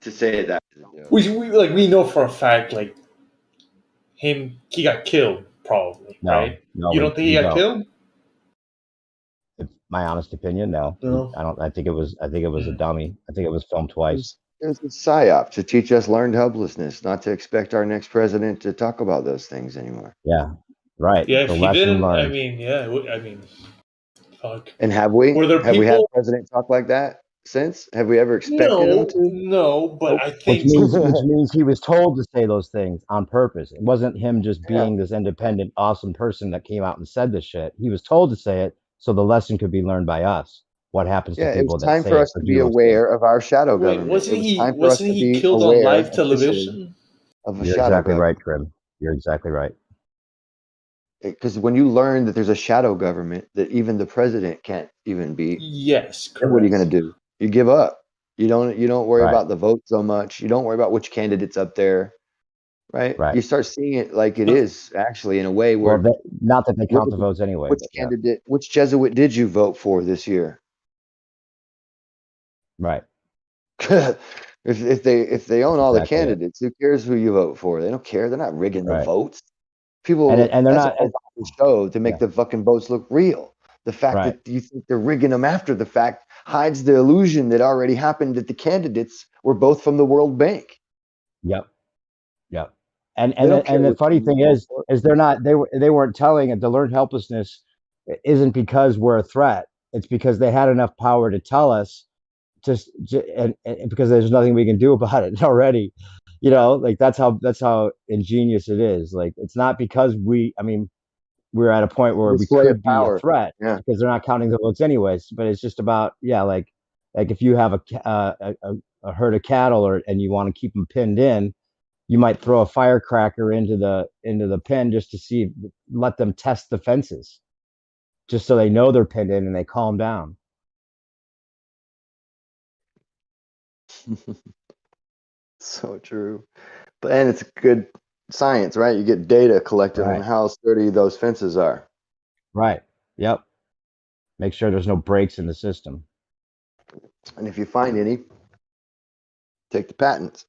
Speaker 9: To say that
Speaker 1: we know for a fact, like he got killed probably, right?
Speaker 15: No,
Speaker 1: you don't think he got killed?
Speaker 15: It's my honest opinion, no. I don't. I think it was a dummy. I think it was filmed twice.
Speaker 9: It was a psyop to teach us learned helplessness, not to expect our next president to talk about those things anymore.
Speaker 15: Yeah, right.
Speaker 1: Yeah, if
Speaker 15: the
Speaker 1: he
Speaker 15: lesson
Speaker 1: didn't,
Speaker 15: learned.
Speaker 1: Fuck.
Speaker 9: And have we?
Speaker 1: Were there
Speaker 9: have we had
Speaker 1: people-
Speaker 9: a president talk like that since? Have we ever expected him to?
Speaker 1: No, but I think
Speaker 15: Which means he was told to say those things on purpose. It wasn't him just being this independent, awesome person that came out and said this shit. He was told to say it so the lesson could be learned by us. What happens to
Speaker 9: it
Speaker 15: people
Speaker 9: was
Speaker 15: that
Speaker 9: time
Speaker 15: say
Speaker 9: for
Speaker 15: it
Speaker 9: us
Speaker 15: or
Speaker 9: to
Speaker 15: do
Speaker 9: be
Speaker 15: those
Speaker 9: aware of our shadow
Speaker 1: Wait,
Speaker 9: government.
Speaker 1: wasn't
Speaker 9: It was
Speaker 1: he
Speaker 9: time for us to be
Speaker 1: killed on
Speaker 9: aware
Speaker 1: live
Speaker 9: officially
Speaker 1: television?
Speaker 9: of a
Speaker 15: You're
Speaker 9: shadow
Speaker 15: exactly
Speaker 9: government.
Speaker 15: right, Trim. You're exactly right.
Speaker 9: Because when you learn that there's a shadow government that even the president can't even beat,
Speaker 1: Yes,
Speaker 9: then what are you
Speaker 1: correct.
Speaker 9: going to do? You give up. You don't worry
Speaker 15: Right.
Speaker 9: about the vote so much. You don't worry about which candidate's up there, right?
Speaker 15: Right.
Speaker 9: You start seeing it like it is actually in a way
Speaker 15: Well,
Speaker 9: where
Speaker 15: not that they
Speaker 9: what
Speaker 15: count the
Speaker 9: did
Speaker 15: votes anyway,
Speaker 9: which
Speaker 15: but yeah.
Speaker 9: candidate, which Jesuit did you vote for this year?
Speaker 15: Right.
Speaker 9: if they own
Speaker 15: That's
Speaker 9: all the
Speaker 15: exactly it.
Speaker 9: candidates, who cares who you vote for? They don't care. They're not rigging the
Speaker 15: Right.
Speaker 9: votes. People,
Speaker 15: And they're
Speaker 9: that's
Speaker 15: not.
Speaker 9: all a show to make
Speaker 15: Yeah.
Speaker 9: the fucking votes look real. The fact
Speaker 15: Right.
Speaker 9: that you think they're rigging them after the fact hides the illusion that already happened that the candidates were both from the World Bank.
Speaker 15: Yep. Yep. And
Speaker 9: They don't care
Speaker 15: and the
Speaker 9: which
Speaker 15: funny
Speaker 9: one you
Speaker 15: thing
Speaker 9: vote for.
Speaker 15: is they weren't telling it. The learned helplessness isn't because we're a threat. It's because they had enough power to tell us and because there's nothing we can do about it already. You know, like that's how ingenious it is. Like it's not because we're at a point where we
Speaker 9: Display of
Speaker 15: could be a
Speaker 9: power.
Speaker 15: threat
Speaker 9: Yeah.
Speaker 15: because they're not counting the votes anyways. But it's just about like if you have a herd of cattle and you want to keep them pinned in, you might throw a firecracker into the pen just to let them test the fences, just so they know they're pinned in and they calm down.
Speaker 9: So true. And it's good science, right? You get data collected on
Speaker 15: Right.
Speaker 9: how sturdy those fences are.
Speaker 15: Right. Yep. Make sure there's no breaks in the system.
Speaker 9: And if you find any, take the patents.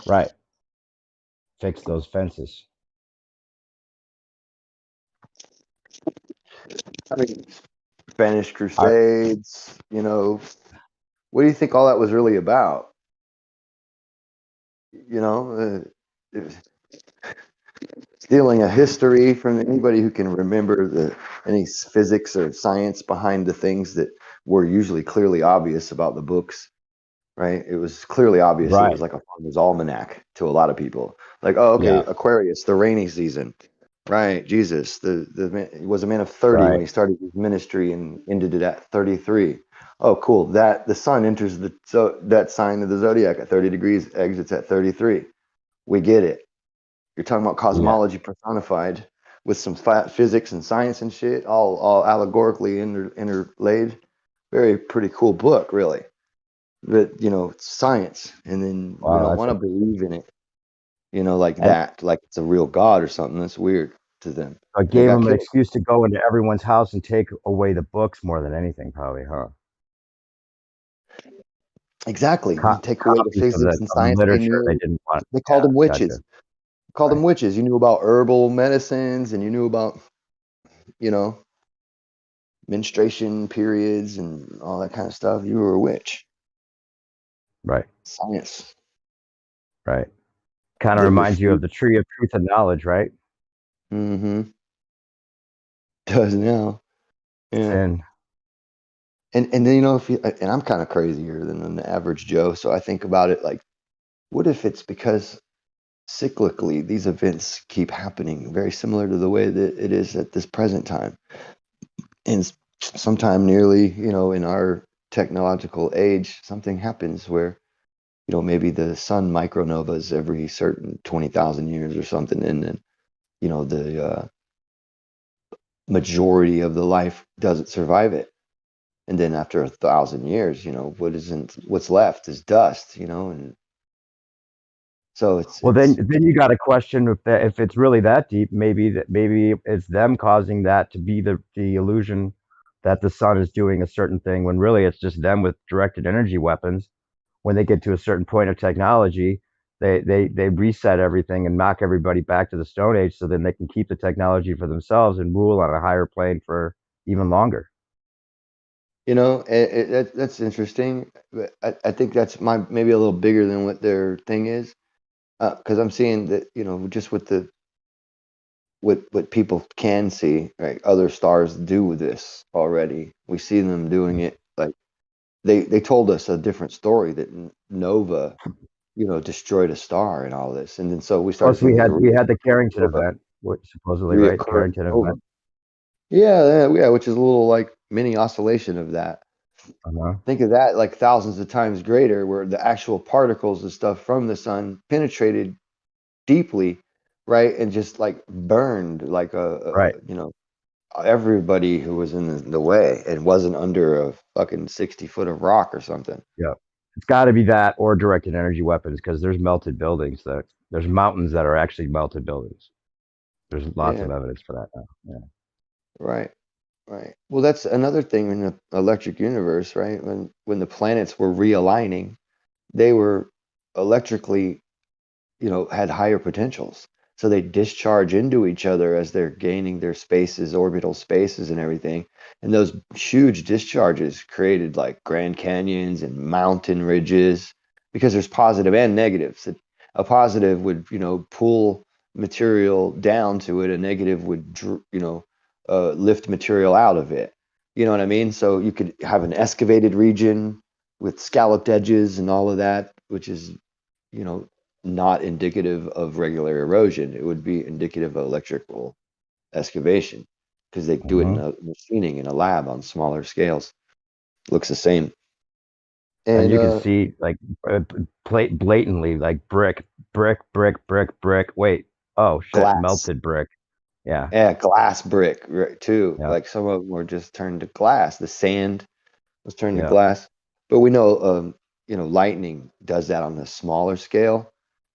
Speaker 15: Right. Fix those fences.
Speaker 9: I mean, Spanish Crusades, what do you think all that was really about? Stealing a history from anybody who can remember any physics or science behind the things that were usually clearly obvious about the books, right? It was clearly obvious. It
Speaker 15: Right.
Speaker 9: was like a farmer's almanac to a lot of people. Like, oh, okay,
Speaker 15: Yeah.
Speaker 9: Aquarius, the rainy season, right? Jesus, the man, he was a man of 30 when
Speaker 15: Right.
Speaker 9: he started his ministry and ended it at 33. Oh, cool. That the sun enters that sign of the zodiac at 30 degrees, exits at 33. We get it. You're talking about
Speaker 15: Yeah.
Speaker 9: cosmology personified with some physics and science and shit, all allegorically interlaid. Very pretty cool book, really. But it's science, and then we
Speaker 15: Wow.
Speaker 9: don't
Speaker 15: That's
Speaker 9: want to
Speaker 15: interesting.
Speaker 9: believe in it. Like
Speaker 15: And
Speaker 9: that, like it's a real god or something. That's weird to them.
Speaker 15: I
Speaker 9: They
Speaker 15: gave
Speaker 9: got
Speaker 15: them an
Speaker 9: killed.
Speaker 15: excuse to go into everyone's house and take away the books more than anything, probably, huh?
Speaker 9: Exactly. You take away the
Speaker 15: Copies of
Speaker 9: physics and
Speaker 15: the
Speaker 9: science they
Speaker 15: literature they
Speaker 9: knew.
Speaker 15: didn't want.
Speaker 9: They called
Speaker 15: Yeah.
Speaker 9: them witches.
Speaker 15: Gotcha.
Speaker 9: Called them
Speaker 15: Right.
Speaker 9: witches. You knew about herbal medicines, and you knew about you know menstruation periods and all that kind of stuff. You were a witch.
Speaker 15: Right.
Speaker 9: Science.
Speaker 15: Right. Kind of
Speaker 9: That
Speaker 15: reminds you of
Speaker 9: refute.
Speaker 15: the tree of truth and knowledge, right?
Speaker 9: Mm-hmm. Does now. Yeah.
Speaker 15: And
Speaker 9: And then if you, and I'm kind of crazier than the average Joe, so I think about it like, what if it's because cyclically these events keep happening, very similar to the way that it is at this present time, and sometime nearly, in our technological age, something happens where maybe the sun micronovas every certain 20,000 years or something, and then the majority of the life doesn't survive it. And then after 1,000 years, what's left is dust, and so
Speaker 15: well,
Speaker 9: it's
Speaker 15: then you got to question if it's really that deep. Maybe it's them causing that to be the illusion that the sun is doing a certain thing when really it's just them with directed energy weapons. When they get to a certain point of technology, they reset everything and knock everybody back to the Stone Age, so then they can keep the technology for themselves and rule on a higher plane for even longer.
Speaker 9: that's interesting. But I think that's maybe a little bigger than what their thing is, because I'm seeing that just with what people can see, right? Other stars do this already. We see them doing it. Like they told us a different story that Nova, destroyed a star and all this, and then so we started
Speaker 15: Plus, we
Speaker 9: thinking
Speaker 15: had the Carrington
Speaker 9: Nova
Speaker 15: event, which supposedly, right? The
Speaker 9: reoccurred
Speaker 15: Carrington
Speaker 9: Nova.
Speaker 15: event.
Speaker 9: Yeah, which is a little like mini oscillation of that.
Speaker 15: Uh-huh.
Speaker 9: Think of that like thousands of times greater, where the actual particles and stuff from the sun penetrated deeply right? And just like burned like
Speaker 15: Right.
Speaker 9: you know, everybody who was in the way and wasn't under a fucking 60 foot of rock or something.
Speaker 15: Yeah. It's got to be that or directed energy weapons because there's melted buildings there's mountains that are actually melted buildings. There's lots
Speaker 9: Yeah.
Speaker 15: of evidence for that now. Yeah.
Speaker 9: Right. Right. Well, that's another thing in the electric universe, right? When the planets were realigning, they were electrically, you know, had higher potentials. So they discharge into each other as they're gaining their spaces, orbital spaces and everything. And those huge discharges created like Grand Canyons and mountain ridges because there's positive and negatives. A positive would, you know, pull material down to it. A negative would, you know, lift material out of it. You know what I mean? So you could have an excavated region with scalloped edges and all of that, which is, you know, not indicative of regular erosion. It would be indicative of electrical excavation because they do it in a machining in a lab on smaller scales. Looks the same.
Speaker 15: And
Speaker 9: And
Speaker 15: you can see like blatantly like brick. Wait, oh shit,
Speaker 9: glass.
Speaker 15: melted brick. Yeah.
Speaker 9: Yeah, glass brick too.
Speaker 15: Yeah.
Speaker 9: Like some of them were just turned to glass. The sand was turned to
Speaker 15: Yeah.
Speaker 9: glass. But we know, you know, lightning does that on a smaller scale.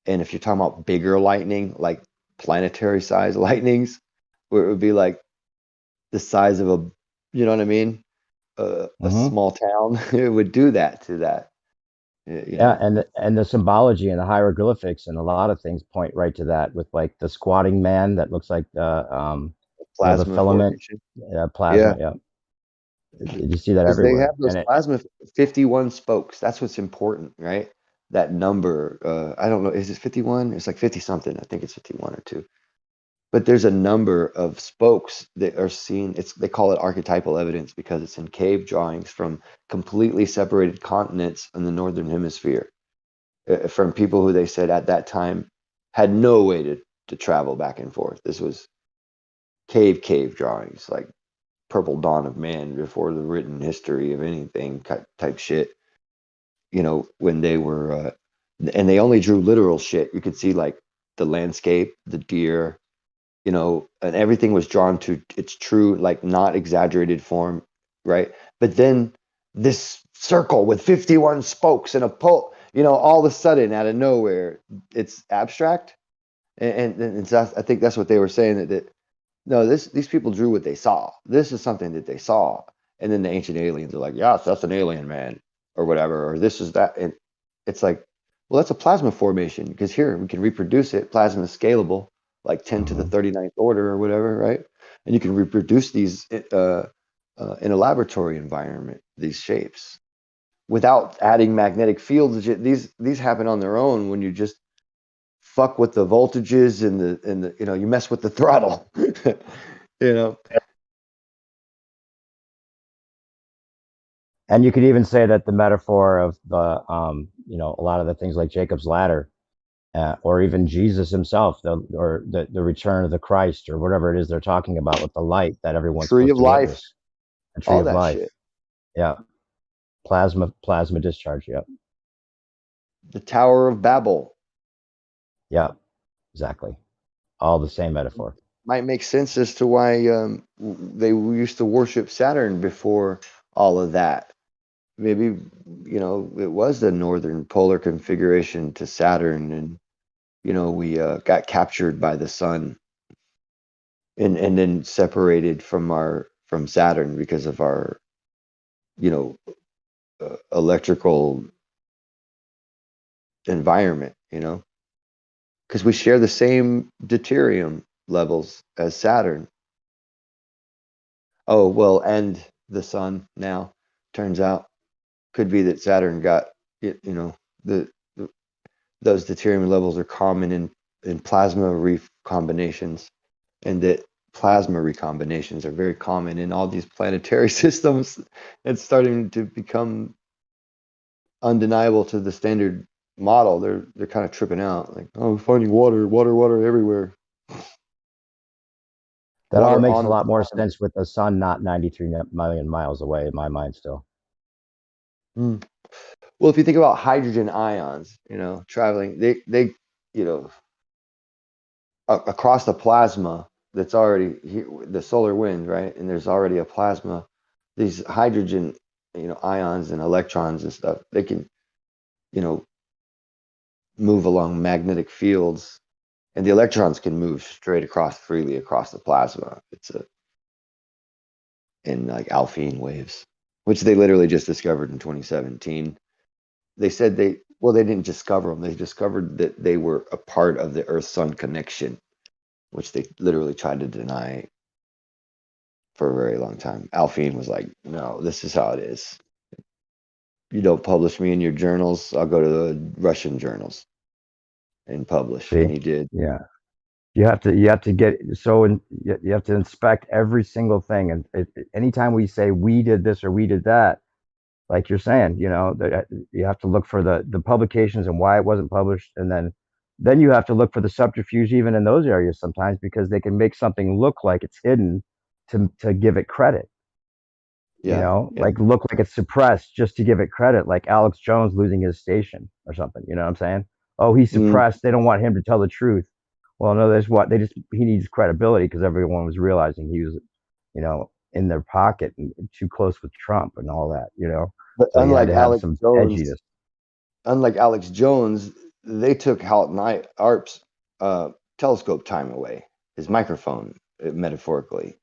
Speaker 9: And if you're talking about bigger lightning, like planetary size lightnings, where it would be like the size of a, you know what I mean? A small town, it would do that to that. You
Speaker 15: Yeah,
Speaker 9: know,
Speaker 15: and the symbology and the hieroglyphics and a lot of things point right to that with like the squatting man that looks like the
Speaker 9: plasma
Speaker 15: filament
Speaker 9: formation.
Speaker 15: plasma.
Speaker 9: Yeah,
Speaker 15: Yeah. You see that
Speaker 9: because they
Speaker 15: everywhere.
Speaker 9: have those
Speaker 15: And it
Speaker 9: plasma 51 spokes. That's what's important, right? That number, I don't know, is it 51? It's like 50 something. I think it's 51 or 2. But there's a number of spokes that are seen. They call it archetypal evidence because it's in cave drawings from completely separated continents in the northern hemisphere, from people who they said at that time had no way to travel back and forth. This was cave drawings, like Purple Dawn of Man before the written history of anything type shit. You know, when they were, and they only drew literal shit. You could see like the landscape, the deer, you know, and everything was drawn to its true, like not exaggerated form, right? But then this circle with 51 spokes and a pole, you know, all of a sudden out of nowhere, it's abstract. And I think that's what they were saying that no, these people drew what they saw. This is something that they saw. And then the ancient aliens are like, yes, that's an alien man or whatever, or this is that. And it's like, well, that's a plasma formation because here we can reproduce it. Plasma is scalable, like 10 to the 39th order or whatever, right? And you can reproduce these in a laboratory environment, these shapes, without adding magnetic fields. These happen on their own when you just fuck with the voltages and the you know, you mess with the throttle. You know.
Speaker 15: and you could even say that the metaphor of the you know, a lot of the things like Jacob's ladder or even Jesus himself, or the return of the Christ, or whatever it is they're talking about with the light that everyone's
Speaker 9: Tree
Speaker 15: supposed
Speaker 9: of
Speaker 15: to
Speaker 9: life,
Speaker 15: witness. The tree
Speaker 9: all
Speaker 15: of
Speaker 9: that
Speaker 15: life.
Speaker 9: shit.
Speaker 15: Yeah. Plasma discharge. Yep.
Speaker 9: The Tower of Babel.
Speaker 15: Yeah. Exactly. All the same metaphor.
Speaker 9: Might make sense as to why they used to worship Saturn before all of that. Maybe, you know, it was the northern polar configuration to Saturn, and you know, we got captured by the sun, and then separated from Saturn because of our, you know, electrical environment. You know, because we share the same deuterium levels as Saturn. Oh, well, and the sun now turns out could be that Saturn got, you know, those deuterium levels are common in plasma recombinations, and that plasma recombinations are very common in all these planetary systems. It's starting to become undeniable to the standard model. They're kind of tripping out, like, oh, we're finding water everywhere.
Speaker 15: That all
Speaker 9: Water
Speaker 15: makes
Speaker 9: on
Speaker 15: a
Speaker 9: the
Speaker 15: lot more
Speaker 9: planet.
Speaker 15: sense with the sun not 93 million miles away in my mind still.
Speaker 9: Mm. Well, if you think about hydrogen ions, you know, traveling, they, you know, across the plasma that's already the solar wind, right? And there's already a plasma. These hydrogen, ions and electrons and stuff, they can, move along magnetic fields, and the electrons can move straight across freely across the plasma. It's in like Alpine waves, which they literally just discovered in 2017. They said they didn't discover them. They discovered that they were a part of the Earth-Sun connection, which they literally tried to deny for a very long time. Alpine was like, no, this is how it is. You don't publish me in your journals, I'll go to the Russian journals and publish.
Speaker 15: See?
Speaker 9: And he did.
Speaker 15: Yeah. You have to get you have to inspect every single thing, and anytime we say we did this or we did that, like you're saying, you have to look for the publications and why it wasn't published, and then you have to look for the subterfuge even in those areas sometimes, because they can make something look like it's hidden to give it credit. Like look like it's suppressed just to give it credit, like Alex Jones losing his station or something. You know what I'm saying? Oh, he's suppressed. They don't want him to tell the truth. Well, no, he needs credibility because everyone was realizing he was, in their pocket and too close with Trump and all that,
Speaker 9: But
Speaker 15: so he had
Speaker 9: unlike
Speaker 15: to have
Speaker 9: Alex
Speaker 15: some
Speaker 9: Jones,
Speaker 15: edginess.
Speaker 9: They took Halton Arp's telescope time away, his microphone, metaphorically.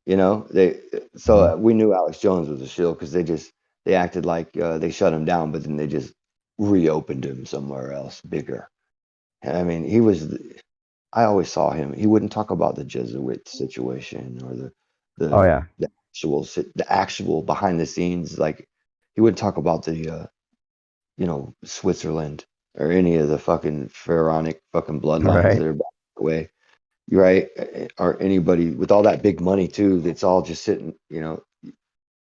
Speaker 9: We knew Alex Jones was a shill because they acted like they shut him down, but then they just reopened him somewhere else, bigger. I mean, I always saw him. He wouldn't talk about the Jesuit situation or
Speaker 15: Oh yeah,
Speaker 9: the actual behind the scenes. Like he wouldn't talk about the Switzerland or any of the fucking pharaonic fucking bloodlines
Speaker 15: right.
Speaker 9: that are back away, right? Or anybody with all that big money too. That's all just sitting. We're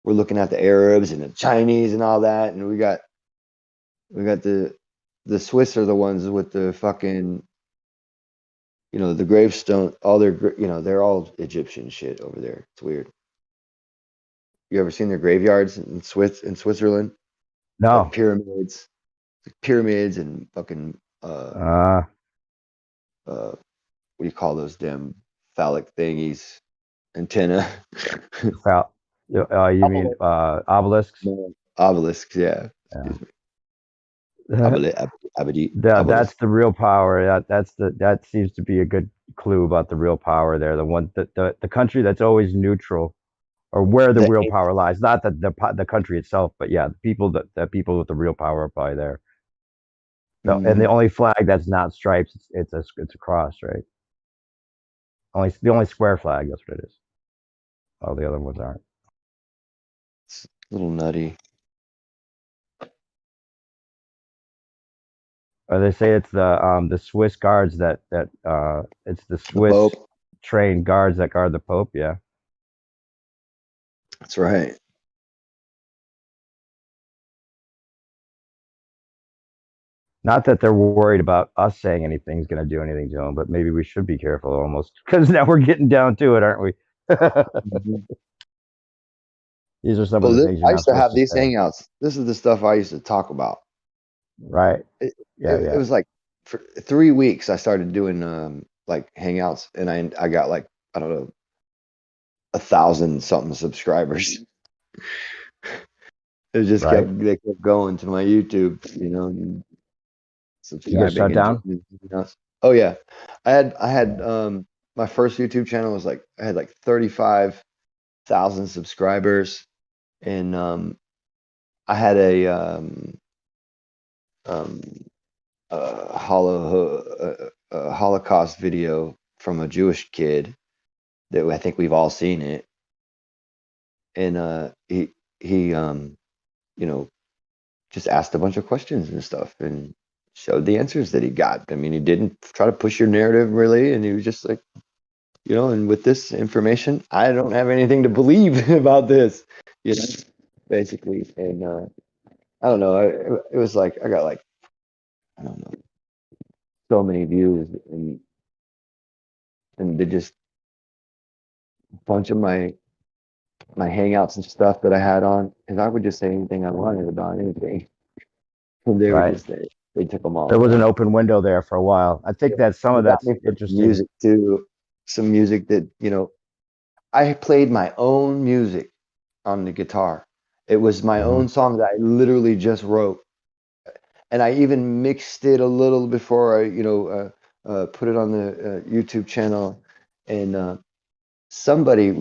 Speaker 9: looking at the Arabs and the Chinese and all that, and we got the Swiss are the ones with the fucking the gravestone. All their they're all Egyptian shit over there. It's weird. You ever seen their graveyards in Switzerland?
Speaker 15: No.
Speaker 9: Like pyramids and fucking what do you call those damn phallic thingies? Antenna.
Speaker 15: You mean obelisks?
Speaker 9: No, obelisks, yeah. Excuse me.
Speaker 15: That's the real power. That seems to be a good clue about the real power there. The one the country that's always neutral, or where the real power lies. Not the country itself, but yeah, the people with the real power are probably there. No, and the only flag that's not stripes, it's a cross, right? The only square flag, that's what it is. All the other ones aren't.
Speaker 9: It's a little nutty.
Speaker 15: Or they say it's the Swiss guards that it's the Swiss trained guards that guard the Pope. Yeah,
Speaker 9: that's right.
Speaker 15: Not that they're worried about us saying anything's going to do anything to them, but maybe we should be careful almost, because now we're getting down to it, aren't we? These are some of the things you're
Speaker 9: I
Speaker 15: not
Speaker 9: used to have these
Speaker 15: say.
Speaker 9: hangouts. This is the stuff I used to talk about.
Speaker 15: Right.
Speaker 9: It was like for 3 weeks I started doing like hangouts, and I got like, I don't know, 1,000 something subscribers. It just they kept going to my YouTube,
Speaker 15: You get shut down?
Speaker 9: Oh yeah. I had my first YouTube channel was like, I had like 35,000 subscribers, and I had a Holocaust video from a Jewish kid that I think we've all seen it, and he just asked a bunch of questions and stuff and showed the answers that he got. I mean, he didn't try to push your narrative really, and he was just like, and with this information, I don't have anything to believe about this, basically. And I don't know, it was like I got like, I don't know, so many views, and they just a bunch of my hangouts and stuff that I had on, and I would just say anything I wanted about anything, and they would just say, They took them all
Speaker 15: There was an
Speaker 9: down.
Speaker 15: open window there for a while. I think that some
Speaker 9: They
Speaker 15: of
Speaker 9: got
Speaker 15: that's
Speaker 9: me for
Speaker 15: interesting.
Speaker 9: music too. Some music that, you know, I played my own music on the guitar. It was my own song that I literally just wrote. And I even mixed it a little before I, you know, put it on the YouTube channel. And somebody,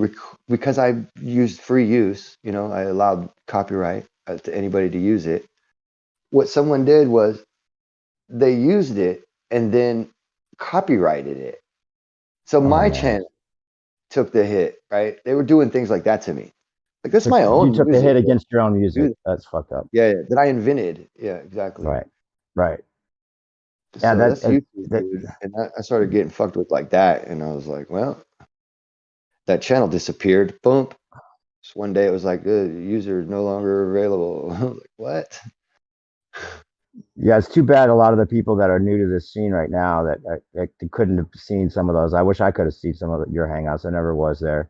Speaker 9: because I used free use, you know, I allowed copyright to anybody to use it. What someone did was they used it and then copyrighted it. So
Speaker 15: Oh
Speaker 9: my
Speaker 15: man,
Speaker 9: channel took the hit, right? They were doing things like that to me. Like that's my
Speaker 15: you
Speaker 9: own
Speaker 15: took the
Speaker 9: music.
Speaker 15: hit against your own music.
Speaker 9: Dude.
Speaker 15: That's fucked up.
Speaker 9: Yeah, that I invented. Yeah, exactly.
Speaker 15: Right, right. Yeah,
Speaker 9: So that's YouTube, dude. And I started getting fucked with like that, and I was like, well, that channel disappeared. Boom. Just one day it was like, user is no longer available. I was like, what?
Speaker 15: Yeah, it's too bad a lot of the people that are new to this scene right now that couldn't have seen some of those. I wish I could have seen some of your hangouts. I never was there.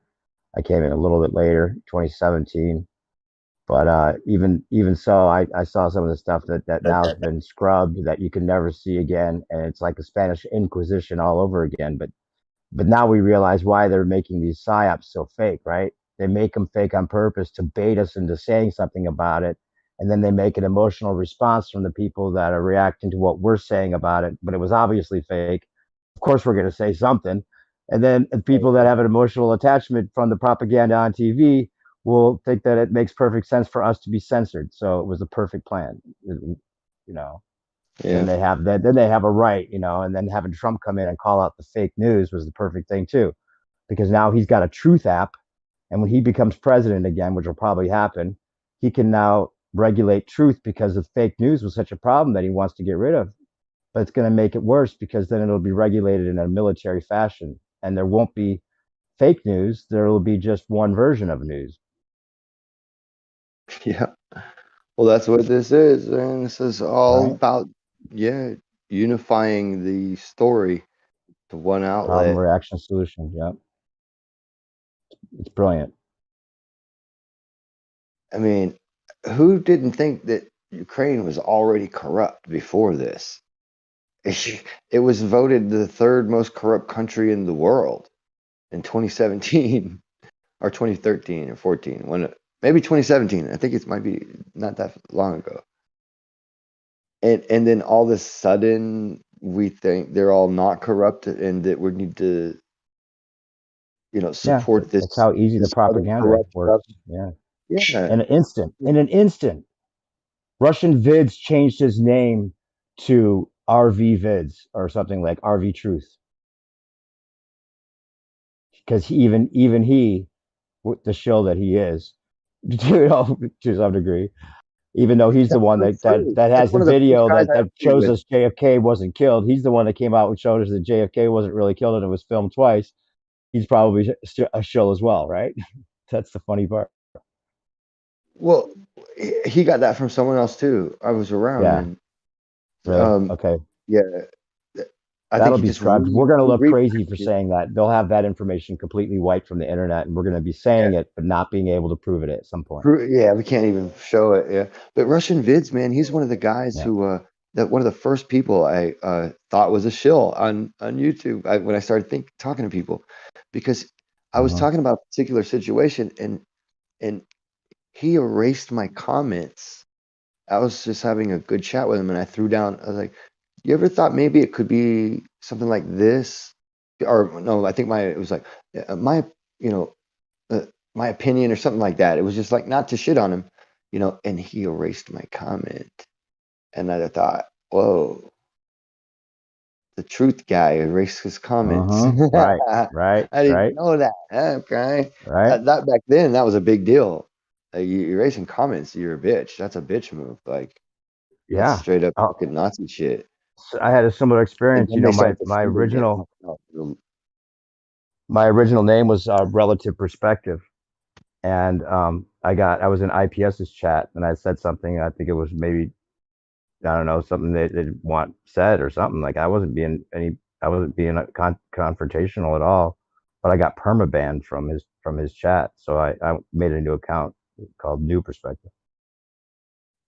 Speaker 15: I came in a little bit later, 2017. But even so, I saw some of the stuff that now has been scrubbed that you can never see again, and it's like a Spanish Inquisition all over again. But now we realize why they're making these psyops so fake, right? They make them fake on purpose to bait us into saying something about it, and then they make an emotional response from the people that are reacting to what we're saying about it. But it was obviously fake. Of course, we're going to say something, and then the people that have an emotional attachment from the propaganda on TV will think that it makes perfect sense for us to be censored. So it was a perfect plan, you know.
Speaker 9: Yeah.
Speaker 15: Then they have a right, you know, and then having Trump come in and call out the fake news was the perfect thing too, because now he's got a truth app, and when he becomes president again, which will probably happen, he can now regulate truth because the fake news was such a problem that he wants to get rid of. But it's going to make it worse because then it'll be regulated in a military fashion, and there won't be fake news. There will be just one version of news.
Speaker 9: Yeah. Well, that's what this is, and this is all
Speaker 15: Right.
Speaker 9: about, yeah, unifying the story to one
Speaker 15: Problem,
Speaker 9: outlet.
Speaker 15: reaction, solution. Yep. It's brilliant.
Speaker 9: I mean, who didn't think that Ukraine was already corrupt before this? It was voted the third most corrupt country in the world in 2017 or 2013 or 14. Maybe 2017. I think it might be not that long ago. And then all of a sudden we think they're all not corrupt and that we need to, you know, support this.
Speaker 15: That's how easy the
Speaker 9: this other
Speaker 15: propaganda
Speaker 9: corrupt
Speaker 15: works.
Speaker 9: stuff.
Speaker 15: Yeah.
Speaker 9: Yeah.
Speaker 15: In an instant, Russian Vids changed his name to RV Vids or something like RV Truth, because even he, with the shill that he is, you know, to some degree, even though he's the
Speaker 9: That's
Speaker 15: one
Speaker 9: so true.
Speaker 15: that
Speaker 9: That's
Speaker 15: has the
Speaker 9: one of the first
Speaker 15: video
Speaker 9: guys I
Speaker 15: that
Speaker 9: played
Speaker 15: shows
Speaker 9: with.
Speaker 15: us JFK wasn't killed. He's the one that came out and showed us that JFK wasn't really killed and it was filmed twice. He's probably a shill as well, right? That's the funny part.
Speaker 9: Well, he got that from someone else too. I was around,
Speaker 15: Yeah.
Speaker 9: and
Speaker 15: Really? Okay.
Speaker 9: yeah, I think
Speaker 15: That'll
Speaker 9: he
Speaker 15: be
Speaker 9: just
Speaker 15: scrubbed. We're going to look crazy for
Speaker 9: repackaged it.
Speaker 15: saying that. They'll have that information completely wiped from the internet, and we're going to be saying it, but not being able to prove it at some point.
Speaker 9: Yeah, we can't even show it. Yeah, but Russian Vids, man, he's one of the guys
Speaker 15: Yeah.
Speaker 9: who that one of the first people I thought was a shill on YouTube when I started talking to people, because I was talking about a particular situation and he erased my comments. I was just having a good chat with him, and I threw down. I was like, "You ever thought maybe it could be something like this?" Or no, I think it was like my, you know, my opinion or something like that. It was just like not to shit on him, you know. And he erased my comment, and I thought, "Whoa, the truth guy erased his comments."
Speaker 15: Right.
Speaker 9: I didn't know that. Okay,
Speaker 15: Right.
Speaker 9: that back then that was a big deal. You erasing comments, you're a bitch. That's a bitch move. Like that's
Speaker 15: Yeah.
Speaker 9: straight up fucking Nazi shit.
Speaker 15: I had a similar
Speaker 9: And
Speaker 15: experience.
Speaker 9: then
Speaker 15: You
Speaker 9: they
Speaker 15: know,
Speaker 9: started
Speaker 15: my
Speaker 9: defending it.
Speaker 15: original name was Relative Perspective, and I was in IPS's chat, and I said something. I think it was maybe, I don't know, something they didn't want said or something. Like I wasn't being confrontational at all, but I got permabanned from his chat. So I made a new account called New Perspective.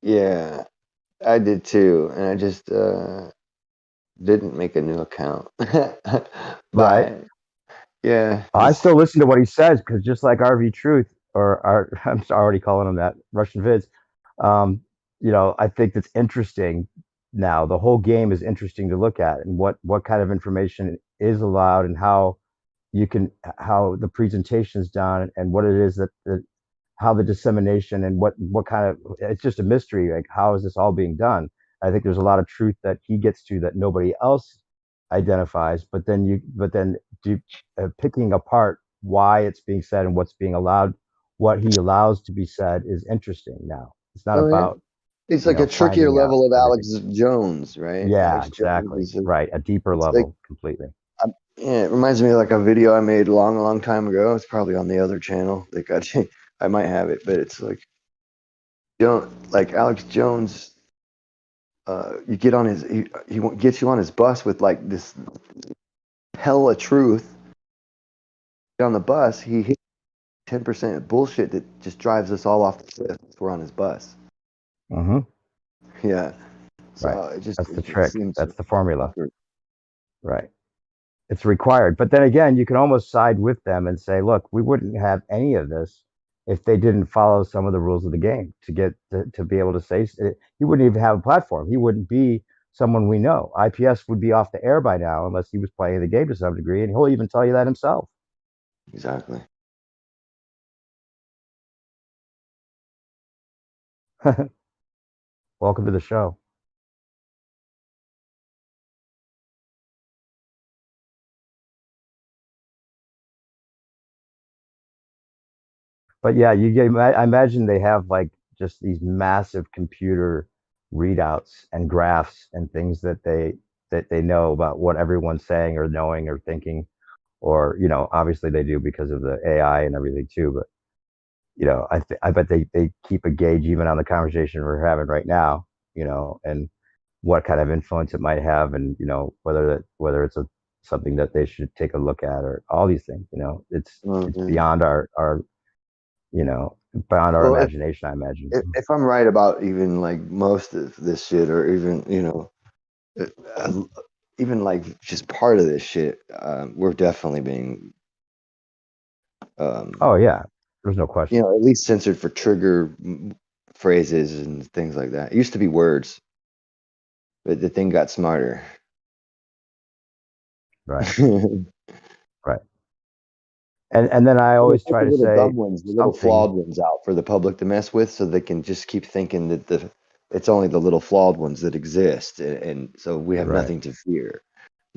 Speaker 9: Yeah, I did too, and I just didn't make a new account.
Speaker 15: Right.
Speaker 9: But yeah,
Speaker 15: I still listen to what he says because just like RV Truth I'm already calling him that, Russian Vids. Um, I think that's interesting now. The whole game is interesting to look at, and what kind of information is allowed and how how the presentation is done and what it is that how the dissemination and what kind of, it's just a mystery. Like, how is this all being done? I think there's a lot of truth that he gets to that nobody else identifies, but then picking apart why it's being said and what's being allowed, what he allows to be said is interesting now. It's not
Speaker 9: oh yeah,
Speaker 15: about,
Speaker 9: it's like a trickier
Speaker 15: finding out
Speaker 9: level of
Speaker 15: everything.
Speaker 9: Alex Jones, right?
Speaker 15: Yeah,
Speaker 9: Alex Jones
Speaker 15: exactly.
Speaker 9: is
Speaker 15: Right. A deeper
Speaker 9: it's like
Speaker 15: level completely.
Speaker 9: yeah, it reminds me of like a video I made a long time ago. It's probably on the other channel. Like I might have it, but it's like like Alex Jones. You get on his he gets you on his bus with like this hell of truth. On the bus, he hits 10% bullshit that just drives us all off the cliff. We're on his bus.
Speaker 15: Mm-hmm.
Speaker 9: Yeah.
Speaker 15: Right.
Speaker 9: So
Speaker 15: That's the
Speaker 9: it
Speaker 15: trick.
Speaker 9: seems
Speaker 15: That's the formula.
Speaker 9: awkward.
Speaker 15: Right. It's required. But then again, you can almost side with them and say, look, we wouldn't have any of this if they didn't follow some of the rules of the game to be able to say he wouldn't even have a platform. He wouldn't be someone we know. IPS would be off the air by now unless he was playing the game to some degree, and he'll even tell you that himself.
Speaker 9: Exactly.
Speaker 15: Welcome to the show. But yeah, I imagine they have like just these massive computer readouts and graphs and things that they know about what everyone's saying or knowing or thinking, or obviously they do because of the AI and everything too. But I bet they keep a gauge even on the conversation we're having right now, and what kind of influence it might have, and whether it's something that they should take a look at, or all these things. It's beyond our beyond our
Speaker 9: Well,
Speaker 15: imagination, I imagine.
Speaker 9: if I'm right about even like most of this shit, or even even like just part of this shit, we're definitely being
Speaker 15: Oh yeah, there's no question.
Speaker 9: at least censored for trigger phrases and things like that. It used to be words, but the thing got smarter.
Speaker 15: Right. Right. And then I always try
Speaker 9: the
Speaker 15: to
Speaker 9: little
Speaker 15: say
Speaker 9: dumb ones, the little
Speaker 15: something.
Speaker 9: flawed ones out for the public to mess with, so they can just keep thinking that it's only the little flawed ones that exist, and so we have
Speaker 15: Right.
Speaker 9: nothing to fear.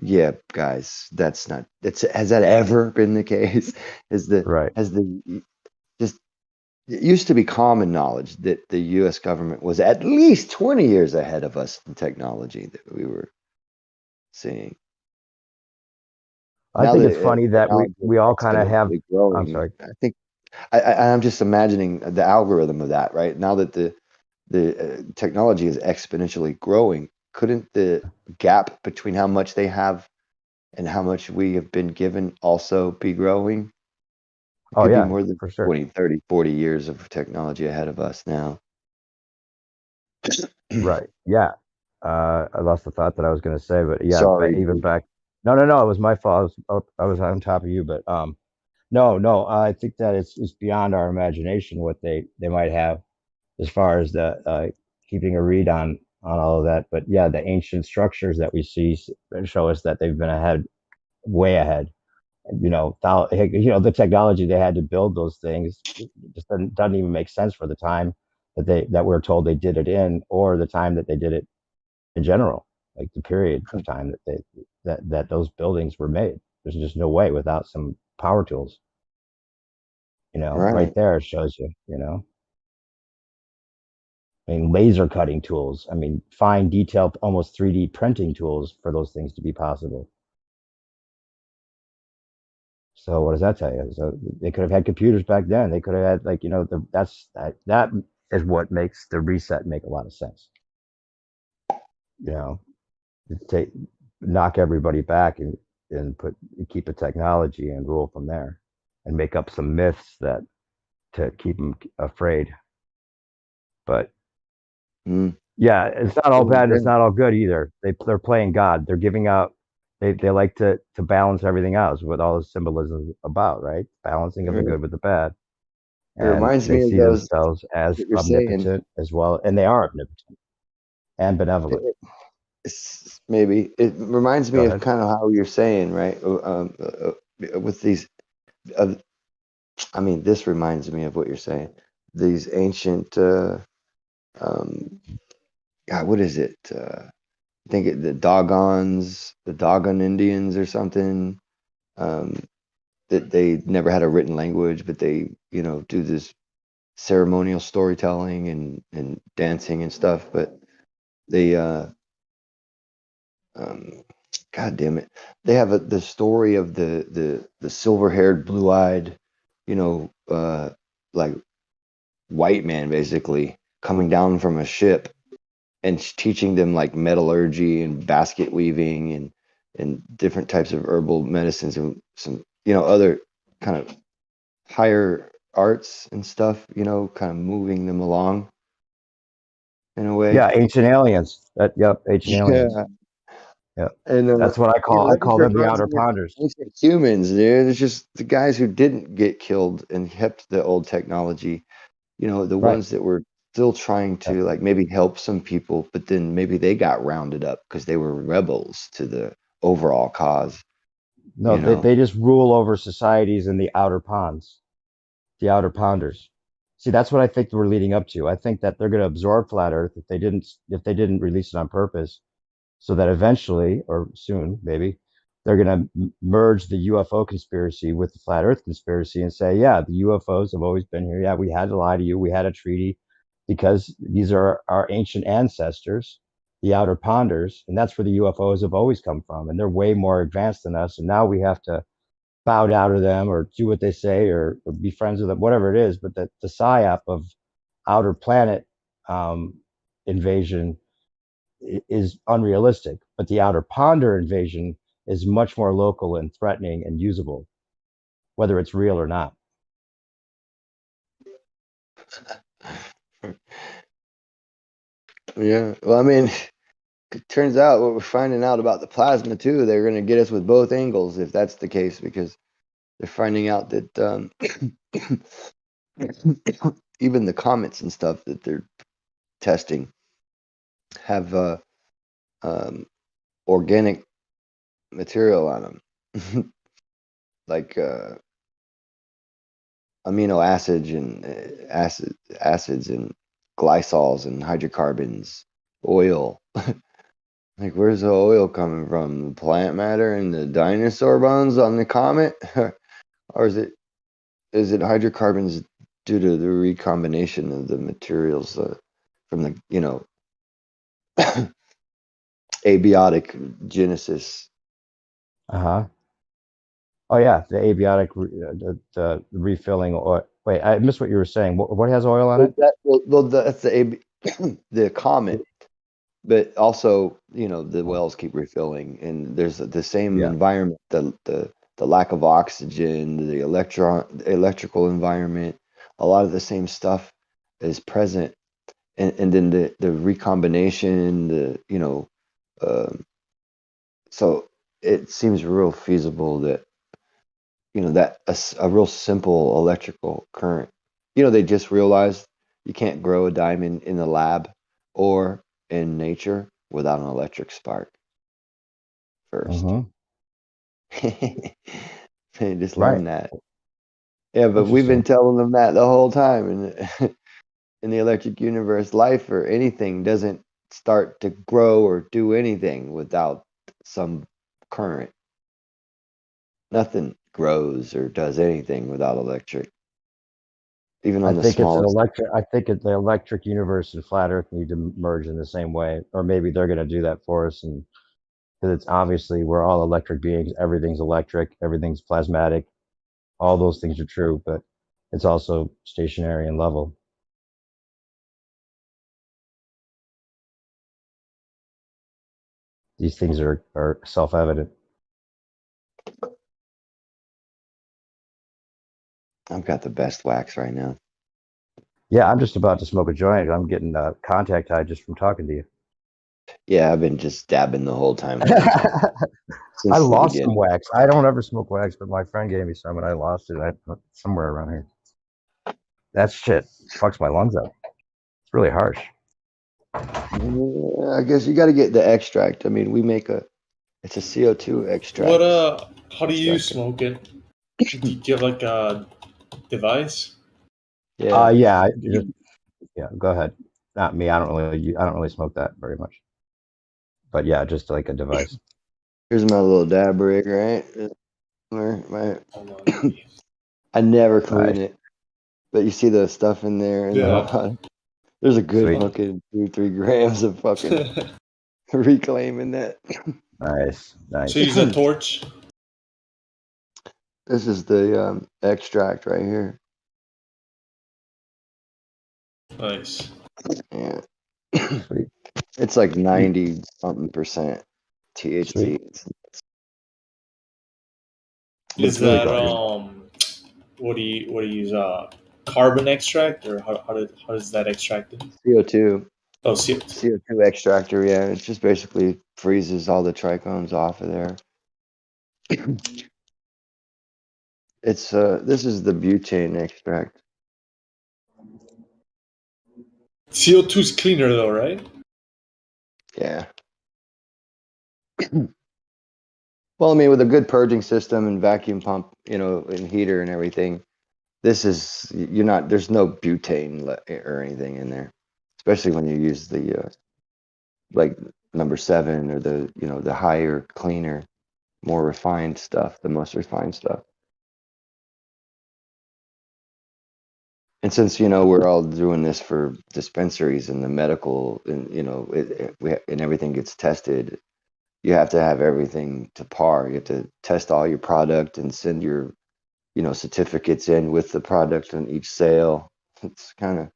Speaker 9: Yeah, guys, that's not. Has that ever been the case?
Speaker 15: Right.
Speaker 9: Just it used to be common knowledge that the U.S. government was at least 20 years ahead of us in technology that we were seeing.
Speaker 15: I
Speaker 9: Now
Speaker 15: think
Speaker 9: that
Speaker 15: it's funny that
Speaker 9: technology is
Speaker 15: we all kind of have.
Speaker 9: exponentially
Speaker 15: I'm
Speaker 9: growing,
Speaker 15: sorry.
Speaker 9: I think I'm just imagining the algorithm of that. Right now that the technology is exponentially growing, couldn't the gap between how much they have and how much we have been given also be growing? It
Speaker 15: Oh
Speaker 9: could be
Speaker 15: yeah,
Speaker 9: more than
Speaker 15: for sure.
Speaker 9: 20, 30, 40 years of technology ahead of us now.
Speaker 15: Right. Yeah. I lost the thought that I was going to say, but yeah,
Speaker 9: Sorry,
Speaker 15: even
Speaker 9: dude.
Speaker 15: back. No, it was my fault. I was on top of you, but no. I think that it's beyond our imagination what they might have as far as the keeping a read on all of that. But yeah, the ancient structures that we see show us that they've been way ahead. The technology they had to build those things just doesn't even make sense for the time that we're told they did it in, or the time that they did it in general, like the period of time that those buildings were made. There's just no way without some power tools. Right
Speaker 9: Right.
Speaker 15: there it shows you. I mean, laser cutting tools. I mean, fine detailed, almost 3D printing tools for those things to be possible. So what does that tell you? So they could have had computers back then. They could have had that is what makes the reset make a lot of sense. Take knock everybody back and keep the technology and rule from there, and make up some myths that to keep them afraid. But Yeah, it's not all bad and it's not all good either. They're playing God. They're giving out. They like to balance everything out. Is what all the symbolism is about, right? Balancing of the good with the bad.
Speaker 9: It
Speaker 15: And
Speaker 9: reminds
Speaker 15: they
Speaker 9: me of
Speaker 15: see
Speaker 9: those
Speaker 15: themselves as
Speaker 9: what you're saying.
Speaker 15: omnipotent as well, and they are omnipotent and benevolent.
Speaker 9: Maybe it reminds
Speaker 15: Go
Speaker 9: me of
Speaker 15: ahead.
Speaker 9: kind of how you're saying, right? With these, I mean, this reminds me of what you're saying. These ancient, God, what is it? I think the Dogon Indians or something. That they never had a written language, but they, do this ceremonial storytelling and dancing and stuff. But they, God damn it, they have the story of the silver-haired, blue-eyed, like white man basically coming down from a ship and teaching them like metallurgy and basket weaving and different types of herbal medicines and some other kind of higher arts and stuff, kind of moving them along in a way.
Speaker 15: Yeah, ancient aliens. Yep, ancient aliens.
Speaker 9: Yeah.
Speaker 15: Yeah,
Speaker 9: And
Speaker 15: that's what I call. I
Speaker 9: that just
Speaker 15: call them the
Speaker 9: reminds
Speaker 15: outer
Speaker 9: me of
Speaker 15: ponders.
Speaker 9: ancient humans, dude. It's just the guys who didn't get killed and kept the old technology. The
Speaker 15: Right.
Speaker 9: ones that were still trying to like maybe help some people, but then maybe they got rounded up because they were rebels to the overall cause.
Speaker 15: No, they just rule over societies in the outer ponds, the outer ponders. See, that's what I think we're leading up to. I think that they're going to absorb flat Earth if they didn't release it on purpose, so that eventually or soon maybe they're going to merge the UFO conspiracy with the flat Earth conspiracy and say, yeah, the UFOs have always been here. Yeah, we had to lie to you. We had a treaty because these are our ancient ancestors, the outer ponders, and that's where the UFOs have always come from. And they're way more advanced than us. And now we have to bow down to them or do what they say or be friends with them, whatever it is. But the psyop of outer planet invasion is unrealistic, but the outer ponder invasion is much more local and threatening and usable, whether it's real or not.
Speaker 9: Yeah. Well, I mean, it turns out what we're finding out about the plasma too, they're going to get us with both angles if that's the case, because they're finding out that even the comets and stuff that they're testing have organic material on them, like amino acids and acids and glycols and hydrocarbons, oil. Like, where's the oil coming from? The plant matter and the dinosaur bones on the comet, or is it hydrocarbons due to the recombination of the materials from the abiotic genesis?
Speaker 15: Uh-huh. Oh yeah, the abiotic, the refilling. Or wait, I missed what you were saying. What has oil on it?
Speaker 9: That's the comet, but also the wells keep refilling, and there's the same environment, the lack of oxygen, the electrical environment, a lot of the same stuff is present, and then the recombination, so it seems real feasible that that a real simple electrical current. They just realized you can't grow a diamond in the lab or in nature without an electric spark first. They just learned that. Yeah, but we've been telling them that the whole time. And in the electric universe, life or anything doesn't start to grow or do anything without some current. Nothing grows or does anything without electric. Even on the smallest.
Speaker 15: I think it's the electric universe and flat Earth need to merge in the same way, or maybe they're going to do that for us. And because it's obviously we're all electric beings, everything's electric, everything's plasmatic, all those things are true, but it's also stationary and level. These things are self-evident.
Speaker 9: I've got the best wax right now.
Speaker 15: Yeah, I'm just about to smoke a joint. I'm getting contact high just from talking to you.
Speaker 9: Yeah, I've been just dabbing the whole time we've been talking.
Speaker 15: I
Speaker 9: Since the
Speaker 15: lost some
Speaker 9: beginning.
Speaker 15: wax. I don't ever smoke wax, but my friend gave me some and I lost it somewhere around here. That shit fucks my lungs up. It's really harsh.
Speaker 9: Yeah, I guess you got to get the extract. I mean, we make it's a CO2 extract.
Speaker 1: How do you smoke it? Do you have like a device?
Speaker 9: Yeah.
Speaker 15: Yeah, go ahead. Not me. I don't really smoke that very much. But yeah, just like a device.
Speaker 9: Here's my little dab rig, right? I never clean it, but you see the stuff in there, and there's a good
Speaker 15: Sweet.
Speaker 9: fucking 2-3 grams of fucking reclaim in that.
Speaker 15: Nice.
Speaker 1: So use a torch.
Speaker 9: This is the extract right here.
Speaker 1: Nice.
Speaker 9: Yeah. It's like 90 something percent THC.
Speaker 1: Is that what do you use? Carbon extract, or how does that extract it?
Speaker 9: CO2.
Speaker 1: Oh, CO2.
Speaker 9: CO2 extractor. Yeah, it just basically freezes all the trichomes off of there. It's this is the butane extract.
Speaker 1: CO2 is cleaner though, right?
Speaker 9: Yeah. Well, I mean, with a good purging system and vacuum pump, and heater and everything, there's no butane or anything in there, especially when you use the like number 7 or the higher, cleaner, more refined stuff, the most refined stuff. And since we're all doing this for dispensaries and the medical, and and everything gets tested, you have to have everything to par. You have to test all your product and send your certificates in with the product on each sale. It's kind of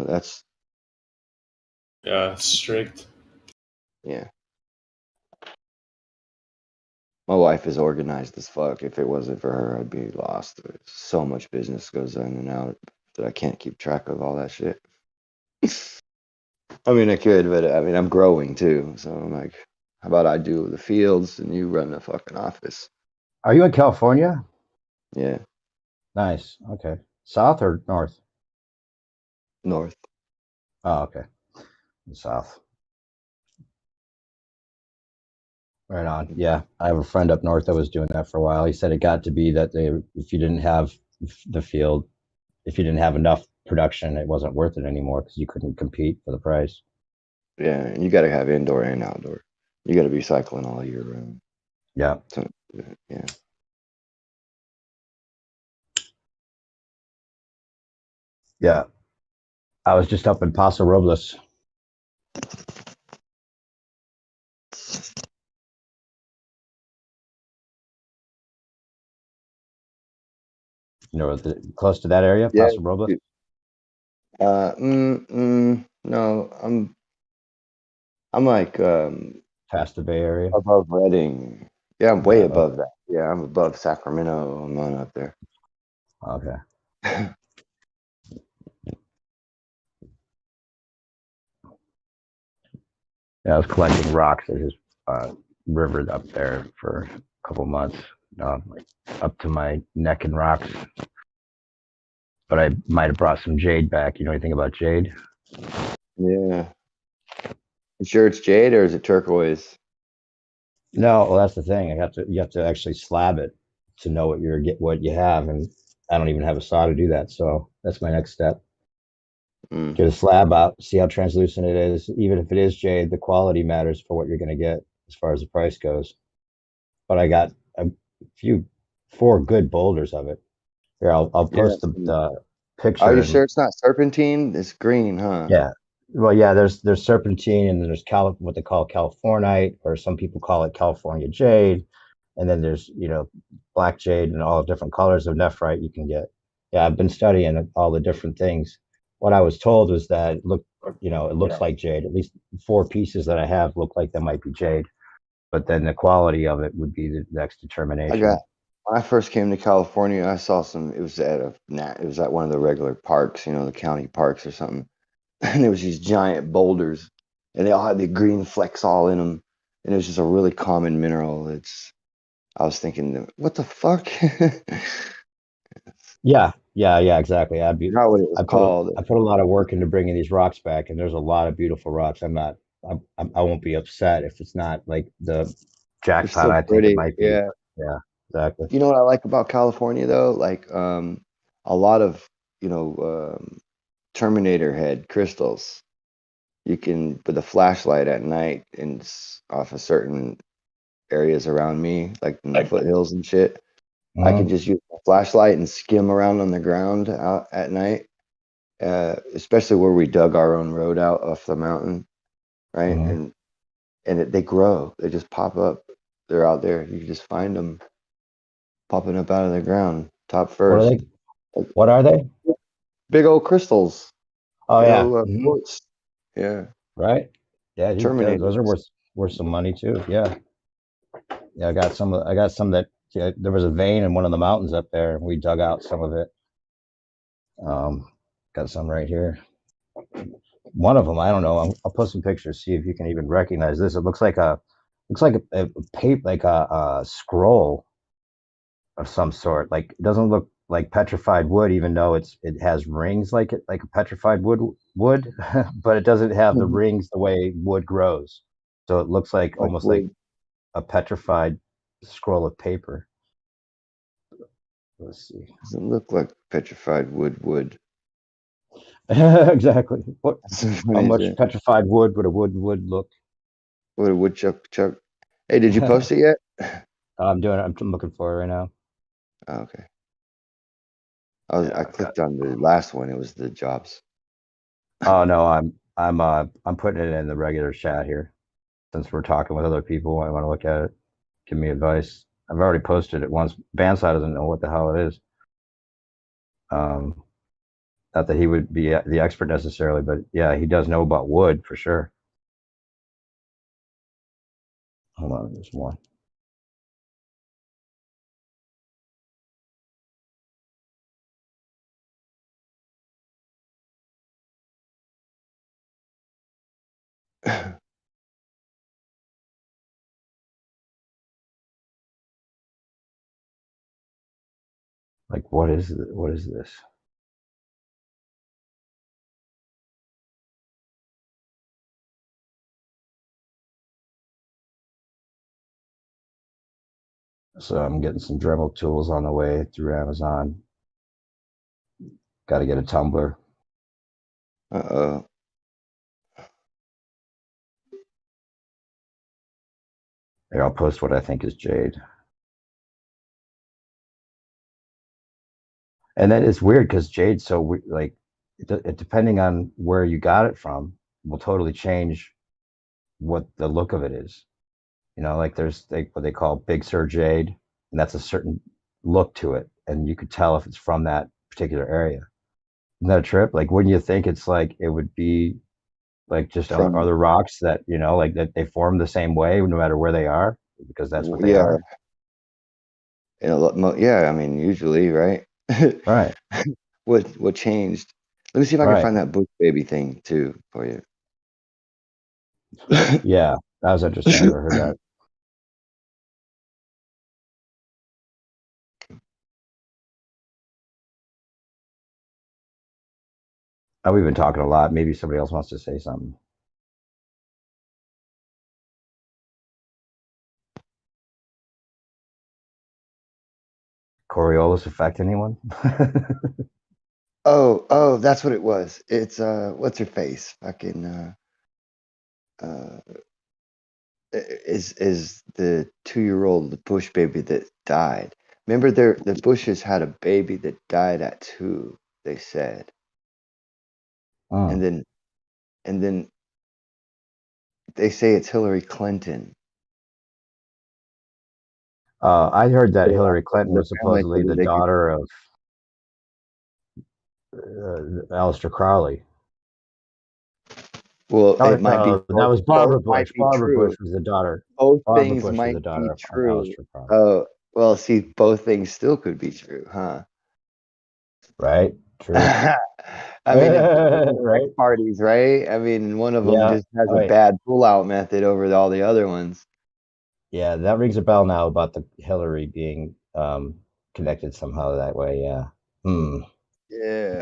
Speaker 9: that's
Speaker 1: strict.
Speaker 9: Yeah. My wife is organized as fuck. If it wasn't for her, I'd be lost. So much business goes in and out that I can't keep track of all that shit. I mean, I could, but I mean, I'm growing too. So I'm like, how about I do the fields and you run the fucking office?
Speaker 15: Are you in California?
Speaker 9: Yeah.
Speaker 15: Nice. Okay. South or north?
Speaker 9: North.
Speaker 15: Oh, okay. South. Right on. Yeah, I have a friend up north that was doing that for a while. He said it got to be that if you didn't have the field, if you didn't have enough production, it wasn't worth it anymore because you couldn't compete for the price.
Speaker 9: Yeah, and you got to have indoor and outdoor. You got to be cycling all year round.
Speaker 15: Yeah.
Speaker 9: So, yeah.
Speaker 15: Yeah. I was just up in Paso Robles. Close to that area,
Speaker 9: Yeah.
Speaker 15: Paso Robles?
Speaker 9: No, I'm like
Speaker 15: past the Bay Area,
Speaker 9: above Redding. Yeah, I'm way above that. Yeah, I'm above Sacramento. I'm on up there.
Speaker 15: Okay. Yeah, I was collecting rocks. There's this river up there for a couple months, like up to my neck in rocks. But I might have brought some jade back. You know anything about jade?
Speaker 9: Yeah. You sure it's jade or is it turquoise?
Speaker 15: No, well, that's the thing. You have to actually slab it to know what you have, and I don't even have a saw to do that. So that's my next step. Get a slab out, see how translucent it is. Even if it is jade, the quality matters for what you're going to get as far as the price goes. But I got a 4 good boulders of it. Here, I'll post the picture.
Speaker 9: Are you sure it's not serpentine? It's green, huh?
Speaker 15: Yeah. Well, yeah, there's serpentine and there's what they call californite, or some people call it California jade. And then there's, black jade and all different colors of nephrite you can get. Yeah, I've been studying all the different things. What I was told was that it looks like jade. At least 4 pieces that I have look like they might be jade. But then the quality of it would be the next determination.
Speaker 9: When I first came to California, I saw some. It was at one of the regular parks, you know, the county parks or something. And there was these giant boulders, and they all had the green flecks all in them. And it was just a really common mineral. I was thinking, what the fuck?
Speaker 15: Yeah, exactly.
Speaker 9: Not what it was called.
Speaker 15: I put a lot of work into bringing these rocks back, and there's a lot of beautiful rocks. I won't be upset if it's not like the
Speaker 9: It's
Speaker 15: jackpot
Speaker 9: so
Speaker 15: I think it
Speaker 9: pretty.
Speaker 15: might be.
Speaker 9: Yeah.
Speaker 15: Yeah, exactly.
Speaker 9: You know what I like about California though? Like a lot of, Terminator head crystals. You can with a flashlight at night and off of certain areas around me, like in the foothills and shit. I can just use a flashlight and skim around on the ground out at night, especially where we dug our own road out off the mountain, right? They grow. They just pop up. They're out there. You can just find them popping up out of the ground, top
Speaker 15: What are
Speaker 9: first.
Speaker 15: they? What are they?
Speaker 9: Big old crystals.
Speaker 15: Oh
Speaker 9: Big
Speaker 15: yeah.
Speaker 9: old quartz. Yeah.
Speaker 15: Right. Yeah,
Speaker 9: Terminator.
Speaker 15: those are worth some money too. Yeah. Yeah, I got some that there was a vein in one of the mountains up there, and we dug out some of it. Got some right here. One of them, I don't know. I'll post some pictures, see if you can even recognize this. It looks like a paper, like a scroll of some sort. Like it doesn't look like petrified wood, even though it has rings like a petrified wood, but it doesn't have the rings the way wood grows. So it looks like almost like a petrified scroll of paper. Let's see.
Speaker 9: Doesn't look like petrified wood.
Speaker 15: Exactly. How much
Speaker 9: shit.
Speaker 15: petrified wood would a wood look?
Speaker 9: Would a woodchuck chuck? Hey, did you post it yet?
Speaker 15: I'm doing it. I'm looking for it right now.
Speaker 9: Oh, okay. I clicked on the last one. It was the jobs.
Speaker 15: Oh no, I'm putting it in the regular chat here. Since we're talking with other people, I want to look at it. Give me advice. I've already posted it once. Bandside doesn't know what the hell it is. Not that he would be the expert necessarily, but yeah, he does know about wood for sure. Hold on, there's more. Like, what is this? So I'm getting some Dremel tools on the way through Amazon. Got to get a tumbler.
Speaker 9: Uh-oh.
Speaker 15: Here, I'll post what I think is jade. And then it's weird because jade, so like, depending on where you got it from, will totally change what the look of it is. You know, like there's what they call Big Sur jade, and that's a certain look to it, and you could tell if it's from that particular area. Isn't that a trip? Like, wouldn't you think it's like it would be like just other rocks that, you know, like that they form the same way no matter where they are, because that's what they are.
Speaker 9: Yeah, I mean, usually, right?
Speaker 15: Right.
Speaker 9: What changed? Let me see if I can find that bush baby thing too for you.
Speaker 15: Yeah, that was interesting. I never heard that. We've been talking a lot. Maybe somebody else wants to say something. Coriolis affect anyone?
Speaker 9: Oh, that's what it was. It's what's her face? Fucking is the 2-year-old the bush baby that died. Remember the Bushes had a baby that died at 2, they said. And then they say it's Hillary Clinton.
Speaker 15: I heard that Hillary Clinton was supposedly the daughter of Aleister Crowley.
Speaker 9: Well, it might be.
Speaker 15: That was Barbara Bush. Barbara Bush was the daughter.
Speaker 9: Both
Speaker 15: Barbara
Speaker 9: things
Speaker 15: Bush was
Speaker 9: might
Speaker 15: the daughter
Speaker 9: be
Speaker 15: of
Speaker 9: true.
Speaker 15: Aleister Crowley.
Speaker 9: Well, see, both things still could be true, huh?
Speaker 15: Right? True.
Speaker 9: I mean, it's
Speaker 15: Right?
Speaker 9: parties, right? I mean, one of them
Speaker 15: Yeah.
Speaker 9: just has
Speaker 15: Oh,
Speaker 9: a
Speaker 15: wait.
Speaker 9: bad pull-out method over all the other ones.
Speaker 15: Yeah, that rings a bell now about the Hillary being connected somehow that way. Yeah. Look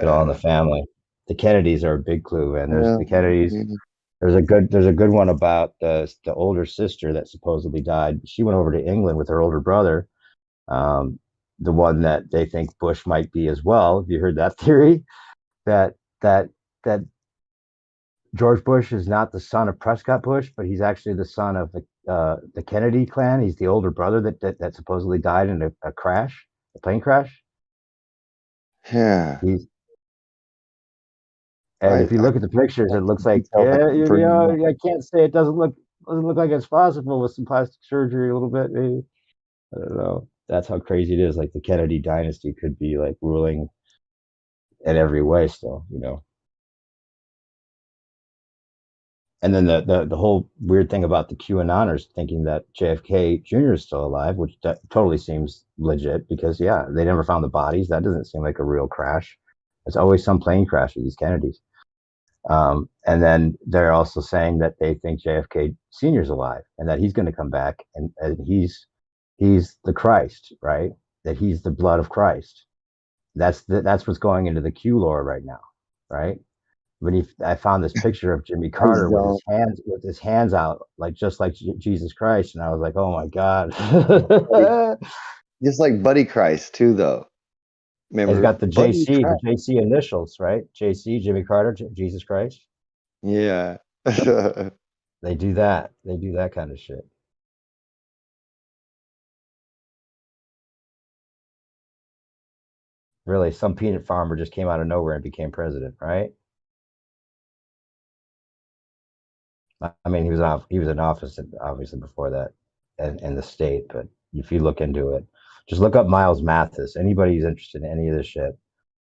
Speaker 15: at all in the
Speaker 9: Yeah.
Speaker 15: family. The Kennedys are a big clue, and there's
Speaker 9: Well,
Speaker 15: the Kennedys.
Speaker 9: yeah.
Speaker 15: There's a good one about the older sister that supposedly died. She went over to England with her older brother, the one that they think Bush might be as well. Have you heard that theory? That that that George Bush is not the son of Prescott Bush, but he's actually the son of the Kennedy clan. He's the older brother that supposedly died in a crash, a plane crash.
Speaker 9: Yeah.
Speaker 15: And if you look at the pictures, it looks like I can't say it doesn't look like it's possible with some plastic surgery a little bit. Maybe. I don't know. That's how crazy it is. Like the Kennedy dynasty could be like ruling in every way still, you know. And then the whole weird thing about the QAnoners thinking that JFK Jr. is still alive, which totally seems legit because yeah, they never found the bodies. That doesn't seem like a real crash. It's always some plane crash with these Kennedys. And then they're also saying that they think JFK Sr. is alive and that he's going to come back and he's the Christ, right? That he's the blood of Christ. That's what's going into the Q lore right now, right? When I found this picture of Jimmy Carter with his hands out, like just like Jesus Christ, and I was like, oh my God.
Speaker 9: Just like Buddy Christ too, though. Remember,
Speaker 15: he's got the JC initials, right? JC, Jimmy Carter, Jesus Christ.
Speaker 9: Yeah.
Speaker 15: They do that. They do that kind of shit. Really, some peanut farmer just came out of nowhere and became president, right? I mean, he was in office obviously before that, in the state. But if you look into it, just look up Miles Mathis. Anybody who's interested in any of this shit,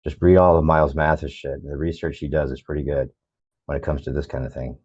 Speaker 15: just read all the Miles Mathis shit. The research he does is pretty good when it comes to this kind of thing.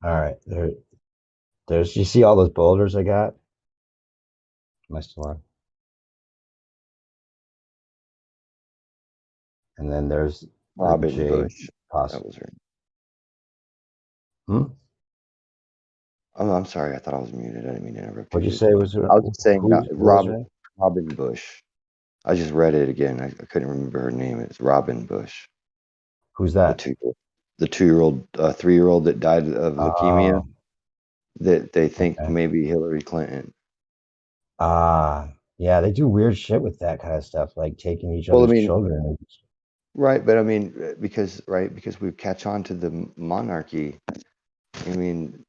Speaker 15: All right, there's you see all those boulders I got? Am I still on? And then there's
Speaker 9: Robin
Speaker 15: J
Speaker 9: Bush.
Speaker 15: Poss.
Speaker 9: That was her.
Speaker 15: Hmm?
Speaker 9: Oh, I'm sorry. I thought I was muted. I didn't mean to interrupt you.
Speaker 15: What'd you say was
Speaker 9: I was just saying
Speaker 15: Robin
Speaker 9: Bush. I just read it again. I couldn't remember her name. It's Robin Bush.
Speaker 15: Who's that?
Speaker 9: The 2-year-old, 3-year-old that died of leukemia. That they think maybe Hillary Clinton.
Speaker 15: Yeah, they do weird shit with that kind of stuff, like taking each other's children.
Speaker 9: Right, but I mean, because we catch on to the monarchy. I mean,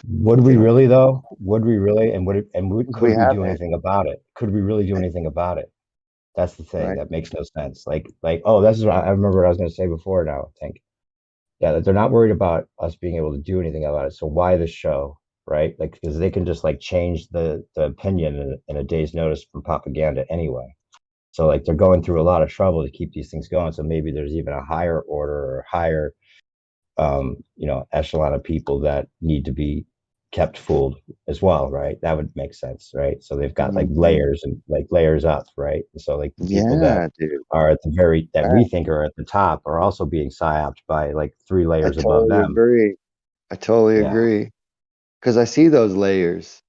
Speaker 15: would we really though? Would we really? And could we do
Speaker 9: haven't.
Speaker 15: anything about it? Could we really do anything about it? That's the thing.
Speaker 9: Right.
Speaker 15: That makes no sense. Like, oh, this is what I remember what I was going to say before now, I think. Yeah, that they're not worried about us being able to do anything about it. So why the show, right? Like, because they can just like change the opinion in a day's notice from propaganda anyway. So like they're going through a lot of trouble to keep these things going. So maybe there's even a higher order or higher, echelon of people that need to be kept fooled as well, right? That would make sense, right? So they've got like layers and like layers up, right? So like the people that are at the we think are at the top are also being psyoped by like 3 layers above them.
Speaker 9: I totally agree. because I see those layers.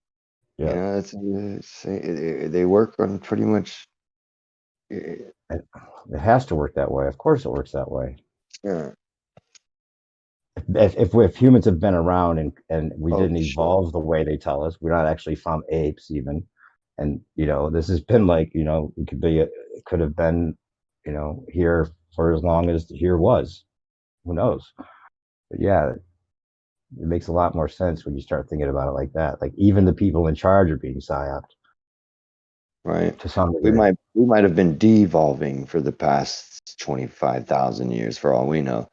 Speaker 15: Yeah.
Speaker 9: You know, they work on pretty much.
Speaker 15: It has to work that way. Of course, it works that way.
Speaker 9: Yeah.
Speaker 15: If humans have been around and we
Speaker 9: Oh
Speaker 15: didn't
Speaker 9: shit.
Speaker 15: evolve the way they tell us, we're not actually from apes even, and this has been like it could have been here for as long as here was. Who knows? But yeah, it makes a lot more sense when you start thinking about it like that. Like even the people in charge are being psyoped,
Speaker 9: Right.
Speaker 15: to some
Speaker 9: We
Speaker 15: degree.
Speaker 9: might have been devolving for the past 25,000 years for all we know.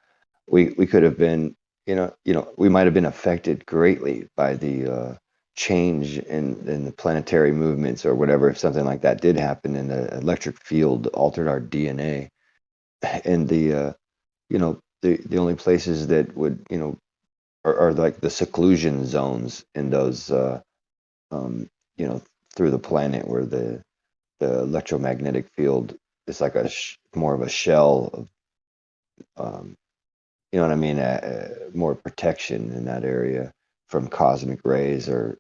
Speaker 9: We could have been, we might have been affected greatly by the change in the planetary movements or whatever. If something like that did happen and the electric field altered our DNA, and the only places that would, are like the seclusion zones in those, um, you know, through the planet where the electromagnetic field is like more of a shell of, you know what I mean, more protection in that area from cosmic rays or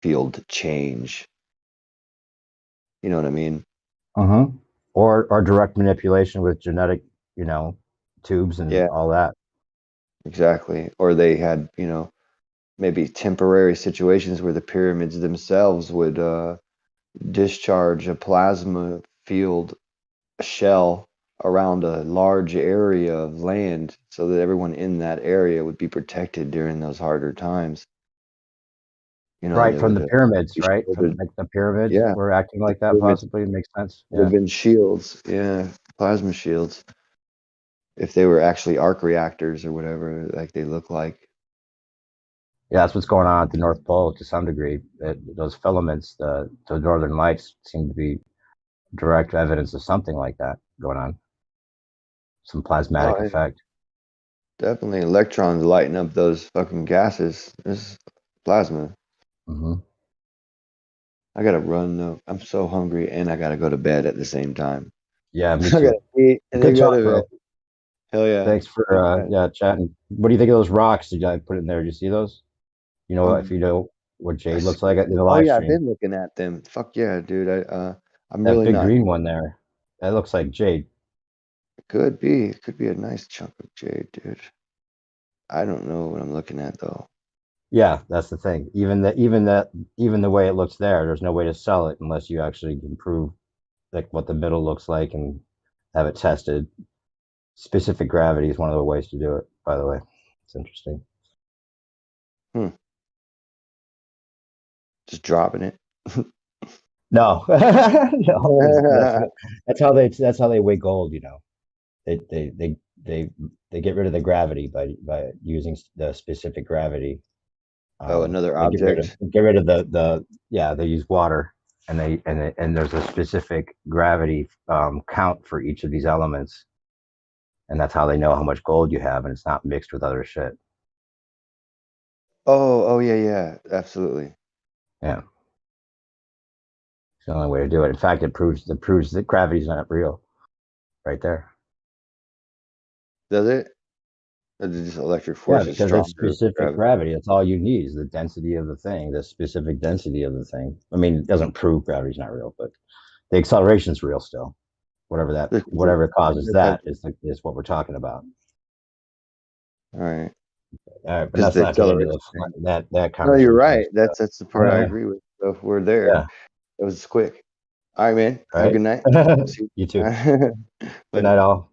Speaker 9: field change. You know what I mean?
Speaker 15: Uh-huh. Or direct manipulation with genetic, tubes and
Speaker 9: Yeah,
Speaker 15: all that.
Speaker 9: exactly. Or they had, maybe temporary situations where the pyramids themselves would discharge a plasma field shell around a large area of land so that everyone in that area would be protected during those harder times.
Speaker 15: Right,
Speaker 9: They
Speaker 15: from
Speaker 9: would
Speaker 15: the pyramids,
Speaker 9: be
Speaker 15: right? From
Speaker 9: shielded.
Speaker 15: like the pyramids
Speaker 9: Yeah,
Speaker 15: were acting
Speaker 9: the
Speaker 15: like that
Speaker 9: pyramids
Speaker 15: possibly. It makes sense.
Speaker 9: would have
Speaker 15: Yeah.
Speaker 9: been shields. Yeah, plasma shields. If they were actually arc reactors or whatever, like they look like.
Speaker 15: Yeah, that's what's going on at the North Pole to some degree. Those filaments, the northern lights seem to be direct evidence of something like that going on. Some plasmatic
Speaker 9: Oh, yeah.
Speaker 15: effect.
Speaker 9: Definitely electrons lighting up those fucking gases. This plasma.
Speaker 15: Hmm.
Speaker 9: I gotta run though. I'm so hungry and I gotta go to bed at the same time.
Speaker 15: Yeah, me
Speaker 9: I gotta
Speaker 15: too.
Speaker 9: eat and then
Speaker 15: Good
Speaker 9: go
Speaker 15: talk,
Speaker 9: to bed.
Speaker 15: bro.
Speaker 9: Hell yeah.
Speaker 15: Thanks for
Speaker 9: Good chat.
Speaker 15: chatting. What do you think of those rocks? Did I put in there? Did you see those? If
Speaker 9: Um,
Speaker 15: you know what
Speaker 9: I
Speaker 15: Jade
Speaker 9: see.
Speaker 15: looks like in the
Speaker 9: Oh
Speaker 15: live
Speaker 9: yeah, I've
Speaker 15: stream.
Speaker 9: been looking at them. Fuck yeah, dude. I'm
Speaker 15: That
Speaker 9: really
Speaker 15: big
Speaker 9: not.
Speaker 15: green one there. That looks like Jade.
Speaker 9: Could be. It could be a nice chunk of jade, dude. I don't know what I'm looking at though.
Speaker 15: Yeah, that's the thing. Even the way it looks there's no way to sell it unless you actually can prove like what the middle looks like and have it tested. Specific gravity is one of the ways to do it, by the way. It's interesting.
Speaker 9: Hmm. Just dropping it.
Speaker 15: No, no, that's how they weigh gold. They they they they they get rid of the gravity by using the specific gravity.
Speaker 9: Oh, another
Speaker 15: They
Speaker 9: object.
Speaker 15: get rid of the yeah. They use water, and there's a specific gravity count for each of these elements, and that's how they know how much gold you have, and it's not mixed with other shit.
Speaker 9: Oh yeah, yeah. Absolutely.
Speaker 15: Yeah, it's the only way to do it. In fact, it proves that gravity's not real, right there.
Speaker 9: Does it? Or is just electric
Speaker 15: Yeah,
Speaker 9: force is
Speaker 15: because it's
Speaker 9: stronger than
Speaker 15: specific
Speaker 9: gravity?
Speaker 15: gravity. That's all you need is the density of the thing, the specific density of the thing. I mean, it doesn't prove gravity's not real, but the acceleration's real still. Whatever causes that is what we're talking about.
Speaker 9: All right.
Speaker 15: All right, but
Speaker 9: Because
Speaker 15: let's
Speaker 9: the
Speaker 15: not get into
Speaker 9: acceleration.
Speaker 15: that
Speaker 9: No, you're
Speaker 15: conversation.
Speaker 9: right. That's the part I agree with. So if we're there,
Speaker 15: Yeah.
Speaker 9: it was quick. All right, man.
Speaker 15: All
Speaker 9: Have a
Speaker 15: right.
Speaker 9: good night. See
Speaker 15: You too.
Speaker 9: you.
Speaker 15: Good
Speaker 9: Later.
Speaker 15: night, all.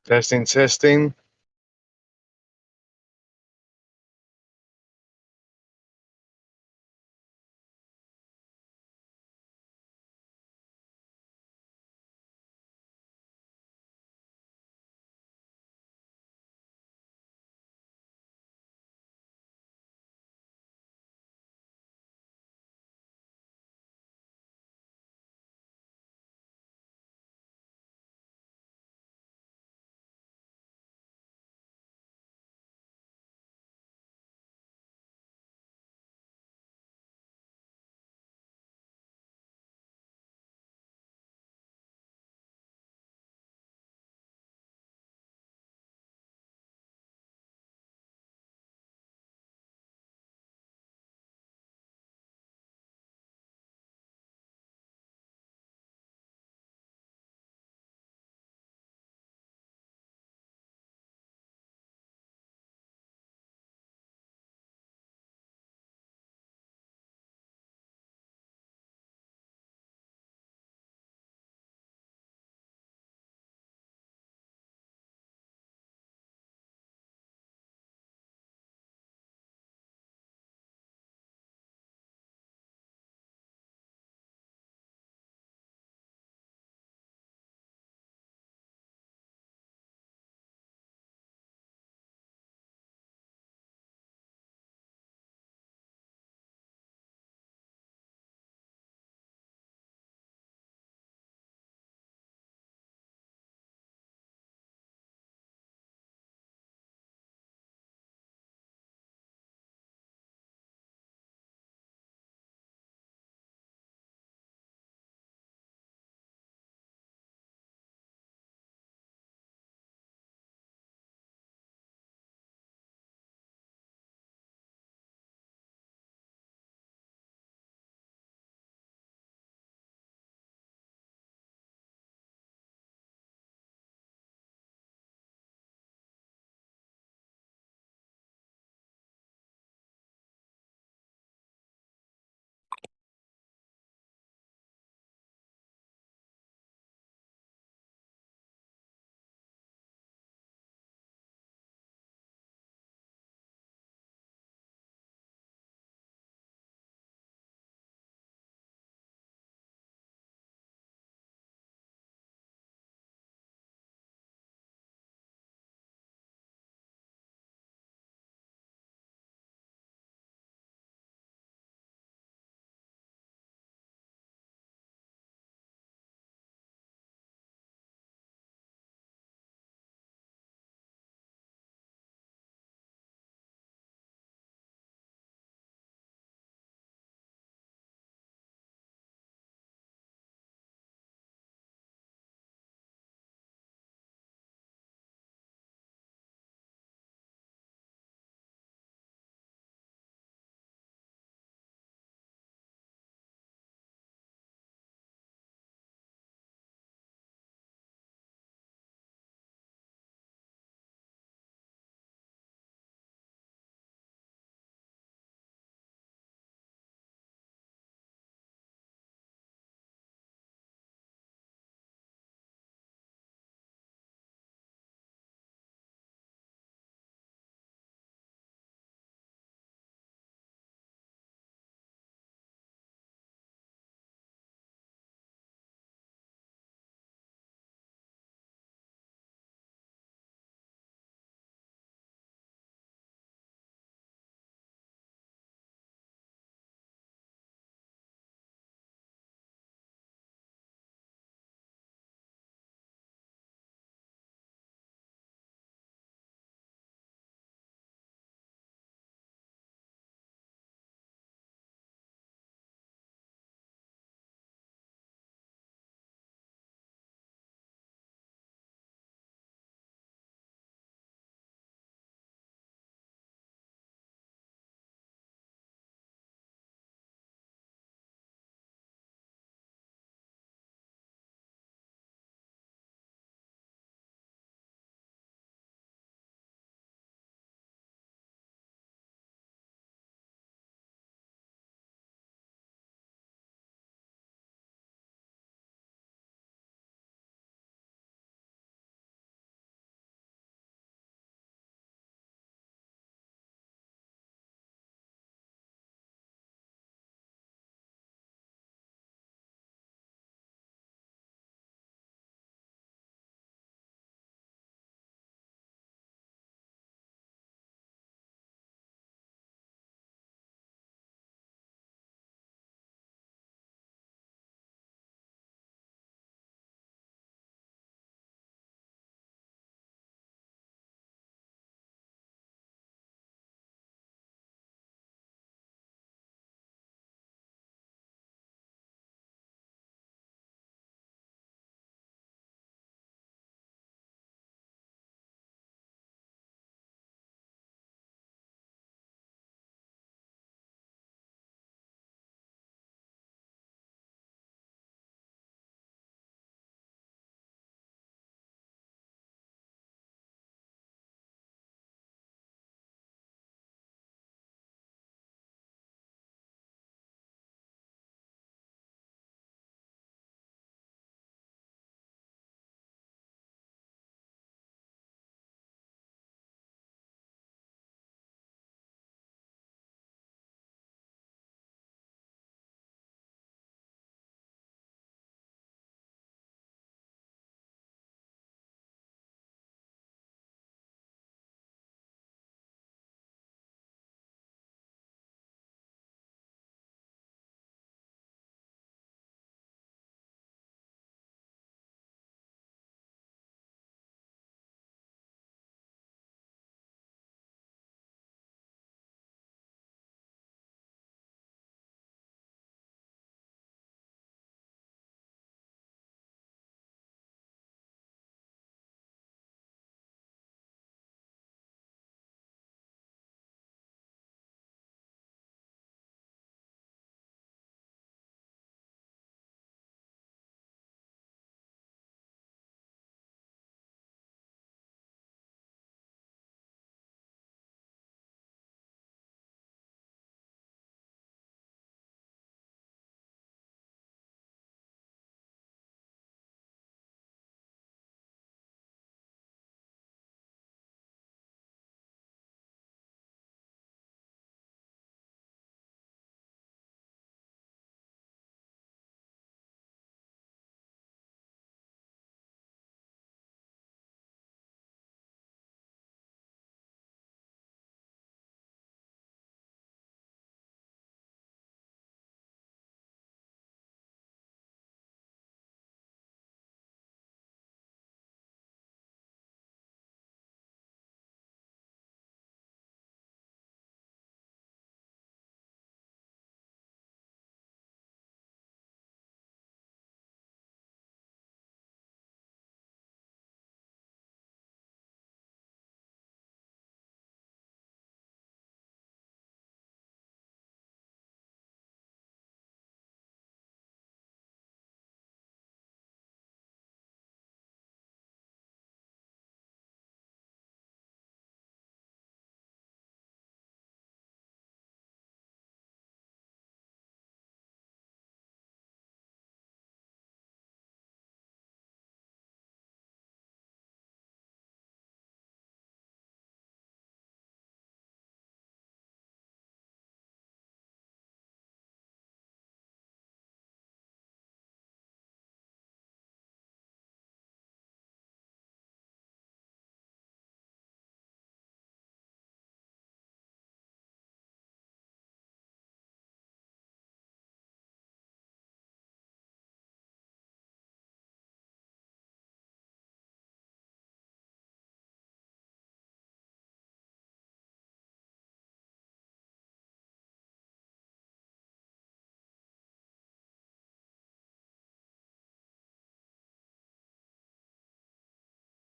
Speaker 4: Testing, testing.